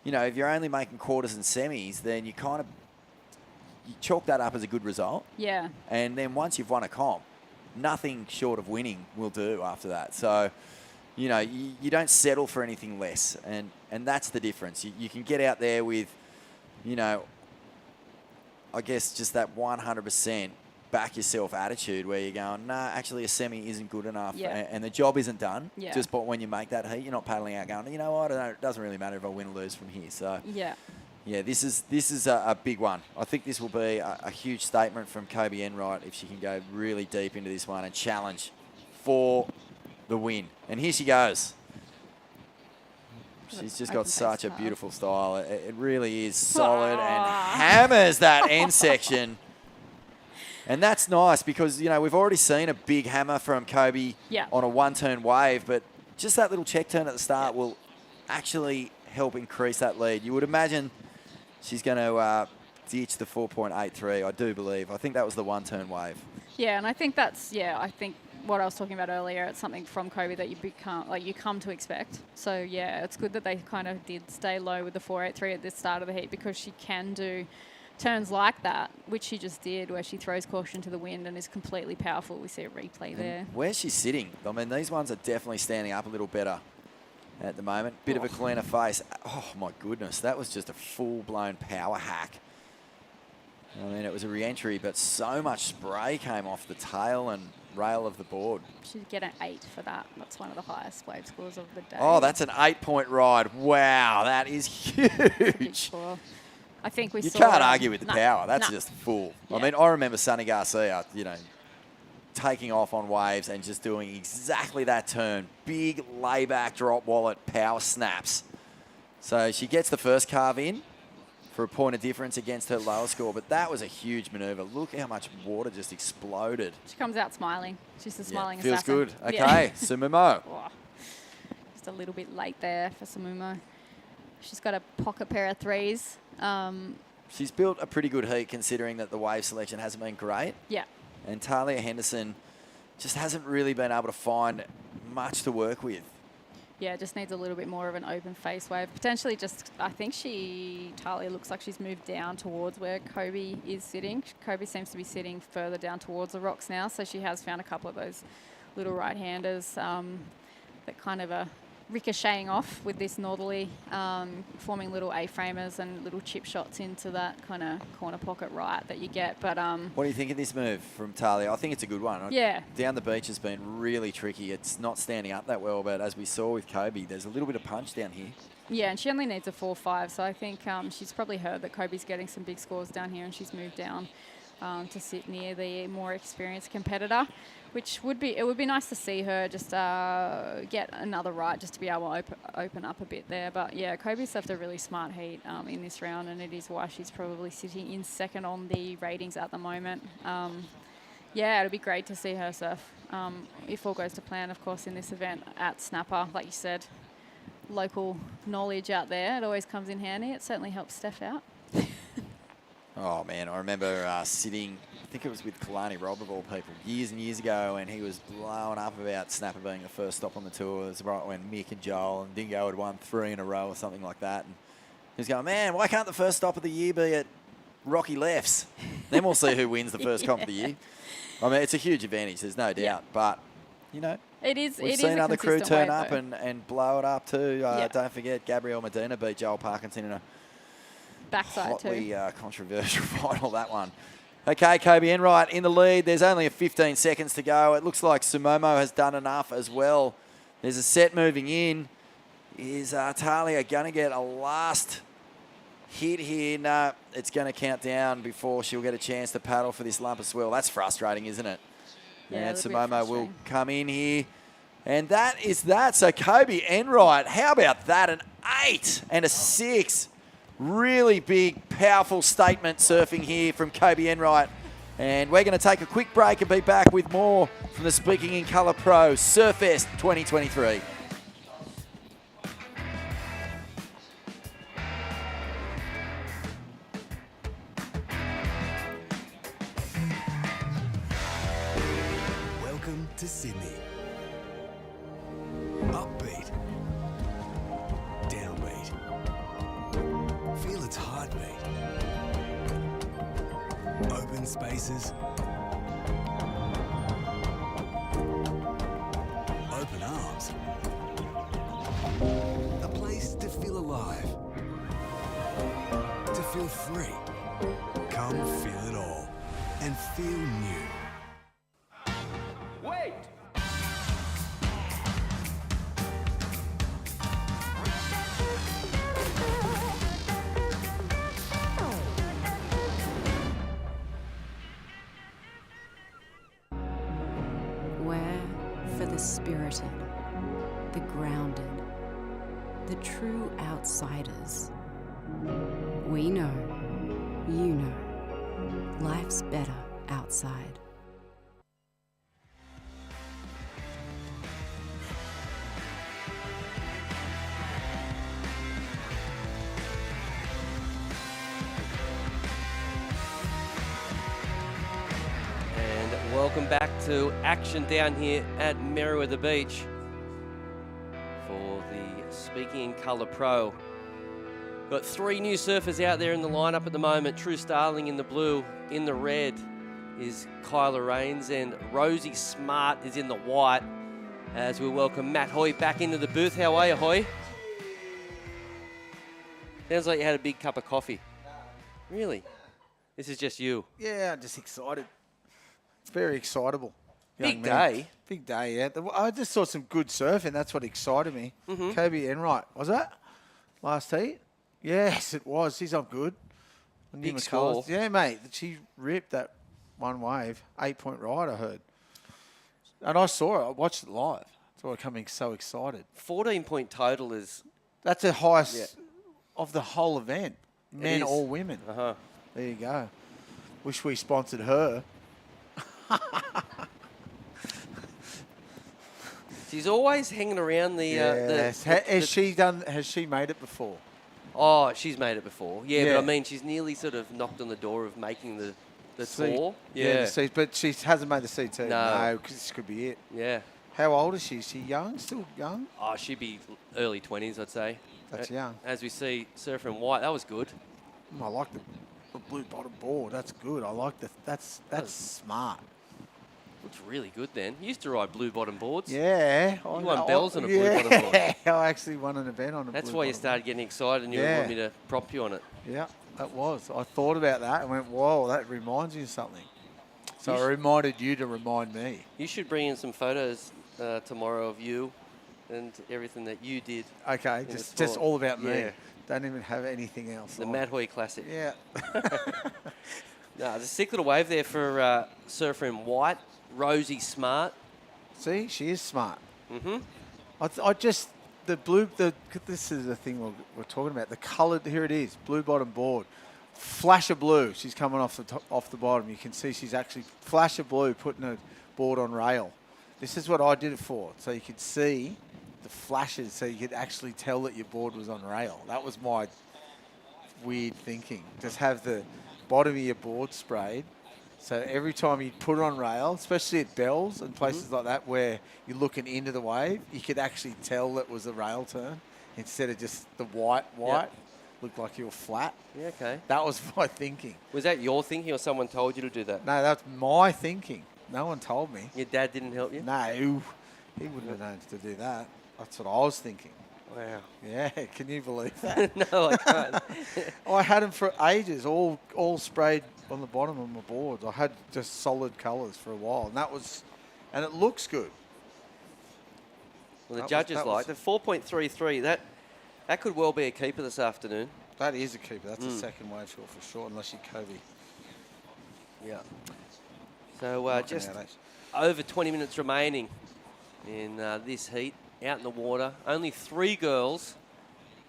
if you're only making quarters and semis, then you chalk that up as a good result. Yeah. And then once you've won a comp, nothing short of winning will do after that. So, you don't settle for anything less. And that's the difference. You can get out there with, I guess just that 100% back yourself attitude where you're going, nah, actually a semi isn't good enough, and the job isn't done. Yeah. Just but when you make that heat, you're not paddling out going, I don't know, it doesn't really matter if I win or lose from here. So this is a big one. I think this will be a huge statement from Kobe Enright if she can go really deep into this one and challenge for the win. And here she goes. She's just got such a beautiful style. It really is solid and hammers that end section. And that's nice because, we've already seen a big hammer from Kobe on a one-turn wave, but just that little check turn at the start will actually help increase that lead. You would imagine she's going to ditch the 4.83, I do believe. I think that was the one-turn wave. Yeah, and I think that's, I think what I was talking about earlier, it's something from Kobe that you come to expect. So, it's good that they kind of did stay low with the 4.83 at the start of the heat because she can do turns like that, which she just did, where she throws caution to the wind and is completely powerful. We see a replay there. Where's she sitting? I mean, these ones are definitely standing up a little better at the moment. Bit of a cleaner face. Oh, my goodness. That was just a full-blown power hack. I mean, it was a re-entry, but so much spray came off the tail and rail of the board. She'd get an 8 for that. That's one of the highest wave scores of the day. Oh, that's an 8-point ride. Wow, that is huge. I think you can't argue with the power. That's just full. Yeah. I mean, I remember Sunny Garcia, taking off on waves and just doing exactly that turn. Big layback drop wallet power snaps. So she gets the first carve in for a point of difference against her lower score, but that was a huge maneuver. Look how much water just exploded. She comes out smiling. She's a smiling feels assassin. Good. Okay, Sumumo. Just a little bit late there for Sumumo. She's got a pocket pair of 3s. She's built a pretty good heat considering that the wave selection hasn't been great. Yeah. And Talia Henderson just hasn't really been able to find much to work with. Yeah, just needs a little bit more of an open face wave. Potentially just, I think Talia looks like she's moved down towards where Kobe is sitting. Kobe seems to be sitting further down towards the rocks now, so she has found a couple of those little right-handers that kind of are ricocheting off with this northerly, forming little A-framers and little chip shots into that kind of corner pocket right that you get. But what do you think of this move from Talia? I think it's a good one. Yeah. Down the beach has been really tricky. It's not standing up that well, but as we saw with Kobe, there's a little bit of punch down here. Yeah, and she only needs a 4-5, so I think she's probably heard that Kobe's getting some big scores down here, and she's moved down to sit near the more experienced competitor, which would be nice to see her just get another right just to be able to open up a bit there. But yeah, Kobe's left a really smart heat in this round, and it is why she's probably sitting in second on the ratings at the moment. Yeah, it'll be great to see her surf if all goes to plan, of course, in this event at Snapper, like you said, local knowledge out there, it always comes in handy. It certainly helps Steph out. Oh, man, I remember sitting, I think it was with Kalani Robb of all people, years and years ago, and he was blowing up about Snapper being the first stop on the tour. It was right when Mick and Joel and Dingo had won 3 in a row or something like that. And he was going, man, why can't the first stop of the year be at Rocky Lefts? Then we'll see who wins the first comp of the year. I mean, it's a huge advantage, there's no doubt. But, you know, we've seen other crew turn up and blow it up too. Don't forget, Gabrielle Medina beat Joel Parkinson in a backside hotly controversial final, that one. Okay, Kobe Enright in the lead. There's only 15 seconds to go. It looks like Sumomo has done enough as well. There's a set moving in. Is Talia going to get a last hit here? No, it's going to count down before she'll get a chance to paddle for this lump of swell. That's frustrating, isn't it? Yeah, and Sumomo will come in here. And that is that. So Kobe Enright, how about that? An 8 and a 6. Really big, powerful statement surfing here from Kobe Enright. And we're going to take a quick break and be back with more from the Speaking in Colour Pro Surfest 2023. Welcome to Sydney. Upbeat. Downbeat. Feel its heartbeat. Open spaces. Open arms. A place to feel alive. To feel free. Come feel it all and feel new. Wait! Where for the spirited, the grounded, the true outsiders. We know, you know, life's better outside. And welcome back to action down here at Merriweather Beach for the Speaking in Colour Pro. Got 3 new surfers out there in the lineup at the moment. True Starling in the blue. In the red is Kyla Rains, and Rosie Smart is in the white as we welcome Matt Hoy back into the booth. How are you, Hoy? Sounds like you had a big cup of coffee. Really? This is just you. Yeah, I'm just excited. It's very excitable. Big day. Big day, yeah. I just saw some good surfing. That's what excited me. Mhm. Kobe Enright, was that? Last heat? Yes, it was. She's on good. Big McCullers. score. Yeah, mate. She ripped that one wave. 8-point ride, I heard. And I saw it. I watched it live. That's why I'm coming so excited. 14-point total is... That's the highest of the whole event. Men is. or women. Uh-huh. There you go. Wish we sponsored her. She's always hanging around the... Yes. Has she made it before? Oh, she's made it before. Yeah, Yeah. but I mean, she's nearly sort of knocked on the door of making the tour. Yeah, the seat, but she hasn't made the CT. No. No, because this could be it. Yeah. How old is she? Is she young? Still young? Oh, she'd be early 20s, I'd say. That's young. As we see, Surfer in white, that was good. I like the blue bottom board. That's good. I like that's smart. Looks really good then. You used to ride blue bottom boards. Yeah. You won bells on a blue bottom board. Yeah, I actually won an event on a That's blue why you bottom. started getting excited and you Yeah. wanted me to prompt you on it. Yeah, that was. I thought about that and went, whoa, that reminds you of something. So You I sh- reminded you to remind me. You should bring in some photos tomorrow of you and everything that you did. Okay, in the just sport. all about me. Yeah. Don't even have anything else. The on. Matt Hoy Classic. Yeah. No, there's a sick little wave there for Surfer in white. Rosie Smart. See, she is smart. Mm-hmm. I just, this is the thing we're talking about. The coloured, here it is, blue bottom board. Flash of blue. She's coming off the bottom. You can see she's actually, flash of blue, putting a board on rail. This is what I did it for, so you could see the flashes, so you could actually tell that your board was on rail. That was my weird thinking. Just have the bottom of your board sprayed, so every time you put it on rail, especially at bells and places like that where you're looking into the wave, you could actually tell that was a rail turn instead of just the white. Looked like you were flat. Yeah, okay. That was my thinking. Was that your thinking or someone told you to do that? No, that's my thinking. No one told me. Your dad didn't help you? No, he wouldn't have known to do that. That's what I was thinking. Wow. Yeah, can you believe that? No, I can't. I had them for ages, all sprayed on the bottom of my boards. I had just solid colours for a while, and it looks good. Well, the judges like the 4.33. That could well be a keeper this afternoon. That is a keeper. That's a second wave shot for sure, unless you're Kobe. Yeah. So just over 20 minutes remaining in this heat, out in the water. Only 3 girls,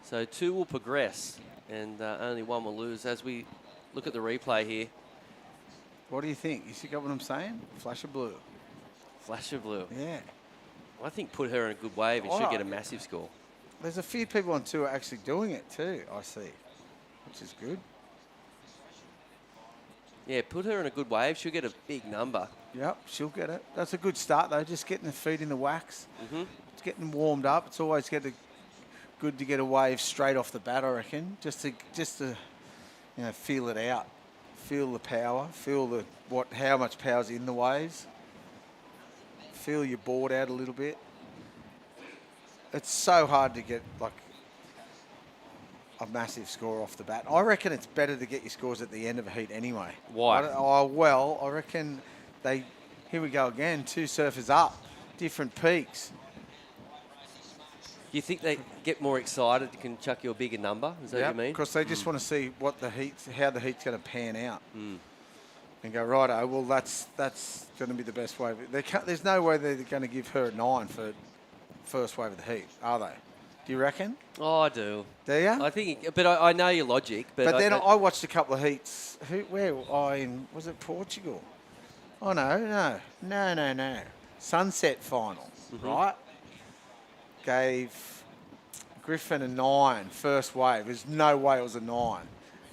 so 2 will progress, and only 1 will lose. As we look at the replay here. What do you think? You see what I'm saying? Flash of blue. Flash of blue. Yeah. I think put her in a good wave and she'll get a massive score. There's a few people on tour actually doing it too, I see, which is good. Yeah, put her in a good wave. She'll get a big number. Yep, she'll get it. That's a good start, though, just getting the feet in the wax. It's getting them warmed up. It's always good to get a wave straight off the bat, I reckon, just to feel it out. Feel the power, feel how much power's in the waves. Feel your board out a little bit. It's so hard to get like a massive score off the bat. I reckon it's better to get your scores at the end of a heat anyway. Why? I reckon here we go again, 2 surfers up, different peaks. Do you think they get more excited, can chuck you a bigger number? Is that what you mean? Because they just want to see how the heat's going to pan out. And go, righto, well, that's going to be the best wave. There's no way they're going to give her a 9 for first wave of the heat, are they? Do you reckon? Oh, I do. Do you? I think, but I know your logic. But then I watched a couple of heats. Was it Portugal? Oh, no. Sunset final, right? Gave Griffin a 9 first wave. There's no way it was a 9.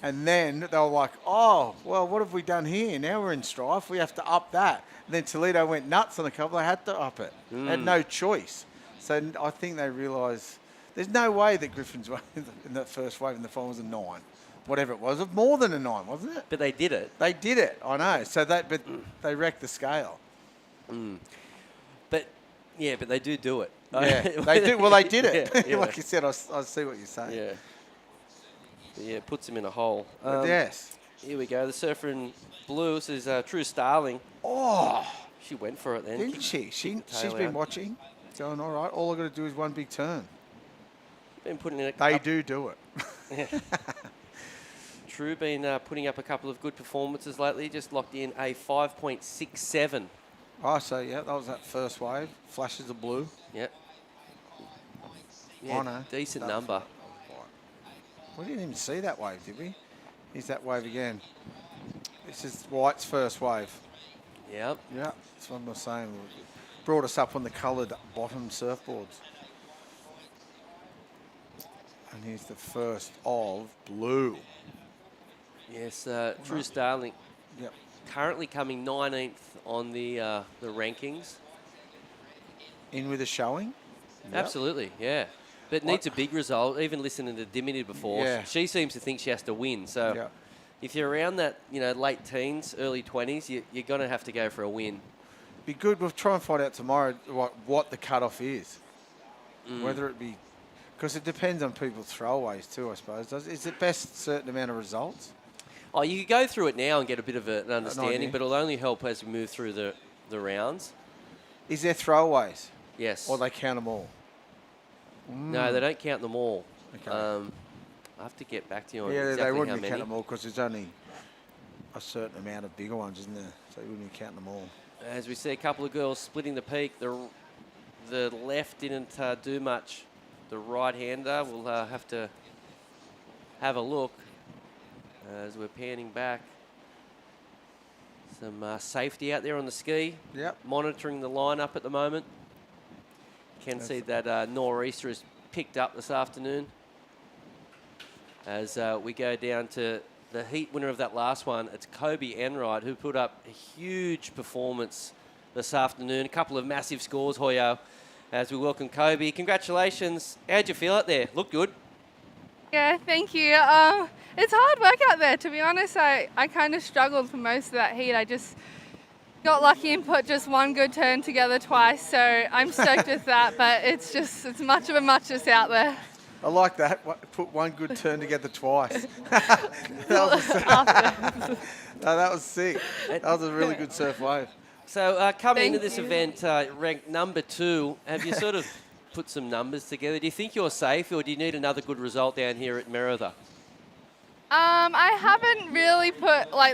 And then they were like, oh, well, what have we done here? Now we're in strife. We have to up that. And then Toledo went nuts on a couple. They had to up it. They had no choice. So I think they realised there's no way that Griffin's wave in that first wave in the final was a 9. Whatever it was. More than a 9, wasn't it? But they did it. They did it, I know. So but they wrecked the scale. But they do it. Yeah, they do. Well, they did it. Yeah. Like you said, I see what you're saying. Yeah. Yeah, it puts him in a hole. Yes. Here we go. The surfer in blue. This is True Starling. Oh. She went for it then. Didn't she? She's been watching, going, all right, all I've got to do is one big turn. Been putting in They do it. Yeah. True been putting up a couple of good performances lately. Just locked in a 5.67. Oh, so, yeah, that was that first wave. Flashes of blue. Yep. Yeah, no. Decent number. We didn't even see that wave, did we? Here's that wave again. This is White's first wave. Yep. Yeah, that's what I was saying. Brought us up on the coloured bottom surfboards. And here's the first of blue. Yes, True Starling. Yep. Currently coming 19th on the rankings. In with a showing? Absolutely, yeah. But needs a big result. Even listening to Dimity before, she seems to think she has to win. So if you're around that, late teens, early 20s, you're going to have to go for a win. Be good. We'll try and find out tomorrow what the cutoff is. Whether it be, because it depends on people's throwaways too, I suppose. Is it best certain amount of results? Oh, you could go through it now and get a bit of an understanding, but it'll only help as we move through the rounds. Is there throwaways? Yes. Or they count them all? No, they don't count them all. Okay. I have to get back to you on exactly they wouldn't how many. Count them all because there's only a certain amount of bigger ones, isn't there? So you wouldn't count them all. As we see a couple of girls splitting the peak, the left didn't do much. The right-hander will have to have a look as we're panning back. Some safety out there on the ski. Yep. Monitoring the lineup at the moment. Can see that nor'easter has picked up this afternoon. As we go down to the heat winner of that last one, it's Kobe Enright, who put up a huge performance this afternoon. A couple of massive scores, Hoyo, as we welcome Kobe. Congratulations. How'd you feel out there? Looked good. Yeah, thank you. It's hard work out there, to be honest. I kind of struggled for most of that heat. I just got lucky and put just one good turn together twice, so I'm stoked with that, but it's much of a muchness out there. I like that. Put one good turn together twice. that was sick. That was a really good surf wave. So coming into this event, ranked number 2, have you sort of put some numbers together? Do you think you're safe, or do you need another good result down here at Merida? I haven't really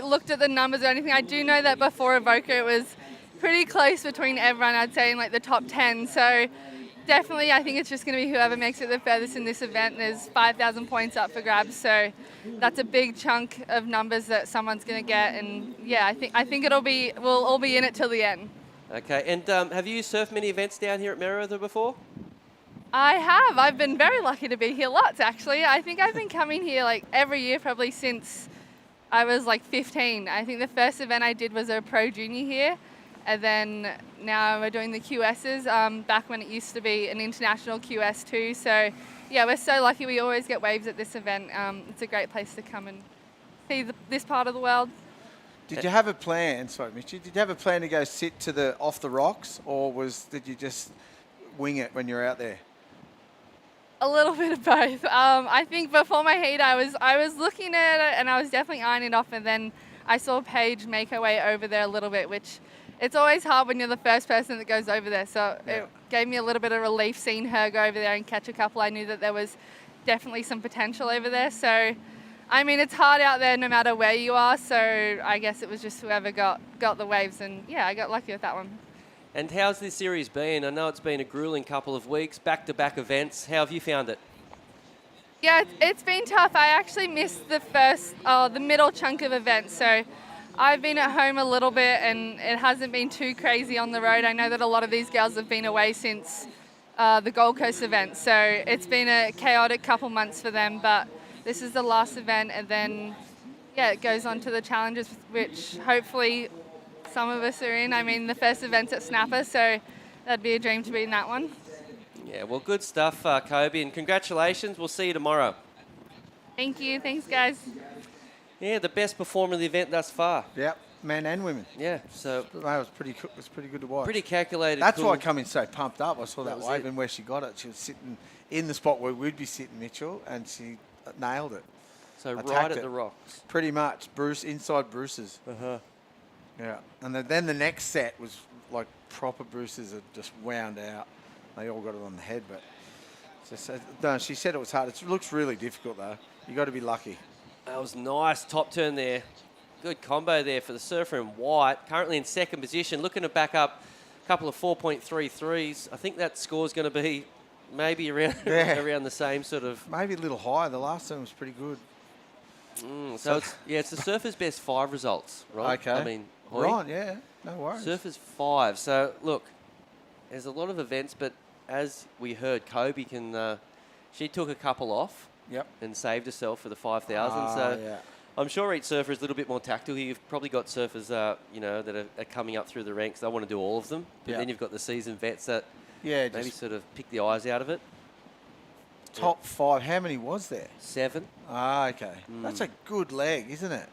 looked at the numbers or anything. I do know that before Evoca it was pretty close between everyone, I'd say in like the top 10. So definitely I think it's just going to be whoever makes it the furthest in this event. There's 5,000 points up for grabs, so that's a big chunk of numbers that someone's going to get. And yeah, I think we'll all be in it till the end. Okay, and have you surfed many events down here at Merida before? I have. I've been very lucky to be here lots, actually. I think I've been coming here like every year probably since I was like 15. I think the first event I did was a pro junior here, and then now we're doing the QSs, back when it used to be an international QS too. So yeah, we're so lucky. We always get waves at this event. It's a great place to come and see this part of the world. Did you have a plan, sorry Mitchie, did you have a plan to go sit to off the rocks, or did you just wing it when you're out there? A little bit of both. I think before my heat, I was looking at it and I was definitely eyeing it off, and then I saw Paige make her way over there a little bit, which it's always hard when you're the first person that goes over there. So it gave me a little bit of relief seeing her go over there and catch a couple. I knew that there was definitely some potential over there. So, I mean, it's hard out there no matter where you are. So I guess it was just whoever got the waves, and yeah, I got lucky with that one. And how's this series been? I know it's been a grueling couple of weeks, back-to-back events. How have you found it? Yeah, it's been tough. I actually missed the middle chunk of events. So I've been at home a little bit, and it hasn't been too crazy on the road. I know that a lot of these girls have been away since the Gold Coast event. So it's been a chaotic couple months for them, but this is the last event, and then, yeah, it goes on to the challenges, which hopefully some of us are in. I mean, the first event's at Snapper, so that'd be a dream to be in that one. Yeah, well, good stuff, Kobe, and congratulations. We'll see you tomorrow. Thank you. Thanks, guys. Yeah, the best performer of the event thus far. Yep, men and women. Yeah, so it was pretty good to watch. Pretty calculated. That's cool. why I come in so pumped up. I saw that wave and where she got it. She was sitting in the spot where we'd be sitting, Mitchell, and she nailed it. So Attacked right at it. the rocks. Pretty much. Inside Bruce's. Uh-huh. Yeah, and then the next set was like proper Bruce's that just wound out. They all got it on the head, but no, she said it was hard. It looks really difficult though. You got to be lucky. That was nice top turn there. Good combo there for the surfer in white. Currently in second position, looking to back up a couple of 4.33s. I think that score's going to be maybe around around the same sort of. Maybe a little higher. The last one was pretty good. So it's the surfer's best 5 results, right? Okay. I mean, right, yeah, no worries. Surfer's 5. So look, there's a lot of events, but as we heard, Kobe she took a couple off. Yep. And saved herself for the 5,000. So yeah. I'm sure each surfer is a little bit more tactical. You've probably got surfers, that are coming up through the ranks. They want to do all of them. But then you've got the seasoned vets that maybe sort of pick the eyes out of it. Top 5. How many was there? 7. Okay. That's a good leg, isn't it?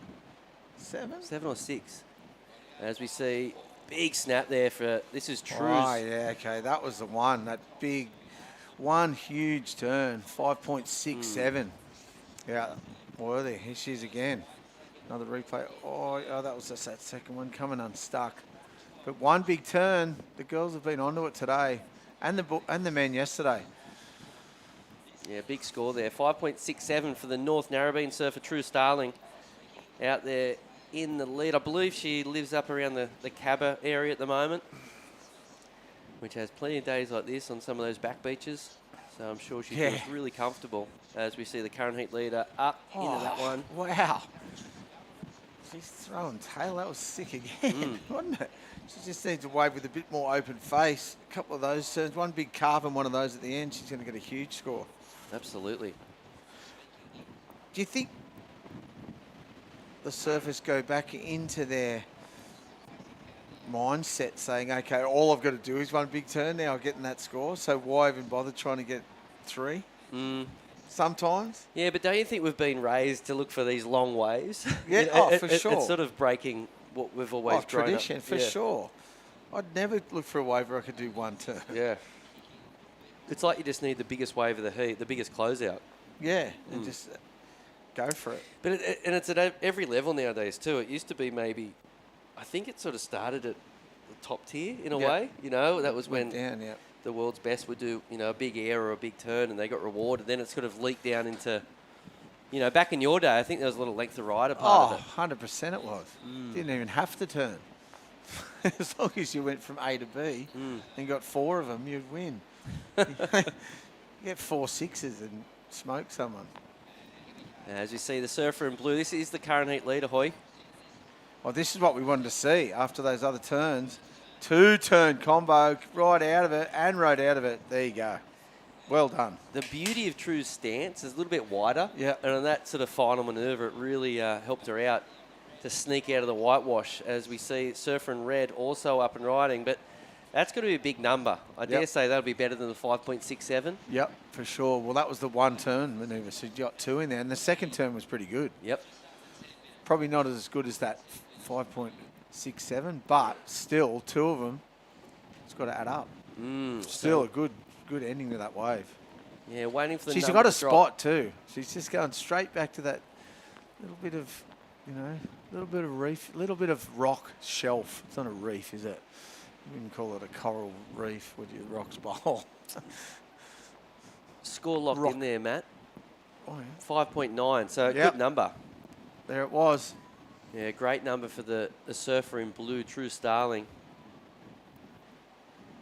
7? 7 or 6. As we see, big snap there this is true. Oh, yeah, okay. That was the one. That big, one huge turn. 5.67. Yeah. Worthy. Here she is again. Another replay. Oh, that was just that second one coming unstuck. But one big turn. The girls have been onto it today, and the men yesterday. Yeah, big score there. 5.67 for the North Narrabeen surfer, True Starling, out there in the lead. I believe she lives up around the Cabba area at the moment, which has plenty of days like this on some of those back beaches. So I'm sure she feels really comfortable as we see the current heat leader up into that one. Wow. she's throwing tail. That was sick again, wasn't it? She just needs to wave with a bit more open face. A couple of those turns, one big carve and one of those at the end. She's going to get a huge score. Absolutely. Do you think the Surfers go back into their mindset saying, okay, all I've got to do is one big turn, now I'm getting that score, so why even bother trying to get 3? Sometimes. Yeah, but don't you think we've been raised to look for these long waves? Yeah, for sure. It's sort of breaking what we've always grown tradition, up. for sure. I'd never look for a wave where I could do one turn. Yeah. It's like you just need the biggest wave of the heat, the biggest closeout. Yeah, and just go for it. But and it's at every level nowadays too. It used to be maybe, I think it sort of started at the top tier in a way. You know, that was when the world's best would do, you know, a big air or a big turn and they got rewarded. Then it sort of leaked down into, you know, back in your day, I think there was a little length of rider part of it. 100% it was. Didn't even have to turn. As long as you went from A to B and got 4 of them, you'd win. You get 4 6s and smoke someone. As you see, the Surfer in blue, this is the current heat leader, Hoy. Well, this is what we wanted to see after those other turns. 2-turn combo, right out of it and rode out of it. There you go. Well done. The beauty of True's stance is a little bit wider. Yeah. And on that sort of final manoeuvre, it really helped her out to sneak out of the whitewash. As we see Surfer in red also up and riding. But that's going to be a big number. I dare say that'll be better than the 5.67. Yep, for sure. Well, that was the 1-turn manoeuvre, so you got 2 in there. And the second turn was pretty good. Yep. Probably not as good as that 5.67, but still, 2 of them, it's got to add up. Still a good ending to that wave. Yeah, waiting for the She's number got a to drop. spot too. She's just going straight back to that little bit of, you know, little bit of reef, little bit of rock shelf. It's not a reef, is it? You wouldn't call it a coral reef, would you? Rocks bowl. Score locked in there, Matt. Oh, yeah. 5.9, so a good number. There it was. Yeah, great number for the Surfer in blue, True Starling,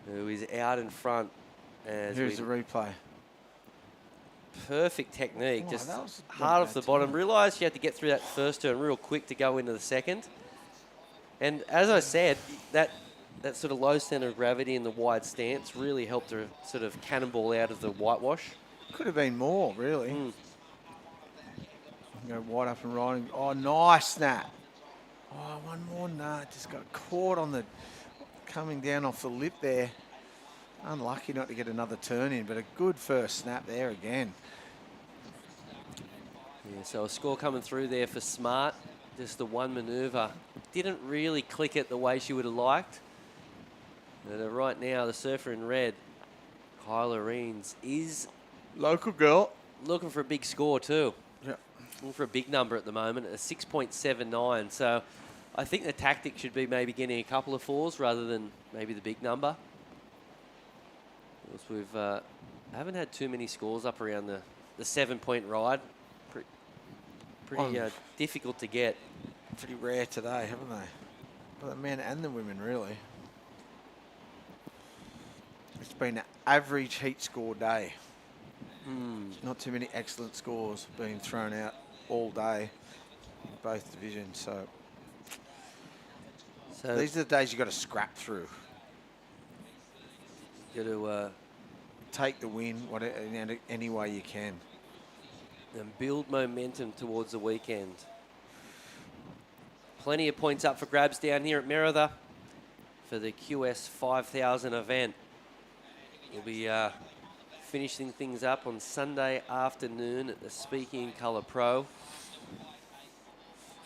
who is out in front. As Here's the replay. Perfect technique, Oh, just that was hard not off the bad bottom. turn. Realised she had to get through that first turn real quick to go into the second. And as I said, that sort of low centre of gravity and the wide stance really helped her sort of cannonball out of the whitewash. Could have been more, really. Go wide up and riding. Oh, nice snap. Oh, one more. Nah, just got caught on the coming down off the lip there. Unlucky not to get another turn in, but a good first snap there again. Yeah, so a score coming through there for Smart. Just the one manoeuvre. Didn't really click it the way she would have liked. And right now, the Surfer in red, Kyla Reens, is local girl. Looking for a big score too. Yeah. Looking for a big number at the moment, a 6.79. So I think the tactic should be maybe getting a couple of 4s rather than maybe the big number. Because we've haven't had too many scores up around the 7-point ride. Pretty difficult to get. Pretty rare today, haven't they? For the men and the women, really. It's been an average heat score day. Not too many excellent scores being thrown out all day in both divisions. So these are the days you've got to scrap through. Got to take the win whatever, in any way you can. And build momentum towards the weekend. Plenty of points up for grabs down here at Merida for the QS 5000 event. We'll be finishing things up on Sunday afternoon at the Speaking Colour Pro.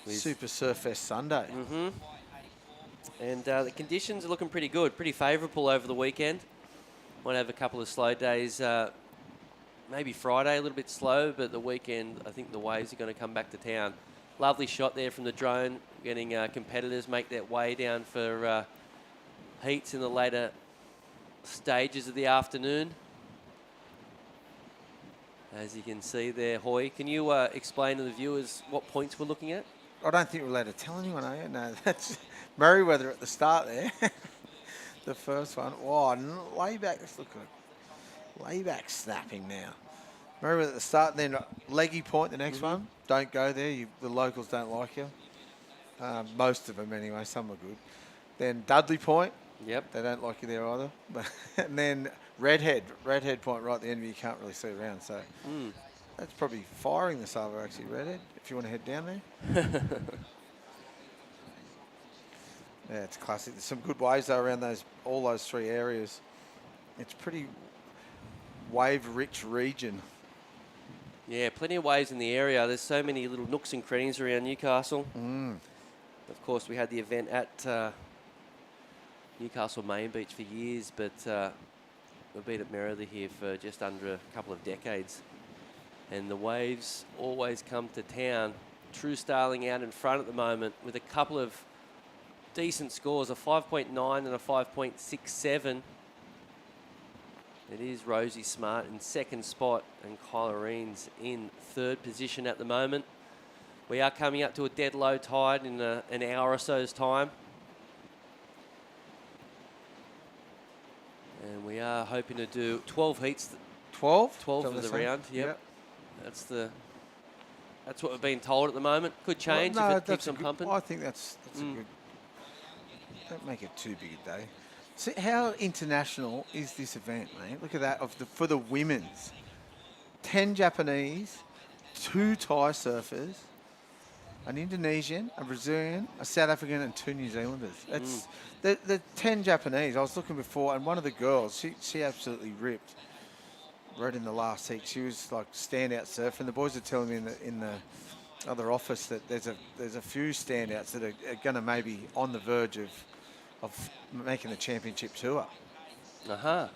Super Surfest Sunday. And the conditions are looking pretty good, pretty favourable over the weekend. Might have a couple of slow days, maybe Friday a little bit slow, but the weekend I think the waves are going to come back to town. Lovely shot there from the drone, getting competitors make their way down for heats in the later stages of the afternoon. As you can see there, Hoy, can you explain to the viewers what points we're looking at? I don't think we're allowed to tell anyone, are you? No, that's Merriweather at the start there. The first one. Oh, layback. Let's look at layback snapping now. Merriweather at the start, then leggy point the next one. Don't go there. The locals don't like you. Most of them anyway. Some are good. Then Dudley Point. Yep. They don't like you there either. And then Redhead Point right at the end of you can't really see around. So that's probably firing this over actually, Redhead, if you want to head down there. Yeah, it's classic. There's some good waves though around all those three areas. It's pretty wave-rich region. Yeah, plenty of waves in the area. There's so many little nooks and crannies around Newcastle. Of course, we had the event at Newcastle Main Beach for years, but we've been at Merida here for just under a couple of decades. And the waves always come to town. True Starling out in front at the moment with a couple of decent scores, a 5.9 and a 5.67. It is Rosie Smart in second spot and Kyla Reens in third position at the moment. We are coming up to a dead low tide in an hour or so's time. And we are hoping to do 12 heats. 12? 12 for the round, yep. That's what we've been told at the moment. Could change if it keeps on pumping. I think that's a good... Don't make it too big a day. See how international is this event, mate? Look at that for the women's. 10 Japanese, 2 Thai surfers, an Indonesian, a Brazilian, a South African, and 2 New Zealanders. It's the 10 Japanese. I was looking before, and one of the girls, she absolutely ripped. Right in the last heat, she was like standout surfer. And the boys are telling me in the other office that there's a few standouts that are going to maybe on the verge of making the championship tour. Yeah,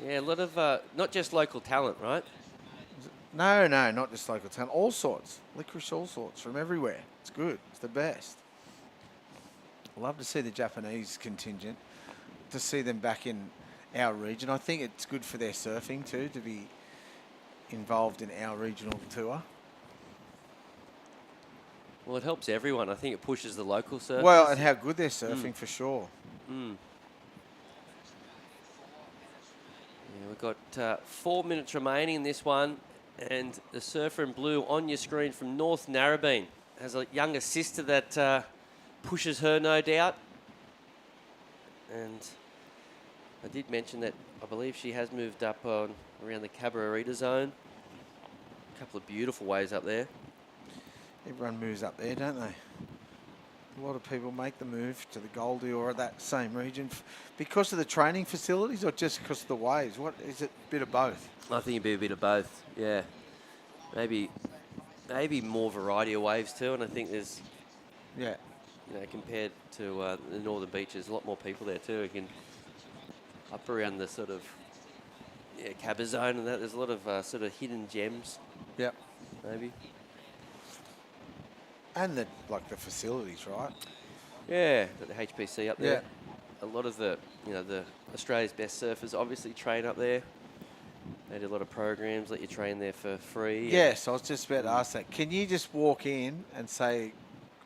a lot of not just local talent, right? No, not just local talent. All sorts, licorice, all sorts from everywhere. It's good. It's the best. Love to see the Japanese contingent, to see them back in our region. I think it's good for their surfing too to be involved in our regional tour. Well, it helps everyone. I think it pushes the local surfers. Well, and how good they're surfing for sure. Yeah, we've got 4 minutes remaining in this one, and the surfer in blue on your screen from North Narrabeen has a younger sister that pushes her, no doubt. And I did mention that I believe she has moved up around the Cabarita zone. A couple of beautiful waves up there. Everyone moves up there, don't they? A lot of people make the move to the Goldie or that same region because of the training facilities or just because of the waves? What is it? A bit of both? I think it'd be a bit of both, yeah. Maybe more variety of waves too, and I think there's, compared to the northern beaches, a lot more people there too. Again, up around the sort of Cabba zone and that, there's a lot of sort of hidden gems. Yep. Maybe. And the facilities, right? Yeah, got the HPC up there. Yeah. A lot of the Australia's best surfers obviously train up there. They do a lot of programs, let you train there for free. Yes, I was just about to ask that. Can you just walk in and say,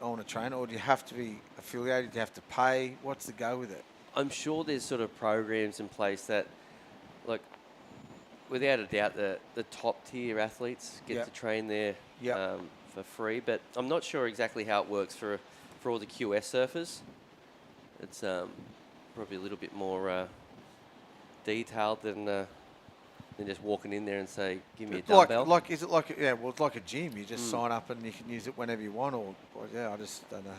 I want to train, or do you have to be affiliated? Do you have to pay? What's the go with it? I'm sure there's sort of programs in place that, like, without a doubt, the top tier athletes get to train there for free. But I'm not sure exactly how it works for all the QS surfers. It's probably a little bit more detailed than just walking in there and say, give me a dumbbell. Is it like it's like a gym. You just sign up and you can use it whenever you want. I just don't know.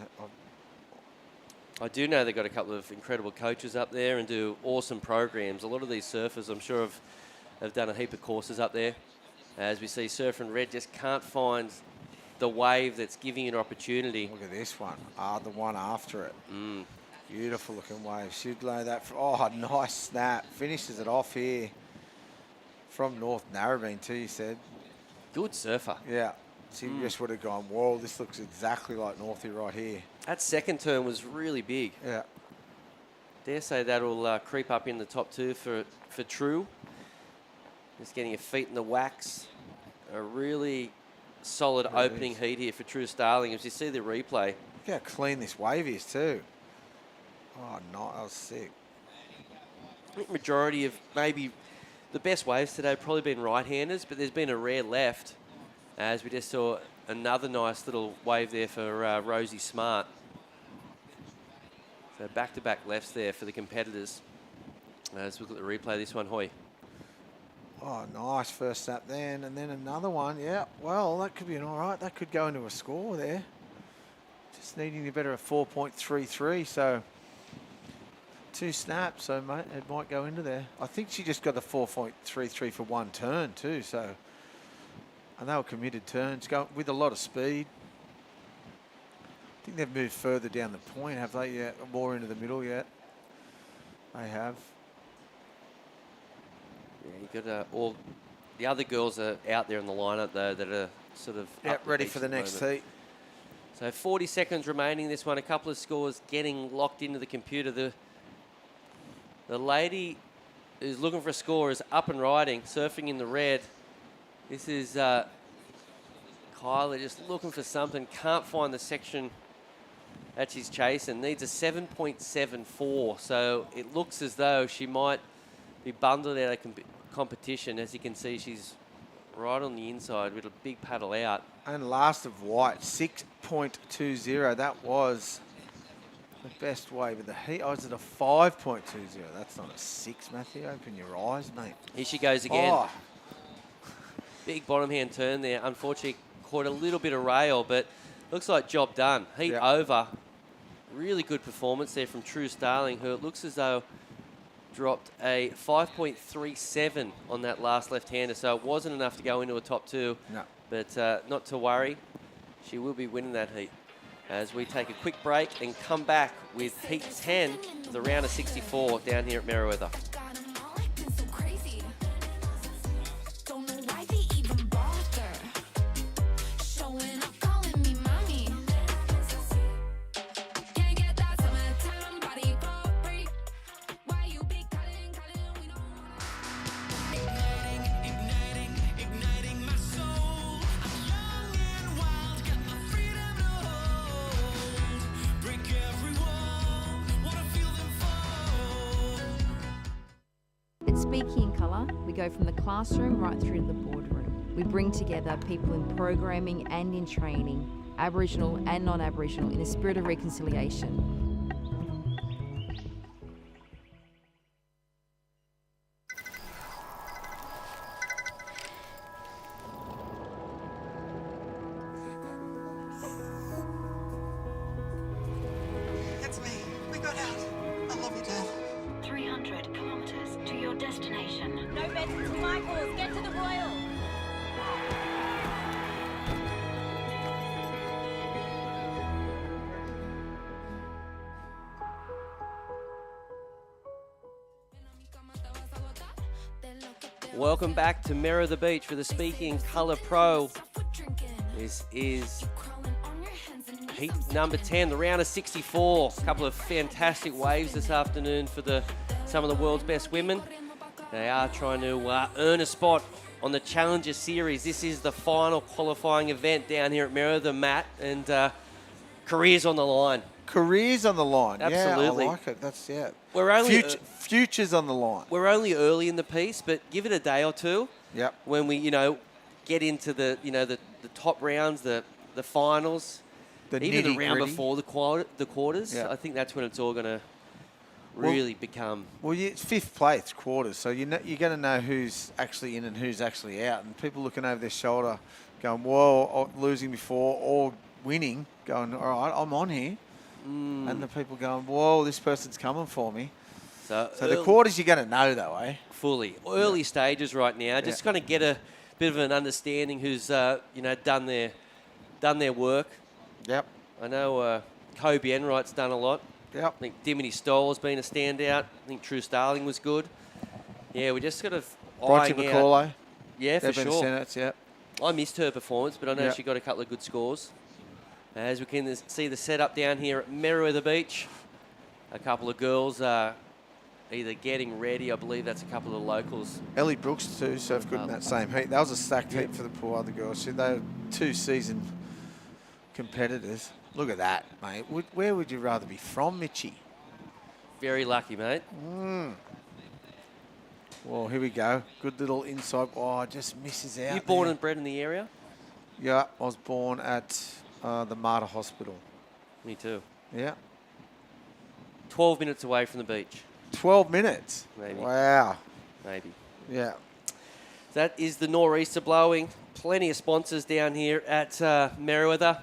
I do know they've got a couple of incredible coaches up there and do awesome programs. A lot of these surfers, I'm sure, have done a heap of courses up there. As we see, Surf and Red just can't find the wave that's giving it an opportunity. Look at this one. The one after it. Beautiful looking wave. Should lay that. Nice snap. Finishes it off here. From North Narrabeen too, you said. Good surfer. Yeah. She just would have gone, whoa, this looks exactly like Northie right here. That second turn was really big. Yeah. Dare say that'll creep up in the top two for True. Just getting your feet in the wax. A really solid opening heat here for True Starling. As you see the replay. Look how clean this wave is too. Oh, no, that was sick. I think majority of maybe the best waves today have probably been right-handers, but there's been a rare left. As we just saw another nice little wave there for Rosie Smart. So back-to-back lefts there for the competitors. Let's look at the replay of this one, Hoy. Oh, nice first snap then, and then another one. Yeah, well, that could be an all right. That could go into a score there. Just needing to better a 4.33, so 2 snaps, so mate, it might go into there. I think she just got the 4.33 for 1 turn too, so, and they were committed turns, going with a lot of speed. I think they've moved further down the point, have they? Yeah, more into the middle yet. They have. Yeah, you got all the other girls are out there in the lineup though that are sort of ready for the next heat. So 40 seconds remaining in this one. A couple of scores getting locked into the computer. The lady who's looking for a score is up and riding, surfing in the red. This is Kyla just looking for something. Can't find the section that she's chasing. Needs a 7.74. So it looks as though she might be bundled out of competition. As you can see, she's right on the inside with a big paddle out. And last of white, 6.20. That was the best wave of the heat. I was at a 5.20. That's not a 6, Matthew. Open your eyes, mate. Here she goes again. Oh. Big bottom hand turn there. Unfortunately, caught a little bit of rail, but looks like job done. Heat over. Really good performance there from True Starling, who it looks as though dropped a 5.37 on that last left-hander, so it wasn't enough to go into a top 2. No. But not to worry, she will be winning that heat. As we take a quick break and come back with Heat 10, the round of 64 down here at Merewether. Speaking in Colour, we go from the classroom right through to the boardroom. We bring together people in programming and in training, Aboriginal and non-Aboriginal, in a spirit of reconciliation. It's me. We got out. I love you, Dad. 300 kilometres to your destination. No beds to Michael's. Get to the Royal. Welcome back to Mirror the Beach for the Speaking Colour Pro. This is heat number 10, the round of 64. A couple of fantastic waves this afternoon for some of the world's best women. They are trying to earn a spot on the Challenger Series. This is the final qualifying event down here at Merewether, Matt, and careers on the line. Careers on the line. Absolutely. Yeah, I like it. That's, yeah. We're only futures on the line. We're only early in the piece, but give it a day or two. Yep. When we, get into the top rounds, the finals, even the round before the quarters. Yep. I think that's when it's all going to really become. Well, it's 5th place quarters, so you're going to know who's actually in and who's actually out, and people looking over their shoulder, going, "Whoa, losing before," or winning, going, "All right, I'm on here." And the people going, "Whoa, this person's coming for me." So the quarters you're going to know, though, eh? Fully. Early stages right now. Just kind of get a bit of an understanding who's, done their work. Yep. I know Kobe Enright's done a lot. Yep. I think Dimity Stoll has been a standout. I think True Starling was good. Yeah, we're just sort of eyeing out. Yeah, for sure. Standouts, yeah. I missed her performance, but I know she got a couple of good scores. As we can see the setup down here at Merewether Beach, a couple of girls are either getting ready. I believe that's a couple of locals. Ellie Brooks too surfed good in that same heat. That was a stacked heat for the poor other girls. They were 2 seasoned competitors. Look at that, mate. Where would you rather be from, Mitchie? Very lucky, mate. Well, here we go. Good little inside. Oh, just misses out. You born and bred in the area? Yeah, I was born at the Mater Hospital. Me too. Yeah. 12 minutes away from the beach. 12 minutes? Maybe. Wow. Maybe. Yeah. That is the nor'easter blowing. Plenty of sponsors down here at Merewether.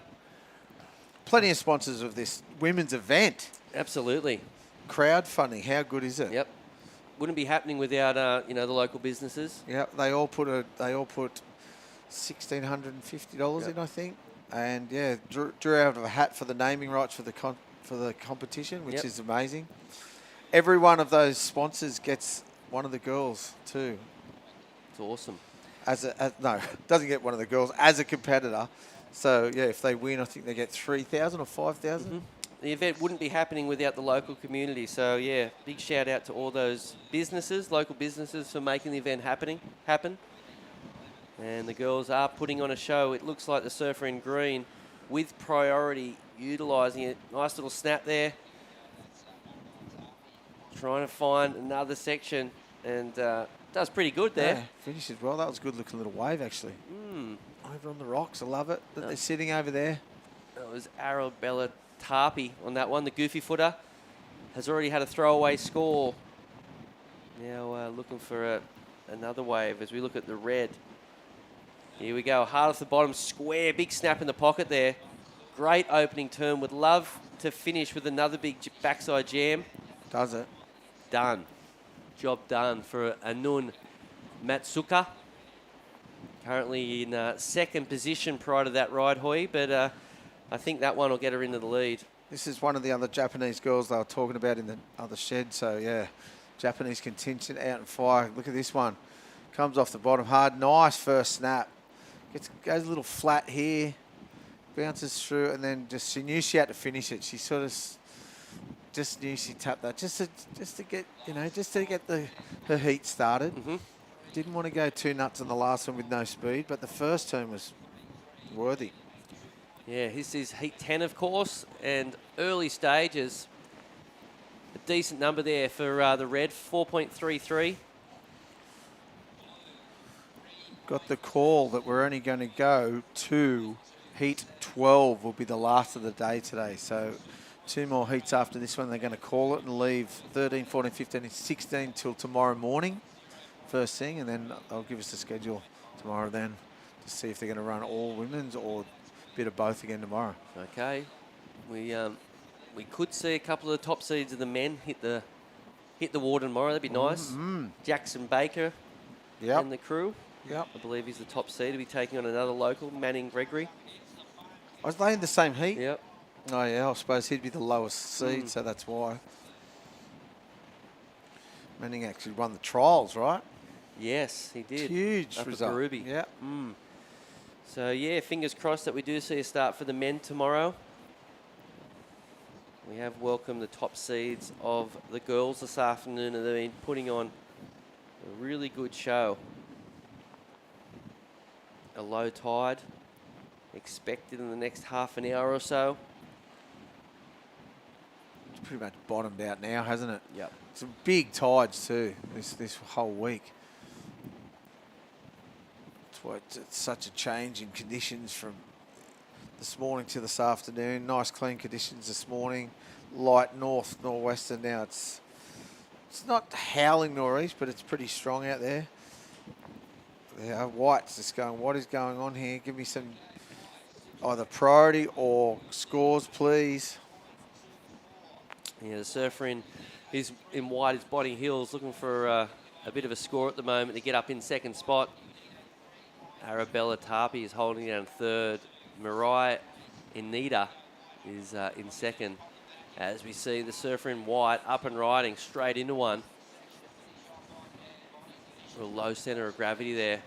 Plenty of sponsors of this women's event. Absolutely. Crowdfunding, how good is it? Yep. Wouldn't be happening without the local businesses. Yeah, they all put $1,650 in, I think, and yeah, drew out of a hat for the naming rights for the competition, which is amazing. Every one of those sponsors gets one of the girls too. It's awesome. No, doesn't get one of the girls as a competitor. So yeah, if they win, I think they get 3,000 or 5,000. Mm-hmm. The event wouldn't be happening without the local community. So yeah, big shout out to all those businesses, local businesses, for making the event happen. And the girls are putting on a show. It looks like the Surfer in green with priority, utilising it. Nice little snap there. Trying to find another section, and does pretty good there. Yeah, finishes well. That was a good looking little wave actually. Over on the rocks, I love it that they're sitting over there. That was Arabella Tarpey on that one. The goofy footer has already had a throwaway score. Now looking for another wave as we look at the red. Here we go, hard off the bottom, square, big snap in the pocket there. Great opening turn. Would love to finish with another big backside jam. Does it? Done. Job done for Anun Matsuka. Currently in second position prior to that ride, Hoy, but I think that one will get her into the lead. This is one of the other Japanese girls they were talking about in the other shed. So, yeah, Japanese contingent out and fire. Look at this one. Comes off the bottom hard. Nice first snap. Goes a little flat here. Bounces through, and then she knew she had to finish it. She sort of just knew she tapped that just to get her heat started. Didn't want to go too nuts on the last one with no speed, but the first turn was worthy. Yeah, this is heat 10, of course, and early stages. A decent number there for the red, 4.33. Got the call that we're only going to go to heat 12 will be the last of the day today. So 2 more heats after this one. They're going to call it and leave 13, 14, 15, and 16 till tomorrow morning, first thing, and then they'll give us the schedule tomorrow then to see if they're going to run all women's or a bit of both again tomorrow. Okay, we could see a couple of the top seeds of the men hit the water tomorrow. That'd be nice. Jackson Baker and the crew. Yep. I believe he's the top seed. He'll be taking on another local, Manning Gregory. Was they in the same heat? Yep. Oh, yeah, I suppose he'd be the lowest seed, so that's why. Manning actually won the trials, right? Yes, he did. Huge up result. At Ruby. Yeah. So, yeah, fingers crossed that we do see a start for the men tomorrow. We have welcomed the top seeds of the girls this afternoon, and they've been putting on a really good show. A low tide expected in the next half an hour or so. It's pretty much bottomed out now, hasn't it? Yep. Some big tides too this whole week. That's why it's such a change in conditions from this morning to this afternoon. Nice clean conditions this morning. Light northwester now. It's not howling northeast, but it's pretty strong out there. Yeah, White's just going, what is going on here? Give me some either priority or scores, please. Yeah, the surfer in white is Bonnie Hills, looking for a bit of a score at the moment to get up in second spot. Arabella Tarpey is holding down third. Mariah Inida is in second. As we see the surfer in white up and riding straight into one. Real low centre of gravity there.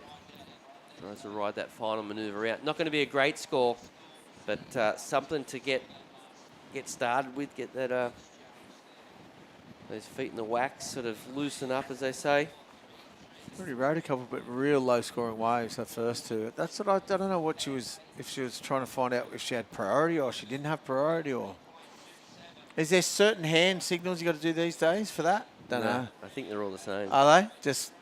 Tries to ride that final manoeuvre out. Not going to be a great score, but something to get started with. Get that those feet in the wax, sort of loosen up, as they say. Already rode a couple, but real low scoring waves, the first two. That's what I don't know what if she was trying to find out if she had priority or she didn't have priority, or is there certain hand signals you got to do these days for that? Don't know. I think they're all the same. Are they? Just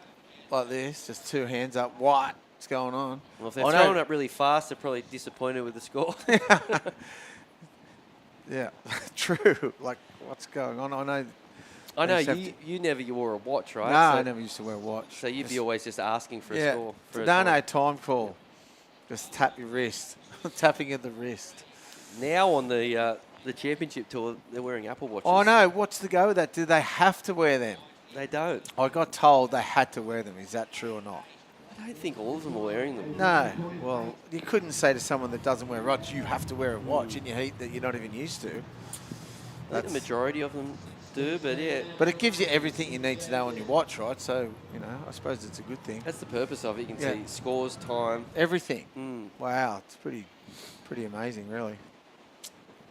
like this, just 2 hands up, white, what's going on. Well, if they're throwing up really fast, they're probably disappointed with the score. Yeah, true. Like, what's going on? I know you never wore a watch, right? No, so, I never used to wear a watch. So you'd be always just asking for a score. No time call. Just tap your wrist. Tapping of the wrist. Now on the championship tour, they're wearing Apple Watches. Oh, no. What's the go with that? Do they have to wear them? They don't. I got told they had to wear them. Is that true or not? I don't think all of them are wearing them. No. Well, you couldn't say to someone that doesn't wear a watch, you have to wear a watch in your heat that you're not even used to. I think the majority of them do, but yeah. But it gives you everything you need to know on your watch, right? So, I suppose it's a good thing. That's the purpose of it. You can see scores, time. Everything. Mm. Wow. It's pretty amazing, really.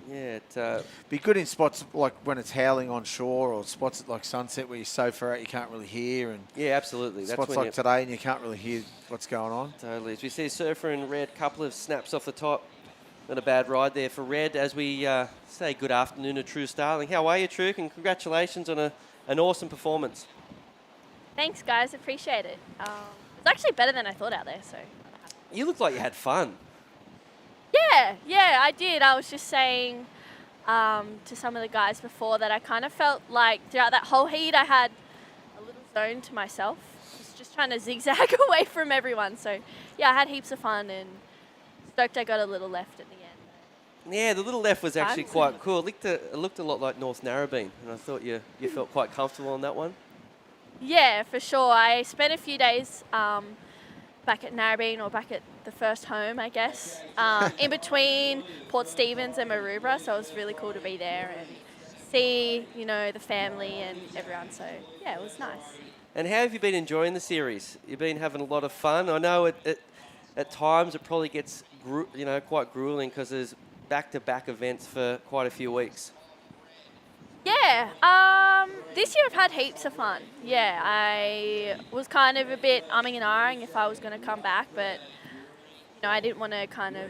Yeah, it be good in spots like when it's howling on shore, or spots at like sunset where you're so far out you can't really hear, and yeah, absolutely. Spots That's like today and you can't really hear what's going on. Totally. As we see Surfer in red, couple of snaps off the top. Not a bad ride there for Red. As we say good afternoon to True Starling. How are you, True? And congratulations on an awesome performance. Thanks, guys. Appreciate it. It's actually better than I thought out there. So. You look like you had fun. Yeah, I did. I was just saying to some of the guys before that I kind of felt like throughout that whole heat I had a little zone to myself. I was just trying to zigzag away from everyone. So, yeah, I had heaps of fun and stoked I got a little left at the end. Yeah, the little left was actually quite cool. It looked a lot like North Narrabeen, and I thought you felt quite comfortable on that one. Yeah, for sure. I spent a few days back at Narrabeen, or back at the first home, I guess, in between Port Stephens and Maroubra, so it was really cool to be there and see, the family and everyone. So, yeah, it was nice. And how have you been enjoying the series? You've been having a lot of fun. I know at times it probably gets quite grueling because there's back-to-back events for quite a few weeks. Yeah, this year I've had heaps of fun. Yeah, I was kind of a bit umming and ahhing if I was going to come back, but I didn't want to kind of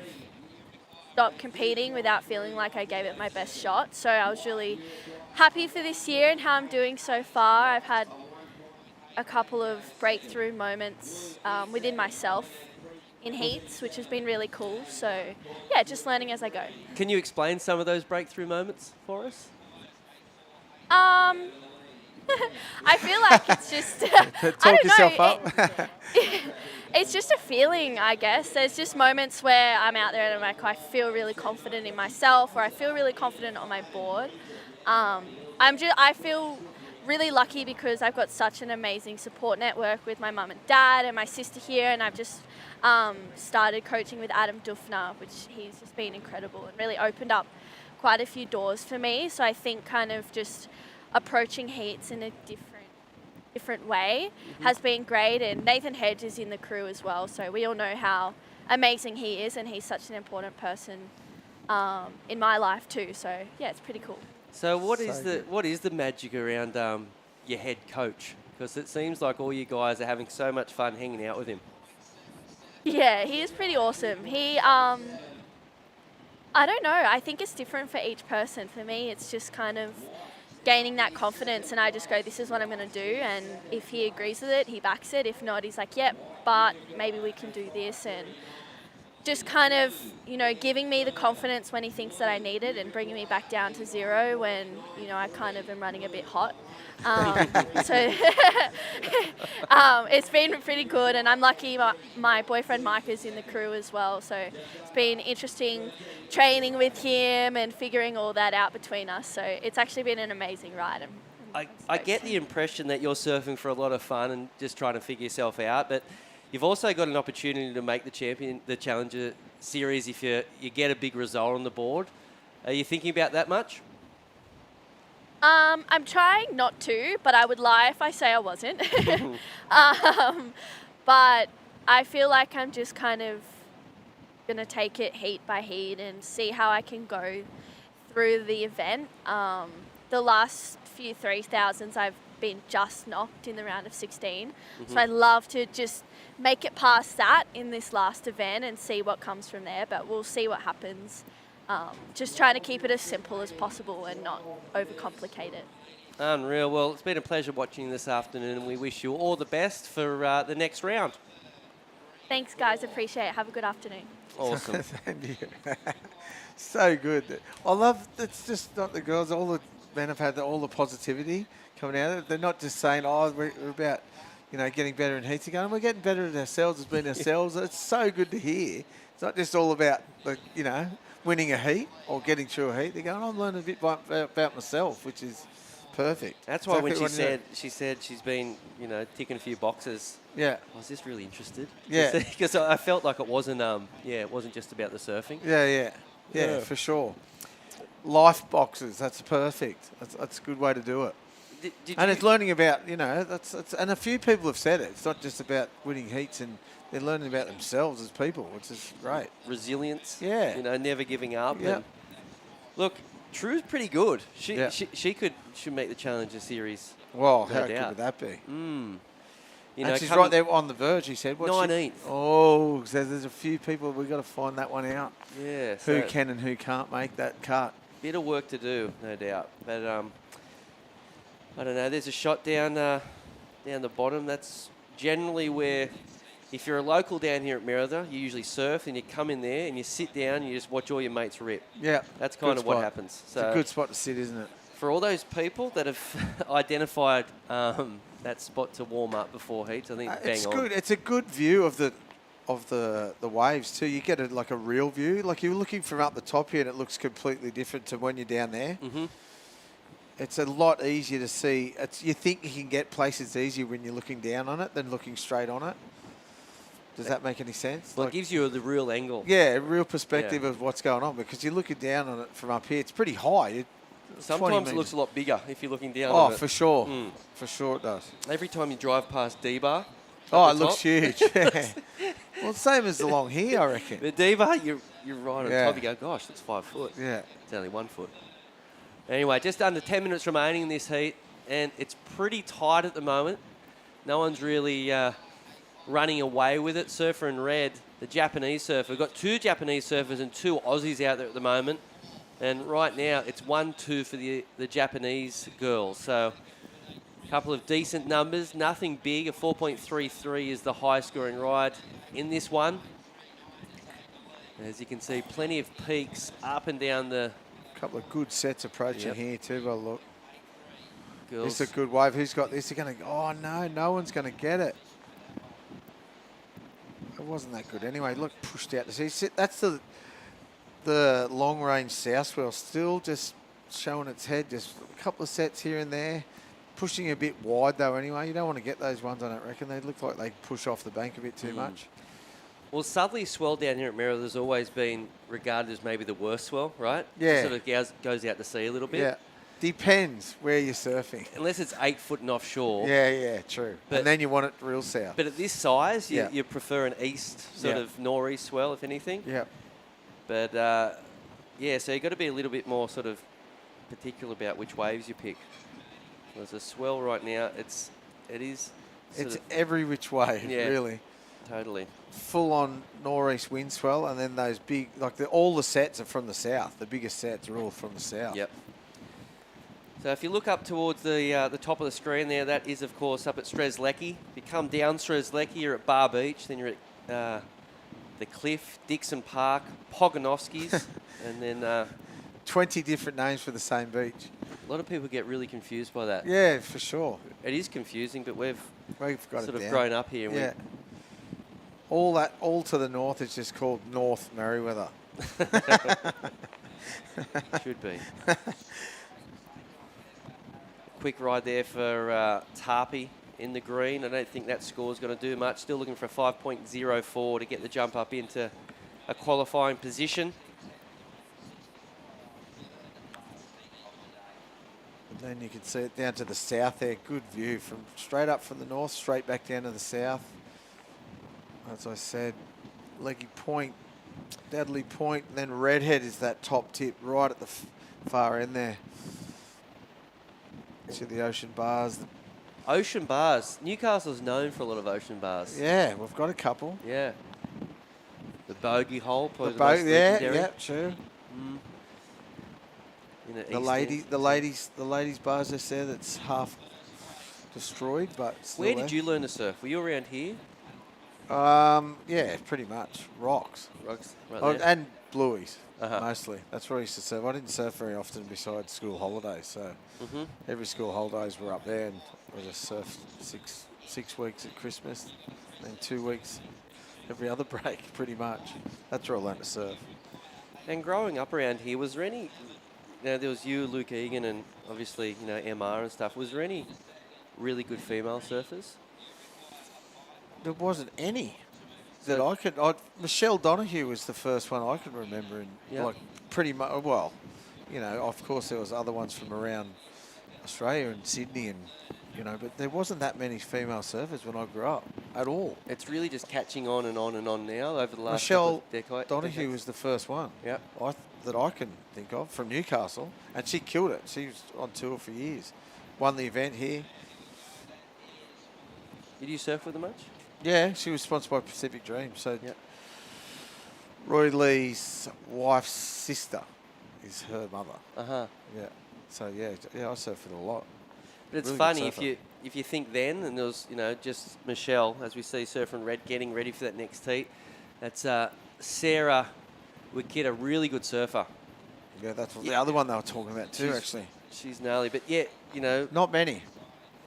stop competing without feeling like I gave it my best shot. So I was really happy for this year and how I'm doing so far. I've had a couple of breakthrough moments within myself in heats, which has been really cool. So, yeah, just learning as I go. Can you explain some of those breakthrough moments for us? I feel like it's just... Talk yourself up. It's just a feeling, I guess. There's just moments where I'm out there and I'm like, I feel really confident in myself, or I feel really confident on my board. I feel really lucky because I've got such an amazing support network with my mum and dad and my sister here, and I've just started coaching with Adam Dufner, which he's just been incredible and really opened up quite a few doors for me. So I think kind of just approaching heats in a different way has been great. And Nathan Hedge is in the crew as well, so we all know how amazing he is, and he's such an important person in my life too. So yeah, it's pretty cool. So what is the magic around your head coach? Because it seems like all you guys are having so much fun hanging out with him. Yeah, he is pretty awesome. He I don't know. I think it's different for each person. For me, it's just kind of gaining that confidence, and I just go, this is what I'm going to do, and if he agrees with it, he backs it. If not, he's like, yep, but maybe we can do this, and just kind of, giving me the confidence when he thinks that I need it, and bringing me back down to zero when, I kind of am running a bit hot. So it's been pretty good, and I'm lucky my boyfriend Mike is in the crew as well, so it's been interesting training with him and figuring all that out between us. So it's actually been an amazing ride. I get the impression that you're surfing for a lot of fun and just trying to figure yourself out, but you've also got an opportunity to make the Challenger Series if you get a big result on the board. Are you thinking about that much? I'm trying not to, but I would lie if I say I wasn't. But I feel like I'm just kind of going to take it heat by heat and see how I can go through the event. The last few 3000s I've been just knocked in the round of 16. So I'd love to just make it past that in this last event and see what comes from there, but we'll see what happens. Just trying to keep it as simple as possible and not overcomplicate it. Unreal. Well, it's been a pleasure watching you this afternoon, and we wish you all the best for the next round. Thanks, guys. Appreciate it. Have a good afternoon. Awesome. Thank you. So good. I love, it's just not the girls, all the men have had all the positivity coming out of it. They're not just saying, oh, we're about, getting better in heats again. We're getting better at ourselves as being ourselves. It's so good to hear. It's not just all about, winning a heat or getting through a heat. They're going, I'm learning a bit about myself, which is perfect. That's why Exactly when what she said she's been, ticking a few boxes. Yeah. I was just really interested. Yeah. Because I felt like it wasn't, it wasn't just about the surfing. Yeah, for sure. Life boxes, that's perfect. That's a good way to do it. And it's learning about, and a few people have said it. It's not just about winning heats, and they're learning about themselves as people, which is great. Resilience. Yeah. Never giving up. Yeah. And look, True's pretty good. She Yeah. should make the Challenger Series. Well, no how doubt. good would that be? And she's right there on the verge, he said. 19th. So there's a few people, we've got to find that one out. Yeah. Who so can and who can't make that cut. bit of work to do, no doubt. But I don't know. There's a shot down the bottom. That's generally where, if you're a local down here at Merida, you usually surf and you come in there and you sit down and you just watch all your mates rip. Yeah. That's kind good of what spot. happens. It's So a good spot to sit, isn't it? for all those people that have identified that spot to warm up before heats, I think bang It's on. good. It's a good view of the waves too. You get like a real view. Like you're looking from up the top here, and it looks completely different to when you're down there. Mm-hmm. It's a lot easier to see. You think you can get places easier when you're looking down on it than looking straight on it. Does that make any sense? Well, it gives you the real angle. Yeah, a real perspective of what's going on, because you're looking down on it from up here. It's pretty high. Sometimes it looks a lot bigger if you're looking down Oh, on it. for sure. Mm. For sure it does. Every time you drive past D-Bar. Oh, at it the looks top. huge. Yeah. Well, same as along here, I reckon. The D-Bar, you're right on Yeah. top. You go, gosh, that's 5 foot. Yeah. It's only 1 foot. Anyway, just under 10 minutes remaining in this heat, and it's pretty tight at the moment. No one's really running away with it. Surfer in red, the Japanese surfer. We've got 2 Japanese surfers and 2 Aussies out there at the moment. And right now, it's 1-2 for the Japanese girls. So a couple of decent numbers, nothing big. A 4.33 is the high scoring ride in this one. As you can see, plenty of peaks up and down the... Couple of good sets approaching Yep. here too, by the look. girls. This is a good wave. Who's got this? They're going to... Oh, no one's going to get it. It wasn't that good. Anyway, look, pushed out to sea. That's the long-range Southwell, still just showing its head. Just a couple of sets here and there. Pushing a bit wide, though, anyway. You don't want to get those ones, I don't reckon. They look like they push off the bank a bit too much. Well, southerly swell down here at Merida has always been regarded as maybe the worst swell, right? Yeah. It sort of goes out to sea a little bit. Yeah. Depends where you're surfing. Unless it's 8 foot and offshore. Yeah, true. But- and then you want it real south. But at this size, Yeah. you prefer an east, sort Yeah. of nor'east swell, if anything. Yeah. But, yeah, so you've got to be a little bit more sort of particular about which waves you pick. There's a swell right now. It is... sort It's of- every which way, Yeah. really. Totally. Full on nor'east wind swell, and then those big, like all the sets are from the south. The biggest sets are all from the south. Yep. So if you look up towards the top of the screen there, that is, of course, up at Strzelecki. If you come down Strzelecki, you're at Bar Beach. Then you're at the Cliff, Dixon Park, Pogonovsky's, and then... 20 different names for the same beach. A lot of people get really confused by that. Yeah, for sure. It is confusing, but we've got sort it of down. grown up here. And Yeah. All to the north is just called North Merriweather. Should be. Quick ride there for Tarpey in the green. I don't think that score's going to do much. Still looking for a 5.04 to get the jump up into a qualifying position. And then you can see it down to the south there. Good view from straight up from the north, straight back down to the south. As I said, Leggy Point, Dudley Point, and then Redhead is that top tip right at the far end there. See the ocean bars. Ocean bars. Newcastle's known for a lot of ocean bars. Yeah, we've got a couple. Yeah. The bogey hole, probably the, The most legendary. yeah, true. Mm. In The ladies bars just there that's half destroyed, but still Where there. did you learn to surf? Were you around here? Yeah, pretty much. Rocks. Rocks, right Oh, there. and blueies, Uh-huh. mostly. That's where I used to surf. I didn't surf very often besides school holidays, so Mhm. every school holidays were up there, and I just surfed six weeks at Christmas, and 2 weeks every other break, pretty much. That's where I learned to surf. And growing up around here, was there any, there was you, Luke Egan, and obviously, MR and stuff. Was there any really good female surfers? There wasn't any that I could. Michelle Donahue was the first one I can remember, and Yeah. like pretty much. Well, of course there was other ones from around Australia and Sydney, and but there wasn't that many female surfers when I grew up at all. It's really just catching on and on and on now over the last Michelle couple of Donahue decades. was the first one. Yeah. That I can think of from Newcastle, and she killed it. She was on tour for years, won the event here. Did you surf with her much? Yeah, she was sponsored by Pacific Dream. So Roy Lee's wife's sister is her mother. Uh-huh. Yeah. So yeah, I surfed with her a lot. But it's Really good funny surfer. if you think then, and there was just Michelle, as we see surfing red, getting ready for that next heat. That's Sarah Wickett, really good surfer. Yeah, that's the other one they were talking about too. Actually, she's gnarly, but not many.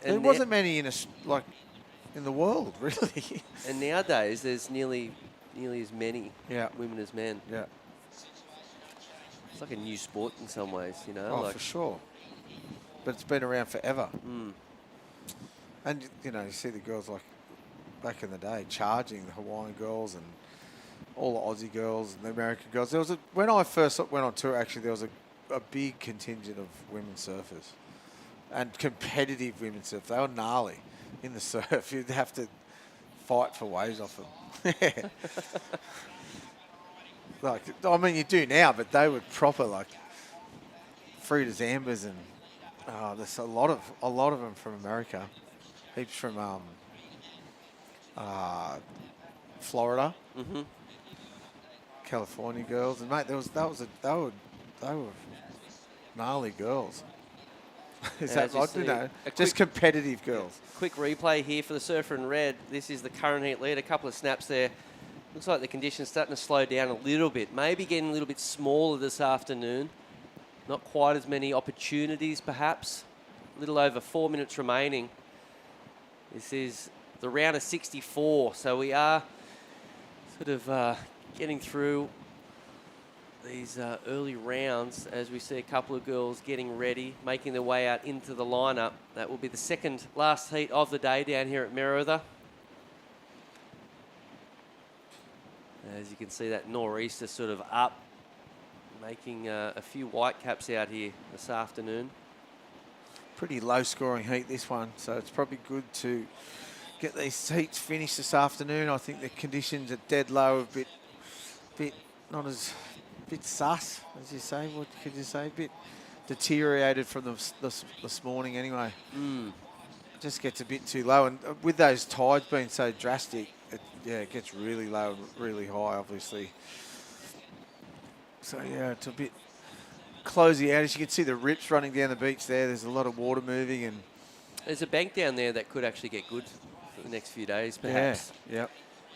There And wasn't many in the world, really. And nowadays, there's nearly as many women as men. Yeah. It's like a new sport in some ways, Oh, like for sure. But it's been around forever. Mm. And, you see the girls like back in the day charging the Hawaiian girls and all the Aussie girls and the American girls. There was when I first went on tour, actually, there was a big contingent of women surfers and competitive women surfers. They were gnarly in the surf. You'd have to fight for waves off them. You do now, but they were proper, Frida's Ambers, and there's a lot of them from America. Heaps from Florida, California girls, and mate, they were gnarly girls. Is And that as you right? see, Just competitive girls. Quick replay here for the surfer in red. This is the current heat lead. A couple of snaps there. Looks like the conditions starting to slow down a little bit. Maybe getting a little bit smaller this afternoon. Not quite as many opportunities, perhaps. A little over 4 minutes remaining. This is the round of 64, so we are sort of getting through these early rounds as we see a couple of girls getting ready, making their way out into the lineup. That will be the second last heat of the day down here at Merewether. As you can see, that nor'easter sort of up, making a few white caps out here this afternoon. Pretty low scoring heat, this one, so it's probably good to get these heats finished this afternoon. I think the conditions are dead low, a bit not as bit sus, as you say. What could you say? A bit deteriorated from this morning anyway. Just gets a bit too low, and with those tides being so drastic, it gets really low and really high, obviously. So yeah, it's a bit closing out. As you can see, the rips running down the beach there. There's a lot of water moving, and there's a bank down there that could actually get good for the next few days, perhaps. Yeah.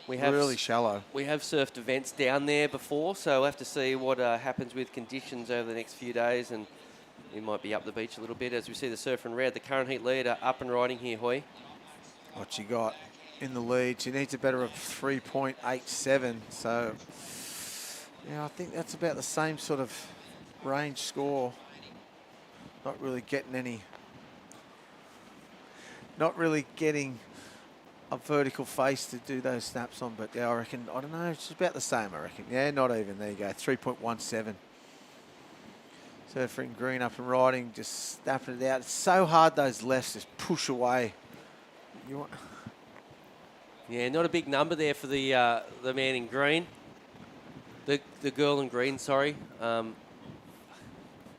We have really shallow. We have surfed events down there before, so we'll have to see what happens with conditions over the next few days, and we might be up the beach a little bit as we see the surfer in red, the current heat leader, up and riding here, Hoy. What you got in the lead? She needs a better of 3.87. So, yeah, I think that's about the same sort of range score. Not really getting a vertical face to do those snaps on, but yeah, I reckon, I don't know, it's about the same, I reckon. Yeah, not even. There you go, 3.17. Surfer in green, up and riding, just snapping it out. It's so hard, those lefts just push away. Yeah, not a big number there for the man in green. The girl in green, sorry.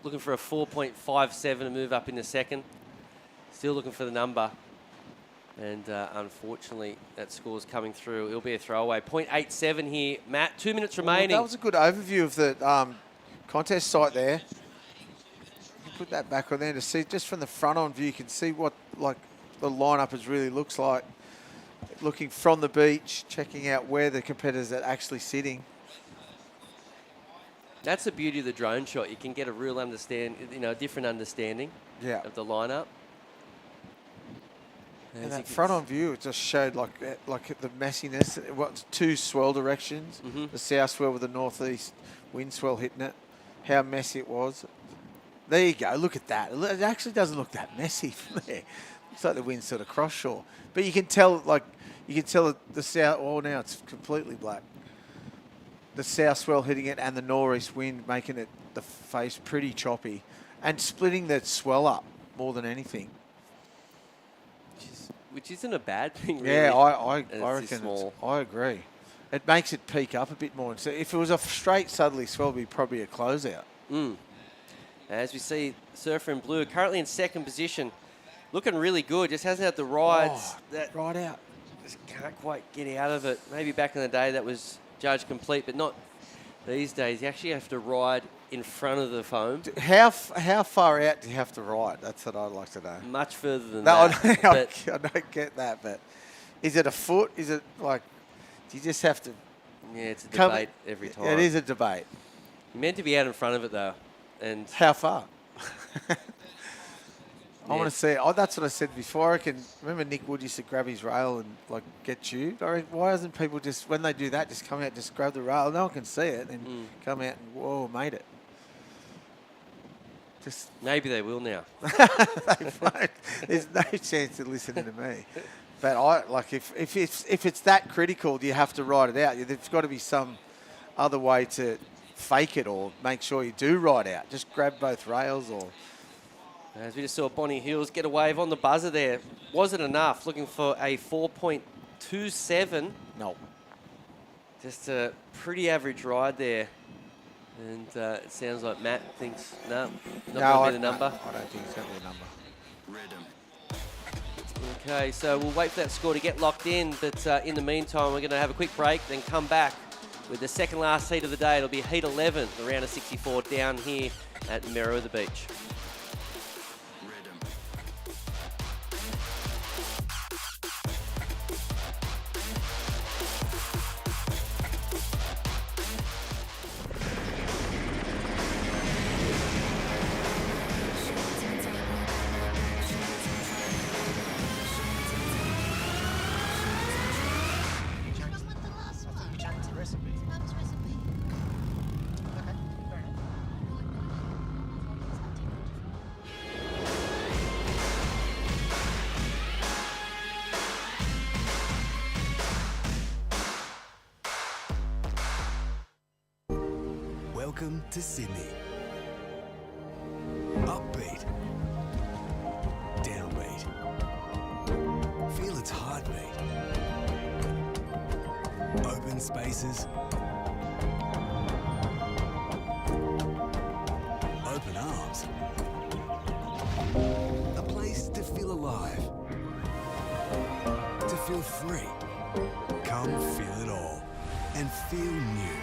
Looking for a 4.57 to move up in the second. Still looking for the number. And unfortunately, that score's coming through. It'll be a throwaway. 0.87 here. Matt, 2 minutes remaining. Well, that was a good overview of the contest site there. You put that back on there to see, just from the front on view, you can see what the lineup really looks like. looking from the beach, checking out where the competitors are actually sitting. That's the beauty of the drone shot. You can get a real a different understanding of the lineup. And that front-on view, it just showed like the messiness. It was 2 swell directions. The south swell with the northeast wind swell hitting it. How messy it was. There you go. Look at that. It actually doesn't look that messy from there. Looks like the wind's sort of cross-shore. But you can tell, the south. Oh, now it's completely black. The south swell hitting it and the northeast wind making it the face pretty choppy and splitting that swell up more than anything. Which isn't a bad thing, really. Yeah, I reckon I agree. It makes it peak up a bit more. So if it was a straight southerly swell, it'd be probably a closeout. As we see, Surfer in Blue currently in second position. Looking really good. Just hasn't had the rides. Right out. Just can't quite get out of it. Maybe back in the day that was judged complete, but not these days. You actually have to ride in front of the foam. How far out do you have to ride? That's what I'd like to know. Much further than that. I don't get that, but is it a foot? Is it like, do you just have to? Yeah, it's a debate every time. It is a debate. You're meant to be out in front of it, though. And how far? I want to see. That's what I said before. I can remember Nick Wood used to grab his rail and get tubed. Why doesn't people just, when they do that, just come out, just grab the rail? No one can see it, and come out and whoa, made it. Just maybe they will now. They won't. There's no chance of listening to me. But if it's that critical, do you have to ride it out? There's got to be some other way to fake it or make sure you do ride out. Just grab both rails or. As we just saw Bonnie Hills get a wave on the buzzer there. Was it enough? Looking for a 4.27. No. Just a pretty average ride there. And it sounds like Matt thinks, no, not going to be the number. I don't think it's going to be the number. Okay, so we'll wait for that score to get locked in. But in the meantime, we're going to have a quick break, then come back with the second last heat of the day. It'll be heat 11, the round of 64 down here at Merriweather Beach. Welcome to Sydney. Upbeat. Downbeat. Feel its heartbeat. Open spaces. Open arms. A place to feel alive. To feel free. Come feel it all and feel new.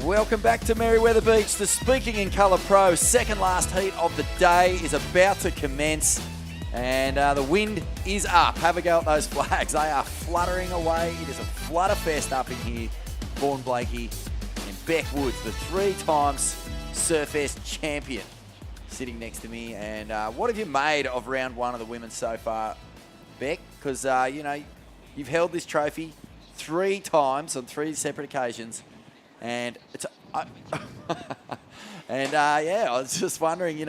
Welcome back to Merriweather Beach. The Speaking in Colour Pro second last heat of the day is about to commence, and the wind is up. Have a go at those flags. They are fluttering away. It is a flutterfest up in here. Vaughan Blakey and Beck Woods, the 3 times Surfest champion, sitting next to me. And what have you made of round 1 of the women so far, Beck? Because, you've held this trophy 3 times on 3 separate occasions. And it's, I was just wondering,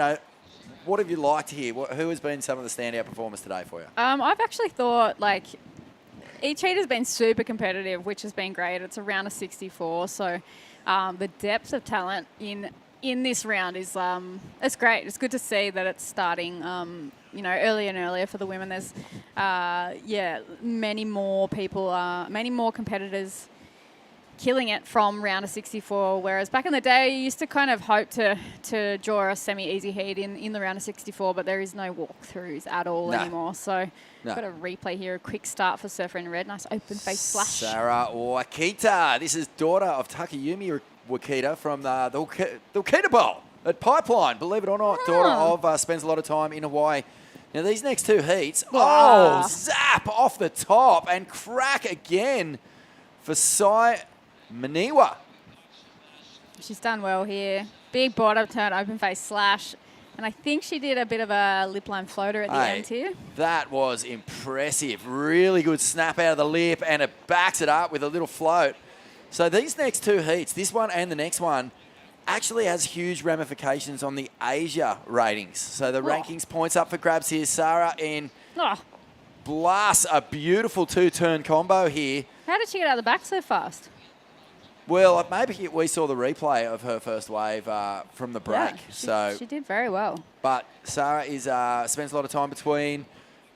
what have you liked here? Who has been some of the standout performers today for you? I've actually thought each heat has been super competitive, which has been great. It's a round of 64, so the depth of talent in this round is it's great. It's good to see that it's starting earlier and earlier for the women. There's many more people, many more competitors killing it from round of 64, whereas back in the day you used to kind of hope to draw a semi-easy heat in the round of 64, but there is no walkthroughs at all anymore. So got a replay here, a quick start for Surfer in Red, nice open face splash. Sarah Wakita, this is daughter of Takayumi Wakita from the Wakita Bowl at Pipeline, believe it or not. Daughter of, spends a lot of time in Hawaii Now, these next two heats, Ah. zap off the top and crack again for Sai Maniwa. She's done well here. Big bottom turn, open face slash. And I think she did a bit of a lip line floater at the end here. That was impressive. Really good snap out of the lip, and it backs it up with a little float. So these next two heats, this one and the next one, actually has huge ramifications on the Asia ratings. So the rankings points up for grabs here. Sarah in blasts a beautiful two-turn combo here. How did she get out of the back so fast? Well, maybe we saw the replay of her first wave from the break. Yeah, she did very well. But Sarah is spends a lot of time between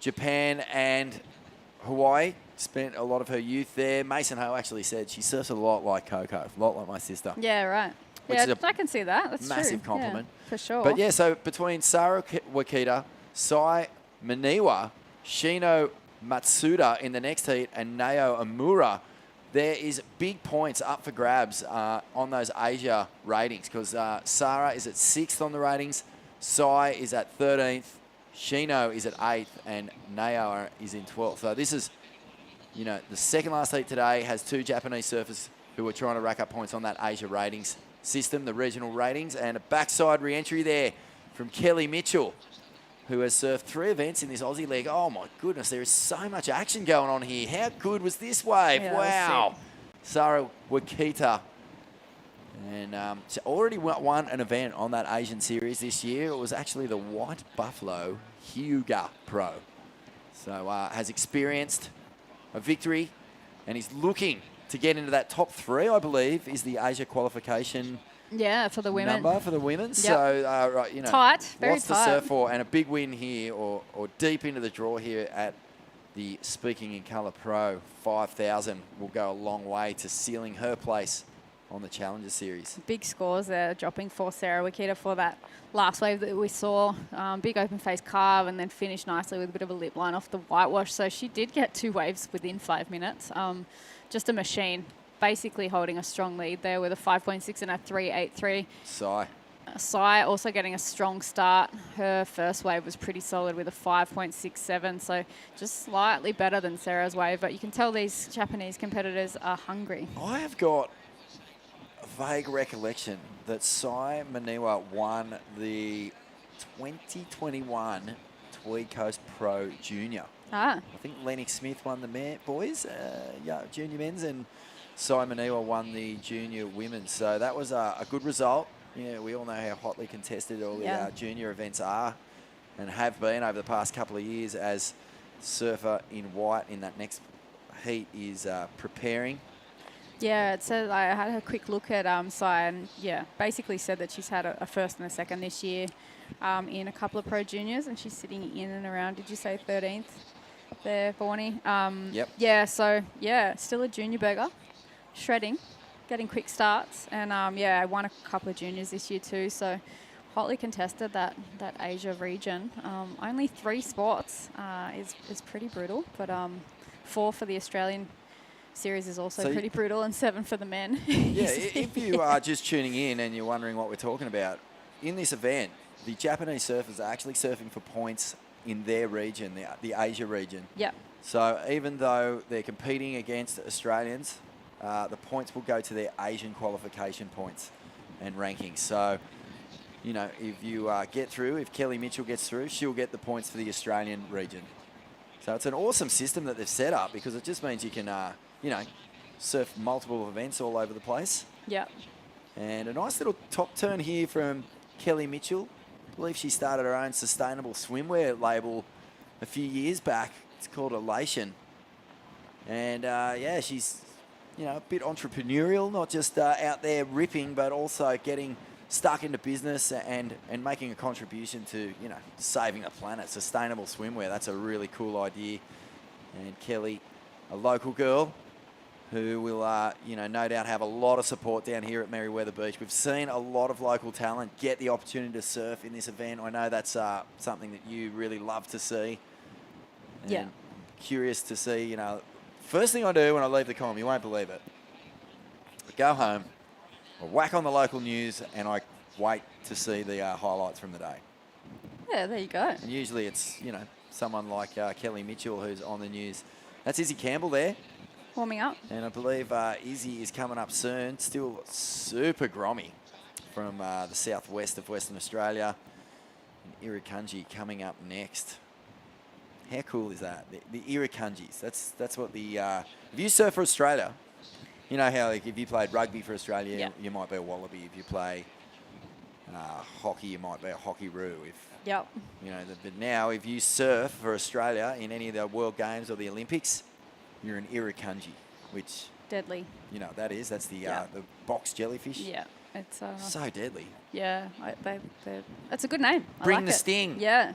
Japan and Hawaii. Spent a lot of her youth there. Mason Ho actually said she surfs a lot like Coco, a lot like my sister. Yeah, right. Which Yeah, is a I can see that. That's massive true. compliment. Yeah, for sure. But yeah, so between Sarah Wakita, Sai Maniwa, Shino Matsuda in the next heat, and Nao Amura, there is big points up for grabs on those Asia ratings because Sarah is at 6th on the ratings, Sai is at 13th, Shino is at 8th, and Nao is in 12th. So this is, you know, the second last heat today has two Japanese surfers who are trying to rack up points on that Asia ratings system, the regional ratings, and a backside re-entry there from Kelly Mitchell, who has surfed 3 events in this Aussie leg. Oh my goodness, there is so much action going on here. How good was this wave? Yeah, wow. Sarah Wakita. And she already won an event on that Asian series this year. It was actually the White Buffalo Hyuga Pro. So has experienced a victory and he's looking to get into that top 3, I believe, is the Asia qualification for the women. number for the women. Yep. So, right, you know, tight, very lots tight. to surf for, and a big win here, or deep into the draw here at the Speaking in Colour Pro 5000 will go a long way to sealing her place on the Challenger Series. Big scores there, dropping for Sarah Wakita for that last wave that we saw. Big open face carve and then finished nicely with a bit of a lip line off the whitewash. So she did get 2 waves within 5 minutes. Just a machine, basically holding a strong lead there with a 5.6 and a 3.83. Sai also getting a strong start. Her first wave was pretty solid with a 5.67, so just slightly better than Sarah's wave. But you can tell these Japanese competitors are hungry. I have got a vague recollection that Sai Maniwa won the 2021 Tweed Coast Pro Junior. I think Lennox Smith won the boys, junior men's, and Sai Maniwa won the junior women's. So that was a good result. Yeah, we all know how hotly contested all the junior events are and have been over the past couple of years as surfer in white in that next heat is preparing. Yeah, it says I had a quick look at Sai and basically said that she's had a first and a second this year in a couple of pro juniors, and she's sitting in and around, did you say 13th there, Borny? Yep. Yeah, so still a junior burger, shredding, getting quick starts, and I won a couple of juniors this year too, so hotly contested that Asia region. Only 3 spots is pretty brutal, but 4 for the Australian series is also pretty brutal, and 7 for the men. Yeah, if you are just tuning in and you're wondering what we're talking about, in this event, the Japanese surfers are actually surfing for points in their region, the Asia region. Yep. So even though they're competing against Australians, the points will go to their Asian qualification points and rankings. So, you know, if you get through, if Kelly Mitchell gets through, she'll get the points for the Australian region. So it's an awesome system that they've set up because it just means you can, surf multiple events all over the place. Yep. And a nice little top turn here from Kelly Mitchell. I believe she started her own sustainable swimwear label a few years back. It's called Elation. And she's, a bit entrepreneurial, not just out there ripping, but also getting stuck into business and making a contribution to, saving the planet. Sustainable swimwear, that's a really cool idea. And Kelly, a local girl who will, no doubt have a lot of support down here at Merewether Beach. We've seen a lot of local talent get the opportunity to surf in this event. I know that's something that you really love to see. And curious to see, first thing I do when I leave the column, you won't believe it. I go home, I whack on the local news, and I wait to see the highlights from the day. Yeah, there you go. And usually it's, you know, someone like Kelly Mitchell who's on the news. That's Izzy Campbell there. Warming up. And I believe Izzy is coming up soon. Still super grommy from the southwest of Western Australia. And Irukandji coming up next. How cool is that? The Irukandjis. That's what the... if you surf for Australia, you know how like, if you played rugby for Australia, you might be a Wallaby. If you play hockey, you might be a Hockey-roo. Yep. You know, but now if you surf for Australia in any of the World Games or the Olympics, you're an Irukandji, which... Deadly. You know what that is? That's the box jellyfish. Yeah. It's so deadly. Yeah. It's a good name. Bring I like the it. sting. Yeah.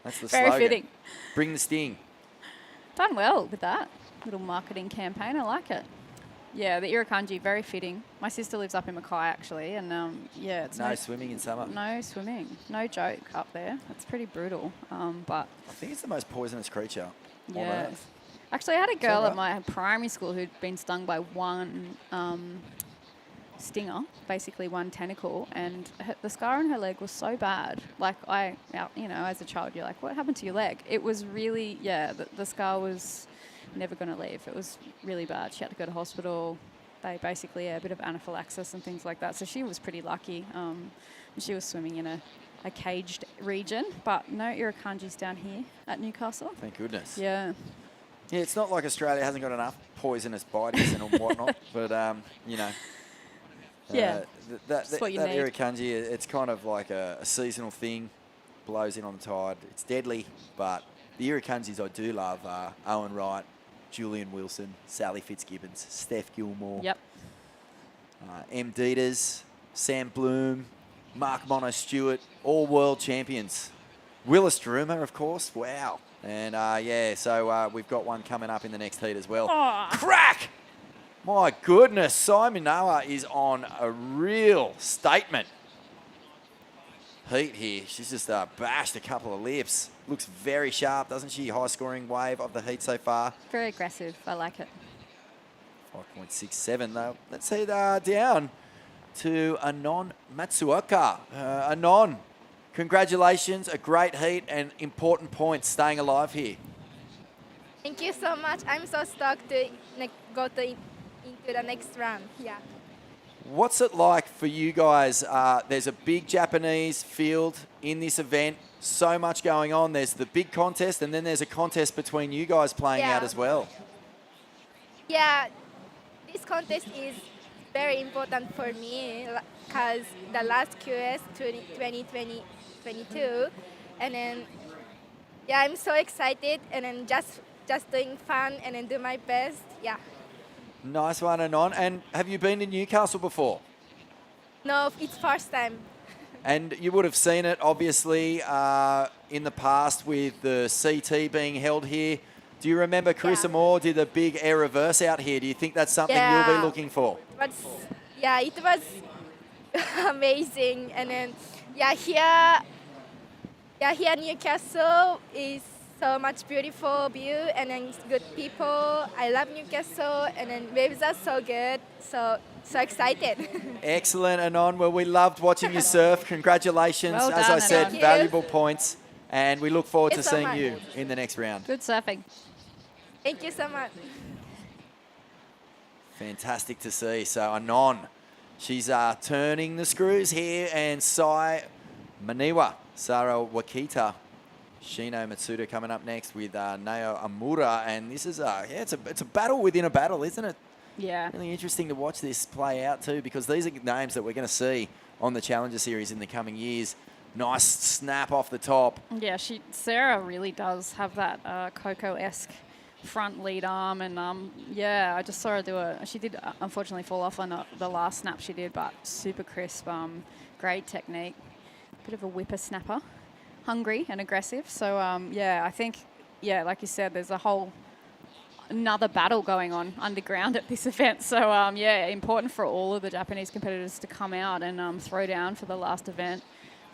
That's the Very slogan. fitting. Bring the sting. Done well with that little marketing campaign. I like it. Yeah, the Irukandji, very fitting. My sister lives up in Mackay, actually, and yeah, it's no swimming in summer. No swimming. No joke up there. It's pretty brutal. But I think it's the most poisonous creature on yeah. Earth. Actually, I had a girl right? at my primary school who'd been stung by one stinger, basically one tentacle, and the scar on her leg was so bad. Like you know, as a child, you're like, what happened to your leg? It was really, the scar was never going to leave. It was really bad. She had to go to hospital. They basically a bit of anaphylaxis and things like that. So she was pretty lucky. She was swimming in a caged region, but no Irukandjis down here at Newcastle. Thank goodness. Yeah. Yeah, it's not like Australia hasn't got enough poisonous bites and whatnot, but you know. Yeah. That what you need. Irukandji, it's kind of like a seasonal thing. Blows in on the tide. It's deadly, but the Irukandjis I do love are Owen Wright, Julian Wilson, Sally Fitzgibbons, Steph Gilmore. Yep. M. Dieters, Sam Bloom, Mark Mono Stewart, all world champions. Willis Druma, of course. Wow. And so we've got one coming up in the next heat as well. Crack! My goodness, Simon Noah is on a real statement heat here. She's just bashed a couple of lips. Looks very sharp, doesn't she? High scoring wave of the heat so far. Very aggressive. I like it. 5.67 though. Let's head down to Anon Matsuoka. Anon, congratulations, a great heat and important points staying alive here. Thank you so much. I'm so stoked to go into the next round. Yeah. What's it like for you guys? There's a big Japanese field in this event. So much going on. There's the big contest, and then there's a contest between you guys playing out as well. Yeah, this contest is very important for me because the last QS 2022, and then I'm so excited, and then just doing fun and then do my best. Yeah. Nice one, Anon. And have you been to Newcastle before? No, it's first time. And you would have seen it, obviously, in the past with the CT being held here. Do you remember Carissa Moore did a big air reverse out here? Do you think that's something you'll be looking for? It was amazing. And then, here Newcastle is so much beautiful view and then good people. I love Newcastle, and then waves are so good. So excited. Excellent, Anon. Well, we loved watching you surf. Congratulations. Well As done, I said, Anon. valuable points. And we look forward to Thank you so seeing much. you in the next round. Good surfing. Thank you so much. Fantastic to see. So Anon, she's turning the screws here, and Sai Maniwa, Sara Wakita, Shino Matsuda coming up next with Nao Amura, and this is it's a battle within a battle, isn't it? Yeah. Really interesting to watch this play out too, because these are names that we're going to see on the Challenger Series in the coming years. Nice snap off the top. Yeah, Sarah really does have that Coco-esque front lead arm, and I just saw her do it. She did unfortunately fall off on the last snap she did, but super crisp, great technique, bit of a whippersnapper, hungry and aggressive. So I think like you said, there's another battle going on underground at this event. So important for all of the Japanese competitors to come out and throw down for the last event,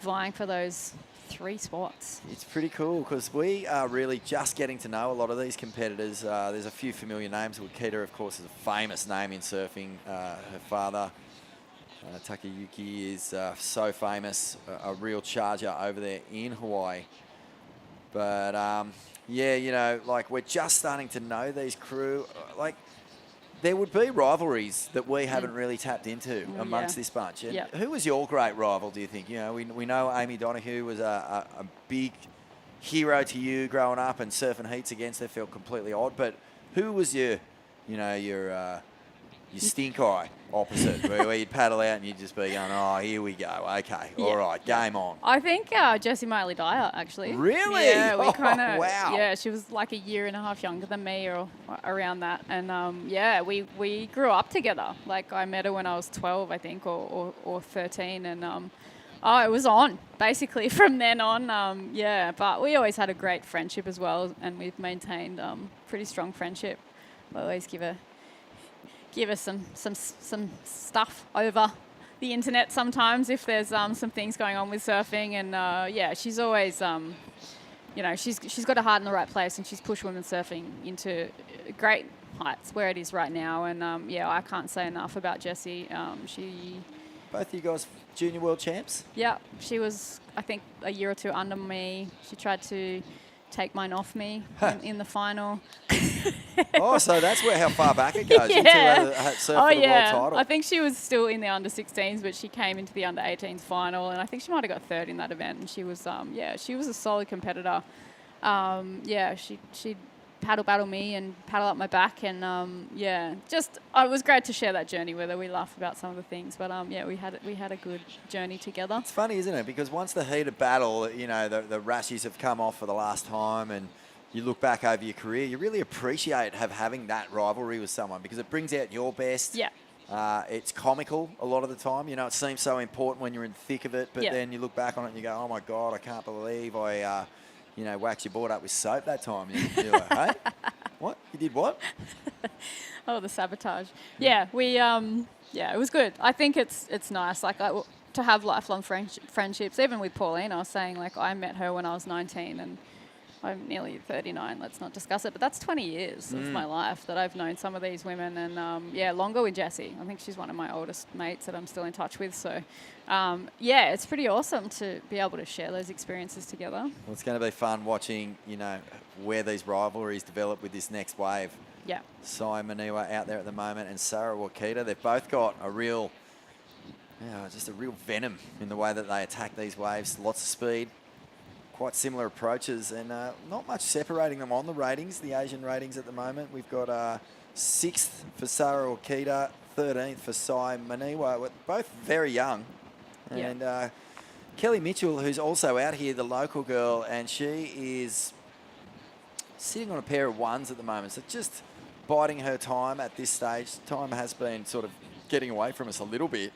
vying for those 3 spots. It's pretty cool because we are really just getting to know a lot of these competitors. There's a few familiar names. Wakita, of course, is a famous name in surfing. Her father Takayuki is so famous, a real charger over there in Hawaii. But yeah, you know, like we're just starting to know these crew. Like there would be rivalries that we haven't really tapped into amongst this bunch. And who was your great rival, do you think? You know, we know Amy Donahue was a big hero to you growing up, and surfing heats against her felt completely odd. But who was your stink eye opposite, where you'd paddle out and you'd just be going, oh, here we go. Okay, all right, game on. I think Jessie Miley-Dyer, actually. Really? Yeah, we kind of. Wow. Yeah, she was like a year and a half younger than me, or around that. And yeah, we grew up together. Like I met her when I was 12, I think, or 13, and oh, it was on basically from then on. Yeah, but we always had a great friendship as well, and we've maintained pretty strong friendship. We always give her some stuff over the internet sometimes if there's some things going on with surfing, and yeah, she's always you know, she's got her heart in the right place, and she's pushed women's surfing into great heights where it is right now. And yeah, I can't say enough about Jessie. She both of you guys junior world champs? Yeah, she was I think a year or two under me. She tried to take mine off me in the final. Oh, so that's how far back it goes. Yeah. Into surf for the world title. I think she was still in the under 16s, but she came into the under 18s final, and I think she might have got third in that event. And she was, yeah, she was a solid competitor. Yeah, she'd paddle battle me and paddle up my back, and yeah, just it was great to share that journey with her. We laughed about some of the things, but yeah, we had a good journey together. It's funny, isn't it? Because once the heated battle, you know, the rashes have come off for the last time, and you look back over your career, you really appreciate having that rivalry with someone because it brings out your best. Yeah. It's comical a lot of the time. You know, it seems so important when you're in the thick of it, but Yeah. then you look back on it and you go, oh my God, I can't believe I, you know, waxed your board up with soap that time. You're like, hey, what? You did what? Oh, the sabotage. Yeah, we yeah, it was good. I think it's nice, like to have lifelong friendships. Even with Pauline, I was saying, like, I met her when I was 19, and I'm nearly 39. Let's not discuss it, but that's 20 years of my life that I've known some of these women, and yeah, longer with Jessie. I think she's one of my oldest mates that I'm still in touch with. So yeah, it's pretty awesome to be able to share those experiences together. Well, it's going to be fun watching, you know, where these rivalries develop with this next wave. Yeah. Sai Maniwa out there at the moment, and Sarah Wakita. They've both got a real, just a real venom in the way that they attack these waves. Lots of speed, quite similar approaches, and not much separating them on the ratings, the Asian ratings at the moment. We've got 6th for Sarah Wakita, 13th for Sai Maniwa. We're both very young. And Kelly Mitchell, who's also out here, the local girl, and she is sitting on a pair of ones at the moment. So just biding her time at this stage. Time has been sort of getting away from us a little bit.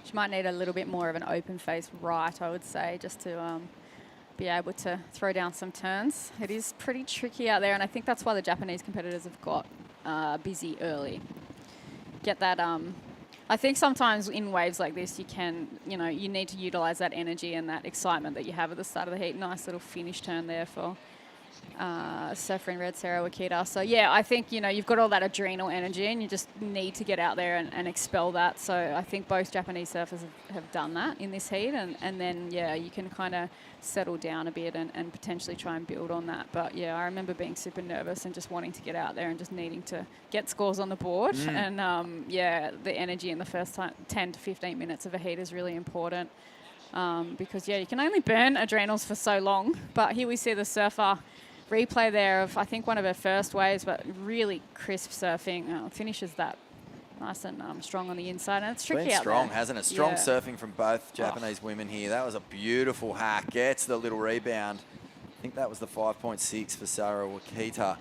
She might need a little bit more of an open face right, I would say, just to be able to throw down some turns. It is pretty tricky out there, and I think that's why the Japanese competitors have got busy early. Get that... I think sometimes in waves like this, you can, you know, you need to utilise that energy and that excitement that you have at the start of the heat. Nice little finish turn there for surfer in red, Sarah Wakita. So yeah, I think, you know, you've got all that adrenal energy and you just need to get out there and expel that. So I think both Japanese surfers have done that in this heat, and then yeah, you can kind of settle down a bit and potentially try and build on that. But yeah, I remember being super nervous and just wanting to get out there and just needing to get scores on the board. And yeah, the energy in the first 10 to 15 minutes of a heat is really important. Because yeah, you can only burn adrenals for so long. But here we see the surfer replay there of, I think, one of her first waves, but really crisp surfing. Finishes that nice and strong on the inside, and it's tricky out there. Strong, hasn't it? Strong surfing from both Japanese women here. That was a beautiful hack. Gets the little rebound. I think that was the 5.6 for Sarah Wakita.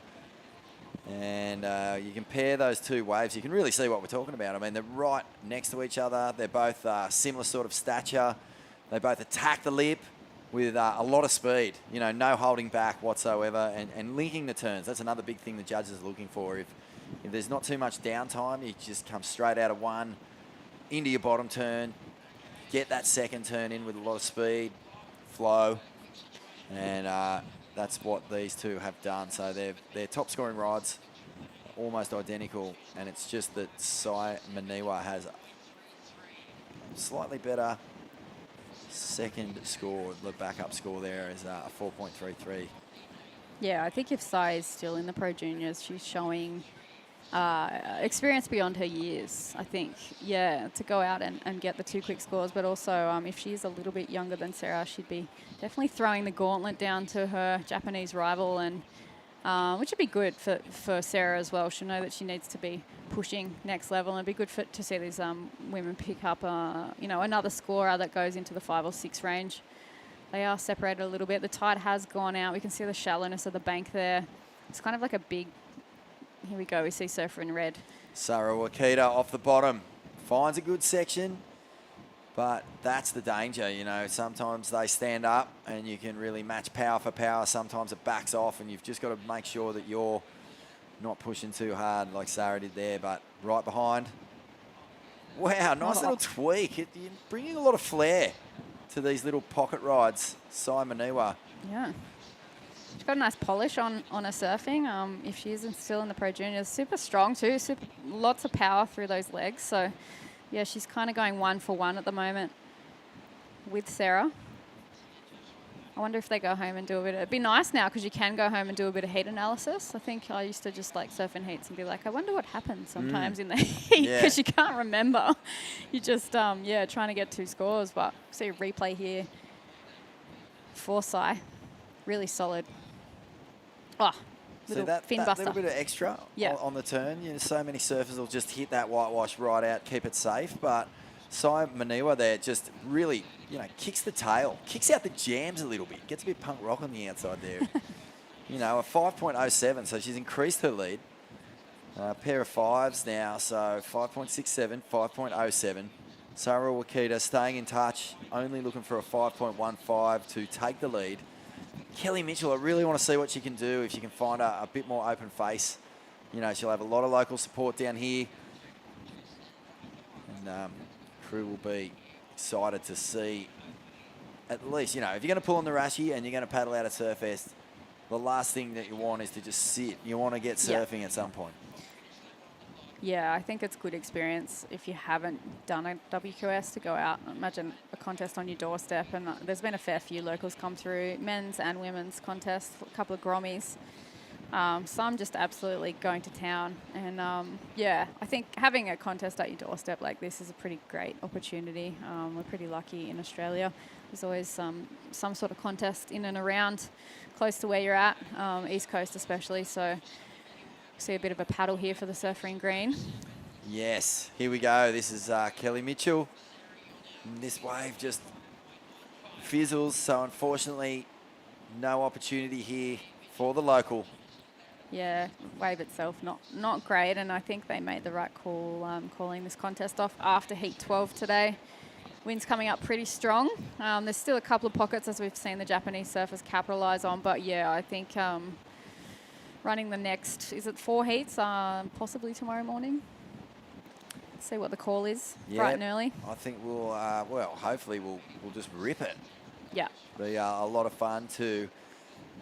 And you compare those two waves, you can really see what we're talking about. I mean, they're right next to each other. They're both similar sort of stature. They both attack the lip with a lot of speed, you know, no holding back whatsoever, and linking the turns. That's another big thing the judges are looking for. If there's not too much downtime, you just come straight out of one, into your bottom turn, get that second turn in with a lot of speed, flow, and that's what these two have done. So their top scoring rides almost identical, and it's just that Sai Maniwa has slightly better second score. The backup score there is a 4.33. Yeah, I think if Sai is still in the Pro Juniors, she's showing experience beyond her years, I think. Yeah, to go out and get the 2 quick scores, but also if she is a little bit younger than Sarah, she'd be definitely throwing the gauntlet down to her Japanese rival, and which would be good for Sarah as well. She'll know that she needs to be pushing next level, and it'd be good to see these women pick up, another scorer that goes into the 5 or 6 range. They are separated a little bit. The tide has gone out. We can see the shallowness of the bank there. It's kind of like a big... Here we go. We see Surfer in red. Sarah Wakita off the bottom. Finds a good section, but that's the danger. Sometimes they stand up and you can really match power for power. Sometimes it backs off, and you've just got to make sure that you're not pushing too hard like Sarah did there, but right behind. Wow, nice little tweak. You're bringing a lot of flair to these little pocket rides. Sai Maniwa. Yeah. She's got a nice polish on her surfing. If she isn't still in the Pro Juniors, super strong too. Lots of power through those legs. So, yeah, she's kind of going 1 for 1 at the moment with Sarah. I wonder if they go home and do a bit of... It'd be nice now because you can go home and do a bit of heat analysis. I think I used to just like surf in heats and be like, I wonder what happens sometimes in the heat, because you can't remember. You just, trying to get 2 scores. But see a replay here for Sai. Really solid. Oh, little fin buster. That little bit of extra on the turn. So many surfers will just hit that whitewash right out, keep it safe. But Sai Maniwa there just really, kicks the tail, kicks out the jams a little bit, gets a bit punk rock on the outside there. A 5.07, so she's increased her lead. A pair of 5s now, so 5.67, 5.07. Sarah Wakita staying in touch, only looking for a 5.15 to take the lead. Kelly Mitchell, I really want to see what she can do if she can find a bit more open face. She'll have a lot of local support down here. And crew will be excited to see, at least, if you're going to pull on the Rashi and you're going to paddle out at Surfest, the last thing that you want is to just sit. You want to get surfing at some point. Yeah, I think it's good experience if you haven't done a WQS to go out. Imagine a contest on your doorstep, and there's been a fair few locals come through, men's and women's contests, a couple of Grommies. Some just absolutely going to town. And I think having a contest at your doorstep like this is a pretty great opportunity. We're pretty lucky in Australia. There's always some sort of contest in and around close to where you're at, East Coast especially. So see a bit of a paddle here for the surfer in green. Yes, here we go. This is Kelly Mitchell. And this wave just fizzles, so unfortunately no opportunity here for the local. Yeah, wave itself not great, and I think they made the right call calling this contest off after Heat 12 today. Wind's coming up pretty strong. There's still a couple of pockets, as we've seen the Japanese surfers capitalise on, but yeah, I think running the next, is it 4 heats, possibly tomorrow morning? See what the call is, bright and early. I think we'll, hopefully we'll just rip it. Yeah. Be a lot of fun to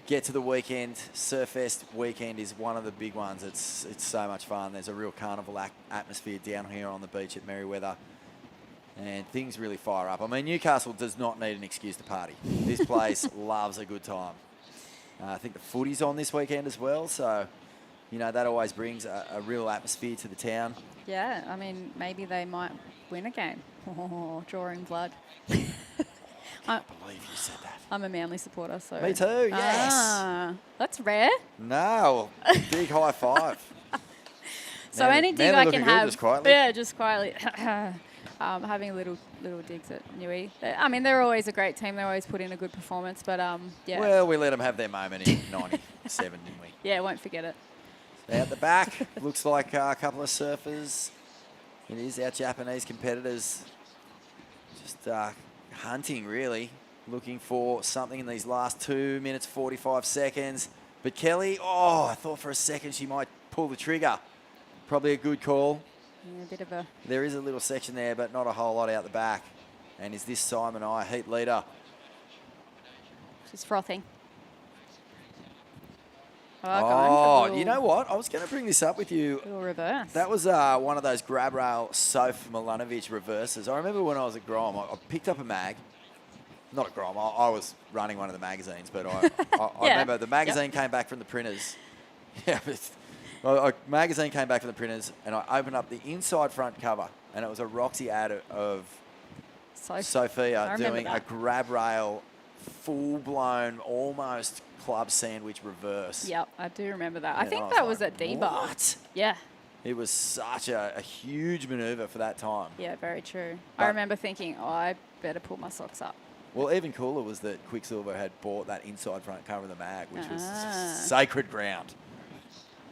get to the weekend. Surfest weekend is one of the big ones. It's so much fun. There's a real carnival atmosphere down here on the beach at Merewether. And things really fire up. I mean, Newcastle does not need an excuse to party. This place loves a good time. I think the footy's on this weekend as well, so, that always brings a real atmosphere to the town. Yeah, I mean, maybe they might win a game. Oh, drawing blood. I can't believe you said that. I'm a Manly supporter, so... Me too, yes. That's rare. No, big high five. So Manly, any dig I can have... Just quietly. Yeah, just quietly. Having little digs at Newey. I mean, they're always a great team. They always put in a good performance, but yeah. Well, we let them have their moment in 97, didn't we? Yeah, won't forget it. Out the back, looks like a couple of surfers. It is our Japanese competitors just hunting, really, looking for something in these last 2 minutes, 45 seconds. But Kelly, I thought for a second she might pull the trigger. Probably a good call. Yeah, a bit of a... There is a little section there, but not a whole lot out the back. And is this Simon I, heat leader? She's frothing. Oh, you know what? I was going to bring this up with you. Little reverse. That was one of those grab rail Soph Milanovic reverses. I remember when I was at Grom, I picked up a mag. Not at Grom, I was running one of the magazines, but I remember the magazine came back from the printers. Yeah, a magazine came back from the printers, and I opened up the inside front cover, and it was a Roxy ad of Sophia doing a grab rail, full-blown, almost club sandwich reverse. Yep, I do remember that. Yeah, I think that was at D-Bar. What? Yeah. It was such a huge manoeuvre for that time. Yeah, very true. But I remember thinking, oh, I better pull my socks up. Well, even cooler was that Quicksilver had bought that inside front cover of the mag, which was sacred ground.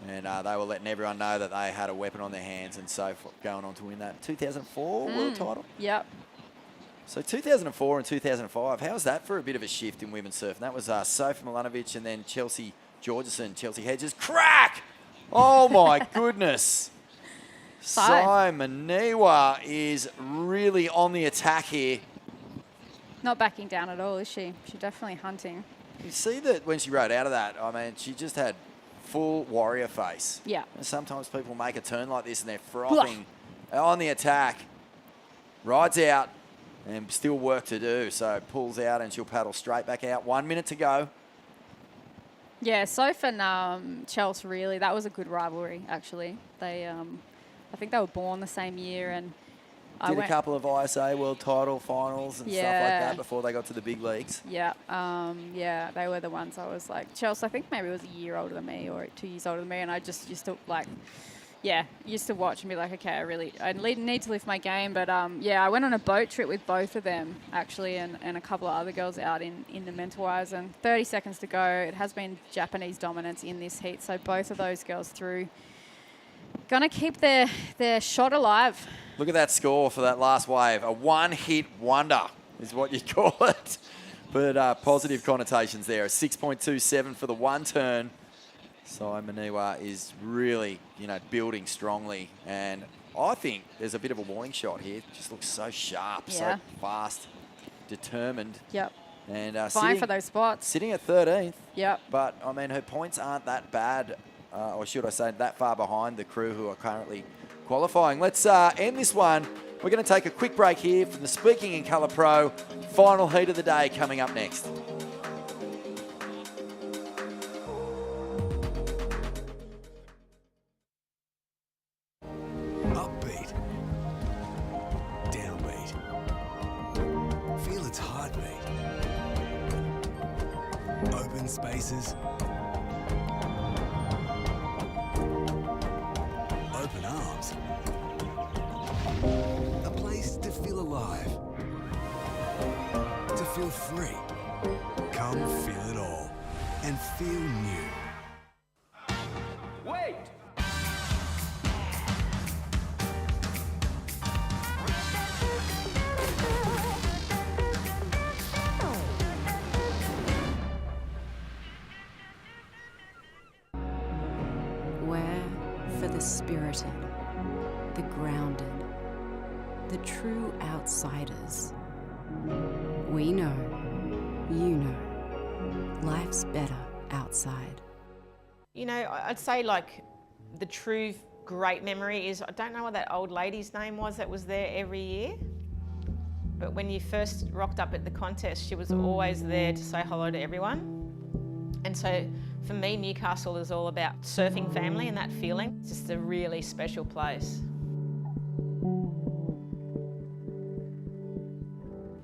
And they were letting everyone know that they had a weapon on their hands, and so going on to win that 2004 world title. Yep. So 2004 and 2005, how's that for a bit of a shift in women's surf? And that was Sophie Milanovic and then Chelsea Georgeson, Chelsea Hedges. Crack! Oh, my goodness. Simon Niwa is really on the attack here. Not backing down at all, is she? She's definitely hunting. You see that when she rode out of that, I mean, she just had full warrior face. Yeah. And sometimes people make a turn like this and they're frothing on the attack. Rides out and still work to do. So pulls out and she'll paddle straight back out. 1 minute to go. Yeah, Soph and Chelsea, really, that was a good rivalry, actually. They, I think they were born the same year, and Did a couple of ISA world title finals and stuff like that before they got to the big leagues. Yeah, yeah, they were the ones I was like, Chelsea, I think maybe was a year older than me or 2 years older than me, and I just used to like, used to watch and be like, okay, I need to lift my game. But yeah, I went on a boat trip with both of them actually, and a couple of other girls out in the mental wise, and 30 seconds to go. It has been Japanese dominance in this heat, so both of those girls through. Gonna keep their shot alive. Look at that score for that last wave. A one-hit wonder is what you call it. But positive connotations there. A 6.27 for the one turn. Simon Niwa is really, building strongly. And I think there's a bit of a warning shot here. Just looks so sharp, so fast, determined. Yep. And vying for those spots. Sitting at 13th. Yep. But, I mean, her points aren't that bad, or should I say that far behind the crew who are currently qualifying. Let's end this one. We're going to take a quick break here from the Speaking in Colour Pro. Final heat of the day coming up next. Upbeat. Downbeat. Feel its heartbeat. Open spaces. Open arms. A place to feel alive. To feel free. Come feel it all. And feel new. Wait! Where for the spirited, the grounded, the true outsiders. We know, you know, life's better outside. I'd say like the true great memory is, I don't know what that old lady's name was that was there every year, but when you first rocked up at the contest, she was always there to say hello to everyone. And so for me, Newcastle is all about surfing family and that feeling. It's just a really special place.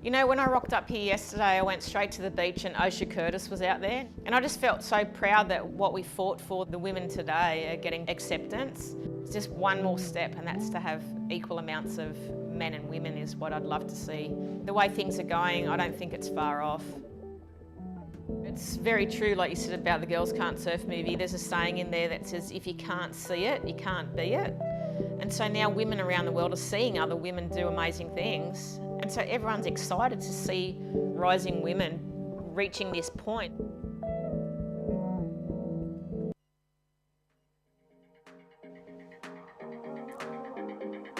When I rocked up here yesterday, I went straight to the beach and Osha Curtis was out there. And I just felt so proud that what we fought for, the women today, are getting acceptance. It's just one more step, and that's to have equal amounts of men and women is what I'd love to see. The way things are going, I don't think it's far off. It's very true, like you said about the Girls Can't Surf movie. There's a saying in there that says, if you can't see it, you can't be it. And so now women around the world are seeing other women do amazing things. And so everyone's excited to see rising women reaching this point.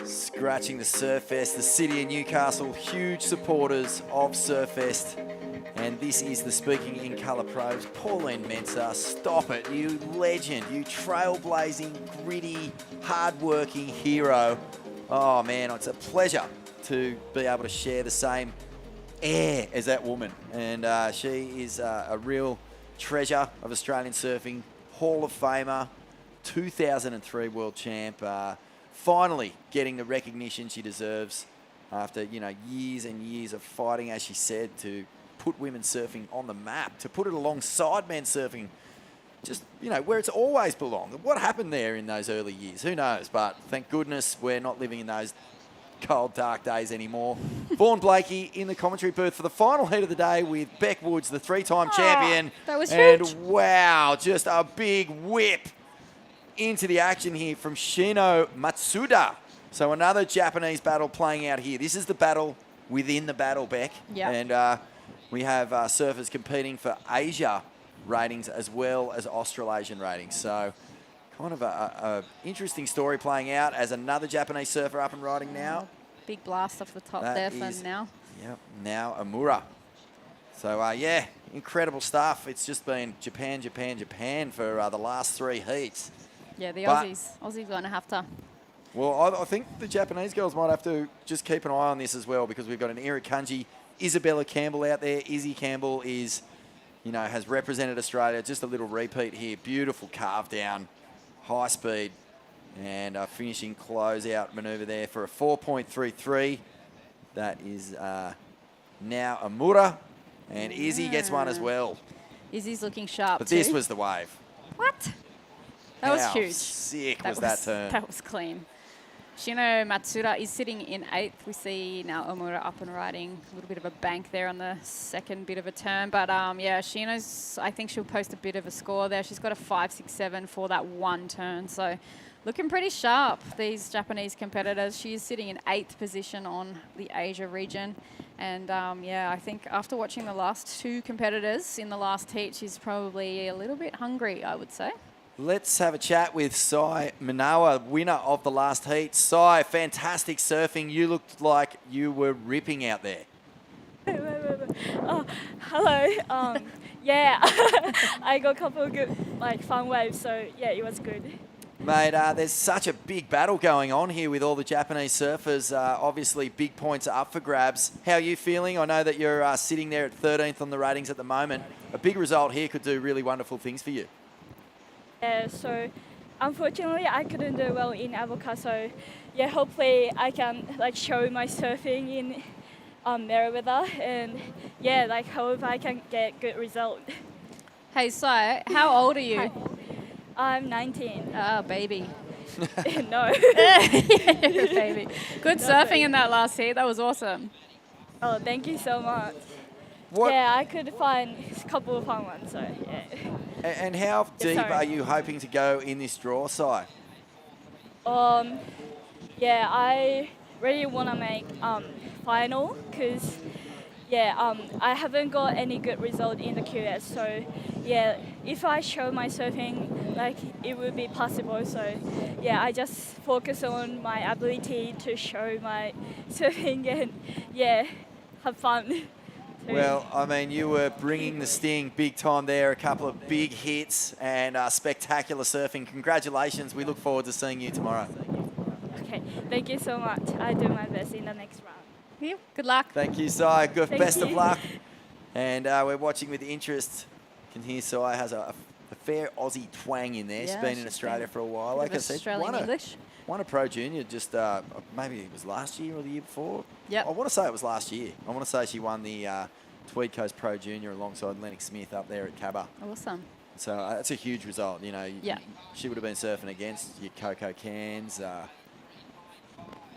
Scratching the Surfest, the city of Newcastle, huge supporters of Surfest. And this is the Speaking in Colour Pros. Pauline Mensah, stop it, you legend, you trailblazing, gritty, hard-working hero. Oh man, it's a pleasure to be able to share the same air as that woman. And she is a real treasure of Australian surfing, Hall of Famer, 2003 world champ, finally getting the recognition she deserves after, years and years of fighting, as she said, to put women's surfing on the map, to put it alongside men's surfing, just, where it's always belonged. What happened there in those early years? Who knows? But thank goodness we're not living in those cold, dark days anymore. Vaughan Blakey in the commentary booth for the final heat of the day with Beck Woods, the three-time champion. That was and huge. Wow, just a big whip into the action here from Shino Matsuda. So another Japanese battle playing out here. This is the battle within the battle, Beck. Yep. And we have surfers competing for Asia ratings as well as Australasian ratings. So kind of a interesting story playing out as another Japanese surfer up and riding now. Big blast off the top That there for is- now. Yep, now Amura. So, yeah, incredible stuff. It's just been Japan, Japan, Japan for the last three heats. Yeah, the But- Aussies going to have to. Well, I think the Japanese girls might have to just keep an eye on this as well, because we've got an Ira Kunji, Isabella Campbell out there. Izzy Campbell is, has represented Australia. Just a little repeat here. Beautiful carve down, high speed, and a finishing closeout manoeuvre there for a 4.33. That is now Amura, and Izzy gets one as well. Izzy's looking sharp But too. this was the wave. What? That was How huge. sick was that turn? That was clean. Shino Matsuda is sitting in 8th. We see now Omura up and riding. A little bit of a bank there on the second bit of a turn. But yeah, Shino's, I think she'll post a bit of a score there. She's got a 5.67 for that one turn. So looking pretty sharp, these Japanese competitors. She is sitting in 8th position on the Asia region. And yeah, I think after watching the last two competitors in the last heat, she's probably a little bit hungry, I would say. Let's have a chat with Sai Manawa, winner of the last heat. Sai, fantastic surfing. You looked like you were ripping out there. Oh, hello. Yeah, I got a couple of good fun waves, so yeah, it was good. Mate, there's such a big battle going on here with all the Japanese surfers. Obviously, big points are up for grabs. How are you feeling? I know that you're sitting there at 13th on the ratings at the moment. A big result here could do really wonderful things for you. Yeah, so unfortunately I couldn't do well in Avoca, so yeah, hopefully I can show my surfing in Merriweather, and yeah, hope I can get good result. Hey, Sai, how old are you? Hi. I'm 19. Oh, baby. No. Baby. Good No, surfing baby. in that last heat. That was awesome. Oh, thank you so much. What? Yeah, I could find a couple of fun ones, so yeah. And how deep sorry. are you hoping to go in this draw, Sai? Yeah, I really want to make final, because yeah, I haven't got any good result in the QS, so yeah, if I show my surfing, it would be possible. So yeah, I just focus on my ability to show my surfing and yeah, have fun. Well, I mean, you were bringing the sting big time there. A couple of big hits and spectacular surfing. Congratulations. We look forward to seeing you tomorrow. Okay, thank you so much. I do my best in the next round. Yep. Good luck. Thank you, Sai. Good, Thank best of you. luck. And we're watching with interest. You can hear Sai has a fair Aussie twang in there. Yeah, she's been in she's Australia been for a while. bit Like of I said, Australian English. won a Pro Junior just maybe it was last year or the year before. Yep. I want to say it was last year. I want to say she won the Tweed Coast Pro Junior alongside Lennox Smith up there at Cabba. Awesome. So that's a huge result. Yeah. She would have been surfing against your Coco Cans.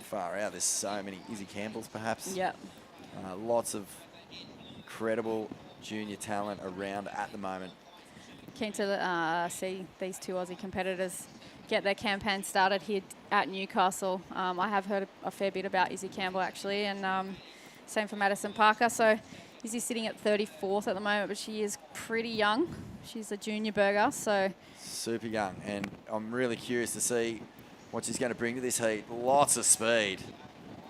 Far out. There's so many Izzy Campbells, perhaps. Yep. Lots of incredible junior talent around at the moment. Keen to see these two Aussie competitors get their campaign started here at Newcastle. I have heard a fair bit about Izzy Campbell actually, and same for Madison Parker. So Izzy's sitting at 34th at the moment, but she is pretty young. She's a junior burger, so. Super young, and I'm really curious to see what she's going to bring to this heat. Lots of speed.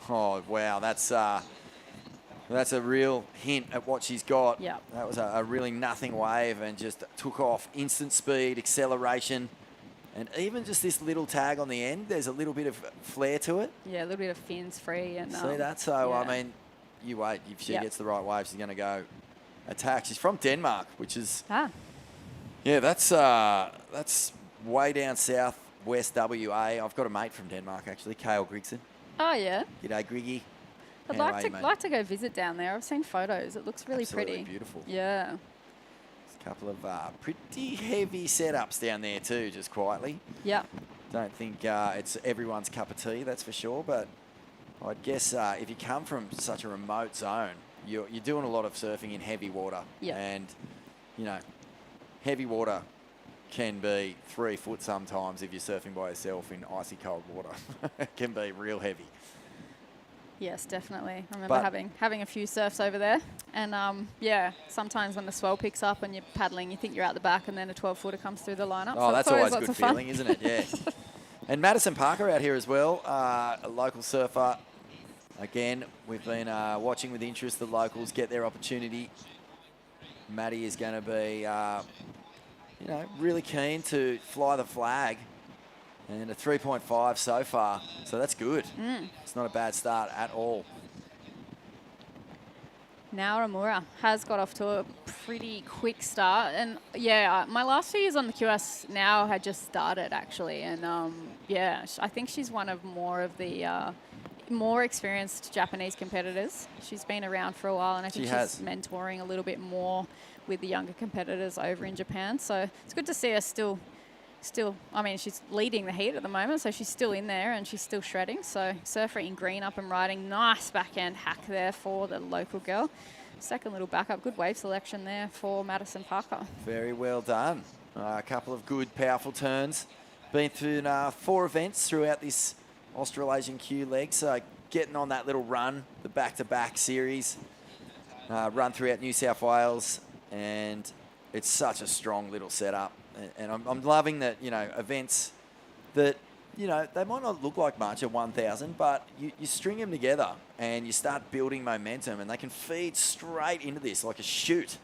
Oh, wow, that's That's a real hint at what she's got. Yeah. That was a really nothing wave and just took off. Instant speed, acceleration, and even just this little tag on the end, there's a little bit of flair to it. Yeah, a little bit of fins free. And See that? So, yeah. I mean, you wait. If she Yep. gets the right wave, she's going to go attack. She's from Denmark, which is... Ah. Yeah, that's way down south, west WA. I've got a mate from Denmark, actually, Kale Grigson. Oh, yeah. G'day, Griggy. I'd How are you, like to go visit down there. I've seen photos. It looks really Absolutely pretty. beautiful. Yeah. There's a couple of pretty heavy setups down there too, just quietly. Yeah. Don't think it's everyone's cup of tea, that's for sure. But I'd guess if you come from such a remote zone, you're doing a lot of surfing in heavy water. Yeah. And, you know, heavy water can be 3 foot sometimes if you're surfing by yourself in icy cold water. It can be real heavy. Yes, definitely. I remember having a few surfs over there. And, yeah, sometimes when the swell picks up and you're paddling, you think you're out the back and then a 12-footer comes through the lineup. Oh, so that's always a good feeling, fun. isn't it? Yeah. And Madison Parker out here as well, a local surfer. Again, we've been watching with interest the locals get their opportunity. Maddie is going to be, you know, really keen to fly the flag. And a 3.5 so far, so that's good. It's not a bad start at all. Naoramura has got off to a pretty quick start. And, yeah, my last few years on the QS now had just started, actually. And, yeah, I think she's one of more of the more experienced Japanese competitors. She's been around for a while, and I think she's mentoring a little bit more with the younger competitors over in Japan. So it's good to see her still, I mean, she's leading the heat at the moment, so she's still in there and she's still shredding. So surfer in green up and riding. Nice backhand hack there for the local girl. Second little backup. Good wave selection there for Madison Parker. Very well done. A couple of good, powerful turns. Been through 4 events throughout this Australasian Q leg, so getting on that little run, the back-to-back series, run throughout New South Wales, and it's such a strong little setup. And I'm loving that, you know, events that, you know, they might not look like much at 1,000, but you string them together and you start building momentum and they can feed straight into this like a chute.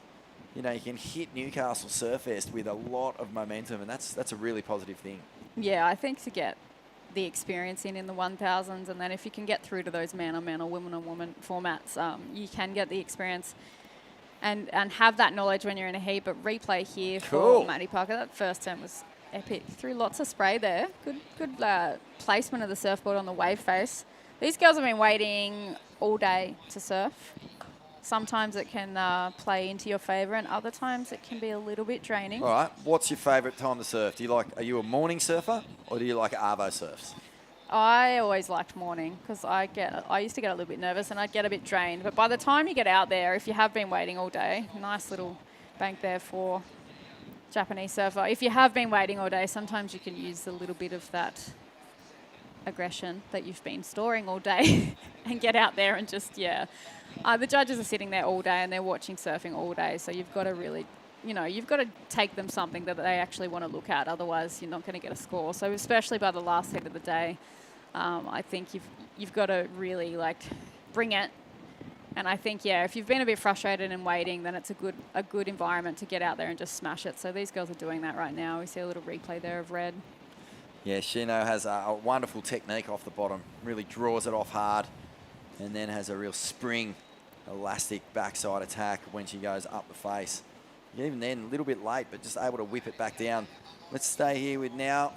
You know, you can hit Newcastle Surfest with a lot of momentum, and that's a really positive thing. Yeah, I think to get the experience in the 1,000s, and then if you can get through to those man-on-man or woman-on-woman formats, you can get the experience and have that knowledge when you're in a heat. But replay here for Maddie Parker. That first turn was epic. Threw lots of spray there. Good placement of the surfboard on the wave face. These girls have been waiting all day to surf. Sometimes it can play into your favour, and other times it can be a little bit draining. All right, what's your favourite time to surf? Are you a morning surfer or do you like Arvo surfs? I always liked morning because I used to get a little bit nervous and I'd get a bit drained. But by the time you get out there, if you have been waiting all day, nice little bank there for Japanese surfer. If you have been waiting all day, sometimes you can use a little bit of that aggression that you've been storing all day and get out there and just, the judges are sitting there all day and they're watching surfing all day. So you've got to really, you've got to take them something that they actually want to look at. Otherwise, you're not going to get a score. So especially by the last heat of the day, I think you've got to really bring it. And I think, if you've been a bit frustrated and waiting, then it's a good environment to get out there and just smash it. So these girls are doing that right now. We see a little replay there of Red. Yeah, Shino has a wonderful technique off the bottom. Really draws it off hard and then has a real spring, elastic backside attack when she goes up the face. Even then, a little bit late, but just able to whip it back down. Let's stay here with now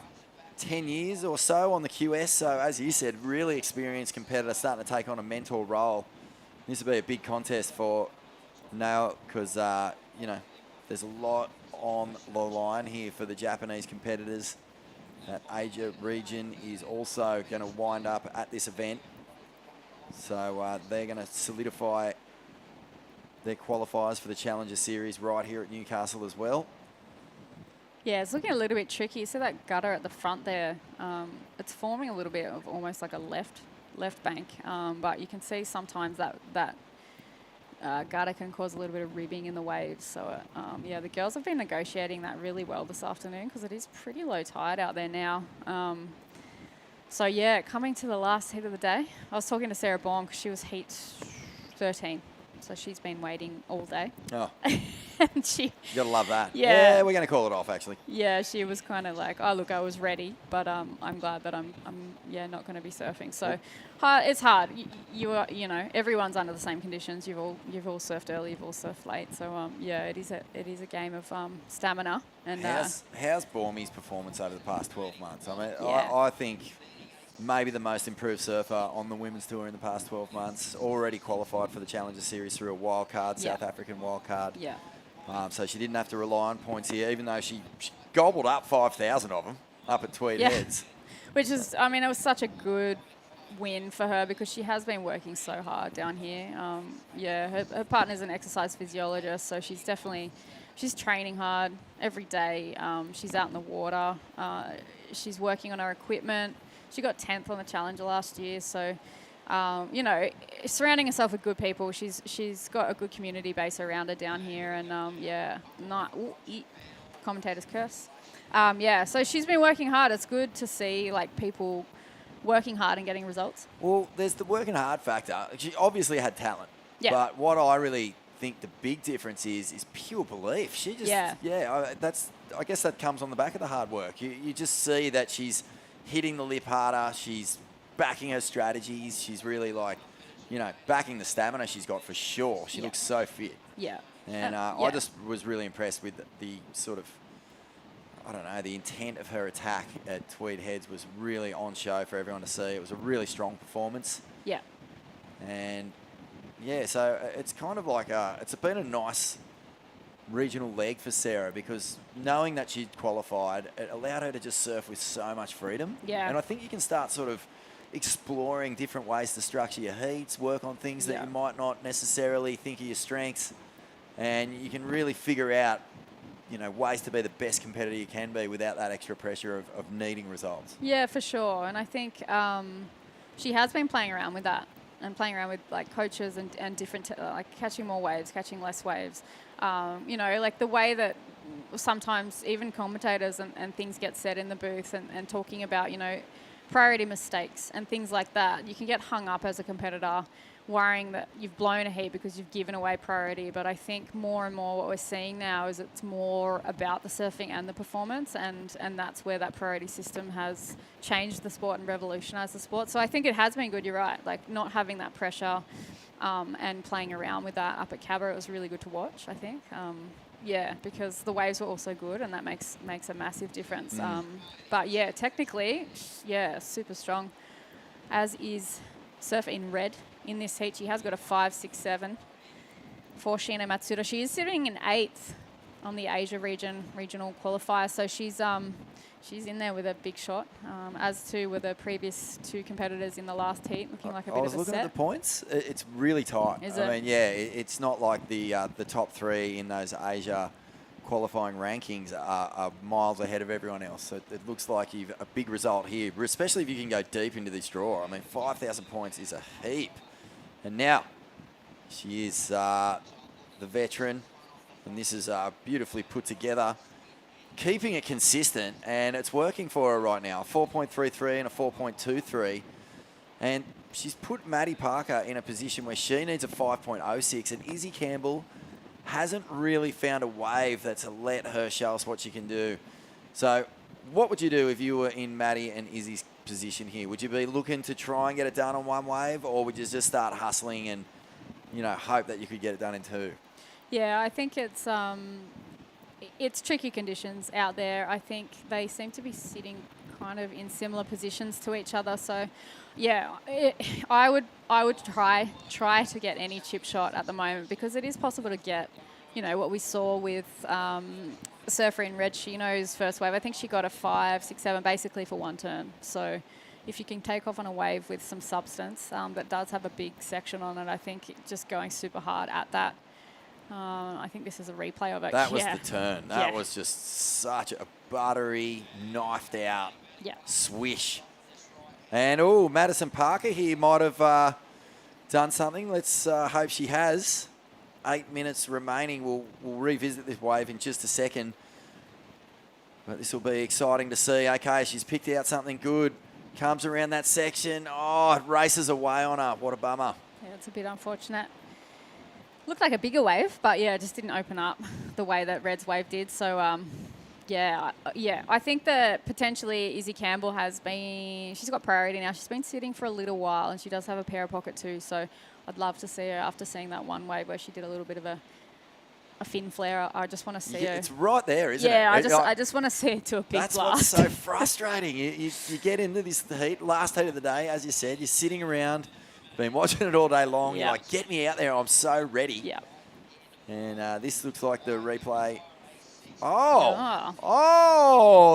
10 years or so on the QS. So as you said, really experienced competitor starting to take on a mentor role. This will be a big contest for now because, there's a lot on the line here for the Japanese competitors. That Asia region is also going to wind up at this event. So they're going to solidify their qualifiers for the Challenger Series right here at Newcastle as well. Yeah, it's looking a little bit tricky. See that gutter at the front there? It's forming a little bit of almost like a left bank, but you can see sometimes that gutter can cause a little bit of ribbing in the waves. So, the girls have been negotiating that really well this afternoon because it is pretty low tide out there now. Coming to the last heat of the day, I was talking to Sarah Baum because she was heat 13 So she's been waiting all day. Oh. And she... You got to love that. Yeah. We're going to call it off, actually. Yeah, she was kind of like, oh, look, I was ready, but I'm glad that I'm not going to be surfing. So it's hard. You are, everyone's under the same conditions. You've all surfed early, you've all surfed late. So it is a game of stamina. And how's Bormy's performance over the past 12 months? I mean, Yeah. I think maybe the most improved surfer on the women's tour in the past 12 months. Already qualified for the Challenger Series through a wild card, South African wild card. Yeah. So she didn't have to rely on points here, even though she gobbled up 5,000 of them up at Tweed Heads. Which is, I mean, it was such a good win for her because she has been working so hard down here. Her partner's an exercise physiologist, so she's training hard every day. She's out in the water. She's working on her equipment. She got 10th on the Challenger last year, so surrounding herself with good people. She's got a good community base around her down here, and commentator's curse. So she's been working hard. It's good to see people working hard and getting results. Well, there's the working hard factor. She obviously had talent, but what I really think the big difference is pure belief. She just I guess that comes on the back of the hard work. You just see that she's hitting the lip harder. She's backing her strategies. She's really backing the stamina she's got for sure. She looks so fit. Yeah. And I just was really impressed with the sort of, the intent of her attack at Tweed Heads was really on show for everyone to see. It was a really strong performance. Yeah. And so it's kind of like it's been a nice regional leg for Sarah because knowing that she'd qualified, it allowed her to just surf with so much freedom. Yeah. And I think you can start sort of exploring different ways to structure your heats, work on things that you might not necessarily think are your strengths, and you can really figure out, ways to be the best competitor you can be without that extra pressure of needing results. Yeah, for sure. And I think she has been playing around with that and playing around with coaches and different, catching more waves, catching less waves. The way that sometimes even commentators and things get said in the booth and talking about, priority mistakes and things like that. You can get hung up as a competitor worrying that you've blown a heat because you've given away priority. But I think more and more what we're seeing now is it's more about the surfing and the performance, and that's where that priority system has changed the sport and revolutionised the sport. So I think it has been good, you're right, not having that pressure and playing around with that up at Cabra. It was really good to watch, I think. Because the waves were also good, and that makes a massive difference. Technically, super strong, as is Surfer in red in this heat. She has got a 5.67 for Sheena Matsuda. She is sitting in 8th on the Asia regional qualifier, so she's in there with a big shot, as too were the previous two competitors in the last heat, looking like a bit of a set. I was looking at the points. It's really tight. Is I it? mean, it's not like the top three in those Asia qualifying rankings are miles ahead of everyone else. So it looks like you've a big result here, especially if you can go deep into this draw. I mean, 5,000 points is a heap. And now she is the veteran, and this is beautifully put together, keeping it consistent, and it's working for her right now. 4.33 and a 4.23. And she's put Maddie Parker in a position where she needs a 5.06, and Izzy Campbell hasn't really found a wave that's let her show us what she can do. So what would you do if you were in Maddie and Izzy's position here? Would you be looking to try and get it done on one wave, or would you just start hustling and, hope that you could get it done in two? Yeah, I think it's tricky conditions out there. I think they seem to be sitting kind of in similar positions to each other. So, I would try to get any chip shot at the moment, because it is possible to get, what we saw with Surfer in red, Shino's first wave. I think she got a 5.67 basically for one turn. So if you can take off on a wave with some substance that does have a big section on it, I think just going super hard at that. I think this is a replay of it. That was the turn. That was just such a buttery, knifed out swish. And, Madison Parker here might have done something. Let's hope she has. 8 minutes remaining. We'll revisit this wave in just a second. But this will be exciting to see. Okay, she's picked out something good. Comes around that section. Oh, it races away on her. What a bummer. Yeah, it's a bit unfortunate. Looked like a bigger wave, but yeah, it just didn't open up the way that Red's wave did. So, yeah, I think that potentially Izzy Campbell she's got priority now. She's been sitting for a little while, and she does have a pair pocket too. So I'd love to see her after seeing that one wave where she did a little bit of a fin flare. I just want to see her. It's right there, isn't it? Yeah, I just want to see it to a big That's blast. what's so frustrating. You get into this heat, last heat of the day, as you said, you're sitting around, been watching it all day long. Yeah. You're like, get me out there. I'm so ready. Yeah. And this looks like the replay. Oh,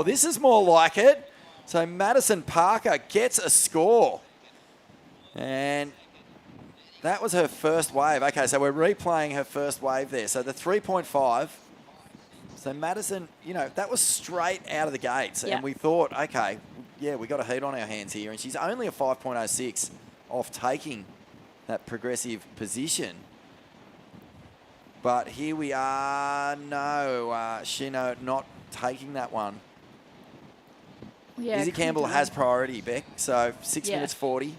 this is more like it. So Madison Parker gets a score. And that was her first wave. Okay, so we're replaying her first wave there. So the 3.5. So Madison, that was straight out of the gates. Yeah. And we thought, okay, yeah, we got a heat on our hands here. And she's only a 5.06 off taking that progressive position. But here we are. No, Shino not taking that one. Yeah, Izzy Campbell has priority, Beck. So 6 minutes 40.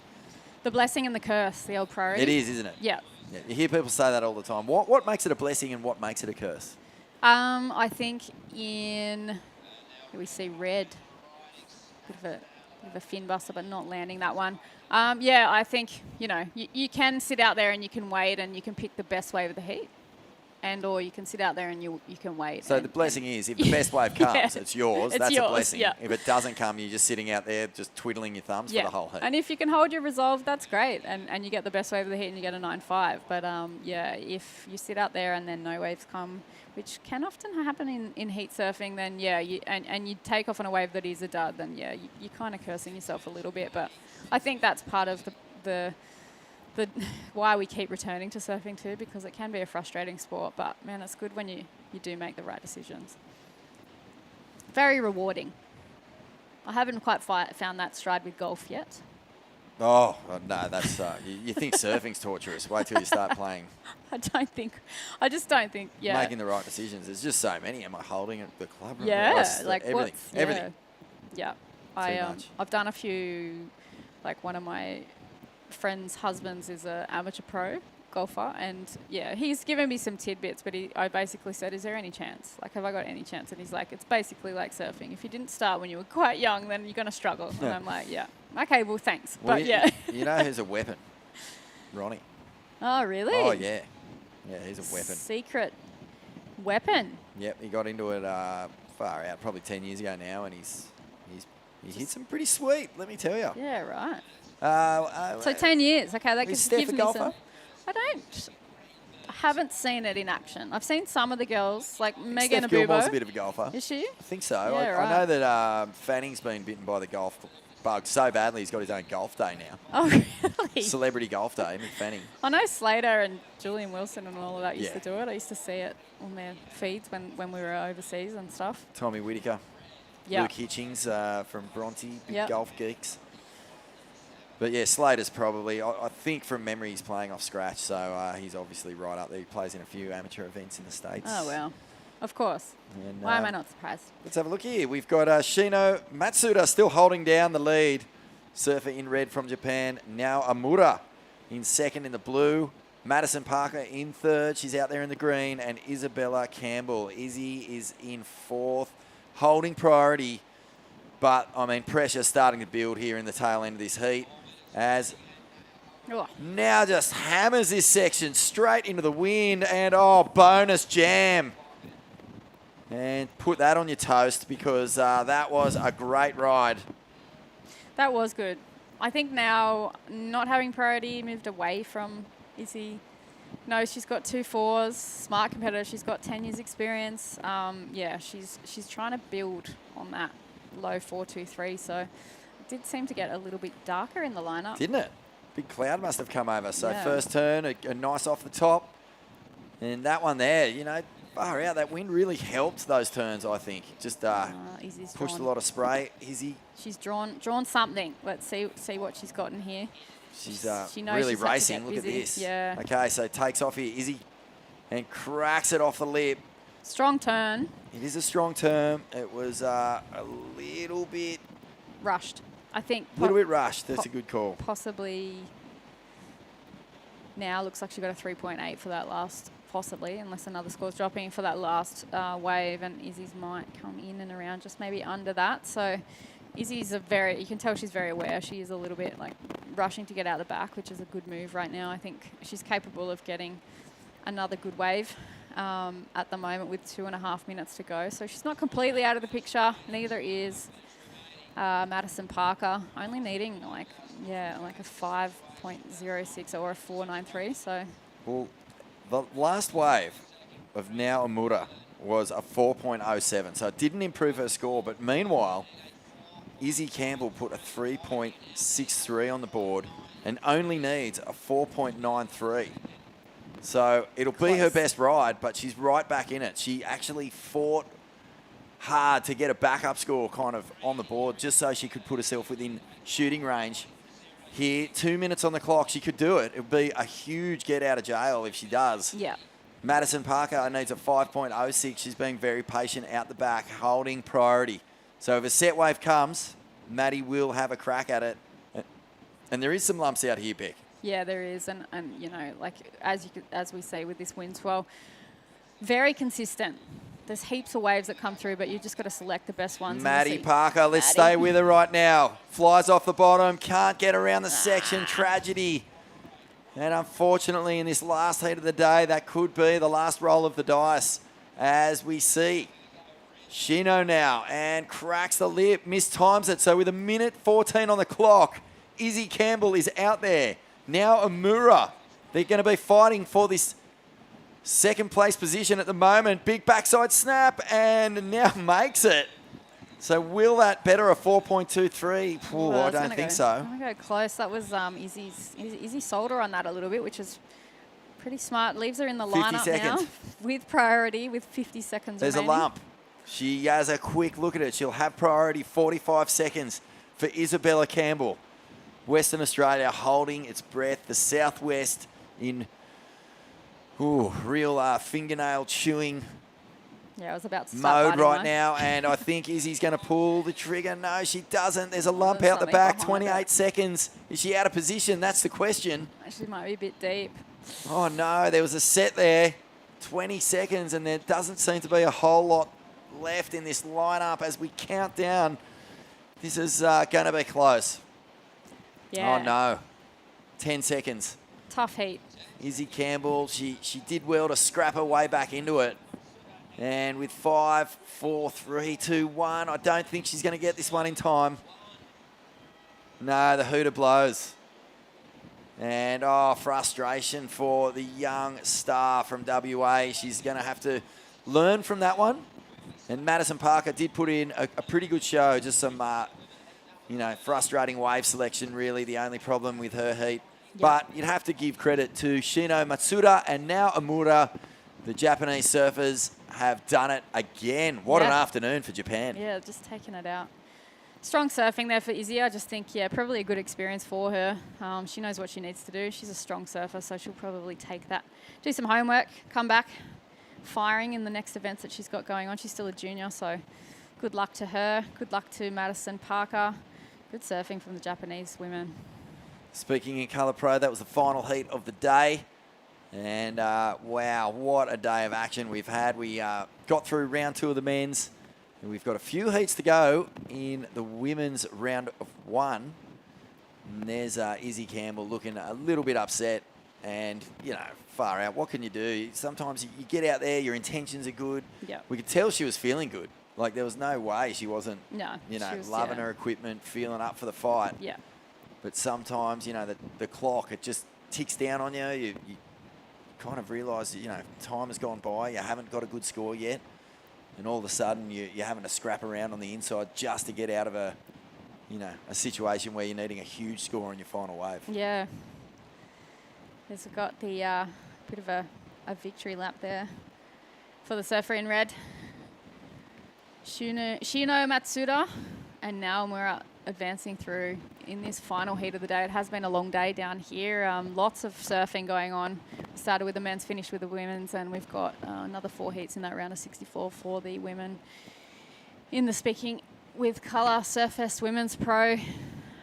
The blessing and the curse, the old priority. It is, isn't it? Yeah. You hear people say that all the time. What makes it a blessing and what makes it a curse? I think here we see Red. Bit of a fin buster, but not landing that one. Yeah, I think, you can sit out there and you can wait and you can pick the best wave of the heat. Or you can sit out there and you can wait. So the blessing is, if the best wave comes, it's yours. It's That's yours, a blessing. yeah. If it doesn't come, you're just sitting out there just twiddling your thumbs for the whole heat. And if you can hold your resolve, that's great. And you get the best wave of the heat and you get a 9.5. But if you sit out there and then no waves come, which can often happen in heat surfing, then you take off on a wave that is a dud, then you're kind of cursing yourself a little bit. But I think that's part of the why we keep returning to surfing too, because it can be a frustrating sport, but man, it's good when you do make the right decisions. Very rewarding. I haven't quite found that stride with golf yet. Oh, no, that's you think surfing's torturous. Wait till you start playing. I just don't think, Making the right decisions. There's just so many. Am I holding it the club? Yeah, like everything. Yeah. I've done a few, like one of my friend's husbands is an amateur pro golfer, and he's given me some tidbits, but I basically said, is there any chance? Like, have I got any chance? And he's like, it's basically like surfing. If you didn't start when you were quite young, then you're going to struggle. Yeah. And I'm like, okay, well, thanks. Well, but you know who's a weapon? Ronnie. Oh, really? Oh, yeah. Yeah, he's a weapon. Secret weapon. Yep, he got into it far out, probably 10 years ago now, and he hit some pretty sweet, let me tell you. Yeah, right. So 10 years. Okay, that is gives Steph a me golfer? some. I haven't seen it in action. I've seen some of the girls, like Megan Steph Abubo. Gilmore's a bit of a golfer. Is she? I think so. Yeah, I know right. that Fanning's been bitten by the golf bug so badly he's got his own golf day now. Oh, really? Celebrity golf day, Mick Fanning. I know Slater and Julian Wilson and all of that used to do it. I used to see it on their feeds when we were overseas and stuff. Tommy Whitaker. Yeah. Luke Hitchings from Bronte, big Yep. golf geeks. But yeah, Slater's probably, I think from memory, he's playing off scratch, so he's obviously right up there. He plays in a few amateur events in the States. Oh, well. Of course. And, Why am I not surprised? Let's have a look here. We've got Shino Matsuda still holding down the lead. Surfer in red from Japan. Now Amura in second in the blue. Madison Parker in third. She's out there in the green. And Isabella Campbell. Izzy is in fourth, holding priority. But, I mean, pressure starting to build here in the tail end of this heat. As now just hammers this section straight into the wind, and bonus jam. And put that on your toast, because that was a great ride. That was good. I think now not having priority moved away from Izzy. No, she's got 2 4s, smart competitor. She's got 10 years experience. She's trying to build on that low 4-2-3. So it did seem to get a little bit darker in the lineup. Didn't it? Big cloud must have come over. So Yeah. first turn, a nice off the top. And that one there, far out. That wind really helped those turns, I think. Just Izzy's pushed a drawn. lot of spray. Izzy, She's drawn something. Let's see what she's got in here. she's She knows really she's had to racing. get Look at busy. this. Yeah. Okay, so takes off here, Izzy, and cracks it off the lip. Strong turn. It is a strong turn. It was a little bit... Rushed. I think. A little bit rushed. That's a good call. Possibly. now. Looks like she got a 3.8 for that last, possibly, unless another score's dropping for that last wave, and Izzy's might come in and around just maybe under that. So Izzy's you can tell she's very aware. She is a little bit like rushing to get out the back, which is a good move right now. I think she's capable of getting another good wave at the moment with 2.5 minutes to go. So she's not completely out of the picture. Neither is Madison Parker, only needing like a 5.06 or a 4.93. So, well, the last wave of Now Amura was a 4.07, so it didn't improve her score. But meanwhile, Izzy Campbell put a 3.63 on the board and only needs a 4.93. So it'll be her best ride, but she's right back in it. She actually fought hard to get a backup score kind of on the board just so she could put herself within shooting range. Here, 2 minutes on the clock, she could do it. It would be a huge get out of jail if she does. Yeah. Madison Parker needs a 5.06. She's being very patient out the back, holding priority. So if a set wave comes, Maddie will have a crack at it. And there is some lumps out here, Beck. Yeah, there is. And you know, like as we see with this wind swell, very consistent. There's heaps of waves that come through, but you just got to select the best ones. Maddie Parker, let's stay with her right now. Flies off the bottom, can't get around the section. Tragedy. And unfortunately, in this last heat of the day, that could be the last roll of the dice. As we see Shino now, and cracks the lip, mistimes it. So with 1:14 on the clock, Izzy Campbell is out there. Now Amura, they're going to be fighting for this second place position at the moment. Big backside snap, and now makes it. So will that better a 4.23? I don't think so. I'm going to go close. That was Izzy sold her on that a little bit, which is pretty smart. Leaves her in the lineup now with priority with 50 seconds There's remaining. a lump. She has a quick look at it. She'll have priority 45 seconds for Isabella Campbell. Western Australia holding its breath. The Southwest in real fingernail chewing I was about to start mode right now, and I think Izzy's going to pull the trigger. No, she doesn't. There's a lump out the back, 28 seconds. Is she out of position? That's the question. Actually, might be a bit deep. Oh, no, there was a set there, 20 seconds, and there doesn't seem to be a whole lot left in this lineup as we count down. This is going to be close. Yeah. Oh, no. 10 seconds. Tough heat. Izzy Campbell, she did well to scrap her way back into it. And with 5, 4, 3, 2, 1, I don't think she's going to get this one in time. No, the hooter blows. And, frustration for the young star from WA. She's going to have to learn from that one. And Madison Parker did put in a pretty good show. Just some, frustrating wave selection, really, the only problem with her heat. Yep. But you'd have to give credit to Shino Matsuda and now Amura. The Japanese surfers have done it again. What an afternoon for Japan. Yeah, just taking it out. Strong surfing there for Izzy. I just think, probably a good experience for her. She knows what she needs to do. She's a strong surfer, so she'll probably take that, do some homework, come back firing in the next events that she's got going on. She's still a junior, so good luck to her. Good luck to Madison Parker. Good surfing from the Japanese women. Speaking in Colour Pro, that was the final heat of the day. And, wow, what a day of action we've had. We got through round 2 of the men's. And we've got a few heats to go in the women's round of 1. And there's Izzy Campbell looking a little bit upset. And, far out. What can you do? Sometimes you get out there, your intentions are good. Yep. We could tell she was feeling good. Like, there was no way she wasn't, she was, loving her equipment, feeling up for the fight. Yeah. But sometimes, the clock, it just ticks down on you. You kind of realise that, time has gone by. You haven't got a good score yet. And all of a sudden, you're having to scrap around on the inside just to get out of a situation where you're needing a huge score on your final wave. Yeah. There's got the bit of a victory lap there for the surfer in red. Shino Matsuda, and now we're advancing through in this final heat of the day. It has been a long day down here. Lots of surfing going on. We started with the men's, finished with the women's, and we've got another 4 heats in that round of 64 for the women. In the Speaking with Colour Surfest Women's Pro,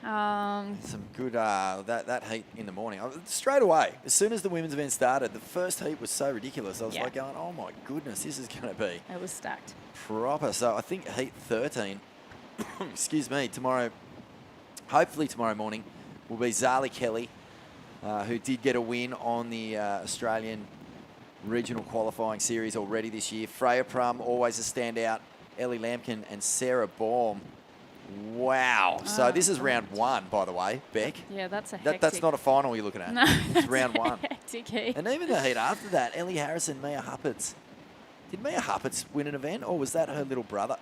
Some good that heat in the morning. Straight away, as soon as the women's event started, the first heat was so ridiculous. I was like going, oh my goodness, this is going to be It was stacked. proper. So I think heat 13, excuse me, tomorrow, hopefully tomorrow morning, will be Zali Kelly, who did get a win on the Australian regional qualifying series already this year. Freya Prum, always a standout. Ellie Lampkin and Sarah Baum. Wow. So this is round 1, by the way, Beck. Yeah, that's a hectic. That's not a final you're looking at. No, it's round 1. Hectic heat. And even the heat after that, Ellie Harrison, Mia Hupperts. Did Mia Hupperts win an event, or was that her little brother,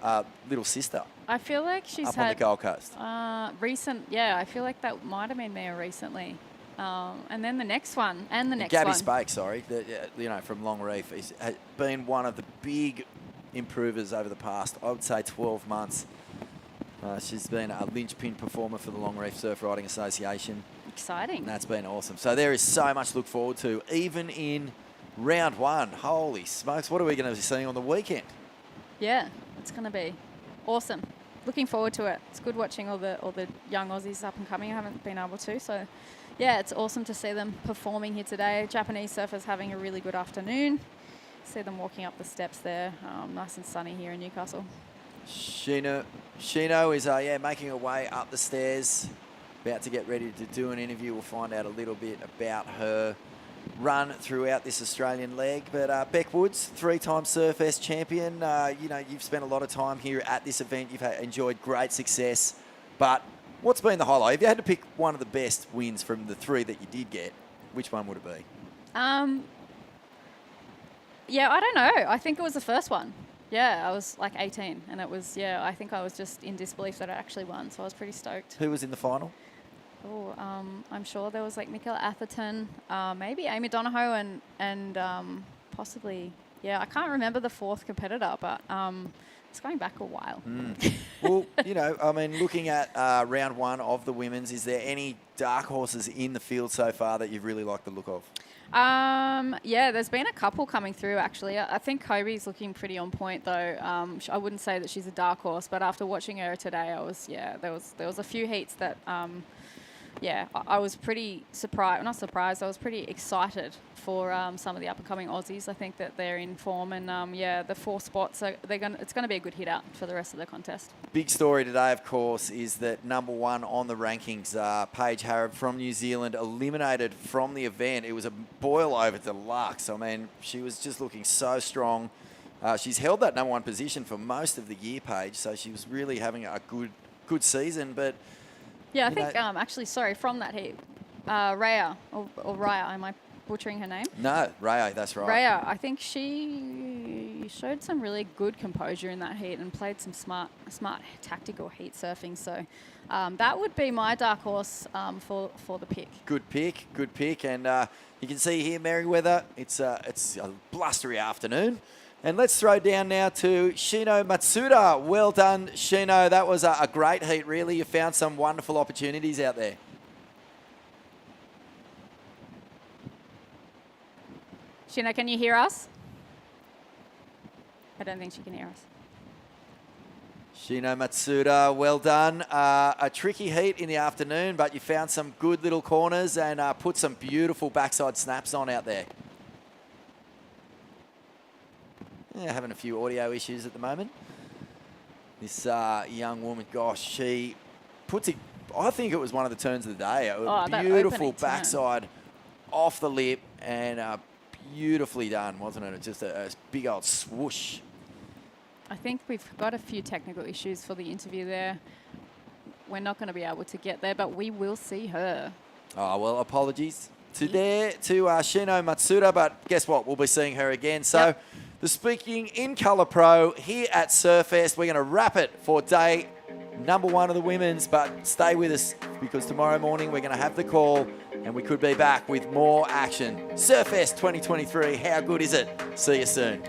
little sister? I feel like she's up had on the Gold Coast. I feel like that might have been Mia recently. And then the next one, and the next Gabby one. Spake, sorry, from Long Reef, has been one of the big improvers over the past, I would say, 12 months. She's been a linchpin performer for the Long Reef Surf Riding Association. Exciting. And that's been awesome. So there is so much to look forward to, even in round 1. Holy smokes, what are we going to be seeing on the weekend? Yeah, it's going to be awesome. Looking forward to it. It's good watching all the young Aussies up and coming. I haven't been able to, so yeah, it's awesome to see them performing here today. Japanese surfers having a really good afternoon. See them walking up the steps there. Nice and sunny here in Newcastle. Shino is making her way up the stairs, about to get ready to do an interview. We'll find out a little bit about her run throughout this Australian leg. But Beck Woods, 3-time Surfest champion. You've spent a lot of time here at this event. You've enjoyed great success. But what's been the highlight? If you had to pick one of the best wins from the 3 that you did get, which one would it be? Yeah, I don't know. I think it was the first one. Yeah, I was like 18, and it was, I think I was just in disbelief that I actually won, so I was pretty stoked. Who was in the final? Oh, I'm sure there was like Michaela Atherton, maybe Amy Donahoe, and possibly, I can't remember the 4th competitor, but it's going back a while. Well, looking at round 1 of the women's, is there any dark horses in the field so far that you've really liked the look of? There's been a couple coming through, actually. I think Kobe's looking pretty on point, though. I wouldn't say that she's a dark horse, but after watching her today, there was a few heats that, I was pretty surprised. Not surprised, I was pretty excited for some of the up-and-coming Aussies. I think that they're in form, and the 4 spots, it's going to be a good hit out for the rest of the contest. Big story today, of course, is that number 1 on the rankings, Paige Harrod from New Zealand, eliminated from the event. It was a boil over deluxe. I mean, she was just looking so strong. She's held that number 1 position for most of the year, Paige, so she was really having a good season. But yeah, I think actually, sorry, from that heat, Raya or Raya, am I butchering her name? No, Raya, that's right. Raya, I think she showed some really good composure in that heat and played some smart tactical heat surfing. So that would be my dark horse for the pick. Good pick. And you can see here, Merriweather, it's a blustery afternoon. And let's throw down now to Shino Matsuda. Well done, Shino. That was a great heat, really. You found some wonderful opportunities out there. Shino, can you hear us? I don't think she can hear us. Shino Matsuda, well done. A tricky heat in the afternoon, but you found some good little corners and put some beautiful backside snaps on out there. Yeah, having a few audio issues at the moment. This young woman, gosh, she puts it, I think it was one of the turns of the day. A beautiful backside off the lip and beautifully done, wasn't it? Just a big old swoosh. I think we've got a few technical issues for the interview there. We're not going to be able to get there, but we will see her. Oh, well, apologies to Shino Matsuda, but guess what? We'll be seeing her again. So the Speaking in Colour Pro here at Surfest. We're going to wrap it for day number 1 of the women's, but stay with us because tomorrow morning we're going to have the call and we could be back with more action. Surfest 2023, how good is it? See you soon.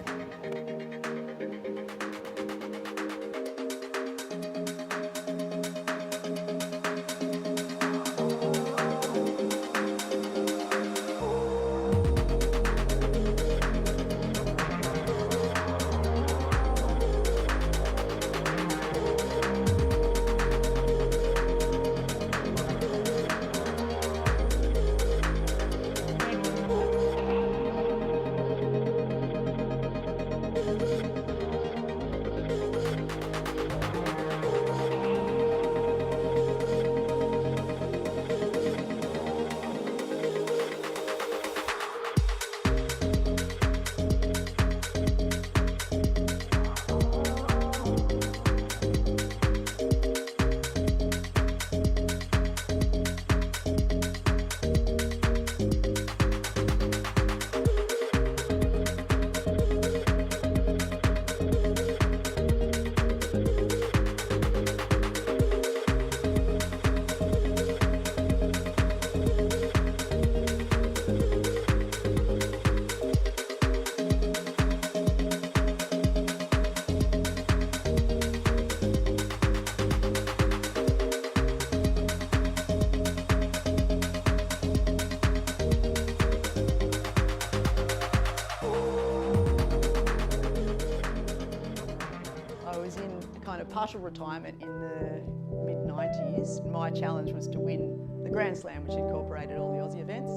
kind of partial retirement in the mid-90s, my challenge was to win the Grand Slam, which incorporated all the Aussie events.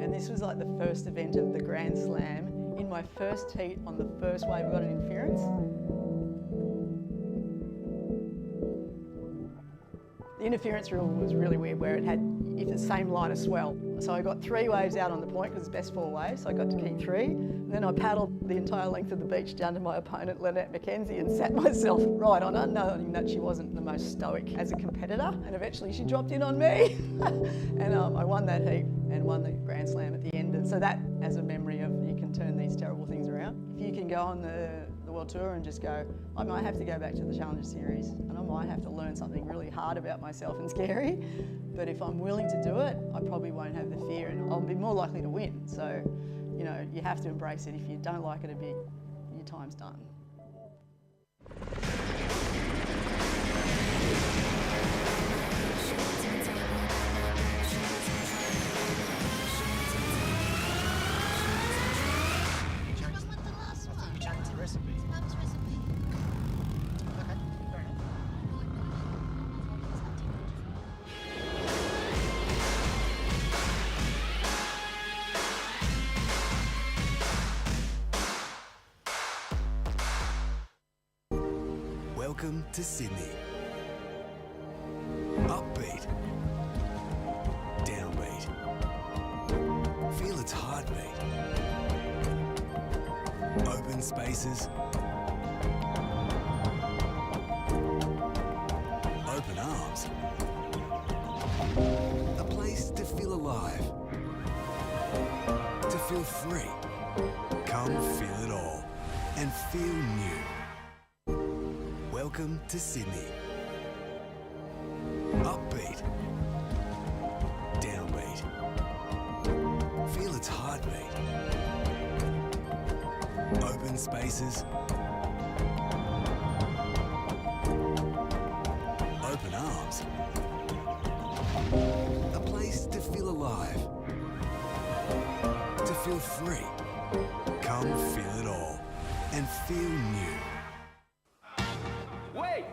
And this was like the first event of the Grand Slam. In my first heat on the first wave, I got an interference. The interference rule was really weird, where it had the same line of swell. So I got 3 waves out on the point because it's best 4 waves, so I got to keep 3. And then I paddled the entire length of the beach down to my opponent, Lynette McKenzie, and sat myself right on her, knowing that she wasn't the most stoic as a competitor. And eventually she dropped in on me. And I won that heat and won the Grand Slam at the end. And so that, as a memory of, you can turn these terrible things around. If you can go on the World Tour and just go, I might have to go back to the Challenger Series and I might have to learn something really hard about myself and scary, but if I'm willing to do it, I probably won't have the fear and I'll be more likely to win. So, you know, you have to embrace it. If you don't like it a bit, your time's done. Welcome to Sydney. Upbeat. Downbeat. Feel its heartbeat. Open spaces. Open arms. A place to feel alive. To feel free. Come feel it all and feel new. Welcome to Sydney. Upbeat. Downbeat. Feel its heartbeat. Open spaces. Open arms. A place to feel alive. To feel free. Come feel it all and feel new. Wait!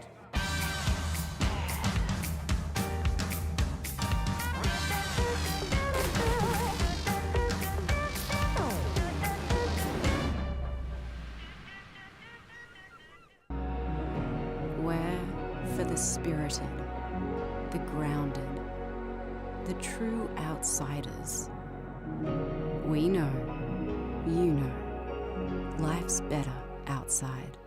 We're for the spirited, the grounded, the true outsiders. We know, you know, life's better outside.